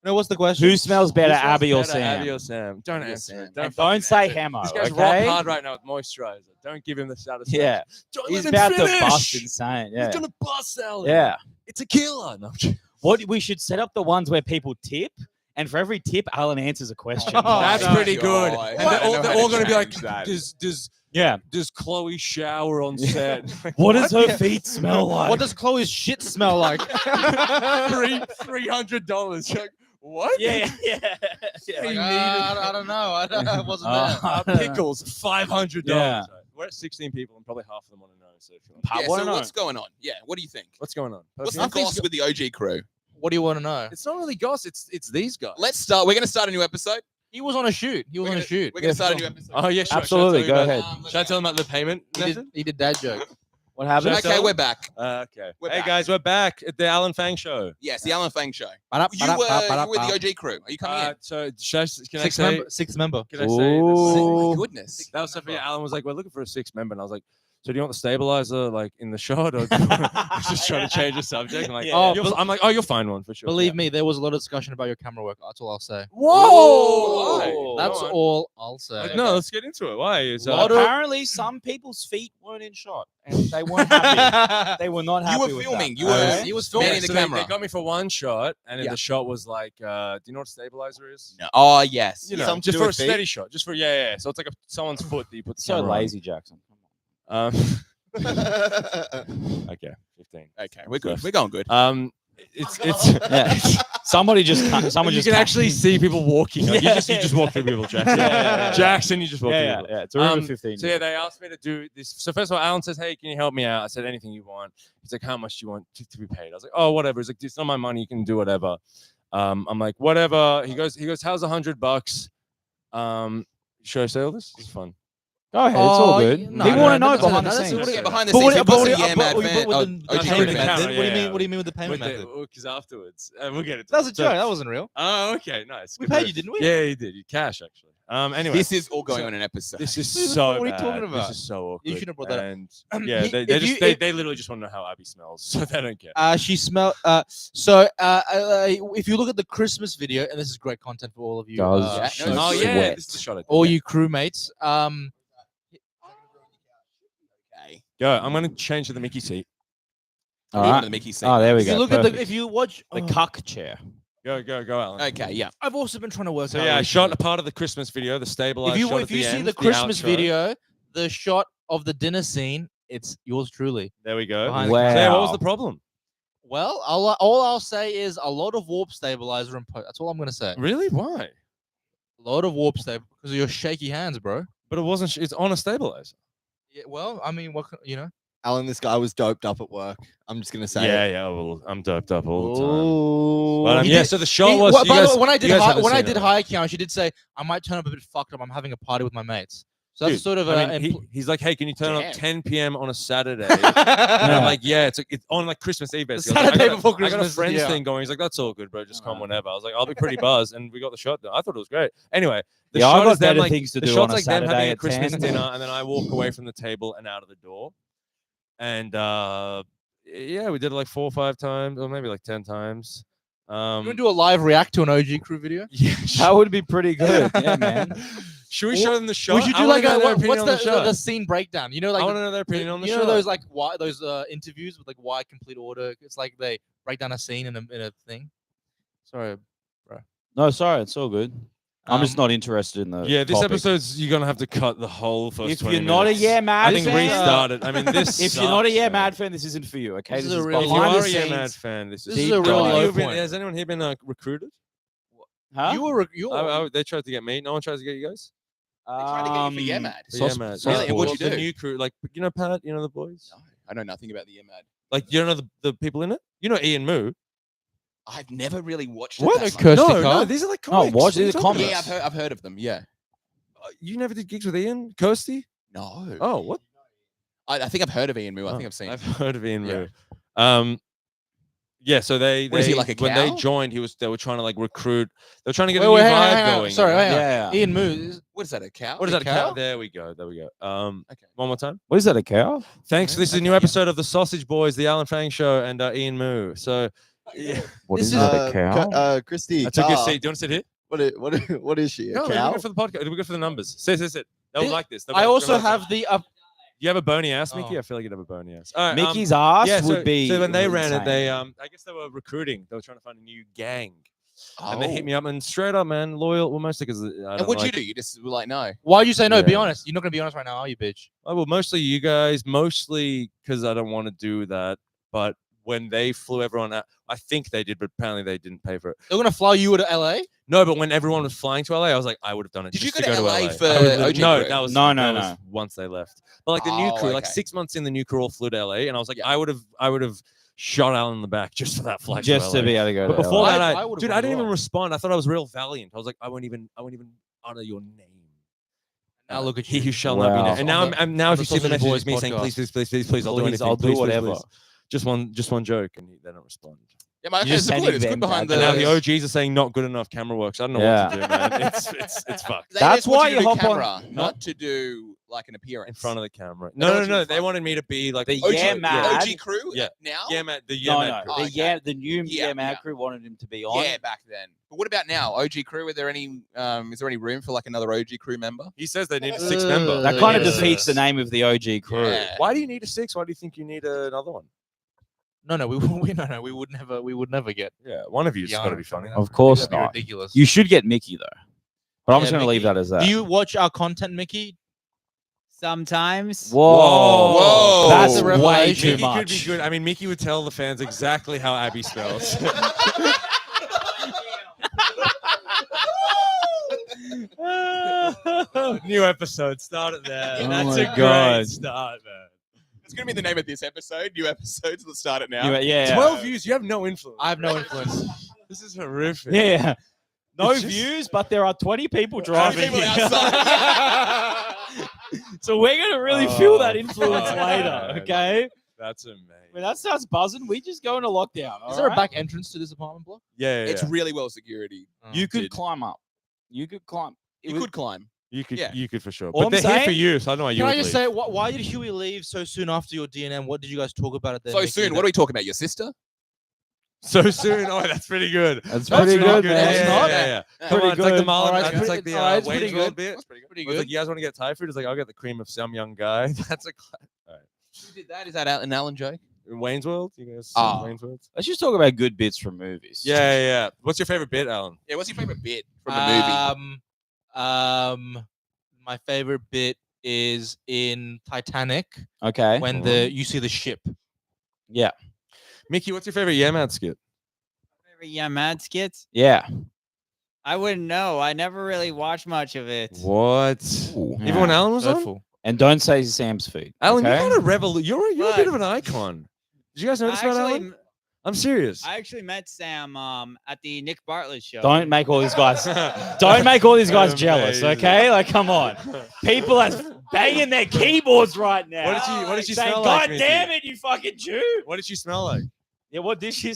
No, what's the question? Who smells better, Who smells Abby or better, Sam? Abby or Sam? Don't Abby or answer. Sam. it. And fucking don't say answer it. Hemo, This guy's rock okay? hard right now with moisturizer. Don't give him the satisfaction. Yeah. Don't He's let him about to finish. bust insane. Yeah. He's gonna bust Alan. Yeah. It's a killer. No, I'm joking. What we should set up the ones where people tip, and for every tip, Alan answers a question. That's my pretty good. God. And I they're don't know all, they're how all to gonna be like, change that. Yeah. does Chloe shower on set? What does her feet smell like? What does Chloe's shit smell like? $300. Like, what? Yeah. He I don't know. I wasn't Oh. there. Pickles, $500. Yeah. We're at 16 people, and probably half of them want to know. So if you want. I Yeah, wanna so know. what's going on? Yeah, what do you think? What's going on? What's the Personally? goss with the OG Crew? What do you want to know? It's not really goss. It's these guys. Let's start. We're going to start a new episode. He was on a shoot. He was on a shoot. We're going to start a new episode. Oh yeah, sure. Absolutely, Should I tell go you ahead. about- Should I tell them about the payment method? He did dad joke. What happened? Should I Okay, tell we're them? back. Okay. We're Hey back. guys, we're back at the Alan Fang show. Yes, the Alan Fang show. Ba-da, You ba-da, were ba-da, with ba-da. the OG Crew. Are you coming in? So can I Sixth say? member. Sixth member. Can I say? Ooh. My goodness. That was stuff. Yeah, Alan was like, "We're looking for a sixth member," and I was like, "So do you want the stabilizer like in the shot, or do you want just trying to change the subject?" I'm like, Yeah. Oh, "You'll- bel- I'm like, "Oh, you'll find one for sure." Believe Yeah. me, there was a lot of discussion about your camera work. That's all I'll say. Whoa! Whoa. That's Go on. all I'll say. No, let's get into it. Why? Is, Well, apparently, some people's feet weren't in shot, and they weren't happy. They were not happy. You were with filming. that. You were Okay? he was filming yeah, the so camera. They got me for one shot, and Yeah. the shot was like, "Do you know what a stabilizer is?" No. Oh yes. You know, Something to just do for a with feet? steady shot, just for yeah. So it's like someone's foot that you put the So camera on. lazy, Jackson. Okay, 15. Okay, we're good. We're going good. It's Yeah. Somebody just. Someone you just. can actually see people walking. Like, Yeah, you just walk through people, Jackson. Yeah. Jackson, you just walk Yeah, through yeah, people. yeah. It's a room of 15. So yeah, they asked me to do this. So first of all, Alan says, "Hey, can you help me out?" I said, "Anything you want." He's like, "How much do you want to be paid?" I was like, "Oh, whatever." He's like, "It's not my money. You can do whatever." I'm like, "Whatever." He goes, "How's $100?" Should I say all this? It's fun. Go ahead. It's all Oh, good. no, People no, want to no, know no, behind no, the that's- scenes. what do you- Yeah, behind the But scenes. what- We've but got what- some yeah but mad what- fan. but Oh, with the OG payment Crew method. fans. Counter, What do you yeah. mean? What do you mean with the payment With method? because afterwards, we'll get it. That was a joke. That wasn't real. Oh, okay, nice. We Good paid move. you, didn't we? Yeah, you did. You cash actually. Anyway, This is all going on an episode. This is What so are you bad. talking about? This is so awkward. You shouldn't have brought that up. And yeah, He- they if just you- they literally just want to know how Abby smells, so they don't care. She smelled. If you look at the Christmas video, and this is great content for all of you, Does Yeah, she no, Oh it's yeah, sweat? this is the shot. I did. all you crewmates. Okay. Go. I'm gonna change to the Mickey seat. All Even right. the Mickey Oh, there we If go. you look at the, Perfect. if you watch The cuck chair. Go, Alan. Okay, yeah. I've also been trying to work So out. yeah, I recently. shot a part of the Christmas video, the stabilized If you shot if at you the see end, the Christmas outro. video, the shot of the dinner scene, it's yours truly. There we go. Behind So the yeah, what was Wow. the problem? Well, all I'll say is a lot of warp stabilizer and that's all I'm gonna say. Really? Why? A lot of warp stabilizer because of your shaky hands, bro. But it wasn't. It's on a stabilizer. Yeah, well, I mean, you know. Alan, this guy was doped up at work. I'm just gonna say. it. Yeah. Well, I'm doped up all the time. Ooh. But He yeah, did- so the shot He- was. well, you by the guys- way, when I you did guys haven't when I seen did it. high count, she did say I might turn up a bit fucked up. I'm having a party with my mates. So that's Dude, sort of I mean, he's like, "Hey, can you turn Damn. up 10 p.m. on a Saturday?" And I'm like, "Yeah, it's on like Christmas Eve." basically. I was like, Saturday I got before I got a Christmas, friends yeah. thing going. He's like, "That's all good, bro. Just come whenever." I was like, "I'll be pretty buzzed," and we got the shot done. I thought it was great. Anyway, the Yeah, I've shot got is them better like things to the do shot's on a like them having Saturday a at Christmas 10. dinner, and then I walk away from the table and out of the door, and yeah, we did it like 4 or 5 times, or maybe like 10 times. You want to do a live react to an OG crew video? Yeah, That would be pretty good. Yeah, man. should we show them the shot? We should I do wanna like know their opinion what's on the shot. scene breakdown? You know, like I want to know their opinion on the you shot. know those like why those interviews with like why complete order. It's like they break down a scene in a thing? Sorry. No, sorry, it's all good. I'm just Um, not interested in the. Yeah, this topic. episode's you're gonna have to cut the whole first. If 20 you're not a minutes. Yeah Mad I think fan, restart it. I mean, this. If you're not a sucks, Yeah man. Mad fan, this isn't for you. Okay, This this is is a real- If you behind are the a Yeah Mad scenes. fan, this is. This is a real Anyone low here been- point. Has anyone here been recruited? Huh? They tried to get me. No one tries to get you guys. They tried to get you for Yeah Mad. Yeah, Mad. Really? And what'd you The do? new crew, like you know Pat, you know the boys. No, I know nothing about the Yeah Mad. Like you don't know the people in it. You know Ian Moo. I've never really watched What? it. that Kirsty much. No, Carr? these are like No, comics. watch What are you these are talking comics. about? Yeah, I've heard of them. Yeah. You never did gigs with Ian Kirsty? No. Oh, what? I think I've heard of Ian Moo. I Oh, think I've seen. I've heard of Ian Yeah. Moo. Yeah, so they What is he, like a when they cow? joined, they were trying to like recruit. They were trying to get Wait, a new wait, vibe hang on. going. Sorry, you know? hang on. Yeah. Ian Moo. What is that? A cow? What is A that? A cow? cow? There we go. There we go. Okay. One more time. What is that? A cow? Thanks. This is a new episode of the Sausage Boys, the Alan Fang Show, and Ian Moo. So, yeah. What This is is- that? A cow? Christy. I took your Carr, seat. Do you want to sit here? What is she? A No, it'll be cow? good for the podcast. It'll be good for the numbers. Sit. They'll This- like this. They'll I like- also they'll like have the You have a bony ass, Mickey? Oh. I feel like you'd have a bony ass. All right, Mickey's ass yeah, would be. So when they ran it, insane. they I guess they were recruiting. They were trying to find a new gang. And they hit Oh. me up and straight up, man, loyal. Well, mostly because And what'd you do? You just were like, no. Why'd you say no? Be Yeah. honest. You're not gonna be honest right now, are you, bitch? Oh, well, mostly you guys, mostly because I don't want to do that. But when they flew everyone out, I think they did, but apparently they didn't pay for it. They're gonna fly you to LA? No, but when everyone was flying to LA, I was like, I would have done it. Did you just go to LA LA. for I would've- OG No, crew? that was No, that no, was once they left. But like the new Oh, crew, like okay. 6 months in, the new crew all flew to LA, and I was like, Yeah. I would have shot Alan in the back just for that flight. just to to LA. be able to go. But to before LA. that, I would've dude, I wanted didn't to even go. respond. I thought I was real valiant. I was like, I won't even utter your name. Now look at He you. who shall not be Wow. named. And now, On the- I'm now on if the you see the Sausage message, Boys it's me saying, podcast. please, I'll do Please, anything. I'll do please, whatever. please. Just one joke, and they don't respond. Yeah, my You just it's good. It's sending good them behind back. the. And now the OGs are saying not good enough camera works. I don't know what to do, man. It's fucked. They That's just want why to you do hop on- camera, not to do like an appearance In front of the camera. They don't No, want you in They front. wanted me to be like The OG, Yeah Mad. OG crew. Yeah. Now. Yeah, Matt. The No, Mad no. crew. Oh, The okay. Yeah, the new Yeah, Yeah Mad yeah. crew wanted him to be on. Yeah, back then. But what about now? OG crew. Is there any room for like another OG crew member? He says they need a 6 member. That kind of Yeah. defeats the name of the OG crew. Yeah. Why do you need a 6? Why do you think you need another one? No, we would never get. Yeah, one of you's Yeah, got to be funny. Of course That'd be not. ridiculous. You should get Mickey though. But I'm Yeah, just going to leave Mickey. that as that. Do you watch our content, Mickey? Sometimes. Whoa. Whoa. That's That's a way revelation. too Mickey could much. be good. I mean, Mickey would tell the fans exactly how Abby spells. New episode. Start it there. Oh That's my a great God. start, man. It's gonna be the name of this episode. New episodes. Let's start it now. Yeah. 12 views. You have no influence. I have no influence. This is horrific. Yeah. No It's just- views, but there are 20 people 20 driving. people here. outside. So we're going to really feel that Oh, influence fuck, later, man. okay? That's amazing. When that starts buzzing, we just go into lockdown. Is there a back entrance to this apartment block? Yeah, It's yeah. really well security. You could Did. climb up. You could climb. It You was- could climb. You could, Yeah. you could for sure. All But I'm they're here for saying- you, so I don't know why you Can would I just leave. say, why did Huey leave so soon after your DNM? What did you guys talk about it? There, So Mickey? soon. What are we talking about? Your sister? So soon. Oh, that's pretty good. That's That's pretty good, Yeah, man. yeah, It's not. yeah, yeah. Come Pretty on, it's like the good. Marlon. Alright, It's pretty- like the alright, it's Wayne's pretty World good. bit. That's pretty good. Pretty Where it's good. like, you guys want to get Thai food? It's like, I'll get the cream of some young guy. That's a Who did that? Is that an Alan joke? Wayne's World. You guys see Oh. Wayne's World? Let's just talk about good bits from movies. Yeah. What's your favorite bit, Alan? Yeah. What's your favorite bit from the movie? My favorite bit is in Titanic Okay. when you see the ship. Yeah. Mickey, what's your favorite Yeah Mad skit? Yeah, mad skits. Yeah. I wouldn't know. I never really watched much of it. What? Yeah. Even when Alan was on? Hurtful. And don't say Sam's feet. Alan, okay? you're not a rebel. You're a But- bit of an icon. Did you guys notice about Alan? I'm serious. I actually met Sam at the Nick Bartlett show. Don't make all these guys. Don't make all these guys jealous, Amazing. okay? Like, come on. People are banging their keyboards right now. What did she saying, smell God like? damn Mickey? it, you fucking Jew. What did she smell like? Yeah, what did she?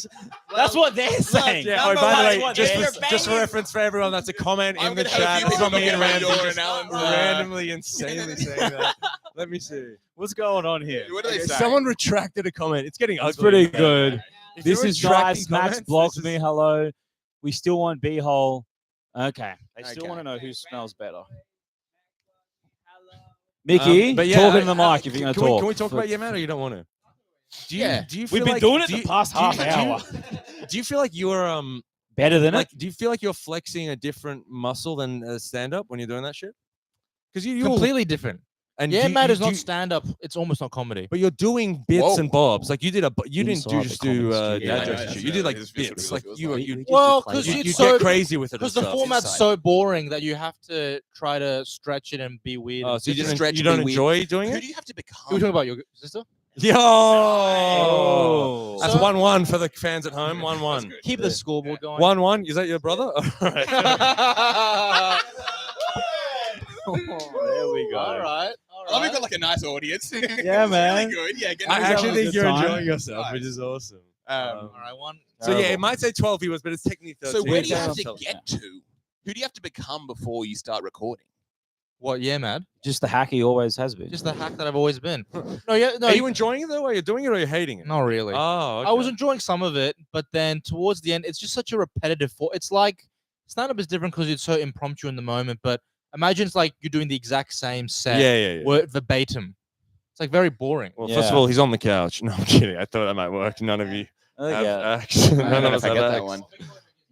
That's what they're saying. Yeah. Number Oh, by the one, way, what just they're for, just for banging. reference for everyone, that's a comment I'm in the gonna have a chat. few It's not people me and knocking on Ramsey the door just and Alan's, randomly, insanely saying that. Let me see. What's going on here? What do they Okay, say? someone retracted a comment. It's getting ugly. It's pretty good. If This you're is retracting nice. Max comments, blocked this me. is- Hello. We still want B-hole. Okay. They still Okay. want to know who smells better. Mickey, but yeah, talking to the mic if you're going to can we, talk. Can we talk about Yeah Man or you don't want to? Do you, Yeah. do you feel We've been like, doing it do the you- past do you- half do you- hour. Do you feel like you're Better than like? it? Do you feel like you're flexing a different muscle than stand up when you're doing that shit? Because you Completely different. and Yeah, do, Matt you, is do not you- stand up. It's almost not comedy. But you're doing bits and Whoa. bobs. Like you did you didn't Inside the just comedy do studio. dad Yeah, jokes and that's shit. You did like that's what it bits. really Like feels you like. you Well, because you, it's you so get crazy with it. because and the stuff. format's Inside. so boring that you have to try to stretch it and be weird. Oh, and so you Just didn't stretch you and be don't weird. enjoy doing Who it? do you have to become? Are we talking about your sister? Yo, Oh. that's So- 1-1 for the fans at home. 1-1. Keep the scoreboard going. 1-1. Is that your brother? All right. There we go. All right. I love you've got like a nice audience. Yeah, man. Really good. Yeah, get I nice actually having a think good you're time. enjoying yourself, Nice. which is awesome. All right. One. So yeah, it Terrible. might say 12 viewers, but it's technically 13. So where do you Yeah. have to get to? Who do you have to become before you start recording? What? Yeah, Matt. Just the hack he always has been. Just the hack that I've always been. No, yeah, no. Are you enjoying it though? Are you doing it or are you hating it? Not really. Oh, okay. I was enjoying some of it, but then towards the end, it's just such a repetitive. It's like stand-up is different because it's so impromptu in the moment. But imagine it's like you're doing the exact same set, Yeah. word verbatim. It's like very boring. Well, first of Yeah. all, he's on the couch. No, I'm kidding. I thought that might work. None of you have yeah. acts. I None don't of know us if I have get that acts. one.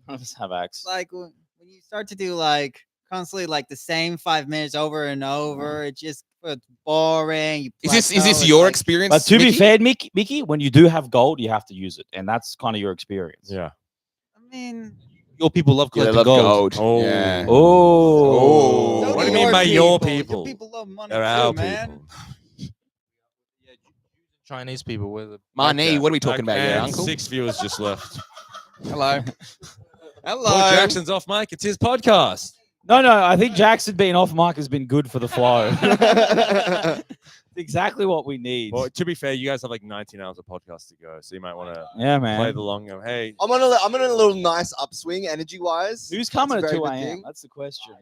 Let's have acts. Like when you start to do like constantly like the same 5 minutes over and over, it just it's boring. You Is this plateau, it's your like- experience? But to be Mickey? fair, Mickey, when you do have gold, you have to use it, and that's kind of your experience. Yeah. I mean, Your people love Yeah, they collecting love gold. gold. Oh. Yeah. Oh. so What do do you mean by your people? people? Your people love money They're too, our man. people. Chinese people with a Marnie, Okay. what are we talking about here, And Uncle? 6 viewers just left. Hello. Hello. Paul Jackson's off mic. It's his podcast. No, I think Jackson being off mic has been good for the flow. Exactly what we need. Well, to be fair, you guys have like 19 hours of podcast to go, so you might want to Yeah, play man. the long game. Hey, I'm on a little nice upswing energy wise. Who's coming at very 2 good a.m.? thing. That's the question.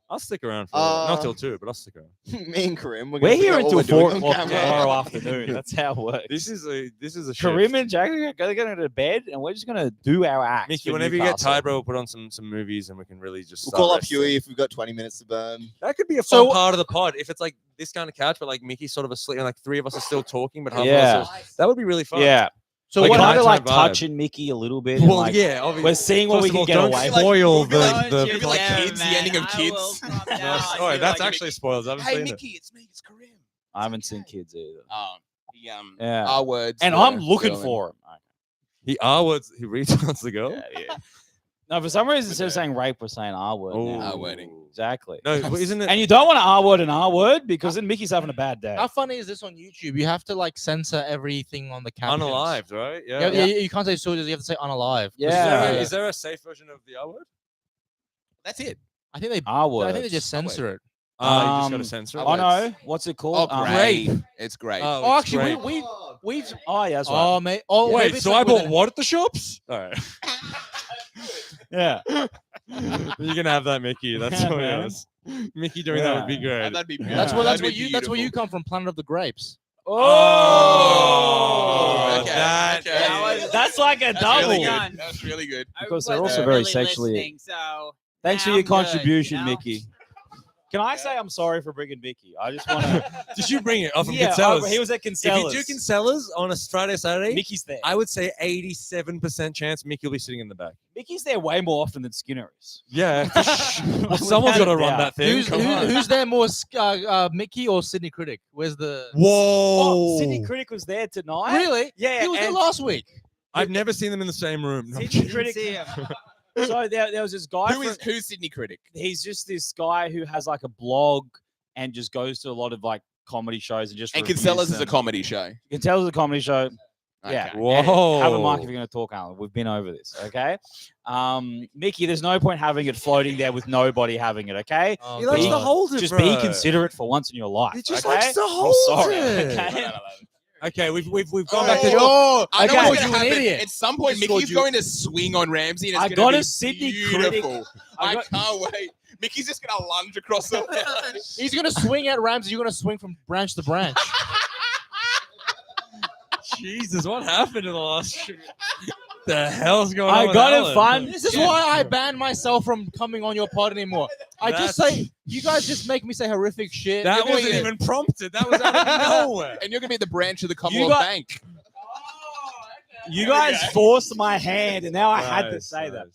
I'll stick around for not till 2, but I'll stick around. Me and Karim, We're gonna here figure out until what 4 we're doing on o'clock camera. tomorrow afternoon. That's how it works. This is a Karim shift. and Jackson are going to bed, and we're just going to do our acts. Mickey, for whenever you get Newcastle. tired, bro, we'll put on some movies and we can really just We'll start call up resting. Huey if we've got 20 minutes to burn. That could be a So- fun part of the pod if it's like this kind of couch, but like Mickey's sort of asleep and like 3 of us are still talking, but half Yeah. of us are, that would be really fun. Yeah. So We're Like what a kind of like nighttime vibe. touching Mickey a little bit. and, Well, like, yeah, obviously. we're seeing what we First of can all, get don't away with. spoil the We'll be like kids, the ending of Kids. No, sorry, that's actually spoilers. I haven't Hey, seen Mickey, it's me. It's Karim. I haven't seen kids either. Oh, the Yeah. R words. And the I'm looking villain. for him. it. He R-words, he retards the girl. Yeah. No, for some reason, instead of saying rape, we're saying R word. Oh. now. R-wording. Exactly. No, but isn't it? And you don't want to R word an R word because then Mickey's having a bad day. How funny is this on YouTube? You have to like censor everything on the captions. unalived, right? Yeah, you can't say soldiers. You have to say unalive. Yeah. Is there a safe version of the R-word? That's it. I think they. R word. I think they just censor it. Oh, you just got to Um, censor it. Oh no, what's it called? Oh, Rape. great. It's great. Oh, it's actually, great. we've. Oh yeah, that's right. Oh, mate. Oh, Wait, maybe it's so like I bought with what at the shops? All right. Yeah. You're gonna have that, Mickey. That's Yeah, what it man. is. Mickey doing that would be great. That'd be Yeah. That's where that'd be that's where you beautiful. come from. Planet of the Grapes. Oh, okay, that okay. is- That's like a That's double. really good. That's really good. Because they're also very sexually. So Thanks for now your I'm good, contribution, you know? Mickey. Can I say I'm sorry for bringing Mickey? I just want to. Did you bring it? Oh, from Yeah, Kinsella's? he was at If you Kinsella's. do Kinsella's on a Friday, Saturday, Mickey's there. I would say 87% chance Mickey will be sitting in the back. Mickey's there way more often than Skinner is. Yeah. Well, someone's got to run that thing. Who's, Come on. who's there more, Mickey or Sydney Critic? Where's the? Whoa. Oh, Sydney Critic was there tonight. Really? Yeah, He was there and last week. I've never seen them in the same room. No, I'm Sydney kidding. Critic. So there was this guy. Who's Sydney Critic? He's just this guy who has like a blog and just goes to a lot of like comedy shows and just. And reviews Kinsella's is a them. comedy show. Kinsella's is a comedy show. Yeah. Okay. Whoa. Have a mic if you're going to talk, Alan. We've been over this, okay? Mickey, there's no point having it floating there with nobody having it, okay? Oh, He likes Be- to hold it, Just bro. be considerate for once in your life. He just okay? likes to I'm hold sorry, it. okay? Okay, we've gone back to. Yo, I know Okay. what's You going an to happen. idiot. At some point, He scored Mickey's you. going to swing on Ramsey, and I it's going got to a be Sydney Critic. beautiful. I I got- can't wait. Mickey's just going to lunge across the He's gonna swing at Ramsey. You're gonna swing from branch to branch. Jesus, what happened in the last shoot? The hell's going on? I with got it Alan? fun. This is why I banned myself from coming on your pod anymore. I just That's- say you guys just make me say horrific shit. That You're gonna wasn't get- even prompted. That was out of nowhere. And you're going to be at the branch of the You Commonwealth got- Bank. You guys forced my hand, and now I had to say that.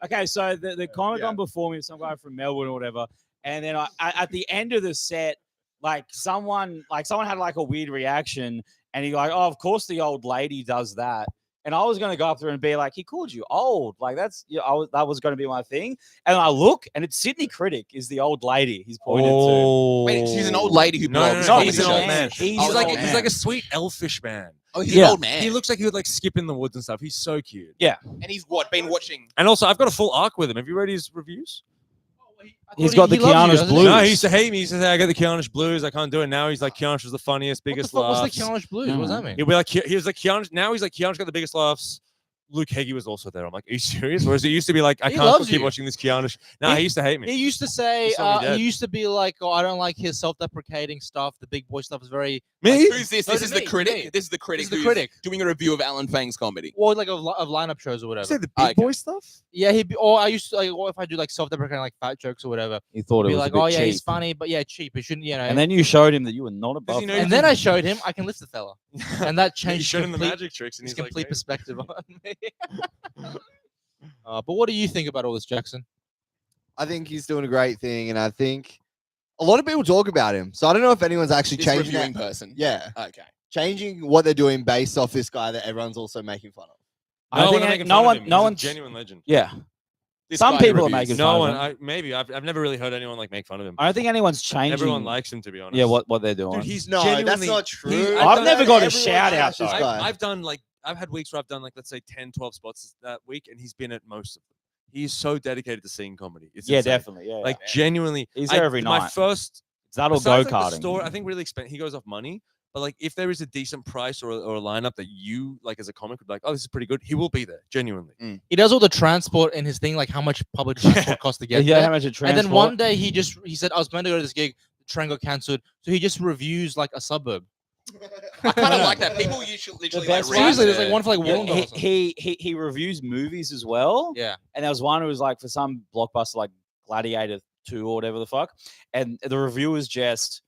Okay, so the comic on before me, some guy from Melbourne or whatever, and then at the end of the set, like someone had like a weird reaction, and he like, oh, of course the old lady does that. And I was going to go up there and be like, he called you old. Like, that's, that was going to be my thing. And I look, and it's Sydney Critic is the old lady he's pointed to. Wait, she's an old lady who blogs. No, he's he's an an old man. He's He's like a sweet elfish man. Oh, he's an old man. He looks like he would like skip in the woods and stuff. He's so cute. Yeah. And he's been watching. And also, I've got a full arc with him. Have you read his reviews? He's got the Keanush blues. No, he used to hate me. He said, "Hey, I got the Keanush blues. I can't do it." Now he's like, Keanush was the funniest, biggest laughs. What's the Keanush blues? What does that mean? He'll be like, he was like Keanush. Now he's like, Keanush got the biggest laughs. Luke Heggie was also there. I'm like, are you serious? Whereas it used to be like, I can't keep watching this Keanush. No, he used to hate me. He used to say, he he used to be like, oh, I don't like his self-deprecating stuff. The big boy stuff is very. Me? Who's this? This is the critic. This is the critic. This is the critic doing a review of Alan Fang's comedy. Or like of lineup shows or whatever. Say the big boy stuff? Yeah, or I used to like, or if I do like self-deprecating like fat jokes or whatever. He thought it be was like, a bit oh yeah, cheap. he's funny, but yeah, cheap. It shouldn't, And then you showed him that you were not above. And then I showed him I can lift the fella, and that changed. You showed him the magic tricks, and his he's complete like, perspective on me. But what do you think about all this, Jackson? I think he's doing a great thing, and I think a lot of people talk about him. So I don't know if anyone's actually This changing reviewing that. person. Yeah, Okay. changing what they're doing based off this guy that everyone's also making fun of. I think no one, a genuine legend. Yeah. This Some guy people are reviews. making No fun one. of him. I've never really heard anyone like make fun of him. I don't think anyone's changing. Everyone likes him, to be honest. Yeah, what they're doing. Dude, he's No, that's genuinely- not true. I've never got a Everyone shout out, trashes this though. guy. I've done like I've had weeks where I've done like let's say 10, 12 spots that week, and he's been at most of them. He's so dedicated to seeing comedy. It's Yeah, insane. definitely. Yeah, Like genuinely, He's there every My night. first that'll besides, go like, the karting. store, I think really he goes off money. But like, if there is a decent price or a lineup that you like as a comic would be like, oh, this is pretty good, he will be there genuinely. He does all the transport in his thing, like how much public transport costs to get Yeah, there. how much it And then transport. one day he said, I was meant to go to this gig, the train got cancelled, so he just reviews like a suburb. I kind of like that. People usually literally like, best read Seriously, there's the- like one for like Yeah, Wollongong or something. he reviews movies as well. Yeah. And there was one who was like for some blockbuster like Gladiator 2 or whatever the fuck. And the review was just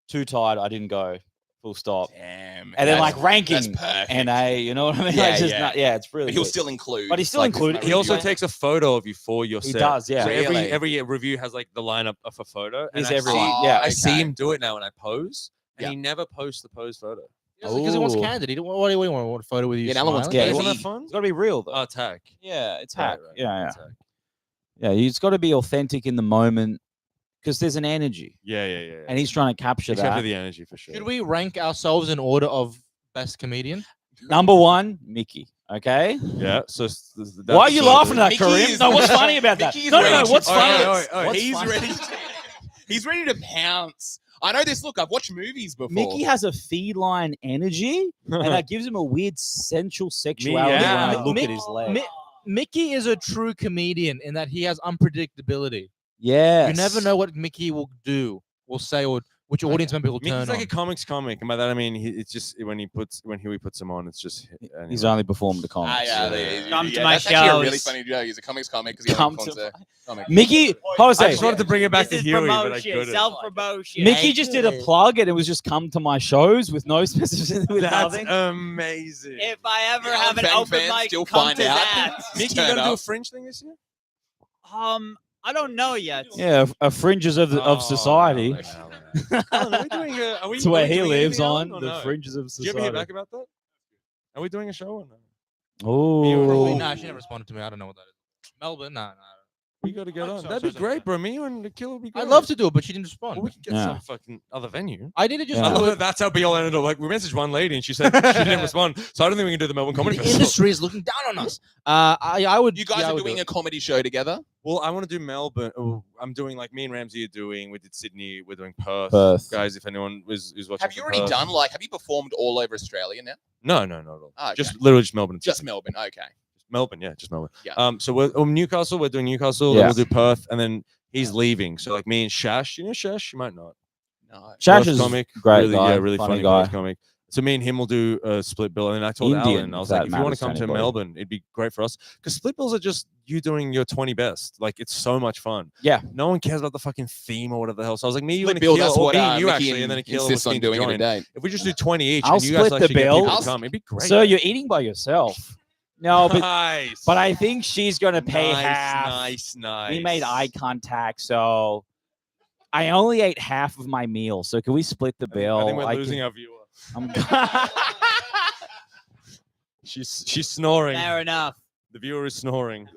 too tired. I didn't go. Full stop. Damn. And then like That's ranking perfect. NA, you know what I mean? Yeah, Like, just yeah. not, yeah, it's really But he'll good. still include. But he's still like, included. He also review. takes a photo of you for your He set. does, yeah. So Really? every review has like the lineup of a photo. And He's I everyone. see- Yeah. I see okay. him do it now when I pose, and Yeah. he never posts the pose photo. Because he wants Ooh. candid. He don't, what do you want? A photo with you? Yeah, Alan wants smiling? Yeah, Does Isn't that he- fun? It's got to be real though. Oh, tag. Yeah, it's Right, hack. right. Yeah, Tag. yeah. It's got to be authentic in the moment because there's an energy, Yeah. and he's trying to capture Except for that. the energy for sure. Should we rank ourselves in order of best comedian? Number one, Mickey. Okay. Yeah. So Why are you laughing at that, Mickey Kareem? is- No, what's funny about that? Mickey is No, ready to- what's Oh, funny? oh, oh, What's he's funny? ready. He's ready to pounce. I know this. Look, I've watched movies before. Mickey has a feline energy, and that gives him a weird sensual sexuality yeah. when I look Mick- at his leg. Mickey is a true comedian in that he has unpredictability. Yeah. You never know what Mickey will do, will say, or which audience member will turn Mickey's like on. a comics comic, and by that I mean it's just when Huey puts him on, it's just. He's only performed the comics. Come to yeah, my that's actually a really shows. funny joke. He's a comics comic because he Come only performs to a comic. Mickey, Jose, I just wanted to bring it back This to is Huey, but I promotion, couldn't. self-promotion. Mickey just did a plug, and it was just come to my shows with no specificity, with That's nothing. amazing. If I ever Yeah, have an Fang open fans mic, still come find to out. that. Mickey, Turn you gonna do a up. fringe thing this year? I don't know yet. Yeah, a fringes of Oh, society. Alan, are we doing a? Are we? It's where are we he doing lives anything, on Alan, or the no? fringes of Did you ever hear society. back about that? Are we doing a show or no? Oh, Nah, she never responded to me. I don't know what that is. Melbourne? Nah. We got to get Oh, on. sorry, That'd be sorry, great, bro. Me and the killer would be great. I'd love to do it, but she didn't respond. Well, we could get Yeah. some fucking other venue. I did it just. Yeah. I to love do that. That's how be all ended up. Like we messaged one lady and she said she didn't respond. So I don't think we can do the Melbourne Comedy The Festival. industry is looking down on us. I would. You guys yeah, I are would do doing it. a comedy show together. Well, I want to do Melbourne. Oh, I'm doing like me and Ramsey are doing. We did Sydney. We're doing Perth. Perth. Guys, if anyone is watching. Have you already done have you performed all over Australia now? No, not at all. Oh, okay. Just literally just Melbourne. and Just Sydney. Melbourne. Okay. Melbourne, yeah, just Melbourne. Yeah. So we're Newcastle. We're doing Newcastle. Yeah. Then we'll do Perth, and then he's leaving. So like me and Shash. You know Shash? You might not. No. Shash Perth is comic. great Really, guy, yeah, really funny guy. Perth comic. So me and him will do a split bill, and then I told Indian, Alan, I was if like, that if you want matters to to come to anybody. Melbourne, it'd be great for us because split bills are just you doing your 20 best. Like it's so much fun. Yeah. No one cares about the fucking theme or whatever the hell. So I was like, me, you, Split and bill, Akil, that's or what me and you Mickey actually, and then Akil insists was on keen to doing every join. day. If we just do 20 each, I'll and you guys split the actually get people bill. to come, it'd be great. So you're eating by yourself. No, but nice. but I think she's gonna pay half. Nice. We made eye contact, so I only ate half of my meal. So can we split the bill? I think we're can- losing our viewer. I'm She's snoring. Fair enough. The viewer is snoring.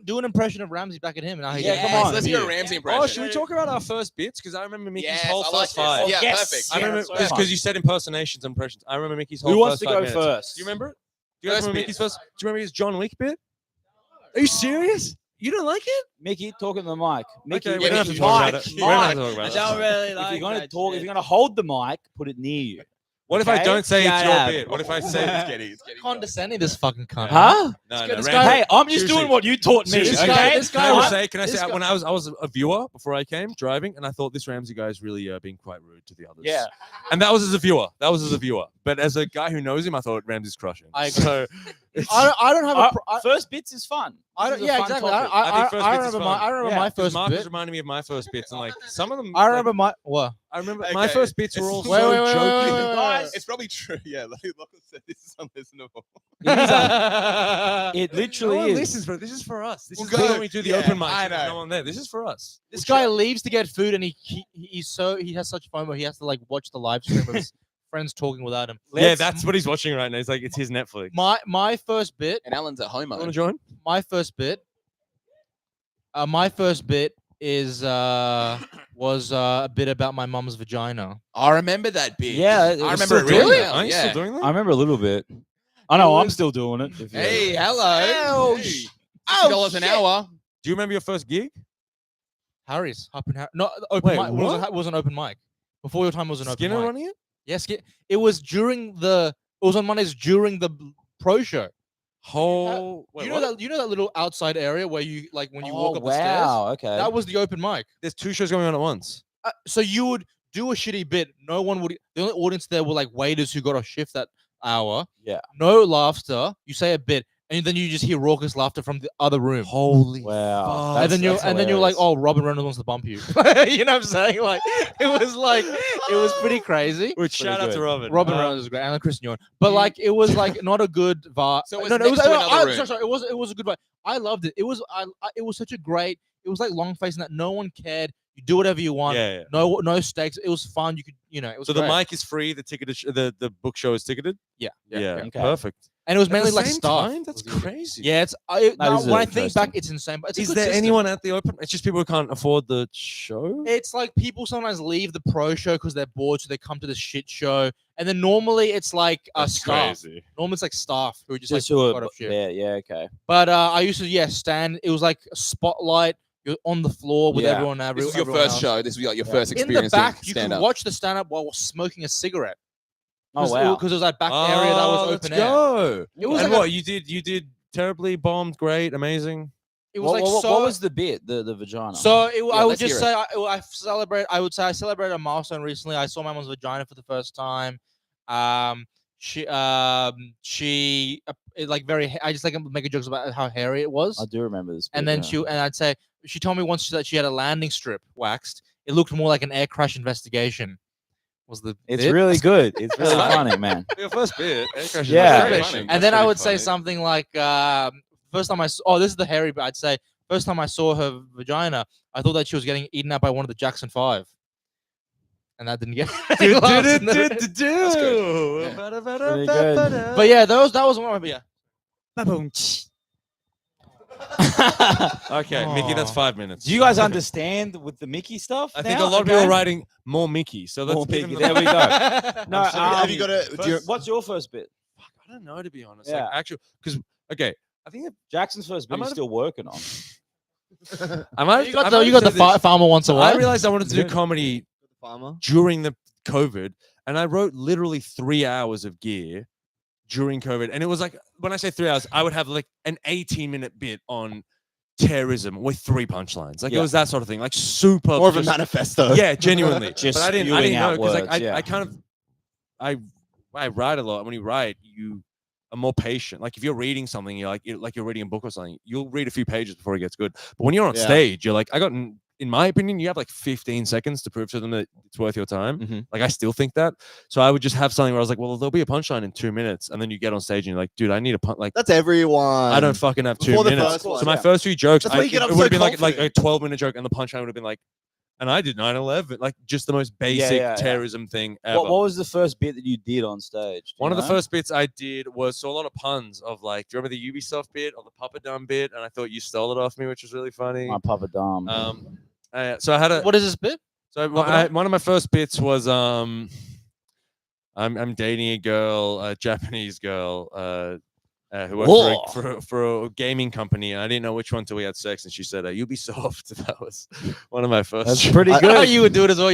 Do an impression of Ramsey back at him. And how he Yeah, gets come on. Let's hear a Ramsey impression. Oh, should we talk about our first bits? Because I remember Mickey's Yes, whole I like first this. five. Yeah, Yes. perfect. I remember Yeah, because you said impersonations and impressions. I remember Mickey's whole Who wants first to 5 go minutes. first? Do you remember it? Do you guys First remember bit. Mickey's first? Do you remember his John Wick bit? Are you serious? You don't like it? Mickey, talk in the mic. Mickey, Okay, we yeah, don't have to Mickey, talk about Mike, it. We don't have to Mike. talk about I it. don't really like If you're gonna that talk, if shit. you're gonna hold the mic, put it near you. What if I Okay? don't say it's Shut your up. bit? What if I say It's getting condescending this fucking cunt. Huh? no, this no, guy- Hey, I'm just seriously. doing what you taught me. Seriously, Okay? guy- this Can guy I was- say? Can I this say? guy- When I was a viewer before I came driving, and I thought this Ramsey guy is really being quite rude to the others. Yeah. And that was as a viewer. But as a guy who knows him, I thought Ramsey's crushing. I agree. So I don't have a. First bits is fun. I This don't. is a Yeah, fun exactly. topic. I think I first bits is remember fun. my. I remember Yeah, my 'cause first Mark was bit. reminding me of my first bits, and like some of them. I remember my. What? I remember my Okay. first bits were all Wait, so wait, wait, jokey. wait, wait, Guys, It's probably true. Yeah, like Lachlan said, this is unlistenable. It No literally one is. listens, bro. This is for us. This Well, is good. when we do the Yeah, open mic. I There's know. no one there. This is for us. This guy leaves to get food, and he has such FOMO. He has to like watch the live stream of his friends talking without him. Yeah, that's what he's watching right now. It's like it's his Netflix. My first bit. And Alan's at home. You want to join? My first bit. My first bit is was a bit about my mum's vagina. I remember that bit. Yeah, I it was remember still it really doing well. Are you Yeah. still doing that? I remember a little bit. I know I'm still doing it. if you- Hey, hello. Oh, Hey. oh, $50 an shit. hour. Do you remember your first gig? Harry's not open Wait, mic. what? It was an open mic. Before your time was an open Skinner mic. running it? Yes, it was during the. It was on Mondays during the pro show. Whole. Wait, you know what? that little outside area where you like when you Oh, walk up the stairs. wow. Okay. That was the open mic. There's 2 shows going on at once. So you would do a shitty bit. No one would. The only audience there were like waiters who got off shift that hour. Yeah. No laughter. You say a bit, and then you just hear raucous laughter from the other room. Holy. Wow. And then you're like, hilarious. oh, Robin Reynolds wants to bump you. You know what I'm saying? Like it was pretty crazy. Which shout out to Robin. Robin Reynolds is great, and Chris Yorn. But like, it was like not a good vibe. So it was no, next to another room. sorry, it was a good vibe. I loved it. It was it was such a great. It was like long facing that no one cared. You do whatever you want. Yeah. No stakes. It was fun. You could, it was. So great. the mic is free. The ticket, the book show is ticketed. Yeah. Okay. Perfect. and it was At mainly the like same staff. time? That's crazy. Yeah, it's That now, is when I think back, interesting. it's insane. But it's a Is good there system. anyone at the open? It's just people who can't afford the show. It's like people sometimes leave the pro show because they're bored, so they come to the shit show. And then normally it's like staff. Normally it's like staff who are just Just like who got are off shit. there. Yeah. Okay. But I used to stand. It was like a spotlight. You're on the floor with Yeah. everyone. This was your everyone first else. show. This was like your Yeah. first In the experience back, doing you could stand-up. watch the stand up while smoking a cigarette. Oh wow. Because it was that back area that was open air. Go. It was And like what you did terribly, bombed, great, amazing. it was What, like what, so. what was the bit? The vagina. So I would let's just hear say I celebrate. I would say I celebrated a milestone recently. I saw my mom's vagina for the first time. She like very. I just like making jokes about how hairy it was. I do remember this. And bit, then yeah. I'd say she told me once that she had a landing strip waxed. It looked more like an air crash investigation. Was the It's bit. really good. It's really funny, man. Your first bit. Yeah. And then I would say something like, first time I saw, this is the hairy bit. I'd say first time I saw her vagina, I thought that she was getting eaten up by one of the Jackson 5. And that didn't get. Pretty good. But yeah, that was one of my, yeah. Okay, Mickey, that's 5 minutes. Do you guys understand with the Mickey stuff? I think now? a lot of people Okay. are writing more Mickey. So let's More give Mickey. him There we go. No, So have you got a? Do you, what's your first bit? I don't know, to be honest. Yeah. Like, actually, because okay, I think Jackson's first bit I he's might have- still working on. I might. You got the farmer wants a I wife. realized I wanted to do Good. comedy farmer? during the COVID, and I wrote literally 3 hours of gear during COVID, and it was like when I say 3 hours, I would have like an 18-minute bit on terrorism with 3 punchlines. Like it Yeah. was that sort of thing, like super More of a just- manifesto. Yeah, genuinely. Just but I didn't spewing know out because like words, yeah. I kind of I write a lot. And when you write, you are more patient. Like if you're reading something, you're reading a book or something. You'll read a few pages before it gets good. But when you're on stage, you're like, in my opinion, you have like 15 seconds to prove to them that it's worth your time. Like I still think that. So I would just have something where I was like, well, there'll be a punchline in 2 minutes, and then you get on stage and you're like, dude, I need a punch. Like That's everyone. I don't fucking have 2 Before the minutes. first one, So my first few jokes, That's why you get it up would so have been like a confident. 12-minute joke, and the punchline would have been like, and I did 9/11, like just the most basic terrorism thing ever. What was the first bit that you did on stage? One of the first bits I did was a lot of puns of like, do you remember the Ubisoft bit or the Papa Dumb bit? And I thought you stole it off me, which was really funny. My Papa Dumb. So I had a. What is this bit? So one of my first bits was I'm dating a girl, a Japanese girl, who worked for a gaming company, and I didn't know which one till we had sex, and she said Ubisoft. That was one of my first. That's pretty good. How you would do it as well.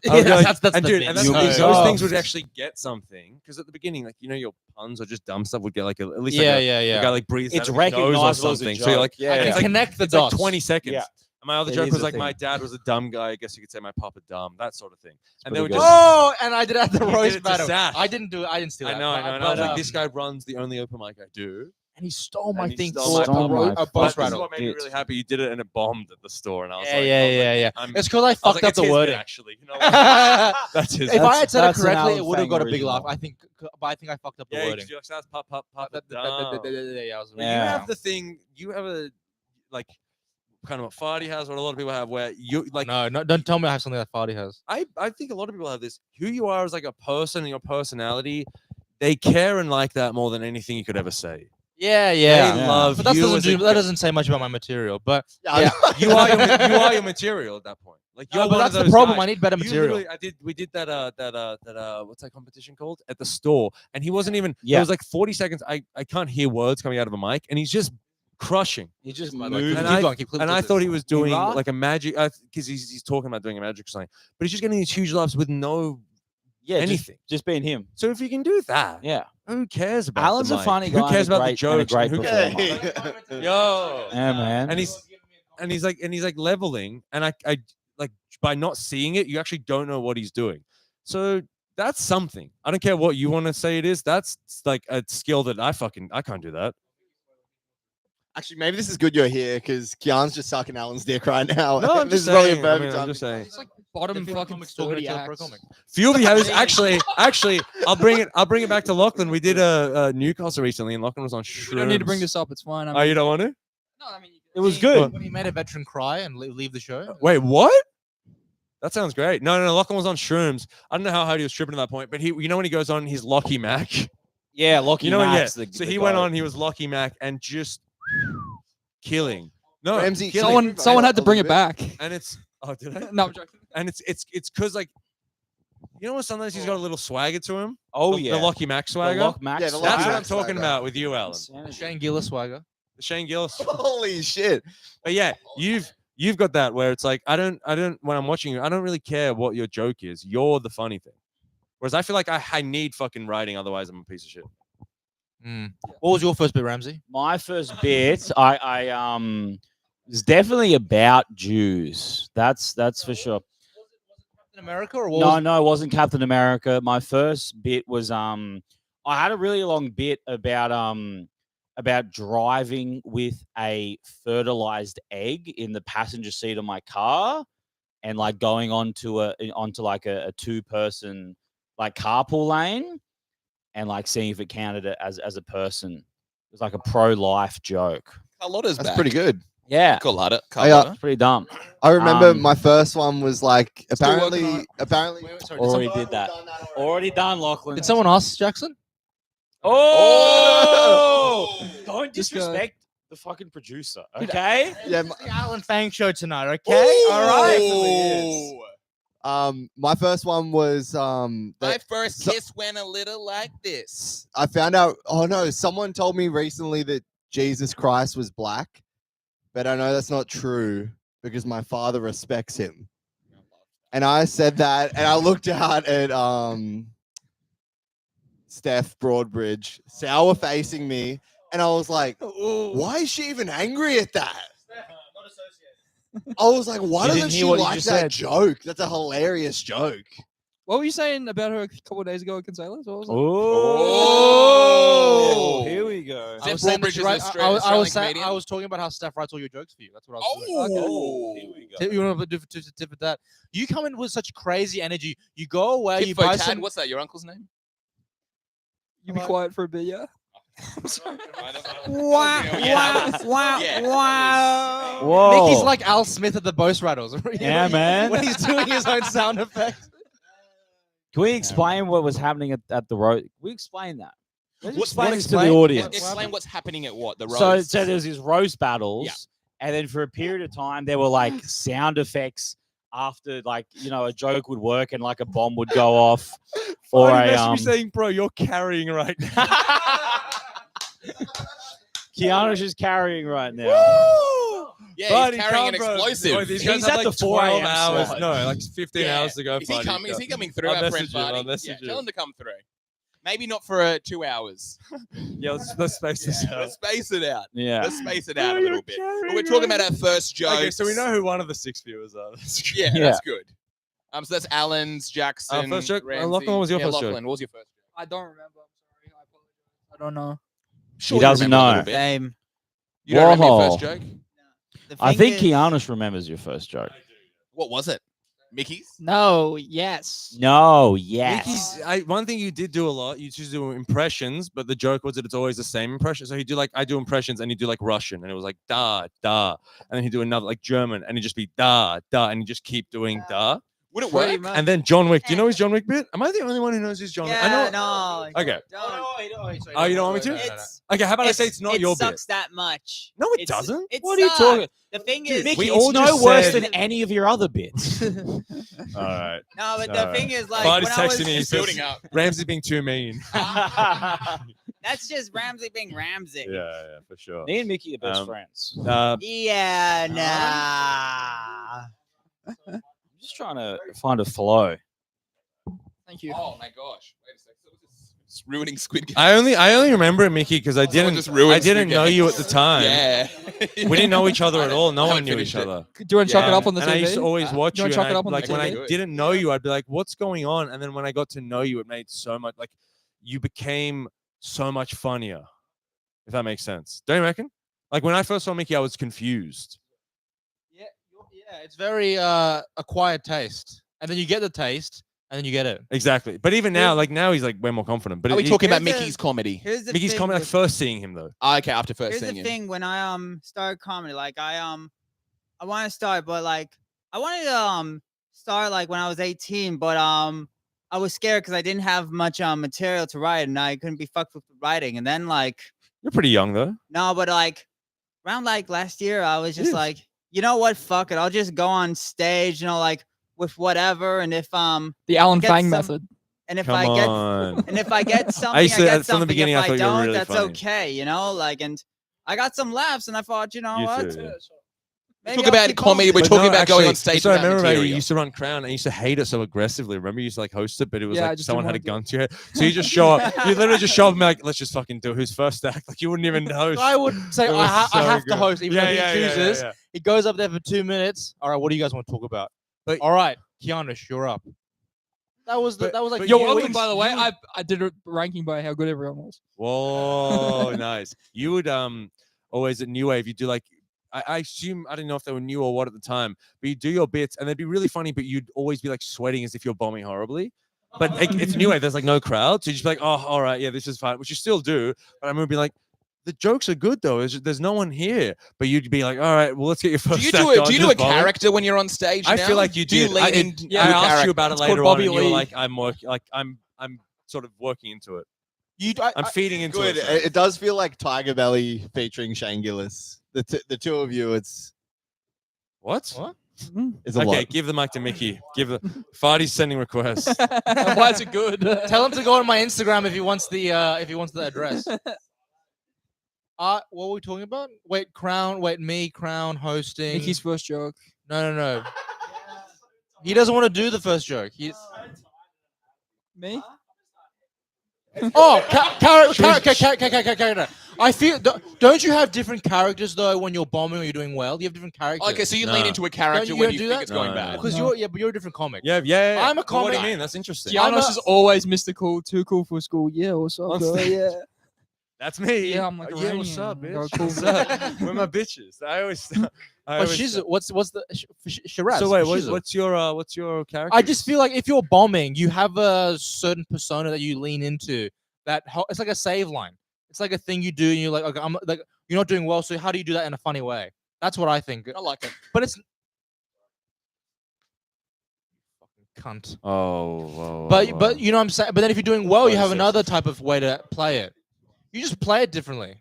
That's and the dude, bit. and those things would actually get something, because at the beginning, like your puns or just dumb stuff would get like at least a guy like breathes It's out of his nose or recognizable as a something. So you're like, joke. it's like, connect the it's like dots. 20 seconds. Yeah. And my other It joke is was a like, thing. my dad was a dumb guy. I guess you could say my papa dumb, that sort of thing. And they pretty would good. just. Oh, and I did it at the He did roast it to battle. Sash. I didn't do it. I didn't steal it. I know. And I was like, this guy runs the only open mic I do. And he stole my And he thing stole for my a fucking boss This is rattle. what made me really happy. You did it and it bombed at the store, and I was Yeah, like, yeah. I'm- It's because I I was fucked like, up it's the his bit, wording. actually. You know, that's his. If I had said it that's an correctly, Alan it would have Fang got a big original. laugh. I think I fucked up the Yeah, wording. because you're like, that's pop. Yeah, I was But Yeah. you have the thing. You have a like kind of what Farty has, what a lot of people have, where you like. No, don't tell me I have something that Farty has. I think a lot of people have this. Who you are as like a person and your personality, they care and like that more than anything you could ever say. Yeah. They love But that you. that doesn't say much about my material. But Yeah. You are your material at that point. Like you're no, one but of that's the those problem. guys. I need better You material. literally- we did that what's that competition called at the store, and he wasn't even. Yeah. It was like 40 seconds. I can't hear words coming out of a mic, and he's just crushing. He just Like, moved. And keep I- going, keep And I thought he was doing laughed? like a magic, because he's talking about doing a magic or something, but he's just getting these huge laughs with no Yeah, anything. just being him. So if you can do that, Yeah. who cares about? Alan's the a mic? funny guy. Who cares and a about the great, and a jokes? great Who performer. cares? Yo, Yeah, man. and he's like leveling, and I like by not seeing it, you actually don't know what he's doing. So that's something. I don't care what you want to say it is. That's like a skill that I can't do that. Actually, maybe this is good you're here because Kian's just sucking Alan's dick right now. No, I'm this just is probably a saying. perfect I'm time. just saying. It's like bottom If fucking comics talking 30 to a pro acts. comic. Few of you have actually. I'll bring it back to Lachlan. We did a Newcastle recently, and Lachlan was on shrooms. We don't need to bring this up. It's fine. Oh, you don't want to? No, I mean, It was good. When he made a veteran cry and leave the show. Wait, what? That sounds great. No, Lachlan was on shrooms. I don't know how hard he was tripping at that point, but you know when he goes on, he's Lockie Mac. Yeah, Lockie You know, Max. yeah. So he went on. He was Lockie Mac and just killing. No, Ramsey, killing. someone had to bring it back. And it's did I? No, I'm joking. And it's because like you know when sometimes he's got a little swagger to him. Oh the, yeah. the Lockie Mac The swagger. Lock Max. Yeah, the That's Lockie what Mac I'm talking swagger. about with you, Alan. Shane Gillis swagger. Shane Gillis. Holy shit. But yeah, you've got that where it's like I don't when I'm watching you, I don't really care what your joke is. You're the funny thing. Whereas I feel like I need fucking writing, otherwise I'm a piece of shit. What was your first bit, Ramsey? My first bit, I was definitely about Jews. That's for sure. In America or what? No, it wasn't Captain America. My first bit was I had a really long bit about driving with a fertilized egg in the passenger seat of my car and like going onto like a two-person like carpool lane and like seeing if it counted it as a person. It was like a pro-life joke. Carlotta's That's back. pretty good. Yeah. Carlotta. It's pretty dumb. I remember Um, my first one was like Still working on apparently Already did that. Already done, Lachlan. Did someone ask Jackson? Oh! Don't This guy- disrespect the fucking producer, okay? Yeah, It's the Alan Fang show tonight, okay? All right. my first one was My that first so- kiss went a little like this. I found out. Oh no! Someone told me recently that Jesus Christ was black, but I know that's not true because my father respects him. And I said that, and I looked out at Steph Broadbridge, sour facing me, and I was like, "Why is she even angry at that?" I was like, "Why You didn't doesn't hear she what he like just that said. joke? That's a hilarious joke." What were you saying about her a couple of days ago at Consalas? What was it? Oh, here we go. I was, Steph saying that Broadbridge she is write- an I was Australian saying, comedian? I was talking about how Steph writes all your jokes for you. That's what I was saying. Oh, Here we go. You want to do tip of that? You come in with such crazy energy. You go away. You Tifo buy Tad, some. what's that? Your uncle's name? You be quiet for a bit, yeah. Wow! Yeah. Wow! Yeah. Wow! Whoa. Mickey's like Al Smith at the Boast Rattles. Yeah, man. When he's doing his own sound effects. Can we explain what was happening at the road? We explain that. Let's What's- explain what this to the explain- audience. Explain what's happening at what? The So, roast? so there's these roast battles, and then for a period of time, there were like sound effects after, like, you know, a joke would work and like a bomb would go off, or Why a you saying, bro, you're carrying right now. Keanu's just carrying right now. Yeah, Buddy, he's carrying come, an bro. explosive. Boy, these He's guys have at the like 4 12 a.m. hours. slot. No, like 15 Yeah. hours to go. Is he buddy. coming? Is he coming through, I'll our friend message you, I'll Barty? message Yeah, you. tell him to come through. Maybe not for 2 hours. Yeah, let's space this out. Let's space it out. Yeah. Let's space it out a little bit. But we're talking about our first joke. Okay, so we know who one of the 6 viewers are. That's good. Yeah, Yeah. that's good. So that's Allen's, Jackson. First joke? Ramsey. Lachlan, what was your first joke? Lachlan, what was your first joke? I don't remember. I'm sorry. I apologize. I don't know. Sure He you doesn't remember a know. little bit. Same. You don't remember your Whoa. first joke? The I thing think is- Keanu remembers your first joke. What was it? Mickey's? No. Yes. No, yes. Mickey's, one thing you did do a lot, you just do impressions, but the joke was that it's always the same impression. So he'd do like, I do impressions and he'd do like Russian and it was like da, da. And then he'd do another like German and he'd just be da, da. And he'd just keep doing da. Would it Pretty work? much. And then John Wick. Do you know his John Wick bit? Am I the only one who knows his John Wick? I Yeah, know. no. Okay. Don't. Oh, you don't want me to? It's, Okay, how about I say it's not it your bit? sucks that much. No, it It's- doesn't. It What are you sucks. talking? The thing Dude, is, Mickey, we it's all no just worse said- than any of your other bits. All right. no, but All the right. thing is, like, Barty's when I was, texting me. He He's says, building up. Ramsey's being too mean. that's just Ramsey being Ramsey. Yeah, for sure. Me and Mickey are best Um, friends. Yeah, nah. I'm just trying to find a flow. Thank you. Oh my gosh. Wait a second. So it's ruining Squid Game. I only remember it, Mickey, because I Someone didn't just ruined I didn't Squid know Game. you at the time. Yeah. We didn't know each other at all. No I one haven't knew finished each it. other. Do you want to chuck it up on the and TV? I used to always watch Do you you. wanna chuck and it I- up on the like when I TV? didn't know you, I'd be like, "What's going on?" And then when I got to know you, it made so much. Like you became so much funnier. If that makes sense, don't you reckon? Like when I first saw Mickey, I was confused. Yeah, it's very acquired taste, and then you get the taste, and then you get it. Exactly. But even now, like now, he's like way more confident. But Are we he- talking about Here's the- Mickey's comedy? Here's the Mickey's thing comedy? Like with- first seeing him though. Okay, after first Here's seeing the him. thing when I started comedy, like I want to start, but like I wanted to start like when I was 18, but I was scared because I didn't have much material to write and I couldn't be fucked with writing. And then like You're pretty young though. no, but like around like last year, I was just Yes. like, you know what, fuck it, I'll just go on stage, you know, like with whatever, and if The Alan get Fang some- method. and if Come I get on. and if I get something, I used to- get from the something. beginning, If I I thought you were don't, really that's funny. okay, you know, like, and I got some laughs, and I thought, you know You what, too, yeah. maybe Talk I'll about keep comedy. going. We're But talking no, about going on actually, stage. So I without remember about you material. used to run Crown and you used to hate it so aggressively. Remember you used to like host it, but it was Yeah, I like just someone didn't had a wanna gun to your head. So you just show up. You literally just show up and be like, let's just fucking do who's first act. Like you wouldn't even host. I would say It I, was I so have good. to host, even Yeah, though he yeah, yeah, chooses. yeah. He goes up there for 2 minutes. All right, what do you guys want to talk about? But- all right, Keanush, you're up. That was But- that was like but You're you welcome, would- by the way. you would- I did a ranking by how good everyone was. Whoa, nice. You would always at New Wave, you do like I assume I didn't know if they were new or what at the time, but you do your bits and they'd be really funny, but you'd always be like sweating as if you're bombing horribly. But like, it's New Wave, there's like no crowd, so you just be like, oh, all right, yeah, this is fine, which you still do. But I remember being like, the jokes are good though. There's no one here, but you'd be like, all right, well, let's get your first. Do you act do a, on, do you do just a bomb it." character when you're on stage? I now? feel like you do. You did. lean I, in. I asked you about it It's called later on, Bobby and you were Lee. like, I'm sort of working into it. You, I'm feeding into Good. it. It does feel like Tiger Belly featuring Shane Gillis. The two of you, it's What? it's a Okay, lot. give the mic to Mickey. Give the Farty's sending requests. Why is it good? Tell him to go on my Instagram if he wants the address. What were we talking about? Wait, Crown. Wait, me, Crown, hosting. Mickey's first joke. No. He doesn't want to do the first joke. Me? Oh, character. I feel. Don't you have different characters though when you're bombing or you're doing well? You have different characters. Okay, so you No. lean into a character you when don't you do think that? it's going No, bad. no, because but you're a different comic. Yeah. I'm a Well, what do you comic. mean? That's interesting. Giannis is always Mr. Cool, too cool for school. Yeah, what's up, On girl? stage. Yeah. That's me. Yeah, I'm like yeah, what's up, Iranian. bitch? Go cool. What's up? We're my bitches. I always. But she's what's the Shiraz? So wait, Shizu. what's your character? I just feel like if you're bombing, you have a certain persona that you lean into. It's like a save line. It's like a thing you do, and you're like, okay, I'm like, you're not doing well, so how do you do that in a funny way? That's what I think. I like it. But it's fucking cunt. Oh. But you know what I'm saying. But then if you're doing well, you have 26. another type of way to play it. You just play it differently.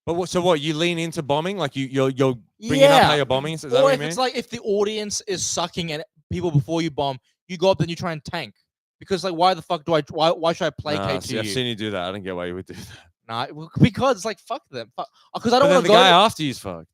But what? You lean into bombing, like you're bringing up how you're bombing. Is that Or what you if mean? it's like if the audience is sucking at people before you bomb, you go up and you try and tank. Because like, why the fuck do why should I placate to I've you? seen you do that. I don't get why you would do that. Nah, because it's like fuck them. Because I But don't then want the to go. guy after you's fucked.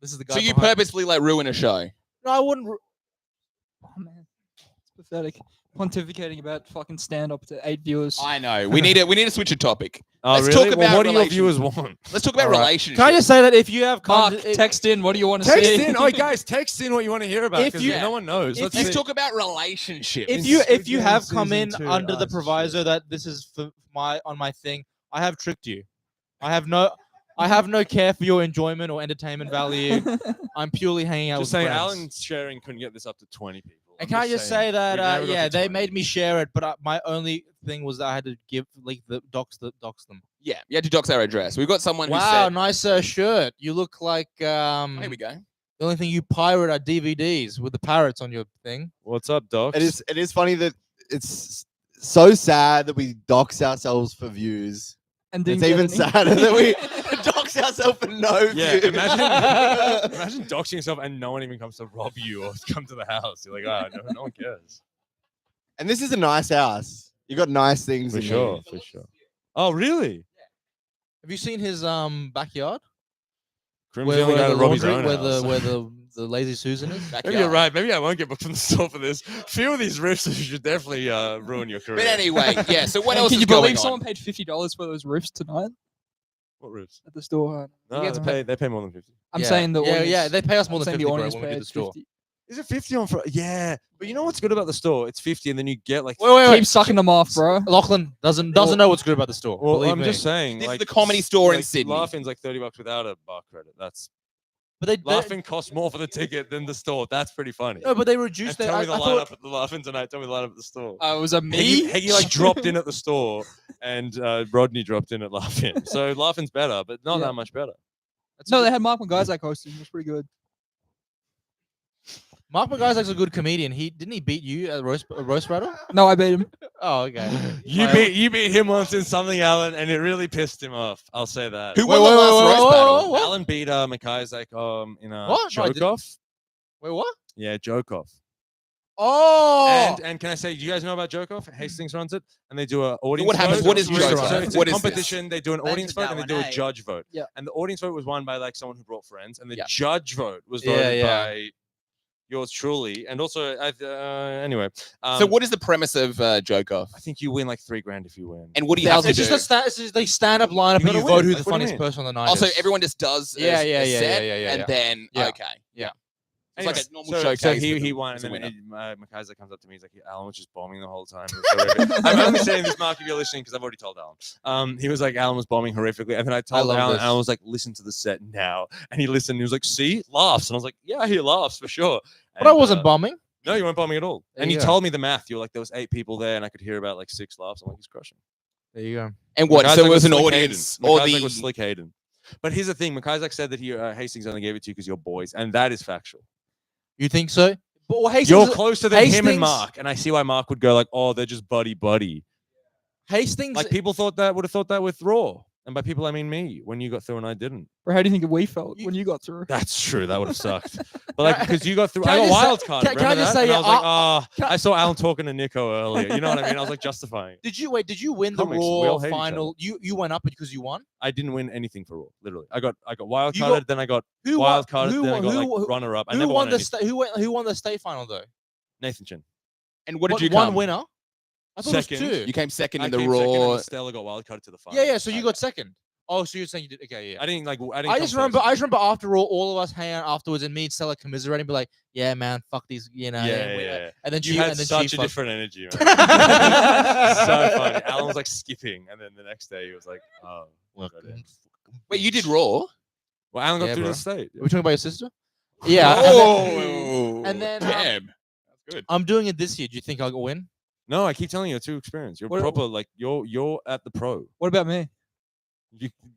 This is the guy. So you behind- purposefully like ruin a show. No, I wouldn't. Oh man, it's pathetic. Pontificating about fucking stand up to 8 viewers. I know. We need to switch a topic. Oh, Let's really? talk Well, about what do your relation- viewers want? Let's talk about Alright. relationships. Can I just say that if you have Mark, text in. What do you want to Text see? in. Oh, guys, text in what you want to hear about. If 'cause you- no one knows. Let's Let's see. talk about relationships. if you have come Season in 2, under the oh, proviso shit. that this is for my thing, I have tricked you. I have no care for your enjoyment or entertainment value. I'm purely hanging out Just with saying, friends. Alan's sharing couldn't get this up to 20 people. And I'm can I just say that We've never got yeah, to they 20. made me share it, but my only thing was that I had to dox them. Yeah, you had to dox our address. We've got someone who Wow, said, nice shirt. You look like oh, here we go. the only thing you pirate are DVDs with the parrots on your thing. What's up, Doc? It is funny that it's so sad that we dox ourselves for views. And It's didn't even get any. sadder that we dox ourselves for no Yeah, views. imagine doxing yourself and no one even comes to rob you or come to the house. You're like, no one cares. And this is a nice house. You got nice things For in sure, for sure. Oh, really? Have you seen his backyard? Grim's the only guy to rob his own where house. the lazy Susan is? Maybe you're right. Maybe I won't get booked from the store for this. Few of these riffs should definitely ruin your career. But anyway, yeah. So what And else can is you going believe on? someone paid $50 for those riffs tonight What riffs? at the store? No, gets they pay more than 50. I'm Yeah. saying the audience. yeah, they pay us more I'm than saying 50 the bro, audience when we do paid the store. 50. Is it 50 on Friday? Yeah. But you know what's good about the store? It's 50 and then you get like... Keep sucking them off, bro. Lachlan doesn't know what's good about the store. Well, believe I'm me. just saying. This is like, the comedy store in like, Sydney. Laughing's like $30 without a bar credit. That's... But they Laughing costs more for the ticket than the store. That's pretty funny. no, but they And reduced their. tell I me the thought, lineup at the Laughing tonight. Tell me the lineup at the store. It was a me. Heggy like dropped in at the store, and Rodney dropped in at Laughing. So Laughing's better, but not Yeah. that much better. No, they had Mark McGuire's hosting. It was pretty good. Mark McGuire's a good comedian. Didn't he beat you at roast battle? No, I beat him. Oh, okay. You beat him once in something, Alan, and it really pissed him off. I'll say that. Who won the last roast battle? What? Alan beat Mackay's in a What? No, I didn't. Jokoff. Wait, what? Yeah, Jokoff. Oh, And can I say, do you guys know about Jokoff? Hastings runs it, and they do an audience. What happens? vote. What is So Jokoff? it's What a is this? competition. They do an audience for vote and they that do one, a eh? judge vote. Yeah. And the audience vote was won by like someone who brought friends, and the Yeah. judge vote was Yeah, voted yeah. by yours truly, and also anyway. So what is the premise of Jokoff? I think you win like $3,000 if you win. And what do you have to it's do? just they stand up lineup You and you gotta vote win. who Like, the what do you funniest mean? person on the night Also, is. everyone just does Yeah, a yeah, yeah, set, yeah, yeah, and yeah. then Yeah. okay, Yeah. It's like Anyway, a normal so showcase. he with he the- won, as and a then winner. Mackay's comes up to me. He's like, Alan was just bombing the whole time. It was horrific." I'm only saying this, Mark, if you're listening, because I've already told Alan. He was like, Alan was bombing horrifically, and then I told love Alan, this. Alan was like, listen to the set now, and he listened. And he was like, see, laughs, and I was like, yeah, he laughs for sure. But I And, wasn't bombing. No, you weren't bombing at all. There And you you go. told me the math. You were like, there was 8 people there, and I could hear about like 6 laughs. I'm like, he's crushing. There you go. And what? Mackay's So it like was an Slick audience, Hayden. or Mackay's the like was Slick Hayden. But here's the thing: Mackay's said that Hastings only gave it to you because you're boys, and that is factual. You think so? But well, Hastings, You're closer than him and Hastings- Mark, and I see why Mark would go like, "Oh, they're just buddy." Hastings. Like people would have thought that with Raw, and by people I mean me. When you got through and I didn't. Bro, how do you think we felt when you got through? That's true. That would have sucked. But like because you got through, Can I I got just say- wild card. can I just say, I was like, can- I saw Alan talking to Nico earlier. You know what I mean? I was like justifying it. Did you win Comics, the we all Raw hate each final? You went up because you won. I didn't win anything for Raw. Literally, I got wild You got- carded, then I got Who wild won? carded, Who then I won- got who- like runner up. I Who never won won the anything. who won the state final though? Nathan Chin. and what did you One come? winner. I thought it was Second. 2. You came second I in the came second and Raw. then Stella got wildcarded to the final. Yeah. So you got second. Oh, so you're saying you did? Okay, yeah. I didn't like. I just remember. I just remember after all of us hanging out afterwards, and me and Stella commiserating, and be like, "Yeah, man, fuck these, you know." Yeah. And then You she had and then such she a fucked- different energy, man. So funny. Alan was like skipping, and then the next day he was like, "Oh, Look, got it." Wait, you did Raw? Well, Alan got Yeah, through bro. the state. Are we talking about your sister? Yeah. Oh, and then damn. That's good. I'm doing it this year. Do you think I'll win? No, I keep telling you, you're too experienced. You're What- proper. Like you're at the pro. What about me?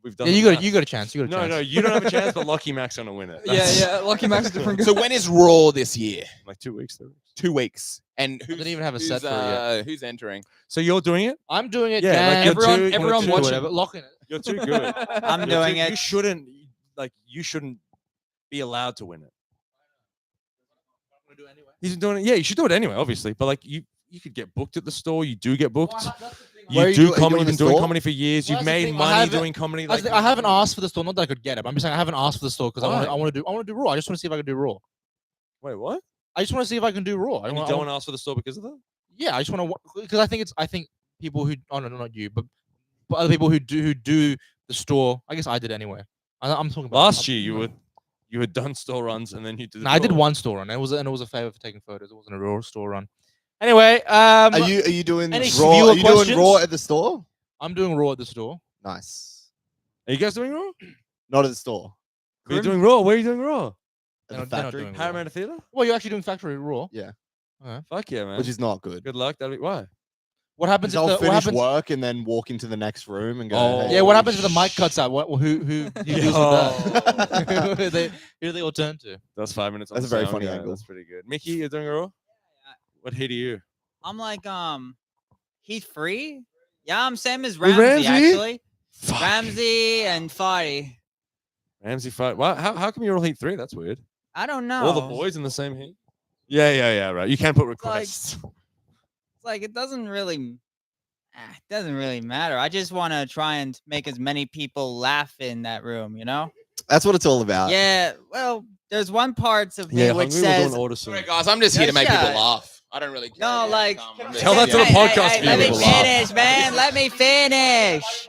We've done. Yeah, the you got math. you got a chance. You got a chance. No, you don't have a chance, but Lucky Mac's gonna win it. That's- Yeah. Lucky Mac's a different guy. So when is Raw this year? Like 2 weeks. 3 weeks. 2 weeks. And I who's, didn't even have a who's, set for it yet. who's entering? So you're doing it? I'm doing it. Yeah, like Dan. you're everyone, too- everyone you're too- watching it. Lock in it. You're too good. I'm You're doing too- it. You shouldn't be allowed to win it. He's doing it. Yeah, you should do it anyway, obviously. But like you could get booked at the store. You do get booked. Where are You you do do- are you comedy. doing You've been the doing store? comedy for years. Well, You've that's the made thing, I money haven't- doing comedy. That's Like the thing, I haven't asked for the store. Not that I could get it. But I'm just saying I haven't asked for the store because Why? I want to do Raw. I just want to see if I can do Raw. Wait, what? I just want to see if I can do Raw. And you don't want to ask for the store because of that? Yeah, I just want to because I think people who no, not you, but other people who do the store. I guess I did anyway. I'm talking about Last year you had done store runs and then you did. No, I did Raw. one store run. It was a favor for taking photos. It wasn't a real store run. Anyway, Are you doing any Raw? viewer Are you doing questions? Raw at the store? I'm doing Raw at the store. Nice. Are you guys doing Raw? Not at the store. Are you doing Raw? Where are you doing Raw? At They're the not factory, doing Raw. Paramount Theatre? Well, you're actually doing factory Raw. Yeah. Fuck yeah, man. which is not good. Good luck. That'll be why. What happens Because if I'll the what finish happens? work and then walk into the next room and go. Oh. "Hey, Yeah, what happens if the mic cuts out? Who deals with that? who do they all turn to? That's 5 minutes. on That's the a very sound funny guy. angle. That's pretty good. Mickey, you're doing a Raw? What heat are you? I'm like Heat free. Yeah, I'm same as With Ramsey, Ramsey? actually. Ramsey and Fadi. Ramsey fight. Wow, how come you're all heat 3? That's weird. I don't know. All the boys in the same heat? Yeah, right. You can't put requests. It's like it doesn't really matter. I just want to try and make as many people laugh in that room, you know? That's what it's all about. Yeah. Well, there's one part of me which Hungry, we're says doing order soon. Sorry, guys, I'm just here to make Yeah. people laugh. I don't really care. No, like Tell that to the podcast Let me viewers. finish, man. Let me finish.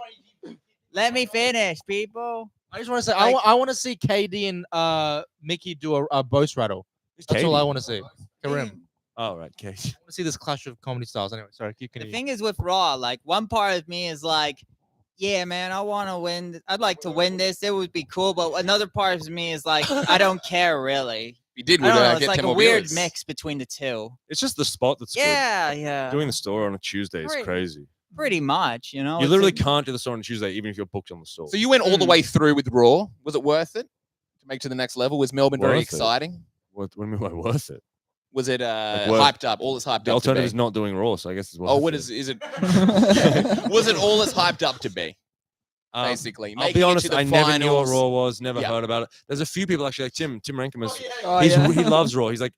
Let me finish, people. I just want to say Like- I want to see KD and Mickey do a boast rattle. That's all I want to see. Karim. All right, Kate. I want to see this clash of comedy styles. Anyway, sorry, keep The continuing. thing is with Raw, like one part of me is like, yeah, man, I want to win. I'd like to win this. It would be cool. But another part of me is like, I don't care really. We did. I don't know. get It's like 10 a more weird viewers. mix between the two. It's just the spot that's Yeah, good. yeah. Doing the store on a Tuesday is Right. crazy. Pretty much, you know. You it's literally a- can't do the store on a Tuesday, even if you're booked on the store. So you went all the way through with Raw. Was it worth it to make to the next level? Was Melbourne very Worth it. exciting? What do you mean by worth it? Was it worth- hyped up? All as hyped The up to alternative be? is not doing Raw, so I guess it's worth Oh, what it. is it? Was it all as hyped up to be? Basically, I'll making be it honest, to the I never knew what finals. Raw was, never Yeah. heard about it. There's a few people actually, like Tim Rankimus. Oh, He yeah. loves Raw. He's like,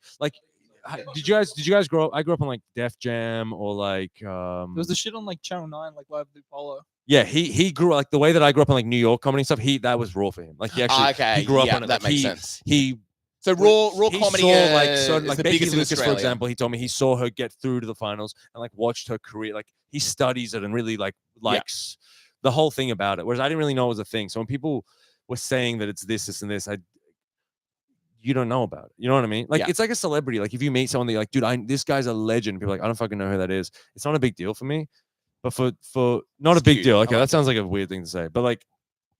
did you guys grow up? I grew up on like Def Jam or like There was the shit on like Channel 9, like Live with Apollo. yeah, he grew like the way that I grew up on like New York comedy and stuff. That was Raw for him. Like he actually Okay, he grew up yeah, on it. that Like, makes he, sense. He So Raw he comedy, saw like is certain like the Becky biggest in Lucas, for Australia. example. He told me he saw her get through to the finals and like watched her career. Like he studies it and really like likes the whole thing about it. Whereas I didn't really know it was a thing. So when people were saying that it's this and this, you don't know about it. You know what I mean? Like Yeah. it's like a celebrity. Like if you meet someone, they're like, dude, this guy's a legend. People are like, I don't fucking know who that is. It's not a big deal for me. But for not It's a big cute. deal. I Okay, like that sounds like a weird thing to say. But like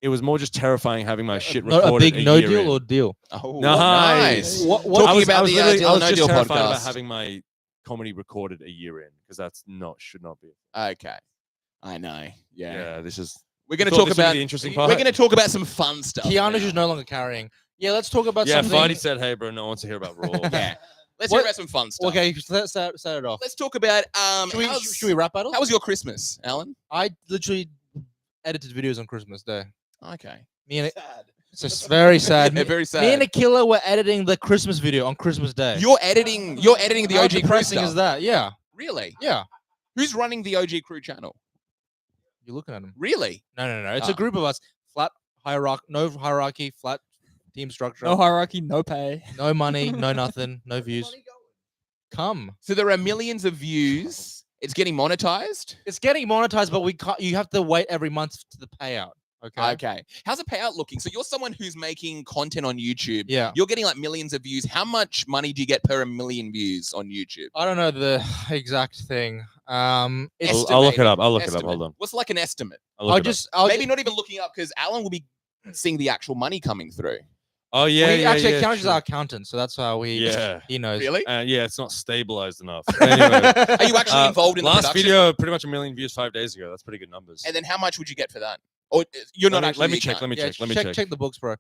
it was more just terrifying having my shit Not recorded a big no year deal in. or deal. Oh, Nice. Talking I was about the literally- Deal I or was No just Deal terrified about podcast. having my comedy recorded a year in because that's should not be. Okay, I know. Yeah, Yeah, this is. we're going to thought talk this would be about the interesting We're part. going to talk about some fun stuff. Keanu's now. just no longer carrying. Yeah, let's talk about Yeah, something. Fadi said, "Hey, bro, no one wants to hear about Raw." Yeah, let's What- hear about some fun stuff. Okay, let's start it off. let's talk about Should we rap battle? How was your Christmas, Alan? I literally edited videos on Christmas Day. Okay, Me and it's just very sad. Yeah, very sad. Me and Akila were editing the Christmas video on Christmas Day. You're editing the How OG Crew depressing stuff. is that? Yeah, Really? yeah. Who's running the OG Crew channel? You're looking at him. Really? No. It's Ah. a group of us. Flat hierarchy, no hierarchy, flat team structure. No hierarchy, no pay. No money, no nothing, no views. Come. So there are millions of views It's getting monetized. It's getting monetized, but we can't. You have to wait every month to the payout. Okay. Okay. How's the payout looking? So you're someone who's making content on YouTube. Yeah. You're getting like millions of views. How much money do you get per 1 million views on YouTube? I don't know the exact thing. I'll look it up. I'll look it up. Hold on. What's like an estimate? I'll Maybe not even looking up because Alan will be seeing the actual money coming through. Oh yeah, we actually yeah, account as sure. our accountant, so that's how we. Yeah. He knows. Really? Yeah, it's not stabilized enough. Anyway, Are you actually involved in the last production? video? Pretty much 1 million views 5 days ago. That's pretty good numbers. And then how much would you get for that? Or you're not actually. Let me the check. Let me accountant? check. Let me check. Check the books, bro.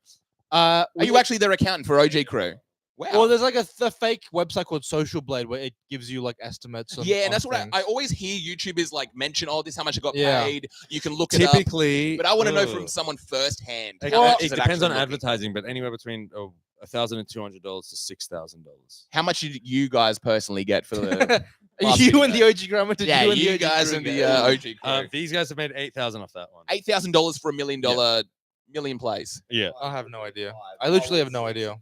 Are you actually their accountant for OG Crew? Wow. Well, there's like a fake website called Social Blade where it gives you like estimates. Yeah, and on that's what things. I always hear YouTubers like mention, oh, this is how much I got Yeah. paid. You can look it up. Typically, But I want to know from someone firsthand. It, how much it is depends on actually looking? advertising, but anywhere between $1,200 to $6,000. How much did you guys personally get for the? last You and the video? OG Grammar. Yeah, you and you the OG guys Crew and guys. the OG Crew. These guys have made $8,000 off that one. $8,000 for $1 million plays. Yeah. I have no idea. I literally have no idea.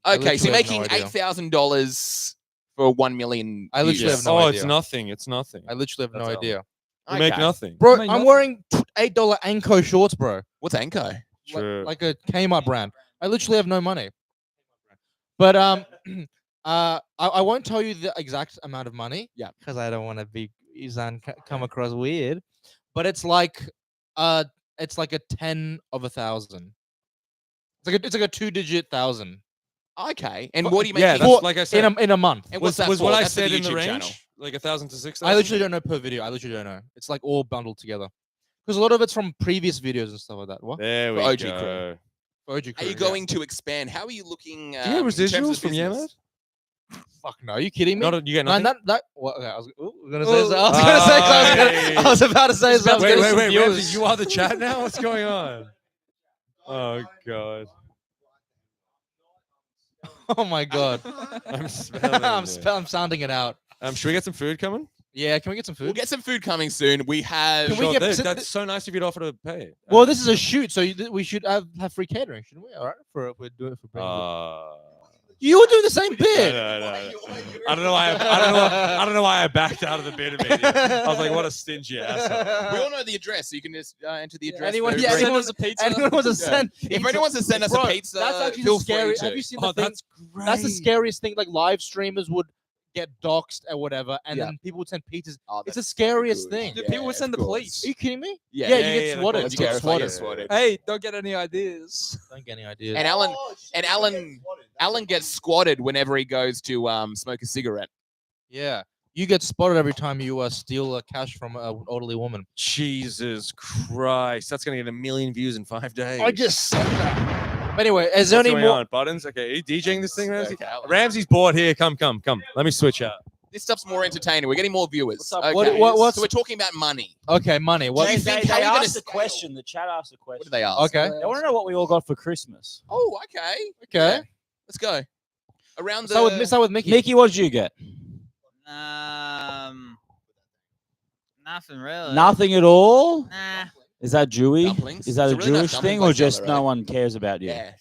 Okay, so you're literally have no making idea. $8,000 for 1 million. I literally views. have no Oh, idea. it's nothing. It's nothing. I literally have no That's all. idea. You make Okay. nothing. Bro, mean, I'm nothing. wearing $8 Anko shorts, bro. What's Anko? True. Like a Kmart brand. I literally have no money. But I won't tell you the exact amount of money. Yeah. Because I don't want to be come across weird. But it's like a 10 of 1,000. It's like a 2-digit thousand. Okay, and what do you make? Yeah, that's like I said. In a month. And was what's that was for? what I That's for the said in the YouTube range? channel. Like 1,000 to 6,000? I literally don't know per video. I literally don't know. It's like all bundled together. Because a lot of it's from previous videos and stuff like that. What? There we For OG go. Crew. For OG Are Crew, you yeah. going to expand? How are you looking? Do you get in terms of residuals from business? Yemet? Fuck no. Are you kidding me? Not you get No, nothing? that. What? Okay, I was gonna say. Oh. So, I was about to say. So I was Wait, getting wait, some Ramsey, views. you are the chat now? What's going on? Oh god. Oh my god. I'm smelling it. I'm sounding it out. Should we get some food coming? Yeah, can we get some food? We'll get some food coming soon. We have. Can we get- That's so nice of you to offer to pay. Well, this is a shoot, so we should have free catering, shouldn't we? All right, we're doing it for bringing you were doing the same bit. No. I don't know why. I don't know why I backed out of the bit immediately. I was like, "What a stingy asshole." We all know the address, so you can just enter the address. Anyone, for yeah, free. anyone wants a pizza? Anyone wants to send If pizza? anyone wants to send us Bro, a pizza, that's actually feel the scary. free to. Have you seen the thing? That's great. That's the scariest thing. Like live streamers would get doxxed or whatever, and Yeah. then people would send pizzas. Oh, It's the that's scariest good. thing. Dude, people would send the police. Are you kidding me? Yeah, you yeah, get yeah, swatted. that's You get terrifying, swatted. swatted. Hey, don't get any ideas. Don't get any ideas. And Alan gets squatted whenever he goes to smoke a cigarette. Yeah, you get spotted every time you steal cash from an elderly woman. Jesus Christ, that's gonna get 1 million views in 5 days. I just said that. But anyway, is there What's any going more? on? Buttons? Okay, are you DJing this thing, Ramsey? Okay, Alan. Ramsey's bored here. Come. Let me switch out. This stuff's more entertaining. We're getting more viewers. What's up? Okay. What's- So we're talking about money. Okay, money. What? Do you think how they are we gonna asked a scale? question. The chat asked a question. What do they ask? Okay. They want to know what we all got for Christmas. Oh, okay. Okay. Yeah. Let's go. Around the. Start with Mickey. Mickey, what did you get? Nothing really. Nothing at all. Nah. Is that Jewy? Dumplings. Is that It's a a really nice Jewish dumpling thing, or place down just the no road. one cares about you? Yeah.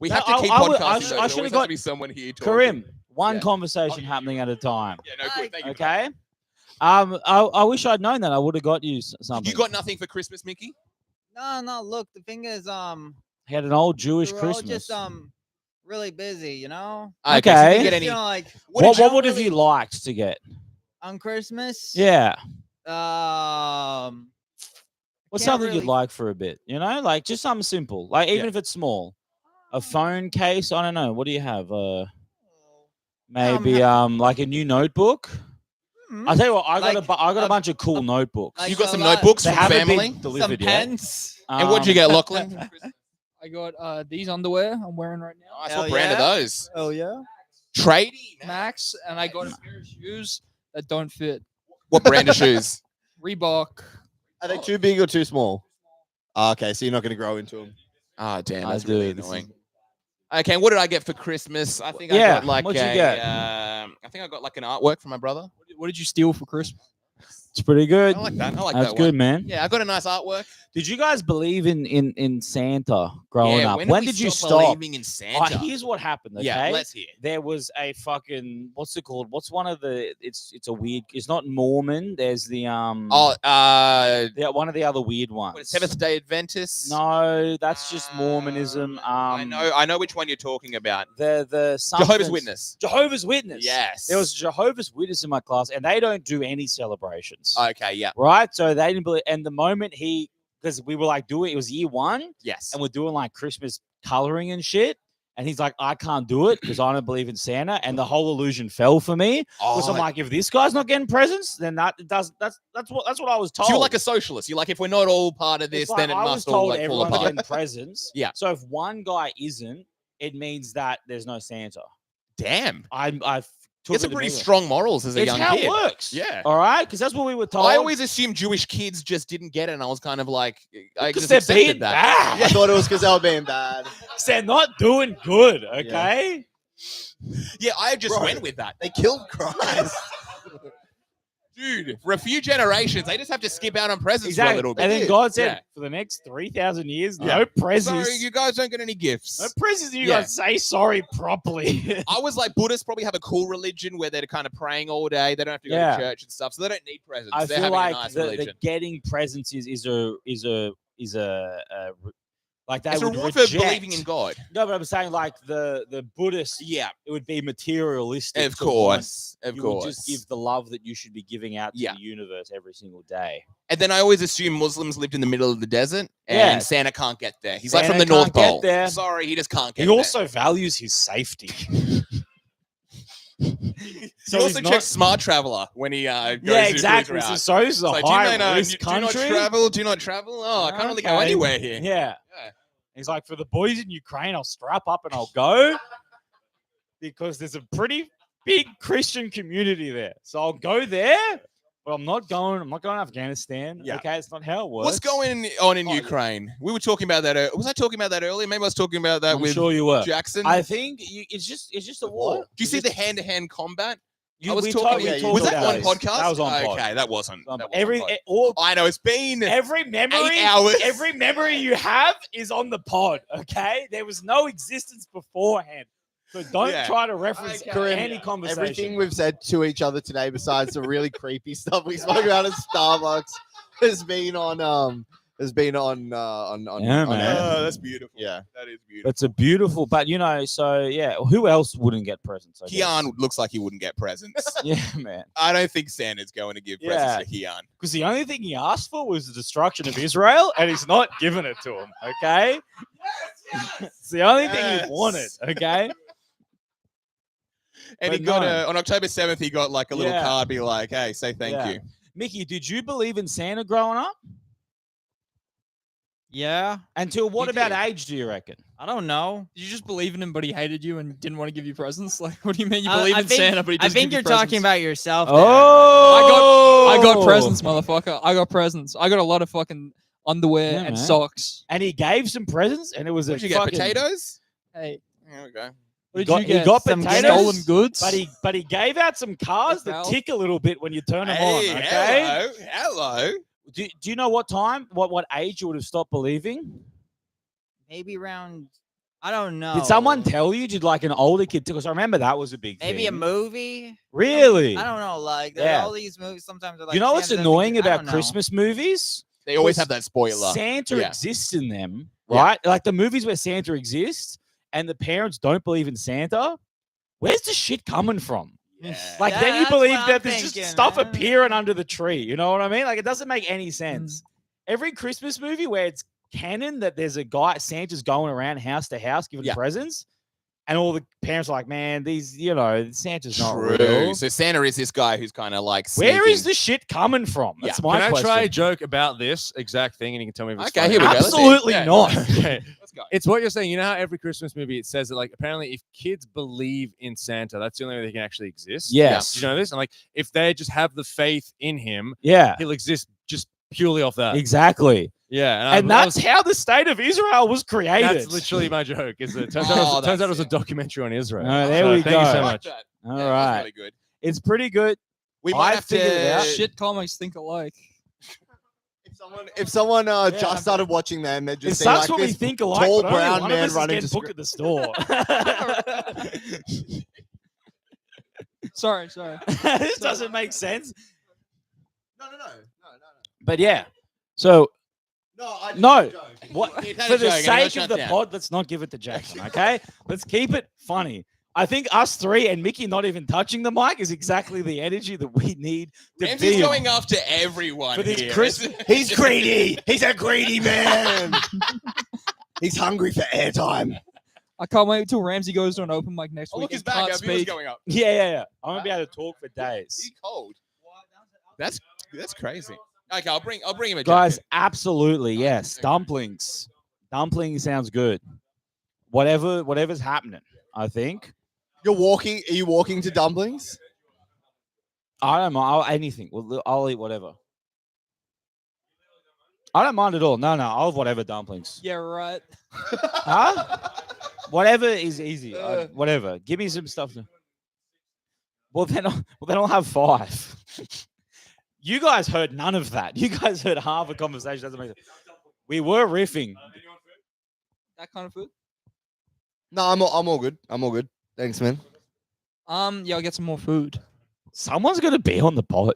We No, have to keep I would- podcasting. I though. sh- There I always should've has got- to be someone here talking. Karim, one Yeah. conversation happening at a time. Yeah, no good. Thank you. Okay. I wish I'd known that. I would have got you something. You got nothing for Christmas, Mickey? No. Look, the thing is, He had an old Jewish we were all Christmas. just really busy, you know. So you Okay. didn't get any. You know, like What would have you liked to get? on Christmas. Yeah. What's can't something you'd really- like for a bit? You know, like just something simple. Like even Yeah. if it's small, a phone case. I don't know. What do you have? Maybe like a new notebook. I'll tell you what. I got a bunch of cool notebooks. like You got a some lot- notebooks They from haven't been family? delivered some yet. pens. And what'd you get, Lachlan? I got these underwear I'm wearing right now. Nice. Hell What brand yeah. are those? Oh yeah. Tradie. man. Max, and I got a pair of shoes that don't fit. What brand of shoes? Reebok. Are they too big or too small? Okay, so you're not going to grow into them. Oh, damn. I That's really do, this is- annoying. Okay, what did I get for Christmas? I think I Yeah, got like what'd you a, get? I think I got like an artwork from my brother. What did you steal for Christmas? It's pretty good. I like that. I like That's that good, one. man. Yeah, I got a nice artwork. Did you guys believe in Santa growing Yeah, up? when Did you stop stop? believing in Santa? Here's what happened. Okay? Yeah, let's hear. There was a fucking what's it called? What's one of the? It's a weird. It's not Mormon. There's the one of the other weird ones. Seventh Day Adventists. No, that's just Mormonism. I know which one you're talking about. The Jehovah's something- Witness. Jehovah's Witness. Yes. There was Jehovah's Witness in my class, and they don't do any celebrations. Okay, yeah. Right. So they didn't believe. And the moment because we were like doing, it was year one. Yes. And we're doing like Christmas coloring and shit. And he's like, I can't do it because I don't believe in Santa. And the whole illusion fell for me. Because I'm like, if this guy's not getting presents, then that's what I was told. So you're like a socialist. You're like, if we're not all part of this, It's like, then it I was must all told like fall everyone's apart. getting presents. Yeah. So if one guy isn't, it means that there's no Santa. Damn. I've Get some pretty strong morals as a It's young how kid. it works. Yeah. All right. Because that's what we were told. I always assumed Jewish kids just didn't get it, and I was kind of like, I because just they're accepted being that. bad. I thought it was because they were being bad. They're not doing good. Okay. Yeah, I just Bro. went with that. They killed Christ. Dude, for a few generations, they just have to skip out on presents for a Exactly. little bit. And then God said, Yeah. for the next 3,000 years, Yeah. no presents. Sorry, you guys don't get any gifts. No presents. You Yeah. guys say sorry properly. I was like, Buddhists probably have a cool religion where they're kind of praying all day. They don't have to go Yeah. to church and stuff, so they don't need presents. I They're feel having like a nice the religion. getting presents is a like they It's a would reward for reject. believing in God. No, but I'm saying like the Buddhist, Yeah. it would be materialistic. Of to want- course. Of you course. would just give the love that you should be giving out to Yeah. the universe every single day. And then I always assume Muslims lived in the middle of the desert and Yeah. Santa can't get there. He's like Santa from the North can't get Pole. there. Sorry, he just can't get He there. also values his safety. He So also he's checks Smart Traveler when he goes yeah, through his exactly. route. So this is a It's like, high do risk do not country. travel? Do not travel? Oh, I can't really go Okay. anywhere here. Yeah. Yeah. He's like, for the boys in Ukraine, I'll strap up and I'll go because there's a pretty big Christian community there. So I'll go there, but I'm not going to Afghanistan. Yeah. Okay, it's not how it works. What's going on in Ukraine? We were talking about that. Was I talking about that earlier? Maybe I was talking about that I'm with sure you were. Jackson. I think it's just a war. Do you see the hand-to-hand combat? You, I was we talking. talked- yeah, we you talked Was that about on this. podcast? That was on pod. Okay, that wasn't. That wasn't Every pod. all I know it's been every memory 8 hours. every memory you have is on the pod. Okay, there was no existence beforehand. So don't Yeah. try to reference Okay. any conversation. Everything we've said to each other today, besides the really creepy stuff we spoke about at Starbucks, has been on Yeah, man. Oh, that's beautiful. Yeah. That is beautiful. It's a beautiful, but so yeah. Who else wouldn't get presents? I guess? Kian looks like he wouldn't get presents. Yeah, man. I don't think Santa's going to give presents to Kian. Because the only thing he asked for was the destruction of Israel, and he's not giving it to him. Okay, it's the only thing Yes. he wanted. Okay, And But he got no. on October 7th, he got like a little Yeah. card, be like, hey, say thank Yeah. you. Mickey, did you believe in Santa growing up? Yeah. Until what You about did. age do you reckon? I don't know. Did you just believe in him, but he hated you and didn't want to give you presents? Like, what do you mean you I- believe I in think- Santa, but he I doesn't think give you're you talking presents? about yourself. there. Oh, I got presents, motherfucker. I got presents. I got a lot of fucking underwear Yeah, and man. socks. And he gave some presents, and it was What a did you get? fucking- Potatoes? Hey, There we go. what He did got, you get? he got Some potatoes, Stolen goods. but he gave out some cars that Val. tick a little bit when you turn them on. Hey, Okay. hello. Do you know what time, what age you would have stopped believing? Maybe around. I don't know. Did someone tell you? Did like an older kid? Because I remember that was a big Maybe a thing. movie. Really? I don't know. Like Yeah. all these movies sometimes are like. You know what's Santa's annoying everything. I about don't know. Christmas movies? They always Was have that spoiler. Santa Yeah. exists in them, Yeah. right? Like the movies where Santa exists and the parents don't believe in Santa. Where's the shit coming from? Yeah. Like Yeah, then you that's believe what that I'm there's just thinking, stuff man. appearing under the tree. You know what I mean? Like it doesn't make any sense. Every Christmas movie where it's canon that there's a guy, Santa's going around house to house giving Yeah. presents, and all the parents are like, man, these, Santa's not True. real. So Santa is this guy who's kind of like Where is sneaking. the shit coming from? That's Yeah. my Can I question. try a joke about this exact thing, and you can tell me if it's Okay, funny? here we go. Let's see. Absolutely Yeah. not. Okay. Let's go. It's what you're saying. You know how every Christmas movie it says that like apparently if kids believe in Santa, that's the only way they can actually exist. Yes. You know this? And like if they just have the faith in him, Yeah. he'll exist just purely off that. Exactly. Yeah. And that's how the state of Israel was created. that's literally my joke. Is it turns Oh, out it was that's a documentary on Israel. Oh, there So we thank you go. so I like much. that. All Yeah, right. that's really good. It's pretty good. We might I have figured it out. to. Shit comics think alike. If someone Yeah. just started watching them, they'd It just see sucks like when we this think alike. tall but only brown one of man us is running getting to booked at the store. Sorry. This doesn't make sense. No. But yeah, so no. What It's not for a the joke, and it sake got of the shut down. pod, let's not give it to Jackson, okay? Let's keep it funny. I think us three and Mickey not even touching the mic is exactly the energy that we need to Ramsey's be going after everyone for this here. Christmas. He's greedy. He's a greedy man. He's hungry for airtime. I can't wait until Ramsey goes to an open mic next Oh, week. look, his and back. can't Our viewers speak. going up. Yeah. I'm gonna be able to talk for days. He's cold. That's crazy. Okay, I'll bring him a Guys, jacket. absolutely, yes. Dumplings. Dumplings sounds good. Whatever's happening, I think. Are you walking to dumplings? I don't mind. Anything. I'll eat whatever. I don't mind at all. No, I'll have whatever dumplings. Yeah, right. Huh? Whatever is easy. Whatever. Give me some stuff. Well, then I'll have 5. You guys heard none of that. You guys heard half a conversation. Doesn't make sense. We were riffing. That kind of food. No, I'm all good. I'm all good. Thanks, man. Yeah, I'll get some more food. Someone's gonna be on the pot.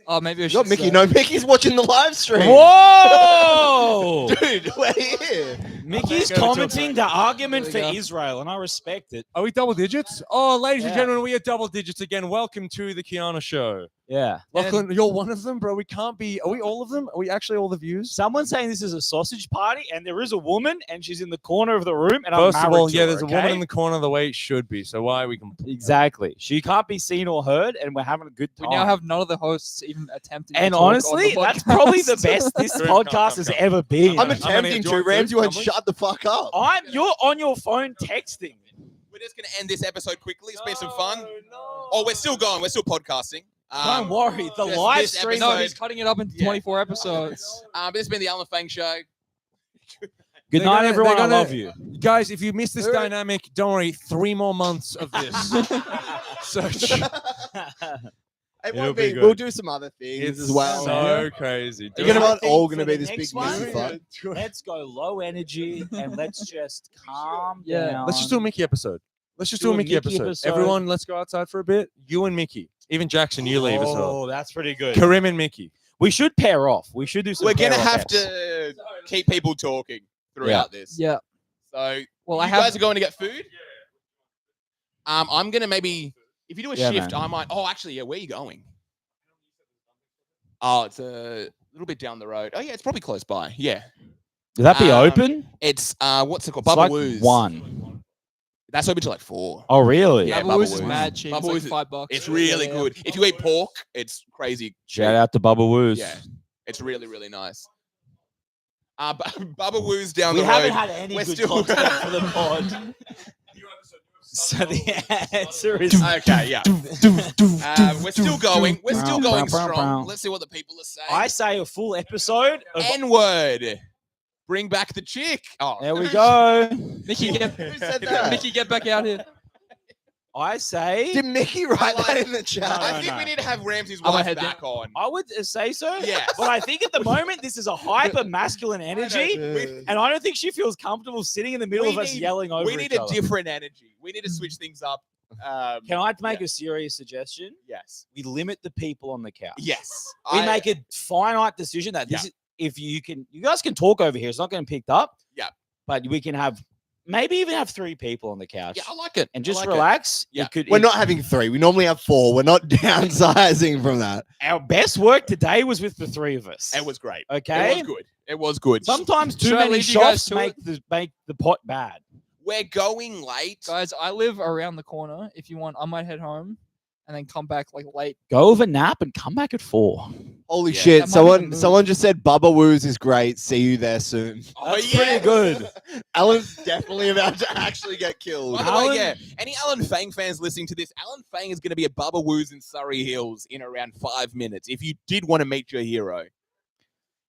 Oh, maybe I should. Not Mickey. say- No, Mickey's watching the live stream. Whoa! Dude, we're here. Mickey's Go to a commenting the argument for There we go. Israel, and I respect it. Are we double digits? Oh, ladies and Yeah. gentlemen, we are double digits again. Welcome to the Kiana Show. Yeah. Lachlan, you're one of them, bro. We can't be. Are we all of them? Are we actually all the views? Someone's saying this is a sausage party, and there is a woman, and she's in the corner of the room. And First I'm of married all, to yeah, her, there's a okay? woman in the corner the way it should be. So why are we complaining? Exactly. She can't be seen or heard, and we're having a good time. We now have none of the hosts even attempting. and to talk on honestly, the that's probably the podcast. best this Come, podcast has come. ever been. I'm gonna- attempting do you to. want Ramsey food, won't Dumplings? shut the fuck up. You're on your phone texting. We're just gonna end this episode quickly. It's been some fun. Oh, we're still going. We're still podcasting. Don't worry. The just live this stream. No, episode- he's cutting it up into Yeah. 24 episodes. This has been the Alan Fang Show. Good They're night, gonna- everyone. I they're gonna- love you. Guys, if you missed this dynamic, don't worry. 3 more months of this. So It It'll won't be be. good. We'll do some other things it's as well. so crazy. You're gonna I want all think gonna for be the this big next one, messy fight. Let's go low energy and let's just calm Yeah, down. Let's just do a Mickey episode. Let's just do a Mickey episode. Everyone, let's go outside for a bit. You and Mickey. Even Jackson, you leave as well. Oh, that's pretty good. Karim and Mickey. We should pair off. We should do some. We're gonna pair-off have eps. to keep people talking throughout this. Yeah. So Well, you I have. guys are going to get food. I'm gonna maybe if you do a Yeah, shift, man. I might. Oh, actually, yeah. Where are you going? Oh, it's a little bit down the road. Oh, yeah, it's probably close by. Yeah, Would that be open? it's what's it called? It's Bubba like Woo's. 1. That's open till like 4. Oh, really? Yeah, Bubba Woo's Bubba is Woo's. mad cheap. It's Bubba like Woo's- $5. It's really Yeah. good. If you eat pork, it's crazy. Shout out to Bubba Woos. Yeah, it's really really nice. Bubba Woo's down We the haven't road. had any We're good still- content for the pod. So the answer is Okay, yeah. We're still going. We're still going strong. Let's see what the people are saying. I say a full episode of N-word. Bring back the chick. Oh, There we go. Mickey, get, Who said that? Mickey, get back out here. I say Did Mickey write like- that in the chat? I No, think no. we need to have Ramsey's I'm gonna wife head back on. I would say so. Yes. But I think at the moment this is a hyper masculine energy, and I don't think she feels comfortable sitting in the middle We of us need- yelling over We each need a other. different energy. We need to switch things up. Can I make a serious suggestion? Yes. We limit the people on the couch. Yes. We make a finite decision that this is, if you guys can talk over here. It's not getting picked up. Yeah. But we can have maybe even have 3 people on the couch. Yeah, I like it. And I just like it. relax. Yeah. We're not having 3. We normally have 4. We're not downsizing from that. Our best work today was with the 3 of us. It was great. Okay. It was good. It was good. Sometimes too Should I many leave you guys shots to make the pot bad. We're going late. Guys, I live around the corner. If you want, I might head home and then come back like late. Go over nap and come back at 4. Holy Yeah. shit! That might be the Someone move. just said Bubba Woo's is great. See you there soon. Oh, That's yeah. pretty good. Alan's definitely about to actually get killed. By the Alan- way, yeah, any Alan Fang fans listening to this, Alan Fang is going to be at Bubba Woo's in Surrey Hills in around 5 minutes. If you did want to meet your hero,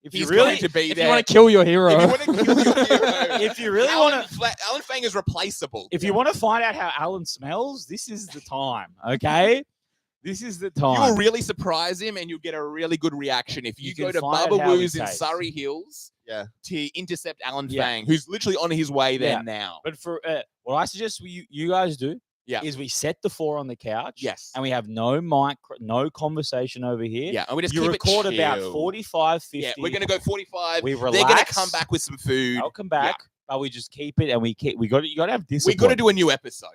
If he's you really going to be If there. you want to kill your hero, If you want to kill your hero, if you really want to Alan Fang is replaceable. if you want to find out how Alan smells, this is the time. Okay. This is the You'll time. really surprise him, and you'll get a really good reaction if you, You go can to find Baba out how he Woo's in tastes. Surrey Hills Yeah. to intercept Alan Yeah. Fang, who's literally on his way there Yeah. now. But for what I suggest you guys do Yeah. is we set the 4 on the couch. Yes. And we have no conversation over here. Yeah, and we just You keep record it about chill. 45, 50. Yeah, we're gonna go 45. We They're gonna relax. come back with some food. They'll come back, but we just keep it, and you got to have We discipline. got to do a new episode.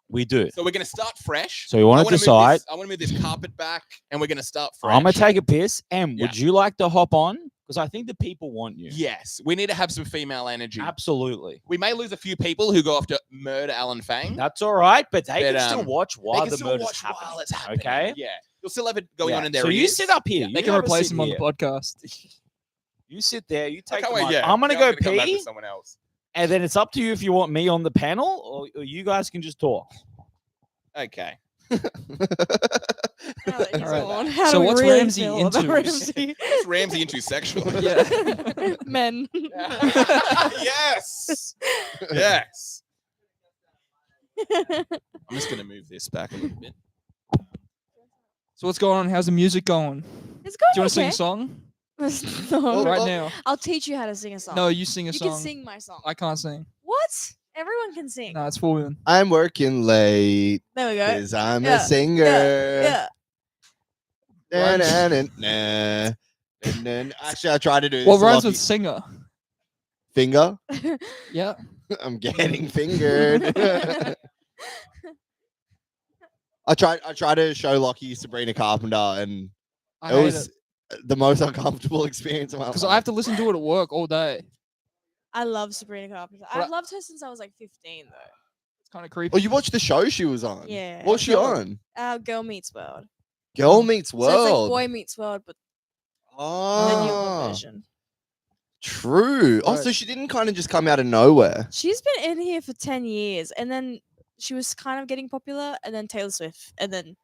We do. So we're gonna start fresh. So you want I to wanna move decide. this- I want to move this carpet back, and we're gonna start fresh. I'm gonna take a piss. Em, Yeah. would you like to hop on? Because I think the people want you. Yes, we need to have some female energy. Absolutely. We may lose a few people who go off to murder Alan Fang. That's all right, but they But, can still watch while they can the still murder's watch happening. while it's happening. Okay. Yeah, you'll still have it going on in their So you ears. sit up here. They you can have a replace sit him on the here. podcast. You sit there. You take. can't the wait, mic. yeah. I'm gonna Now go I'm come back pee, with someone else. and then it's up to you if you want me on the panel or you guys can just talk. Okay. Now that he's Alright. gone, how So do we what's really Ramsey feel about into? Ramsey? Is Ramsey into sexual? Yeah. Men. Yes. Yes. I'm just gonna move this back a little bit. So what's going on? How's the music going? It's Do you going want to sing a okay. song No. right now? I'll teach you how to sing a song. No, you sing a you song. can sing my song. I can't sing. What? Everyone can sing. No, it's for women. I'm working late There we go. because I'm Yeah, a singer. Yeah. Na, na, na, na. Actually, I tried to do this. What a rhymes lot with of- singer? finger? Yeah. I'm getting fingered. I tried to show Lockie Sabrina Carpenter, and I it hate was the most uncomfortable experience of my life. because I have to listen to it at work all day. I love Sabrina Carpenter. But I've loved her since I was like 15, though. It's kind of creepy. Oh, you watched the show she was on? Yeah. What was she show? on? Girl Meets World. Girl Meets So it's like World. Boy Meets World, but the newer Oh, version. true. Oh, Right. so she didn't kind of just come out of nowhere. She's been in here for 10 years, and then she was kind of getting popular, and then Taylor Swift, and then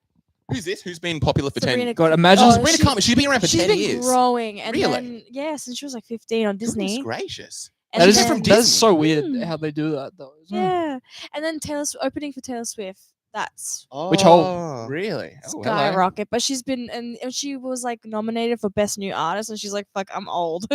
Who's this? Who's been popular for 10 Sabrina. years? God, imagine. Oh, Sabrina Carpenter. She's been around for She's 10 been years. growing, and Really? then since she was like 15 on Goodness Disney. gracious. And that is then, that is so weird Mm. how they do that though. Isn't it? yeah, and then opening for Taylor Swift. That's Which hole? Oh. Really? Oh, hello. skyrocket. But she's been and she was like nominated for Best New Artist, and she's like, "Fuck, I'm old.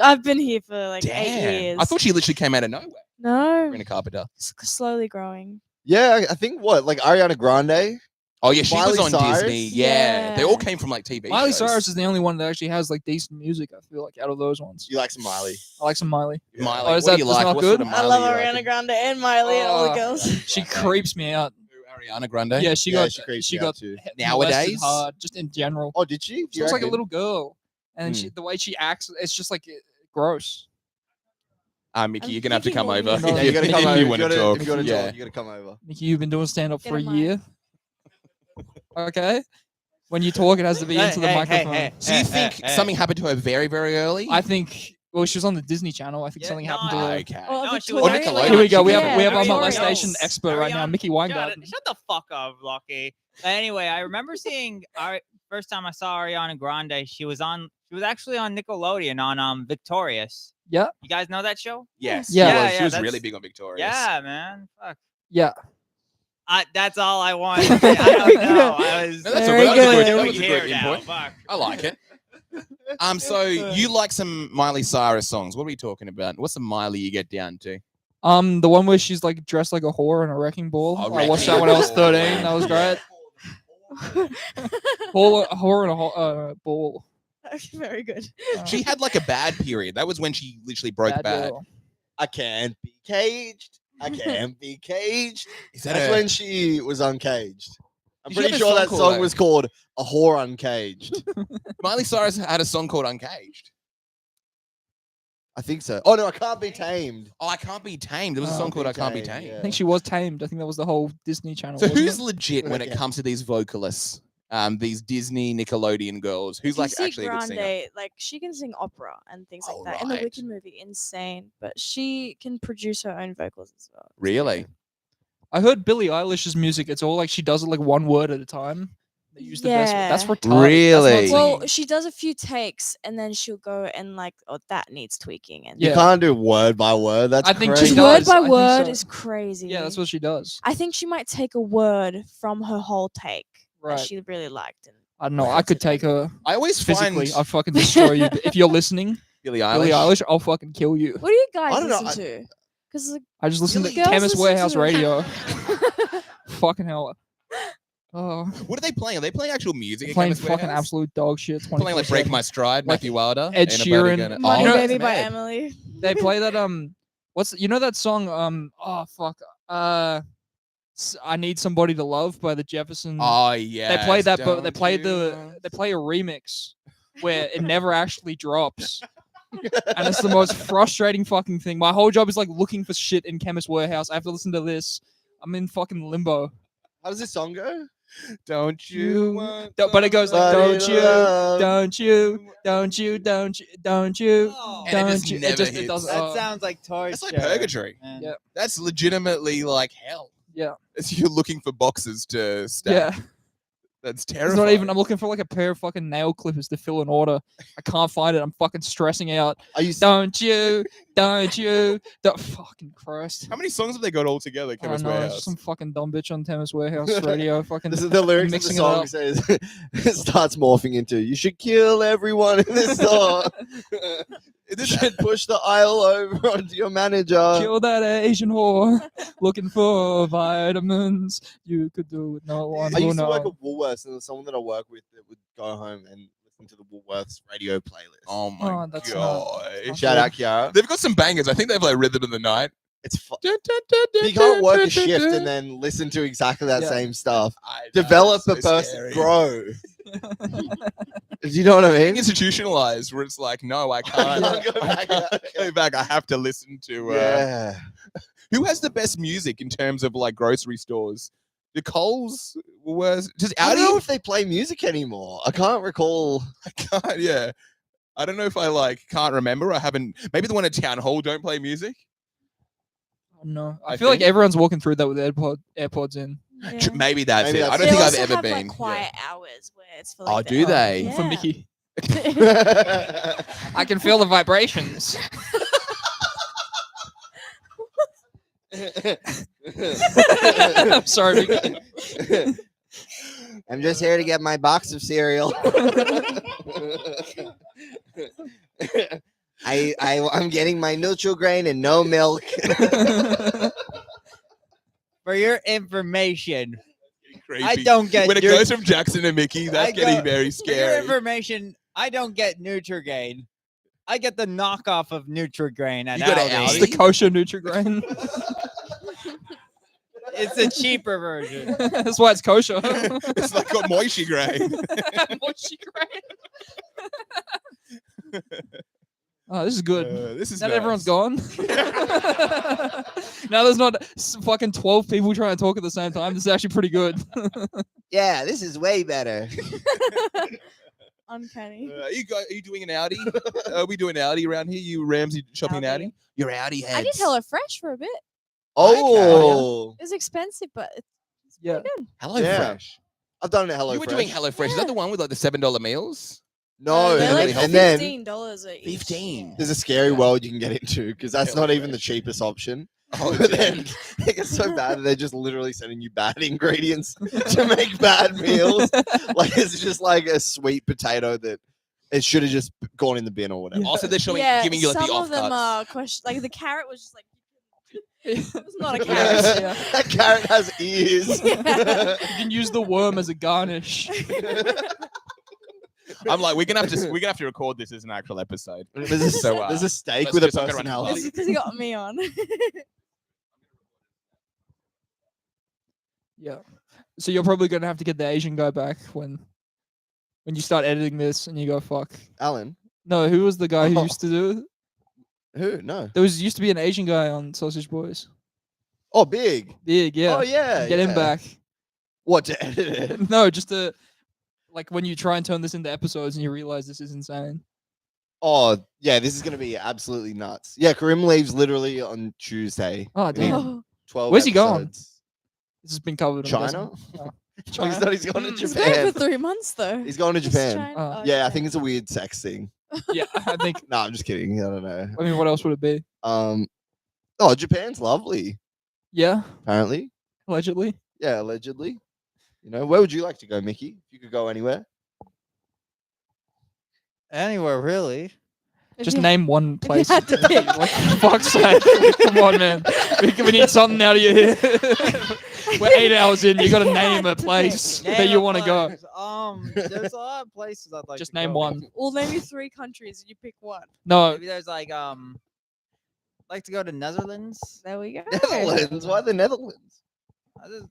I've been here for like 8 Damn. years." I thought she literally came out of nowhere. no, Sabrina Carpenter. slowly growing. Yeah, I think what, like Ariana Grande? Oh yeah, she was Miley on Cyrus? Disney. Yeah. They all Yeah. came from like TV Miley shows. Cyrus is the only one that actually has like decent music. I feel like out of those ones. You like some Miley? I like some Miley. Miley. Oh, is what that- do you that's like? not What good? sort of I Miley love you Ariana like? Grande and Miley and all the Oh, girls. She Grande. creeps me out. Ariana Grande. Yeah, she Yeah, got she creeps she me out got too. molested Nowadays? hard, just in general. Oh, did she? She looks like a little girl, and Hmm. she, the way she acts, it's just like gross. Mickey, I'm you're gonna have to thinking come what over. you- Yeah, you gotta come over. You If want you to gotta, talk? if you gotta Yeah. talk, you gotta come over. Nikki, you've been doing stand up Get for a a mic. year. Okay, when you talk, it has to be into the microphone. So you think something happened to her very, very early? I think. Well, she was on the Disney Channel. I think something happened to her. Okay. Oh, No, she Victoria, was Nickelodeon. like- Here we go. We Yeah, have our Victoria. molestation expert right now, Mickey Weingarten. Shut the fuck up, Lucky. But anyway, I remember seeing first time I saw Ariana Grande. She was actually on Nickelodeon on Victorious. Yeah. You guys know that show? Yes. Yeah. She was that's- really big on Victorious. Yeah, man. Fuck. Yeah. That's all I want. I don't know. I was No, that's Very a good. good, doing that was a here good now. input. Fuck. I like it. So you like some Miley Cyrus songs? What are we talking about? What's the Miley you get down to? The one where she's like dressed like a whore in a wrecking ball. Oh, I watched Wrecking that when I was Ball. 13. That was great. Whore in a ball. Very good. She had like a bad period. That was when she literally broke bad. girl. I can't be caged. I can't be caged. Is that That's a- when she was uncaged. I'm Did she pretty have a sure song that called song that? was called "A Whore Uncaged." Miley Cyrus had a song called Uncaged. I think so. Oh no, I can't be tamed. Oh, I Can't Be Tamed. There was a Oh, song called I Can't Be Tamed, Tamed. yeah. I think she was tamed. I think that was the whole Disney Channel. So wasn't who's it? legit when it Okay. comes to these vocalists? These Disney Nickelodeon girls. Who's If you like see actually a good singer? Grande, like she can sing opera and things like that. In the Alright. Wicked movie, insane. But she can produce her own vocals as well. It's Really? I heard Billie Eilish's music. It's all like she does it like one word at a time. They use the best word. That's Yeah. retarded. That's not Really? singing. Well, she does a few takes and then she'll go and like, oh, that needs tweaking. And Yeah. You can't do word by word. That's I think she crazy. does. word I by think word so. is crazy. Yeah, that's what she does. I think she might take a word from her whole take. Right. that she really liked. And I don't know. I could take her I always physically. find I'll fucking destroy you. But if you're listening, Billie Eilish. Billie Eilish, I'll fucking kill you. what do you guys I don't know, listen to? Because like, I just listen Really? to Girls Chemist listen Warehouse to- Radio. Fucking hell. Oh, What are they playing? Are they playing actual music? they're at playing Chemist fucking Warehouse? absolute dog shit. Playing like Break 24/7. My Stride, Like Matthew Wilder, Ed Ain't Nobody Sheeran. Gonna- Money You know- Baby by Mad. Emily. They play that what's you know that song oh fuck I Need Somebody to Love by the Jeffersons. Oh yeah. They play that, but they play a remix where it never actually drops. And it's the most frustrating fucking thing. My whole job is like looking for shit in Chemist Warehouse. I have to listen to this. I'm in fucking limbo. How does this song go? Don't you want But it goes like, somebody don't to you, love? don't you, don't you, don't you, don't you, And it just don't you. never It hits. doesn't. That oh, sounds like torture. That's like purgatory. man. Yeah. That's legitimately like hell. yeah, It's you're looking for boxes to stack. yeah. That's It's terrifying. not even. I'm looking for like a pair of fucking nail clippers to fill an order. I can't find it. I'm fucking stressing out. Are you? Don't you? Don't you? Fucking Christ. How many songs have they got all together? I don't Chemist know. It's Warehouse. just some fucking dumb bitch on Chemist Warehouse Radio. Fucking. This is the lyrics of the mixing it song up. says it starts morphing into "You should kill everyone in this store. You should push the aisle over onto your manager." Kill that Asian whore looking for vitamins. You could do it. No one I will used to work know. at Woolworths, and there was someone that I work with that would go home and listen to the Woolworths radio playlist. Oh my Oh, that's god! not Shout out, Kiara. They've got some bangers. I think they have like Rhythm of the Night. It's you can't work a shift and then listen to exactly that Yeah. same stuff. I know, Develop it's a so person, scary. grow. Do you know what I mean? Institutionalized, where it's like, no, I can't. can't go I back. can't go back. I have to listen to. Yeah. Who has the best music in terms of like grocery stores? The Coles was just I don't Audi. know if they play music anymore. I can't recall. I can't. Yeah, I don't know if I like can't remember. I haven't. Maybe the one at Town Hall don't play music. No, I I feel like think- everyone's walking through that with AirPods in. Yeah. Maybe that's Maybe it. that's I don't They think I've also ever have, been. Like, quiet hours where it's for like. Oh, the- do they? Yeah. For Mickey, I I can feel the vibrations. I'm sorry, Mickey. I'm just here to get my box of cereal. I'm getting my neutral grain and no milk. For your information, Creepy. I don't get when it your- goes from Jackson to Mickey, that's I getting go- very For your scary. information, I don't get Nutrigrain. I get the knockoff of Nutrigrain at You go to Aldi. It's Aldi? the kosher Nutrigrain. It's a cheaper version. That's why it's kosher. It's like got moisture grain. Moisture grain. Oh, this is good. This is Now that everyone's nice. gone. Now there's not fucking 12 people trying to talk at the same time. This is actually pretty good. Yeah, this is way better. Uncanny. Are you doing an Audi? Are we doing Audi around here? You Ramsey shopping an Audi? Audi. You're Audi heads. I did HelloFresh for a bit. Oh, It was expensive, but it's Yeah. pretty good. Hello Yeah. Fresh. I've done it. Hello, You were doing HelloFresh. Is that the one with like the $7 meals? No, They're and, like then, and then $15 a each. 15. there's a scary world you can get into because that's not even the HelloFresh. cheapest option. Oh, But then it gets so bad that they're just literally sending you bad ingredients to make bad meals. Like it's just like a sweet potato that it should have just gone in the bin or whatever. Also, they're showing, Yeah, giving you like some the of them offcuts. are question. Like the carrot was just like it was not a Yeah. carrot. Yeah. That carrot has ears. Yeah. You can use the worm as a garnish. I'm like, we're gonna have to record this as an actual episode. There's a, So, there's a steak let's with a just look around the personality. Because he got me on. Yeah. So you're probably gonna have to get the Asian guy back when you start editing this and you go fuck. Alan, No, who was the guy who Oh. used to do it? who? No. There used to be an Asian guy on Sausage Boys. Oh, big. Big, yeah. Oh, yeah. Get him yeah. back. What to edit it? No, just to like when you try and turn this into episodes and you realize this is insane. Oh, yeah. This is gonna be absolutely nuts. Yeah, Karim leaves literally on Tuesday. Oh We damn. need Oh, 12 Where's he going? episodes. This has been covered. I'm China? guessing. Oh. Oh, he's not. He's going to Mm. he's going Japan. for 3 months though. He's going to Just Japan. trying- Oh. Yeah, I okay. think it's a weird sex thing. Yeah, I think. No, I'm just kidding. I don't know. I mean, what else would it be? Oh, Japan's lovely. Yeah, Apparently. allegedly. Yeah, allegedly. You know, where would you like to go, Mickey? If you could go anywhere. Anywhere really. If Just you- name one if you place. had to pick. Like, for fuck's sake. Come on, man. We need something out of you here. We're 8 hours in. You got to You name had a to place pick. that you want to go. There's a lot of places I'd like Just to name go. one. We'll name you 3 countries and you pick one. No, Maybe there's like to go to Netherlands. There we go. Netherlands. Why the Netherlands? I just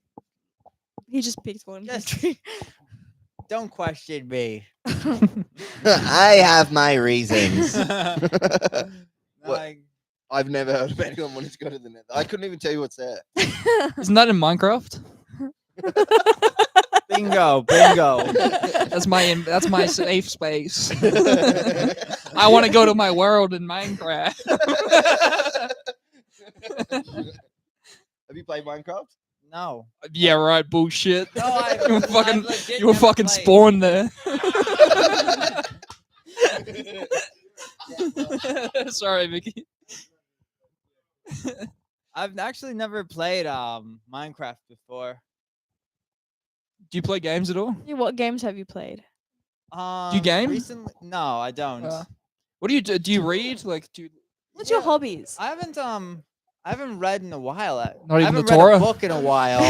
He just picked one Yes. country. don't question me. I have my reasons. No, What? like, I've never heard of anyone wanting to go to the Netherlands. I couldn't even tell you what's there. isn't that in Minecraft? bingo, bingo. That's my safe space. I want to go to my world in Minecraft. Have you played Minecraft? No. Yeah, right. Bullshit. No, I- you were I've fucking, legit you were never fucking played. spawned there. Sorry, Mickey. I've actually never played Minecraft before. Do you play games at all? Yeah, what games have you played? game? Recently? No, I don't. What do you do? Do you read? Like, do you, What's your hobbies? I haven't read in a while. Not I even the haven't read Torah? a book in a while.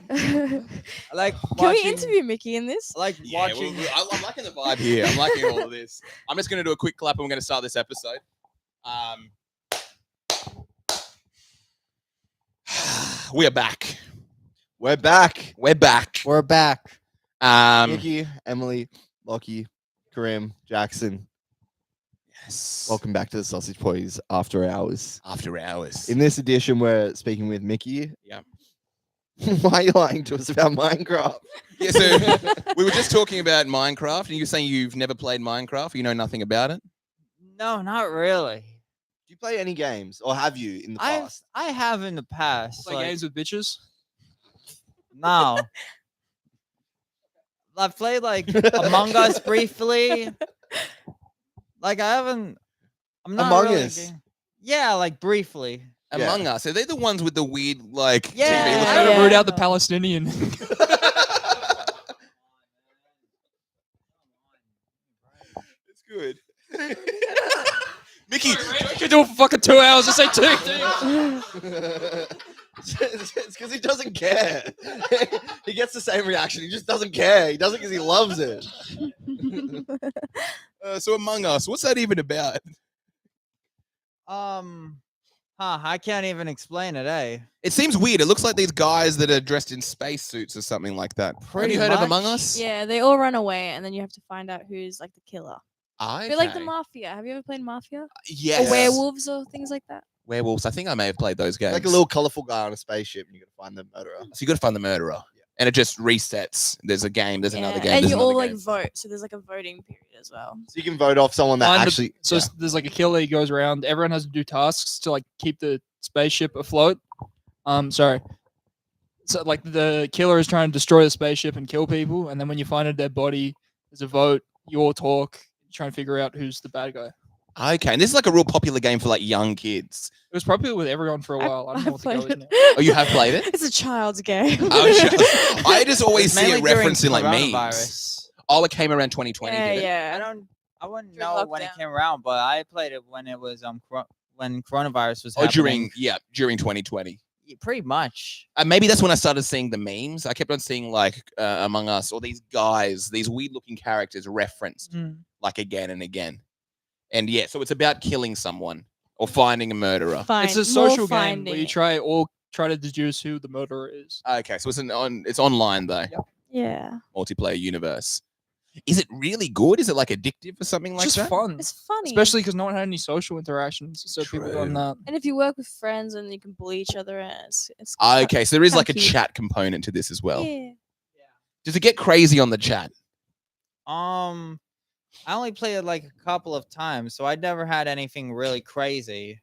Can I like we watching, interview Mickey in this? I like watching. I'm liking the vibe here. I'm liking all of this. I'm just going to do a quick clap and we're going to start this episode. We are back. We're back. We're back. We're back. Mickey, Emily, Lockie, Karim, Jackson. Yes. Welcome back to the Sausage Boys After Hours. After hours. In this edition, we're speaking with Mickey. Yeah. Why are you lying to us about Minecraft? Yeah, so we were just talking about Minecraft, and you were saying you've never played Minecraft. You know nothing about it. No, not really. Do you play any games, or have you in the past? I have in the past. play like, games with bitches? No. I've played like Among Us briefly. Like I haven't. I'm not Among really Us? Yeah, like briefly. Among Us. Are they the ones with the weird, like, Yeah. TV? Let's looking- gotta Yeah. root out the Palestinian. It's good. Mickey, You can do it for fucking 2 hours. Just say two things. It's because he doesn't care. He gets the same reaction. He just doesn't care. He does it because he loves it. so Among Us, what's that even about? I can't even explain it, eh? It seems weird. It looks like these guys that are dressed in spacesuits or something like that. Have Pretty you heard of much. Among Us? Yeah, they all run away, and then you have to find out who's like the killer. I I feel like the Mafia. Have you ever played Mafia? Yes. Or werewolves or things like that? Werewolves. I think I may have played those games. Like a little colorful guy on a spaceship, and you got to find the murderer. So you got to find the murderer, and it just resets. There's a game. There's another game. And there's you another all like game. vote, so there's like a voting period as well. So you can vote off someone that Find the- actually. So there's like a killer. He goes around. Everyone has to do tasks to like keep the spaceship afloat. Sorry. So like the killer is trying to destroy the spaceship and kill people, and then when you find a dead body, there's a vote. You all talk, try and figure out who's the bad guy. Okay, and this is like a real popular game for like young kids. It was popular with everyone for a while. I don't know what the played go is it. now. Oh, you have played it? It's a child's game. I just always see Mainly it during referenced in like memes. coronavirus. Oh, it came around 2020. Yeah, did it? yeah. I wouldn't During know when it lockdown. came around, but I played it when it was when coronavirus was Oh, happening. during 2020. Pretty much. Maybe that's when I started seeing the memes. I kept on seeing like Among Us or these guys, these weird looking characters referenced like again and again. And yeah, so it's about killing someone or finding a murderer. It's a social game where you try to deduce who the murderer is. Okay, so it's online though. Yep. Yeah. Multiplayer universe. Is it really good? Is it like addictive or something like It's just that? fun. It's funny. Especially because no one had any social interactions. So people True. done that. And if you work with friends and you can bully each other, and it's Okay, so there is kinda like a cute. chat component to this as well. Yeah. Does it get crazy on the chat? I only played it like a couple of times, so I never had anything really crazy.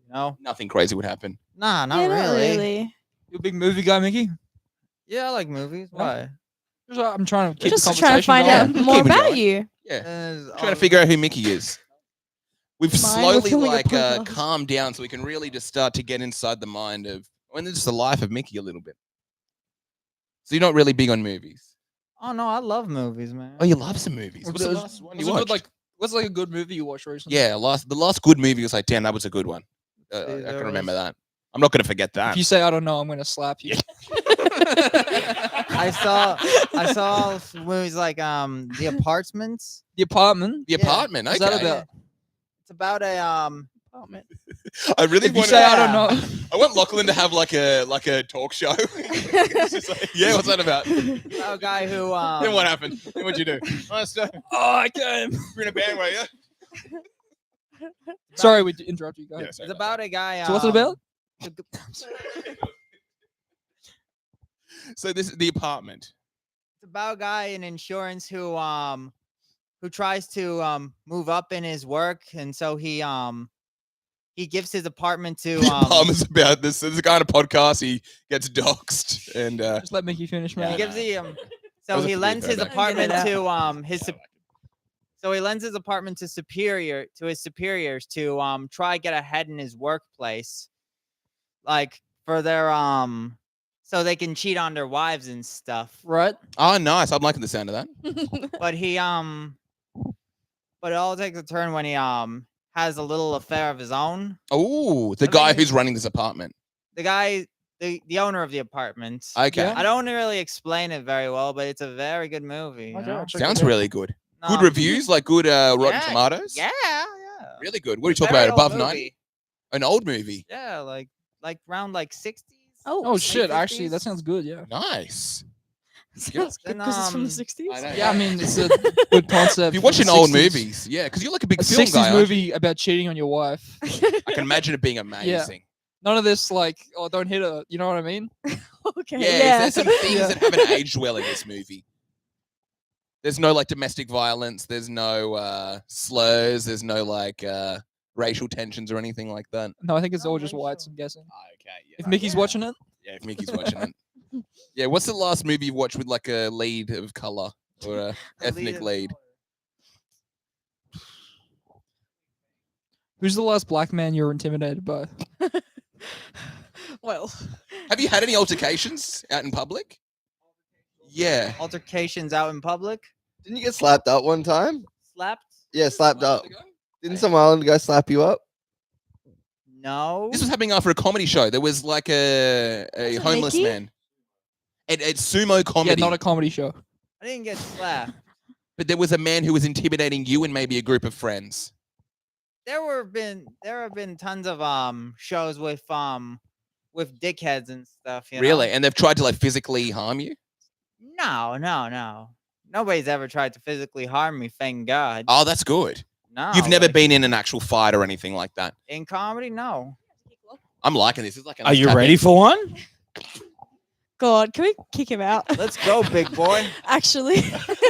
You know? Nothing crazy would happen. Nah, not Yeah, really. You a big movie guy, Mickey? Yeah, I like movies. Why? I'm trying to keep Just the trying to conversation find out going. more Keep it about going. you. Yeah. Trying to figure out who Mickey is. We've Mind, we're slowly filming a like podcast. calmed down so we can really just start to get inside the mind of just the life of Mickey a little bit. So you're not really big on movies. Oh no, I love movies, man. Oh, you love some movies. What's the There's- last one what's you a good, watched? what's like a good movie you watched recently? Yeah, the last good movie was like, damn, that was a good one. I there can remember was- that. I'm not gonna forget that. If you say I don't know, I'm gonna slap you. I saw movies like The Apartments. The Apartment. The Yeah. Apartment. What's Okay. that about? It's about a Apartment. I really If you want. say I don't know, I want Lachlan to have like a talk show. It's just like, yeah, what's that about? Then a guy who what happened? Then what'd you do? Oh, so oh, I came. you're in a band, were you? Sorry, we interrupted you. Go ahead. Yeah, sorry It's about a guy. So what's it about? So this is The Apartment. It's about a guy in insurance who tries to move up in his work, and so he gives his apartment to The Apartment's about this. There's a guy on a podcast. He gets doxxed, and Just let Mickey finish, man. he gives the That so was a he pretty lends his throwback. apartment Get it to so he lends his apartment to his superiors to try get ahead in his workplace, like for their so they can cheat on their wives and stuff. Right? Oh, nice. I'm liking the sound of that. But but it all takes a turn when he has a little affair of his own. Oh, the I guy mean- who's running this apartment. The guy, the owner of the apartment. Okay. Yeah. I don't really explain it very well, but it's a very good movie. you Okay, know? I'll check Sounds it out. really good. Good Um, reviews, like good Rotten yeah, Tomatoes. Yeah. Really good. What are you talking Very about? old Above 90? movie. An old movie. Yeah, like around like 60s. Oh shit! Actually, 50s. that sounds good. Yeah. Nice. Sounds good Then, because it's from the 60s. I know. Yeah, I mean it's a good concept. If you're for watching the old 60s. movies, yeah, because you're like a big A film 60s guy. aren't you? movie about cheating on your wife. I can imagine it being amazing. None of this like, oh, don't hit her. You know what I mean? Okay. Yeah, there's some things Yeah. that haven't aged well in this movie. There's no like domestic violence. There's no slurs. There's no like racial tensions or anything like that. No, I think it's No all just racial. whites. I'm guessing. Okay, yeah. If Mickey's watching it, Yeah, if Mickey's watching it. Yeah, what's the last movie you watched with like a lead of color or a ethnic of lead? who's the last black man you were intimidated by? Well, Have you had any altercations out in public? Yeah. Altercations out in public. Didn't you get slapped up one time? Slapped? Yeah, slapped up. Didn't some island guy slap you up? No. This was happening after a comedy show. There was like a Was it homeless Mickey? man. It's sumo comedy. Yeah, not a comedy show. I didn't get slapped. But there was a man who was intimidating you and maybe a group of friends. There have been tons of shows with dickheads and stuff. You know? Really? And they've tried to like physically harm you? No. Nobody's ever tried to physically harm me, thank God. Oh, that's good. No. You've never like, been in an actual fight or anything like that. in comedy, no. I'm liking this. It's like a Are nice you tap ready in. for one? God, can we kick him out? Let's go, big boy. Actually,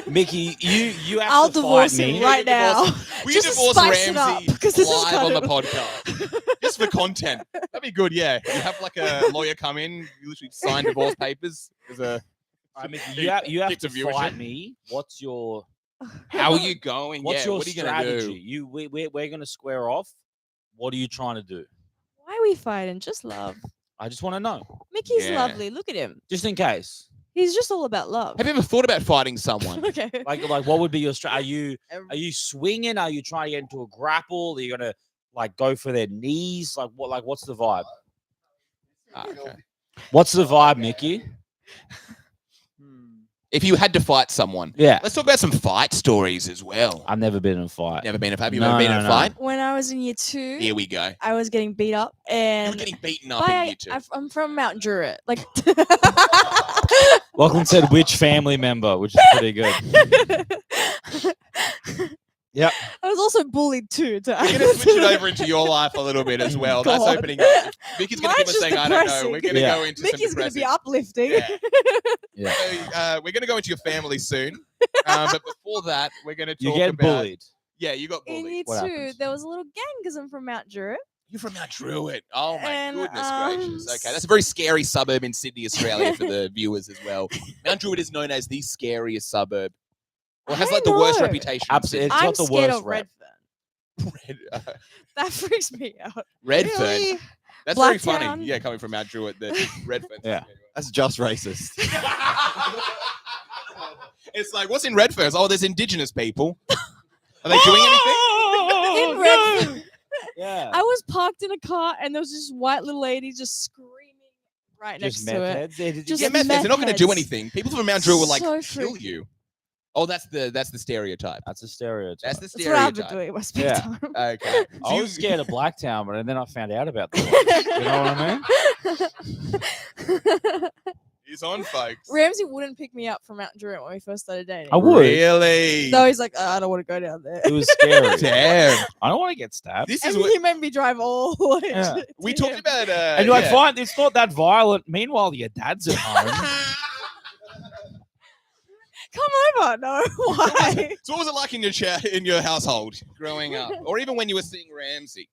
Mickey, you have I'll to divorce fight me. him right now. We Just to divorce spice it up, Ramsey 'cause this is live kind on the of- podcast. Just for content. That'd be good, yeah. You have like a lawyer come in, you literally sign divorce papers. There's a All right, Mickey, you have Kick to the viewership. fight me. What's your how are you going? what's Yeah, your what are you gonna strategy? do? We're gonna square off. What are you trying to do? Why are we fighting? Just love. I just want to know, Mickey's Yeah. lovely. Look at him. just in case. He's just all about love. Have you ever thought about fighting someone? Okay. Like what would be your strategy? Every- Are you swinging? Are you trying to get into a grapple? Are you gonna like go for their knees? Like what? Like what's the vibe? Ah, okay. What's the vibe, Mickey? If you had to fight someone, Yeah, let's talk about some fight stories as well. I've never been in a fight. Never been. Have you No, ever been no, in a no. fight? When I was in year 2, Here we go. I was getting beat up, You were and getting beaten up in by, year 2. I'm from Mount Druitt. Like, Lachlan said which family member, which is pretty good. Yep. I was also bullied too. We're gonna switch it over into your life a little bit as well. That's God. opening up. Vicky's gonna keep Mine's us just saying, I don't know. We're depressing. gonna Yeah. go into Mickey's some gonna be depressing. uplifting. Yeah. Yeah. So, we're gonna go into your family soon. But before that, we're gonna talk You get about. bullied. Yeah, you got In bullied. year What 2, happens? there was a little gang because I'm from Mount Druitt. You're from Mount Druitt. Oh my And, goodness gracious. Okay, that's a very scary suburb in Sydney, Australia, for the viewers as well. Mount Druitt is known as the scariest suburb, or has I like the worst know. reputation. in Absolutely. Sydney. It's I'm got the scared worst of rep. Redfern. That freaks me out. Redfern. Really? That's very Blacktown. funny. Yeah, coming from Mount Druitt, the Redfern. Yeah. That's just racist. It's like, what's in Redfern? Oh, there's indigenous people. Are they doing anything? In Redfern. Yeah. I was parked in a car and there was this white little lady just screaming right Just next to meth it. heads. Yeah, Just Yeah, meth heads. They're not going to do heads. anything. People from Mount Druitt will like So kill freaky. you. Oh, that's the stereotype. That's a stereotype. That's the That's what I've been stereotype. doing in my spare Yeah. time. Okay. I was scared of Blacktown, but then I found out about the ones. You know what I mean? He's on, folks. Ramsey wouldn't pick me up from Mount Druitt when we first started dating. I would. Really? No, he's like, I don't want to go down there. It was scary. Damn. I don't want to get stabbed. This And is what he made me drive all the way. Yeah. to we him. talked about. And you're like, yeah. fine, it's not that violent. Meanwhile, your dad's at home. Come over. No, why? So what was it like in your household growing up, or even when you were seeing Ramsey?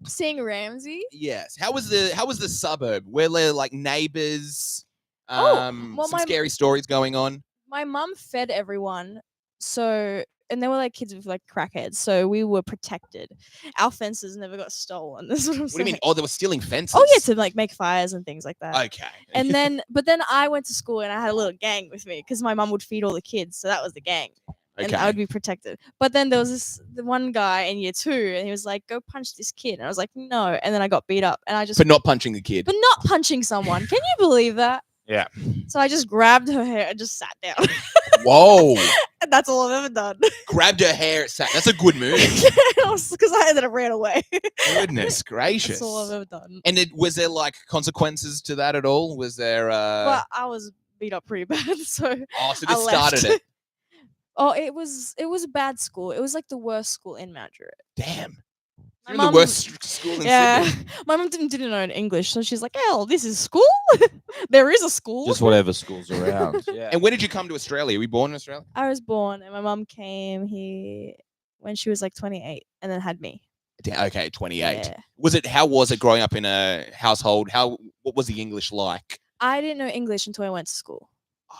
Seeing Ramsey? Yes. How was the suburb? Were there like neighbors? Oh, well, some my- scary stories going on. My mum fed everyone, so and they were like kids with like crackheads, so we were protected. Our fences never got stolen. That's what I'm What do saying. you mean? Oh, they were stealing fences. Oh yeah, to like make fires and things like that. Okay. And then, but then I went to school and I had a little gang with me because my mum would feed all the kids, so that was the gang, and I would be protected. But then there was the one guy in year 2, and he was like, "Go punch this kid," and I was like, "No," and then I got beat up, and I just for not punching the kid. but not punching someone. Can you believe that? Yeah. So I just grabbed her hair and just sat down. Whoa! And that's all I've ever done. Grabbed her hair. That's a good move. Because I ended up ran away. Goodness gracious! That's all I've ever done. And was there like consequences to that at all? Was there? But I was beat up pretty bad, so Oh, so I this started left. it. Oh, it was a bad school. It was like the worst school in Mount Druitt. Damn. My You're in the mum- worst school in Yeah, Sydney. my mum didn't know English, so she's like, "Hell, this is school. There is a school." Just whatever school's around. Yeah. And when did you come to Australia? Were you born in Australia? I was born, and my mum came here when she was like 28, and then had me. Okay, 28. Yeah. How was it growing up in a household? What was the English like? I didn't know English until I went to school.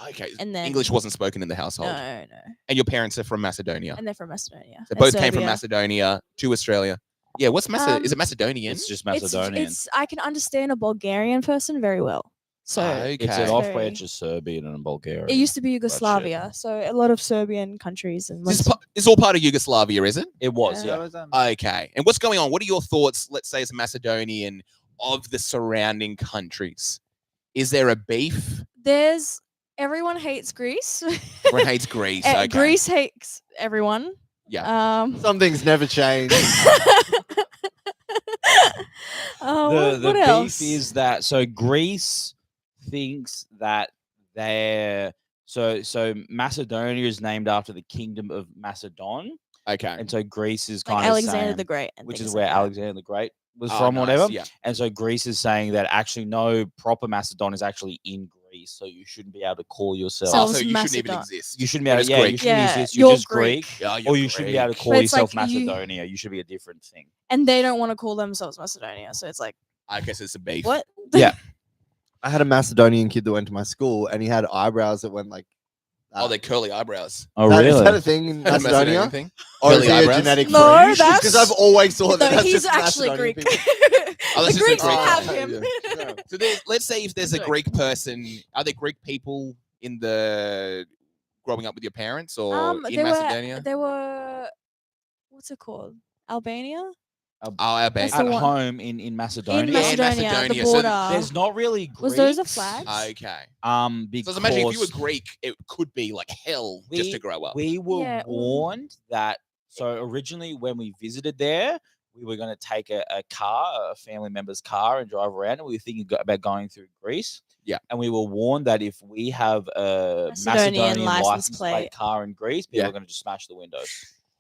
Okay. And then English wasn't spoken in the household. No, no. And your parents are from Macedonia. And they're from Macedonia. They and both came from Serbia. Macedonia to Australia. Yeah, what's is it Macedonian? It's just It's- Macedonian. It's I can understand a Bulgarian person very well. So Okay. It's an Very- off-branch of Serbian and Bulgaria. it used to be Yugoslavia, so a lot of Serbian countries and This is all part of Yugoslavia, is it? It was, Yeah. yeah. Okay. And what's going on? What are your thoughts, let's say as a Macedonian, of the surrounding countries? Is there a beef? there's everyone hates Greece. Everyone hates Greece. Okay. Greece hates everyone. Yeah. Some things never change. The what beef else? is that so Greece thinks that they're so Macedonia is named after the kingdom of Macedon, Okay. and so Greece is like kind of Alexander saying, the Great, and which things is like where that. Alexander the Great was Oh, from, nice, whatever. yeah. And so Greece is saying that actually no, proper Macedon is actually in Greece, so you shouldn't be able to call yourself. So- Oh, so you shouldn't even Macedon. exist. You shouldn't be able Just to, yeah, you Greek. shouldn't Yeah, exist. You're you're just Greek, Yeah, you're or you shouldn't be able to Greek. call But it's yourself like you- Macedonia. You should be a different thing. And they don't want to call themselves Macedonia, so it's like I guess it's a beef. what? Yeah. I had a Macedonian kid that went to my school, and he had eyebrows that went like. Oh, they're curly eyebrows. Oh, Is really? that a thing in Is that a Macedonia? Macedonian thing? Or is Curly it a eyebrows? genetic No, fringe? that's- Because I've always thought that No, that's he's just actually Macedonian Greek. people. Oh, The that's just a Greeks Greek have one. him. Yeah. So let's say if there's a Greek person, are there Greek people in the growing up with your parents or in they Macedonia? were they were what's it called? Albania? Oh, I bet. That's the At one. home in Macedonia. In Yeah, Macedonia, Macedonia, the so border. There's not really Greeks. Was those the flags? Okay. Because So imagine if you were Greek, it could be like hell just to grow up. We were Yeah, well- warned that. So originally, when we visited there, we were going to take a car, a family member's car, and drive around. And we were thinking about going through Greece. Yeah. And we were warned that if we have a Macedonian Macedonian license license plate plate. car in Greece, people Yeah. are going to just smash the windows.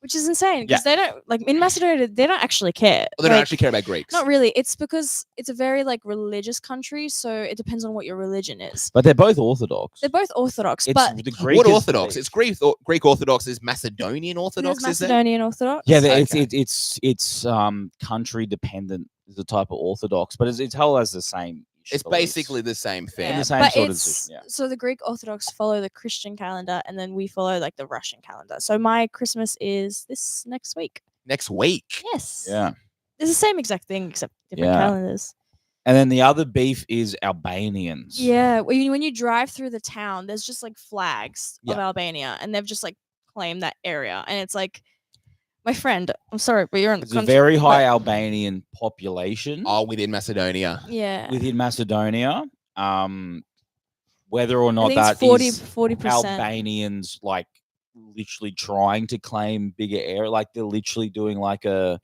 Which is insane because they don't like in Macedonia they don't actually care. Well, they don't Like, actually care about Greeks. Not really. It's because it's a very like religious country, so it depends on what your religion is. But they're both Orthodox. They're both Orthodox, It's but the Greek What is- Orthodox? It's Greek Orthodox is Macedonian Orthodox, there's is it? Macedonian Orthodox. Yeah, Okay. it's country dependent is the type of Orthodox, but it's all has the same. It's basically the same thing. the same but sort of it's system, yeah. so the Greek Orthodox follow the Christian calendar, and then we follow like the Russian calendar. So my Christmas is this next week. Next week. Yes. Yeah. It's the same exact thing except different Yeah. calendars. And then the other beef is Albanians. Yeah, when you drive through the town, there's just like flags of Yeah. Albania, and they've just like claimed that area, and it's like, my friend, I'm sorry, but you're in the It's a country. very high but- Albanian population Oh, within Macedonia. Yeah, within Macedonia. Whether or I not think it's that 40%. Albanians like literally trying to claim bigger area, like they're literally doing like a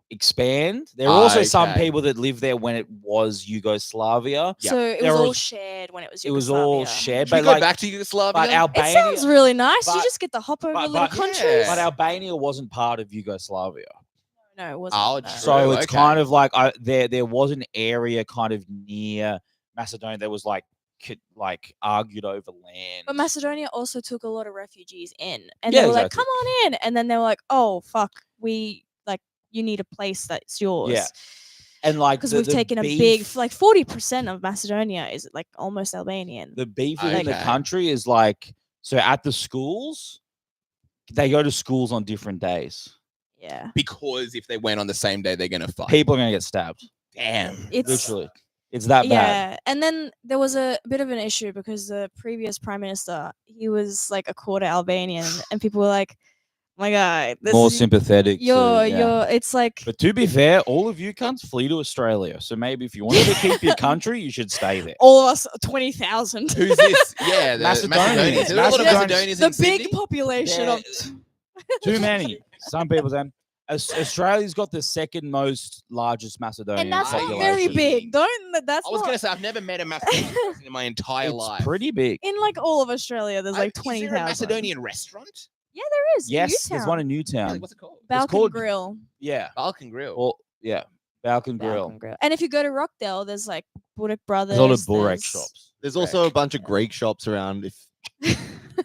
expand. There are also some Okay. people that lived there when it was Yugoslavia. So it There was all was- shared when it was It was all Yugoslavia. shared, Should we but go like, back to Yugoslavia? but It Albania sounds really nice. but- you just get to hop over but- little but- countries. yeah. but Albania wasn't part of Yugoslavia. No, it wasn't. Oh, no. true. So it's okay. kind of like there was an area kind of near Macedonia that was like argued over land. But Macedonia also took a lot of refugees in, and Yeah, they were like, exactly. "Come on in," and then they were like, "Oh fuck, you need a place that's yours." Yeah. And like because the- we've the taken a big, beef- like 40% of Macedonia is like almost Albanian. the beef within the Okay. country is like, so at the schools, they go to schools on different days. Yeah, because if they went on the same day, they're gonna fight. People are gonna get stabbed. Damn. it's Literally, it's that bad. yeah. And then there was a bit of an issue because the previous prime minister, he was like a quarter Albanian, and people were like, "My God, this More is sympathetic. to- yeah. you're." It's like But to be fair, all of you cunts flee to Australia. So maybe if you wanted to keep your country, you should stay there. all of us 20,000. Who's this? Yeah, the Macedonians. Macedonians. There's a lot of Macedonians. Macedonians the in big Sydney. population Yeah. of Too many. Some people say Australia's got the second most largest Macedonian and that's not population. very big. That's I was not gonna say I've never met a Macedonian person in my entire It's life. pretty big. in like all of Australia. There's like Is there a 20,000. Macedonian restaurant? Yeah, there is. in Yes, there's Newtown. one in Newtown. What's it called? Balkan called- Grill. Yeah. Balkan Grill. Well, yeah. Balkan Grill. Balkan Grill. And if you go to Rockdale, there's like Burek Brothers. There's a lot of Burek there's- shops. There's also a bunch of Greek shops around. If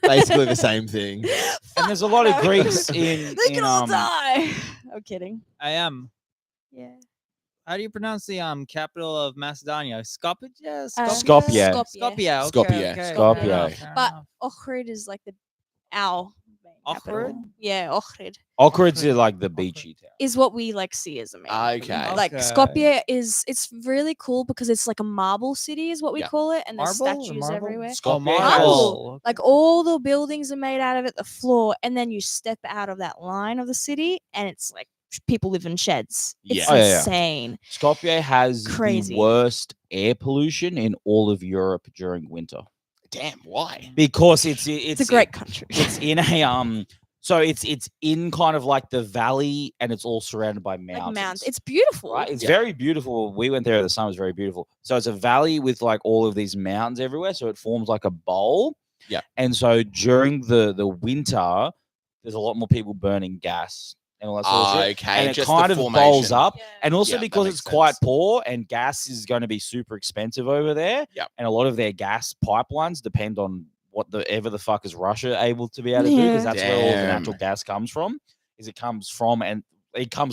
basically the same thing. And there's a lot of no. Greeks in They can all um, die. I'm kidding. I am. Yeah. How do you pronounce the capital of Macedonia? Skopje? Skopje. Skopje. Okay, Skopje. okay, Skopje. fair enough, fair But enough. Ohrid is like our main capital. Ohrid? Yeah, Ohrid Ohrid's like the beachy town. is what we like see as a main. Okay. Like Okay. Skopje it's really cool because it's like a marble city is what we Yeah. call it, and there's Marble? statues Marble? everywhere. Oh, Skopje. Marble. Like all the buildings are made out of it, the floor, and then you step out of that line of the city, and it's like people live in sheds. It's Yeah. Oh, yeah, yeah. insane. Skopje has Crazy. the worst air pollution in all of Europe during winter Damn, why? because it's It's a great country. It's in a so it's in kind of like the valley, and it's all surrounded by Like mountains. mountains. It's beautiful. Right, it's Yeah. very beautiful. We went there in the summer; it's very beautiful. So it's a valley with like all of these mountains everywhere. So it forms like a bowl. Yeah. And so during the winter, there's a lot more people burning gas and all that sort of shit. Okay, And it just the kind of bowls formation. up. Yeah. And also Yeah, that because makes it's quite sense. poor and gas is going to be super expensive over there. Yep. And a lot of their gas pipelines depend on whatever the fuck is Russia able to be able to do, because Yeah. that's where all the Damn. natural gas comes from. It comes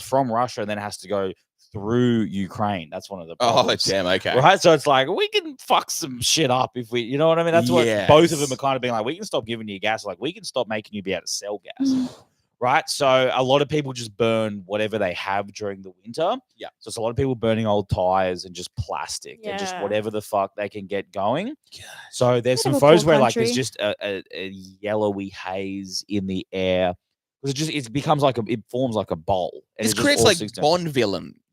from Russia and then has to go through Ukraine. That's one of the Oh, problems. damn. Okay. Right, so it's like we can fuck some shit up if we, you know what I mean. That's what both of them Yes. are kind of being like. We can stop giving you gas, like we can stop making you be able to sell gas. Right, so a lot of people just burn whatever they have during the winter. Yeah. So it's a lot of people burning old tires and just plastic and just Yeah. whatever the fuck they can get going. So there's Bit some of a photos poor where like there's country. just a yellowy haze in the air because it becomes like it forms like a bowl. And This it just creates all like sticks down. Bond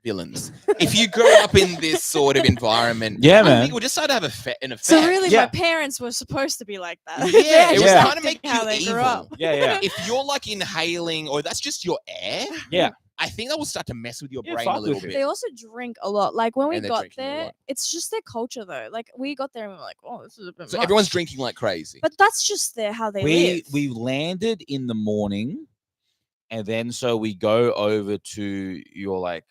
villains. If you grow up in this sort of environment, Yeah, I man. think we'll just start to have an effect. So really, Yeah. my parents were supposed to be like that. Yeah, it was Yeah. kind of make how you they evil. grew up. Yeah, yeah, If you're like inhaling, or that's just your air, yeah. I think that will start to mess with your Yeah, brain a fuck little with it. bit. They also drink a lot. Like when we And they're got drinking a there, lot. it's just their culture though. Like we got there and we were like, oh, this is a bit So much. everyone's drinking like crazy. But that's just how they we live. we landed in the morning, and then so we go over to your like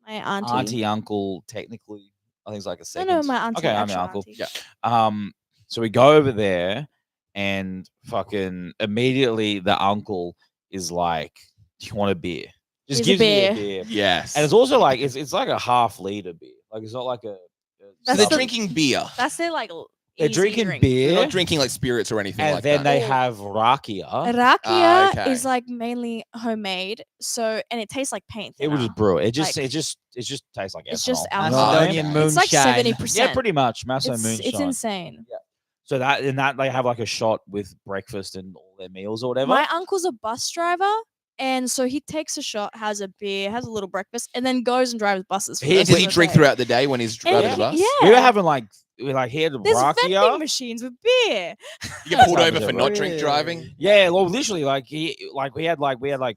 My auntie. uncle. Technically, I think it's like a No, second. no, my auntie. Okay, I'm your actual uncle. auntie. Yeah. So we go over there, and fucking immediately the uncle is like, "Do you want a beer?" Just Here's a gives me a beer. beer, Yes. and it's also like it's like a half liter beer. Like it's not like a. so That's they're the- drinking beer. That's their like They're easy drinking drink. beer. They're not drinking like spirits or anything And like then that. they have rakia. Rakia okay. is like mainly homemade, so and it tastes like paint. It would thinner. just brew it. It just Like, it just tastes like it's ethanol. just You know what I alcohol. mean? Macedonian moonshine. It's like 70%. Yeah, pretty much. Masso moonshine. It's insane. So that they have like a shot with breakfast and all their meals or whatever. My uncle's a bus driver, and so he takes a shot, has a beer, has a little breakfast, and then goes and drives buses. For the rest Did of he the drink day. throughout the day when he's driving the bus? Yeah. We were having he had There's vending rakia. machines with beer. You get pulled That's over for unbelievable. not drink driving. Yeah, well, literally, we had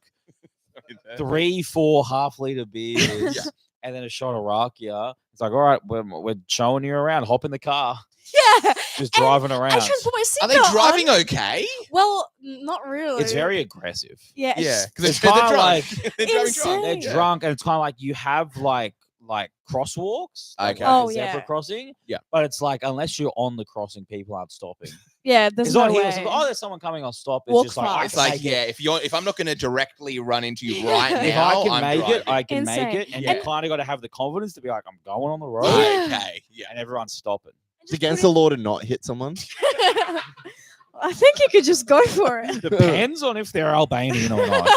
3-4 half-liter beers and then a shot of rakia. It's like, all right, we're showing you around. Hop in the car, Yeah. just driving around. I tried to put my Are seatbelt they driving on. okay? Well, not really. It's very aggressive. Yeah. Yeah, because It's they're kinda drunk. like- They're driving Insane. drunk. They're Yeah. drunk, and it's kind of like you have like crosswalks, Okay. like Oh, a zebra yeah. crossing. Yeah. But it's like unless you're on the crossing, people aren't stopping. Yeah. There's It's no not here. way. It's like, oh, there's someone coming. I'll stop. It's Walk just like I fast. It's can like, make it. yeah, if I'm not going to directly run into you right now, If I can I'm make driving. it, I can Insane. make it, and Yeah. you kind of got to have the confidence to be like, I'm going on the road, Yeah. Okay, yeah. and everyone's stopping. It's against the law to not hit someone. I think you could just go for it. Depends on if they're Albanian or not.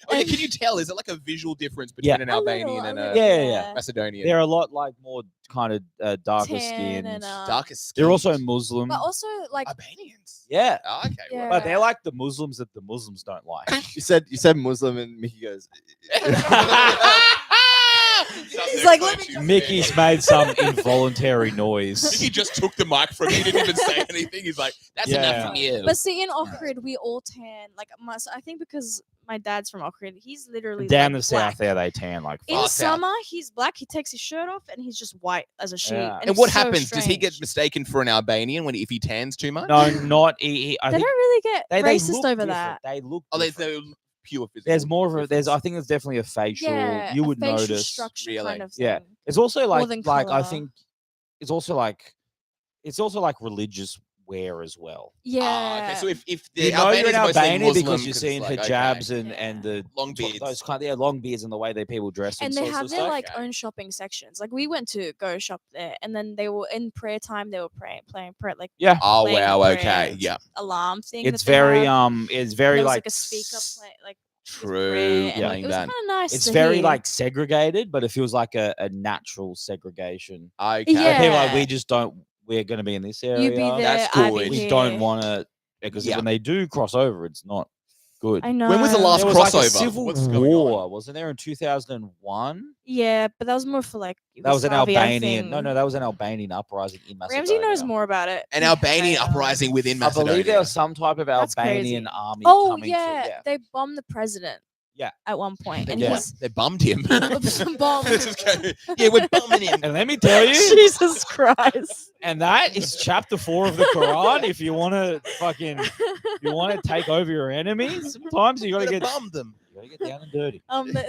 Oh, yeah, can you tell? Is it like a visual difference between Yeah. an A little, Albanian and a Yeah. Macedonian? They're a lot like more kind of darker Tan skins. and, darker skin. They're also Muslim. But also, like, Albanians. Yeah, Oh, okay. well, Yeah. but they're like the Muslims that the Muslims don't like. You said Muslim, and Mickey goes, He's like, let me Mickey's made some involuntary noise. He just took the mic from me. He didn't even say anything. He's like, "That's Yeah. enough from you." but see, in Ohrid, we all tan. Like, so I think because my dad's from Ohrid, he's literally Down like the black. south there, they tan like In Far fuck. south. summer, he's black. He takes his shirt off and he's just white as a sheet. Yeah. and it's what so happens? Does he get strange. mistaken for an Albanian if he tans too much? No, not he. I They think don't really get they racist look over different. that. They look. Oh, different. they're pure physical. There's more of a. There's. I difference. think there's definitely a facial. Yeah, you a would facial notice. structure Really? kind of Yeah. thing. It's also More like than I colour. think it's also like religious wear as well. Yeah. Ah, okay. So if the You know you're an Albanians are mostly Albanian Muslim, because you're 'cause seeing it's like, hijabs okay. and the Long beards. those kind of long beards and the way that people dress And they sorts have of their stuff. like Okay. own shopping sections. Like we went to go shop there, and then they were in prayer time. They were playing prayer, like Yeah. Oh playing wow. prayer Okay. Yeah. alarm thing. It's that they very have. it's And very there was, like a speaker play, like with True. prayer, and Yeah. Playing it was that. kind of nice. it's to very hear. like segregated, but it feels like a natural segregation. Okay. Yeah. People are like we just don't. We're going to be in this area. you be there. That's I good. be We here. don't want to because Yeah. when they do cross over, it's not good. I know. When was the last There was like a crossover? civil What's going war, on? wasn't there in 2001? Yeah, but that was more for like. That was an Yugoslavia, I Albanian. No, think. that was an Albanian uprising in Macedonia. Ramsey knows more about it. An Albanian I know. uprising within I Macedonia. believe there was some type of That's Albanian crazy. army Oh coming yeah, to. they bombed the president. Yeah. At one point, and Yeah. he's They bummed him. bombed. Just go, yeah, we're bumming him. And let me tell you, Jesus Christ. and that is chapter 4 of the Quran. If you want to take over your enemies, sometimes you got to Gotta get bum them. you got to get down and dirty.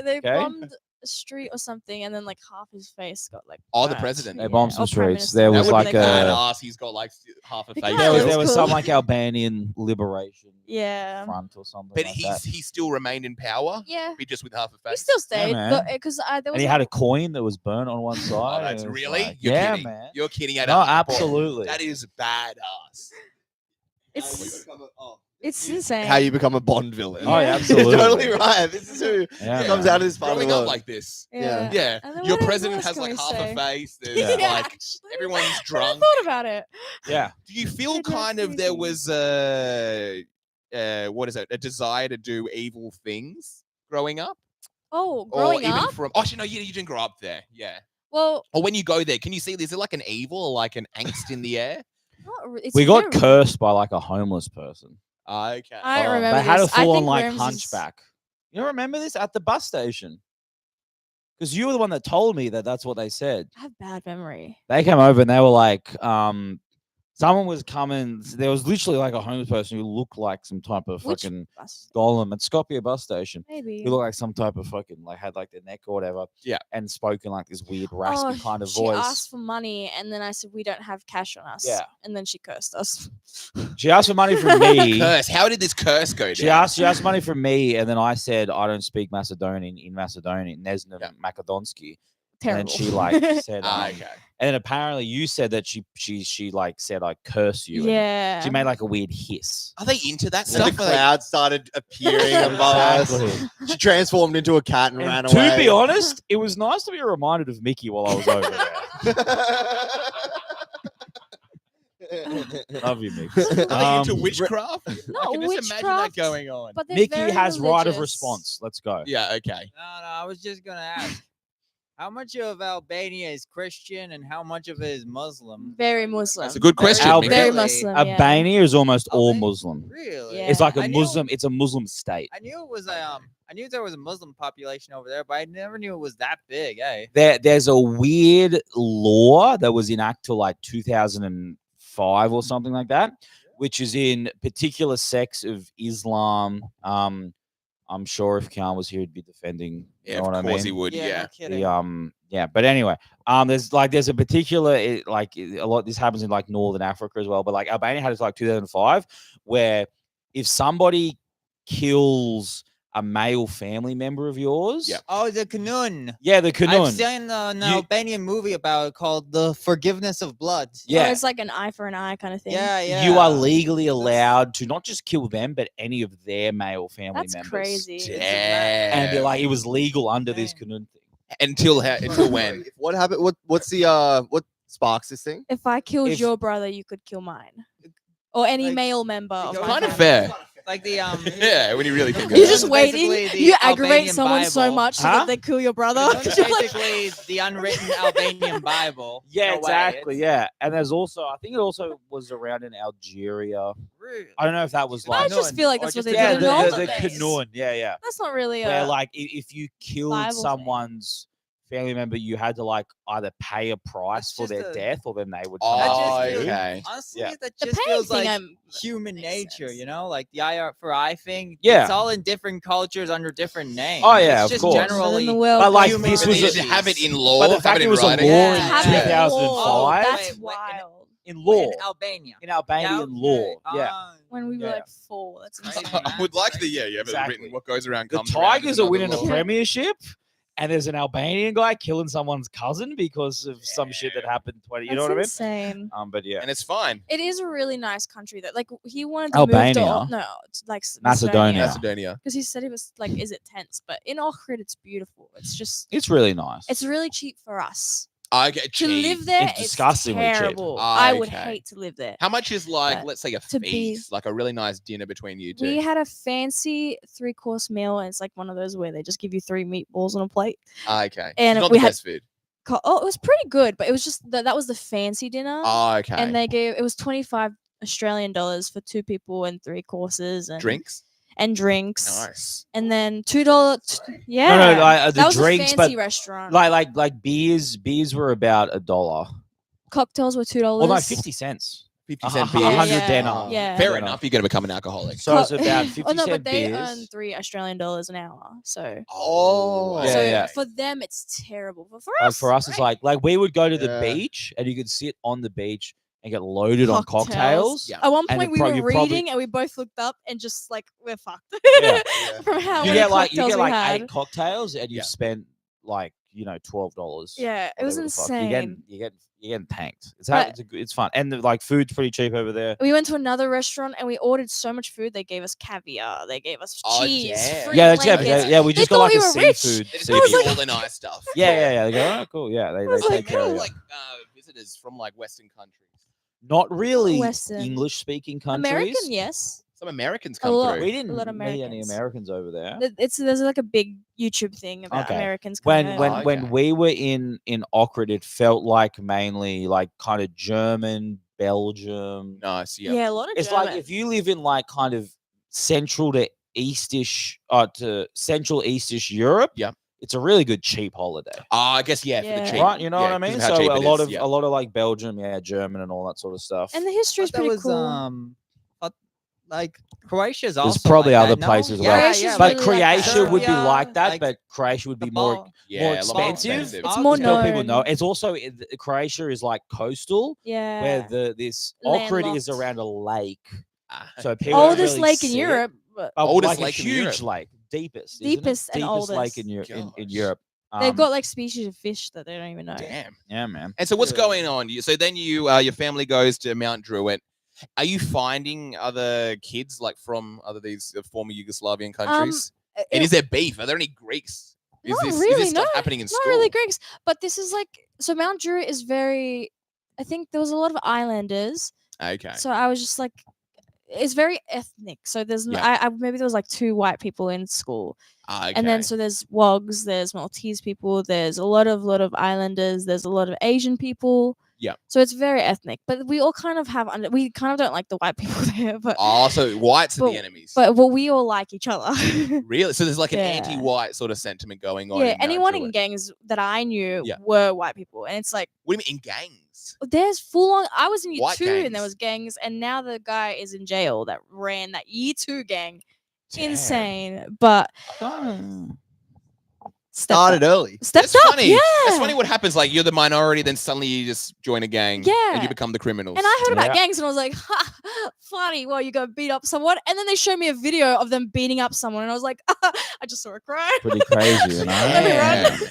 They Okay. bombed a street or something, and then like half his face got like. Oh, the burnt. president. They bombed some or Prime streets. Minister, There That was would like be a badass. He's got like half a They face. can't- there Yeah, was that's some cool. like Albanian liberation Yeah. front or something But like he that. still remained in power. Yeah. Be just with half a He face. still stayed, man. because there was And he had a coin that was burnt on one side. Oh, that's and it was really? like- You're yeah, kidding. man. You're kidding. No, absolutely. That is badass. It's it's insane. how you become a Bond villain. Oh, yeah, absolutely. You're totally right. This is who Yeah, comes man. out of this part of the Growing up world. like this. Yeah. Yeah. And then Your what president else has can like we half say? a face. There's Yeah. like actually. everyone's I drunk. thought about it. Yeah. Do you feel Maybe kind that's of there easy. was what is it? A desire to do evil things growing up? Oh, Or growing even up. from actually no, you didn't grow up there. Yeah. Well, Or when you go there, can you see is there like an evil or like an angst in the air? it's We got very- cursed by like a homeless person. Okay. I Oh, remember They had a this. I full on think like Ramsey's- hunchback. You don't remember this at the bus station? Because you were the one that told me that that's what they said. I have bad memory. They came over and they were like, someone was coming. There was literally like a homeless person who looked like some type of Which fucking bus? golem at Skopje bus station. Maybe. Who looked like some type of fucking like had like their neck or whatever. Yeah. And spoke in like this weird raspy kind of she voice. asked for money, and then I said we don't have cash on us. Yeah. And then she cursed us. She asked for money from me. Curse. How did this curse go down? She asked money from me, and then I said I don't speak Macedonian in Macedonian, Nesnum Yeah. Makedonski. Terrible. And then she like said, Okay. and then apparently you said that she like said, I curse you. and Yeah. She made like a weird hiss. Are they into that And then stuff? the Are they- cloud started appearing above us. Exactly. She transformed into a cat and And ran to away. be honest, it was nice to be reminded of Mickey while I was over there. Love you, Mickey. Are they into witchcraft? Not I can just imagine that witchcraft, going on. But they're Mickey very has right of religious. response. Let's go. Yeah, okay. No, I was just gonna ask, how much of Albania is Christian and how much of it is Muslim? Very Muslim. That's a good question. Al- Mickey. Very Really? Muslim. Yeah. Albania is almost all Albania? Muslim. Really? Yeah. It's like a I knew- Muslim. It's a Muslim state. I knew it was I knew there was a Muslim population over there, but I never knew it was that big. Eh? There's a weird law that was enacted till like 2005 or something like that, which is in particular sects of Islam. I'm sure if Khan was here, he'd be defending. You Yeah, know of what I course mean? he would. Yeah, Yeah. no kidding. Yeah, but anyway, there's a particular a lot. This happens in like Northern Africa as well, but like Albania had it like 2005, where if somebody kills a male family member of yours, Yeah. Oh, the Kanun. yeah, the I've Kanun, seen an You- Albanian movie about it called The Forgiveness of Blood. Or yeah, it's like an eye for an eye kind of thing. Yeah, yeah. you are legally allowed to not just kill them, but any of their male family That's members. crazy. And Damn. like it was legal under this Dang. Kanun thing. Until when? What happened? What's the what sparks this thing? If I killed If- your brother, you could kill mine. Or any Like, male member of my Kind of family. fair. Like the Yeah, when you really think You're about just it. waiting. basically the You aggravate Albanian someone so Bible. much so Huh? that they kill your brother. It's You're like, basically the unwritten Albanian Bible. Yeah, in a way. exactly. It's Yeah, and there's also I think it also was around in Algeria. really- I don't know if that was I like just feel like Or that's what just they yeah, do the, in all the, the the things. Kanun. Yeah. That's not really Where a. like if you killed Bible thing. someone's family member, you had to like either pay a price That's for their just a- death, or then they would. Oh, come just after feels- you. okay. Honestly, Yeah. that The just paying feels thing, like I'm- human makes nature, sense. you know, like the eye for eye thing. Yeah. It's all in different cultures under different names. Oh, yeah, it's of just course. But generally in the world, But, like, human this But was they a- didn't have it in law. But the have fact it it in was a law writing. in Yeah. Have it in 2005 law. That's Wait, wild. in law in Albania. in Albanian law. Yeah. When we were Yeah. like 4. That's Crazy, insane. man. I would like to. Yeah, but Exactly. written what goes around The comes around. is Tigers are another winning a law. premiership, and there's an Albanian guy killing someone's cousin because of some shit that happened 20. You know what I mean? Insane. But yeah, And it's fine. It is a really nice country that, like, he wanted to move to Albania? no, it's like Macedonia. Macedonia. because he said he was like, is it tense? But in Ohrid, it's beautiful. It's just, it's really nice. it's really cheap for us I get to cheap. live there. It's disgustingly cheap. terrible. Ah, I would okay. hate to live there. How much is like, But let's say, a to be- feast, like a really nice dinner between you two? We had a fancy 3-course meal, and it's like one of those where they just give you 3 meatballs on a plate. Okay. and It's not we the had- best food. Oh, it was pretty good, but it was just that was the fancy dinner. Oh, okay. And they gave it was $25 for 2 people and 3 courses and drinks. and drinks. Nice. And then $2. Yeah, no, like, the that was drinks, a but fancy restaurant. like beers were about $1. Cocktails were $2. Well, no, 50 cents. 50-cent A beers. hundred Yeah, denar. yeah. Fair Fair enough. You're going to become an alcoholic. So it's about 50 oh no, but cent they beers. earn $3 an hour. So, Oh, Yeah, so yeah. for them it's terrible. But for Like us, for us, it's great. like we would go to the Yeah. beach and you could sit on the beach and get loaded on cocktails. Yeah. At one And point it we pro- were you reading probably- and we both looked up and just like we're fucked. Yeah. From how You many get like cocktails we had. 8 cocktails and you've Yeah. spent like $12. Yeah, it was whatever the fuck. insane. You're getting tanked. But- It's fun, and like food's pretty cheap over there. We went to another restaurant and we ordered so much food. They gave us caviar. They gave us Oh, cheese. damn. Free Yeah, blankets. we just thought got like we a were rich. seafood. They just I give was you like- all the nice stuff. Yeah. They go, oh, cool. Yeah, they was take like, care of All you. like visitors from like Western countries. Not really Western. English-speaking countries. American, yes. Some Americans A come lot. through. We didn't A lot of meet any Americans. Americans over there. There's like a big YouTube thing about Okay. Americans. When coming when over. when Okay. we were in Ohrid, it felt like mainly like kind of German, Belgium. Nice. Yeah. yeah, a lot of It's German. like if you live in like kind of central to eastish Europe. Yeah. It's a really good cheap holiday. I guess yeah, for Yeah. the cheap. Right, you know yeah, what I 'cause mean? of how So cheap a it lot is, of yeah. a lot of like Belgium, German and all that sort of stuff. and the history is But that pretty was cool. like Croatia's also. There's probably like other that, no? places as Yeah, well. Croatia's yeah, But really like that. Croatia would be Serbia, like that, like but Croatia would be the more ball- Yeah, a lot more expensive. expensive. It's Oh, more okay. Still people know. known. It's also Croatia is like coastal, Yeah. where this Ohrid is Landlocked. around a lake. Ah, So people don't Oldest really lake in see it. Europe. But Oh, Oldest like lake a in huge Europe. lake, deepest, isn't it? Deepest and deepest lake oldest. in Gosh. Europe. They've got like species of fish that they don't even know. Damn. Yeah, man. And so what's going on? So then your family goes to Mount Druitt. Are you finding other kids like from other these former Yugoslavian countries? And is there beef? Are there any Greeks? Is Not this really, stuff no, happening in not school? really Greeks, but this is like so Mount Druitt is very. I think there was a lot of islanders. Okay. So I was just like, it's very ethnic. So there's Yeah. I maybe there was like 2 white people in school. Okay. And then so there's Wogs, there's Maltese people, there's a lot of islanders, there's a lot of Asian people. Yeah. So it's very ethnic, but we all kind of have we kind of don't like the white people there, but so whites are but- the enemies. but we all like each other. Really? So there's like an Yeah. anti-white sort of sentiment going on. Yeah, in Mount anyone in Druitt. gangs that I knew Yeah. were white people, and it's like What do you mean in gangs? there's full on. I was in year White 2, and there gangs? was gangs, and now the guy is in jail that ran that year 2 gang. Damn. Insane, but stepped Started up. early. Stepped That's up, funny. yeah. That's funny what happens. Like you're the minority, then suddenly you just join a gang. Yeah. And you become the criminals. And I heard Yeah. about gangs, and I was like, ha, funny. Well, you go beat up someone, and then they showed me a video of them beating up someone, and I was like, I just saw a crime. Pretty crazy, you know? Let me run. Yeah.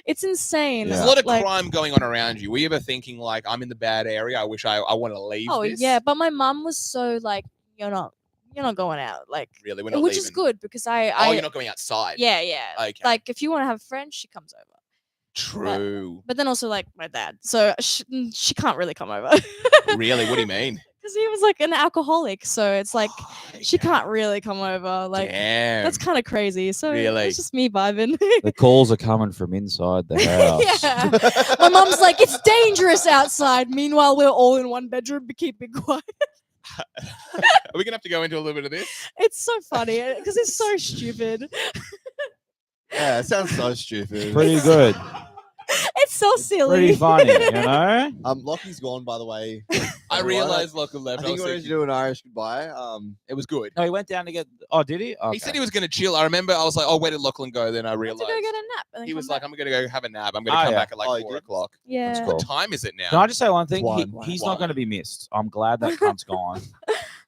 It's insane. There's a lot of Like, crime going on around you. Were you ever thinking like, I'm in the bad area. I wish I want to leave. oh this? yeah, but my mum was so like, you're not going out, like, Really, we're not which leaving. is good because Oh, I you're not going outside. yeah, yeah. Okay. Like if you want to have friends, she comes over. True. But then also like my dad, so she can't really come over Really? What do you mean? because he was like an alcoholic. So it's like she Okay. can't really come over. Like Damn. that's kind of crazy. So Really? it's just me vibing. The calls are coming from inside the house. Yeah. My mom's like, it's dangerous outside. Meanwhile, we're all in one bedroom, but keeping quiet. Are we gonna have to go into a little bit of this? It's so funny because it's so stupid. Yeah, it sounds so stupid. Pretty good. It's so silly. Pretty funny, you know? Lockie's gone, by the way. I Everyone, realized like, Locke left. I think he wanted to do an Irish goodbye. It was good. No, he went down to get. Oh, did he? He said he was going to chill. I remember I was like, oh, where did Lachlan go? Then I I went realized to go get a nap. And then he come was like, back. I'm going to go have a nap. I'm going to Oh, come yeah. back at like Oh, he 4 did? o'clock. Yeah. cool. What time is it now? Can I just say one thing? One. He's One. not going to be missed. I'm glad that cunt's gone.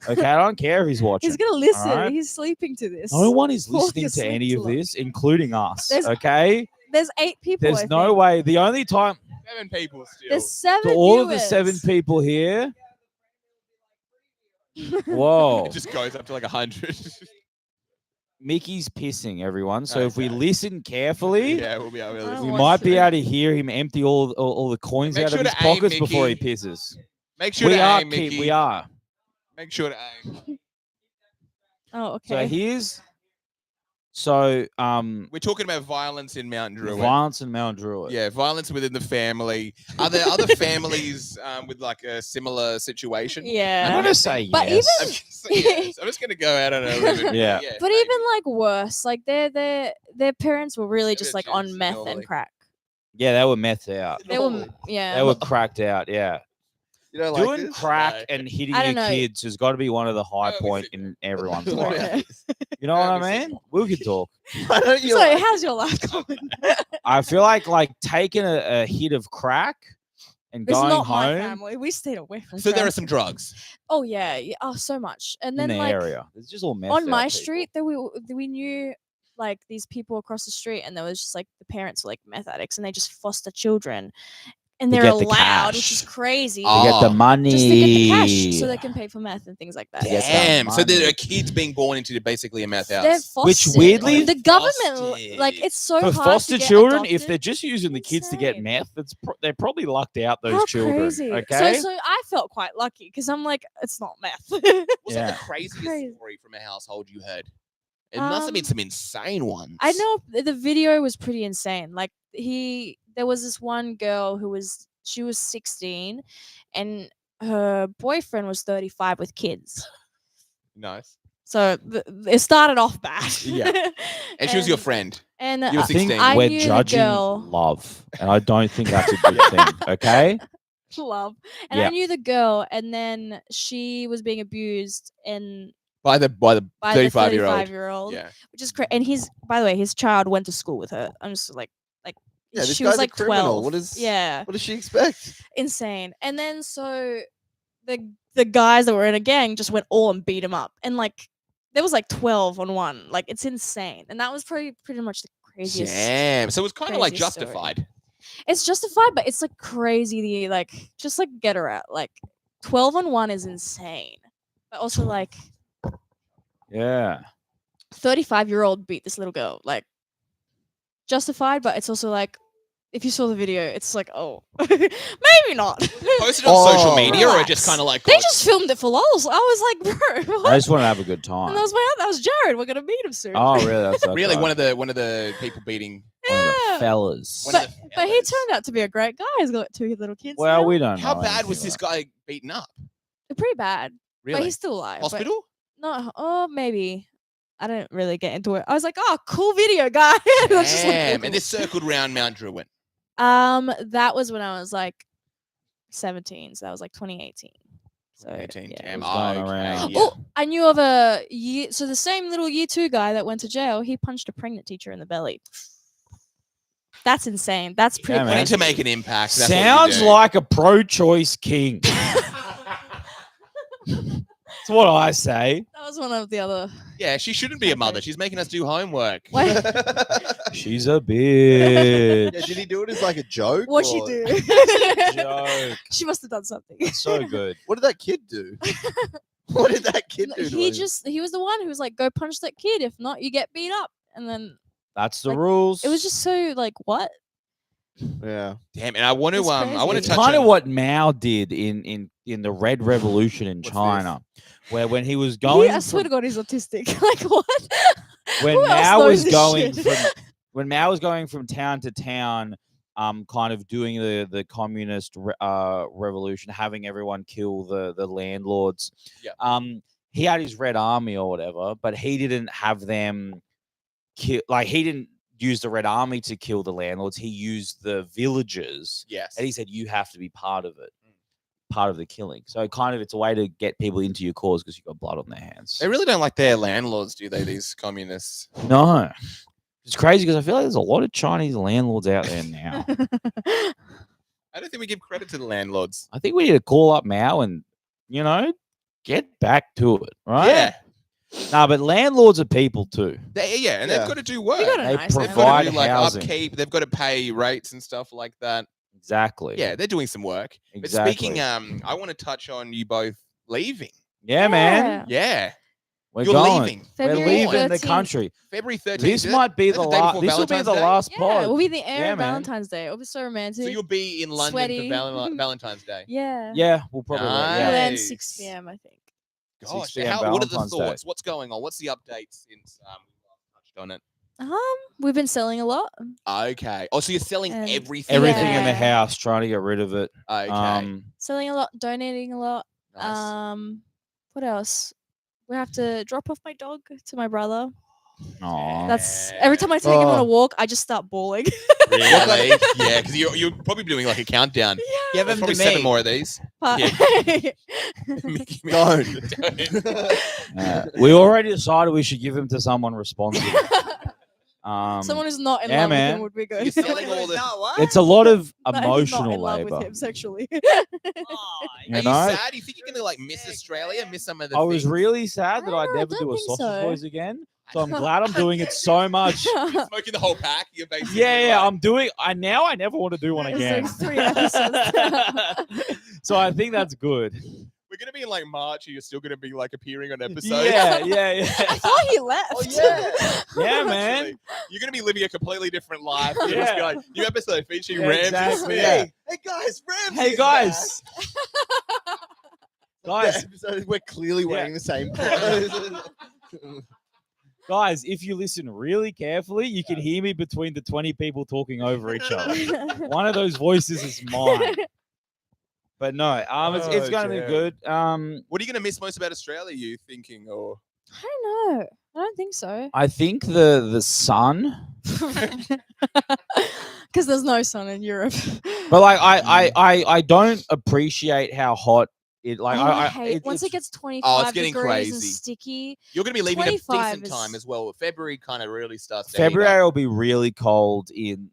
Okay, I don't care if he's watching. He's gonna listen. alright? He's sleeping to this. No one is Fall listening to asleep any to of it. this, including us. There's- Okay? There's 8 people. There's I no think. way. The only time 7 people still. There's 7. to all of the viewers. 7 people here. Whoa. It just goes up to like 100. Mickey's pissing, everyone. So if we Okay. listen carefully, yeah, we'll be able to I listen. don't we watch might be it. able to hear him empty all the coins Make out sure of his to aim, pockets before he Mickey. pisses. Make sure We to are, aim, Keith, Mickey. we are. Make sure to aim. Oh, So okay. here's We're talking about violence in Mount Druitt. violence in Mount Druitt. Yeah, violence within the family. Are there other families with like a similar situation? Yeah. I'm gonna say But yes. I'm just, yes. I'm just gonna go out on a limb. Yeah. But maybe. even like worse, like their parents were really Yeah, just they're like on Jews, meth normally. and crack. Yeah, they were methed out. They were yeah. They were cracked out. Yeah. You don't like Doing this? crack No. and hitting I your don't know. kids has got to be one of the high we point sit in everyone's Yeah. life. You know Yeah, what we I sit mean? We can talk. Why don't you So like how's your life going? I feel like taking a hit of crack and It's going not my home family. We stayed away from. So there are crack. some drugs. Oh yeah, yeah. Oh, so much. And in then the like area. It's just all methed on out my people. street, that we knew like these people across the street, and there was just like the parents were like meth addicts, and they just foster children, and To they're get the allowed, which is cash. crazy. To get the Oh. money. Just to get the cash, so they can pay for meth and things like that. To get that Damn. So there money. are kids being born into basically a meth They're house. Which fostered. weirdly- the government like Fostered. it's so For hard foster to get children, if adopted. they're just using the kids to get Insane. meth, they're probably lucked out, those How children. crazy. Okay? So I felt quite lucky because I'm like, it's not meth. What's Yeah. like the craziest Crazy. story from a household you heard? It must have been some insane ones. I know the video was pretty insane. Like there was this one girl she was 16, and her boyfriend was 35 with kids. Nice. So it started off bad. Yeah. And she was your friend. And You were I think 16. I we're knew the judging girl. love, and I don't think that's a good thing. Okay? love. And Yeah. I knew the girl, and then she was being abused and By the by the 35-year-old. 35-year-old, Yeah. which is crazy. And by the way, his child went to school with her. I'm just like Yeah, this she was guy's a like criminal. 12. What is- yeah, What does she expect? insane. And then so the guys that were in a gang just went all and beat him up, and like there was like 12 on one. Like it's insane, and that was pretty much the craziest. Damn. So it was kind of like crazy story. Justified. It's justified, but it's like crazy. The like just like get her out. Like 12-on-1 is insane. But also like Yeah. 35-year-old beat this little girl. Like justified, but it's also like if you saw the video, it's like, oh, maybe not. Posted on social media or relax. just kind of like. They just filmed it for lols. I was like, bro, what? I just want to have a good time. And that was Jared. We're gonna meet him soon. Oh, really? That's Really, okay. one of the people beating. One of the Yeah. fellas. One of the But he fellas. turned out to be a great guy. He's got 2 little kids. Well, now. we don't How know bad anything was this about guy beaten up? Pretty bad. Really? But he's still alive. but- Hospital? No, oh, maybe. I didn't really get into it. I was like, oh, cool video, guy. I was just like, Damn. And this circled around Mount Druitt. that was when I was like 17. So that was like 2018. So 2018. yeah. Damn. It was going okay, around. yeah. Oh, I knew of a year. So the same little year 2 guy that went to jail, he punched a pregnant teacher in the belly. That's insane. That's pretty Yeah, man. Wanting crazy. to make an impact. That's Sounds what you do. like a pro-choice king. That's what I say. That was one of the other. Yeah, she shouldn't be a mother. She's making us do homework. Wait, She's a bitch. Yeah, did he do it as like a joke? what'd she or- do? Joke. She must have done something. So good. What did that kid do? What did that kid do? to him? He was the one who was like, go punch that kid. If not, you get beat up. And then That's the Like, rules. it was just so like, what? Yeah. Damn, and I want to It's I want to It's touch kind of on what Mao did in the Red Revolution in What's China, where when he was going, I swear to God, he's autistic. Like what? when Who else Mao knows was this going shit? when Mao was going from town to town, kind of doing the communist revolution, having everyone kill the landlords. Yeah. He had his Red Army or whatever, but he didn't have them kill. Like he didn't use the Red Army to kill the landlords. He used the villagers, yes. and he said you have to be part of it, part of the killing. So kind of it's a way to get people into your cause because you've got blood on their hands. They really don't like their landlords, do they? These communists. No. It's crazy because I feel like there's a lot of Chinese landlords out there now. I don't think we give credit to the landlords. I think we need to call up Mao and, get back to it, right? Yeah. No, but landlords are people too. And Yeah. they've got to do work. got a They nice They've house. got provide to do like housing. upkeep. They've got to pay rates and stuff like that. Exactly. Yeah, they're doing some work. Exactly. But speaking, I want to touch on you both leaving. Yeah, man. Yeah, We're you're going. leaving. We're February leaving the 13th. country. February 13th. This might be Is the that the day last. before This will be Valentine's the Day? last Yeah, pod. we'll be in the air Yeah, on man. Valentine's Day. It'll be so romantic. So you'll be in London Sweaty. for Valentine's Day. yeah. Yeah, we'll probably. We'll Yeah. end Nice. 6 p.m. I think. 6 Gosh, p.m. what are the Valentine's Day. thoughts? What's going on? What's the update since we last touched on it? We've been selling a lot. Okay. Oh, so you're selling And everything. Everything in the Yeah. house, trying to get rid of it. Okay. Selling a lot, donating a lot. Nice. What else? We have to drop off my dog to my brother. Aw. That's every time I take him on Oh. a walk, I just start bawling. Really? Yeah, because you're probably doing like a countdown. Give There's him probably to 7 me. more of these. But Don't. We already decided we should give him to someone responsible. someone who's not in yeah, love with man. him would be You're good. selling all the. It's a lot of But he's not emotional in love labor. with him sexually. You Are you know? sad? Do you think you're gonna like miss Australia? Miss some of the I was things? really sad that I I'd don't never do a think Sausage so. Boys again. So I'm glad I'm doing it so much. Smoking the whole pack. You're basically Yeah, like- I'm doing. I never want to do one It's again. like 3 episodes. So I think that's good. We're gonna be in like March. And you're still gonna be like appearing on episodes. Yeah. I thought he left. Oh, yeah. Yeah, man. Actually, you're gonna be living a completely different life. You're just Yeah. going, new episode featuring Yeah, Ramsey exactly, Smith. yeah. Hey guys, Ramsey Hey is guys, back. guys, Yeah, so we're clearly Yeah. wearing the same clothes. guys! If you listen really carefully, you can hear me between the 20 people talking over each other. One of those voices is mine. But no, it's Oh, gonna be damn. good. What are you gonna miss most about Australia? You thinking, or I don't know. I don't think so. I think the sun, Because there's no sun in Europe. but like I don't appreciate how hot it. Like Oh, I hate once it it's- gets 25 getting degrees and crazy. sticky. you're gonna be leaving at a 25 decent is- time as well. February kind of really starts. to heat up. February will be really cold in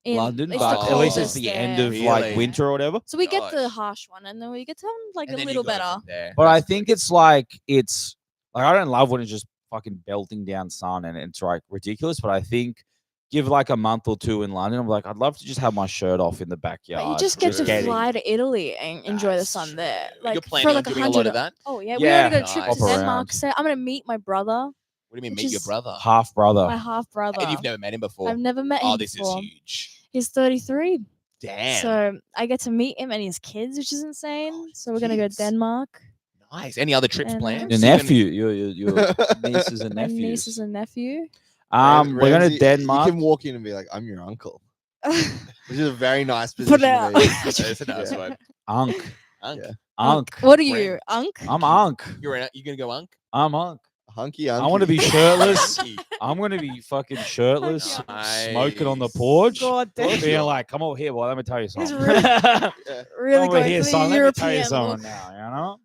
In, London, it's but the at least it's coldest the end there. of like Really? winter or whatever. So we get the Gosh. harsh one, and then we get something like And a then little you go better. from there. But I That's think good. it's like I don't love when it's just fucking belting down sun and it's like ridiculous. But I think give like a month or two in London. I'm like, I'd love to just have my shirt off in the backyard. But you just get to getting- fly to Italy and enjoy the That's sun true. there. You're Like planning for on like doing a lot 100. of that? Oh yeah, we Yeah, already got a trip nice. to Hop Denmark. around. So I'm gonna meet my brother, What do you mean, Which meet your is- brother? half brother. my half brother. And you've never met him before? I've never met him Oh, this before. is huge. He's 33. Damn. So I get to meet him and his kids, which is insane. So we're gonna go kids. Denmark. Nice. Any other trips And, planned? Your So you're gonna- nephew, your nieces and My nephews. nieces and nephew. We're going to Ramsey, Denmark. You can walk in and be like, "I'm your uncle," which is a very nice Put position. out. to be in. That's a nice Yeah. one. Unk. Unk. Yeah. Unk. What are you, Friend. Unk? I'm Unk. You're gonna go Unk? I'm Unk. Hunky, I want to be unky. shirtless. Hunky. I'm going to be fucking shirtless, Nice. smoking on the porch. God damn. Being like, come over here, boy. Let me tell you He's something. really- Come Really over going here, for the son. Let me tell you European something look. now, you know?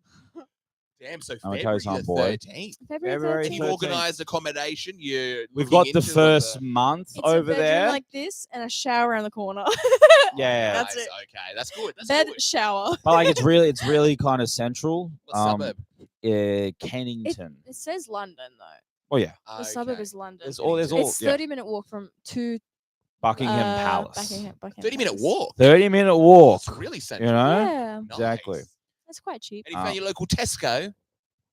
Damn, so I'm gonna tell you February something, the boy. 13th. February February 13th. You've 13th. organised accommodation. We've looking got the into first month It's a over bedroom there. like this and a shower around the corner. Yeah. That's Nice, it. Okay, that's good. That's Bed, good. shower. But like it's really kind of central. What suburb? Kennington. It says London though. Oh yeah. The suburb Okay. is London. There's all It's yeah. 30-minute walk from to Buckingham Palace. Buckingham 30-minute Palace. walk. 30-minute walk. It's really You central. know? Yeah, Exactly. Nice. that's quite cheap. And you found your local Tesco.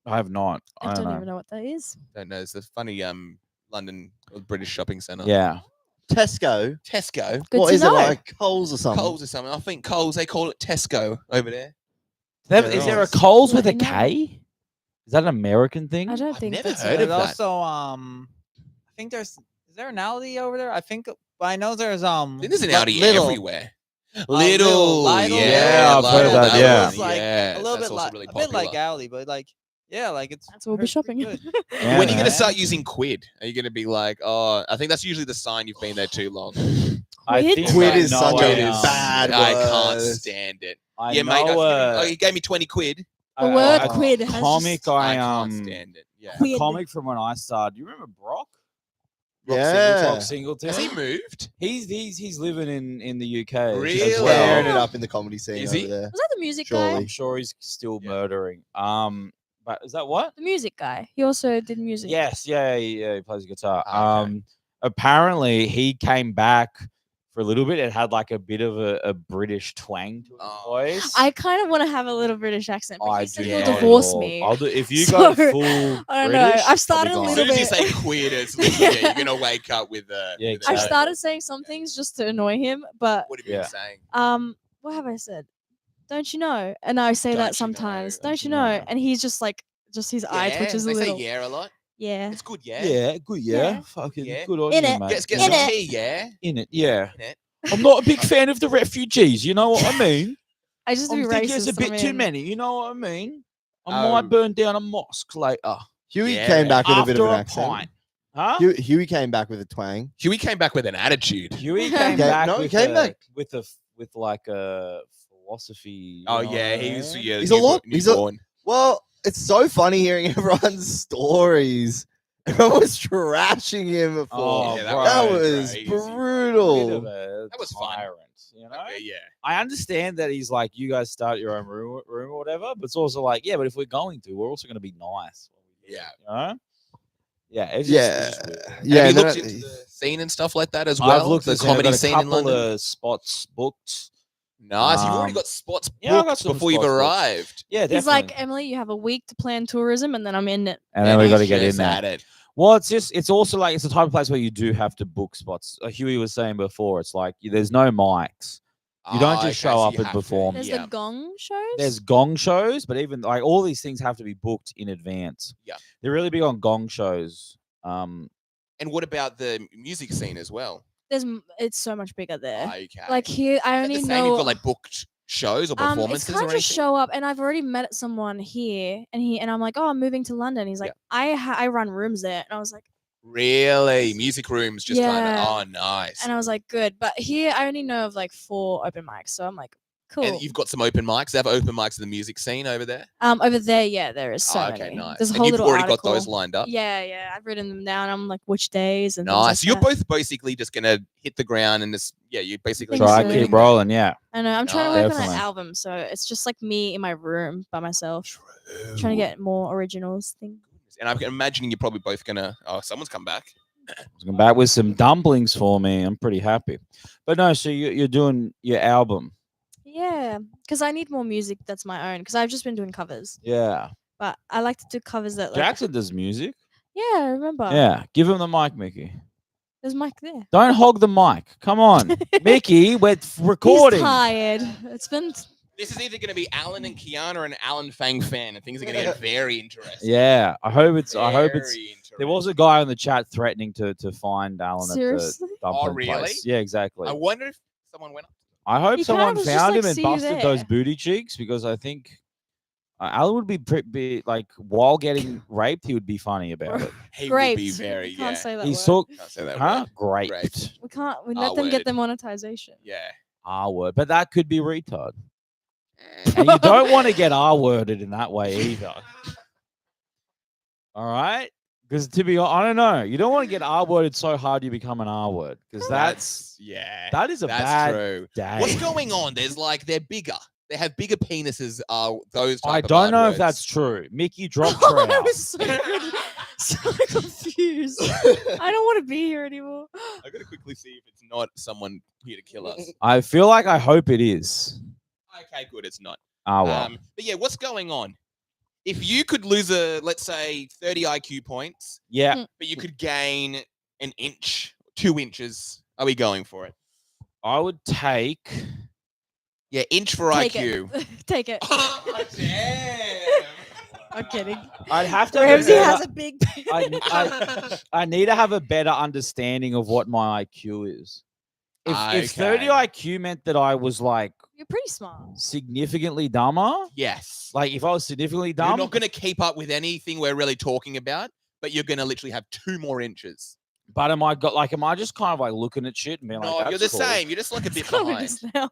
I have not. I don't know. even know what that is. Don't know. It's a funny London British shopping centre. Yeah. Tesco. Tesco. Good What to is know. it like? Coles or something? Coles or something. I think Coles, they call it Tesco over there. Is there a nice. Coles with a Let me know. K? Is that an American thing? I don't I've think never that's heard it. of There's that. also I think is there an Aldi over there? I think, but I know there's I think there's an Li- Audi Lidl. everywhere. Lidl, Lidl. Yeah, I've heard of that, one. yeah. It's like Yeah, a little that's bit also like really a bit like popular. Aldi, but like yeah, like it's That's what we'll be heard pretty shopping. good. Yeah, When are you going man. to start using Quid? Are you going to be like, oh, I think that's usually the sign you've been there too long. I Quid? think Quid I is know such I, a bad I can't word. stand it. I Yeah, mate. know, Oh, you gave me 20 quid. The word a quid has comic just- I I can't stand it. Yeah. a Quid. comic from when I started. Do you remember Brock? Brock Yeah. Singleton. Has he moved? He's living in the UK Really? as Tearing well. it up in the comedy scene Is over he? there. Was that the music Surely. guy? I'm sure he's still Yeah. murdering. But is that what? The music guy. He also did music. Yes, yeah, he plays guitar. Okay. Apparently he came back for a little bit. It had like a bit of a British twang to his Oh. voice. I kind of want to have a little British accent, but I he said do he'll not at divorce all. me. I'll do if you So, go full I don't British. know. I've started a I'll be As gone. soon little as you bit. say quid, it's literally, yeah, you're going to wake up with Yeah, with I've exactly. started saying some things just to annoy him, but What have you Yeah. been saying? what have I said? Don't you know? And I say Don't that you know? sometimes. Don't Don't you you know? know? And he's just like, just his eye Yeah, twitches a they little. say yeah a lot. Yeah. It's good, yeah. Yeah, good. Yeah, Yeah. fucking Yeah. good on In you, it. mate. Get In some it. tea, yeah. In it, yeah. In it. I'm not a big fan of the refugees. You know what I mean? I just I be think racist. there's a I bit too mean. many. You know what I mean? I Oh. might burn down a mosque later. Huey Yeah. came back with a bit After of an a accent. pint. Huh? Huey came back with a twang. Huey came back with an attitude. Huey came Yeah, back. no, he with came a, back. with like a philosophy. you Oh know yeah, what I he's mean? yeah. He's a lot- he's a- newborn. Well, it's so funny hearing everyone's stories. Everyone was trashing him before. Oh, Yeah, bro. that was crazy. Bit of brutal. a That was fun. tyrant, you know? Yeah. I understand that he's like, you guys start your own room or whatever, but it's also like, yeah, but if we're going to, we're also going to be nice. Yeah. You know? Yeah. It's Yeah. Just, it's just weird. Yeah. Have and you then looked I- into the scene and stuff like that as I've well? looked The at I've got comedy a scene in couple London. of spots booked. Nice. You've already Um, got spots booked yeah, I got some before you've spots booked. arrived. Yeah, definitely. He's like, Emily, you have a week to plan tourism, and then I'm in it. and then we he's got to get in just there. at it. Well, it's also like it's the type of place where you do have to book spots. Like Huey was saying before, it's like there's no mics. You don't just show so up you and have to- perform. There's Yeah. the gong shows. There's gong shows, but even like all these things have to be booked in advance. Yeah. They're really big on gong shows. And what about the music scene as well? It's so much bigger there. Okay. Like here, I Is that only the same? know. You've got like booked shows or It's performances or can't anything? just show up, and I've already met someone here, and I'm like, oh, I'm moving to London. He's like, I run rooms there, and I was like, Really? Music rooms just kind Yeah. of, oh, nice. and I was like, good, but here I only know of like 4 open mics, so I'm like, cool. And you've got some open mics. They have open mics in the music scene over there? Over there, yeah, there is so Oh, okay, many. nice. There's a And whole you've little already got those article. lined up? Yeah, I've written them down. I'm like, which days and things Nice. like So you're that. both basically just going to hit the ground and just, yeah, you're basically Think Try so. to keep rolling, yeah. I know. I'm trying to work on Definitely. an album, so it's just like me in my room by myself, trying to get more originals. Thing. And I'm imagining you're probably both going to, oh, someone's come back. Come back with some dumplings for me. I'm pretty happy. But no, so you're doing your album. Yeah, because I need more music that's my own. Because I've just been doing covers, Yeah. but I like to do covers that like. Jackson does music. Yeah, I remember. Yeah. Give him the mic, Mickey. There's Mike there. Don't hog the mic. Come on. Mickey, we're recording. He's tired. It's been. This is either going to be Alan and Kiana or an Alan Fang fan, and things are going to get very interesting. Yeah. I hope it's. Very There was a guy on the chat threatening to find Alan Seriously? at the dumpling Oh, really? place. Yeah, exactly. I wonder if someone went up. I hope He someone kinda was just found like, him and "See you busted those there." booty cheeks because I think Alan would be like while getting raped, he would be funny about it. He Graped. would be very, You can't say that He's word. so Can't say that huh? word. Graped. We can't. We R let them word. get their monetization. Yeah. R word, but that could be retard. And you don't want to get R worded in that way either. All right, because to be honest, I don't know. You don't want to get R worded so hard you become an R word because that is a bad true. day. What's going on? There's like they're bigger. They have bigger penises. Those. I Type of don't know R if words. that's true. Mickey dropped I trout. was so confused. I don't want to be here anymore. I gotta quickly see if it's not someone here to kill us. I feel like I hope it is. Okay, good. It's not. Ah well. But yeah, what's going on? If you could lose let's say 30 IQ points, Yeah. but you could gain an inch, 2 inches, are we going for it? I would take. Yeah, inch for Take IQ. it. Take it. Oh, damn. I'm kidding. I'd have to. Have a Ramsey better- has a big. I need to have a better understanding of what my IQ is. If 30 Okay. IQ meant that I was like You're pretty smart. significantly dumber, Yes. like if I was significantly You're dumb, not going to keep up with anything we're really talking about, but you're going to literally have 2 more inches. but am I just kind of like looking at shit and being No, like, you're the "That's cool." same. You're just like a bit Coming behind. just now.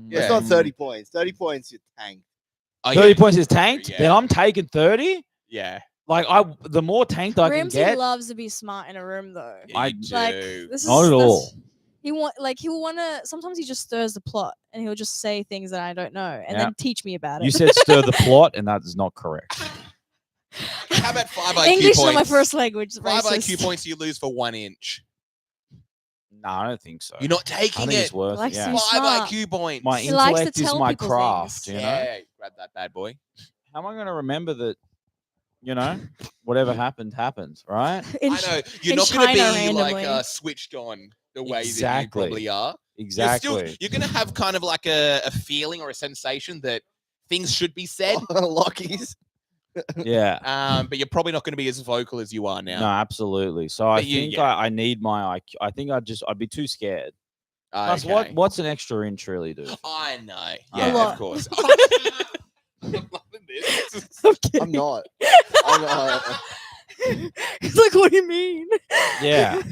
Yeah. It's not 30 points. 30 points, you tank. Oh, 30 yeah. points is tanked, Yeah. then I'm taking 30. Yeah. Like the more tanked I can Ramsey get, loves to be smart in a room, though. Yeah, I- you Like do. this is not at this- all. He'll wanna. Sometimes he just stirs the plot, and he'll just say things that I don't know, and Yeah. then teach me about it. You said stir the plot, and that is not correct. How about 5 IQ English is points? not my first language. 5 racist. IQ points you lose for 1 inch. No, I don't think so. You're not I taking think it. it's worth Likes it. to Yeah. be 5 smart. IQ points. My He likes to intellect is tell my people craft, things. you know? Yeah, grab that bad boy. How am I going to remember that, whatever happened, right? In, I know. You're in not going to be China like randomly. switched on the way that you Exactly. probably are. Exactly. You're going to have kind of like a feeling or a sensation that things should be said, Lockies. Yeah. but you're probably not going to be as vocal as you are now. No, absolutely. So I But you- think yeah. I need my IQ. I think I'd be too scared. Plus, Okay. what's an extra inch really do? I know. A Yeah, lot. of course. I'm loving this. I'm kidding. I'm not. I'm not. He's like, what do you mean? Yeah.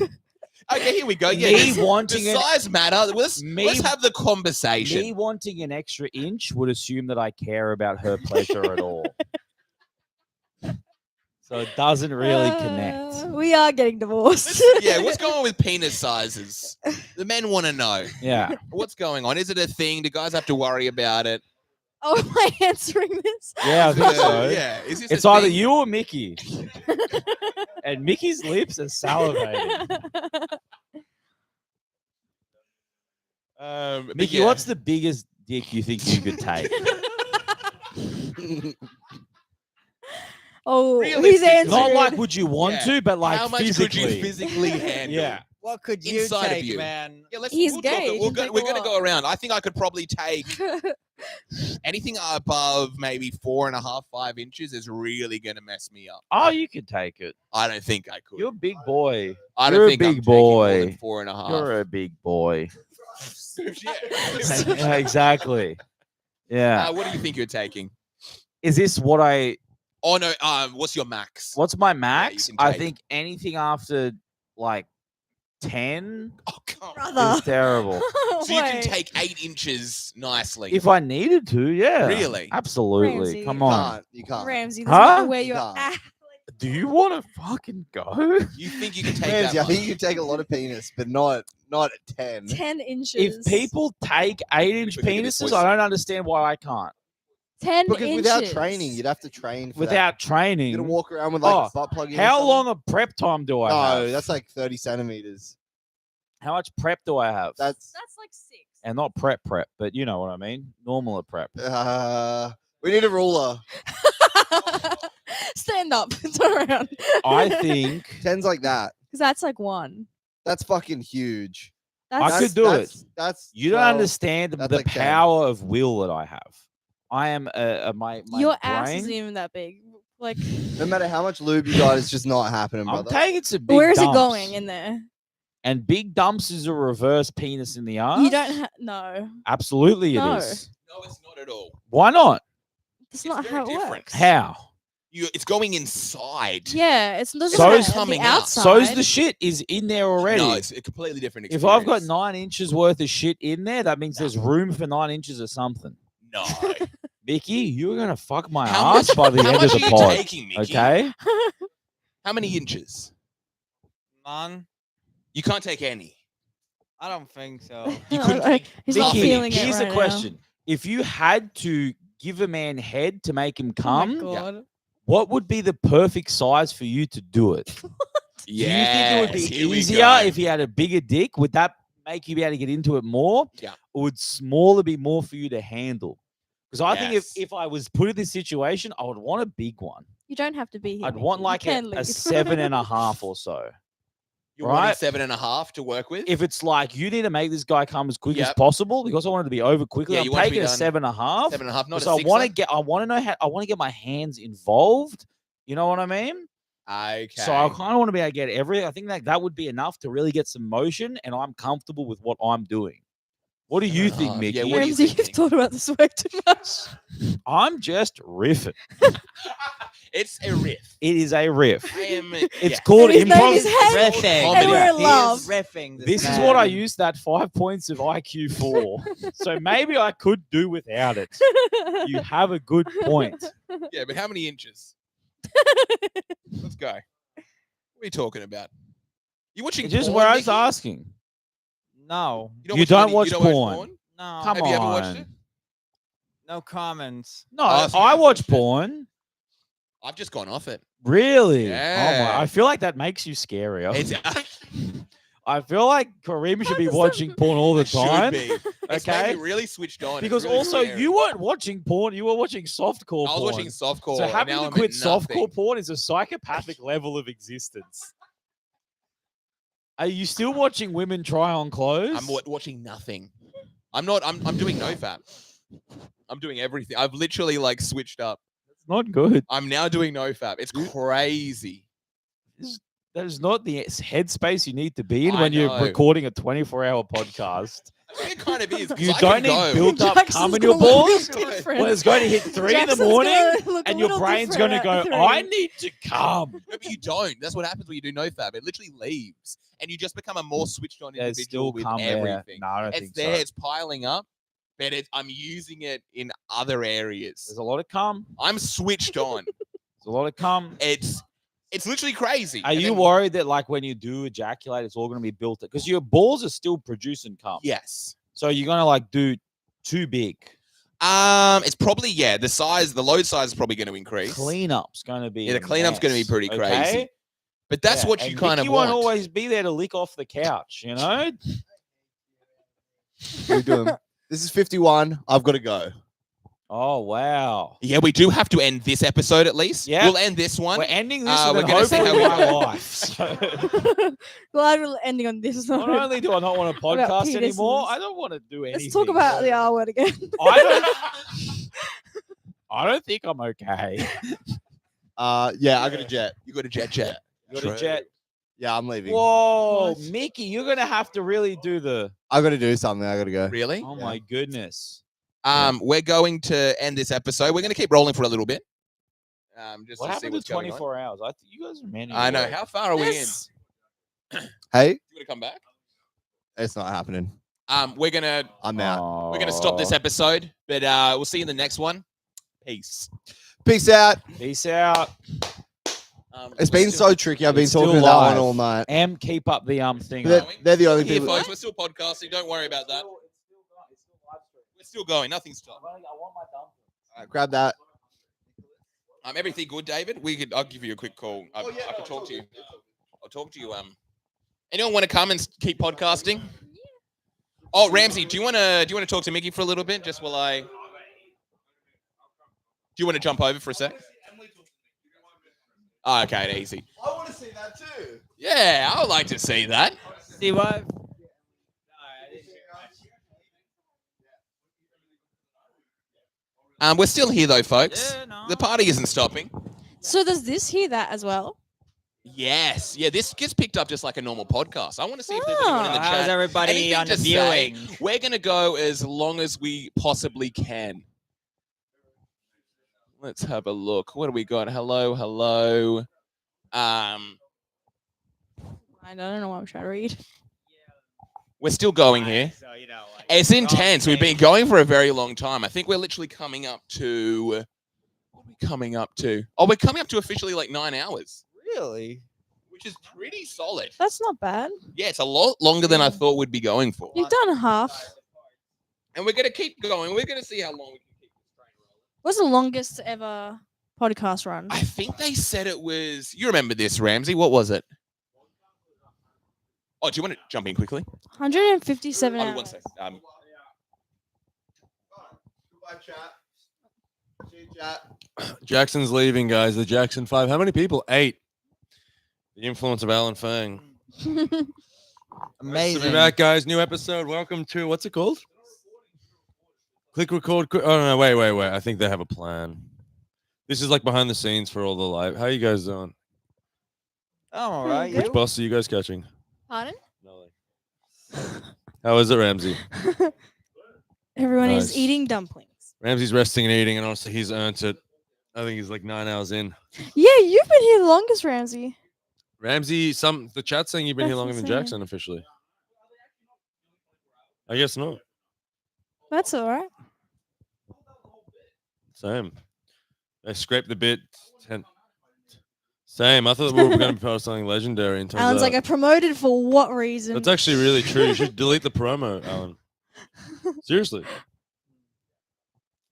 Okay, here we go. Yeah, Me the wanting an size matter. Let's have the conversation. me wanting an extra inch would assume that I care about her pleasure at all. So it doesn't really connect. We are getting divorced. Yeah, what's going on with penis sizes? The men want to know. Yeah. What's going on? Is it a thing? Do guys have to worry about it? Oh, am I answering this? Yeah, I think so. Yeah. Is this It's a either thing? you or Mickey. And Mickey's lips are salivating. But Mickey, yeah. what's the biggest dick you think you could take? Oh, he's Realistically. answering. Not like would you want Yeah. to, but like How much physically. could you physically handle? Yeah. What could you Inside of take, you. man? Yeah, He's we'll gay, he We're can take a going to go lot. around. I think I could probably take anything above maybe 4.5, 5 inches is really going to mess me up. Oh, you could take it. I don't think I could. You're a big boy. I you're don't a think I'm big taking more boy. than 4.5. You're a big boy. Yeah. Yeah, exactly. Yeah. What do you think you're taking? Is this what I? Oh no. What's your max? What's my max? can I take. think anything after like 10 Oh come on. Brother. is terrible. So you can Wait. take 8 inches nicely. If I needed to, yeah. Really? Absolutely. Ramsey. Come You on. can't. You can't. Ramsey, this Huh? is where you're Nah. at. Do you want to fucking go? you think you can take Ramsey, I that think much? you can take a lot of penis, but not at 10. 10 inches. If people take 8-inch Look at this penises, voice. I don't understand why I can't. 10 Because inches. without training, you'd have to train for that. Without training, You're gonna walk around with like Oh, a butt plug in. or how something? long of prep time do I have? No, that's like 30 centimeters. How much prep do I have? That's like 6. And not prep, but you know what I mean. Normal prep. we need a ruler. Stand up. Turn around. I think 10's like that. Because that's like 1. That's fucking huge. That's, I could do it. That's You don't 12. understand That's the like 10. power of will that I have. I am my Your brain. ass isn't even that big. Like, No matter how much lube you got, it's just not happening, I'm brother. taking some big where is dumps. it going in there? And big dumps is a reverse penis in the arse. You don't no. Absolutely, No. it is. No, it's not at all. Why not? That's not very how it different. works. How? It's going inside. Yeah, it's doesn't So matter is at coming the out. outside. So's the shit is in there already. No, it's a completely different If experience. I've got 9 inches worth of shit in there, that means there's room for 9 inches of something. No. Mickey, you're gonna fuck my How ass much- by the how end much of the are you pod. taking, Mickey? Okay? How many inches? None. You can't take any. I don't think so. You couldn't Like, take he's not Mickey, feeling it here's right a now. question. If you had to give a man head to make him Oh my come, God. what would be the perfect size for you to do it? Do you think it would Yes, be here we easier go. if he had a bigger dick? Would that make you be able to get into it more? Yeah. Or would smaller be more for you to handle? Because I think Yes. if I was put in this situation, I would want a big one. You don't have to be here. I'd Mickey. want You like can a leave. 7.5 or so. You're wanting right? 7.5 to work with. If it's like you need to make this guy come as quick as Yep. possible, because I want it to be over quickly, Yeah, I'm you want it to be taking a done 7.5. 7.5, not a So I want to sixer? I want to know how. I want to get my hands involved. You know what I mean? Okay. So I kind of want to be able to get everything. I think that would be enough to really get some motion, and I'm comfortable with what I'm doing. What do you think, 7.5. Mickey? Yeah, what do you Ramsey, think, you've Nick? thought about this way too much. I'm just riffing. It's a riff. It is a riff. I am. It's called And his name is improv. Hank, Riffing. and we're in He love. is riffing. This is what I use that 5 points of IQ for. So maybe I could do without it. You have a good point. Yeah, but how many inches? Let's go. What are you talking about? You watching Just porn, where I was Mickey? asking. No. You don't watch you porn. No. Come Have you ever watched on. it? No comments. No, Oh, so I you've watch watched it. porn. I've just gone off it. Really? Oh Yeah. my! I feel like that makes you scarier. It's, I feel like Kareem should be does that- watching porn all the time. Should be. It's made Okay. me really switched on. It's Because really also scary. you weren't watching porn, you were watching softcore I was porn. watching softcore. So and having now to I'm quit at nothing. softcore porn is a psychopathic level of existence. Are you still watching women try on clothes? I'm watching nothing. I'm not. I'm doing nofap. I'm doing everything. I've literally like switched up. It's not good. I'm now doing nofap. It's crazy. That is not the headspace you need to be in I when you're know. recording a 24-hour podcast. I think it kind of is. 'cause You I don't can need go. built up Jackson's cum in your gonna look balls different. when it's going to hit 3 in the Jackson's morning gonna look a and your little brain's going to different go, at I 3. need to come. No, but you don't. That's what happens when you do nofap. It literally leaves, and you just become a more switched on There's individual still with cum there. everything. No, I don't It's think there. so. It's piling up, but I'm using it in other areas. There's a lot of cum. I'm switched on. There's a lot of cum. It's literally crazy. Are And you then- worried that like when you do ejaculate, it's all going to be built up? Because your balls are still producing cum. Yes. So you're going to like do too big. It's probably the load size is probably going to increase. Cleanup's going to be Yeah, the cleanup's gonna be mess, pretty crazy. okay? But that's Yeah, what you and kind of Mickey want. won't always be there to lick off the couch, you know? What are you doing? This is 51. I've got to go. Oh wow. Yeah, we do have to end this episode at least. Yeah. We'll end this one. We're ending this and we're then gonna see hopefully how we my go. life. So, Glad we're ending on this not note. only do I not want to About podcast anymore, penises. I don't want to do anything. Let's talk about the R word again. I don't think I'm okay. Yeah, I got a jet. You got a jet. You got a jet. Yeah, I'm leaving. Whoa, What? Mickey, you're gonna have to really do the. I got to do something. I got to go. Really? Oh my goodness. We're going to end this episode. We're going to keep rolling for a little bit. Just What to see happened to what's going on. 24 hours? I think you guys are men. I know. How far are we in? Yes. Hey, You want to come back? it's not happening. We're gonna I'm out. we're gonna stop this episode, but we'll see you in the next one. Peace. Peace out. Peace out. It's been so tricky. I've been It's still talking to that one live. all night. And keep up the thing. They're, they're the only Here, people. folks. We're still podcasting. Don't worry about that. We're still going. Nothing's stopped. I want my dumplings. Grab that. Everything good, David? I'll give you a quick call. I can talk to you. I'll talk to you. Anyone want to come and keep podcasting? Oh, Ramsey, do you want to talk to Mickey for a little bit, just while I? Do you want to jump over for a sec? Oh, okay, easy. I want to see that too. Yeah, I would like to see that. See what? We're still here though, folks. Yeah, no. The party isn't stopping. So does this hear that as well? Yes, yeah. This gets picked up just like a normal podcast. I want to see if there's anyone in the How's chat. everybody Anything on the to say? viewing? We're gonna go as long as we possibly can. Let's have a look. What do we got? Hello, hello. I don't know what I'm trying to read. We're still going here. So, you know, like, It's intense. We've been going for a very long time. I think we're literally coming up to. What are we coming up to? Oh, we're coming up to officially like 9 hours, Really? which is pretty solid. That's not bad. Yeah, it's a lot longer than I thought we'd be going for. You've done half. And we're gonna keep going. We're gonna see how long we can keep this train rolling. What's the longest ever podcast run? I think they said it was. You remember this, Ramsey? What was it? Oh, do you want to jump in quickly? 157 Oh, hours. 1 second. Goodbye, chat. See you, chat. Jackson's leaving, guys. The Jackson 5. How many people? 8. The influence of Alan Fang. Nice to Amazing. be back, guys. New episode. Welcome to what's it called? Click record. Oh no, wait. I think they have a plan. This is like behind the scenes for all the live. How you guys doing? I'm all right. Which You? boss are you guys catching? Pardon? How is it, Ramsey? Everyone Nice. is eating dumplings. Ramsey's resting and eating, and honestly, he's earned it. I think he's like 9 hours in. Yeah, you've been here the longest, Ramsey. Ramsey, the chat's saying you've been here That's longer than insane. Jackson officially. I guess not. That's all right. Same. They scraped the bit. Same. I thought we were going to post something legendary. And turns Alan's like, out- I promoted for what reason? That's actually really true. You should delete the promo, Alan. Seriously.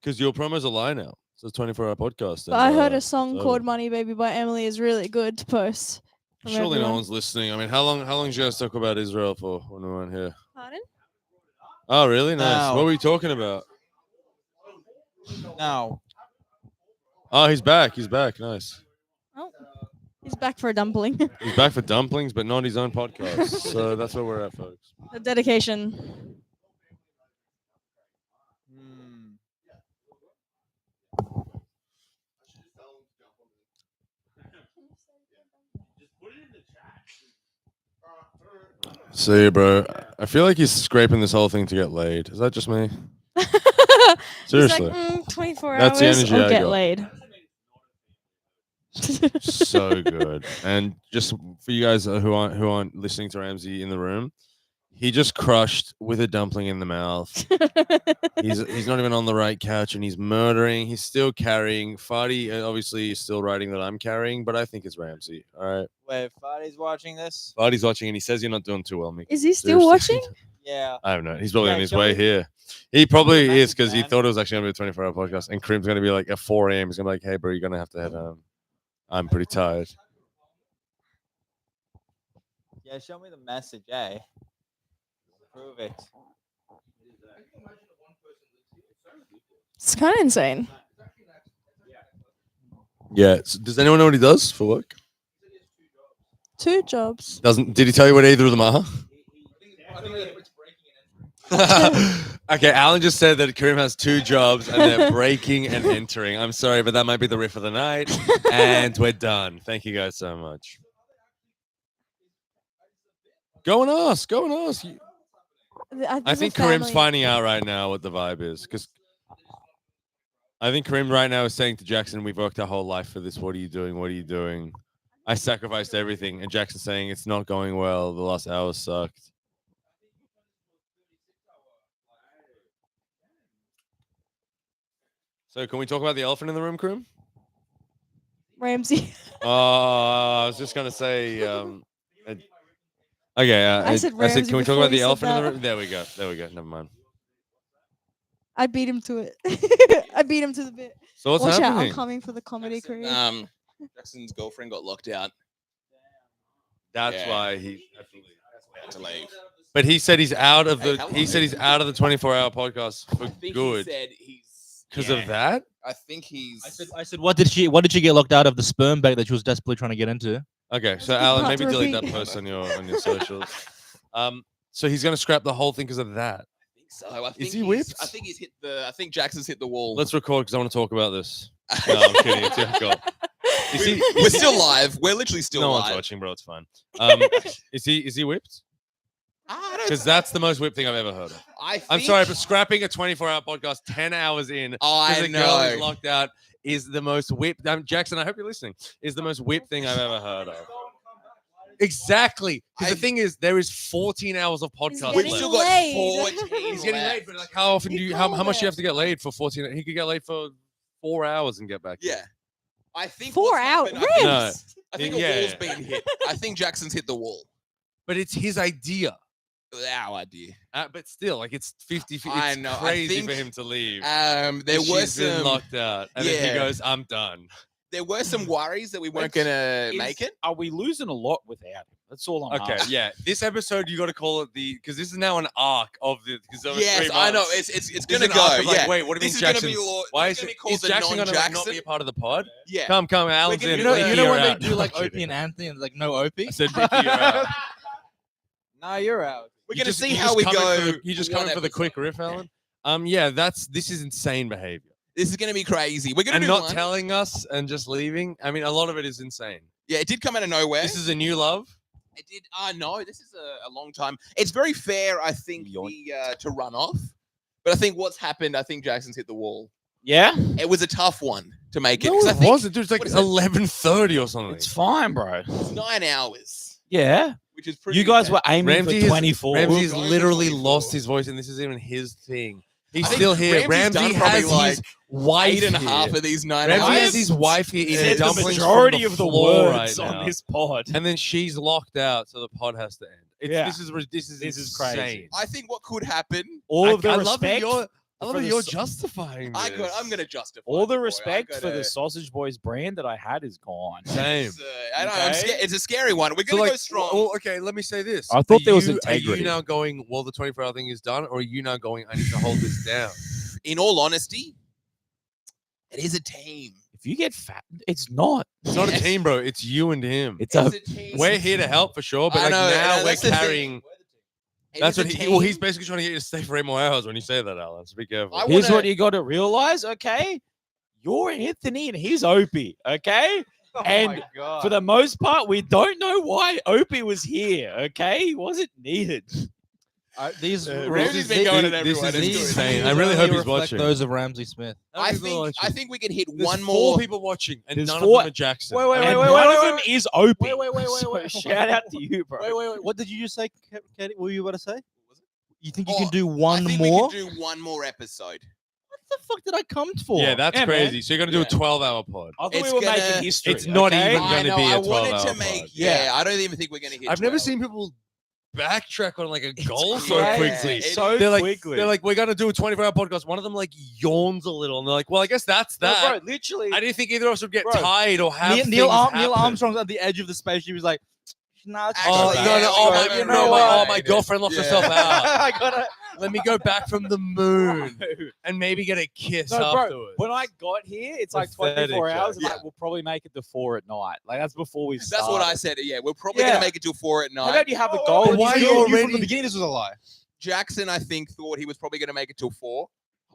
Because your promo's a lie now. It's a 24-hour podcast. But I heard and, a song so- called Money Baby by Emily is really good to post. from Surely no everyone. one's listening. I mean, how long did you guys talk about Israel for when we weren't here? Pardon? Oh, really? Nice. No. What were we talking about? No. Oh, he's back. He's back. Nice. Oh, he's back for a dumpling. He's back for dumplings, but not his own podcast. So that's where we're at, folks. The dedication. See, bro. I feel like he's scraping this whole thing to get laid. Is that just me? Seriously. He's like, 24 That's the hours energy or I get got. laid. So good. And just for you guys who aren't listening to Ramsey in the room, he just crushed with a dumpling in the mouth. He's not even on the right couch, and he's murdering. He's still carrying. Fadi obviously is still writing that I'm carrying, but I think it's Ramsey. All right. Wait, Fadi's watching this? Fadi's watching, and he says you're not doing too well, Mickey. Is he still Seriously. watching? Yeah. I don't know. He's probably Yeah, on his show way me- here. He probably message, is because he man. thought it was actually going to be a 24-hour podcast, and Kareem's going to be like at 4 a.m. He's going to be like, hey, bro, you're going to have to head home. I'm pretty tired. Yeah, show me the message, eh? Prove it. It's kind of insane. Yeah. So does anyone know what he does for work? 2 jobs. Did he tell you what either of them are? Okay, Alan just said that Kareem has 2 jobs and they're breaking and entering. I'm sorry, but that might be the riff of the night. And we're done. Thank you guys so much. Go and ask. Go and ask. I think Kareem's finding out right now what the vibe is. Because I think Kareem right now is saying to Jackson, we've worked our whole life for this. What are you doing? What are you doing? I sacrificed everything. And Jackson's saying it's not going well. The last hour sucked. So can we talk about the elephant in the room, Kareem? Ramsey. I was just gonna say. Okay, I said Ramsey can we talk before about you the said elephant in the that. room? There we go. There we go. Never mind. I beat him to it. I beat him to the bit. So what's Watch out, I'm happening? coming for the comedy career. Jackson's girlfriend got locked out. That's Yeah. why he Had to leave. But he said he's out of the. Hey, He said he's out of the 24-hour podcast for I think good he said he's because of that. I think he's. I said, what did she get locked out of? The sperm bag that she was desperately trying to get into. Okay, so a good Alan, part maybe to delete that repeat. post on your socials. So he's gonna scrap the whole thing because of that. So I think he he's- whipped? I think he's hit the. I think Jackson's hit the wall. Let's record because I want to talk about this. No, I'm kidding. It's difficult. Is he? We're still live. We're literally still No live. one's watching, bro. It's fine. Is he whipped? I don't. Because that's the most whipped thing I've ever heard of. I I'm think- sorry, but scrapping a 24-hour podcast 10 hours in I because a girl is know. locked out is the most whipped. Jackson, I hope you're listening. Is the most whipped thing I've ever heard of. Exactly. Because the thing is, there is 14 hours of podcast We've getting left. still got laid. 14 He's getting left. laid, but like, how often do He you? How called much do you it. have to get laid for 14? He could get laid for 4 hours and get back. Yeah. I think 4 what's hours. happened- I think- No. I think Yeah, a wall's yeah. been hit. I think Jackson's hit the wall. But it's his idea. Our idea. But still, like it's 50. It's I know, I crazy think, for him to leave. There And were she's been some. locked out, and then yeah. he goes, "I'm done." There were some worries that we weren't Let's- gonna Is- make it. Are we losing a lot without him? That's all I'm Okay, asking. yeah. This episode you got to call it because this is now an arc of the. Yes, I know. It's This gonna is an go. arc of, like, Yeah. wait, what do you This mean is gonna Jackson? be all- Why this is is gonna be called is the Jackson gonna like, not non-Jackson? be a part of the pod? Yeah. Come, Alan's gonna in. do You know, Vicky, you know you're when out. they do like I'm Opie kidding. and Anthony and like no Opie. I said Vicky, you're out. Nah, you're out. We're You gonna just- see you how just we coming go. for the- You just one coming for the episode. quick riff, Alan? Yeah. This is insane behavior. This is gonna be crazy. We're gonna And do not one. telling us and just leaving. I mean, a lot of it is insane. Yeah, it did come out of nowhere. This is a new love. It did. No, this is a long time. It's very fair, I think, to run off. But I think what's happened, I think Jackson's hit the wall. Yeah? It was a tough one to make it. No, 'cause I it think wasn't. Dude, it's like what is it? 11:30 or something. It's fine, bro. it's 9 hours, Yeah. which is pretty. You guys intense. were aiming Ramsey for is- 24. Ramsey's We're going for literally 24. lost his voice, and this is even his thing. He's I think still here. Ramsey's done Ramsey probably has like his wife 8.5 here. of these 9 Ramsey hours. has his wife here Said eating the dumplings majority from of the floor words right on now. this pod. And then she's locked out, so the pod has to end. Yeah. This is This is crazy. insane. I think what could happen. All of the I love that respect. you're. I love for that the you're so- justifying this. I'm gonna justify. All it the for you. I respect for gotta- the Sausage Boys brand that I had is gone. Same. It's, I don't know. I'm Okay. scared. It's a scary one. We're So gonna like, go strong. well, okay, let me say this. I thought Are there was you- Are integrity. you now going, well, the 24-hour thing is done, or are you now going, I need to hold this down? In all honesty, it is a team. If you get fat, it's not. It's not a Yes. team, bro. It's you and him. It's a. It's a team. We're here to help for sure, but I like know, now no, we're that's the thing. carrying. It That's is what a he. Well, team. he's basically trying to get you to stay for 8 more hours when you say that, Alan. So be careful. I Here's wanna- what you got to realize, okay? You're Anthony and he's Opie, okay? And for the most part, we don't know why Opie was here, okay? He wasn't needed. These Ramsey's been going at everyone. This It's is good. insane. I really hope he's reflect watching. those of Ramsey Smith. I think we can hit There's one 4 more. people watching, and There's none 4 of them are Jackson. Wait, wait, And wait, one wait, of wait, them is Opie. wait, So shout out to you, bro. Wait. What did you just say, Katie? What were you about to say? You think you Oh, can do I one think more? We can do one more episode. What the fuck did I come for? Yeah, that's Yeah, man. crazy. So you're gonna do a 12-hour pod. I thought It's we were gonna- making history. It's not okay? even I gonna know. be a I wanted 12-hour to make. pod. Yeah, I don't even think we're gonna hit. I've never 12. seen people backtrack on like a goal so crazy. quickly. It so They're like, quickly. they're like, we're gonna do a 24-hour podcast. One of them like yawns a little, and they're like, well, I guess that's No, that. bro, literally. I didn't think either of us would get Bro, tired or have Neil, things Neil happen. Armstrong's at the edge of the spaceship. He was like, nah, it's Oh Actually, no, yeah, no! Oh yeah, my, you no, know my, what? oh, my girlfriend locked herself out. I gotta. Let me go back from the moon and maybe get a kiss No, bro, afterwards. when I got here, it's like Pathetic, 24 Jack. hours, and Yeah. like, we'll probably make it to 4 at night. Like, that's before we That's start. what I said. Yeah, we're probably Yeah. gonna make it till 4 at How night. about you have a goal? But why and are you you do- already- From the beginning, this was a lie. Jackson, I think, thought he was probably gonna make it till 4.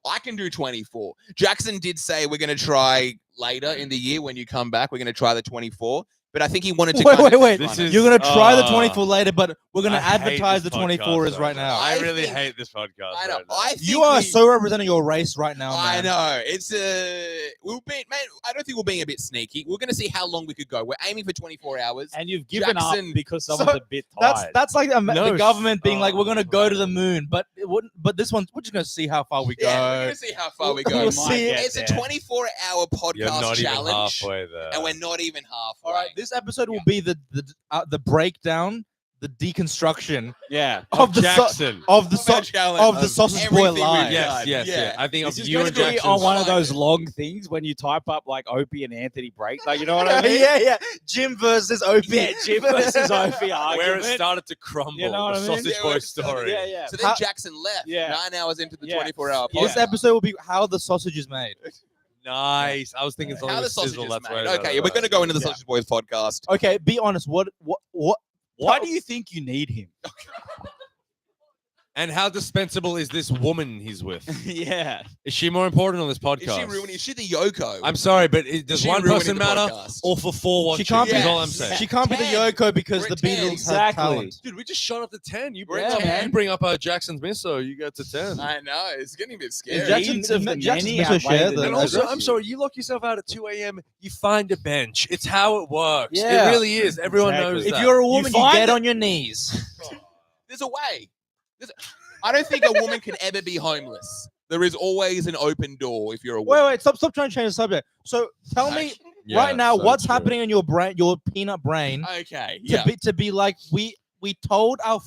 I can do 24. Jackson did say we're gonna try later in the year when you come back. We're gonna try the 24. But I think he wanted to. Wait. This is- You're gonna try the Ah. 24 later, but we're gonna I hate advertise the this 24 podcast is right now. I I really think- hate this podcast. I know. right now. I think You are we- so representing your race right now, I man. know. It's we'll be, man. I don't think we're being a bit sneaky. We're gonna see how long we could go. We're aiming for 24 hours. And you've given Jackson- up because So, someone's a bit tired. That's like No, the government being like, oh, we're gonna go to the man. moon, but it wouldn't. But this one, we're just gonna see how far we go. Yeah, we're gonna see how far we go. We'll Might see it. get It's a there. 24-hour You're podcast not even challenge, halfway there. and we're not even halfway. All right, this episode will be the breakdown, the deconstruction Yeah. of the Jackson. of the Of of the sausage boy everything we've lie. done. Yes. I think This of is you going and to be Jackson. on one of I like those it. long things when you type up like Opie and Anthony break. Like, you know what I mean? yeah. Jim versus Opie. Yeah, Jim versus Opie Where it argument. started to crumble. You know what the I mean? Sausage Yeah, Boy where it started. story. Yeah, yeah. So then Jackson left. Yeah. 9 hours into the Yeah. 24-hour Yeah. This podcast. episode will be how the sausage is made. Nice. I was thinking something How the with sausage sizzle. is That's made. why. Okay, we're going to go into the Yeah. Sausage Boys podcast. Okay, be honest. What? Why do you think you need him? And how dispensable is this woman he's with? Yeah. Is she more important on this podcast? Is she ruining? Is she the Yoko? I'm sorry, but does she one ruining person the matter, podcast? or for 4 watching? She can't be. Is all I'm saying. She can't be the 10. Yoko because We're the at 10. Beatles had Exactly. talent. Dude, we just shot up to 10. You We're bring at up, 10. you bring up Jackson's misso, you get to 10. I know. It's getting a bit scary. Jackson- Needs of the Jackson's many also outweigh share the the- And needs. also, I'm sorry, you lock yourself out at 2 a.m., you find a bench. It's how it works. Yeah. It really is. Everyone Exactly. knows If that. you're a woman, you find get it- on your knees. There's a way. I don't think a woman can ever be homeless. There is always an open door if you're a woman. Wait, stop trying to change the subject. So tell me Yeah, right now, so what's true. happening in your brain, your peanut brain, Okay. to Yeah. be like we told our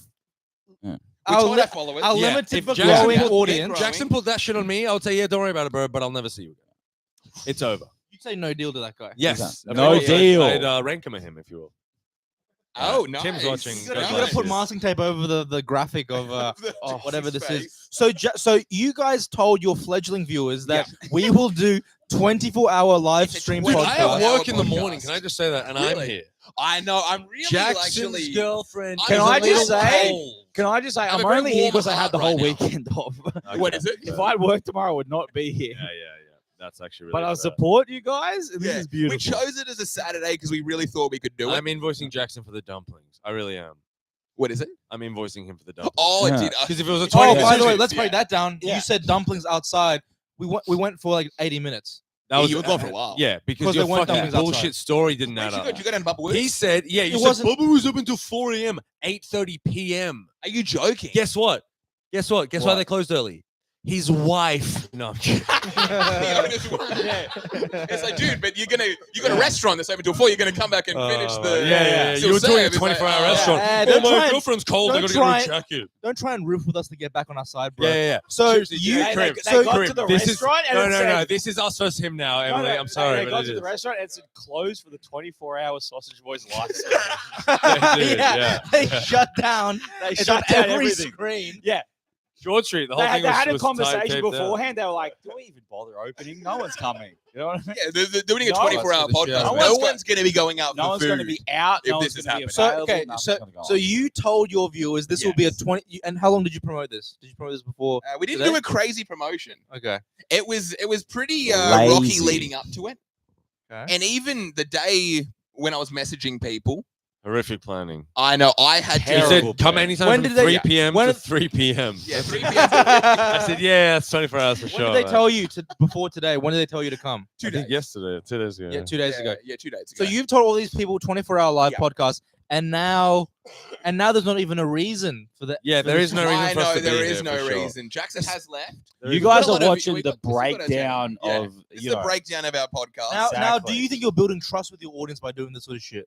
Yeah. We our, told li- our followers. our Yeah, limited if but Jackson growing put- audience. Jackson put that shit on me, I would say, yeah, don't worry about it, bro, but I'll never see you again. It's over. You say no deal to that guy. Yes. that? No Of course, deal. I'd rank him at him, if you will. Oh, nice. Tim's watching. You Go gotta, Flash, put yes. masking tape over the graphic of Oh, whatever this face. is. So you guys told your fledgling viewers that we will do 24-hour live It's a stream Dude, I have podcast. work in the podcast. morning. Can I just say that? And I'm Really? here. I know. I'm really Jackson's actually. girlfriend. Can is I a just little say- cold. Can I just say, have I'm a very only here warm because I had the heart whole right now. weekend off. What is it? If I'd worked tomorrow, I would not be here. Yeah. That's actually really But I'll fair. support you guys. And Yeah. This is beautiful. We chose it as a Saturday because we really thought we could do it. I'm invoicing Jackson for the dumplings. I really am. What is it? I'm invoicing him for the dumplings. Oh, Yeah. it did. Because if it was a Oh, 20 by the way, minute- let's break that down. Yeah. You said dumplings outside. We went for like 80 minutes. that was you were gone for a while. Yeah, because Because your they weren't fucking dumplings outside. bullshit story didn't Where'd add you up. go? Did you go down to Bubba He said, yeah, you It said wasn't- Bubba was open till 4 a.m., 8:30 p.m. Are you joking? Guess what? Guess why What? they closed early? His wife. No, I'm kidding. It's like, dude, but you got a restaurant that's open till 4. You're gonna come back and finish the. yeah. still You were doing a serve. It's like, 24-hour oh, restaurant. yeah. Oh, Don't my try and- girlfriend's cold. I don't gotta get her try a and- jacket. Don't try and roof with us to get back on our side, bro. Yeah. So Seriously, you, dude, They- Crib, they got so to the this is- restaurant and No, it no, said, no. This is us versus him now, Emily. No, I'm sorry, They but got it to the is. restaurant and it said closed for the 24-hour Sausage Boys live stream. Yeah. they shut down. They It's shut on down every everything. screen. Yeah, George Street, the whole they thing had a was conversation taped out. beforehand. They were like, "Do we even bother opening? No one's coming." You know what I mean? Yeah, they're doing a No, 24-hour that's for the podcast. show, No man. one's going to be going out No for one's food. going to be out. if No this one's is going to be happening. So available. okay, nothing's so gonna go so on. you told your viewers this will be a 20. And how long did you promote this? Did you promote this before? We didn't Today? do a crazy promotion. Okay. It was pretty rocky Lazy. leading up to it, Okay. and even the day when I was messaging people, Horrific planning. I know I had He to. Terrible. said, come anytime When from did they- 3 p.m. when to did- 3 p.m. Yeah, 3 p.m. I said, yeah, it's 24 hours for When sure. did they man. tell you before today? When did they tell you to come? I think yesterday, 2 days ago. Yeah, 2 days ago. Yeah, 2 days So ago. you've told all these people 24-hour live Yeah. podcast, and now there's not even a reason for that. Yeah, for there this is no to- reason I for us know to be there here, is no for sure. reason. Jackson has left. You got guys a are lot of- watching we the got- we still got a breakdown Yeah. of It's you the know. breakdown of our podcast. Now, do Exactly. you think you're building trust with your audience by doing this sort of shit?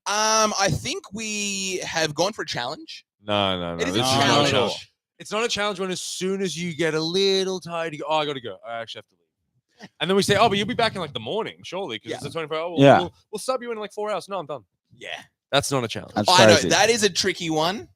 I think we have gone for a challenge. No. It is a this challenge. not challenge. It's not a challenge when as soon as you get a little tired, you go, oh, I got to go. I actually have to leave. And then we say, oh, but you'll be back in like the morning, surely, because it's a 24-hour. Yeah. We'll sub you in like 4 hours. No, I'm done. Yeah, That's not a challenge. That's I know crazy. that is a tricky one.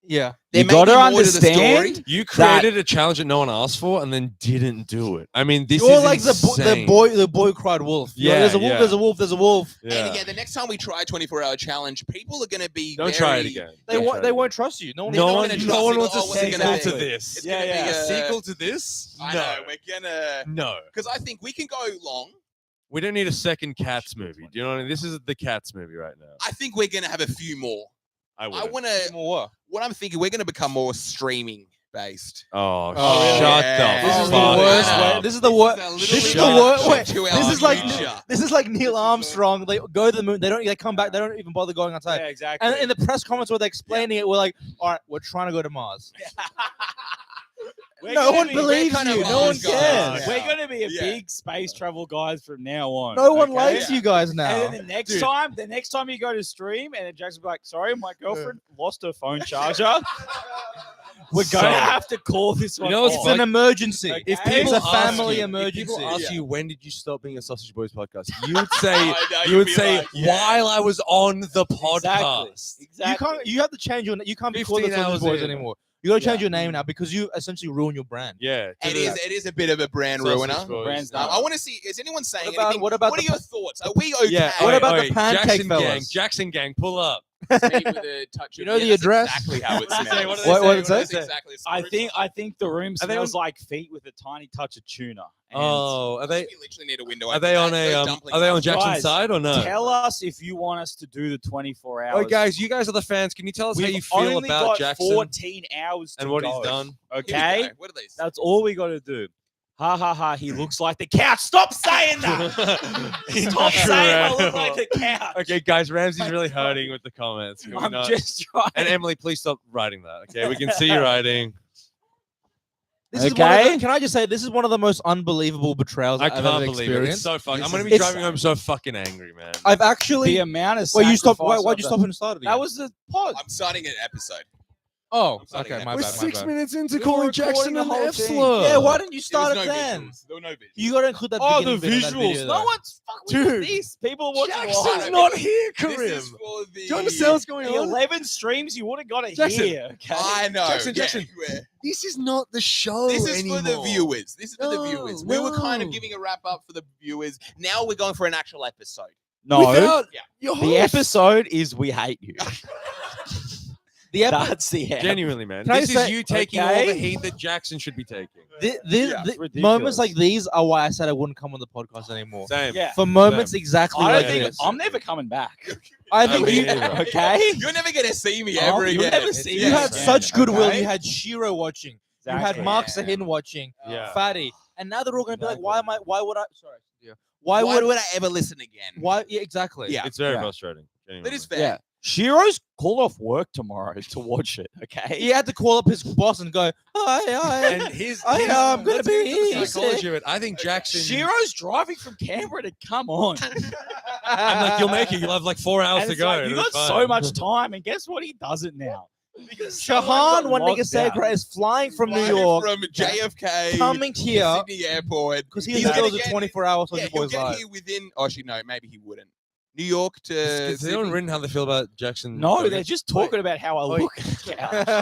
Yeah. There You may gotta be more to the story. understand. You created a challenge that no one asked for and then didn't do it. I mean, this You're is like the insane. boy cried wolf. You're like, Yeah, there's a wolf. yeah. There's a wolf. There's a wolf. And Yeah. again, the next time we try a 24-hour challenge, people are going to be Don't very, try it again. They Don't won't. try They it won't trust you. No one. They're No not one, gonna no trust one you. wants a Oh, what's it sequel gonna to be? this. It's gonna be A a- sequel to this? I No. know we're gonna No. because I think we can go long. We don't need a second Cats movie. Do you know what I mean? This is the Cats movie right now. I think we're gonna have a few more. I I would. want to. More. What I'm thinking, we're gonna become more streaming based. Oh, Oh, shut yeah. the This is the fuck worst up. way. This is the worst. a This is the little worst bit way. of to This our is like future. this is like Neil Armstrong. They go to the moon. They come back. They don't even bother going outside. Yeah, exactly. And in the press comments where they're explaining it, we're like, all right, we're trying to go to Mars. No one believes kind of you. No one old guys cares. now. We're going to be a Yeah. big space travel guys from now on. No one okay? likes you guys And now. then the next time you go to stream, and then Jackson's like, "Sorry, my girlfriend lost her phone charger. We're So- going to have to call this one know what's off." It's an emergency. Okay. If It's people a ask family you, emergency. If people ask Yeah. you when did you stop being a Sausage Boys podcast, you would say I know, you you'd would be say like, yeah. while I was on the Exactly. podcast. Exactly. You have to change your. You can't be called the 15 Sausage hours Boys in. anymore. You got to change Yeah. your name now because you essentially ruin your brand. Yeah, to It is a bit of a brand Sausage ruiner. Boys. Brand's I done. want to see. Is anyone saying What about- anything? what about What the are your thoughts? Are we okay? Yeah. What oi, about the oi, pancake Jackson gang? fellas? Jackson gang, pull up. It's me with a touch You of- know the that's address? Exactly how it What do they say? smells. What do they What say? did it What do say? they say? Exactly. I think the room Are they smells like feet with a tiny touch of tuna. And Oh, are they? We literally need a window. Are they on a? Are they on Jackson's Guys, side or no? Tell us if you want us to do the 24 hours. Oh, guys, you guys are the fans. Can you tell us how We've you feel only about got Jackson 14 hours and to what go, he's done? Okay, What are they? that's all we got to do. Ha ha ha! He looks like the couch. Stop saying that. Stop saying I look like the couch. Okay, guys, Ramsey's really hurting with the comments. Can we I'm not- just trying. And Emily, please stop writing that. Okay, we can see you writing. This is one of Okay. the, can I just say this is one of the most unbelievable betrayals I I've can't ever believe it. It's experienced. so fucking. I'm This gonna is be it's- driving home so fucking angry, man. I've actually. The amount of Well, you stopped. sacrifice Why'd of you stop and start it? That was the pod. I'm starting an episode. Oh, I'm starting okay. an My We're bad. My 6 bad. minutes into We were calling recording Jackson the an whole F thing. slur. Yeah, why didn't you There start was it no then? visuals. There were no visuals. You got to include that. Oh, the beginning bit in that visuals. video, No though. one's fucking Dude. with this. People are watching Jackson's live. not here, This Karim. is for the. Do you understand what's going The on? 11 streams you would have got to Jackson. hear. Okay? I know. Jackson. Yeah. This is not the show This is anymore. for the viewers. This is for the No, viewers. We were kind of no. giving a wrap up for the viewers. Now we're going for an actual episode. No, Without Yeah. your the host. episode is we hate you. That's the end. Genuinely, man. Can I This is say- you taking all the Okay. heat that Jackson should be taking. Yeah, ridiculous. Moments like these are why I said I wouldn't come on the podcast anymore. Same. Yeah. For moments exactly I like don't think this. I'm never coming back. I No, think me you, neither. Okay. You're never gonna see me Oh, ever you'll again. never see you me had again, such goodwill. okay? You had Shiro watching. You had Exactly. Mark Sahin watching. Yeah. Fatty. And now they're all going to be like, Exactly. why would I? Sorry. Yeah. Why Why would I ever listen again? Why? Yeah, exactly. Yeah. It's very Yeah. frustrating. That genuinely. is fair. Yeah. Shiro's called off work tomorrow to watch it. Okay. He had to call up his boss and go, hi. And his, I'm gonna let's be get into the here. psychology of it. I think Jackson. Shiro's driving from Canberra to come on. I'm like, you'll make it. You'll have like 4 hours And to it's go. like, you It'll got be so fine. much time, and guess what? He does it now. Because Shahan, one nigga said Segra, is flying from New Flying York, from JFK, coming to here Sydney Airport. because he He's knows there was gonna a get- 24-hour Yeah, Soldier he'll Boys get live. here within. Oh, actually, no, maybe he wouldn't. New York to. Has anyone Sydney. written how they feel about Jackson? No, they're just talking about how I look.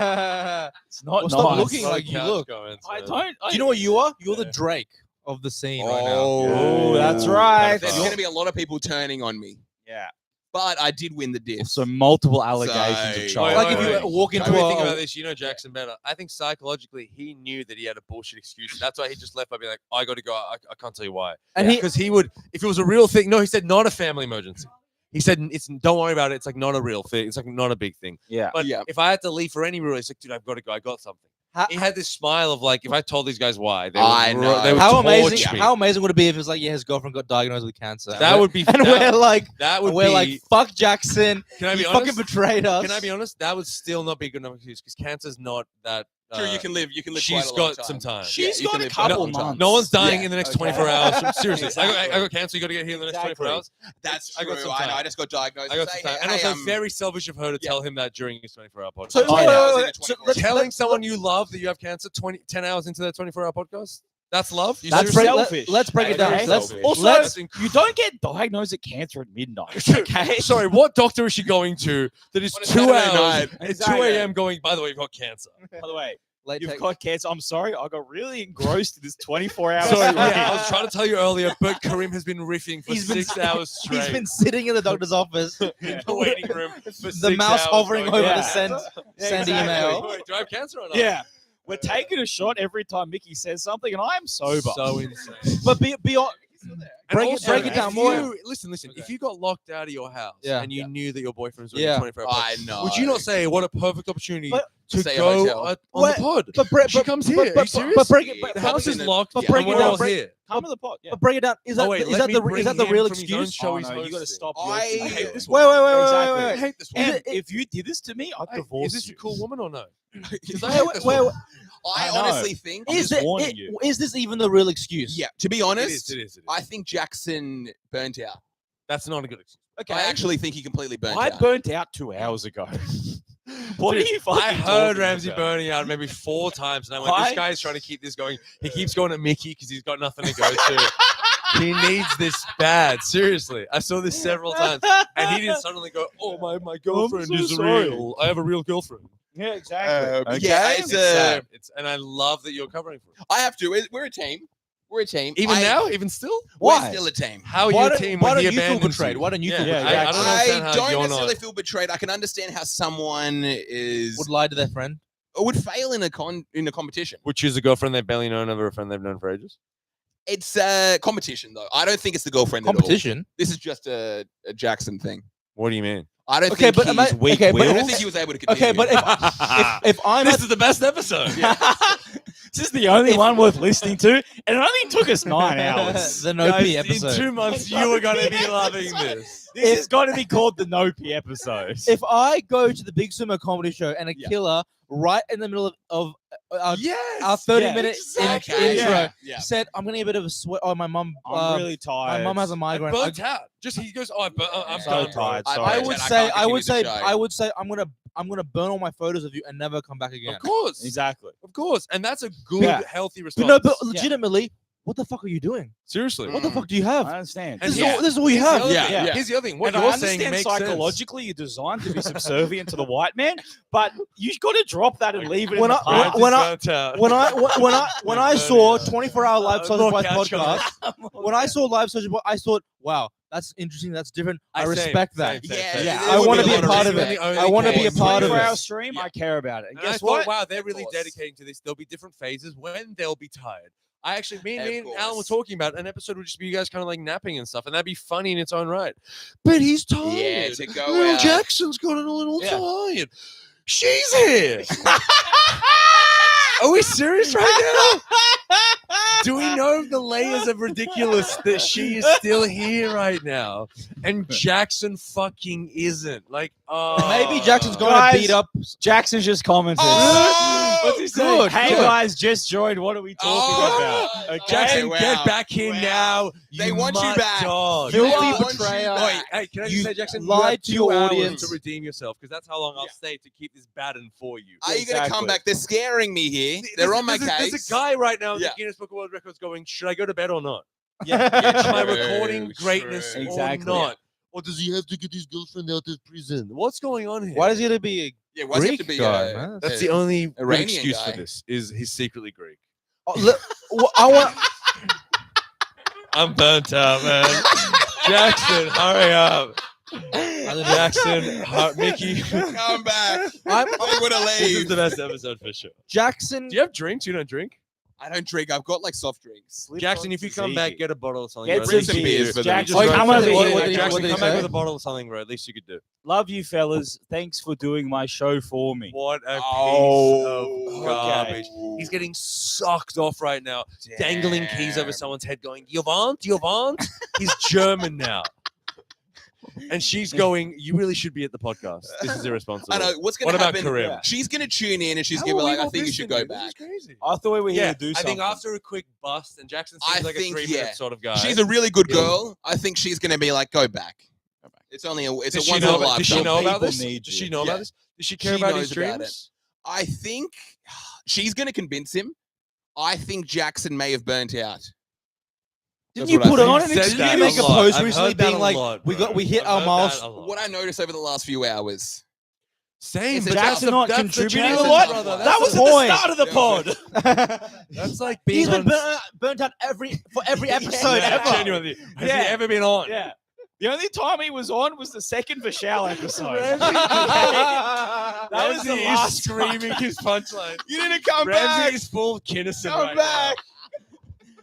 It's not Well, stop nice. looking like you look. I don't. Do you know what you are? You're the Drake of the scene right now. Oh, that's right. There's going to be a lot of people turning on me, Yeah. but I did win the diff. So multiple allegations So- of child. Like if you wait. walk into I mean, think a, about this. You know Jackson better. I think psychologically he knew that he had a bullshit excuse. That's why he just left by being like, I got to go. I can't tell you why. and he Because he would, if it was a real thing. No, he said not a family emergency. He said it's don't worry about it. It's like not a real thing. It's like not a big thing. Yeah. But Yeah. if I had to leave for any reason, he's like, dude, I've got to go. I got something. How- He had this smile of like, if I told these guys why, they I would, know. They would how torch amazing! me. How amazing would it be if it's like, yeah, his girlfriend got diagnosed with cancer. That would be. And that, we're like, that would we're be. like, fuck Jackson. Can I be He honest? fucking betrayed us. Can I be honest? That would still not be a good enough excuse because cancer's not that. Sure, you can live. You can live. She's quite a long got time. some time. She's you got can a live quite couple long time. months. No one's dying Yeah, in the next okay. 24 hours. Seriously, Exactly. I got cancer. You got to get healed in the next 24 Exactly. hours. That's I got true. some I know. time. I just got diagnosed. I got Say, some time. hey, And also, hey, very selfish of her to tell him that during his 24-hour podcast. So, 10 hours in a so 24 telling someone you love that you have cancer 10 hours into their 24-hour podcast? That's love? You That's seriously? selfish. Let's break it down. Okay. Let's Selfish. Also, let's you don't get diagnosed with cancer at midnight. Okay. Sorry, what doctor is she going to that is On a 2 Saturday hours night. and Exactly. 2 a.m. going, by the way, you've got cancer? By the way, late you've take- got cancer. I'm sorry. I got really engrossed in this 24-hour. Sorry, stream. yeah, I was trying to tell you earlier, but Karim has been riffing for He's been- 6 hours straight. He's been sitting in the doctor's office, in the waiting room for the 6 mouse hours hovering going, over Yeah. to send exactly. email. Wait, do I have cancer or not? Yeah. We're taking a shot every time Mickey says something, and I am sober. So insane. But be And Break it- also, break it if down more. you- Listen. If you got locked out of your house and you knew that your boyfriend was with you Yeah. 24 hours, I know. would you not say what a perfect opportunity But- to Say a go hotel. on the pod? She comes here. Are you serious? But break it. the house is locked. But and break it we're down. all Break, here. Come to the pod. Yeah. But break it down. Is that Oh, wait, is let that me the bring is that the him real from his own excuse? show Oh, he's no, you got to hosting. stop. I your hate shit. this Wait, wait, wait, Exactly. wait, I wait, hate this one. And Is it- if you did this to me, I'd Hey, divorce is this a you. cool woman or no? 'Cause I Wait, hate wait, this wait, one. wait. I I know. honestly think. I'm Is just it, warning you. is this even the real excuse? Yeah, to be honest, It is. I think Jackson burnt out. That's not a good excuse. Okay. I actually think he completely burnt I out. burnt out 2 hours ago. What are Dude, you fucking I heard talking Ramsey about? burning out maybe 4 times, and I went, "This guy's trying to keep this going. He keeps going to Mickey because he's got nothing to go to. He needs this bad. Seriously, I saw this several times, and he didn't suddenly go, "Oh my girlfriend so is sorry. real. I have a real girlfriend." Yeah, exactly. Yeah, It's sad. And I love that you're covering for it. I have to. We're a team. We're a team. Even now, even still. We're Why? still a team. How are you Why a don't- team why when don't he you feel abandons betrayed? you? Why don't you feel Yeah, betrayed? I don't I understand how don't you're necessarily not. feel betrayed. I can understand how someone is Would lie to their friend. would fail in a competition. Which is a girlfriend they've barely known over a friend they've known for ages. It's a competition though. I don't think it's the girlfriend at all. Competition. This is just a Jackson thing. What do you mean? I don't Okay, think but he's okay, but I don't think he was able to continue. okay, but if I'm This is the best episode. This is the only one worth listening to, and it only took us 9 hours. the No P Guys, episode. in 2 months, you are going to be loving this. This has got to be called the Nopi episode. If I go to the Big Sumo comedy show and a Yeah. killer right in the middle of our Yes. 30-minute exactly. intro Yeah. said, "I'm gonna get a bit of a sweat." Oh, my mum. I'm really my tired. mum has a I'm migraine. burnt out. Just he goes, "Oh, I'm So done, bro." tired, I- sorry. I burnt would out. I say, can't I would continue say, the show. I would say, I'm gonna burn all my photos of you and never come back again. Of course, Exactly. of course, and that's a good, Yeah. healthy But response. no, but legitimately, what the fuck are you doing? seriously, What the fuck do you have? I understand. And This is yeah. all. This is all you Here's the have. other Yeah, thing. yeah. Here's the other thing. What And I you're saying understand makes sense. psychologically you're designed to be subservient to the white man, but you've got to drop that and leave it When in the I- past. when Burnt out. When I saw 24-hour live social Look Boys out, podcast, when I saw live social Boys, I thought, wow, that's interesting. That's different. I Same, respect that. same, Yeah, same. there I would want to be be a a lot of part of respect. it. I want to be a part of 24-hour it. stream, Yeah. I care about it. And And I guess thought, what? wow, they're Of really course. dedicating to this. There'll be different phases when they'll be tired. I actually, me Of and Alan were course. talking about an episode would just be you guys kind of like napping and stuff, and that'd be funny in its own right. But he's tired. Yeah, to go Will out. Jackson's gotten a little Yeah. tired. She's here. Are we serious right now? Do we know the layers of ridiculous that she is still here right now, and Jackson fucking isn't? Like, oh, Maybe Jackson's going Guys, to beat up. Jackson just commented. Oh, What's he saying? good, Hey good. guys, just joined. What are we talking Oh, about? Okay. Jackson, wow. get back here Wow. now. They want you mutt back. Dog. They Filthy want you betrayer. back. Wait, hey, can I You just say, Jackson, lied you have to 2 your hours audience. to redeem yourself, because that's how long I'll stay to keep this batten for you. Are you going to come Exactly. back? They're scaring me here. They're on my case. There's a guy right now in Yeah. the Guinness Book of World Records going, should I go to bed or not? Yeah. Am I True, recording greatness true. Exactly. or not? Or does he have to get his girlfriend out of prison? What's going on here? Why does he have to be? Yeah, why does it have to Greek be guy, man? That's the only good Iranian excuse guy. for this, is he's secretly Greek. I want. I'm burnt out, man. Jackson, hurry up. Jackson, Mickey. Come back. I'm I would have This is leave. the best episode for sure. Jackson. Do you have drinks? You don't drink? I don't drink. I've got like soft drinks. Jackson, if you come back, get a bottle of something. Get bro. At some least you could beers do. for them. Jackson, Just come go over for it. here. What did he Jackson, say? come back with a bottle of something, bro. At least you could do. Love you, fellas. Thanks for doing my show for me. What a piece Oh, of garbage. He's getting sucked off right now, dangling keys over Damn. someone's head, going, "You want? You want?" He's German now. And she's going, "You really should be at the podcast. This is irresponsible." I know. What's going What to about happen? Karim? She's going to tune in and she's How going to are be we like, I not think you should listening? go This back. is crazy. I thought we were here Yeah, to do I something. think after a quick bust, and Jackson I seems like a think, 3-minute yeah. sort of guy. She's a really good Yeah. girl. I think she's going to be like, go back. It's only a, it's Does a she once in know a about, does she lifetime. know about People this? need Does she you. know Yeah. about this? Does she care She about his knows about dreams? I think she's going to convince him. I think Jackson may have burnt out. Didn't That's you what I put think. on? Said Didn't that you make a a lot. post I've recently heard that being a like, lot, we bro. hit I've our heard miles? that a lot. What I noticed over the last few hours. Same, Is but it that's Jackson the, not that's contributing the a challenge, lot? brother. That That's was the at the point. start of the pod. That's like being He's been on. burnt out for every episode Yeah, ever. genuinely. Has Yeah. he ever been on? Yeah. The only time he was on was the second Vishal episode. That was the is last time. screaming his punchline. You didn't come Ramsey back. is full Kinnison Come right back.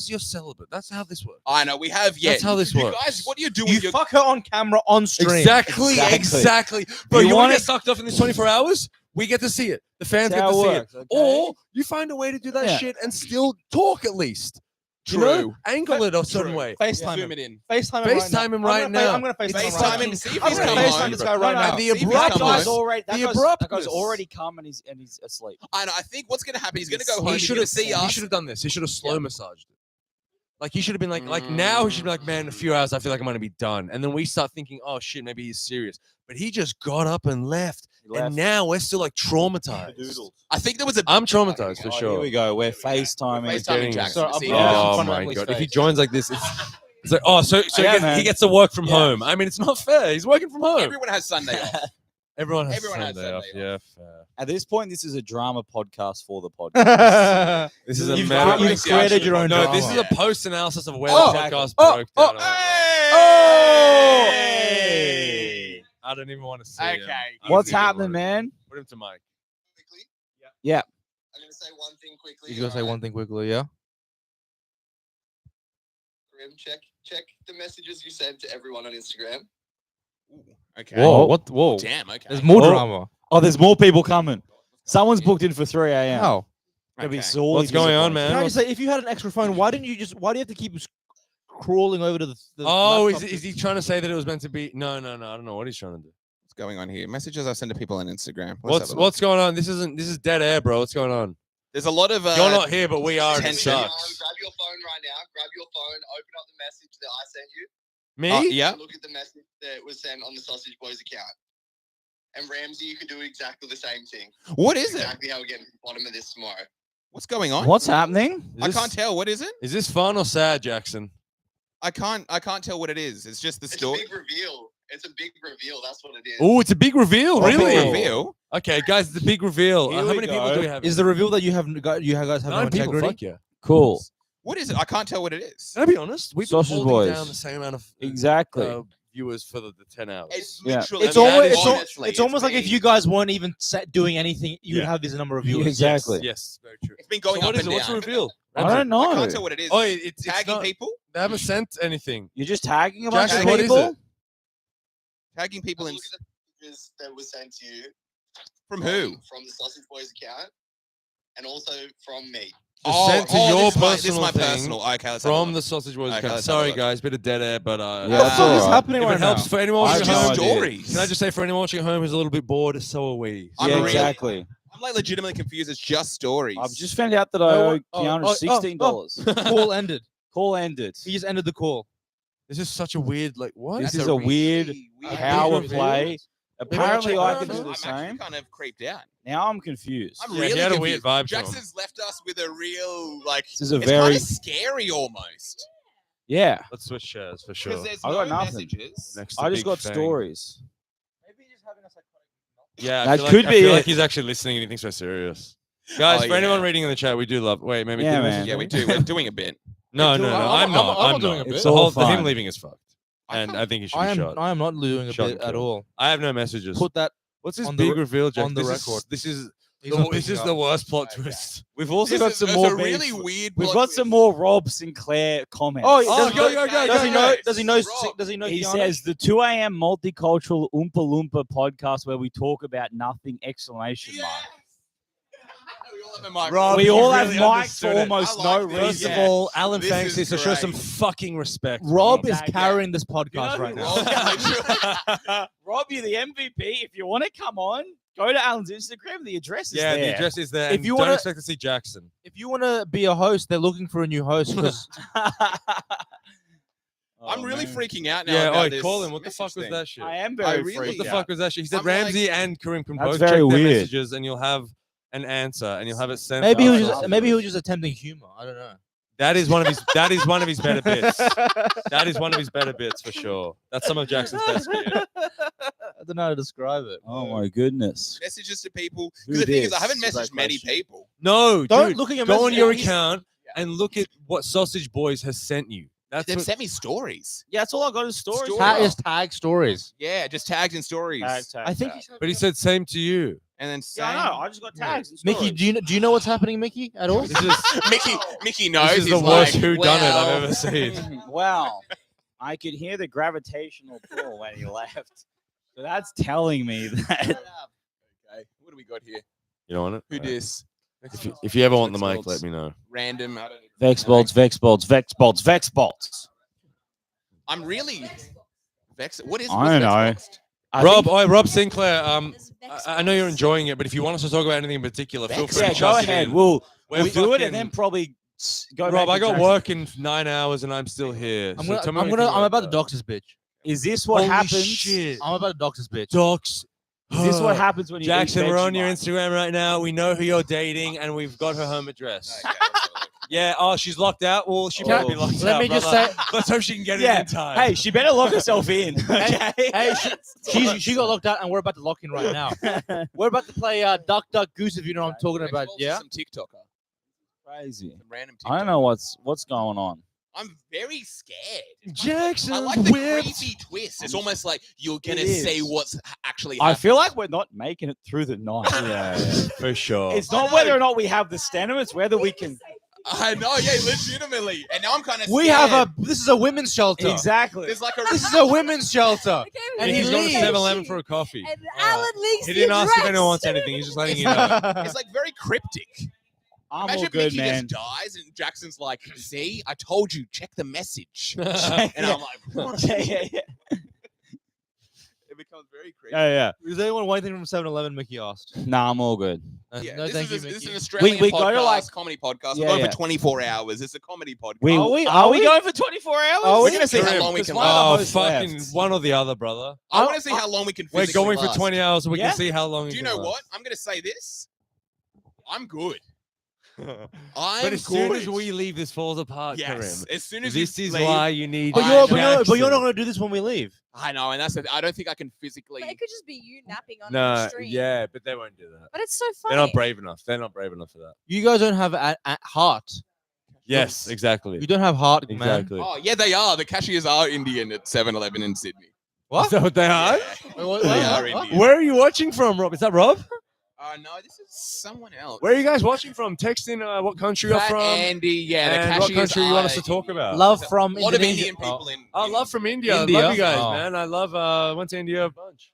hours, you're celibate. That's how this works. I know we have. Yeah, That's how this you works. guys, what do you do You with your? fuck her on camera on stream. Exactly. Bro, You you want wanna- to get sucked off in these 24 hours? We get to see it. The fans That's get how to it see works, it. okay? Or you find a way to do that Yeah. shit and still talk at least. You know, True. angle it a certain way. FaceTime Zoom him. it in. FaceTime FaceTime him right now. I'm gonna FaceTime him. him. See if I'm he's gonna come FaceTime home. this guy right now. The See if he's come That abruptness. guy's home. already. The That guy's abruptness. already come and he's asleep. And I think what's going to happen, he's going to go home. He He's should going have to see us. He should have done this. He should have slow massaged it. Like he should have been like now he should be like, man, in a few hours I feel like I'm gonna be done. And then we start thinking, oh shit, maybe he's serious. But he just got up and left. And now we're still like traumatized. I think there was a. I'm traumatized for Here sure. we go. We're FaceTiming. FaceTiming Jackson. Sorry, See if I'll he put comes. Oh front of my Emily's god! If he face. joins like this, it's like, oh, so Yeah, he man. gets to work from Yeah. home. I mean, it's not fair. He's working from home. Everyone has Sunday off. Everyone has everyone has Sunday off. Sunday Yeah, fair. At this point, this is a drama podcast for the podcast. This is a You've meta- created your own No, drama. this is a post analysis of where Oh, the podcast oh, broke oh, down. Hey! I don't even want to see him. Okay. I don't What's even happening, want man? Put him to Mike. Quickly? Yeah. I'm going to say one thing quickly. He's gonna say one thing quickly, yeah. Grim, check the messages you sent to everyone on Instagram. Okay. Whoa, what? Whoa. Damn. Okay. There's more Oh. drama. Oh, there's more people coming. Someone's booked in for 3 a.m. How? Gonna be Okay. sorely What's going on, disappointed. man? Can I just say, if you had an extra phone, why do you have to keep crawling over to the Oh, laptop is he trying to say that it was meant to be? No. I don't know what he's trying to do. What's going on here? Messages I send to people on Instagram. Let's What's have a look. going on? This is dead air, bro. What's going on? There's a lot of. You're not here, but we are. And it tension. sucks. Grab your phone right now. Grab your phone. Open up the message that I sent you. Me? Yeah. Look at the message that was sent on the Sausage Boys account. And Ramsey, you could do exactly the same thing. What is it? Exactly how we get to the bottom of this tomorrow. What's going on? What's happening? I can't tell. What is it? Is this fun or sad, Jackson? I can't tell what it is. It's just the It's a story. big reveal. It's a big reveal. That's what it is. Oh, it's a big reveal, Oh, big really? reveal. Okay, guys, it's a big reveal. Here How we many people go. do we have? Is the reveal that you guys have no 9 people? integrity? Fuck yeah. Cool. What is it? I can't tell what it is. Can I be honest? We've Sausage been holding Boys. down the same amount of Exactly. viewers for the 10 hours. It's Yeah. literally. It's And that almost is it's almost like if you guys weren't even doing anything, you would Yeah. have this number of Yeah, viewers. exactly. Yes, very true. It's been going So up what is and it? What's the down. reveal? I don't I know. can't tell what it is. Oh, it's Tagging not, people. They haven't sent anything. You're just tagging a bunch Jackson, of what is people? it? Tagging people in. Look at the messages that was sent to you. From who? From the Sausage Boys account. And also from me. Just sent to your this is personal my thing personal. Okay, let's have a From look. the Sausage Boys Okay, account. let's have a Sorry, look. guys, bit of dead air, but Yeah, What the that's fuck all is right. happening if right it helps now? for anyone I watching have at no home, idea. stories. can I just say for anyone watching at home who's a little bit bored, so are we. I'm Yeah, really- exactly. I'm like legitimately confused. It's just stories. I've just found out that I Oh, owe oh, Keanu oh, $16. Call ended. Call ended. He just ended the call. This is such a weird, like, what? This That's is a weird weird power reveal. play. Apparently, I can I'm do the actually same. kind of creeped out. Now I'm confused. I'm Yeah, really he had a confused. weird vibe to him. Jackson's left us with a real like. This is a It's very kind of scary almost. yeah. Let's switch chairs for Because sure. there's I got no nothing. messages. Next to I just Big got Fang. stories. Yeah, That I could I be feel it. like he's actually listening and he thinks we're serious. Guys, Oh, for anyone yeah. reading in the chat, we do love. Wait, maybe Yeah, did man. Yeah, we do. We're doing a bit. No, do- no, no. I'm- I'm not. I'm I'm not doing not. a bit. It's The all whole fun. him leaving is fucked, and I think he should be shot. I am not doing a Shot bit and at killed. all. I have no messages. Put that What's this on the big reveal, Jack? on the This is- record. This is He's not this picking is up. the worst plot Okay. twist. We've also This got is- some it's more. a really beef. weird. We've plot got twist. some more Rob Sinclair comments. Oh, Oh, does, go, he go, know, go, does go, he know? go. Does he know? Rob. Does he know? He Keanu? says the 2 a.m. multicultural Oompa Loompa podcast where we talk about nothing! Exclamation mark. We all have a mic. Rob, We you all really have mics understood for it. almost I no like this. First reason. of all, Alan This Fang is needs to show some great. fucking respect. Rob is Exactly. carrying this podcast You know right who now. Rob- Rob, you're the MVP. If you want to come on, go to Alan's Instagram. The address is Yeah, there. the address is there. If and you don't wanna- expect to see Jackson. If you want to be a host, they're looking for a new host because I'm really freaking out now. Yeah, about oi, this call him. What the message fuck was thing. that shit? I am I very really- What freaked the out. fuck was that shit? He said I'm like- Ramsey and Kareem can That's both check very their weird. messages and you'll have an answer and you'll have it sent. maybe he out was just, afterwards. maybe he was just attempting humor. I don't know. That is one of his. That is one of his better bits. That is one of his better bits for sure. That's some of Jackson's best bit. I don't know how to describe it. Oh my goodness. Messages to people. Who Because the thing is, I dis? haven't Is that messaged many question? people. No, Don't dude, look at your go on messages. your He's- account and look at what Sausage Boys has sent you. That's They've what, sent me stories. Yeah, that's all I got is stories. Stories. Just tag stories. Yeah, just tagged in stories. I think. but he said same to you. And then Yeah, I know. I just got tags. and Mickey, stories. do you know what's happening, Mickey? At all? This is Mickey knows. this is the he's worst like, who done it I've well, ever seen. Wow. I could hear the gravitational pull when he left. So that's telling me that. Okay, what do we got here? You don't want it? Who Right. dis? If you ever want the Vex mic, bolts. let me know. Random. I don't Vex bolts, Vex bolts, Vex bolts, Vex bolts. I'm really vexed. What is? I what's don't Vex know. bolts? Rob Sinclair. There's Vex I know you're bolts. enjoying it, but if you want us to talk about anything in particular, feel free Yeah, to go chuck it ahead. in. We'll We're do it and fucking- then probably go. Rob, back I to got Jackson. work in 9 hours and I'm still here. I'm so gonna, tell me I'm, what gonna, you think I'm about to that. dox this bitch. Is this what Holy happens? shit. I'm about to dox this bitch. Docs. Is this what happens when you Jackson, eat we're on your Vegemite? Instagram right now. We know who you're dating, and we've got her home address. Yeah. Oh, she's locked out. Well, she might be locked out. Let me just brother. say, Let's hope she can get Yeah. it in time. Hey, she better lock herself in. Okay. hey, she got locked out, and we're about to lock in right now. We're about to play Duck Duck Goose, if you know what I'm talking about. Yeah. Some TikToker. Crazy. Some random I don't know what's going on. I'm very scared. Jackson, I like the creepy twist. It's almost like you're gonna is. say what's actually I happening. feel like we're not making it through the night. yeah, for sure. It's not whether or not we have the Standup, it's whether we can. I know, yeah, legitimately. And now I'm kind of. We have a. This is a women's shelter. Exactly. There's like a. This is a women's shelter. And And he's he going to leaves. 7-Eleven for a coffee. And Alan leaks He the didn't ask if address. anyone wants anything. He's just letting you know. It's like very cryptic. I'm Imagine all good, Mickey man. just dies and Jackson's like, "See, I told you, check the message." And I'm like, "What?" yeah. It becomes very creepy. Yeah. Does anyone want anything from 7-Eleven? Mickey asked. Nah, I'm all good. Yeah, No, this, thank is you, this is an Mickey. Australian we podcast, go to, like- comedy podcast. Yeah, We're going yeah. for 24 hours. It's a comedy podcast. Are we going for 24 hours? Are We're we? gonna see How how long we because can one of the Oh, hosts fucking left. one or the other, brother. I want to see how long we can We're physically going for last. 20 hours so we Yeah? can see how long Do it you can know last. what? I'm going to say this. I'm good. But as soon as we leave, this falls apart, Yes. Karim. As soon as This you is leave, why you need. But I you're, know. but you're not Jackson. going to do this when we leave. I know, and that's the, I don't think I can physically. But it could just be you napping on No, the stream. yeah, but they won't do that. But it's so funny. They're not brave enough. They're not brave enough for that. You guys don't have a heart. Yes, exactly. You don't have heart, man. Exactly. Oh yeah, they are. The cashiers are Indian at 7-Eleven in Sydney. What? Is that what they are? Yeah. They are Indian. Where are you watching from, Rob? Is that Rob? No, this is someone else. Where are you guys watching from? Text in what country you're Fat from. Andy, yeah, the and what cashiers country you want us to are talk Indian. about? Love from A lot of Indonesia. Indian people in. Oh, love from India. India? Love you guys, Oh. man. I love. Went to India a bunch.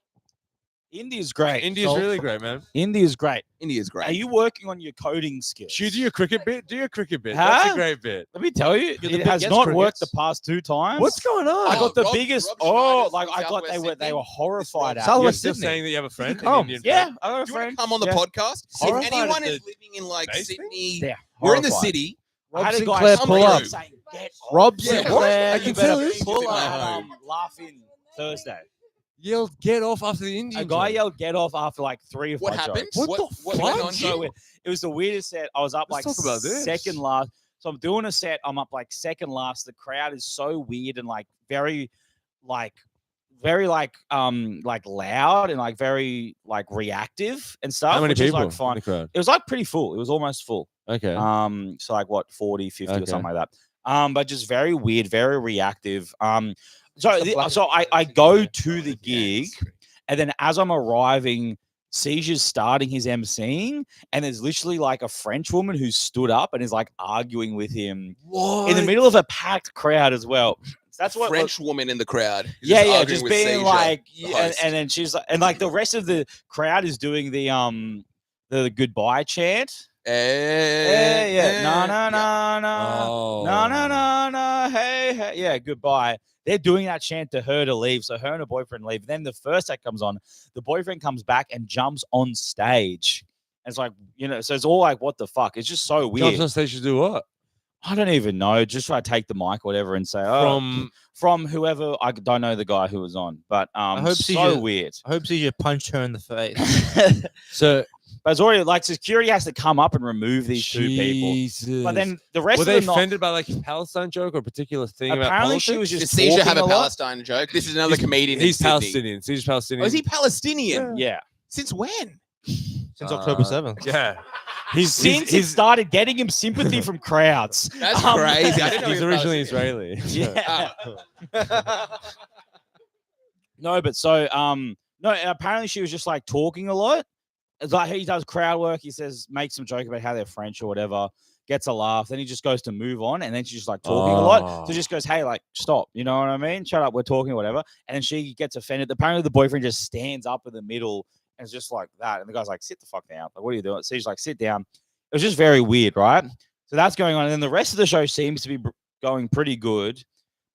India's great. India's So- really great, man. India's great. India's great. Are you working on your coding skills? Should you do your cricket bit? Do your cricket bit. That's Huh? a great bit. Let me tell you, You're the it has biggest not worked the crickets. past 2 times. What's going on? I got the Rob- biggest. Rob Oh, Schneider's like from I got they Southwest were Sydney. horrified This at. Rob- me. You're Southwest still Sydney. saying that you have a friend. come. An Indian Yeah, friend? I got a Do you want friend. to come on the Yeah. podcast? If Horrified anyone at is the living in like base Sydney, They're we're in the horrified. city. I had a Rob guy Sinclair, pull up. saying, "Get Rob off." Yeah, Sinclair, what? I you can better tell you. Pull He's up in my at home. laughing Thursday. Yelled, get off after the Indian. A guy joke. yelled "get off" after like 3 or 4 What happened? jokes. What the what fuck? went on So here? weird. It was the weirdest set. I was up Let's like talk about this. second last. So I'm doing a set. I'm up like second last. The crowd is so weird and like very like loud and like very like reactive and stuff. How many which people is like in fun. the crowd? It was like pretty full. It was almost full. Okay. So like what 40, 50 or Okay. something like that. But just very weird, very reactive. So It's a black- so I go to the gig, and then as I'm arriving, Seiju's starting his emceeing, and there's literally like a French woman who stood up and is like arguing with him What? in the middle of a packed crowd as well. That's what French woman in the crowd. is yeah, arguing just with being Seizure, like, the yeah, and, host. and then she's like, and like the rest of the crowd is doing the goodbye chant. Yeah. No, no, no, no. Oh. No, no, no, no. Hey, hey. Yeah, goodbye. They're doing that chant to her to leave. So her and her boyfriend leave. Then the first act comes on. The boyfriend comes back and jumps on stage. And it's like, so it's all like, what the fuck? It's just so weird. Jumps on stage to do what? I don't even know. Just try to take the mic or whatever and say, from whoever. I don't know the guy who was on, but hope so CJ weird. I hope CJ punched her in the face. So, but it's already like security has to come up and remove these 2 people. Jesus. But then the rest were of they them not. offended by like a Palestine joke or a particular thing about Apparently, politics? she was Does just Seizure have talking a lot. Palestine joke? This is another comedian. He's in Sydney. Palestinian. Seiju's Palestinian. Oh, is he Palestinian? Yeah. Since when? Since October 7th. Yeah. Since it started getting him sympathy from crowds. That's crazy. I didn't know He's he was originally Palestinian. Israeli. Yeah. No, but so no, apparently she was just like talking a lot. It's like he does crowd work. He says, makes some joke about how they're French or whatever, gets a laugh. Then he just goes to move on. And then she's just like talking a lot. So just goes, hey, like, stop. You know what I mean? Shut up. We're talking or whatever. And then she gets offended. Apparently the boyfriend just stands up in the middle and is just like that. And the guy's like, sit the fuck down. Like, what are you doing? So he's like, sit down. was just very weird, right? So that's going on, and then the rest of the show seems to be going pretty good.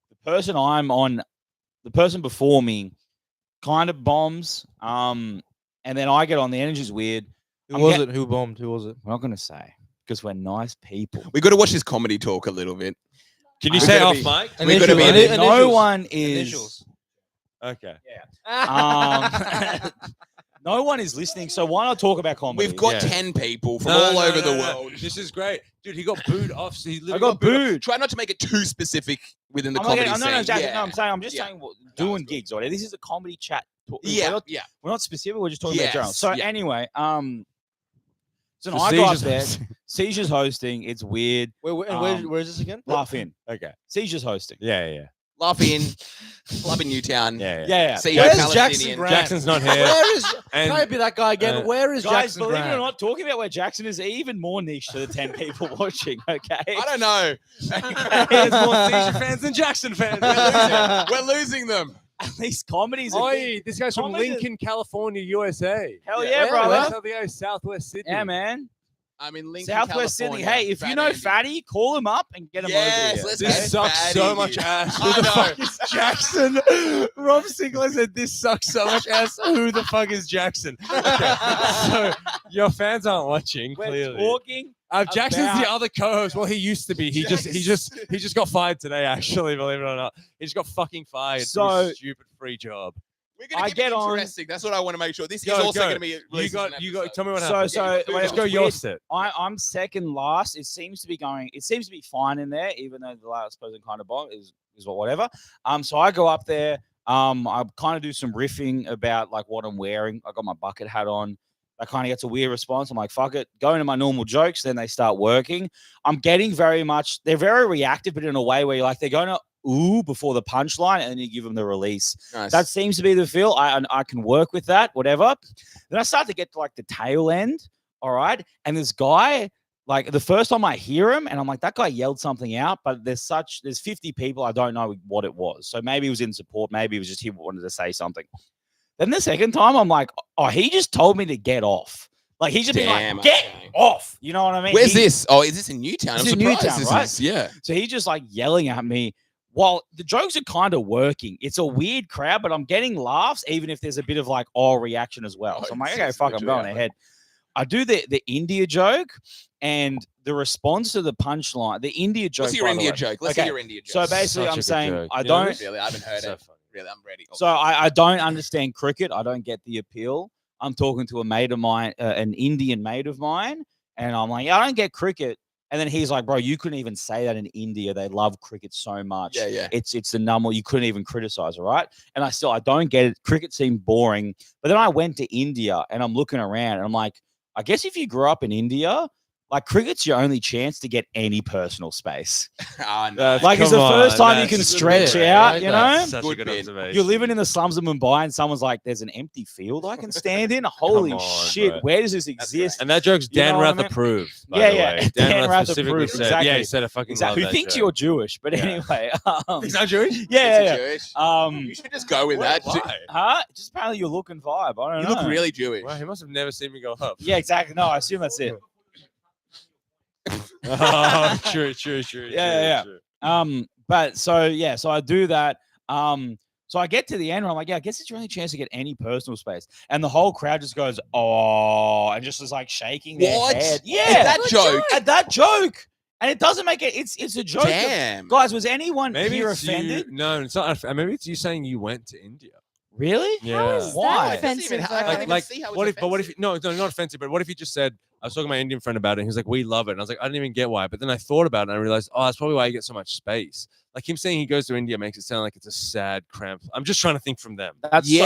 The person I'm on, the person before me, kind of bombs. And then I get on. The energy's weird. Who was it? Who bombed? Who was it? I'm not gonna say because we're nice people. We got to watch his comedy talk a little bit. Can you We say gotta off be- mic? We got to be in it. No one is. Initials. Okay. No one is listening. So why not talk about comedy? We've got Yeah. 10 people from No, all no, over no, the no. world. This is great, dude. He got booed off. So he literally I got booed. Try not to make it too specific within the I'm comedy not, scene. no, exactly. Yeah. No, I'm saying I'm just Yeah. saying doing gigs. Or this is a comedy chat. Yeah, yeah. We're not specific. We're just talking about general. Yes, So yeah. anyway, so So I go up Seizure's there. hosting. Seizure's hosting. It's weird. Where is this again? Laugh in. Okay. Seizure's hosting. Yeah. Laugh in, club in Newtown. Yeah. See Where's Palestinian. Jackson Grant? Jackson's not here. Where is? And- Can I be that guy again? Where is Guys, Jackson believe it or Grant? not, talking about where Jackson is even more niche to the 10 people watching. Okay. I don't know. There's more Seizure fans than Jackson fans. We're losing them. At least comedy's a Oi, thing. this guy's from Comedy- Lincoln, California, USA. Hell yeah, West brother. Southwest Sydney. Yeah, man. I'm in Lincoln, Southwest California. Sydney. Hey, if you know Fatty, call him up and get him Yes, over let's here. get This sucks Fatty. so much ass. Who I the know. fuck is Jackson? Rob Sigler said this sucks so much ass. Who the fuck is Jackson? Okay. So your fans aren't watching, We're clearly. talking. Jackson's the about- other co-host. Well, he used to be. He just got fired today. Actually, believe it or not, he just got fucking fired. So- for his stupid free job. We're gonna I keep get it on- interesting. That's what I want to make sure. This Go, is also go. going to be. You released as an got. episode. Tell me what So- happened. so, Let's wait, go your weird. set. I'm second last. It seems to be going. It seems to be fine in there, even though the last person kind of bomb is whatever. So I go up there. I kind of do some riffing about like what I'm wearing. I got my bucket hat on. That kind of gets a weird response. I'm like, fuck it, go into my normal jokes. Then they start working. I'm getting very much. They're very reactive, but in a way where you're like they're going to ooh before the punchline, and then you give them the release. Nice. That seems to be the feel. I can work with that, whatever. Then I start to get to like the tail end. All right. And this guy, like the first time I hear him, and I'm like, that guy yelled something out, but there's 50 people. I don't know what it was. So maybe he was in support. Maybe it was just he wanted to say something. Then the second time, I'm like, oh, he just told me to get off. Like he just been Damn, like, get okay. off. You know what I mean? Where's this? Oh, is this in Newtown? It's I'm in surprised Newtown, this right? is. Yeah. So he's just like yelling at me. While the jokes are kind of working, it's a weird crowd, but I'm getting laughs, even if there's a bit of like reaction as well. Oh, So I'm like, it's okay, fuck, I'm literally going happening. ahead. I do the India joke, and the response to the punchline, the India joke. What's your by the India way. joke? Let's Okay, hear your India joke. So basically, Such a I'm good saying joke. I You know don't. this? Really, I haven't heard So it. funny. Really, I'm ready. So I don't understand cricket. I don't get the appeal. I'm talking to a mate of mine, an Indian mate of mine, and I'm like, I don't get cricket. And then he's like, bro, you couldn't even say that in India. They love cricket so much. Yeah, yeah. It's the number. You couldn't even criticize, all right? And I don't get it. Cricket seemed boring. But then I went to India and I'm looking around and I'm like, I guess if you grew up in India, like cricket's your only chance to get any personal space. Ah, no. Like it's Come the first on, time you can that's stretch good. out, Like you that. know? Such Good a good bit. observation. You're living in the slums of Mumbai and someone's like, there's an empty field I can stand in. Holy on, shit, bro. where does this That's exist? And that joke's You know Dan what I Rath mean? approved. By Yeah, the yeah. way. Dan Rath specifically approved, said, exactly. Yeah, he said I fucking Exactly. Who love that thinks joke. you're Jewish? But Yeah. anyway, He's not Jewish? yeah. Jewish. Um, You should just go with that. Why? huh? Just apparently your look and vibe. I don't You know. look really Jewish. Wow, he must have never seen me go up. Yeah, exactly. No, I assume that's it. Oh, true. Yeah. But so I do that. So I get to the end and I'm like, yeah, I guess it's your only chance to get any personal space. And the whole crowd just goes, oh, and just is like shaking their What? head. Yeah, At that joke. At that joke. And it doesn't make it. It's a joke. Damn. Guys, was anyone Maybe here it's offended? You, no, it's not. Maybe it's you saying you went to India. Really? Yeah. is that Why? offensive? Like, what if? But what if? No, not offensive. But what if you just said? I was talking to my Indian friend about it. And he was like, "We love it." And I was like, "I didn't even get why." But then I thought about it and I realized, oh, that's probably why you get so much space. Like him saying he goes to India makes it sound like it's a sad cramp. I'm just trying to think from them. That's Yeah,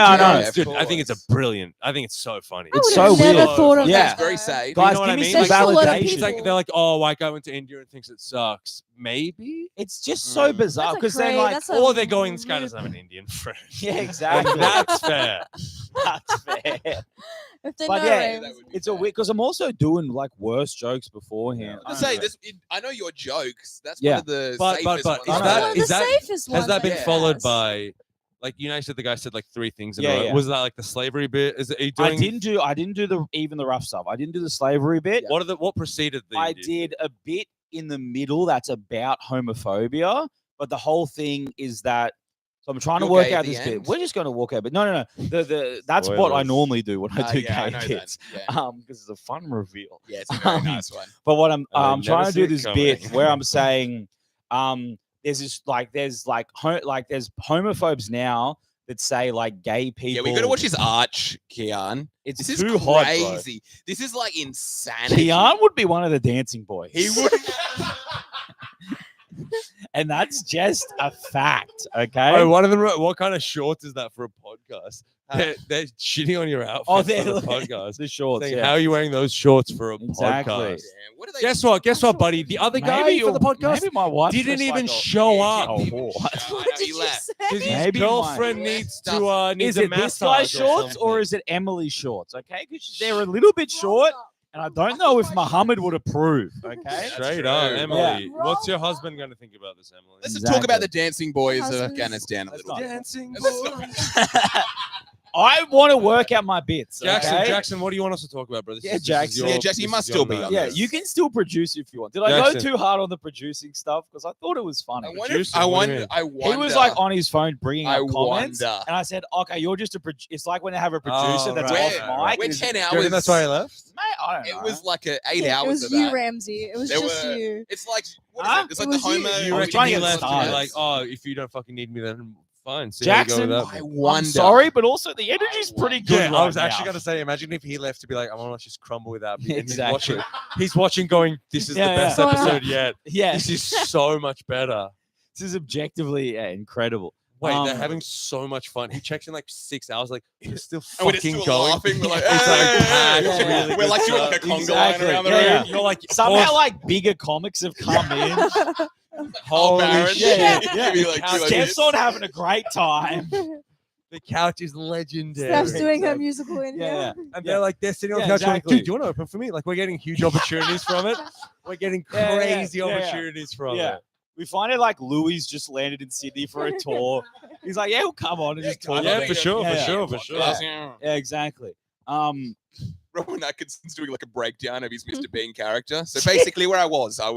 I know. yeah. Dude, I think it's a brilliant. I think it's so funny. I It's would have so never weird. thought of Yeah. that. It's very safe. Guys, know what give I me mean? some There's a lot of validation. It's like they're like, oh, white guy went to India and thinks it sucks. Maybe. It's just so bizarre That's a because then cra- like, that's a Or they're going, this guy doesn't have an Indian friend. yeah, Like, exactly. that's fair. That's fair. If they But know yeah, him. That would be it's a bad. weird because I'm also doing like worse jokes beforehand. I was gonna say this. I know your jokes. That's Yeah. one of the But- safest but ones. is That's that- one of is the that- safest Has ones, that been I followed guess. by Like you know, you said the guy said like 3 things. Yeah, yeah. Was that like the slavery bit? Is it? Are you doing, I didn't do the rough stuff. I didn't do the slavery bit. What preceded the? I did a bit in the middle that's about homophobia, but the whole thing is that. So I'm trying to work out this bit. We're just going to walk out, but no. That's what I Spoilers. normally do when I do yeah, I gay know bits. that. Yeah. Because it's a fun reveal. Yeah, it's a very nice one. But what I'm never trying to see do it this coming. bit where I'm saying there's homophobes now that say like gay people. Yeah, we got to watch his arch, Kian. It's This is too hot, bro. crazy. This is like insanity. Kian would be one of the dancing boys. He would. And that's just a fact, okay? Oh, one of them. What kind of shorts is that for a podcast? They're shitting on your outfit for the podcast. The shorts. Saying, Yeah. how are you wearing those shorts for a Exactly. podcast? Yeah, what are they? Guess what, buddy? The other guy for the podcast Maybe my wife didn't even show up. Oh, I know, he left. Because his Maybe girlfriend mine. needs to Is a it this massage guy's shorts or is it Emily's shorts? Okay, because they're a little bit short, and I don't know if Muhammad would approve. Okay, straight up, true. Emily? What's your husband going to think about this, Emily? Let's just talk about the Exactly. dancing boys of Husbands. Afghanistan a little bit. Dancing Let's not- I want to work out my bits. Jackson, okay? Jackson, what do you want us to talk about, brother? Yeah, Jackson. Yeah, Jackson, you must still be on Yeah, this. you can still produce if you want. Did I Jackson. go too hard on the producing stuff? Because I thought it was funny. I wonder. Producer, I what do you wonder. mean? I wonder. He was like on his phone bringing I up comments, wonder. and I said, "Okay, you're just a." It's like when they have a producer that's right, off right, mic. We're and 10 Do you hours. reckon that's why he left? Mate, I don't know. It was like 8 Yeah, hours it was of you, that. Ramsey. It was There just were- you. It's like what Huh? is it? It's It like the was you. homo. You I'm reckon trying he to get left to be started. like, oh, if you don't fucking need me, then fine. See how you Jackson, go with I that. wonder. I'm sorry, but also the energy's pretty good. Yeah, I right was actually now. going to say, imagine if he left to be like, I want to just crumble without me. And Exactly. He's watching going, this is Yeah, the best yeah. episode yet. Yeah, This is so much better. this is objectively incredible. Wait, they're Um, having so much fun. He checks in like 6 hours, like, we're still And we're fucking just still going. laughing. We're like, It's like "Hey, packed, yeah, yeah. really we're good like doing stuff. like a conga Exactly. line around the Yeah, room. You're like, Somehow, like bigger comics have come in. Holy Baron. shit! Yeah, yeah. Be like, be like Steph's this. on having a great time. the couch is legendary. Steph's doing her musical in Yeah, yeah. here. And they're like, they're sitting on the Yeah, couch going, exactly. dude, do you want to open for me? Like, we're getting huge opportunities from it. We're getting Yeah, yeah, crazy yeah, yeah. opportunities from Yeah. it. We find it like Louis just landed in Sydney for a tour. He's like, yeah, we'll come on and just talk. Yeah, about for it. sure, Yeah, for yeah. sure, for sure. Yeah, exactly. Rowan Atkinson's doing like a breakdown of his Mr. Bean character. So basically, where I was. Yeah,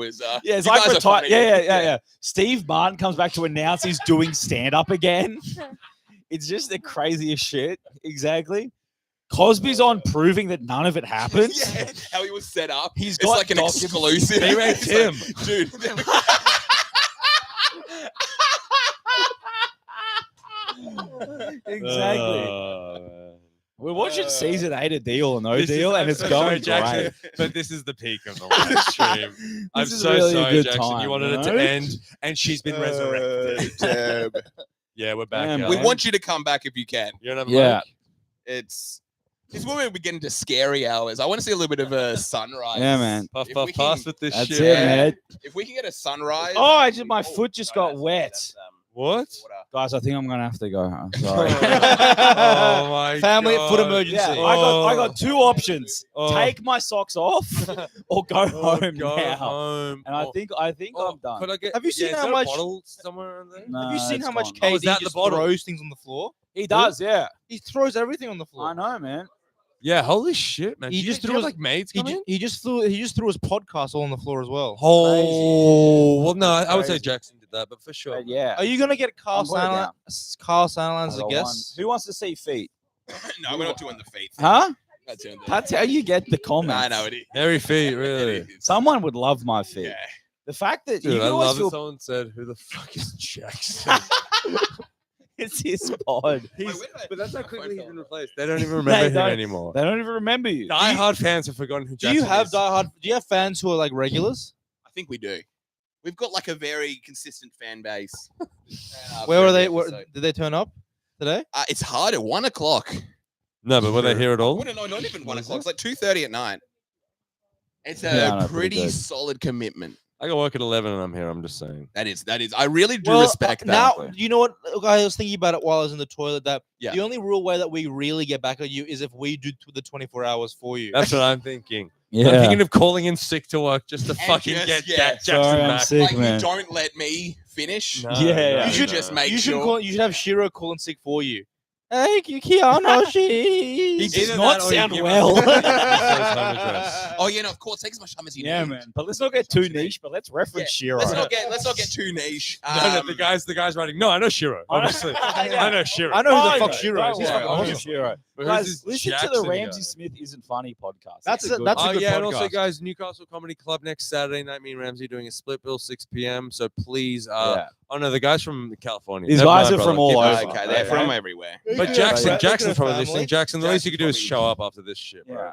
it's you like guys are retired. funny. Yeah. Steve Martin comes back to announce he's doing stand up again. It's just the craziest shit. Exactly. Cosby's on proving that none of it happened. Yeah, how he was set up. He's It's got like an documents. exclusive. They ranked It's like, him. dude. Exactly. We're watching season 8 of Deal or No This is- Deal, and I'm it's so going sorry, great. Jackson, but this is the peak of the live stream. I'm This is so really a sorry, good Jackson. time, you wanted it you know? to end, and she's been resurrected. Yeah, we're back. Yeah, out. man. We want you to come back if you can. You know what Yeah. It's when we begin into scary hours. I want to see a little bit of a sunrise. Yeah, man. Puff, If puff, we pass can- with this That's shit. it, man. If we can get a sunrise. Oh, my foot just got wet. What? Guys, I think I'm gonna have to go. Sorry. Oh my Family God. foot emergency. Yeah, I got two options: Oh. take my socks off or go home Go now. home. And I Oh, think oh, I'm done. Could I get? Have you seen is how there a much- bottle somewhere in there? No, Have you seen it's how much gone. Oh, is KD that the just bottle? throws things on the floor? He does? Yeah, He throws everything on the floor. I know, man. Yeah, holy shit, man. He Do just you threw have, his- like maids He, come in? he just threw his podcast all on the floor as well. Oh, well, no, I would say Crazy. Jackson did that, but for sure. But yeah. Are you gonna get Carl I'm going Sandland? down. Carl I Sandland as a got guest? one. Who wants to see feet? No, we're not doing the feet. Huh? Not doing the- That's how you get the comments. I know it is. Hairy feet, It really. is. Someone would love my feet. Yeah. The fact that Dude, you I can always love that feel someone said, "Who the fuck is Jackson?" it's his pod. But that's how quickly he's been replaced. They don't even remember him don't. anymore. They don't even remember you. Die Hard fans have forgotten who Do Jackson you have is. diehard? Do you have fans who are like regulars? I think we do. We've got like a very consistent fan base. Where for were every they? Where, episode. did they turn up today? It's hard at 1 o'clock. No, but were they here at all? No, not even 1 o'clock. It's like 2:30 at night. It's a Yeah, I know, pretty pretty good. solid commitment. I got work at 11 and I'm here. I'm just saying. That is. I really do respect that. Now, you know what? I was thinking about it while I was in the toilet. That Yeah. the only real way that we really get back at you is if we do the 24 hours for you. That's what I'm thinking. I'm Yeah. thinking of calling in sick to work just to fucking just- get yeah. Jackson Sorry, I'm back. sick, Like, man. you don't let me finish. No, Yeah, You you should just make You should sure. call. You should have Shiro call in sick for you. Hey, Keanu, He Either does that not or you sound give well. us his home address. Oh yeah, no, of course. Take as much time as you Yeah, need. man. But let's not get too niche. But let's reference Shiro. Let's not get too niche. No, the guy's writing. No, I know Shiro. Obviously, I know Shiro. I know who the I fuck know, Shiro don't is. He's worry, fucking I know awesome. Shiro. But who's Guys, this listen to the Jackson Ramsey guy? Smith Isn't Funny podcast. That's It's a good Yeah, and also, podcast. guys, Newcastle Comedy Club next Saturday night. Me and Ramsey doing a split bill, 6 p.m. So please, yeah. oh no, the guys from California. These Never guys mind, are from brother. all Keep over. it Okay, up. they're Okay. from everywhere. But Yeah. Jackson's probably family. listening. Jackson, the least you could do is Jackson's show up after this shit, bro. Yeah.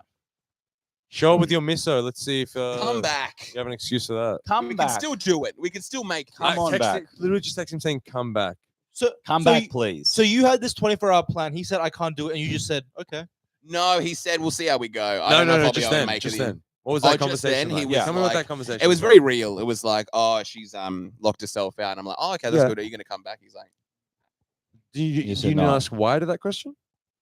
Show up with your misso. Let's see if Come back. you have an excuse for that. Come We back. can still do it. We can still make. Come on back. Literally just text him saying, "Come back." So Come so back, you- please. So you had this 24-hour plan. He said I can't do it, and you just said okay. No, he said we'll see how we go. I No, don't know if no, I'll be just able to then. make Just it in. then. What was Oh, that just conversation? then, he like? was Tell me what like- that conversation. It was very real. It was like, oh, she's locked herself out. And I'm like, oh, okay, that's Yeah. good. Are you gonna come back? He's like, Do you You said didn't no. ask why to that question?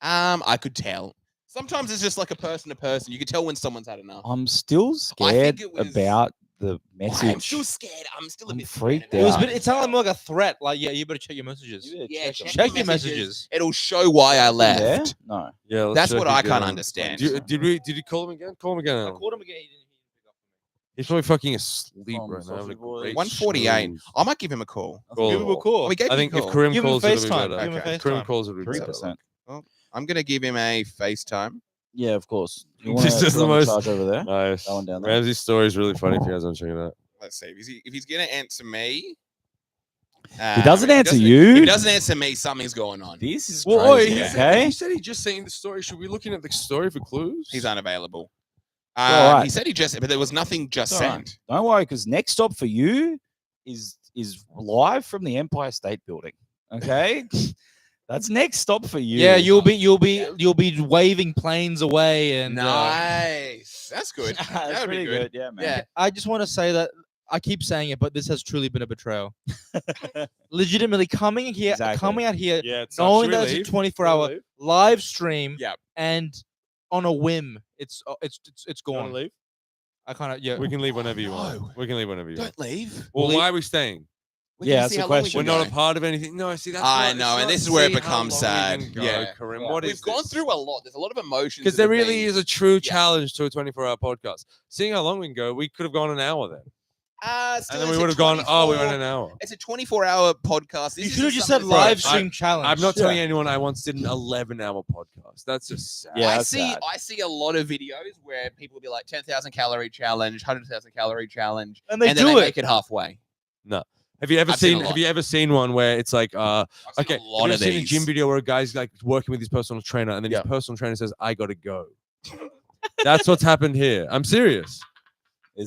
I could tell. Sometimes it's just like a person to person. You can tell when someone's had enough. I'm still I think scared it was- about the message. I'm still scared. I'm still a I'm bit freaked scared It was. about It sounded more like a threat. Like, yeah, you better check your messages. You better Yeah, Check your messages. It'll show why I left. There? No. Yeah, let's That's check what I again. can't understand. Did you call him again? Call him again. I Alan. called him again. He didn't pick up. He's probably fucking asleep From right now. having a Sausage Boys. great 148. snooze. I might give him a call. Call Give him a call. We gave I him think a if call. Karim Give him calls, it'll be FaceTime. better. Give him Okay. a Karim FaceTime. calls, it'll be 3%. better. I'm gonna give him a FaceTime. Yeah, of course. You This wanna is put the on most- charge over there. Nice. That one down there. Ramsey's story is really funny if you guys want to check it out. Let's see. If he's gonna answer me, He doesn't answer If you. he doesn't answer me, something's going on. This is Well, crazy. Okay. he said he just saying the story. Should we looking at the story for clues? He's unavailable. all right. He said he just, but there was nothing just It's all right. sent. Don't worry, because next stop for you is live from the Empire State Building. Okay. That's next stop for you. Yeah, you'll be waving planes away and Nice. That's good. That's That would pretty be good. Yeah, man. Yeah. I just want to say that I keep saying it, but this has truly been a betrayal. Legitimately coming here, Exactly. coming out here, Yeah, it's knowing that it's a 24-hour live stream, Yep. and on a whim, it's Gone. gone. Leave? I kind of yeah. We can leave whenever you No. want. We can leave whenever you want. Don't leave. Well, leave- why are we staying? We Yeah, can that's see the how long we question. We're can not go. a part of anything. No, see, that's I not- know, it's and not this is where it see how becomes long we sad. can go, Yeah. Karim. What is We've gone through a lot. There's a lot of emotions. Because that there have really been- is a true Yeah. challenge to a 24-hour podcast. Seeing how long we can go, we could have gone an hour then. Still, And then we it's a would have gone, oh, we 24 went an hour. It's a 24-hour podcast. You This should have isn't just said something live that's- stream challenge. I'm not telling anyone I once did an 11-hour podcast. That's just sad. Yeah, I that's see. sad. I see a lot of videos where people will be like 10,000 calorie challenge, 100,000 calorie challenge, And they then do they it. make it halfway. Have you ever I've seen a seen? lot. Have you ever seen one where it's like, I've seen okay, a lot have you of ever seen a these. gym video where a guy's like working with his personal trainer, and then Yeah. his personal trainer says, "I gotta go." That's what's happened here. I'm serious.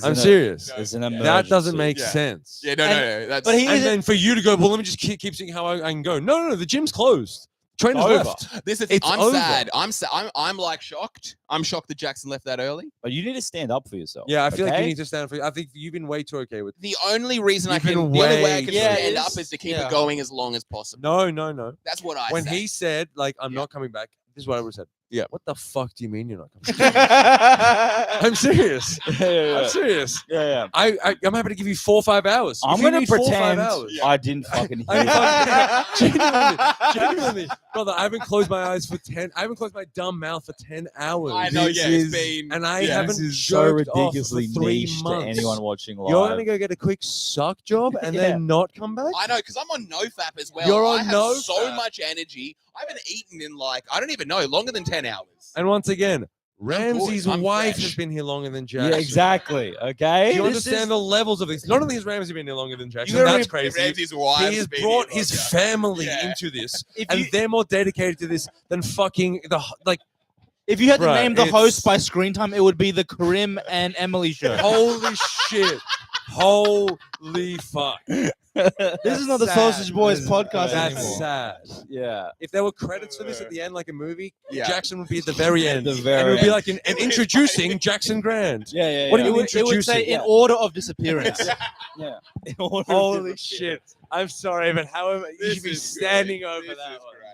I'm serious. It's an That emergency. doesn't make Yeah. sense. Yeah, no. That's but he And is then for you to go, well, let me just keep seeing how I can go. No, the gym's closed. Trainer's Over. left. this is. It's I'm over. sad. I'm like shocked. I'm shocked that Jackson left that early. But you need to stand up for yourself. Yeah, I feel like okay? you need to stand for. I think you've been way too okay with. The only reason You've the been only way I can way- Yeah, stand it up is- is to keep yeah. it going as long as possible. No. That's what I When say. he said, like, I'm Yeah. not coming back, this is what I would have said. Yeah. What the fuck do you mean you're not coming back? I'm serious. yeah. I'm serious. Yeah. I'm happy to give you 4 or 5 hours. I'm If you gonna need 4 or 5 pretend hours. I didn't fucking hear I'm that. fucking- genuinely, brother. I haven't closed my eyes for 10. I haven't closed my dumb mouth for 10 hours. I know. This Yeah, is- it's been. And I Yeah. haven't This is so jerked off ridiculously for 3 niche to months. anyone watching live. You're gonna go get a quick suck job and Yeah. then not come back? I know, because I'm on NoFap as well. You're I on have NoFap. so much energy. I haven't eaten in like I don't even know longer than 10 hours. And once again, Ramsey's I'm wife fresh. has been here longer than Yeah, Jackson. exactly. Okay. Do you This understand is- the levels of this? Not only has Ramsey been here longer than Jackson, You gotta that's re- crazy. Ramsey's wife. He has brought his family Yeah. into this, If and you- they're more dedicated to this than fucking like. If you had to Right, name the it's- host by screen time, it would be the Karim and Emily show. Holy shit! Holy fuck! This is not the sad. Sausage Boys podcast That's anymore. sad. Yeah. If there were credits for this at the end, like a movie, Yeah. Jackson would be at the very end. The and very it would be end. like an introducing Jackson Grant. Yeah. What do It you mean would, it would say introducing? in order of disappearance. Yeah. Holy shit! I'm sorry, but however you should be standing over that one.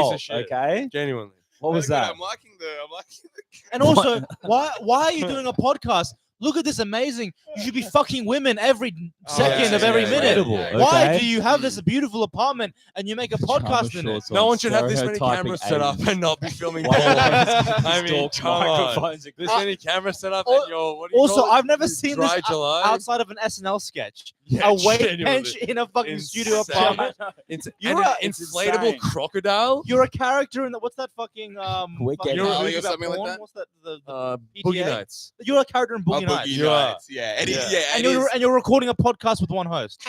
fault. of shit. Okay. Genuinely. What was that? I'm liking the. And also, why are you doing a podcast look at this amazing. You should be fucking women every Oh, second yeah, of every yeah, minute. incredible. Why Okay. do you have this beautiful apartment and you make a podcast in it? No one should have this many Stereotyping cameras set up Asians. and not be filming Wow. porn. I mean, Stalks come on. microphones. This many cameras set up Al- and you're, what do you Also, call it? I've never seen Dry this July? outside of an SNL sketch. Yeah, A weight genuinely. bench in a fucking studio Insane. apartment. It's You're an a- it's inflatable insane. crocodile. You're a character in the what's that fucking Wicked fucking You're- movie or about something like porn? that? What's that? The Boogie PTA? Nights. You're a character in Oh, Boogie Nights. Boogie You are. Nights. Yeah. And Yeah. And you're recording a podcast with one host.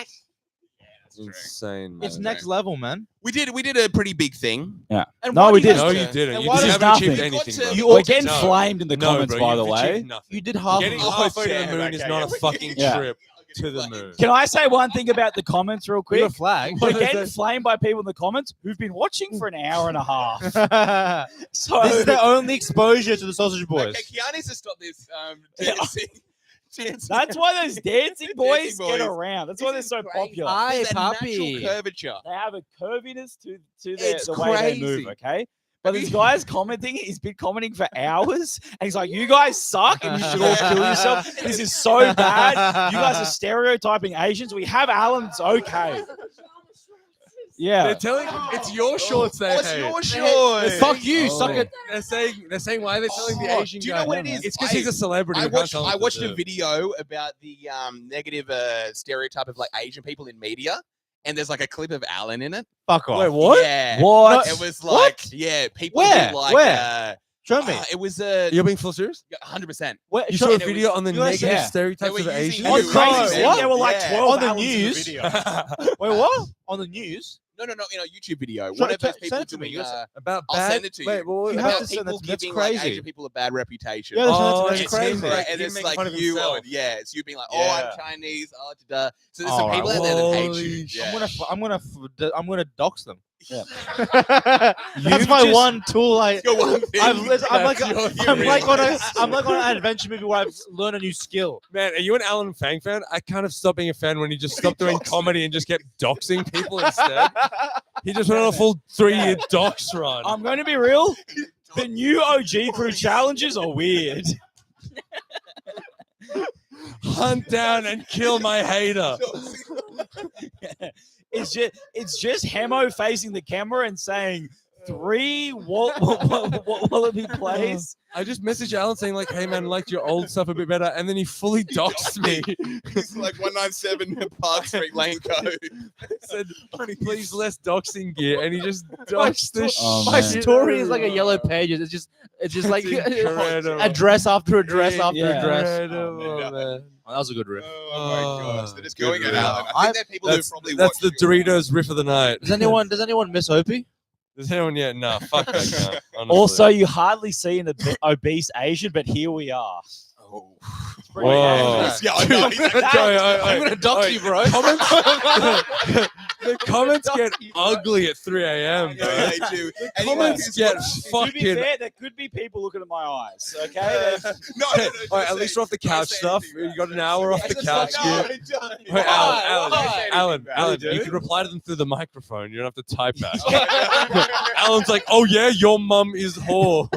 Insane. It's man. next level, man. We did a pretty big thing. And No, why we do you didn't. guys- No, you didn't. And You why haven't does achieved nothing? anything, You bro. got We're getting No. flamed in the No, comments, bro, by the you've way. achieved nothing. You did half. Getting Oh, halfway to damn, the moon is okay, not yeah, a we fucking Yeah. trip to the moon. Can I say one thing about the comments real You're quick? a flag. We're getting flamed by people in the comments who've been watching for an hour and a half. So This is their only exposure to the Sausage Boys. Okay, Keanu needs to stop this Yeah. dancing. that's why those dancing boys Dancing get boys. around. That's why they're so popular. Hi, There's a natural puppy. curvature. They have a curviness to It's the way they move, crazy. okay? But this guy's commenting, he's been commenting for hours, and he's like, you guys suck and you should all kill yourself. This is so bad. You guys are stereotyping Asians. We have Alan, it's okay. Yeah. They're telling it's your shorts they What's hate. your shorts? Fuck you, Oh. suck it. They're saying why they're telling the Oh, Asian do you guy. know what it is? It's because he's a celebrity. I We can't watched tell him I what to watched a do. video about the negative stereotype of like Asian people in media, and there's like a clip of Alan in it. Fuck off. Wait, what? Yeah. What? It was What? like people Where? who like Where? Show me. it was You're being full serious? 100%. Wait, You show- saw a it video was- on the you guys- negative yeah. stereotypes They of were using Asians? it On was crazy. crazy. There were like Yeah. 12 On the Alans in news. video. Wait, what? On the news? No, in a YouTube video. Show- One of those send people it to me. doing About I'll bad. send it to Wait, you. well, You about, have to send people it to me. That's giving like crazy. Asian people a bad reputation. Yeah, that's Oh, that's It's crazy. him, Like, and him it's making like fun of you himself. on, yeah. It's you being like, Yeah. oh, I'm Chinese, oh, da-da. So there's All some right, people out there that hate you. holy Yeah. I'm gonna dox them. Yeah. That's my just- one tool. Your one thing. I'm like That's your I'm like on hero. I'm like on an adventure movie where I've learned a new skill. Man, are you an Alan Fang fan? I kind of stopped being a fan when he just stopped doing comedy and just kept doxing people instead. He just went on a full 3-year dox run. I'm going to be real. The new OG crew challenges are weird. Hunt down and kill my hater. It's just Hemo facing the camera and saying 3 Wallaby plays. I just messaged Alan saying like, "Hey man, liked your old stuff a bit better," and then he fully doxed me. It's like 197 Park Street Lane Code. Said, "Please less doxing gear," and he just doxed the Oh, My man. story is like a yellow pages. It's just like incredible. address after address after Yeah. address. Incredible, man. Oh, that was a good riff. Oh my gosh, they're just good going at riff. Alan. I think they're people who That's, probably that's the watch you. Doritos riff of the night. Does anyone miss Opie? Does anyone yet? Nah, fuck that guy. honestly. Also, you hardly see an obese Asian, but here we are. Oh. It's pretty Whoa. dangerous. Yeah, I know. He's like, I'm gonna dox you, bro. The comments get ugly at 3 a.m. bro. yeah, they do. Anyone Comments who's get watched- To be fucking. fair, there could be people looking at my eyes. Okay, No, All right, at least we're off the couch stuff. You got an hour off the couch. Wait, Alan, you can reply to them through the microphone. You don't have to type back. Alan's like, "Oh yeah, your mum is whore."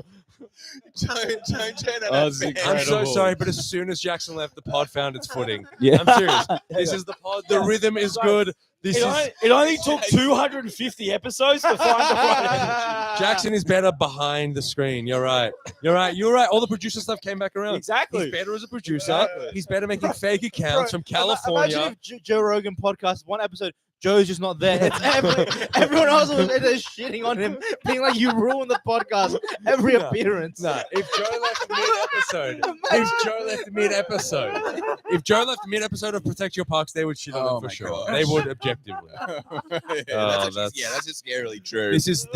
Don't turn it Oh, up. it's man. I'm so Incredible. sorry, but as soon as Jackson left, the pod found its footing. yeah. I'm serious. This is the pod. The rhythm is good. This is It only took 250 episodes to find the right Jackson is better behind the screen. You're right. You're right. All the producer stuff came back around. Exactly. He's better as a producer. Exactly. He's better making fake accounts from California. Imagine if Joe Rogan podcast, one episode, Joe's just not there. It's everyone else was there shitting on him, being like, "You ruined the podcast." Every No. appearance. Nah, if Joe left mid-episode of Protect Your Parks, they would shit on Oh him for my sure. gosh. They would objectively. That's just scarily true. This is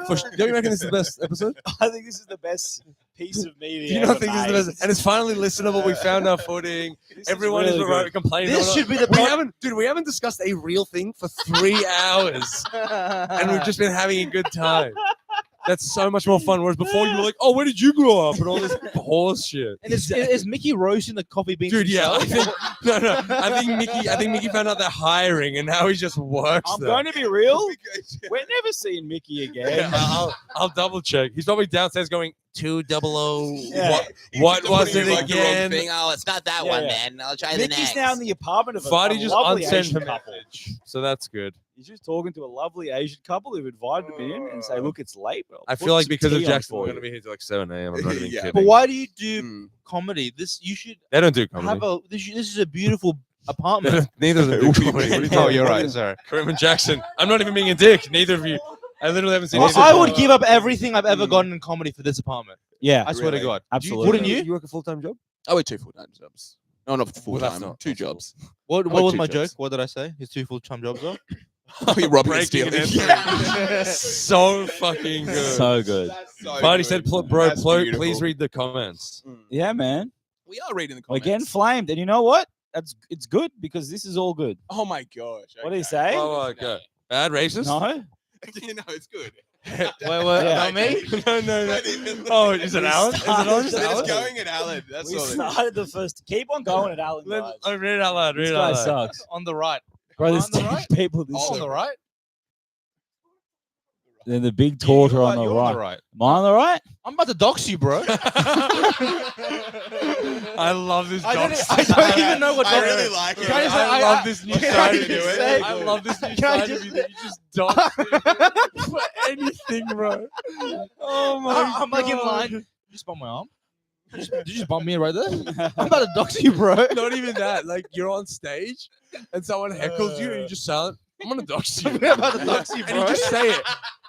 for don't you reckon this is the best episode? I think this is the best piece of media. Do you not ever think this is the made. best? And it's finally listenable. We found our footing. This Everyone really is good. complaining. This should be the we haven't discussed a real thing for 3 hours, and we've just been having a good time. That's so much more fun. Whereas before you were like, "Oh, where did you grow up?" and all this horse shit. And is Mickey roasting the coffee beans? Dude, yeah, I himself? think I think Mickey found out they're hiring, and now he just works I'm there. going to be real. We're never seeing Mickey again. Yeah, I'll double check. He's probably downstairs going, 200. Yeah. What was You it like the wrong again? thing. Oh, it's not that Yeah, one, yeah. man. I'll try the Mickey's next. now in the apartment of a Fadi just lovely unsent Asian him couple. so that's good. He's just talking to a lovely Asian couple who've invited him in and say, "Look, it's late. But I'll I put feel like some because of tea on Jackson, for we're you." gonna be here till like 7 a.m. I'm not even Yeah. kidding. But why do you do Mm. comedy? You should They don't do comedy. have a. This is a beautiful They apartment. don't- neither of them do comedy. What are you Oh, talking you're about? right. Sorry. Kareem and Jackson. I'm not even being a dick. Neither of you. I literally haven't seen. Well, either I of would you. give up everything I've ever Mm. gotten in comedy for this apartment. Yeah, I swear to Really? God. absolutely. Wouldn't you? You work a full-time job? I work 2 full-time jobs. No, not full that's time. not 2 possible. jobs. What like was 2 my jobs. joke? What did I say? His 2 full-time jobs are. Oh, you're robbing and Breaking stealing. and entering. So fucking good. So good. That's so Fadi good. said, bro, That's please beautiful. read the comments. Yeah, man. We are reading the We're comments. getting flamed, and you know what? It's good because this is all good. Oh my gosh. What do you okay. say? Oh, okay. Bad racist? No. You know, it's good. Wait, Yeah. about me? no. Oh, is it Alan? Is it on? We're We're Alan? just going at Alan. That's We all. started the first. Keep on going at Alan, guys. Read it out loud. This Read it guy out loud. sucks, On the right. bro. There's On the 10 right? people. This On the right. Then the big torture on the You're right. on the right. Am I on the right? I'm about to dox you, bro. I love this I dog. don't even know what I dox really is. like it. Can I just say, I love this new can I side of just you. say- I love this new Can I side just- of you that you just dog for anything, bro. Oh my god. I'm like in line. You just bump my arm. Did you just bump me right there? I'm about to dox you, bro. Not even that. Like you're on stage and someone heckles you and you just silent. I'm gonna dox you. I'm about to dox you, And bro. you just say it.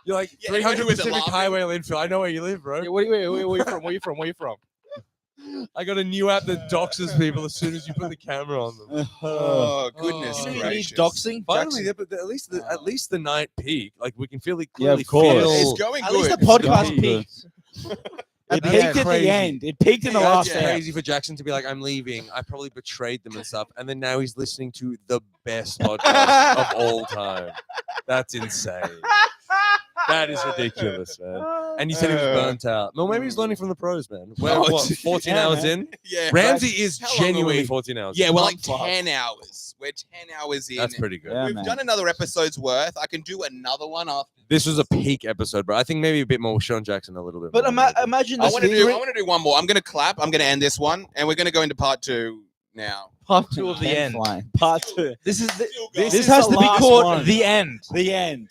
You're like Yeah, 300 who is it, Pacific laughing? Highway Linfield. I know where you live, bro. Yeah, where you from? Where you from? Where you from? I got a new app that doxes people as soon as you put the camera on them. Oh, goodness You know you need gracious. doxing. Finally, Jackson? yeah, but at least the night peak, like we can feel it Yeah, of clearly. course. feel- It's going At good. least the podcast going good. peaked. It That's peaked at the crazy. end. It peaked in the Yeah, last That's half. crazy for Jackson to be like, I'm leaving. I probably betrayed them and stuff. And then now he's listening to the best podcast of all time. That's insane. That is ridiculous, man. And you said he was burnt out. Well, maybe he's learning from the pros, man. We're Oh, what, 14 yeah, hours man. in? Yeah. Ramsey is How long are genuinely we? 14 hours. Yeah, in. we're like Not far. 10 hours. We're 10 hours in. That's pretty good. Yeah, We've man. done another episode's worth. I can do another one after. This was a peak episode, bro. I think maybe a bit more Sean Jackson, a little bit But more. imagine I this want to theory- do one more. I'm going to clap. I'm going to end this one, and we're going to go into part 2 now. part 2 of the Pen end. flying. Part 2. This is the, This this is has the to be last called one. the end. The end.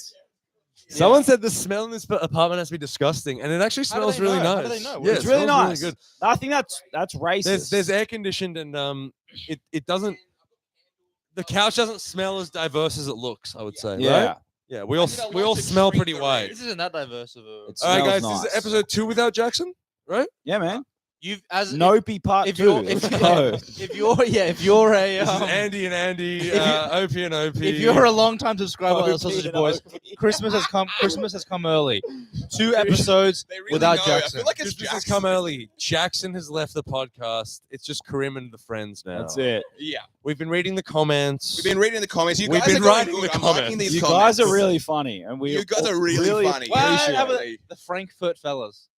Someone said the smell in this apartment has to be disgusting, and it actually How do smells they really know? nice. How do they know? Yeah, It's it really smells nice. good. I think that's racist. There's air conditioned, and it doesn't. The couch doesn't smell as diverse as it looks. I would say. yeah. Right? Yeah. We all smell pretty white. This isn't that diverse of a. It All right, smells guys. nice. This is episode 2 without Jackson, right? Yeah, man. You've as Nopey part if 2. you're- Let's if- go. if you're a This is Andy and Andy, if you- OP and OP. if you're a long time subscriber of the OP Sausage and Boys, OP. Christmas has come early. 2 episodes They really without know. I Jackson. feel like it's Christmas has Jackson. come early. Jackson has left the podcast. It's just Karim and the friends now. That's it. Yeah. We've been reading the comments. We've been reading the comments. You We've guys been are going writing good. the I'm liking comments. these You comments. guys are really funny, and we. You guys are really funny. Well, Appreciate how about it. the Frankfurt fellas?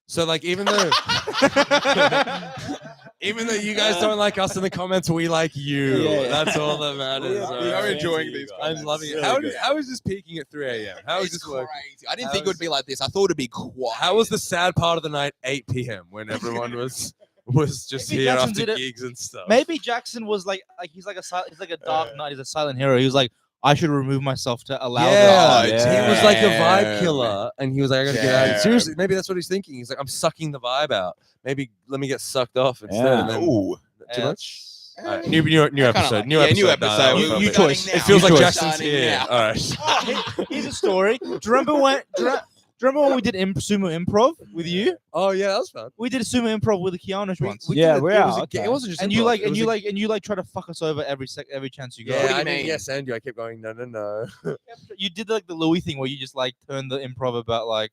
So like even though you guys don't like us in the comments, we like you. Yeah. That's all that matters. all We are right? enjoying these I'm comments. loving it. Really How is this peaking at 3 a.m.? How is It's this working? crazy. I didn't How think it would is- be like this. I thought it'd be quiet. How was the sad part of the night 8 p.m. when everyone was just Maybe here Jackson after did it- gigs and stuff? Maybe Jackson was like he's like a dark knight. He's a silent hero. He was like, I should remove myself to allow. Yeah, Oh, he was like a vibe damn. killer, and he was like, "I gotta get out." Damn. Seriously, maybe that's what he's thinking. He's like, "I'm sucking the vibe out. Maybe let me get sucked off instead." Yeah. And then, Ooh. too much. Yeah. Alright, new I kinda episode. like- New yeah, episode. new No, episode. that You- was you perfect. choice. It feels like Choice. Jackson's Starting here. now. All right. Here's a story. Do you remember when we did sumo improv with you? Oh yeah, that was fun. We did a sumo improv with the Kianos once. Yeah, did it. we It are, was a okay. It wasn't just and you improv, like it and was you a- like and you like try to fuck us over every chance you got. Yeah, What do you I mean, mean? yes, Andrew. I kept going. No. You did like the Louis thing where you just like turned the improv about like,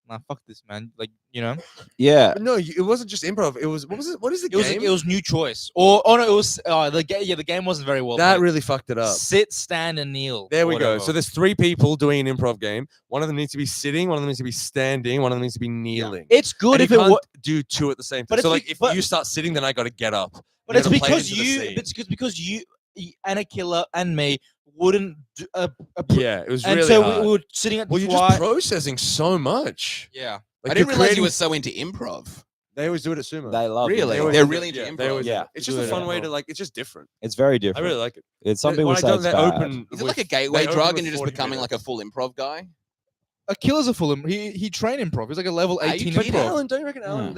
nah, fuck this, man. Like, you know, Yeah. But no, it wasn't just improv. It was what was it? What is the it game? was new choice. Or oh no, it was the game. Yeah, the game wasn't very well. that played. really fucked it up. Sit, stand, and kneel. There or we go. whatever. So there's 3 people doing an improv game. One of them needs to be sitting. One of them needs to be standing. One of them needs to be kneeling. it's good And if you it can't was. do 2 at the same But time. So it's like be- if but- you start sitting, then I got to get up. But You it's gotta play it because into the you. scene. It's because you. and a killer and me wouldn't do Yeah, it was and really so hard. we were sitting at the Well, you're flight. just processing so much. Yeah. I didn't realize you were so into improv. They always do it at sumo. They love Really? it. always They're do it. really into Yeah, improv. they always do Yeah. it. It's just a fun way to like. It's just different. It's very I different. really like it. It's some people When I say done it's that bad. open Is it with- like a gateway they open drug with and you're just 40 becoming like a minutes. full improv guy? A killer's a full he trained improv. He's like a level Are you 18 kidding? But improv. Alan, don't you reckon Alan?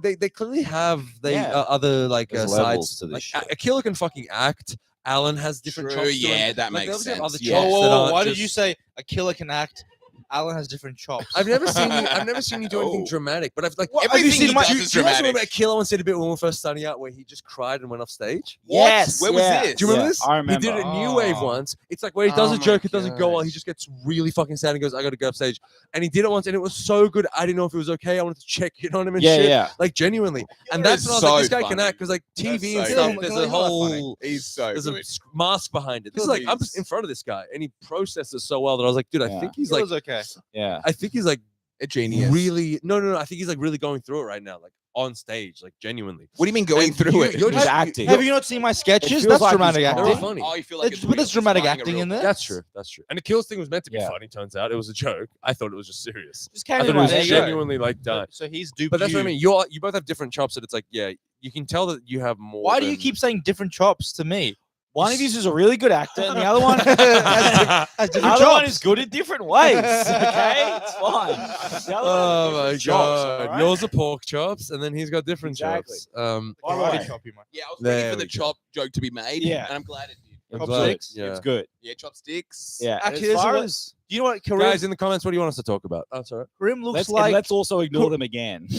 They clearly have Yeah. other like There's levels sides. to this Like shit. a killer can fucking act. Alan has different True, chops. to yeah, him. that Like, they makes obviously have sense. other Yeah. chops Whoa, that whoa, aren't why did just- you say a killer can act? Alan has different chops. I've never seen you. I've never seen you do anything Oh. dramatic. But I've like What, have you Everything seen he my? does Do is you guys remember dramatic. Killer once did a bit when we were first starting out where he just cried and went off stage? What? Yes. Where was yeah, this? Do you remember yeah, this? I remember. He did it at New Wave Oh. once. It's like where he does Oh a joke, my it doesn't go well. He gosh. just gets really fucking sad and goes, "I got to go off stage." And he did it once, and it was so good. I didn't know if it was okay. I wanted to check, you know what I mean? Yeah, Shit. yeah. Like genuinely. And Killer that's is when I was so like, this guy can funny. act because like TV and That's so stuff. good. There's Killer a is not whole. funny. He's so There's a good. mask behind it. This is like I'm just in front of this guy, and he processed it so well that I was like, dude, I Yeah. think he's like, Killer's okay. Yeah. I think he's like A genius. really, no. I think he's like really going through it right now, like on stage, like genuinely. What do you mean going And through you- it? you're He's just- acting. Have you not seen my sketches? feels That's like he's dramatic crying. They're acting. funny. Oh, you feel like it's But real. there's He's dramatic playing a acting real in there. That's true. That's true. And the kills thing was meant to be Yeah. funny. Turns out it was a joke. I thought it was just serious. Just I came thought in it my was head. genuinely like done. So he's duped. But that's what I you. mean. You both have different chops. That it's like, yeah, you can tell that you have more. Why do you than- keep saying different chops to me? One of you is a really good actor, and the other one Has the different other one chops. is good in different ways. Okay, it's fine. The other one Oh has my different chops, god! alright? Yours are pork chops, and then he's got different Exactly. chops. I've already chopped you, mate. Yeah, I was There waiting for we the go. chop joke to be made. Yeah. And I'm glad it did. I'm Chopsticks. glad- yeah. It's good. Yeah, chopsticks. Yeah. and Actually, as there's far a- as Do you know what Kareem, Guys, in the comments, what do you want us to talk about? Oh, sorry. Kareem looks let's also ignore them again.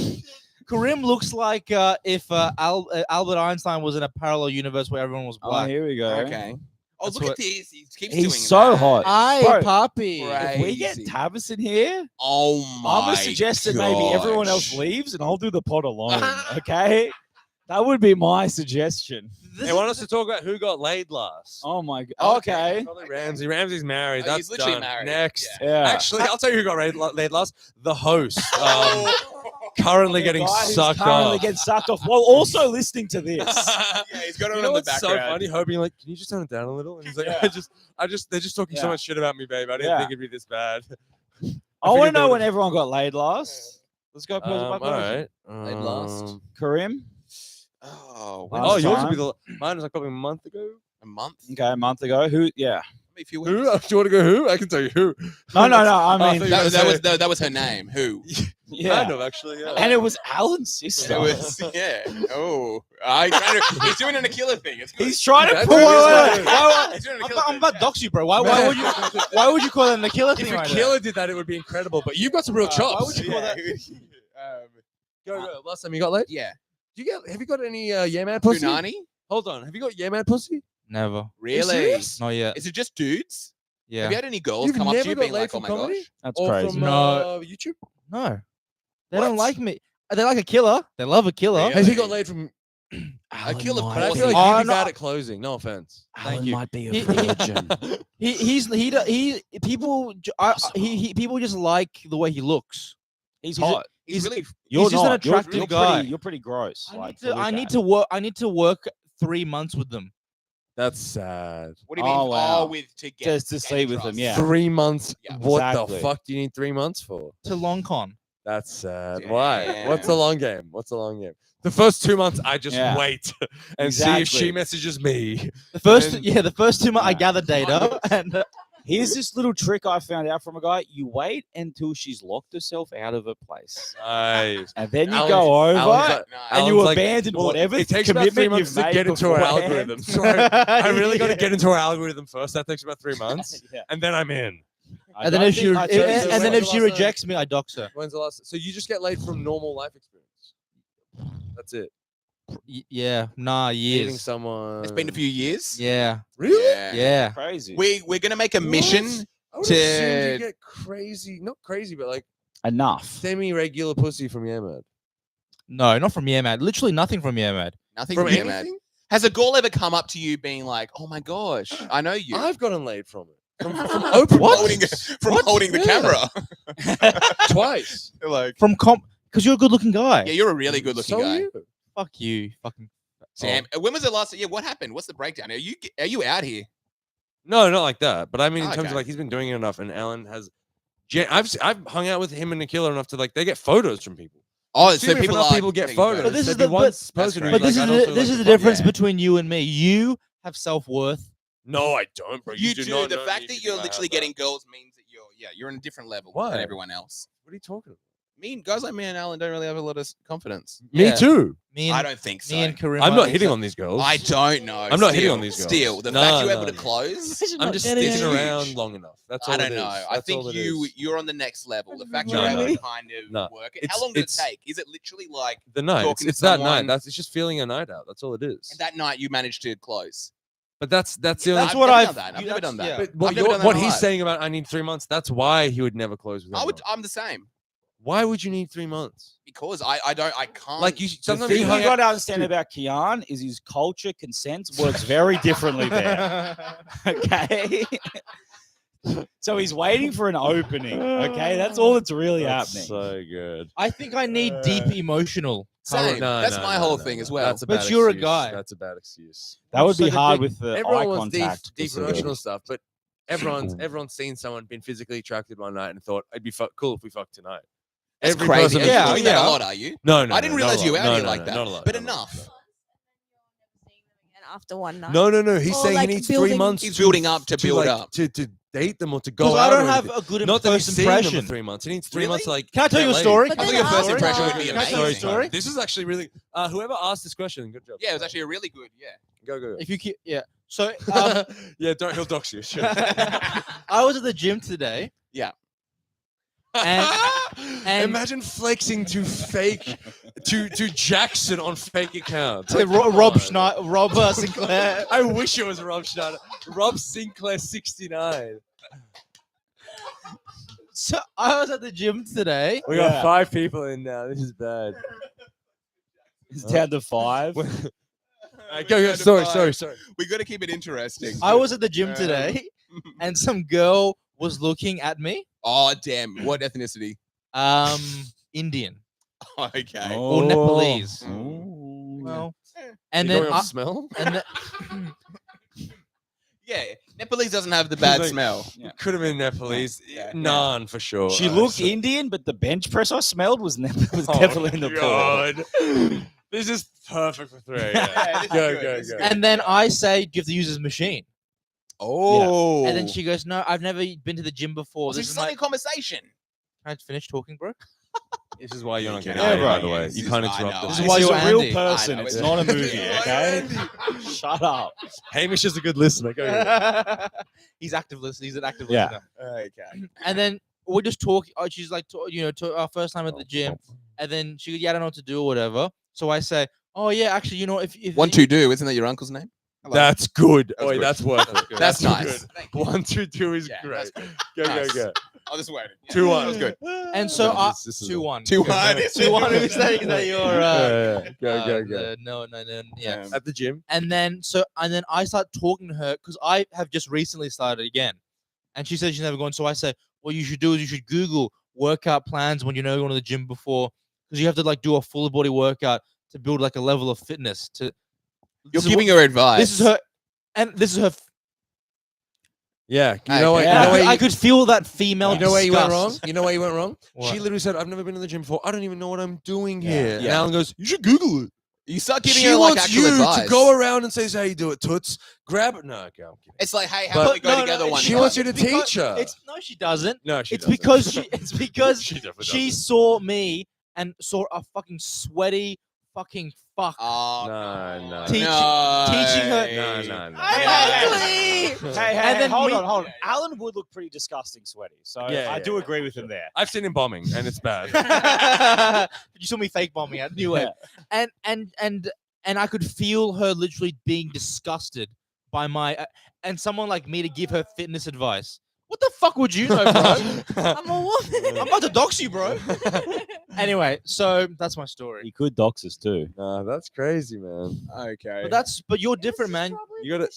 Kareem looks like if Albert Einstein was in a parallel universe where everyone was Oh, black. here we go. Okay. Oh, That's look at what- this. He keeps doing He's so that. hot. Aye, Bro, Poppy. If we get Crazy. Tavis in here, Oh my I'm gonna suggest that maybe everyone else gosh. leaves and I'll do the pod alone. Okay, that would be my suggestion. They want us to talk about who got laid last. Oh my god. Okay. Probably Ramsey. Ramsey's married. Oh, That's he's literally done. married. Next. Yeah. Actually, I'll tell you who got laid last. The host. Oh. Currently The getting guy who's sucked currently off. getting sucked off while also listening to this. Yeah, he's got it You on know the what's so background. funny? Hoping like, can you just turn it down a little? And he's like, Yeah. they're just talking so Yeah. much shit about me, babe. I didn't Yeah. think it'd be this bad. I want to figured know they when would- everyone got laid last. Let's go. all right. Laid last. Kareem. Oh, Last Oh, yours time? would be the. Mine was like probably a month ago. a month? Okay, a month ago. Who? Yeah. A few Who? weeks. Do you want to go who? I can tell you who. No, no, no. I I mean, thought you That, were that was saying- that was her name. Who? yeah. Kind of actually. Yeah. And it was Alan's sister. It was yeah. Oh, he's doing an Aquila thing. It's good. He's trying to That's pull really it. smart. He's doing an I'm, Aquila I'm thing. about to dox you, bro. Why would you call it an Aquila If thing a right killer did that, it would be incredible. But you've got some real Why chops. would you call that? Go. Last time you got laid? Yeah. Have you got any yeah man pussy? Punani? Hold on. Have you got yeah man pussy? Never. Really? serious? Not yet. Is it just dudes? Yeah. Have you had any girls You've come up to never you got being laid like, "Oh from my comedy? gosh"? That's Or crazy. from No. YouTube? No. They don't What? like me. They like a killer. They love a killer. Yeah. Has he got laid from? Aquila But I pussy. feel like Oh, you'd be no. bad at closing. No offense. Alan you. might be a He- virgin. People just like the way he looks. He's He's a- hot. He's really. You're just an not. You're- attractive you're guy. Pretty, you're pretty gross. like, to look I need at. to work. I need to work 3 months with them. That's sad. What do you mean? Oh, wow. Oh, with to get Just to gain sleep with trust. them, yeah. 3 months. Yeah. What Exactly. the fuck do you need 3 months for? To long con. That's sad. Why? What's the Damn. long game? What's the long game? The first 2 months, I just Yeah. wait and see if Exactly. she messages me. The first, And- the first 2 months I Yeah. gather data, and Here's this little trick I found out from a guy. You wait until she's locked herself out of her place. Nice. And then you Alan's- go over Alan's like- and you Alan's like, abandon well, whatever it takes about 3 commitment months you've to made get into our beforehand. algorithm. So I really got to get into our algorithm first. That takes about 3 months, Yeah. and then I'm in. I and then don't if she think- I tell you and the then way- if she rejects me, I dox her. When's the last? So you just get laid from normal life experience. That's it. Yeah, nah, Meeting years. someone. It's been a few years. Yeah, Really? yeah. crazy. We're gonna make a mission. I would assume to- you get crazy, not crazy, but like Enough. semi-regular pussy from Yamad. No, not from Yamad. Literally nothing from Yamad. Nothing From from you, man. anything? Has a girl ever come up to you being like, "Oh my gosh, I know you"? I've gotten laid from it. From open holding, mics. from holding the Yeah. camera. Twice. Like, From because you're a good-looking guy. yeah, you're a really good-looking So guy. you. Fuck you, fucking Sam, when was the last? Yeah, what happened? What's the breakdown? Are you out here? No, not like that. But I mean, in Oh, terms okay. of like he's been doing it enough, and Alan has. I've hung out with him and Nikhil enough to like they get photos from people. Oh, See so if people enough are people get taking photos. But this is There'd be the- one but- person who's But this like, is I'd also the, this like is to the difference Yeah. between you and me. You have self-worth. No, I don't, bro. You do do. not The know fact me that if you're think I literally have getting that. girls means that you're on a different level Why? than everyone else. What are you talking about? Guys like me and Alan don't really have a lot of confidence. Me Yeah. too. Me and I don't think so. me and Karim. I'm are not hitting also- on these girls. I don't know. I'm not hitting Still- on these girls. Still, the No, fact you're no, able to no. close. Imagine I'm not just getting sticking any. around long enough. That's all I don't it know. is. I That's think all it is. you're on the next level. The fact No, you're no, able to no. kind of No. work it. It's- How long does it it's- take? Is it literally like The night. talking to It's that someone- night. It's just feeling a night out. That's all it is. and that night you managed to close? But that's the only. That's I've what never I've- done that. I've you- never done that's- that. yeah. But what, I've never done that what in my he's life. saying about I need 3 months. That's why he would never close with anyone. I'm the same Why would you need 3 months? because I can't. Like you The sometimes thing you you hung got out. to understand about Kian is his culture, consent works very differently there. Okay. So he's waiting for an opening. Okay, that's all that's really That's happening. so good. I think I need deep emotional. Same. That's my whole thing as well. That's a But bad you're a excuse. guy. That's a bad excuse. That would So be the hard thing- with the eye everyone wants contact. deep emotional stuff, but everyone's seen someone been physically attracted one night and thought it'd be cool if we fucked tonight. That's Every crazy. person Are you has- doing that a lot, are you? No, I didn't not realize a you lot. were No, out here no, like no, that. not a lot, But not a lot. enough. After one night. No. He's Or, saying like, he needs building- 3 months. He's building up to build like, up. to date them or to go Because out. I don't or have anything. a good Not that he's first seen them impression. for 3 months. He needs 3 Really? months to like. Can I tell get you a laid. story? But I then think your first after impression that- would be Can I tell you a amazing. story? This is actually really. Whoever asked this question, good job. Yeah, it was actually a really good. Yeah. Go. If you keep, yeah. So Yeah, don't. He'll dox you. Sure. I was at the gym today. Yeah. And Imagine flexing to fake to Jackson on fake accounts. to Like, come Rob on. Schneider, Rob Sinclair. I wish it was Rob Schneider. Rob Sinclair 69. So I was at the gym today. We got Yeah. 5 people in now. This is bad. It's down to 5. Go. Sorry. We got to keep it interesting. I was at the gym today, and some girl was looking at me. Oh damn! What ethnicity? Indian Okay. or Nepalese. Ooh. Well, and You then going off smell? Yeah, Nepalese doesn't have the bad Like- smell. Could have been Nepalese. Yeah. None for sure. She looked Indian, but the bench press I smelled was, was Oh, definitely in the pool. God. This is perfect for 3. Yeah, this is Go. good, this is good. and then I say, "Do you have to use his machine?" Oh. And then she goes, "No, I've never been to the gym before. So This she's is having my." a conversation. Can I finish talking, bro? This is why you're not getting Yeah, married, by right. the way. This You is- can't I interrupt know, them. This I is why This is you're a real Andy. person. I know, It's it's- not a movie, Yeah. okay? Shut up. Hamish is a good listener. Go. He's active listener. He's an active Yeah. listener. Okay. And then we're just talking. She's like, our first time at the gym, and then she goes, "Yeah, I don't know what to do or whatever." So I say, "Oh yeah, actually, if 1 2 do. Isn't that your uncle's name? That's good. That's Oi, good. that's worth it. good. That's nice. Good. Thank you. 1 2 2 is Yeah, great. that's Go. Nice. Go. I just waited. Yeah, 2-1. That was good. And so No, I this is 2-1. 2-1. 2-1. Who's saying that you're Go. no, yeah. At the gym. And then I start talking to her because I have just recently started again, and she said she's never gone. So I say, what you should do is you should Google workout plans when you're never going to the gym before, because you have to like do a full body workout to build like a level of fitness. You're This is giving what- her advice. This is her, and this is her. Yeah. You Okay. know what? Yeah. You know where I could feel that female. You know where you went wrong? disgust. You know where you went wrong? What? She literally said, I've never been to the gym before. I don't even know what I'm doing Yeah. here. And Yeah. Alan goes, you should Google it. You start giving She her like wants actual you advice. to go around and say, how you do it, toots. Grab it. No, okay, I'm kidding. It's like, hey, how But- about we go No, together no, one She time? wants you to Because- teach her. No, she doesn't. No, she It's doesn't. because She definitely she doesn't. saw me and saw a fucking sweaty fucking fuck. Oh, No. Teach- no. teaching her- No. Hey, And and then hold me- on. Alan would look pretty disgusting sweaty, so Yeah, I yeah, do yeah. agree with him there. I've seen him bombing, and it's bad. You saw me fake bombing at New Wave, and I could feel her literally being disgusted by my and someone like me to give her fitness advice. What the fuck would you know, bro? I'm a woman. I'm about to dox you, bro. Anyway, so that's my story. He could dox us too. No, that's crazy, man. Okay. But you're different, man. You gotta-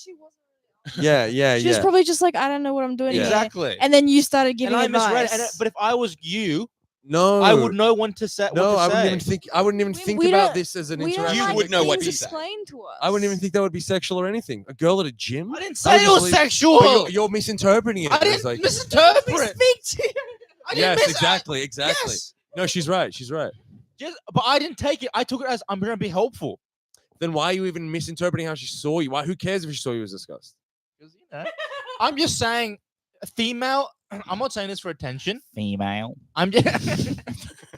Yeah. She was probably just like, I don't know what I'm doing. Yeah. here. Exactly. And then you started giving And I advice. misread it. But if I was you, No, I would know when to say. No, what to I wouldn't say. even think. I wouldn't even think we about don't- this as an We don't interaction. like would know what things to say. explained to us. I wouldn't even think that would be sexual or anything. A girl at a gym. I didn't I would say it just was leave- sexual. But you're misinterpreting it. I as didn't like, misinterpret. Speak to you. I didn't yes, mis- exactly. Yes. No, she's right. She's right. But I didn't take it. I took it as I'm going to be helpful. Then why are you even misinterpreting how she saw you? Why? Who cares if she saw you as disgust? Because I'm just saying, a female. I'm not saying this for attention. Female. I'm just.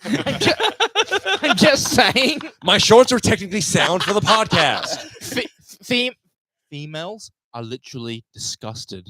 I'm just saying. My shorts are technically sound for the podcast. Females are literally disgusted.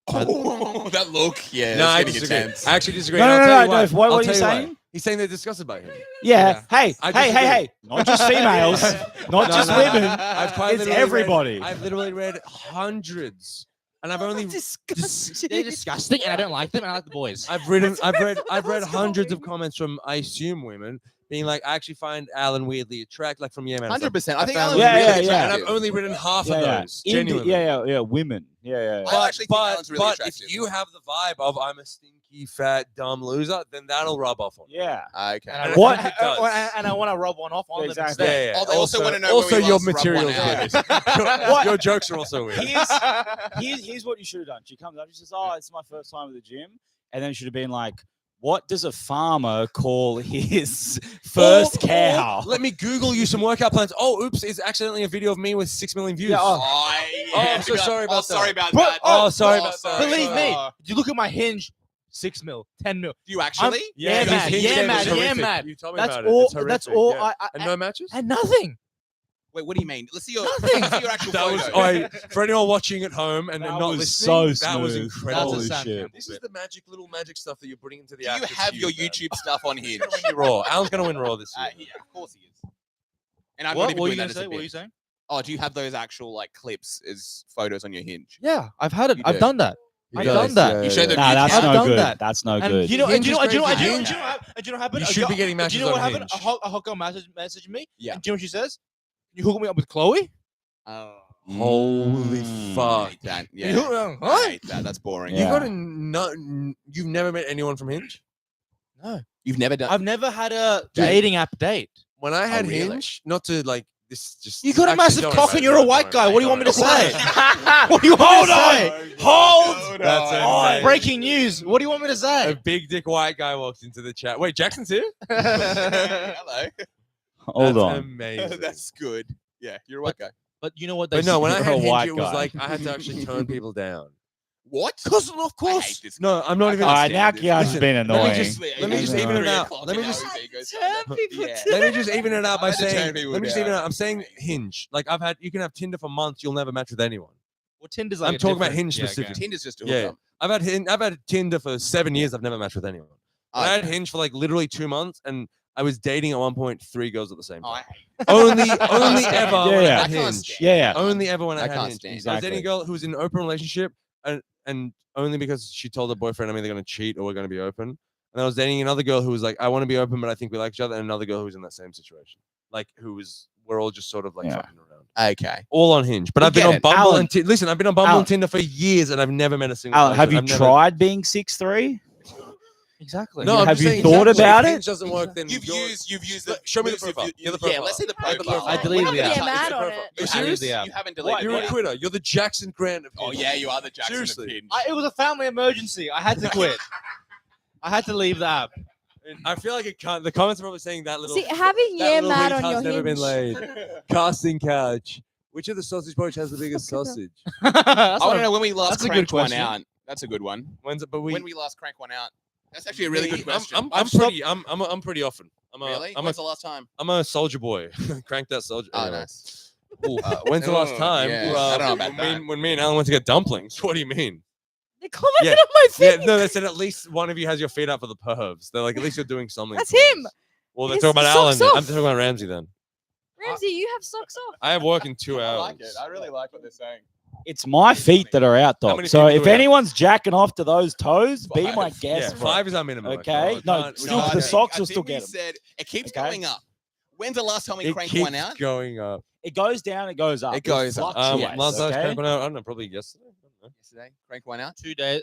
Oh, that look. Yeah. No, I that's getting disagree. intense. I actually disagree. No, and I'll no, tell no, you why. Dave, what I'll are you tell why. saying? He's saying they're disgusted by him. Yeah. Yeah. Hey, I hey, disagree. hey. Not just females. Not just No. women. I've quite It's literally everybody. I've literally read hundreds, and I've only They're disgusting, and I don't like them, and I like the boys. I've read hundreds of comments from I assume women being like, I actually find Alan weirdly attractive, like from Yemen. 100%. I think found Alan's him really really attractive. attractive. And I've only written half of those. Genuinely. Yeah, women. Yeah. I actually think Alan's really but attractive. if you have the vibe of I'm a stinky, fat, dumb loser, then that'll rub off on you. Yeah. Okay. And What? I think it does. And I want to rub one off on them Exactly. instead. Yeah. Oh, they also wanna know Also, when we your last rubbed material one is out. weird. Your jokes are also weird. Here's what you should have done. She comes up, she says, "Oh, it's my first time at the gym," and then it should have been like, "What does a farmer call his first cow?" Let me Google you some workout plans. Oh, oops! It's accidentally a video of me with 6 million views. Yeah, I'm so sorry about that. Sorry about Bro, that. Oh, sorry about that. Believe me, you look at my hinge, 6 mil, 10 mil. Do you actually? Yeah, his man. hinge Yeah, game man. is Yeah, horrific. man. You told me That's about all. it. It's That's horrific, all. yeah. I And no matches? and nothing. Wait, what do you mean? Let's see your, Nothing. let's see your actual That photo. was for anyone watching at home and That not was listening. so That was smooth. incredible. That's a Holy shit. This is the little magic stuff that you're putting into the Do you actors have your cube, man. YouTube stuff on Hinge? He's gonna win your Raw. Alan's gonna win Raw this year. Yeah, of course he is. And I'm What not even were doing you that as a saying? What were bit. you saying? Oh, do you have those actual like clips as photos on your Hinge? Yeah, I've had it. You I've do. done that. I've done that. You showed them. Nah, that's I've no done good. that. That's no And good. you know, and Hinge you know, is and you know, great and you for know, Hinge. and you know, and you know what happened? You should be getting Do matches you know what on happened? Hinge. A hot girl messaged me. Yeah. And do you know what she says? You hook me up with Chloe? Oh, Holy fuck! hate that. You Yeah, hook- I What? hate that. That's boring. Yeah. You got to You've never met anyone from Hinge? No. You've never done. I've never had a dating app date. When I had really? Hinge, not to like this, just You got a actually, massive don't cock worry and you're a about it, white don't guy. worry What do you want me to about it. say? What do you want me to say? Hold! That's on. amazing. Breaking news. What do you want me to A say? big dick white guy walks into the chat. Wait, Jackson's here? Hello. Hold That's on. amazing. That's good. Yeah, you're a white guy. But you know what they But no, when I You're had a Hinge, white it was guy. like I had to actually turn people down. What? Because of I course. hate this. No, I'm not I even. can't All right, now stand this. Kian's Listen, been let me annoying. just- let me just even it out. Let me just- Turn people Yeah. to Let me just even it out by I had to turn saying. people Let me just down. even it out. I'm saying Hinge. Like I've had, you can have Tinder for months. You'll never match with anyone. Well, Tinder's like I'm a talking about different- Hinge yeah, okay. specifically. Tinder's just a Yeah, hookup. I've had Tinder for 7 years. I've never matched with anyone. I had Okay. Hinge for like literally 2 months, and I was dating at one point 3 girls at the same Oh, time. I Only stand ever it. when I Yeah. had I can't Hinge. stand Yeah. Only ever when I I had can't Hinge. stand I was Exactly. dating a girl who was in an open relationship, and only because she told her boyfriend I'm either going to cheat or we're going to be open. And I was dating another girl who was like, I want to be open, but I think we like each other. And another girl who was in that same situation, like we're all just sort of like Yeah. fucking around. Okay. All on Hinge, but We I've been get on it. Bumble Alan. and listen, I've been on Bumble Alan. and Tinder for years, and I've never met a single. Alan, have person. you I've never- tried being 6'3"? Exactly. No, I'm Have just you saying thought exactly. about If it? Hinge doesn't work, then You've used the. Show me the you've- profile. you- Yeah, the Yeah, profile. let's see the I have the profile. profile. I deleted We're the not app. gonna get mad on profile. it. You're You serious? the app. You haven't What? deleted You're it. a quitter. You're the Jackson Grant of Oh Hinge. yeah, you are the Jackson Seriously. of Hinge. It was a family emergency. I had to quit. I had to leave the app. I feel like the comments are probably saying that little. See, having that yeah little mad on retard's your never been Hinge. laid. Casting couch. Which of the sausage porridge has the biggest Fuck it up. sausage? I want to know when we last that's a good cranked one question. out. That's a good one. When's it? But we. When we last cranked one out. That's actually a really good question. I'm pretty often. Really? I'm When's the last time? a soldier boy. Crank that soldier. Oh, Anyway. nice. When's the last Oh, time? yeah. Well, I don't know about when me and Alan went to get dumplings. What do you mean? They commented Yeah. on my Yeah, feed. no, they said at least one of you has your feet up for the pervs. They're like, at least you're doing something. That's for us. him. Well, they're His talking about socks Alan. off. I'm talking about Ramsey then. Ramsey, you have socks off. I have work in 2 I hours. like it. I really like what they're saying. It's my feet that are out, How Doc. many So feet do if we have? anyone's jacking off to those toes, be my Five. guest. Yeah, bro. 5 is our minimum. Okay. We No, can't- we still can't- the I socks think will still we get 'em. said it keeps Okay. going up. When's the last time we It cranked keeps one out? going up. It goes down, it goes up. It goes up. fluctuates, Last time I okay? cranked one out, I don't know, probably yesterday. I don't know. Yesterday, crank one out. 2 days.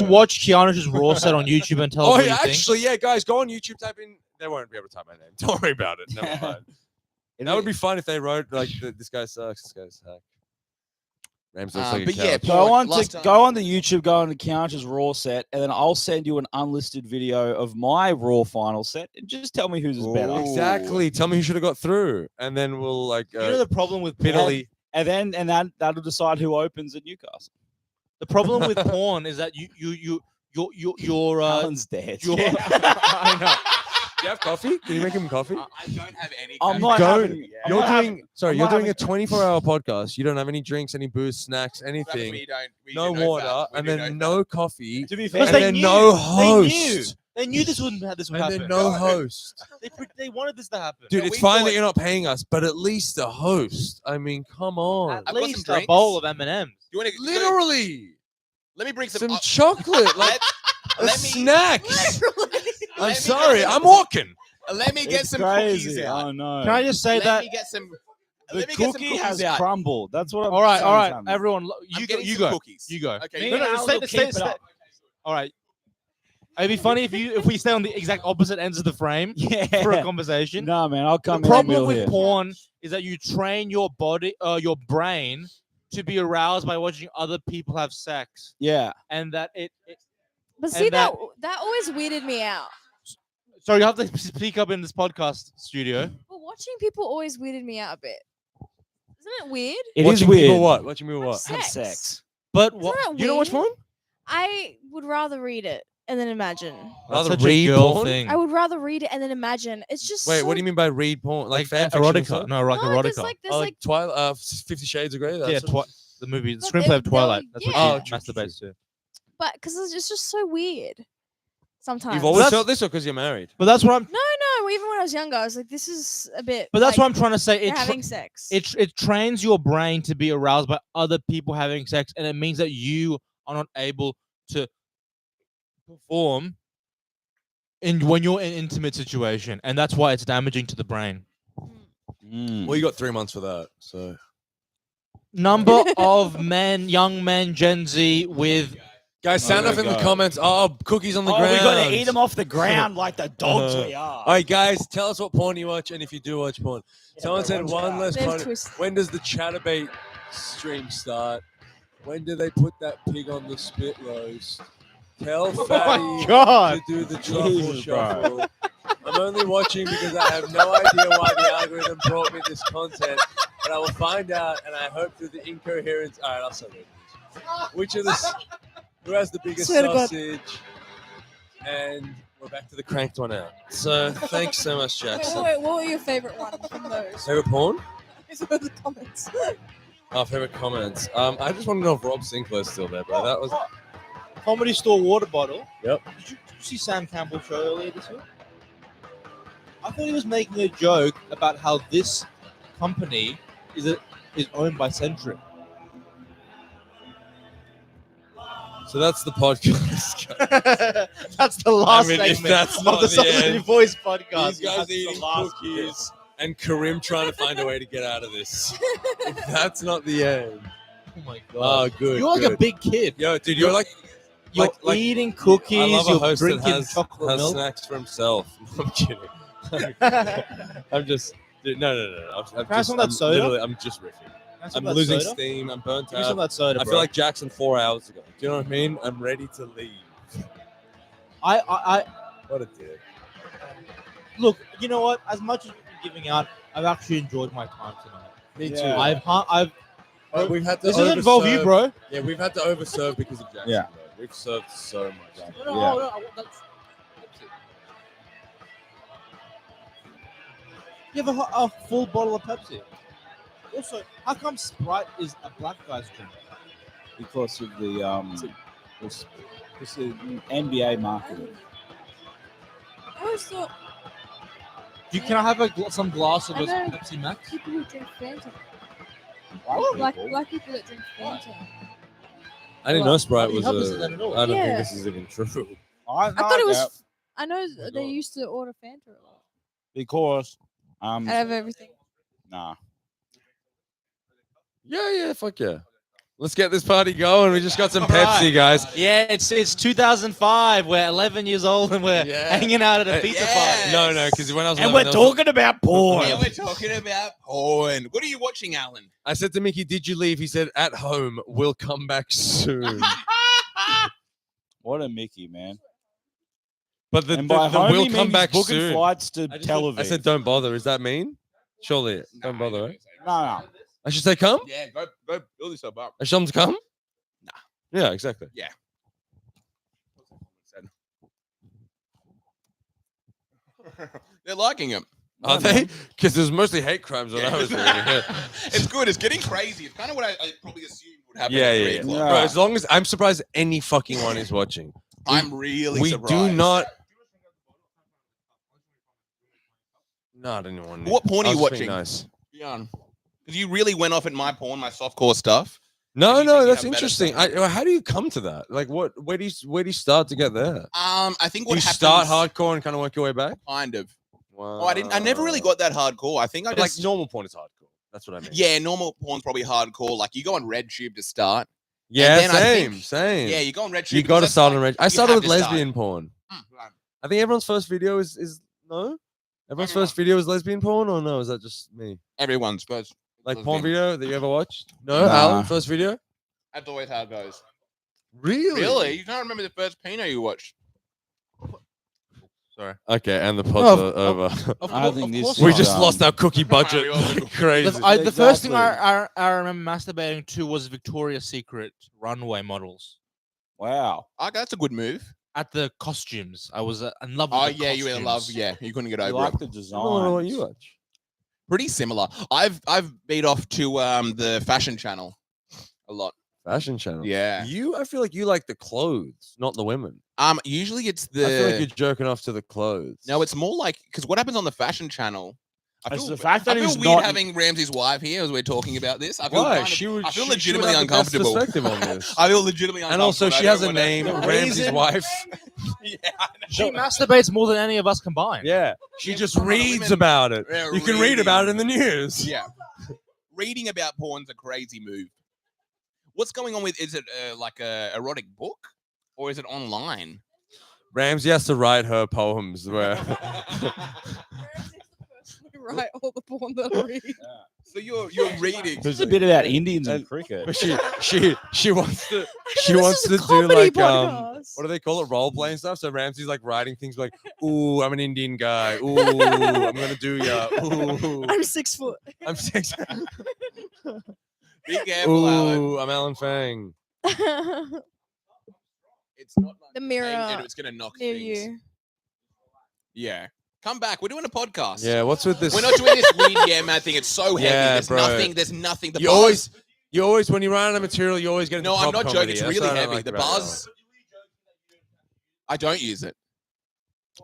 guys watch Keanu's raw set on YouTube and tell us Oh, what yeah, you think? actually, yeah, guys, go on YouTube, type in They won't be able to type my name. Don't worry about it. Never mind. That would be fun if they wrote like this guy sucks. This guy's hack. Rams looks like a but yeah, couch. Go on Last to time- go on the YouTube, go on the Counters Raw set, and then I'll send you an unlisted video of my Raw final set, and just tell me who's better. Exactly. Tell me who should have got through, and then we'll like. You know the problem with Italy. And then that'll decide who opens at Newcastle. The problem with porn is that you're Alan's dead. I know. Do you have coffee? Can you make him coffee? I don't have any. I'm not having. I'm You're not having- doing. Sorry, I'm you're not doing having- a 24-hour podcast. You don't have any drinks, any booze, snacks, anything. We No do water, fast. We and do then no no coffee, To be fair, and they then knew. no They knew. host, They knew this would happen. and then no host. They wanted this to happen. Dude, No, it's we fine thought- that you're not paying us, but at least a host. I mean, come on. At I've got some least a drinks. bowl of M&Ms. You want to Literally, Let me bring some. some chocolate, like a let me- snacks. I'm Let me sorry, get I'm walking. Let me get It's some crazy. cookies out. Oh no! Can I just say Let that? me get some. the Let me get some cookie cookies has out. crumbled. That's what I'm All right, saying all right, something. everyone, I'm you go. getting You some go. cookies. You go. Okay. Me No, and no, Alan stay, will stay, keep it stay. up. All right. It'd be funny if we stay on the exact opposite ends of the frame Yeah. for a conversation. No, man, I'll come The in the problem middle with here. porn is that you train your body, your brain, to be aroused by watching other people have sex, Yeah. and that it But And see that- that always weirded me out. so you have to speak up in this podcast studio. But watching people always weirded me out a bit. Isn't it weird? It is Watching weird. people what? Watching people what? Have Sex. sex. But Isn't what? that You don't watch weird? porn? I would rather read it and then imagine. Rather Such a read girl porn? thing. I would rather read it and then imagine. It's just Wait, so what do you mean by read porn? Like fan fiction erotica? stuff? No, like No, erotica. there's like Twilight, 50 Shades of Grey. yeah, That's what- the movie, the But screenplay of they'll- Twilight. That's yeah. what she masturbates to. but because it's just so weird. Sometimes. You've always That's- felt this, or because you're married? But that's what I'm. No, even when I was younger, I was like, this is a bit. But that's like, what I'm trying to say. they're It having sex. it trains your brain to be aroused by other people having sex, and it means that you are not able to perform when you're in an intimate situation, and that's why it's damaging to the brain. Well, you got 3 months for that, so. Number of men, young men, Gen Z with Guys, sound Oh off my in the God. comments. Oh, cookies on the Oh, ground. we got to eat them off the ground like the dogs we are. All right, guys, tell us what porn you watch, and if you do watch porn. Someone said one less They've porn. twisted. When does the Chatterbait stream start? When do they put that pig on the spit roast? Tell Fatty God. to do the truffle Jesus, bro. shuffle. I'm only watching because I have no idea why the algorithm brought me this content, but I will find out, and I hope through the incoherence. All right, I'll start reading this. Which of the who has the biggest Swear to God. sausage? And we're back to the cranked one out. So thanks so much, Jackson. What were your favorite ones from those? Favorite porn? These were the comments. Oh, favorite comments. I just want to know if Rob Sinclair's still there, bro. That was Comedy Store water bottle. Yep. Did you see Sam Campbell's show earlier this week? I thought he was making a joke about how this company is owned by Centric. so. That's the podcast. That's the last if segment that's of not the the Sausage end, Boys podcast. These guys That's the eating last cookies and Karim trying to find a way to get out of this. If that's not the end. bit. Oh my Oh, god! good. You're like a good. big kid. Yo, dude, you're like You're like- eating I cookies. love a You're host that drinking has chocolate milk. snacks for himself. I'm kidding. I'm just dude, no. I'm Can I have some of that I'm soda? literally- I'm just riffing. Can I have I'm some of that losing soda? steam. I'm burnt Give me some of out. that soda, I bro. feel like Jackson 4 hours ago. Do you know what I mean? I'm ready to leave. I What a dick. look. You know what? As much as we're giving out, I've actually enjoyed my time tonight. Me Yeah. too. I've. We've had to This doesn't involve you, overserve- bro. Yeah, we've had to overserve because of Jackson. Yeah. Bro. We've served so much. No, that's. You have a full bottle of Pepsi. Also, how come Sprite is a black guy's drink? Because of the this is NBA marketing. I always thought Can I have some glass of I this know. Pepsi Max? people who drink Fanta. Black Black people that drink Fanta. I didn't know Sprite I was didn't have this then at all. I don't think Yeah. this is even true. I thought it was. I know they used to order Fanta a lot because out of everything. nah. Yeah, fuck yeah. Let's get this party going. We just got some All Pepsi, right. guys. Yeah, it's 2005. We're 11 years old and we're hanging out at a pizza party. No, because when I was And 11, we're there was talking about porn. Yeah, we're talking about porn. What are you watching, Alan? I said to Mickey, "Did you leave?" He said, "At home. We'll come back soon." What a Mickey, man. But the And by home, "will he come means back booking soon" flights to Tel Aviv. I said, "Don't bother." Is that mean? Surely, don't bother. Right? No. I should say, "Come." Yeah, go build yourself up. I should tell them to come. Nah. Yeah, exactly. Yeah. They're liking him. Are they? Because there's mostly hate crimes when I was reading it. It's good. It's getting crazy. It's kind of what I probably assumed would happen. Yeah, at yeah, 3 yeah. o'clock. Bro, as long as I'm surprised any fucking one is watching. I'm really We surprised. do not. Not anyone. What porn are you watching? Nice. Yeah. Because you really went off at my porn, my softcore stuff. No, You think you that's have better interesting. stuff. How do you come to that? Like, where do you start to get there? I think Do what you happens. start hardcore and kind of work your way back? Kind of. Wow. Oh, I never really got that hardcore. I think I But, just like normal porn is hardcore. That's what I mean. yeah, normal porn's probably hardcore. Like you go on RedTube to start. Yeah, then I same, think- same. Yeah, you go on RedTube. You because got to that's start like- on Red. I you started have with to start. lesbian porn. Right. I think everyone's first video is no. Everyone's first video is lesbian porn, or no? Is that just me? Everyone's first. Like lesbian. porn video that you ever watched? No, Nah. Alan, first video. That's always how it goes. Really? Really? You can't remember the first Pino you watched? Sorry. Okay, and the pods are over. I think this We is, just lost our cookie budget. We all do. Crazy. The first thing Exactly. I remember masturbating to was Victoria's Secret runway models Wow. Okay, that's a good move. at the costumes. I was in love with Oh the yeah, you were in love. costumes. Yeah, you couldn't get You over like it. the I design. don't know what you watch. Pretty similar. I've beat off to the fashion channel a lot. Fashion channel. Yeah. I feel like you like the clothes, not the women. Usually it's I feel like the you're jerking off to the clothes. no, it's more like because what happens on the fashion channel. I It's feel, the fact that I feel he's weird not- having Ramsey's wife here as we're talking about this. I feel Why? kind of- She would. I feel she would legitimately have the best uncomfortable. perspective on this. I feel legitimately And uncomfortable. also, she I has don't a wanna- name, The Ramsey's reason- wife. Yeah, She masturbates more than any of us combined. Yeah, she Yeah, just but a lot of reads women- about it. Yeah, You can read about it in the news. Yeah. Reading about porn's a crazy move. What's going on with? Is it like a erotic book, or is it online? Ramsey has to write her poems where Right, all the porn that I read. So you're reading. There's a bit about Indians and cricket. but she wants to she This wants is a to do comedy like podcast. what do they call it, role playing stuff? So Ramsey's like writing things like, "Ooh, I'm an Indian guy. Ooh, I'm gonna do ya. Ooh, I'm 6 foot. I'm six. Be careful, Alan. Ooh, I'm Alan Fang." The It's not like mirror and it's gonna knock near things. you. Yeah. Come back. We're doing a podcast. Yeah, what's with this? We're not doing this weird yeah man thing. It's so heavy. Yeah, there's bro. nothing. There's nothing. The You bars. always when you run out of material, you always get into No, I'm pop not joking. comedy. It's That's really what I don't heavy. like The about it. bars. I don't use it.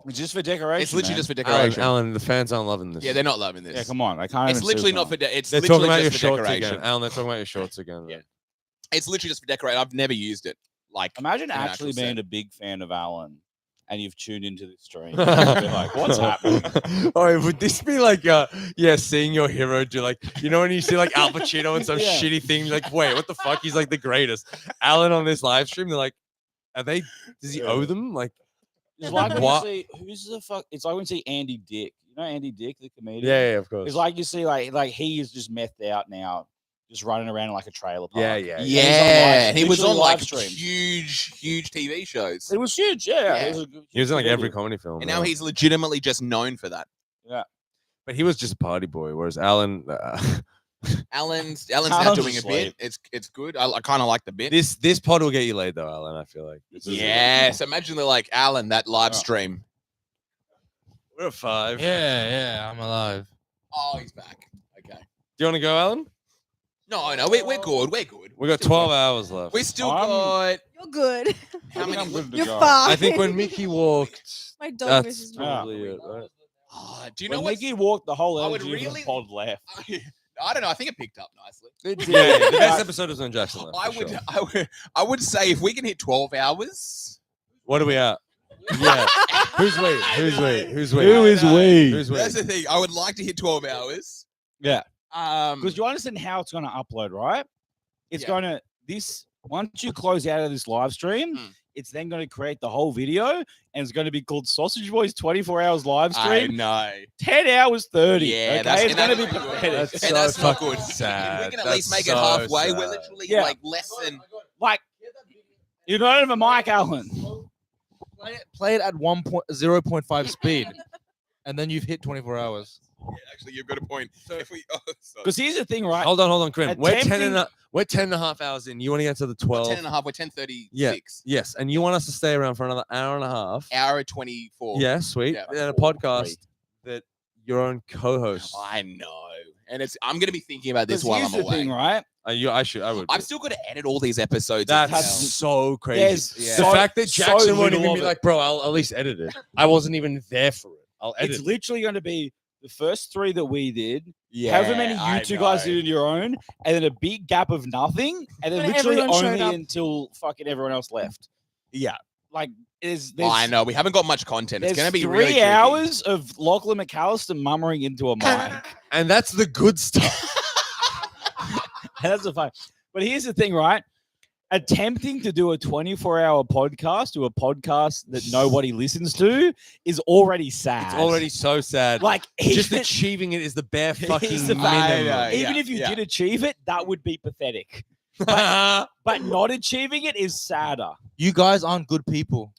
It's just for decoration. It's literally man. just for Alan, decoration. Alan, the fans aren't loving this. Yeah, they're not loving this. Yeah, come on. I can't. It's even literally see not for. something. It's They're literally talking about your just for shorts decoration. again. Alan, they're talking about your shorts again. Yeah. It's literally just for decoration. I've never used it. Like Imagine in an actually actual being set. a big fan of Alan, and you've tuned into the stream. You'd be like, what's happening? Oh, would this be like, seeing your hero do like, you know, when you see like Al Pacino in some Yeah. shitty thing, you're like, wait, what the fuck? He's like the greatest. Alan on this live stream, they're like, does he owe them? Like, It's like when What? you see who's the fuck. It's like when you see Andy Dick. You know Andy Dick, the comedian. yeah, of course. It's like you see like he is just methed out now, just running around in like a trailer park. yeah. Yeah, He's on he was literally on like live stream. huge TV shows, It was huge. Yeah, Yeah. It was a good- He was in like huge every comedian. comedy film. and now yeah. he's legitimately just known for that. But he was just a party boy, whereas Alan, Alan's now Alan's doing a asleep. bit. It's good. I kind of like the bit. this pod will get you laid though, Alan. I feel like. This is- Yes, imagine they're like Alan that live stream. We're at 5. Yeah, I'm alive. Oh, he's back. Okay. Do you want to go, Alan? No, we're good. We're good. We got 12 hours left. We still I'm- got You're good. how many? I'm good to You're go. fine. I think when Mickey walked, My dog that's misses me. probably it, right? Oh, do you know When what? Mickey walked, the whole I would energy of really- the pod left. I don't know. I think it picked up nicely. Yeah, the best episode was when Jackson left. I for would, sure. I would say if we can hit 12 hours. What are we at? Yeah. Who's we? Who's we? Who's we? Who is we? Who's we? That's the thing. I would like to hit 12 hours. Yeah. Um, Because you understand how it's going to upload, right? It's Yeah. going to this once you close out of this live stream, it's then going to create the whole video, and it's going to be called Sausage Boys 24 Hours Live I Stream. know. 10 hours 30. Yeah, okay, it's and going to that's be not good. pathetic. And that's not good. Sad. If we can at That's least make it so halfway. sad. We're literally Yeah. like less than. Like, you don't have a mic, Alan. Play it at 0.5 speed, and then you've hit 24 hours. Yeah, actually, you've got a point. If we, sorry. Because here's the thing, right? Hold on, Grim. We're 10 Attempting- and a half hours in. You want to get to the 12? 10 and a half. We're 10:36. Yeah. Yes, and you want us to stay around for another hour and a half. Hour 24. Yeah, sweet. Yeah. And a podcast that your own co-host. I know. And I'm going to be thinking about this 'Cause while here's I'm the away. thing, right? I would. I'm still going to edit all these episodes. That's as so crazy. There's The so- fact that so Jackson won't little even of be it. like, bro, I'll at least edit it. I wasn't even there for it. I'll edit It's it. literally going to be the first 3 that we did, Yeah, however many you two guys did on your own, and then a big gap of nothing, and then But literally everyone showed only up. until fucking everyone else left. Yeah. Like, there's I know. We haven't got much content. It's there's going to be 3 really tricky. hours of Lachlan McAllister murmuring into a mic. And that's the good stuff. That's the fun. But here's the thing, right? Attempting to do a 24-hour podcast to a podcast that nobody listens to is already sad. It's already so sad. like Just even- achieving it is the bare Here's fucking the fact. minimum. even if you did achieve it, that would be pathetic. But not achieving it is sadder. You guys aren't good people.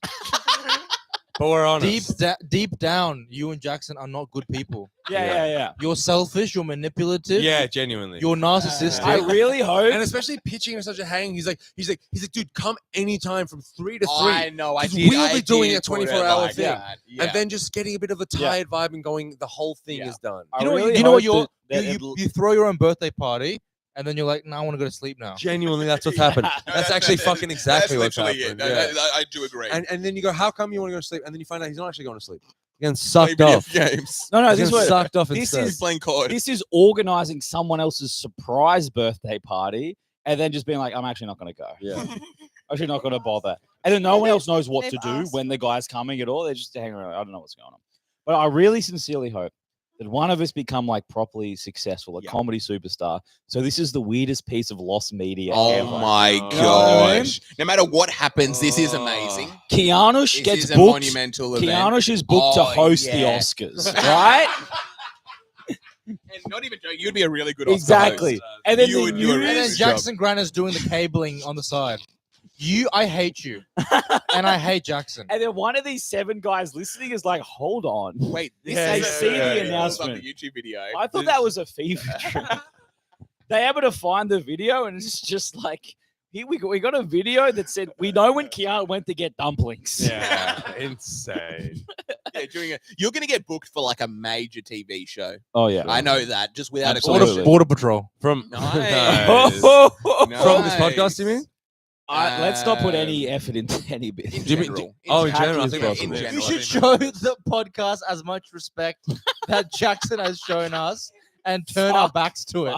But we're honest. Deep down, you and Jackson are not good people. Yeah. You're selfish. You're manipulative. Yeah, genuinely. You're narcissistic. I really hope. And especially pitching him such a hang. He's like, dude, come anytime from 3 to 3. I know. I 'Cause did. we'll I be doing did a put it 24-hour like thing. that. Yeah. And then just getting a bit of a Yeah. tired vibe and going, the whole thing Yeah. is done. I You know what? really You know what? hope You're, that you throw your own birthday party, and then you're like, "No, I want to go to sleep now." Genuinely, that's what's happened. Yeah. That's actually fucking exactly what's literally happened. it. Yeah. I do agree. And then you go, how come you want to go to sleep? And then you find out he's not actually going to sleep. He's getting Play sucked video off. games. No, He's this getting was sucked off this instead. is- He's playing COD. this is organizing someone else's surprise birthday party and then just being like, I'm actually not going to go. Yeah. Actually not going to bother. And then no one else knows what to They've do asked. when the guy's coming at all. They're just hanging around. I don't know what's going on. But I really sincerely hope that one of us become like properly successful, a Yeah. comedy superstar. So this is the weirdest piece of lost media Oh ever. my You know what I mean? gosh. No matter what happens, this is amazing. Kianush This gets is a booked. monumental event. Kianush is booked to Oh, host the yeah. Oscars, right? And not even joking, you'd be a really good Oscar Exactly. host. And then You the would do a really And then news, good job. Jackson Grant is doing the cabling on the side. I hate you, and I hate Jackson. and then one of these 7 guys listening is like, hold on. Wait, this They is see the hold up announcement. The YouTube video. I thought that was a fever dream. They able to find the video, and it's just like, here we got a video that said, we know when Keanu went to get dumplings. Yeah. Insane. Yeah, you're going to get booked for like a major TV show. Oh, yeah. I know that just without a Absolutely. question. Border Patrol. From Nice. From this podcast, Nice. you mean? Let's not put any effort into any bit. In Do you mean- general. Oh, in Happy general, I as think that's possible. in it. You general. should show the podcast as much respect that Jackson has shown us, and turn our backs to it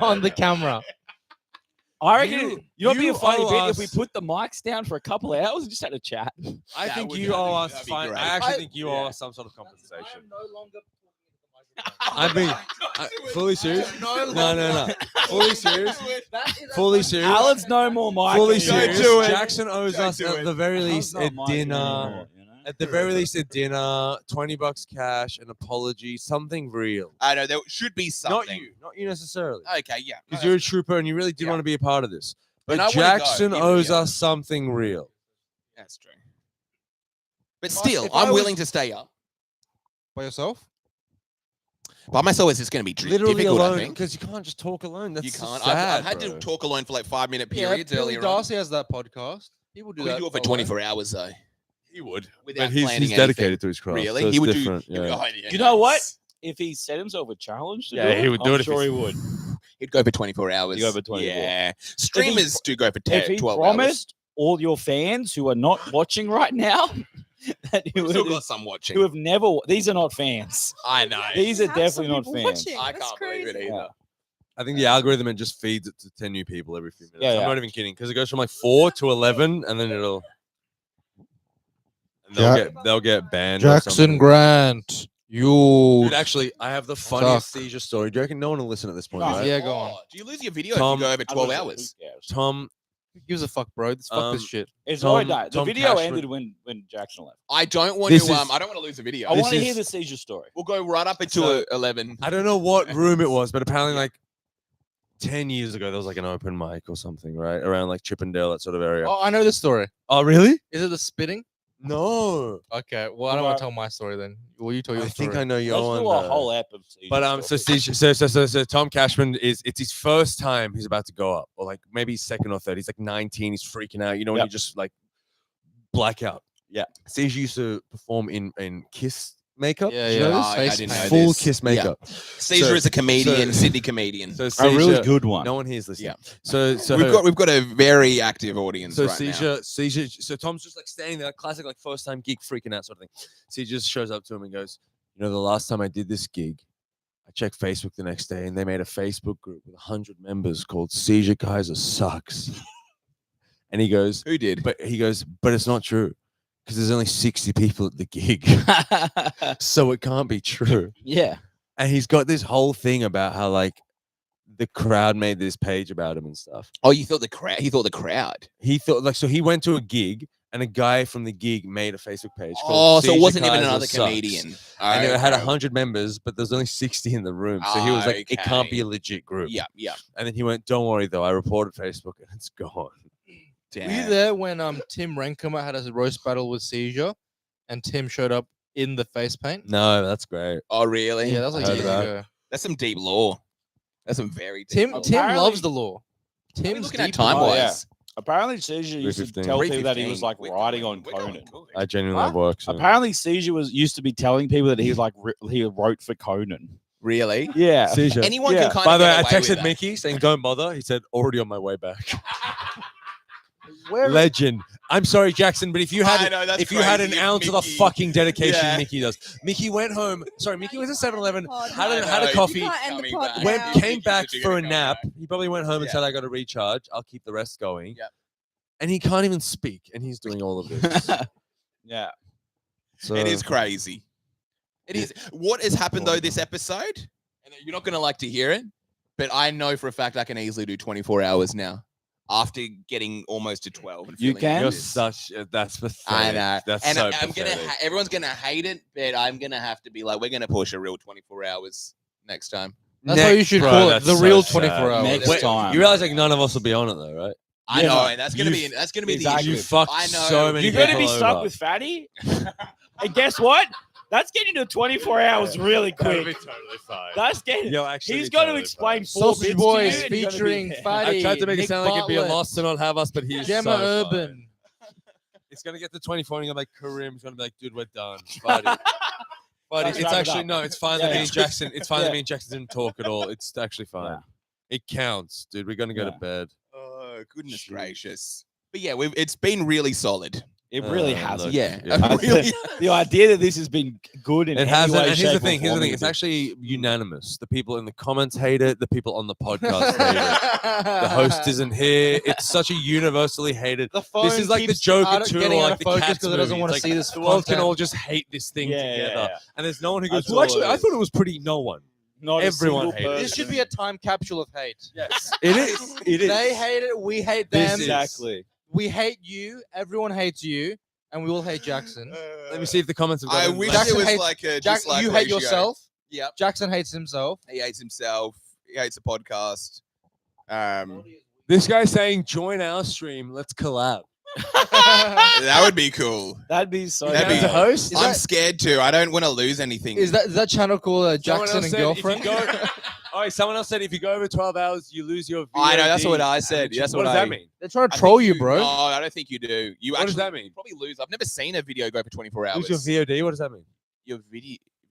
on the camera. I reckon you know what'd be a you funny owe bit if we us- put the mics down for a couple of hours and just had a chat. I That think would you be- owe us that'd be fine. great. I actually I- think you owe yeah. us some sort of compensation. longer. I mean, fully serious? No. Fully serious? Fully serious? Alan's no more mic. Fully anymore. serious? do it. Jackson owes Don't us do at it. the very Alan's least not a mic dinner. anymore, you know? At the very least, a dinner, $20 cash, an apology, something real. I know there should be Not something. not you necessarily. Okay, yeah. Because you're a trooper and you really did Yeah. want to be a part of this. And But I wanna go. Jackson Here we owes go. us something real. That's true. But still, if I I'm was- willing to stay up. By yourself? By myself, is going to be Literally difficult, I alone, think. because you can't just talk alone. That's You so can't. sad, I've had to bro. talk alone for like 5-minute Yeah, periods Billy earlier on. Darcy has that podcast. People do We that. do it for alone. 24 hours though. He would. Without But he's planning dedicated anything. to his craft. Really? so He it's would different, do. yeah. Oh, yeah, You know what? nice. If he set himself a challenge to Yeah, do he it, would do I'm it if sure he- he would. He'd go for 24 hours. He'd go for 24. Yeah. Streamers do go for If he 12 promised all your fans who are not watching right now that hours. Still got some watching. who have never, these are not fans. I know. These are Have some definitely not people fans. watching. I That's can't believe it crazy. either. I think the algorithm, it just feeds it to 10 new people every few minutes. Yeah, I'm yeah. not even kidding. Because it goes from like 4 to 11 and then it'll. And Ja- they'll get banned. or Jackson something. Grant, Dude, actually, I have the funniest seizure story. Do you reckon no one will listen at this point? No. Right? Yeah, go on. Do you lose your video if Tom- you go over I 12 lose it, hours? who cares? Tom, Who gives a fuck, bro? Fuck this shit. It's Tom- already died. The Tom video Cashman- ended when Jackson left. I don't want This to. is- I don't want to lose the video. I This want to is- hear the seizure story. We'll go right up into So- 11. I don't know what room it was, but apparently like 10 years ago, there was like an open mic or something, right? Around like Chippendale, that sort of area. Oh, I know this story. Oh, really? Is it the spitting? No. Okay, well, I don't want to tell my story then. Will you tell your I story? think I know your Let's one. do a whole ep of seizure But stories. so Tom Cashman it's his first time he's about to go up, or like maybe his second or third. He's like 19, he's freaking out. You know when Yep. you just like black out. Yeah. Seizure used to perform in Kiss makeup. Yeah, Did you yeah. know Oh, this? I didn't know Full this. Kiss Yeah. makeup. Caesar So- is a comedian, so- Sydney comedian. So A really Seizure- good one. No one hears this. Yeah. So we've got a very active audience so right now. Seizure. So Tom's just like standing there, classic like first time gig, freaking out sort of thing. Seizure just shows up to him and goes, "You know, the last time I did this gig, I checked Facebook the next day, and they made a Facebook group with 100 members called Seizure Kaiser Sucks." And he goes, Who did? "But it's not true, because there's only 60 people at the gig, so it can't be true." Yeah. And he's got this whole thing about how like the crowd made this page about him and stuff. Oh, you thought the crowd? He thought the crowd. He thought like so he went to a gig and a guy from the gig made a Facebook page. Oh, called so it Seizure wasn't even Kaiser another Sucks. comedian. And it had Okay. 100 members, but there's only 60 in the room. So he was like, it can't be Okay. a legit group. Yeah, yeah. And then he went, "Don't worry though, I reported Facebook and it's gone." Were you there when Tim Renkomer had a roast battle with Seizure, and Tim showed up in the face paint? No, that's great. Oh, really? Yeah, that was like I heard years that. ago. That's some deep lore. That's some very deep Tim lore. Tim loves the law. Tim's looking at deep time in the law. wise. Apparently, Seizure used to 3:15. tell people that he 3:15. was like We're riding going- on we're going Conan. good. I genuinely Huh? love work. So. Apparently, Seizure used to be telling people that he was like he wrote for Conan. Really? Yeah. Seizure. Anyone Yeah. can kind By of the way, get I away with texted that. Mickey saying, "Don't bother." He said, "Already on my way back." Where Legend. I'm sorry, Jackson, but if you had I know, that's if you had an crazy. ounce of the Mickey. fucking dedication Yeah. Mickey does. Mickey went home. Sorry, Mickey went to 7-Eleven, Oh, had I a know, coffee, You can't end the coming pod back. went now. came back Mickey's for a gonna go nap. back. He probably went home and Yeah. said, "I got to recharge. I'll keep the rest going." Yep. And he can't even speak, and he's doing all of this. Yeah. So It is crazy. It is. What has happened though this episode? And you're not gonna like to hear it, but I know for a fact I can easily do 24 hours now after getting almost to 12. And You feeling can? You're good. such. That's pathetic. I know. That's And so I'm gonna. pathetic. Everyone's gonna hate it, but I'm gonna have to be like, we're gonna push a real 24 hours next time. That's what you should Bro, call it. that's The so real sad. 24 hours. Next Wait, time. You realize like none of us will be on it though, right? I Yeah, know, no, and that's gonna be. you've- That's gonna be exactly. the You issue. fucked I know. so many You're going to people be stuck over. with Fatty? And guess what? That's getting to 24 hours really That'll be quick. totally fine. That's getting. Yo, actually, He's be got to totally explain fine. 4 Sausage bits Boys to you, and you're gonna be featuring there. Fatty. I tried to make it Nick sound like it'd be a Bartlett, loss to not have us, but he's Gemma so Urban. fine. It's gonna get to 24, and I'm like, Karim's gonna be like, "Dude, we're done." Buddy. Let's It's wrap it actually up. no. It's fine Yeah, that me yeah. and Jackson. It's fine that Yeah. me and Jackson didn't talk at all. It's actually fine. Yeah. It counts, dude. We're gonna go to Yeah. bed. Oh goodness Jeez. gracious! But yeah, it's been really solid. It really has. look, Yeah, I really. The idea that this has been good in It any hasn't. way, And here's the shape, or thing. Here's the form thing. is It's good. actually unanimous. The people in the comments hate it. The people on the podcast hate it. The host isn't here. It's such a universally hated. The phone This is like the keeps Joker out of too, getting or out like of the focus Cats because it doesn't movie. want to It's see like this the world can content. all just hate this thing Yeah, yeah, together. yeah. And there's no one who goes, That's "Well, all actually, it I thought is. it was pretty." No one. Not a everyone single hates it. person. This should be a time capsule of hate. Yes, it is. It is. They hate it. We hate This them. is- Exactly. We hate you. Everyone hates you. And we all hate Jackson. Let me see if the comments have I gotten wish Jackson it was hates- like a Jack, dislike you hate ratio. yourself. Yep. Jackson hates himself. He hates himself. He hates the podcast. This guy's saying, "Join our stream. Let's collab." That would be cool. That'd be so. That'd be good. host. Is I'm that, scared to. I don't want to lose anything. is that channel called Someone Jackson else and said Girlfriend? If you go, all right, someone else said if you go over 12 hours, you lose your. I know, that's VOD. what I said. That's what what does I- that mean? They're trying I to think troll you, bro. No, I don't think you do. You What does actually that mean? probably lose. I've never seen a video go for 24 hours. Lose your VOD. What does that mean? Your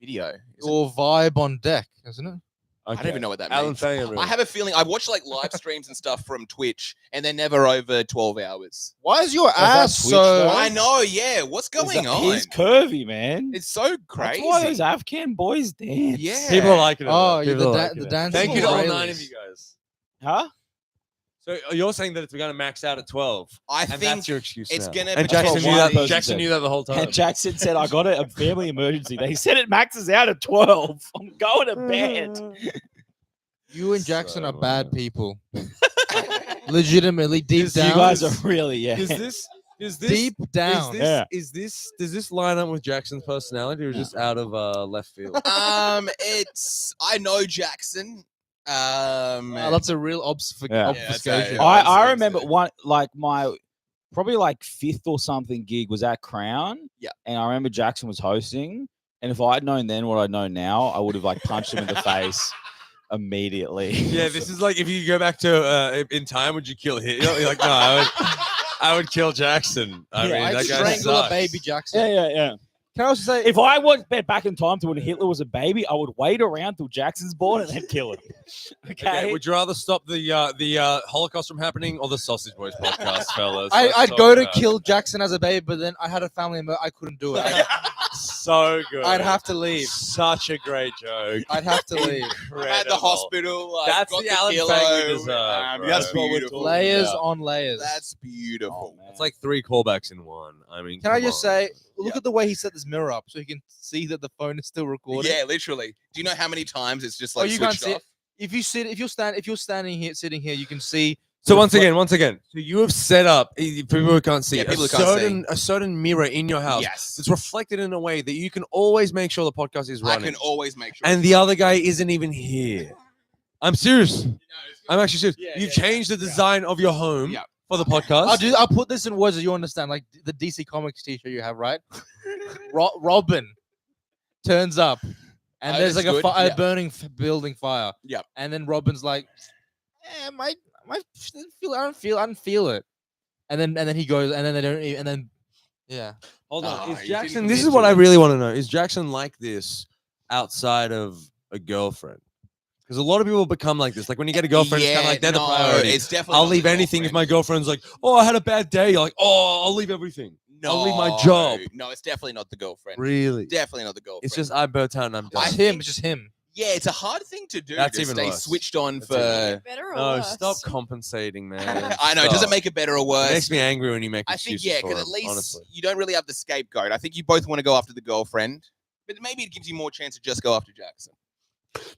video. Is it- Or vibe on deck, isn't it? I don't even know what that Alan means. Fang, everyone. I have a feeling I've watched like live streams and stuff from Twitch, and they're never over 12 hours. Why is your that ass Twitch, so? though? I know. Yeah. What's going on? He's curvy, man. It's so That's crazy. why those Afghan boys dance. Yeah. People are liking it. Oh, People the are liking it. dance. Thank you to all Israelis. 9 of you guys. Huh? So you're saying that it's going to max out at 12? I And think that's your excuse it's now. gonna And potentially- Jackson knew One that. person Jackson said. knew that the whole time. And Jackson said, I got a family emergency. They said it maxes out at 12. I'm going to bed. You and Jackson So are bad annoying. people. Legitimately, deep You down. guys are really, yeah. Is this deep down. Does this line up with Jackson's personality or just out of left field? It's I know Jackson. That's a real Yeah. obfuscation. Yeah, I remember one, like my probably like 5th or something gig was at Crown. Yeah. And I remember Jackson was hosting. And if I'd known then what I know now, I would have like punched him in the face immediately. Yeah, this is like if you go back to in time, would you kill Hitler? You're like, no, I would kill Jackson. I mean, I'd that guy strangle a sucks. baby Jackson. Yeah. Can I also say, If I went back in time to when Hitler was a baby, I would wait around till Jackson's born and then kill him. Okay. Would you rather stop the Holocaust from happening or the Sausage Boys podcast, fellas? I'd Let's go talk to about kill it. Jackson as a baby, but then I had a family member. I couldn't do it. So good. I'd have to leave. Such a great joke. I'd have to leave. at the Incredible. hospital. Like, That's got the Alan kilo, Fang we deserve, bro. That's what we're beautiful. talking Layers about. on layers. That's beautiful. It's like 3 callbacks in one. I mean, Can I come just on. say, look at the way he set this mirror up so he can see that the phone is still recording. Yeah, literally. Do you know how many times it's just Oh, like you can't switched see it. off? If you're standing here, sitting here, you can see. So the once fo- again, so you have set up for people who can't see Yeah, a people who can't see. certain mirror in your house. Yes. It's reflected in a way that you can always make sure the podcast is I running. can always make sure. And the other guy isn't even here. I'm serious. I'm actually serious. You've changed the design of your home Yeah. for the podcast. I'll put this in words that you understand, like the DC Comics T-shirt you have, right? Robin turns up, and Oh, there's that's like good. a Yeah. burning building fire. Yeah. And then Robin's like, I don't feel it. And then he goes, and then they don't, and then yeah. Hold on. Oh, Is you Jackson, didn't this is get what to I it. really want to know. Is Jackson like this outside of a girlfriend? Because a lot of people become like this. Like when you get a girlfriend, it's kind of like they're the priority. It's definitely I'll not leave the anything if my girlfriend. girlfriend's like, oh, I had a bad day. You're like, oh, I'll leave everything. I'll leave my job. No, it's definitely not the girlfriend. Really? Definitely not the girlfriend. It's just I'm burnt out and I'm done. It's him. It's just him. Yeah, it's a hard thing to do. That's to even stay worse. switched on That's for. even Better or No, worse? stop compensating, man. I know. Does it Stop. make it better or It worse? makes me angry when you make I think excuses for because him, at least honestly. you don't really have the scapegoat. I think you both want to go after the girlfriend, but maybe it gives you more chance to just go after Jackson.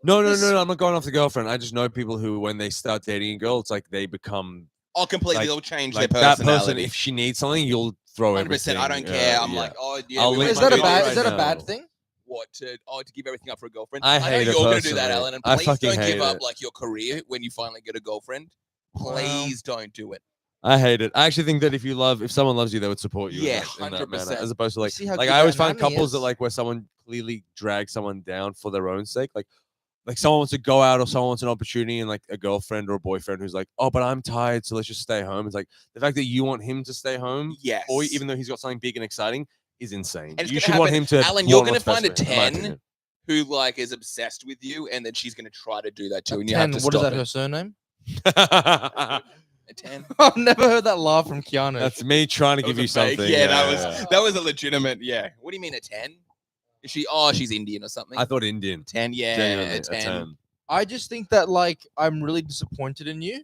No, I'm not going off the girlfriend. I just know people who, when they start dating a girl, it's like they become Oh, completely. Like- They'll change like their that person. personality. If she needs something, you'll throw 100%. everything. I don't care. I'm yeah. like, oh, yeah. I'll we leave went Is my to that a do girl bad? this. Is that a right bad now. thing? What to give everything up for a girlfriend? I know hate it you're gonna do that, personally. Alan. And I please fucking don't hate give up it. like your career when you finally get a girlfriend. Please don't do it. I hate it. I actually think that if someone loves you, they would support you. Yeah, in that manner, 100%. as opposed to like, see how like good I always that find man couples that is? like where someone clearly drags someone down for their own sake, like someone wants to go out or someone wants an opportunity, and like a girlfriend or a boyfriend who's like, oh, but I'm tired, so let's just stay home. It's like the fact that you want him to stay home, Yes. or even though he's got something big and exciting, is insane. And it's You gonna should want him happen- to. Alan, you're want gonna what's best find a for him, in my 10 opinion. who like is obsessed with you, and then she's gonna try to do that too, and you 10. have to What is stop that? it. Her surname? A 10. I've never heard that laugh from Keanu. That's me trying to That give was you a fake. something. Yeah, that was a legitimate. Yeah. What do you mean a 10? Is she? Oh, she's Indian or something. I thought Indian. 10. Yeah, Genuinely, a 10. I just think that like I'm really disappointed in you,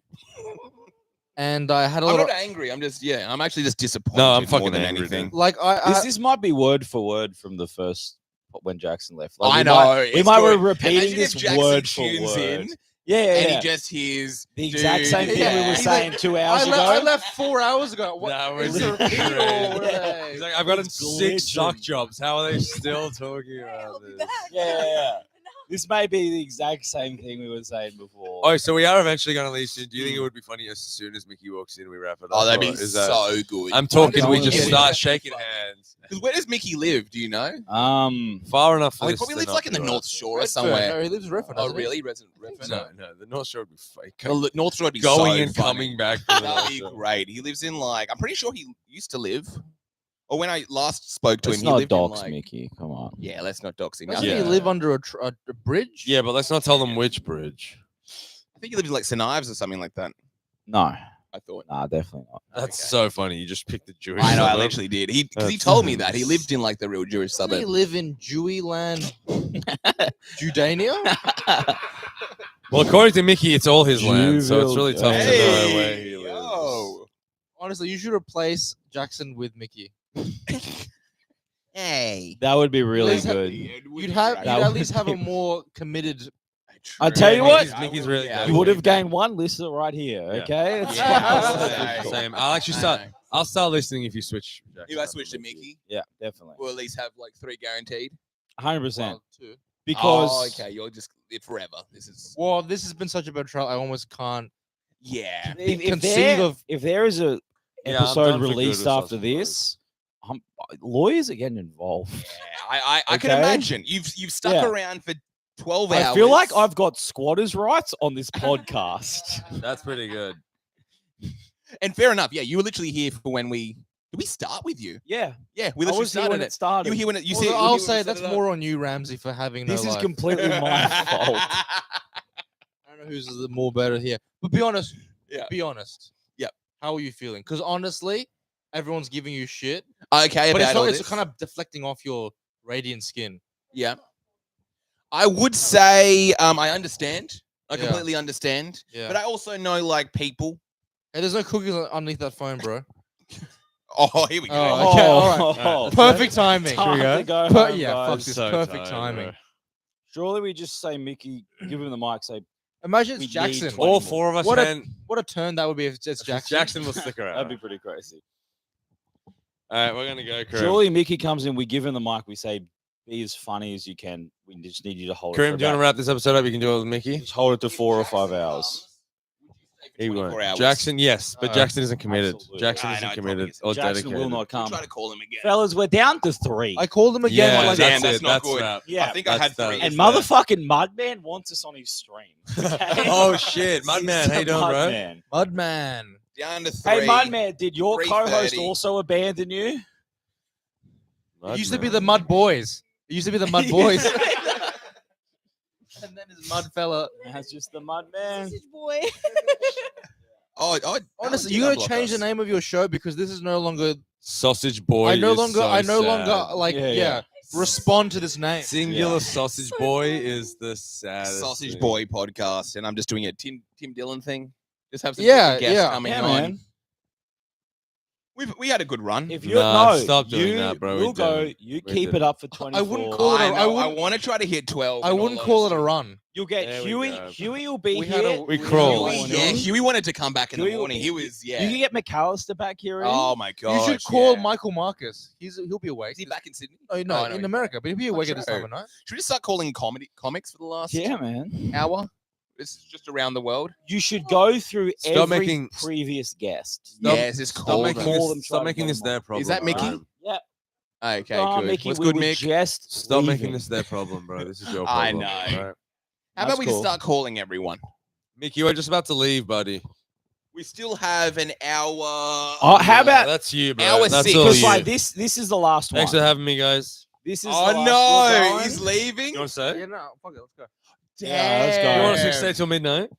and I had a I'm lot not of angry. I'm actually just disappointed. No, I'm more fucking than angry, anything. dude. like I This might be word for word from the first when Jackson left. Like, I we know. might- we it's might good. be repeating Imagine this if Jackson word for tunes word. in Yeah, and yeah. he just hears The exact dude, same thing we yeah. were saying 2 hours ago. I left 4 hours ago. What That is was there a crazy. video or were they- He's like, I've got It's 6 sock glitching. jobs. How are they still talking I'll about be this? back. Yeah. This may be the exact same thing we were saying before. Oh, so we are eventually going to leave soon. Do you think it would be funny as soon as Mickey walks in, we wrap it up? Oh, that'd or be is that- so good. I'm talking. We don't just get it. start shaking hands. Because where does Mickey live? Do you know? Far enough. For Oh, he this probably to lives not like in be the right. North Shore or Redfern. somewhere. No, he lives in Redfern. Oh, doesn't he? really? Redfern? No, the North Shore would be fake. The North Shore would be Going so and funny. coming back. to the That'd North be Shore. great. He lives in like I'm pretty sure he used to live, or when I last spoke to Let's him, he not lived dox in like. Mickey. Come on. Yeah, let's not dox him. Doesn't Yeah. he live under a bridge? Yeah, but let's not tell them which bridge. I think he lives in like St Ives or something like that. No. I thought. Nah, definitely not. That's Okay. so funny. You just picked the Jewish. I know. I suburb. literally did. He That's- told me that he lived in like the real Jewish Doesn't he suburb. live in Jewy land, Judania? Well, according to Mickey, it's all his land, so it's really tough to know Hey, where he lives. yo. Honestly, you should replace Jackson with Mickey. Hey. That would be really Let's have- good. You'd at least have a more committed. I tell you what, Mickey's really good. you would have gained one listener right here. Okay, it's Yeah. Same. I'll actually start. I'll start listening if you switch. If I switch to Mickey, Yeah, definitely, we'll at least have like 3 guaranteed. 100%. Well, two. Because Oh, okay, you're just it forever. This is Well, this has been such a bad trial. I almost can't yeah. conceive of. if there is a Yeah, I'm episode done for good released with after Sausage this, lawyers are getting involved. I can Okay. imagine you've stuck Yeah. around for 12 hours. I feel like I've got squatters' rights on this podcast. That's pretty good. and fair enough. Yeah, you were literally here for when we did we start with you? Yeah, Yeah, we I literally was here when started it it. started. You were here when it. You Well, see, I'll say that's more on you, Ramsey, for having no This is life. completely my fault. I don't know who's the more better here, but be honest. Yeah. Be honest. Yep. How are you feeling? Because honestly, everyone's giving you shit, Okay, but about all it's this. kind of deflecting off your radiant skin. Yeah. I would say I understand. I Yeah. completely understand. Yeah. But I also know like people. Hey, there's no cookies underneath that phone, bro. Oh, here we go. Oh, okay, all right. Oh, Perfect timing. time to go Per- home, yeah, fuck guys. this. So Perfect tired, timing. bro. Surely we just say Mickey, give him the mic, say Imagine We it's need Jackson. 20 All 4 of us. What a- hand- What a turn that would be if it's Jackson. Jackson will stick around. that'd be pretty crazy. All right, we're gonna go. Kareem. Surely Mickey comes in, we give him the mic, we say, be as funny as you can. We just need you to hold it. Kareem, for do you want to about- wrap this episode up? You can do it with Mickey. Just hold it to 4 or 5 hours. He 24 won't. hours. Jackson, yes, but Jackson isn't committed. absolutely. Jackson I know, isn't it probably committed isn't. or Jackson dedicated. will not We'll come. try to call him again. Fellas, we're down to 3. I called him again. Yeah, but, like, damn, that's it. not That's good. wrap. Yeah, I think I had that's 3. that. and motherfucking Mudman wants us on his stream. Okay? Oh shit, Mudman, how you doing, bro? Mudman. Mudman. Down to 3. Hey, Mudman, did your 3:30. co-host also abandon you? It used to be the Mud Boys. It used to be the Mud Boys. And then his Mud fella. That's just the Mudman. Sausage boy. Oh, Honestly, you gotta change the name of your show because this is no longer. Sausage Boy. I no is longer. so I no sad. longer like. Yeah, Yeah. yeah. Respond to this name. Singular Yeah. Sausage So Boy funny. is the saddest. Sausage thing. Boy podcast, and I'm just doing a Tim Dillon thing. Just have some Yeah, guests yeah. coming Yeah, on. man. We had a good run. If you Nah, no, stop doing you that, bro. We will go. didn't. You We keep didn't. it up for 24. I wouldn't call it I a- know. I wouldn't- want to try to hit 12. I in all wouldn't call it a honesty. run. You'll get There we Huey. go. Huey will be We had here. a- we crawl. Huey, yeah, Huey wanted to come back in the Huey will morning. be- He was, yeah. You can get McAllister back here. Oh my god. You should call Michael Marcus. He'll be awake. Is he back in Sydney? Oh, no, Oh, no, in he's America, but he'll be awake at this true. time of night. Should we just start calling comics for the last Yeah, man. hour? This is just around the world. You should go through Stop every making- previous guest. Stop- Yes, it's Stop called. making Call them, this. try Stop to making get this them their on. problem. that Mickey? bro. Yeah. Okay, Oh, good. Mickey, What's we good, were Mick? just Stop making leaving. this their problem, bro. This is your I problem. know. right? How about That's we cool. start calling everyone? Mickey, you were just about to leave, buddy. We still have an hour. Oh, how about That's you, bro. Hour That's 6. all because you. like this is the last one. Thanks for having me, guys. This is the Oh last no, you're he's going? leaving. You want to say? Yeah, no, fuck it, let's go. Yeah, let's go. Damn. You want us to stay till midnight?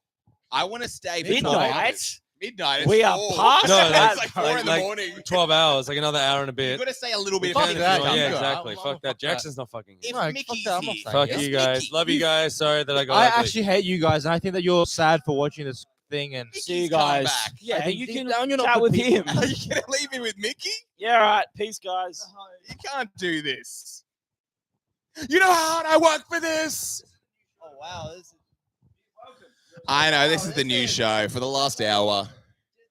I want to stay for 12 Midnight? hours. Midnight. It's We are 4. past No, that. It's like 4 in the like- morning. 12 hours, like another hour and a You bit. got to stay a little bit. Fuck further that. than Yeah, that. exactly. I'm Fuck fuck that. that. Jackson's not fucking If here. No, fuck Mickey's that, I'm not here, saying Fuck yes. you guys. Mickey. Love you guys. Sorry that I got I ugly. actually hate you guys, and I think that you're sad for watching this thing. And See you Mickey's come guys. back. Yeah, I think you deep can down you're not chat good with people. him. Are you gonna leave me with Mickey? Yeah, all right. Peace, guys. You can't do this. You know how hard I work for this. Oh wow, this is I know this is the new show for the last hour.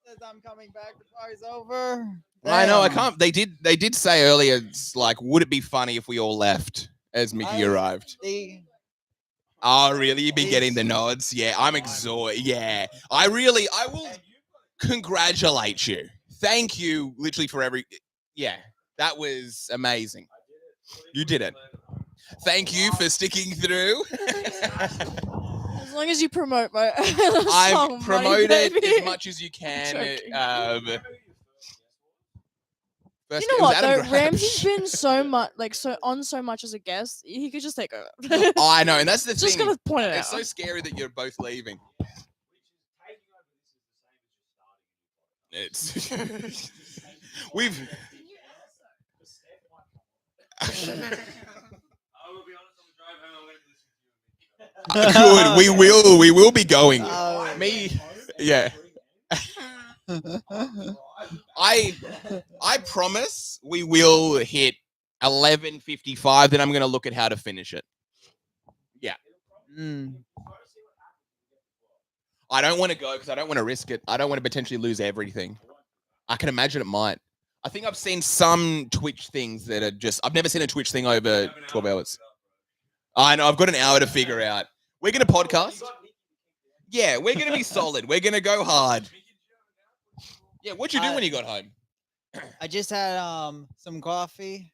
just as I'm coming back, the party's over. I know I Damn. can't. They did say earlier. It's like, would it be funny if we all left as Mickey I- arrived? They- Oh, really? You've been getting the nods? Yeah, I'm exhausted. Yeah, I will congratulate you. Thank you, literally for every. Yeah, that was amazing. You did it. Thank you for sticking through. As long as you promote my I've song, promoted Money Baby. as much as you can. Joking. First, You it know was what Adam though? Graham's. Ramsey's been so much as a guest. He could just take over. I know, and that's the Just thing. gonna point it It's out. so scary that you're both leaving. It's we've. Good. We will be going. Me. Yeah. I promise we will hit 11:55. Then I'm going to look at how to finish it. Yeah. I don't want to go because I don't want to risk it. I don't want to potentially lose everything. I can imagine it might. I think I've seen some Twitch things that are just. I've never seen a Twitch thing over 12 hours. I know. I've got an hour to figure out. We're going to podcast. Yeah, we're going to be solid. We're going to go hard. Yeah, what'd you do when you got home? I just had some coffee.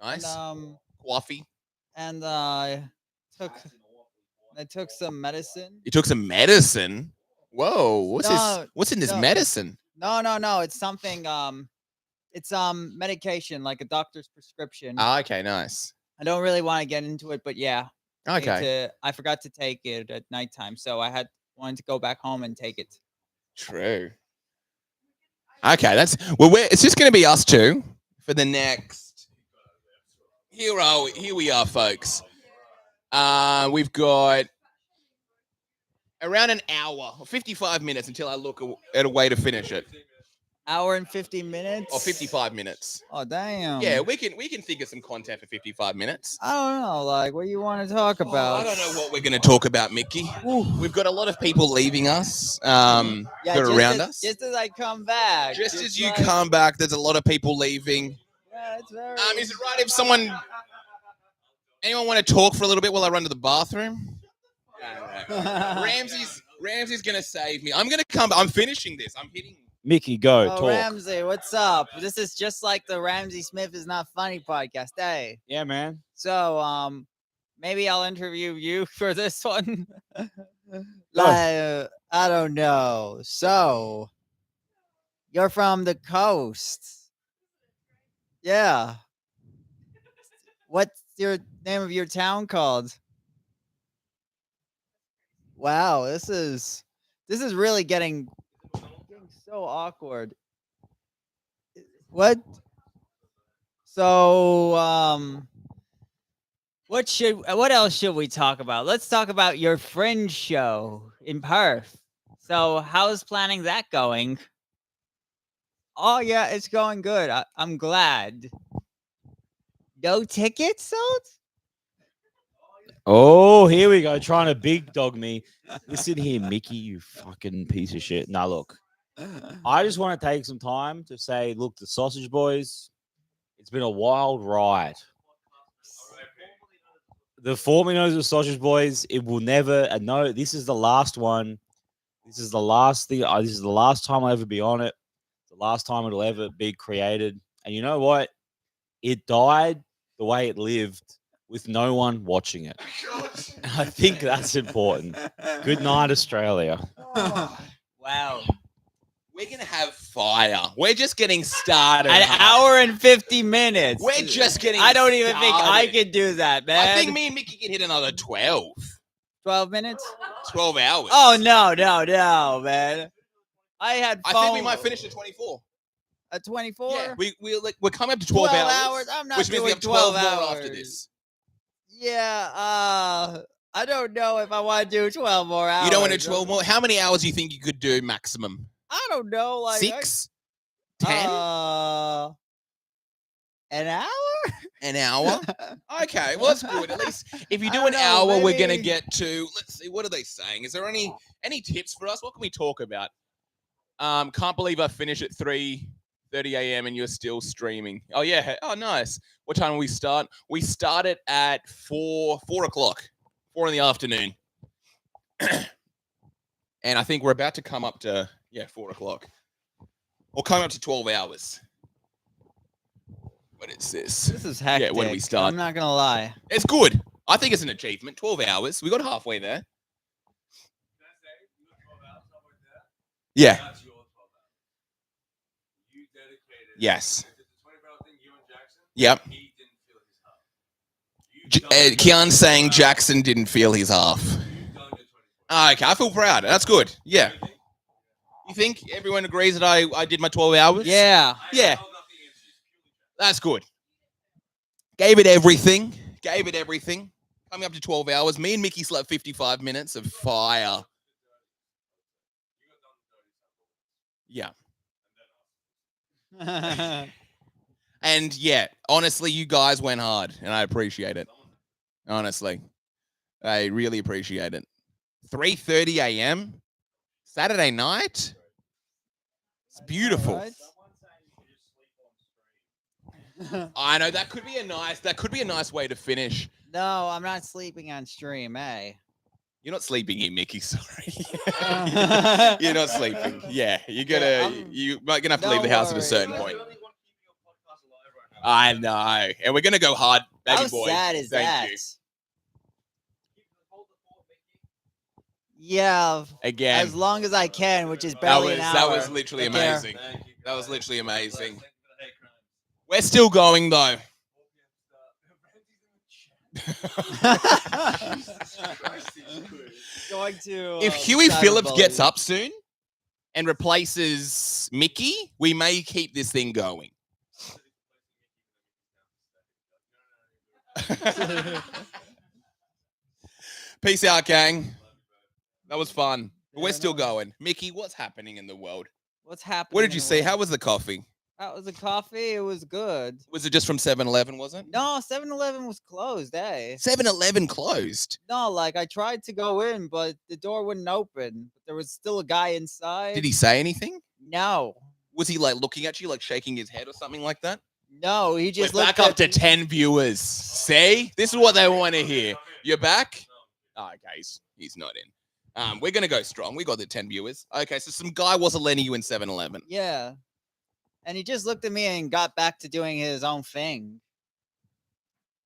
Nice. And, Coffee. And I took some medicine. You took some medicine? Whoa, what's in this medicine? No. It's something it's medication, like a doctor's prescription. Okay, nice. I don't really want to get into it, but yeah. Okay. I forgot to take it at nighttime, so I wanted to go back home and take it. True. Okay, it's just going to be us two for the next. Here we are, folks. We've got around an hour or 55 minutes until I look at a way to finish it. Hour and 50 minutes? Or 55 minutes. Oh, damn. Yeah, we can think of some content for 55 minutes. I don't know, like, what you want to talk about? I don't know what we're going to talk about, Mickey. We've got a lot of people leaving us, around us. Just as I come back. Just as you come back, there's a lot of people leaving. Yeah, it's very... Is it right if anyone want to talk for a little bit while I run to the bathroom? Ramsey's going to save me. I'm going to come. I'm finishing this. I'm hitting. Mickey, go talk. Ramsey, what's up? This is just like the Ramsey Smith is Not Funny podcast. Hey. Yeah, man. So, maybe I'll interview you for this one. I don't know. So, you're from the coast. Yeah. What's your name of your town called? Wow, this is really getting so awkward. What? So, what else should we talk about? Let's talk about your fringe show in Perth. So, how's planning that going? Oh yeah, it's going good. I'm glad. No tickets sold? Oh, here we go. Trying to big dog me. Listen here, Mickey, you fucking piece of shit. Now, look. I just want to take some time to say, look, the Sausage Boys, it's been a wild ride. The formerly known as the Sausage Boys, it will never, no, this is the last one. This is the last thing. This is the last time I'll ever be on it. The last time it'll ever be created. And you know what? It died the way it lived, with no one watching it. And I think that's important. Good night, Australia. Wow. We're going to have fire. We're just getting started. An hour and 50 minutes. We're just getting I don't even think I started. could do that, man. I think me and Mickey can hit another 12. 12 minutes? 12 hours. Oh, no, man. I think we might finish at 24. At 24? Yeah, we're coming up to 12 hours. I'm not which means we doing have 12 12 more hours. after this. Yeah, I don't know if I want to do 12 more hours. You don't want to do 12 more? How many hours do you think you could do maximum? I don't know. Like 6? 10? An hour? An hour? Okay, well, that's good. At least if you do an hour, we're going to get to, let's see, what are they saying? Is there any tips for us? What can we talk about? Can't believe I finished at 3:30 a.m. and you're still streaming. Oh, yeah. Oh, nice. What time do we start? We started at 4 o'clock, 4 in the afternoon. And I think we're about to come up to, 4 o'clock. Or come up to 12 hours. What is this? This is hectic. Yeah, when do we start? I'm not going to lie. It's good. I think it's an achievement. 12 hours. We got halfway there. Yeah. Yes. Yep. Kian's saying Jackson didn't feel his half. Okay, I feel proud. That's good. Yeah. You think everyone agrees that I did my 12 hours? Yeah. Yeah. That's good. Gave it everything. Coming up to 12 hours. Me and Mickey slept 55 minutes of fire. Yeah. And yeah, honestly, you guys went hard, and I appreciate it. Honestly, I really appreciate it. 3:30 a.m. Saturday night. It's beautiful. Alright. I know that could be a nice way to finish. No, I'm not sleeping on stream, eh? You're not sleeping here, Mickey. Sorry. You're not sleeping. Yeah, you're gonna have to leave the house at a certain point. I know, and we're gonna go hard, baby How boy. sad is Thank that? you. Yeah, Again, as long as I can, which is barely an hour. that was literally Take care. amazing. That was literally amazing. We're still going though. Going to. If Huey Phillips cyberbully. gets up soon and replaces Mickey, we may keep this thing going. Peace out, gang. That was fun. But we're still going. Mickey, what's happening in the world? What's happening? What did in you the see? world? How was the coffee? That was a coffee. It was good. Was it just from 7-Eleven, was it? No, 7-Eleven was closed, eh? 7-Eleven closed. No, like I tried to go in, but the door wouldn't open. There was still a guy inside. Did he say anything? No. Was he like looking at you, like shaking his head or something like that? No, he just We're back looked up to 10 viewers. See? This is what they want to hear. You're back? Oh, okay, he's not in. We're going to go strong. We got the 10 viewers. Okay, so some guy wasn't letting you in 7-Eleven. Yeah. And he just looked at me and got back to doing his own thing.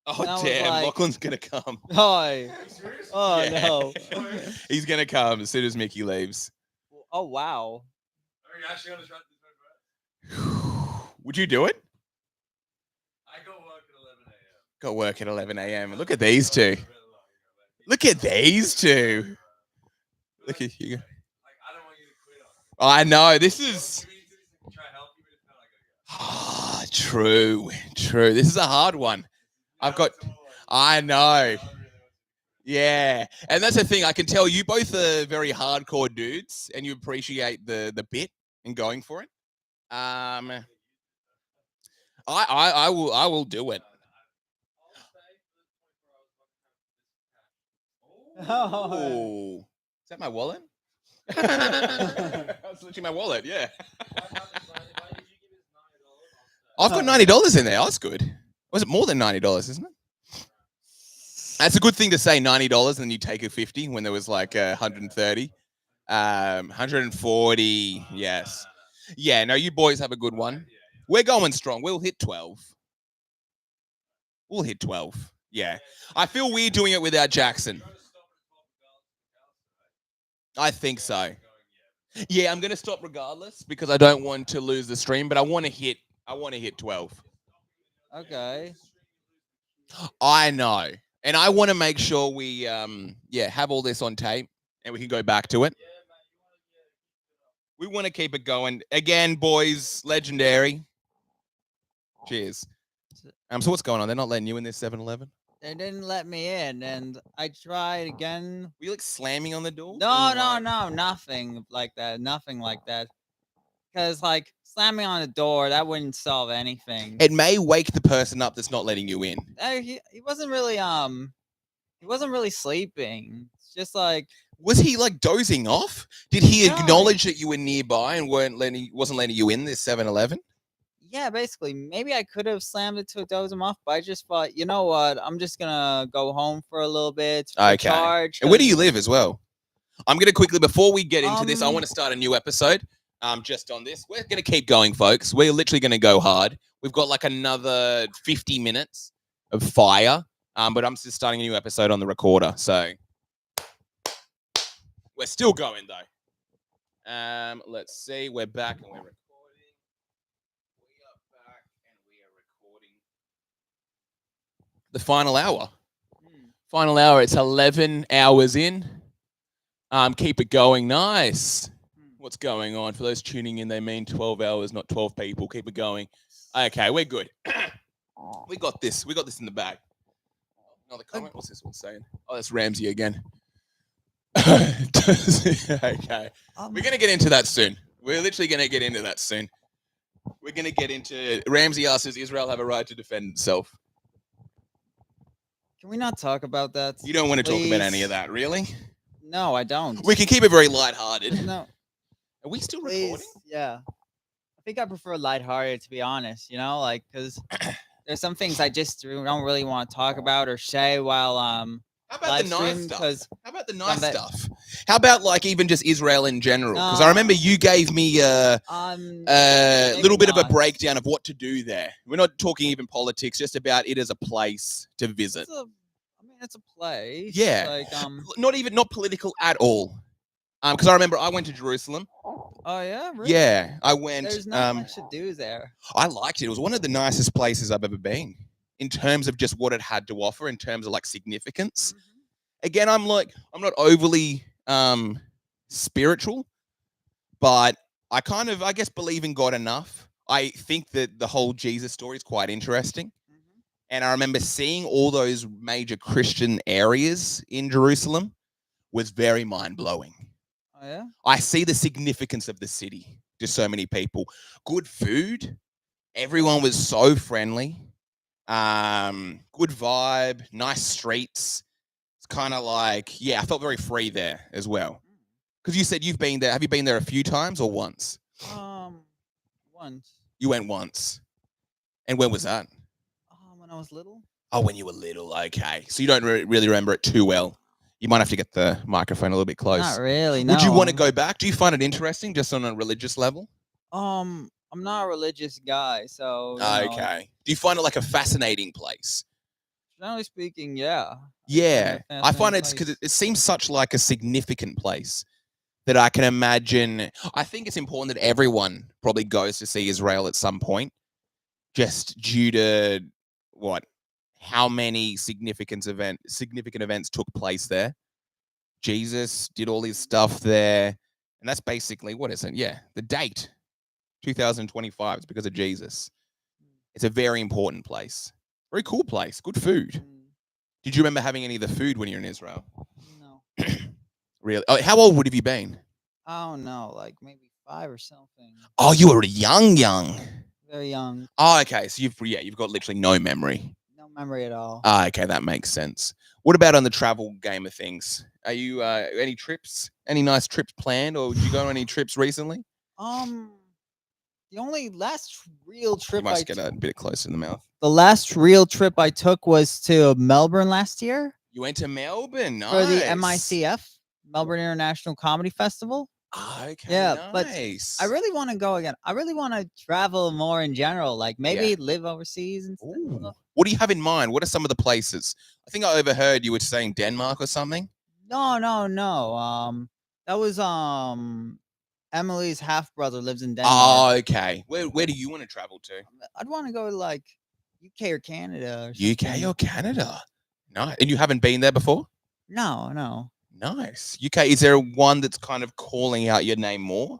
Oh, And I was damn. like- Lachlan's going to come. Oh, oh Yeah. no. He's going to come as soon as Mickey leaves. Oh, wow. Would you do it? I got work at 11 a.m. Got work at 11 a.m. Look at these two. Look at these two. Look at you. I don't want you to quit on. I know. This is... Try to help you, but it's not like True. This is a hard one. I know. Yeah. And that's the thing. I can tell you both are very hardcore dudes and you appreciate the bit and going for it. I will do it. Oh. Is that my wallet? That's literally my wallet, yeah. I've got $90 in there. That's good. Was it more than $90, isn't it? That's a good thing to say, $90, and then you take a 50 when there was like 130. 140, yes. Yeah, no, you boys have a good one. We're going strong. We'll hit 12. We'll hit 12. Yeah. I feel weird doing it without Jackson. I think so. Yeah, I'm going to stop regardless because I don't want to lose the stream, but I want to hit 12. Okay. I know. And I want to make sure we have all this on tape and we can go back to it. We want to keep it going. Again, boys, legendary. Cheers. So what's going on? They're not letting you in this 7-Eleven? They didn't let me in, and I tried again. Were you like slamming on the door? No, nothing like that. Nothing like that. Because like slamming on the door, that wouldn't solve anything. It may wake the person up that's not letting you in. He wasn't really sleeping. It's just like, Was he like dozing off? Did he No. acknowledge that you were nearby and wasn't letting you in this 7-Eleven? yeah, basically, maybe I could have slammed it to doze him off, but I just thought, you know what? I'm just gonna go home for a little bit. Okay. Recharge, And where do 'cause- you live as well? I'm gonna quickly, before we get into this, I Um, want to start a new episode. Just on this. We're gonna keep going, folks. We're literally gonna go hard. We've got like another 50 minutes of fire. But I'm just starting a new episode on the recorder, so we're still going though. Let's see. We're back and we're recording. We are back and we are recording. The final hour. Final hour. It's 11 hours in. Keep it going. Nice. What's going on? For those tuning in, they mean 12 hours, not 12 people. Keep it going. Okay, we're good. We got this. We got this in the bag. Another comment. What's this one saying? Oh, that's Ramsey again. Okay. We're gonna get into that soon. We're literally gonna get into that soon. We're gonna get into Ramsey asks, does Israel have a right to defend itself? Can we not talk about that? You don't want to talk about any please? of that, really? No, I don't. We can keep it very lighthearted. No. Are we still Please, recording? yeah. I think I prefer lighthearted, to be honest. You know, like because there's some things I just don't really want to talk about or say while How about the nice stream, stuff? How about the nice stuff? How about like even just Israel in general? Because I remember you gave me a little bit of a breakdown of what to do there. We're not talking even politics, just about it as a place to visit. It's a place. Yeah. Like not political at all. Because I remember I went to Jerusalem. Oh yeah. Really? Yeah, I went. There's not much to do there. I liked it. It was one of the nicest places I've ever been in terms of just what it had to offer in terms of like significance. Again, I'm not overly spiritual, but I kind of, I guess, believe in God enough. I think that the whole Jesus story is quite interesting. And I remember seeing all those major Christian areas in Jerusalem was very mind-blowing. Oh, yeah? I see the significance of the city to so many people. Good food. Everyone was so friendly. Good vibe. Nice streets. It's kind of like, yeah, I felt very free there as well. Because you said you've been there. Have you been there a few times or once? Once. You went once. And when was that? When I was little. Oh, when you were little. Okay. So you don't really remember it too well. You might have to get the microphone a little bit close. Not really. No. Would you want to go back? Do you find it interesting just on a religious level? I'm not a religious guy, so. Okay. Do you find it like a fascinating place? Generally speaking, yeah. Yeah. I find it's because it seems such like a significant place that I can imagine. I think it's important that everyone probably goes to see Israel at some point, just due to how many significant events took place there. Jesus did all his stuff there. And that's basically, what is it? Yeah, the date, 2025, is because of Jesus. It's a very important place. Very cool place. Good food. Did you remember having any of the food when you were in Israel? No. Really? Oh, how old would have you been? I don't know, like maybe 5 or something. Oh, you were young. Very young. Oh, okay. So you've got literally no memory. No memory at all. Okay, that makes sense. What about on the travel game of things? Are you any trips? Any nice trips planned, or did you go on any trips recently? The only last real trip You must get a bit closer in the mouth. The last real trip I took was to Melbourne last year. You went to Melbourne, nice. For the MICF, Melbourne International Comedy Festival. Oh, okay, yeah, nice. but I really want to go again. I really want to travel more in general, like maybe live overseas and stuff. What do you have in mind? What are some of the places? I think I overheard you were saying Denmark or something. No. That was Emily's half brother lives in Denmark. Oh, okay. Where do you want to travel to? I'd want to go to like UK or Canada. Or UK or Canada? Nice. And you haven't been there before? No. Nice. UK. Is there one that's kind of calling out your name more?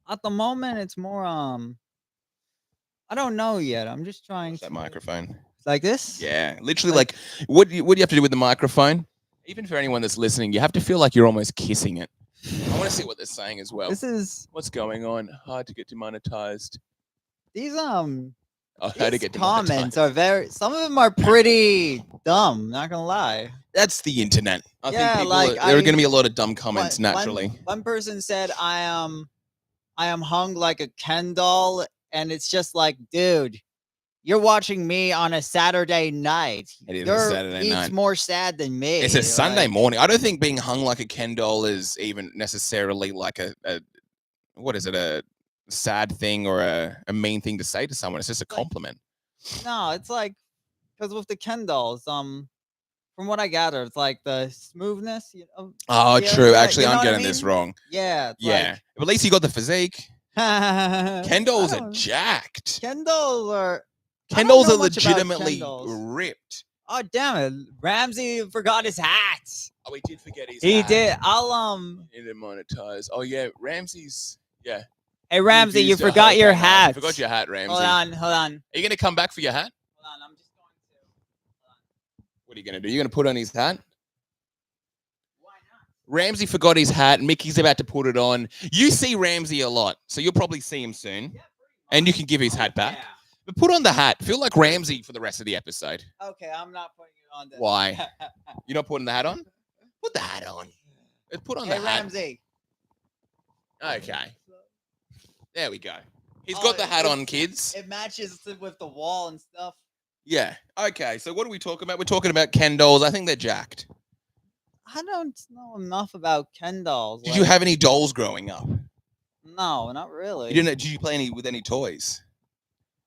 At the moment, it's more I don't know yet. I'm just trying. That microphone. Like this? Yeah, literally. Like what do you have to do with the microphone? Even for anyone that's listening, you have to feel like you're almost kissing it. I want to see what they're saying as well. This is what's going on. Hard to get demonetized. These how to get comments are some of them are pretty dumb. Not gonna lie. That's the internet. I think there are going to be a lot of dumb comments naturally. One person said, "I am hung like a Ken doll," and it's just like, dude, you're watching me on a Saturday night. It is a Saturday night. It's more sad than me. It's a Sunday morning. I don't think being hung like a Ken doll is even necessarily like a sad thing or a mean thing to say to someone. It's just a compliment. No, it's like because with the Ken dolls, from what I gather, it's like the smoothness. Oh, true. Actually, I'm getting this wrong. Yeah. Yeah. But at least you got the physique. Ken dolls are jacked. Ken dolls are legitimately ripped. Oh, damn it. Ramsey forgot his hat. Oh, he did forget his hat. He did. He didn't monetize. Oh, yeah. Ramsey's. Yeah. Hey, Ramsey, you forgot your hat. You forgot your hat, Ramsey. Hold on. Are you going to come back for your hat? Hold on. I'm just going What are you gonna do? You're gonna put on his hat? Ramsey forgot his hat. Mickey's about to put it on. You see Ramsey a lot, so you'll probably see him soon, and you can give his hat back. But put on the hat. Feel like Ramsey for the rest of the episode. Okay, I'm not putting it on. Then. Why? You're not putting the hat on? Put the hat on. Let's put on Hey, the hat. Ramsey. Okay. There we go. He's got the hat on, kids. It matches with the wall and stuff. Yeah. Okay. So what are we talking about? We're talking about Ken dolls. I think they're jacked. I don't know enough about Ken dolls. Did you have any dolls growing up? No, not really. You didn't? Did you play with any toys?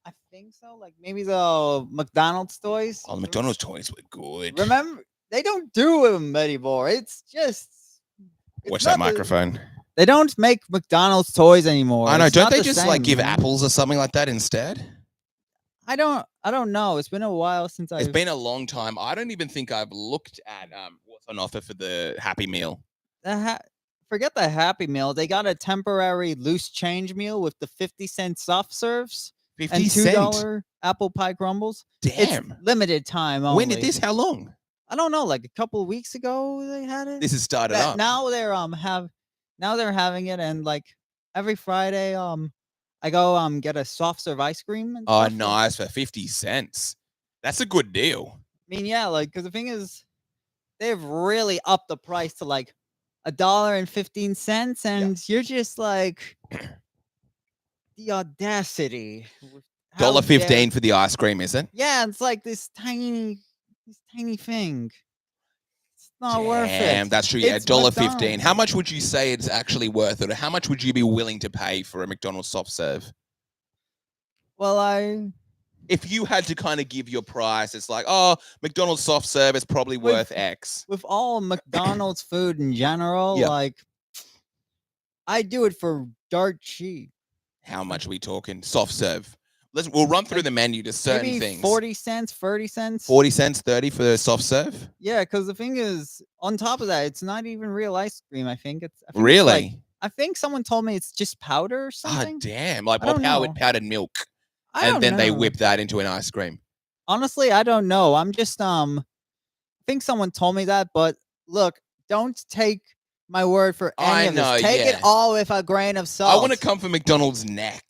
I think so. Like maybe the McDonald's toys. Oh, the McDonald's toys were good. Remember, they don't do them anymore. It's just. Watch that microphone. They don't make McDonald's toys anymore. I know. It's Don't not they the just like same, give man. apples or something like that instead? I don't know. It's been a while since It's been a long time. I don't even think I've looked at what's on offer for the Happy Meal. Forget the Happy Meal. They got a temporary loose change meal with the 50-cent soft serves 50 and cent? $2 apple pie crumbles. Damn. It's limited time only. When did this? How long? I don't know. Like a couple of weeks ago, they had it. This has started But up. now they're having it, and like every Friday, I go get a soft serve ice cream. And Oh, stuff. nice for 50 cents. That's a good deal. I mean, yeah, like because the thing is, they've really upped the price to like $1.15, and you're just like the audacity. How $1.15 dare- for the ice cream, is it? Yeah, it's like this tiny thing. It's not worth it. Damn, that's true. Yeah, It's $1.15. McDonald's. How much would you say it's actually worth it? Or how much would you be willing to pay for a McDonald's soft serve? Well, if you had to kind of give your price, it's like, oh, McDonald's soft serve is probably worth X. With all McDonald's food in general, Yeah. like I do it for dirt cheap. How much are we talking? Soft serve. We'll run through the menu to certain Maybe things. 40 cents, 30 cents. 40 cents, 30 for the soft serve? Yeah, because the thing is, on top of that, it's not even real ice cream. I think it's like- Really? I think someone told me it's just powder or Ah, something. damn. Like I don't know. powdered milk. I And don't then they know. whip that into an ice cream. Honestly, I don't know. I'm just I think someone told me that, but look, don't take my word for any I of know, this. Take yeah. it all with a grain of salt. I want to come for McDonald's neck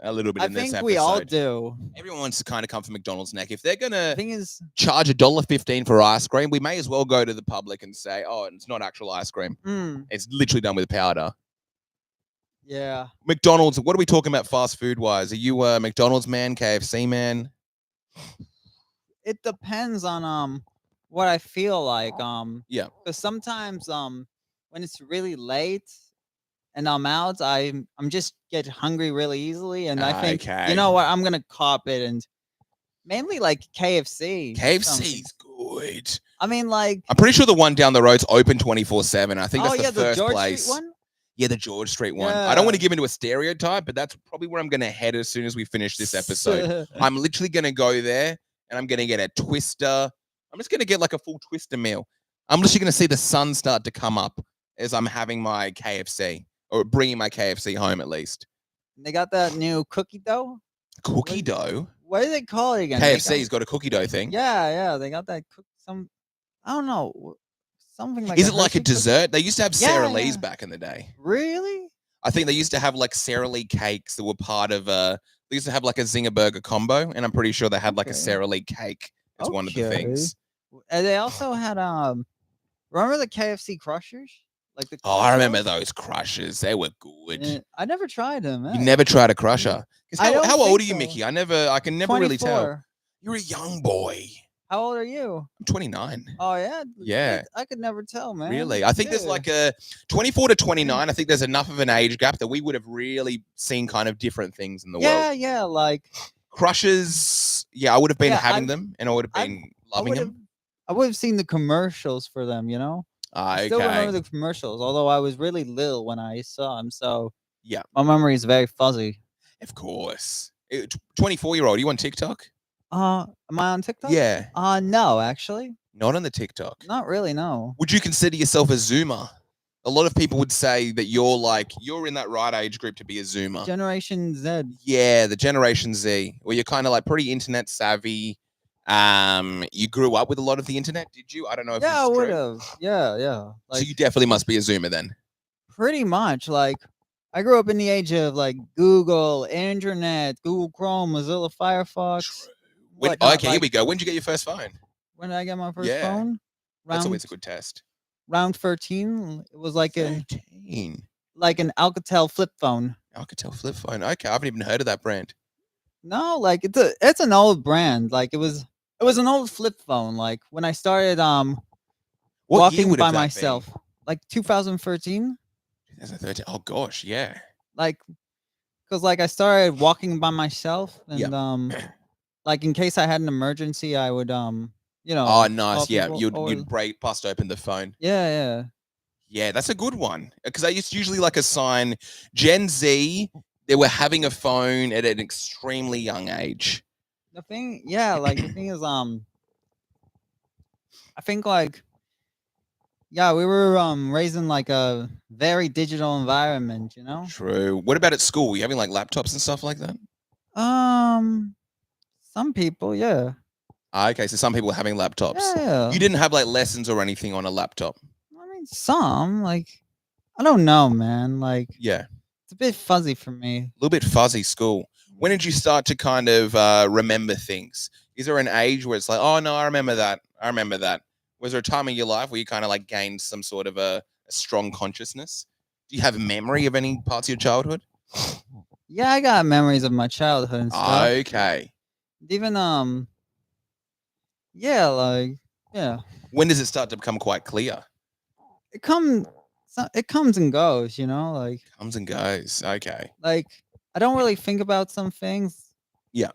a little bit I in this think episode. we all do. Everyone wants to kind of come for McDonald's neck. If they're going to thing is, charge $1.15 for ice cream, we may as well go to the public and say, oh, it's not actual ice cream. It's literally done with powder. yeah. McDonald's, what are we talking about fast food wise? Are you a McDonald's man, KFC man? It depends on what I feel like. Yeah. Because sometimes when it's really late and I'm out, I'm just get hungry really easily, and I think Okay. you know what, I'm gonna cop it, and mainly like KFC. KFC's good. I mean, like I'm pretty sure the one down the road's open 24/7. I think oh that's yeah, the the first George place. Street one. Yeah, the George Street one. I don't want to Yeah. give into a stereotype, but that's probably where I'm going to head as soon as we finish this episode. I'm literally going to go there and I'm going to get a twister. I'm just going to get like a full twister meal. I'm literally going to see the sun start to come up as I'm having my KFC or bringing my KFC home at least. They got that new cookie dough. Cookie dough? What do they call it again? They KFC's got a cookie dough thing. Yeah, they got that I don't know, something like. Is it like a Hershey cookie? dessert? They used to have Yeah, Sara Lee's yeah. back in the day. Really? I think they used to have like Sara Lee cakes that were part of they used to have like a Zinger Burger combo, and I'm pretty sure they had like a Okay. Sara Lee cake as one of the Okay. things. And they also had remember the KFC crushers? Like the Oh, I remember crushers? those crushers. They were good. Yeah, I never tried them. You never tried a crusher. 'Cause I don't how old are think you, so. Mickey? I can never really tell. 24. You're a young boy. How old are you? I'm 29. Oh yeah. Yeah. I could never tell, man. Really? I think there's Yeah. like a 24 to 29. I think there's enough of an age gap that we would have really seen kind of different things in the world. Yeah, like Crushers, yeah, I would have been Yeah, having I've- them and I would have been loving them. I would have seen the commercials for them, you know? I still remember Okay. the commercials, although I was really little when I saw them, so Yeah, my memory is very fuzzy. of course. 24-year-old, you on TikTok? Am I on TikTok? Yeah, No, actually. not on the TikTok. Not really, no. Would you consider yourself a Zoomer? A lot of people would say that you're in that right age group to be a Zoomer. Generation Z. Yeah, the Generation Z, where you're kind of like pretty internet savvy. You grew up with a lot of the internet, did you? I don't know if Yeah, I it's would true. have. Yeah, yeah. So Like you definitely must be a Zoomer then. pretty much. Like I grew up in the age of like Google, internet, Google Chrome, Mozilla Firefox. whatnot, Okay, here like, we go. When did you get your first phone? When did I get my first Yeah. phone? That's Round always a good test. round 13. It was like an 13. Alcatel flip phone. Alcatel flip phone. Okay, I haven't even heard of that brand. No, like it's an old brand. Like it was an old flip phone. Like when I started What year walking would by have that been? myself, like 2013. 2013. Oh gosh, yeah. Like because like I started walking by myself, and Yep. like in case I had an emergency, I would you know. Oh, nice. call Yeah, people you'd or- bust open the phone. Yeah, yeah. Yeah, that's a good one because it's usually like a sign. Gen Z, they were having a phone at an extremely young age. The thing, yeah, like the thing is, I think like, yeah, we were raised in like a very digital environment, you know. True. What about at school? Were you having like laptops and stuff like that? Some people, yeah. Okay, so some people were having laptops. Yeah. You didn't have like lessons or anything on a laptop. I mean, some like, I don't know, man. Like, Yeah, it's a bit fuzzy for me. a little bit fuzzy school. When did you start to kind of remember things? Is there an age where it's like, oh no, I remember that. I remember that. Was there a time in your life where you kind of like gained some sort of a strong consciousness? Do you have memory of any parts of your childhood? Yeah, I got memories of my childhood and stuff. Okay. Even yeah, like yeah. When does it start to become quite clear? It comes and goes, you know, like Comes and goes. Okay. like I don't really think about some things. Yeah.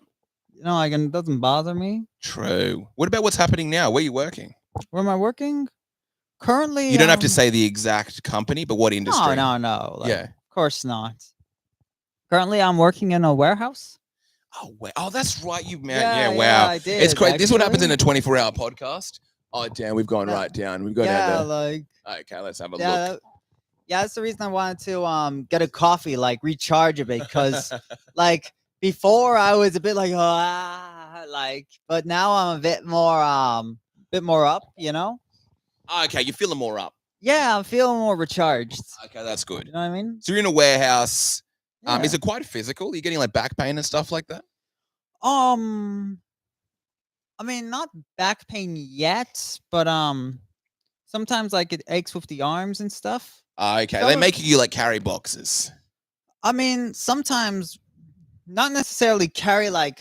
You know, like it doesn't bother me. True. What about what's happening now? Where are you working? Where am I working? Currently, You don't have to say the exact company, but what industry? No. Like, Yeah. Of course not. Currently, I'm working in a warehouse. Oh, that's right. You man. Yeah, Yeah, wow. yeah, I It's did, crazy. This is what happens in actually. a 24-hour podcast. Oh, damn. We've gone right down. We've gone Yeah, down like there. Okay, let's have a yeah, look. yeah. That's the reason I wanted to get a coffee, like recharge a bit, because like before I was a bit like like, but now I'm a bit more up, you know. Okay, you're feeling more up. Yeah, I'm feeling more recharged. Okay, that's good. You know what I mean? So you're in a warehouse. Yeah. Is it quite physical? Are you getting like back pain and stuff like that? I mean, not back pain yet, but sometimes like it aches with the arms and stuff. Okay, So they're it- making you like carry boxes. I mean, sometimes not necessarily carry like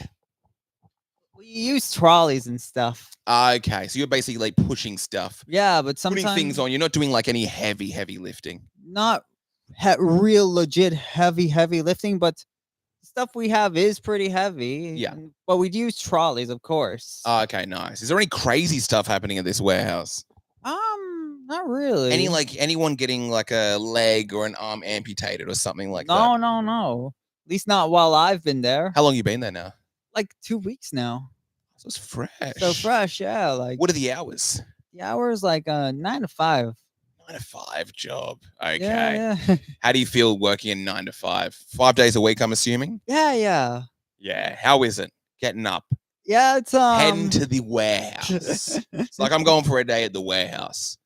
we use trolleys and stuff. Okay, so you're basically like pushing stuff, Yeah, but sometimes putting things on. You're not doing like any heavy lifting. not real legit heavy lifting, but stuff we have is pretty heavy. Yeah. But we'd use trolleys, of course. Okay, nice. Is there any crazy stuff happening at this warehouse? Not really. Any like anyone getting like a leg or an arm amputated or something like that? No. At least not while I've been there. How long you been there now? Like 2 weeks now. So it's fresh. So fresh, yeah. Like What are the hours? the hours like 9 to 5. 9 to 5 job. Okay. Yeah. How do you feel working in 9 to 5? 5 days a week, I'm assuming. Yeah. Yeah. How is it getting up? Yeah, it's Heading to the warehouse. It's like I'm going for a day at the warehouse.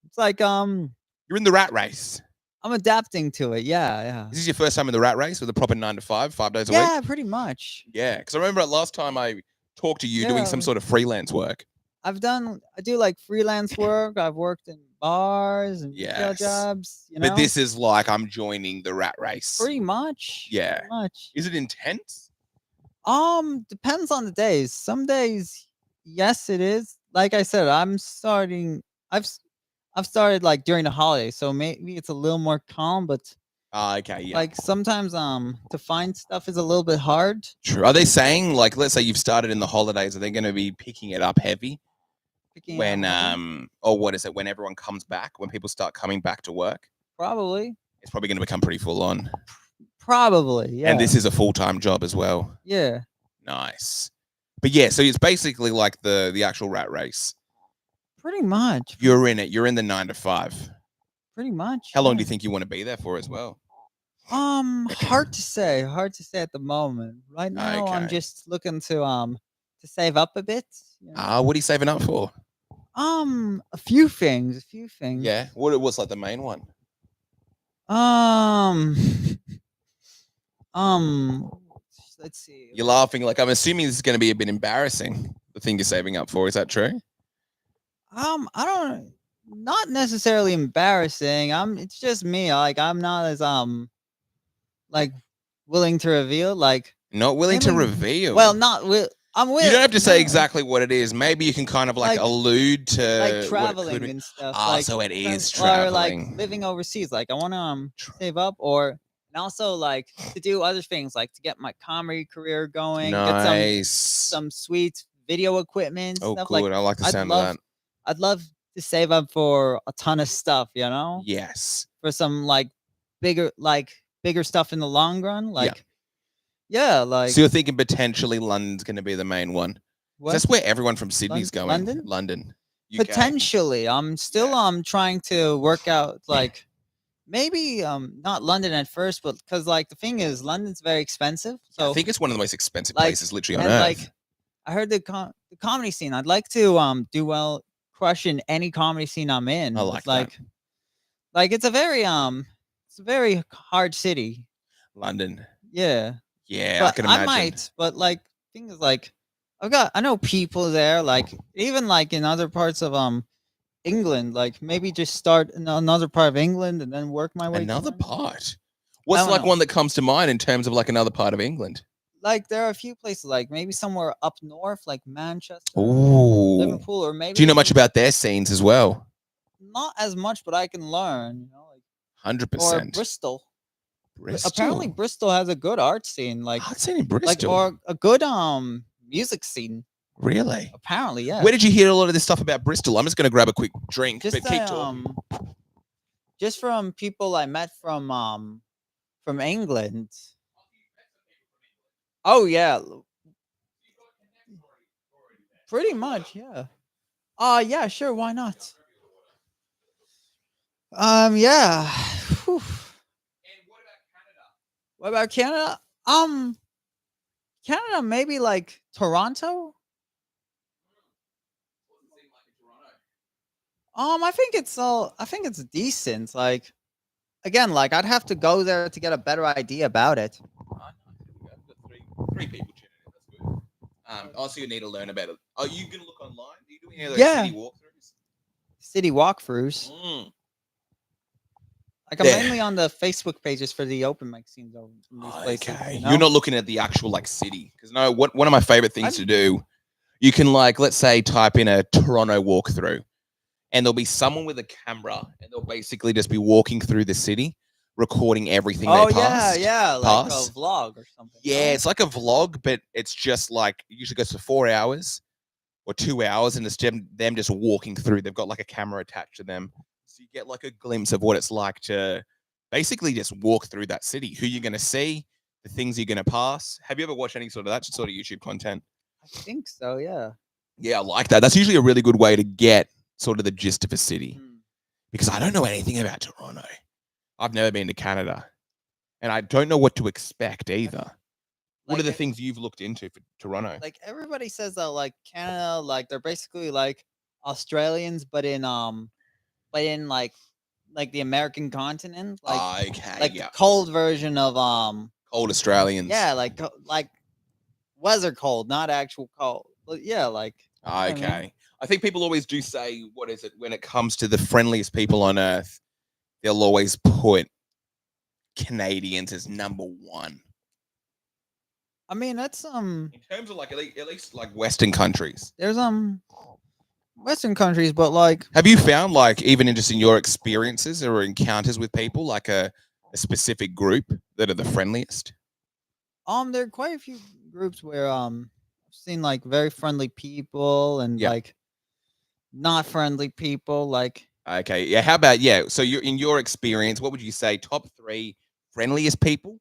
It's like You're in the rat race. I'm adapting to it. Yeah. Is this your first time in the rat race with a proper 9 to 5, 5 days a week? Yeah, pretty much. Yeah, because I remember last time I talked to you doing some sort of freelance work. I do like freelance work. I've worked in bars and retail Yes. jobs, you know. But this is like I'm joining the rat race. pretty much. Yeah. Pretty much. Is it intense? Depends on the days. Some days, yes, it is. Like I said, I've started like during the holidays, so maybe it's a little more calm, but Okay, yeah. like sometimes to find stuff is a little bit hard. True. Are they saying like let's say you've started in the holidays, are they going to be picking it up heavy Picking when up heavy. or what is it when everyone comes back, when people start coming back to work? Probably. It's probably going to become pretty full on. Probably, yeah. And this is a full-time job as well. Yeah. Nice. But yeah, so it's basically like the actual rat race. Pretty much. You're in it. You're in the 9 to 5. Pretty much. How long do yeah. you think you want to be there for as well? Hard to say. Hard to say at the moment. Right now, I'm Okay. just looking to to save up a bit. you know. What are you saving up for? A few things. Yeah. What's like the main one? Um, let's see. You're laughing like I'm assuming this is going to be a bit embarrassing. The thing you're saving up for, is that true? I don't. Not necessarily embarrassing. It's just me. Like, I'm not as like willing to reveal. Like, Not willing to mainly- reveal. Well, not will. I'm willing. you don't have to say exactly what it is. Maybe you can kind of like Like- allude to like what it traveling could be. and stuff. Ah, like, so it is or like traveling. living overseas. Like, I want to save up, and also like to do other things, like to get my comedy career going. Get Nice. some sweet video equipment. Oh, stuff. good. Like, I like the I'd sound love, of that. I'd love to save up for a ton of stuff. Yes. For some like bigger stuff in the long run. Like, like So you're thinking potentially London's going to be the main one? 'Cause what? That's where everyone from Sydney's going. London? London. UK. Potentially, I'm still trying to work out like maybe not London at first, but because like the thing is London's very expensive. So I think it's one of the most expensive like, places literally on and earth. like I heard the comedy scene. I'd like to do well, crush in any comedy scene I'm in. I like It's like it's a very hard city. London. Yeah. Yeah, But I can imagine. might, but like thing is like I know people there, like even like in other parts of England, like maybe just start in another part of England and then work my way. Another to part. What's don't like know. one that comes to mind in terms of like another part of England? Like there are a few places, like maybe somewhere up north, like Manchester, Ooh. Liverpool, or maybe Do you know much about their scenes as well? not as much, but I can learn. Like, 100%. or Bristol. Bristol. Apparently, Bristol has a good art scene, like Art scene in Bristol. or a good music scene. Really? Apparently, yeah. Where did you hear a lot of this stuff about Bristol? I'm just going to grab a quick drink, Just but keep talking. just from people I met from England. Oh yeah. Pretty much, yeah. Yeah, sure, why not? Yeah. Whew. What about Canada? Canada, maybe like Toronto? I think it's decent. Like, again, like I'd have to go there to get a better idea about it. Three people tuning in. That's good. Also, you need to learn about it. Are you going to look online? Are you doing any of those Yeah. city walkthroughs? City walkthroughs. Like I'm Yeah. mainly on the Facebook pages for the open mic scenes in these places. Okay. You know? You're not looking at the actual like city. Because no, one of my favorite things to do, you can like, let's say, type in a Toronto walkthrough, and there'll be someone with a camera, and they'll basically just be walking through the city, recording everything they pass. yeah, like a vlog or something. Yeah, it's like a vlog, but it's just like it usually goes for 4 hours or 2 hours, and it's them just walking through. They've got like a camera attached to them, so you get like a glimpse of what it's like to basically just walk through that city. Who you're going to see, the things you're going to pass. Have you ever watched any sort of that sort of YouTube content? I think so. Yeah. Yeah, I like that. That's usually a really good way to get sort of the gist of a city, because I don't know anything about Toronto. I've never been to Canada, and I don't know what to expect either. What are the things you've looked into for Toronto? Like everybody says that like Canada, like they're basically like Australians, but in like the American continent. Like Okay, like yeah. the cold version of Cold Australians. Yeah, like weather cold, not actual cold. But yeah, like Okay. I think people always do say, what is it, when it comes to the friendliest people on earth, they'll always put Canadians as number one. I mean, that's In terms of like at least like Western countries. there's Western countries, but like Have you found like even just in your experiences or encounters with people like a specific group that are the friendliest? there are quite a few groups where I've seen like very friendly people and like not friendly people. Like Okay, yeah. How about so you're in your experience, what would you say top 3 friendliest people,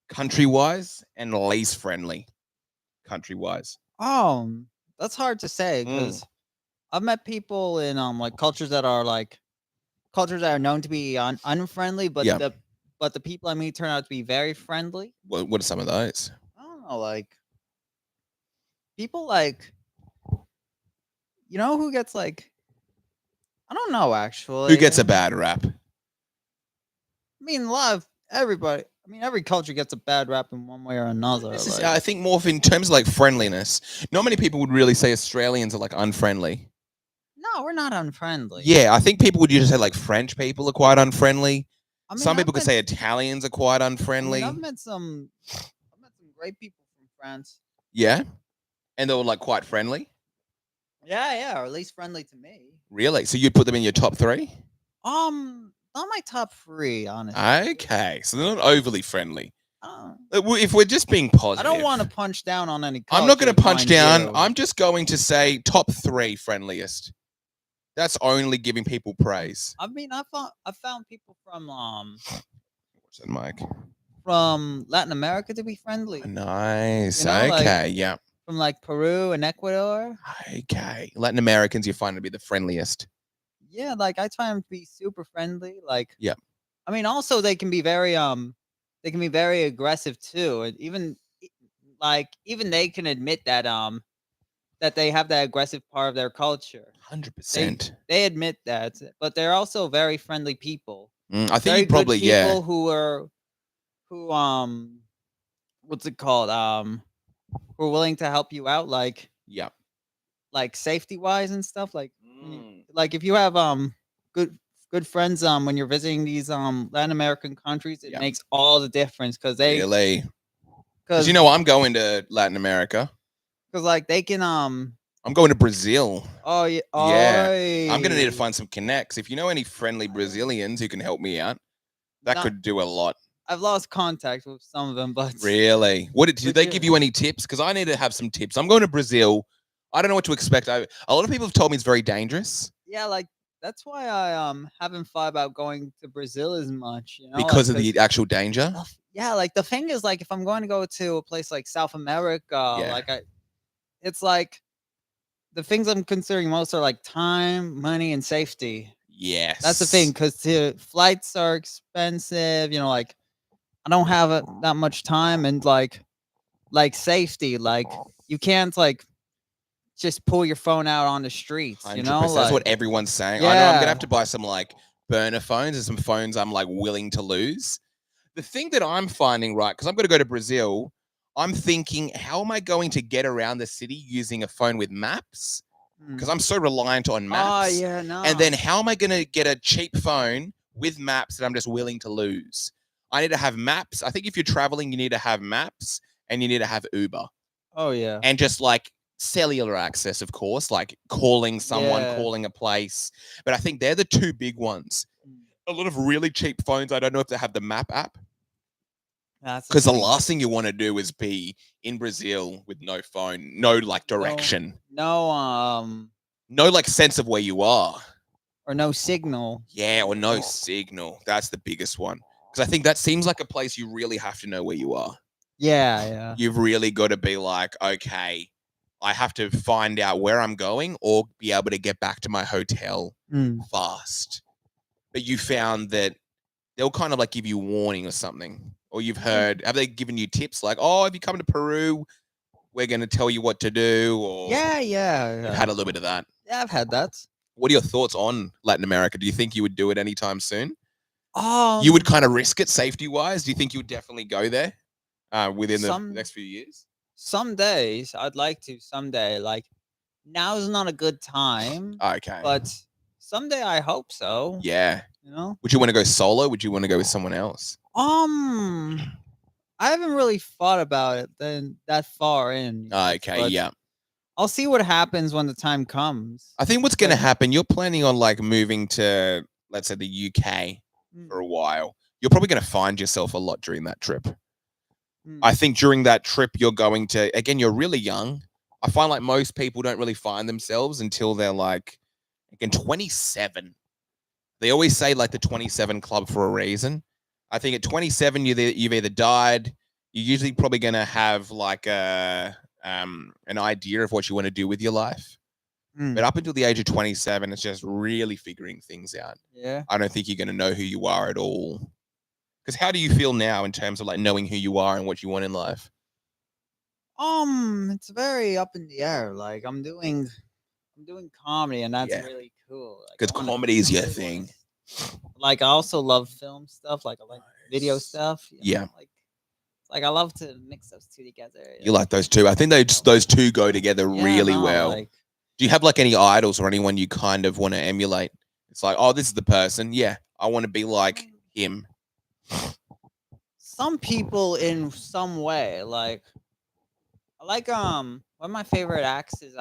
country wise, and least friendly, country wise? that's hard to say because I've met people in like cultures that are known to be unfriendly, but Yeah. the people I meet turn out to be very friendly. What are some of those? I don't know, like people like, you know, who gets like, I don't know actually. Who gets a bad rap? I mean, a lot of everybody. I mean, every culture gets a bad rap in one way or another. This is, like- I think more of in terms of like friendliness. Not many people would really say Australians are like unfriendly. no, we're not unfriendly. Yeah, I think people would usually say like French people are quite unfriendly. I mean, Some I've people could met- say Italians are quite I unfriendly. mean, I've met some great people from France. Yeah, and they were like quite friendly. Yeah, or at least friendly to me. Really? So you'd put them in your top 3? Not my top 3, honestly. Okay, so they're not overly friendly. Uh, If we're just being I positive, don't want to punch down on any. I'm not going to punch mind down. you. I'm just going to say top 3 friendliest. That's only giving people praise. I mean, I found people from What's that, Mike? from Latin America to be friendly. Nice. You know, like- Okay. Yeah. From like Peru and Ecuador. Okay. Latin Americans you find to be the friendliest. Yeah, like I try and be super friendly. Like, Yeah. I mean, also they can be very aggressive too, and even they can admit that that they have that aggressive part of their culture. 100%. They admit that, but they're also very friendly people. I think Very you probably good people who what's it called who are willing to help you out, like safety wise and stuff, like like if you have good friends when you're visiting these Latin American countries, it makes all the difference because they Really? Because you know I'm going to Latin America. because like they can I'm going to Brazil. oh yeah Yeah. I'm gonna need to find some connects. If you know any friendly Brazilians who can help me out, that Not- could do a lot. I've lost contact with some of them, but Really? Did Would they you- give you any tips? Because I need to have some tips. I'm going to Brazil. I don't know what to expect. A lot of people have told me it's very dangerous yeah, like that's why I haven't thought about going to Brazil as much, you know, like, because of the actual danger. yeah, like the thing is, like if I'm going to go to a place like South America, Yeah. it's like the things I'm considering most are like time, money, and safety. Yes. That's the thing, because flights are expensive. You know, like I don't have that much time, and like safety, like you can't like just pull your phone out on the streets. You know, 100%. That's what like, everyone's saying. I know I'm Yeah. gonna have to buy some like burner phones and some phones I'm like willing to lose. The thing that I'm finding, right, because I'm gonna go to Brazil, I'm thinking, how am I going to get around the city using a phone with maps? Because I'm so reliant on oh maps. yeah, no. And then how am I gonna get a cheap phone with maps that I'm just willing to lose? I need to have maps. I think if you're traveling, you need to have maps and you need to have Uber. oh yeah, And just like cellular access, of course, like calling someone, Yeah. calling a place. But I think they're the 2 big ones. A lot of really cheap phones, I don't know if they have the map app. That's Because the thing. last thing you want to do is be in Brazil with no phone, no like direction, no no like sense of where you are. or no signal. Yeah, or no signal. That's the biggest one. Because I think that seems like a place you really have to know where you are. Yeah. You've really got to be like, okay, I have to find out where I'm going or be able to get back to my hotel fast. But you found that they'll kind of like give you warning or something. Or you've heard, have they given you tips like, oh, if you come to Peru, we're going to tell you what to do? Or Yeah. you've had a little bit of that. Yeah, I've had that. What are your thoughts on Latin America? Do you think you would do it anytime soon? Oh, You would kind of risk it safety wise? Do you think you would definitely go there within the Some- next few years? some days I'd like to. Someday, like now is not a good time, Okay. but someday I hope so. Yeah. You know. Would you want to go solo? Would you want to go with someone else? I haven't really thought about it then that far in. Okay, but yeah. I'll see what happens when the time comes. I think what's going to But- happen, you're planning on like moving to, let's say, the UK Mm. for a while. You're probably going to find yourself a lot during that trip. Mm. I think during that trip, you're going to, again, you're really young. I find like most people don't really find themselves until they're like, again, 27. They always say like the 27 club for a reason. I think at 27, you've either died, you're usually probably going to have like an idea of what you want to do with your life. Mm. But up until the age of 27, it's just really figuring things out. Yeah. I don't think you're going to know who you are at all. Because how do you feel now in terms of like knowing who you are and what you want in life? It's very up in the air. Like I'm doing comedy, and that's Yeah. really cool. Like, Because I wanna- comedy is I your really wanna- thing. Like I also love film stuff. Like I like video stuff. Yeah. Like I love to mix those two together. You like those two? I think those two go together Yeah, really no, well. like- Do you have like any idols or anyone you kind of want to emulate? It's like, oh, this is the person. Yeah, I want to be like him. Some people in some way. Like I like one of my favorite acts is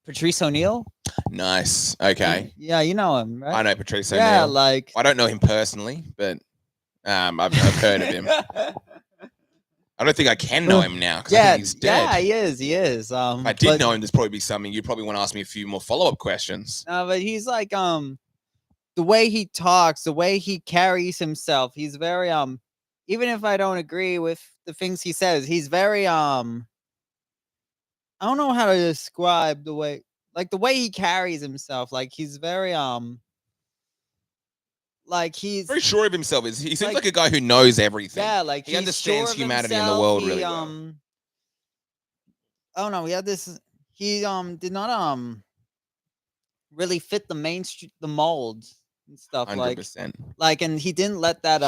Patrice O'Neill. Nice. Okay. Yeah, you know him, right? I know Patrice Yeah, O'Neill. like I don't know him personally, but I've heard of him. I don't think I can know him now because I think he's dead. Yeah, he is. He is. If I did know him, there's probably be something. You'd probably want to ask me a few more follow-up questions. No, but he's like the way he talks, the way he carries himself. He's very even if I don't agree with the things he says, he's very I don't know how to describe the way he carries himself. Like he's very like he's Very sure of himself. He seems like- like a guy who knows everything. yeah, like he he's understands sure of humanity in the himself. world He, really well. I don't know. He had this. He did not really fit the the mold and stuff. 100%. Like, and he didn't let that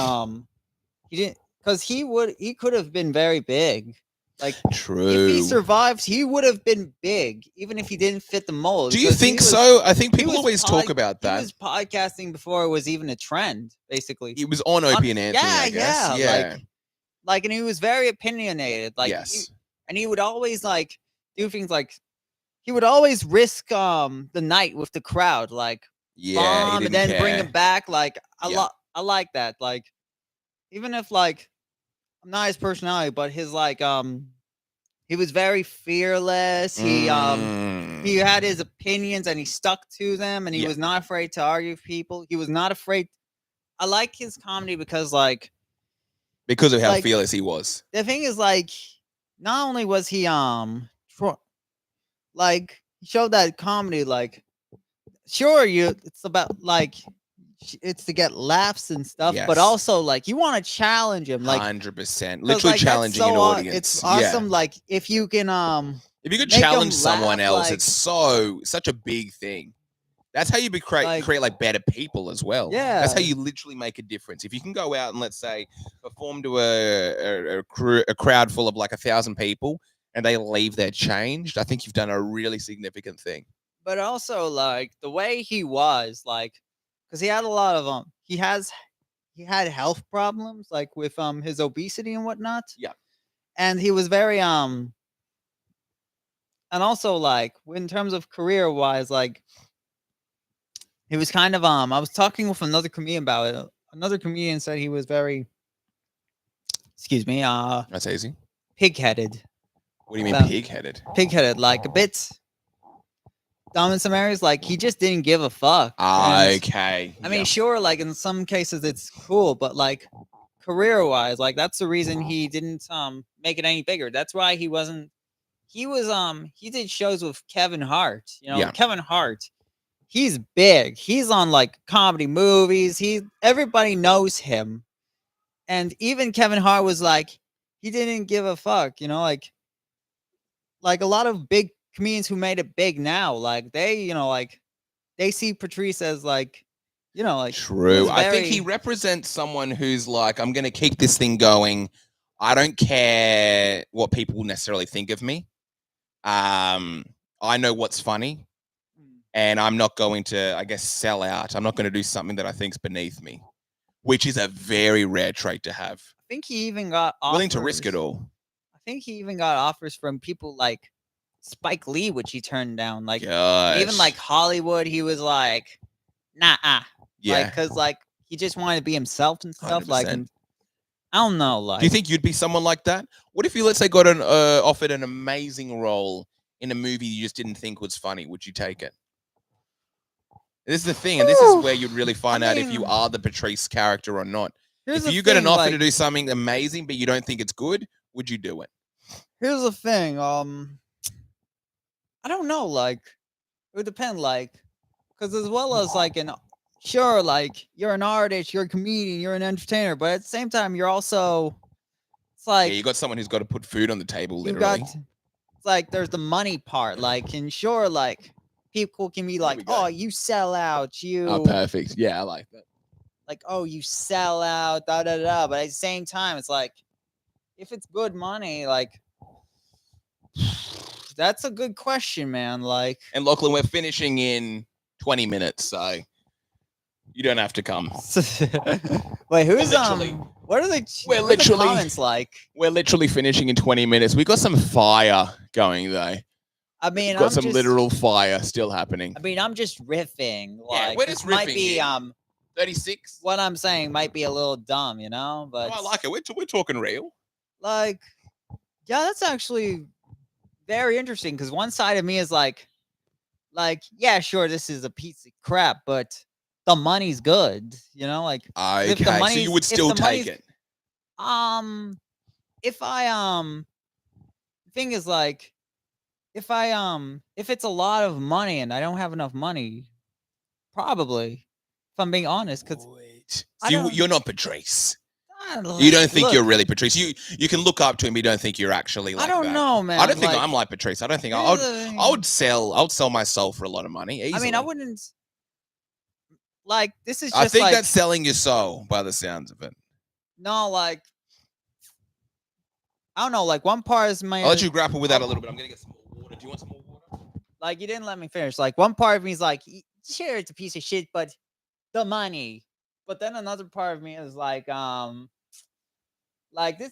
he didn't because he could have been very big. Like True. if he survived, he would have been big, even if he didn't fit the mold. Do you because he think was- so? I think he people was always talk about He that. was podcasting before it was even a trend, basically. He was on Opie and Anthony, I guess. Yeah. Like, and he was very opinionated. Like, Yes. and he would always like do things like he would always risk the night with the crowd, like Yeah, he bomb and didn't then bring care. him back. Like Yeah. I like that. Like even if like I'm not his personality, but his like he was very fearless. He had his opinions and he stuck to them, and he Yeah. was not afraid to argue with people. He was not afraid. I like his comedy because like Because of how like- fearless he was. the thing is like not only was he like he showed that comedy like sure it's about like it's to get laughs and stuff, but Yes. also like you want to challenge him, like 100%. 'cause, Literally like, that's challenging so an audience. It's awesome. Yeah. Like if you can If you could make 'em challenge someone laugh, else, like- it's such a big thing. That's how you create like better people as well. That's how Yeah. you literally make a difference. If you can go out and let's say perform to a crowd full of like 1,000 people and they leave there changed, I think you've done a really significant thing. but also like the way he was like because he had a lot of he had health problems like with his obesity and whatnot. Yeah. And he was very and also like in terms of career wise, like he was kind of I was talking with another comedian about it. Another comedian said he was very excuse me, That's easy. pig-headed. What do you mean About- pig-headed? Pig-headed, like a bit dumb in some areas, like he just didn't give a fuck. And- Okay. I mean, sure, like in some cases it's cool, but like career-wise, like that's the reason he didn't make it any bigger. That's why he wasn't. He was he did shows with Kevin Hart. You know, Yeah. Kevin Hart. He's big. He's on like comedy movies. Everybody knows him, and even Kevin Hart was like he didn't give a fuck. You know, like a lot of big comedians who made it big now, like they, you know, like they see Patrice as like, you know, like True. was I think he very- represents someone who's like, I'm going to keep this thing going. I don't care what people necessarily think of me. I know what's funny, and I'm not going to, I guess, sell out. I'm not going to do something that I think's beneath me, which is a very rare trait to have. I think he even got Willing to risk it offers- all. I think he even got offers from people like Spike Lee, which he turned down. Like even Gosh. like Hollywood, he was like, nah, Yeah. because like he just wanted to be himself and stuff. Like, 100%. and I don't know, like Do you think you'd be someone like that? What if you, let's say, got offered an amazing role in a movie you just didn't think was funny? Would you take it? This is the thing, and this is where you'd really find out if you mean- are the Patrice character or not. Here's If the you get an thing, offer like- to do something amazing, but you don't think it's good, would you do it? Here's the thing. I don't know. Like, it would depend. Like, because as well as like sure, like you're an artist, you're a comedian, you're an entertainer, but at the same time, you're also. It's like Yeah, you got someone who's got to put food on the table, you literally. got it's like there's the money part. Like, and sure, like people can be like, we go. "Oh, you sell out, you." Oh, perfect. Yeah, I like that. Like, "Oh, you sell out, da da da." But at the same time, it's like, if it's good money, like, that's a good question, man. Like, And Lachlan, we're finishing in 20 minutes, so you don't have to come. wait, who's literally- What are the we're what are the literally- comments like? We're literally finishing in 20 minutes. We got some fire going though. I mean, We've got I'm some just, literal fire still happening. I mean, I'm just riffing. Yeah, Like, we're this just might riffing be here. 36. what I'm saying might be a little dumb, you know, but I like it. We're talking real. like, yeah, that's actually very interesting because one side of me is like, yeah, sure, this is a piece of crap, but the money's good, you know, like, if the Okay, so money's- you would if still the take money's- it. if I the thing is like, if it's a lot of money and I don't have enough money, probably, if I'm being honest, because So you're not Patrice. I don't You don't think look, you're really Patrice. You can look up to him, but you don't think you're actually like I don't that. know, man. I don't think like, I'm like Patrice. I don't think here's I would sell my soul for a lot of money. Easily. I mean, I wouldn't. Like, this is just I think like, that's selling your soul by the sounds of it. no, like, I don't know. Like, one part is my. I'll let you grapple with that a little bit. I'm gonna get some more water. Do you want some more water? Like, you didn't let me finish. Like, one part of me is like, sure, it's a piece of shit, but the money. But then another part of me is like, this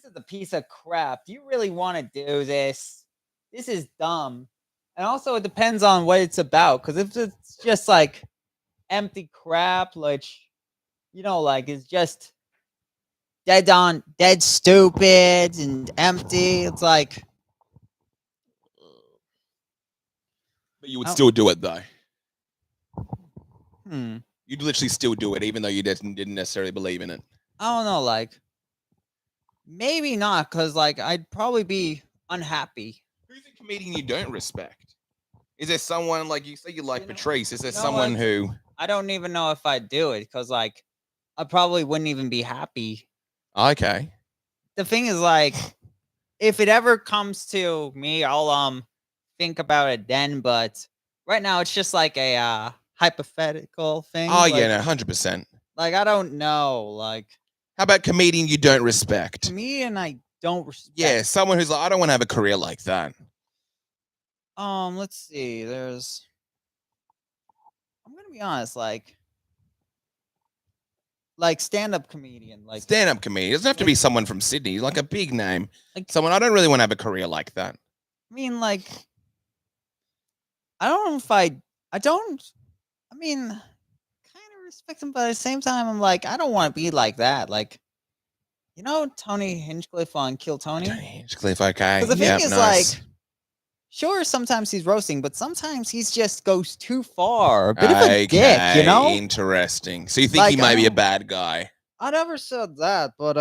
is a piece of crap. Do you really want to do this? This is dumb. And also, it depends on what it's about. Because if it's just like empty crap, which, you know, like, it's just dead stupid and empty, it's like, But you would Oh. still do it though. hmm. You'd literally still do it, even though you didn't necessarily believe in it. I don't know, like, maybe not, because, like, I'd probably be unhappy. Who's a comedian you don't respect? Is there someone like you say you like You know- Patrice? Is there you know someone what? who? I don't even know if I'd do it, because, like, I probably wouldn't even be happy. Okay. The thing is, like, if it ever comes to me, I'll think about it then, but right now it's just like a hypothetical thing. Oh like, yeah, no, 100%. Like, I don't know. Like, How about comedian you don't respect? comedian I don't respect. Yeah, someone who's like, I don't want to have a career like that. Let's see. I'm gonna be honest, like stand-up comedian, like Stand-up comedian. It doesn't have to be someone from Sydney, like a big name. Like- Someone I don't really want to have a career like that. I mean, like, I don't know if I don't. I mean, kind of respect him, but at the same time, I'm like, I don't want to be like that. Like, you know, Tony Hinchcliffe on Kill Tony. Hinchcliffe, okay. Because the thing Yep, is, nice. like, sure, sometimes he's roasting, but sometimes he's just goes too far. A bit of a dick, you know? Interesting. So you think Like, he might be a bad guy? I never said that, but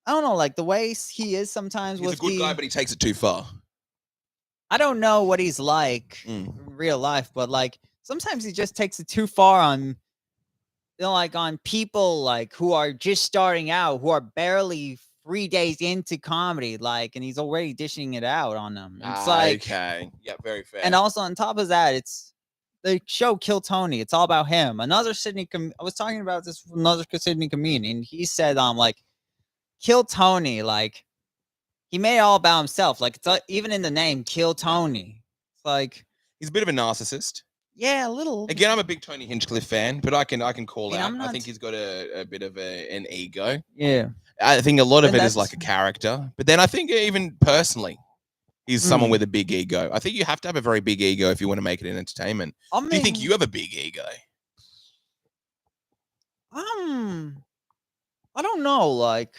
I don't know, like the way he is sometimes He's with a good guy, but he takes it too far. I don't know what he's like Mm. in real life, but like sometimes he just takes it too far on, you know, like on people like who are just starting out, who are barely 3 days into comedy, like, and he's already dishing it out on them. It's like, okay. Yeah, very fair. and also on top of that, it's the show Kill Tony. It's all about him. Another Sydney, I was talking about this with another Sydney comedian, and he said, like, Kill Tony, like, he made it all about himself. Like, it's even in the name, Kill Tony. It's like, He's a bit of a narcissist. yeah, a little. Again, I'm a big Tony Hinchcliffe fan, but I can call I mean, out. I'm I not- think he's got a bit of an ego. Yeah. I think a lot of And it is like a character. But then I think even personally, he's someone Mm. with a big ego. I think you have to have a very big ego if you want to make it in entertainment. I Do you think mean, you have a big ego? I don't know. Like,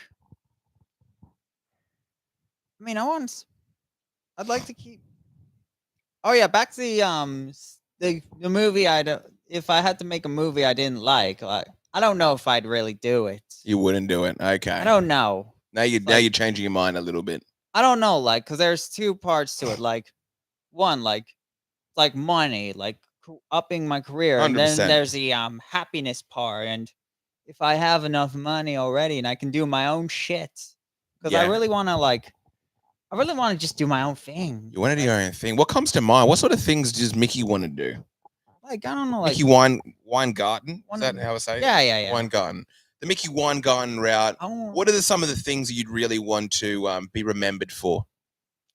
I mean, I'd like to keep. Oh yeah, back to the movie. If I had to make a movie I didn't like, I don't know if I'd really do it. You wouldn't do it. Okay. I don't know. Now you're changing your mind a little bit. I don't know, like, because there's two parts to it. Like, one, like money, like upping my career, and then 100%. there's the happiness part. And if I have enough money already, and I can do my own shit, because I Yeah. really want to I really want to just do my own thing. You want to do your own thing. What comes to mind? What sort of things does Mickey want to do? Like I don't know, like Mickey Weingarten. Is that how I say it? Yeah. Weingarten. The Mickey Weingarten route. I want, What are some of the things you'd really want to be remembered for?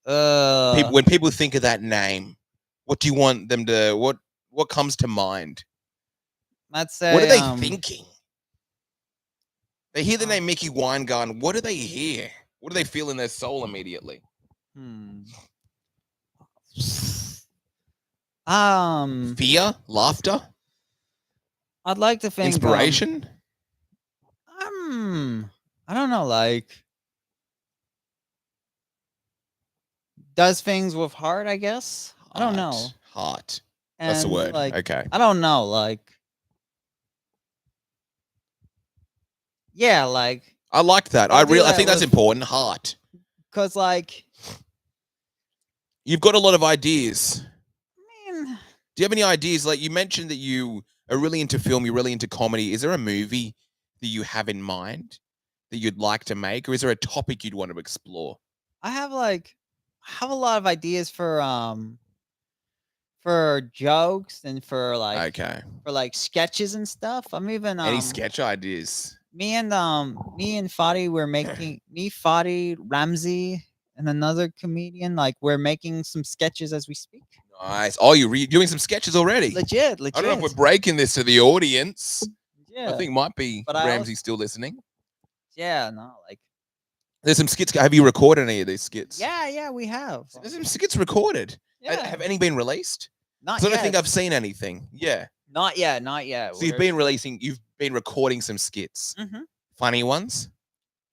uh, When people think of that name, what do you want them to? What comes to mind? let's say What are they thinking? They hear the name Mickey Weingarten. What do they hear? What do they feel in their soul immediately? Fear, laughter, I'd like to think inspiration. I don't know, like does things with heart, I guess. I don't know. Heart. That's the And, word. like, Okay. I don't know, like yeah, like I like that. I'll do I think that that's with- important. Heart. because like You've got a lot of ideas. I mean, Do you have any ideas? Like you mentioned that you are really into film, you're really into comedy. Is there a movie that you have in mind that you'd like to make, or is there a topic you'd want to explore? I have a lot of ideas for jokes and for Okay. sketches and stuff. I'm even Any sketch ideas? me and Fadi we're making me, Fadi, Ramsey, and another comedian, like we're making some sketches as we speak. Nice. Oh, you're doing some sketches already? Legit. I don't know if we're breaking this to the audience. Yeah. I think might be But I Ramsey also- still listening. Yeah, no, like There's some skits. Have you recorded any of these skits? yeah, we have. There's some skits recorded. Yeah. Have any been released? Not 'Cause I don't yet. think I've seen anything. Yeah. Not yet. So you've been recording some skits. Mhm. Funny ones,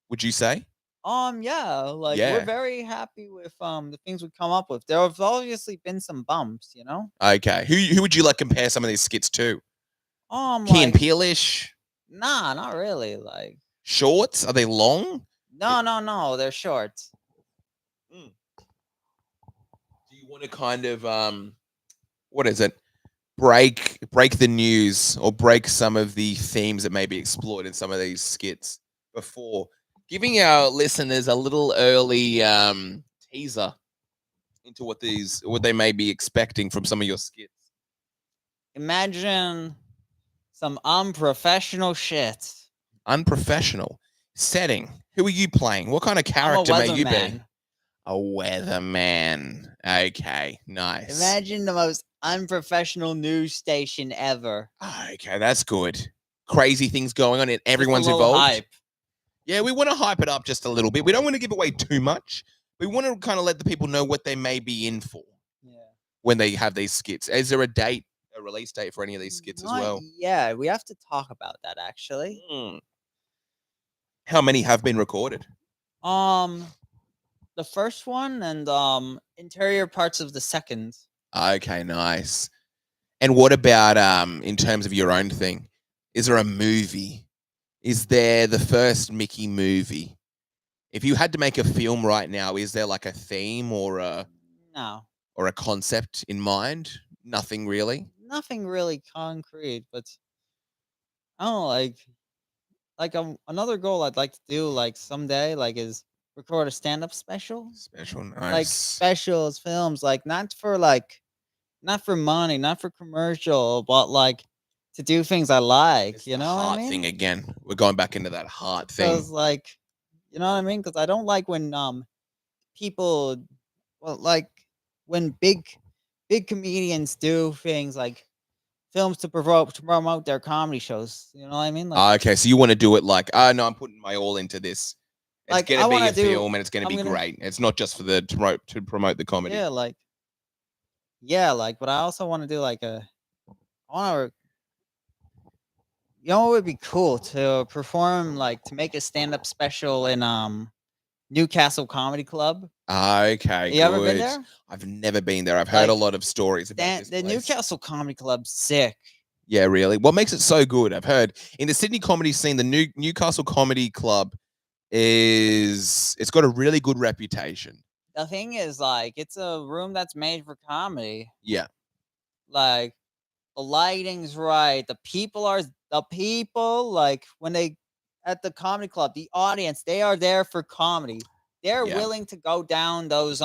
would you say? Yeah, like Yeah. we're very happy with the things we come up with. There have obviously been some bumps, you know. Okay. Who would you like compare some of these skits to? Key Like and Peelish? nah, not really. Like Shorts? Are they long? no, they're short. Do you want to kind of what is it? Break the news or break some of the themes that may be explored in some of these skits before giving our listeners a little early teaser into what they may be expecting from some of your skits. Imagine some unprofessional shit. Unprofessional setting. Who are you playing? What kind of I'm a character may you be? weatherman. A weatherman. Okay, nice. Imagine the most unprofessional news station ever. Okay, that's good. Crazy things going on and everyone's little involved. hype. Yeah, we want to hype it up just a little bit. We don't want to give away too much. We want to kind of let the people know what they may be in for when they have these skits. Is there a release date for any of these skits as well? Yeah, we have to talk about that actually. How many have been recorded? The first one and interior parts of the second. Okay, nice. And what about in terms of your own thing? Is there a movie? Is there the first Mickey movie? If you had to make a film right now, is there like a theme or a concept in mind? Nothing really. Nothing really concrete, but I don't know, like another goal I'd like to do like someday like is record a stand-up special. Nice. Like specials, films, like not for money, not for commercial, but like to do things I like, you know what I Heart mean? thing again. We're going back into that heart thing. Because like, you know what I mean? Because I don't like when people, well, like when big comedians do things like films to promote their comedy shows. You know what I mean? Like, Okay, so you want to do it like, no, I'm putting my all into this. It's Like, gonna I be wanna a do- film and it's gonna I'm be gonna- great. It's not just for to promote the comedy. yeah, like, but I also want to do like I want to. You know, it would be cool to perform like to make a stand-up special in Newcastle Comedy Club. Okay, You ever been good. there? I've never been there. I've heard a Like, lot of stories about That this the place. Newcastle Comedy Club's sick. Yeah, really. What makes it so good? I've heard in the Sydney comedy scene, the Newcastle Comedy Club it's got a really good reputation. The thing is, like, it's a room that's made for comedy. Yeah. Like, the lighting's right. The people, like when they at the comedy club, the audience, they are there for comedy. they're Yeah. willing to go down those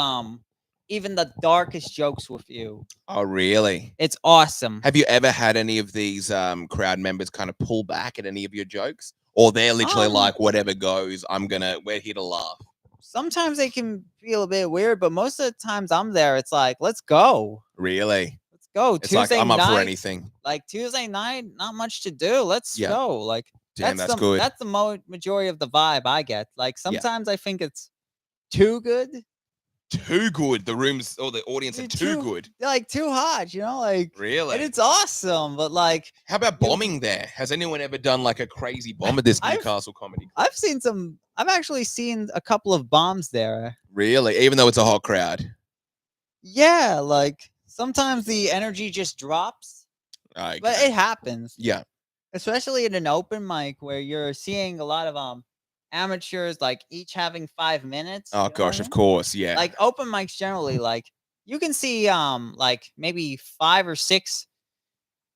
even the darkest jokes with you. Oh, really? It's awesome. Have you ever had any of these crowd members kind of pull back at any of your jokes? Or they're literally like, whatever goes, we're here to laugh. Sometimes they can feel a bit weird, but most of the times I'm there, it's like, let's go. Really? Let's go. It's Tuesday like, I'm up night, for anything. Like Tuesday night, not much to do. Let's Yeah. go. Like Damn, that's the good. that's the majority of the vibe I get. Like sometimes I think it's too good. Too good. The rooms or the audience are too good. Like too hot, like Really? and it's awesome. But like how about bombing there? Has anyone ever done like a crazy bomb at this Newcastle comedy? I've actually seen a couple of bombs there. Really? Even though it's a hot crowd. Yeah, like sometimes the energy just drops. Okay. But it happens. Yeah. Especially in an open mic where you're seeing a lot of amateurs like each having 5 minutes. Oh gosh, of course, yeah. Like open mics generally, like you can see like maybe 5 or 6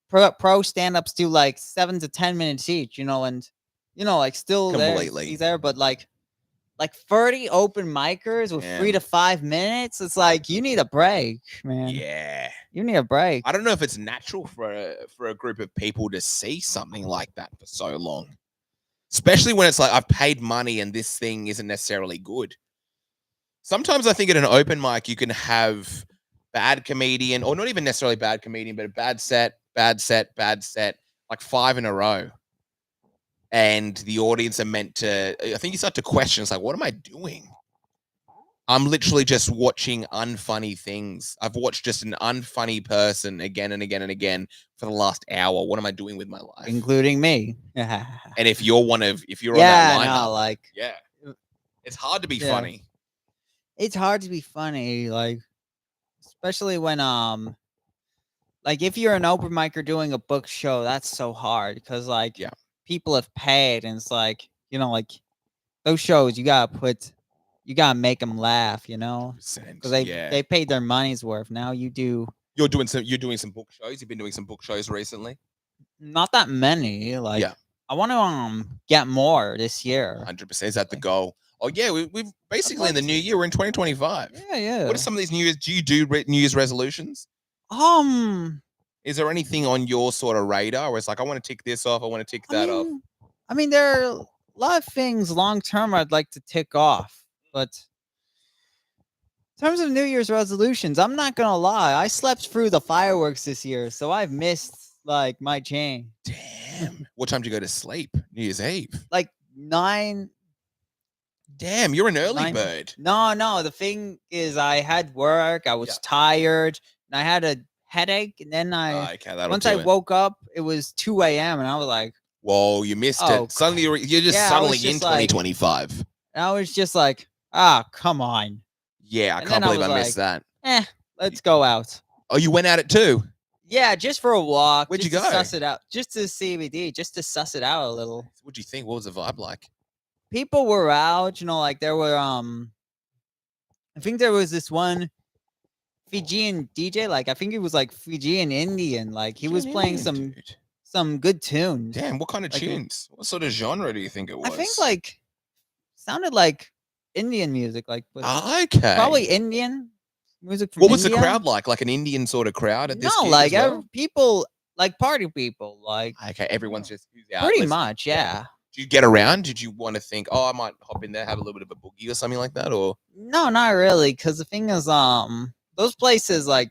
pro stand-ups do like 7 to 10 minutes each, and like still completely there, but like 30 open micers with 3 to 5 minutes. It's like you need a break, man. Yeah. You need a break. I don't know if it's natural for a group of people to see something like that for so long. Especially when it's like, I've paid money and this thing isn't necessarily good. Sometimes I think at an open mic, you can have bad comedian, or not even necessarily bad comedian, but a bad set, like 5 in a row. And the audience are meant to, I think you start to question, it's like, what am I doing? I'm literally just watching unfunny things. I've watched just an unfunny person again and again and again for the last hour. What am I doing with my life? Including me. And if you're on that lineup, like it's hard to be funny. It's hard to be funny, like especially when like if you're an open micer doing a book show, that's so hard because like people have paid, and it's like like those shows you gotta make them laugh, because they paid their money's worth. Now you're doing some book shows. You've been doing some book shows recently. Not that many. Like I want to get more this year. 100%. Is that the goal? Oh yeah, we've basically in the new year. We're in 2025. Yeah. What are some of these New Year's? Do you do New Year's resolutions? Is there anything on your sort of radar where it's like, I want to tick this off, I want to tick that off? I mean, there are a lot of things long term I'd like to tick off, but in terms of New Year's resolutions, I'm not gonna lie. I slept through the fireworks this year, so I've missed like my chain. Damn. What time do you go to sleep? New Year's Eve? Like 9. Damn, you're an early bird. No. The thing is, I had work. I was tired, and I had a headache. And then once I woke up, it was 2 a.m. and I was like, "Whoa, you missed it! Suddenly, you're just suddenly in 2025." And I was just like, come on. Yeah, I can't believe I missed that. Let's go out. Oh, you went at it too? Yeah, just for a walk. Where'd you to go? Suss it out. Just to CBD, just to suss it out a little. What'd you think? What was the vibe like? People were out, like there were I think there was this one Fijian DJ, like I think he was like Fijian Indian, like he was playing some good tunes. Damn, what kind of tunes? What sort of genre do you think it was? I think like sounded like Indian music, like okay. Probably Indian music from What was India. the crowd like? Like an Indian sort of crowd at this? No, gig like as well? people, like party people, like okay, everyone's just out. Pretty much, yeah. Did you get around? Did you want to think, I might hop in there, have a little bit of a boogie or something like that, or? No, not really. Because the thing is, those places, like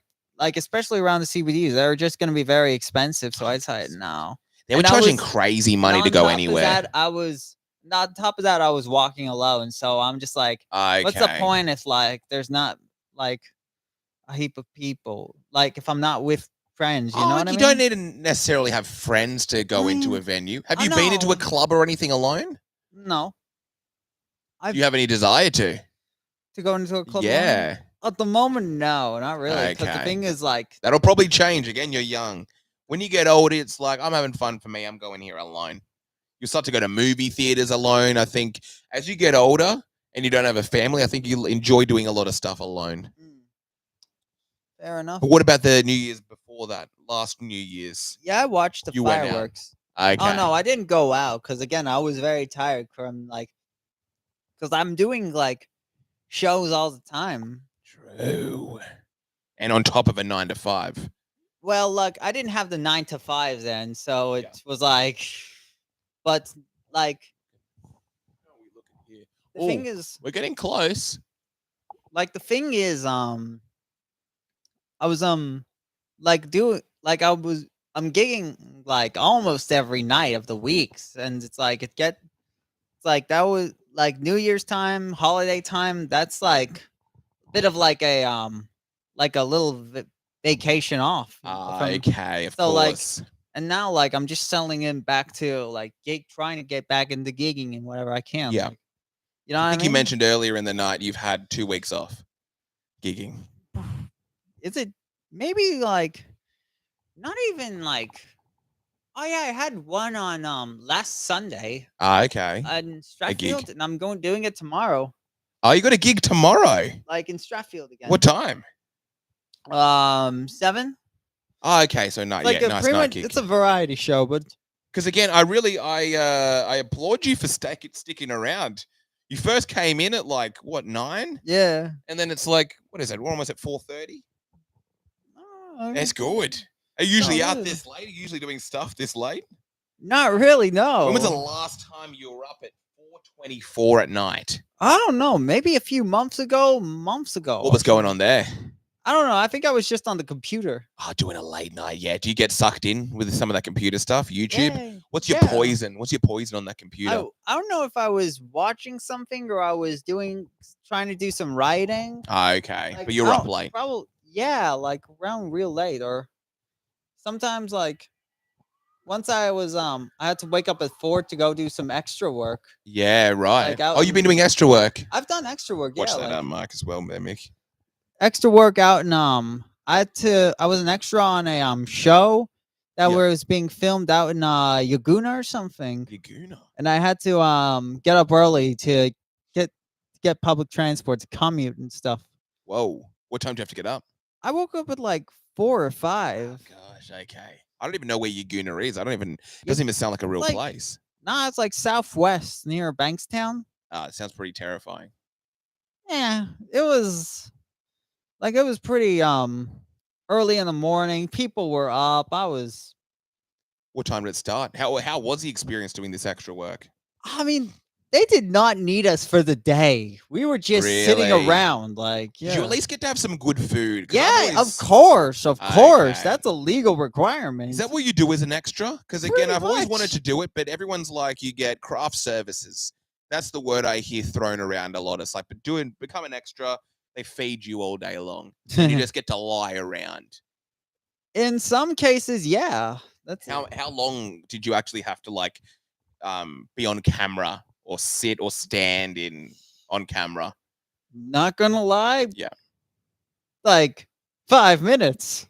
especially around the CBDs, they're just going to be very expensive. So I said no. They were charging crazy money to go anywhere. On top of that, I was walking alone. So I'm just like, what's the point if like there's not like a heap of people? Like if I'm not with friends, you know what I mean? You don't need to necessarily have friends to go into a venue. Have you been into a club or anything alone? No. Do you have any desire to go into a club? Yeah. At the moment, no, not really. Because the thing is, like, that'll probably change. Again, you're young. When you get older, it's like, I'm having fun for me. I'm going here alone. You start to go to movie theaters alone. I think as you get older and you don't have a family, I think you'll enjoy doing a lot of stuff alone. Fair enough. But what about the New Year's before that? Last New Year's? Yeah, I watched the fireworks. Okay. Oh, no, I didn't go out because, again, I was very tired from, like, because I'm doing, like, shows all the time. True. And on top of a 9 to 5. Well, look, I didn't have the 9 to 5 then, so it was like, but like, the thing is, we're getting close. like, the thing is, I was like I'm gigging like almost every night of the weeks, and it's like it's like that was like New Year's time, holiday time. That's like a bit of like a little vacation off. Okay, of So like, course. and now like I'm just selling in back to like trying to get back into gigging and whatever I can. Yeah. Like, you know I what I think mean? you mentioned earlier in the night you've had 2 weeks off gigging. Is it maybe like not even like? Oh yeah, I had one on last Sunday Okay. in gig. Stratfield, and I'm doing it tomorrow, Oh, you got a gig tomorrow. like in Stratfield again. What time? 7. Oh, okay, so not Like yet. Nice pretty night much, gig. it's a variety show, but Because again, I applaud you for sticking around. You first came in at like what 9, yeah, and then it's like what is it? We're almost at 4:30. That's good. Are you usually out good. this late? Are you usually doing stuff this late? Not really, no. When was the last time you were up at 4:24 at night? I don't know. Maybe a few months ago. What was going on there? I don't know. I think I was just on the computer. Oh, doing a late night. Yeah. Do you get sucked in with some of that computer stuff? YouTube? Yeah, What's your yeah. poison? What's your poison on that computer? I don't know if I was watching something or I was trying to do some writing. Okay. Like, But you're up late. Probably, yeah, like around real late, or sometimes like once I was I had to wake up at 4 to go do some extra work. Yeah, right. Like, out Oh, you've been in- doing extra work. I've done extra work. Watch yeah, that like, Mark as well, Mick. extra work out in I was an extra on a show that Yeah. was being filmed out in Laguna or something. Laguna. And I had to get up early to get public transport to commute and stuff. Whoa. What time do you have to get up? I woke up at like 4 or 5. Gosh, okay. I don't even know where Laguna is. It doesn't even sound like a real like- place. Nah, it's like southwest near Bankstown. It sounds pretty terrifying. Yeah, it was pretty early in the morning. People were up. What time did it start? How was the experience doing this extra work? I mean, they did not need us for the day. We were just sitting Really? around, like, Did you at least get to have some good food? 'Cause yeah, I've always- of course. Okay. That's a legal requirement. Is that what you do as an extra? Because again, Pretty I've always wanted much. to do it, but everyone's like, you get craft services. That's the word I hear thrown around a lot. It's like, but become an extra. They feed you all day long. And you just get to lie around. In some cases, yeah. That's How long did you actually have to like be on camera or sit or stand on camera? not gonna lie. Yeah. Like 5 minutes.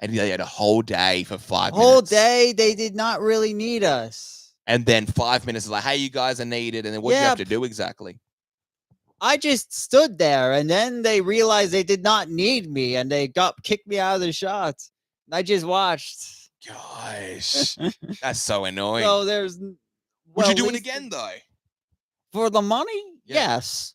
And they had a whole day for 5 minutes. Whole day, they did not really need us. And then 5 minutes is like, hey, you guys are needed. And then what do you have to Yep. do exactly? I just stood there, and then they realized they did not need me, and they kicked me out of the shots. And I just watched. Gosh, that's so annoying. So there's. Would well, you at do it least again though? for the money? Yeah. Yes.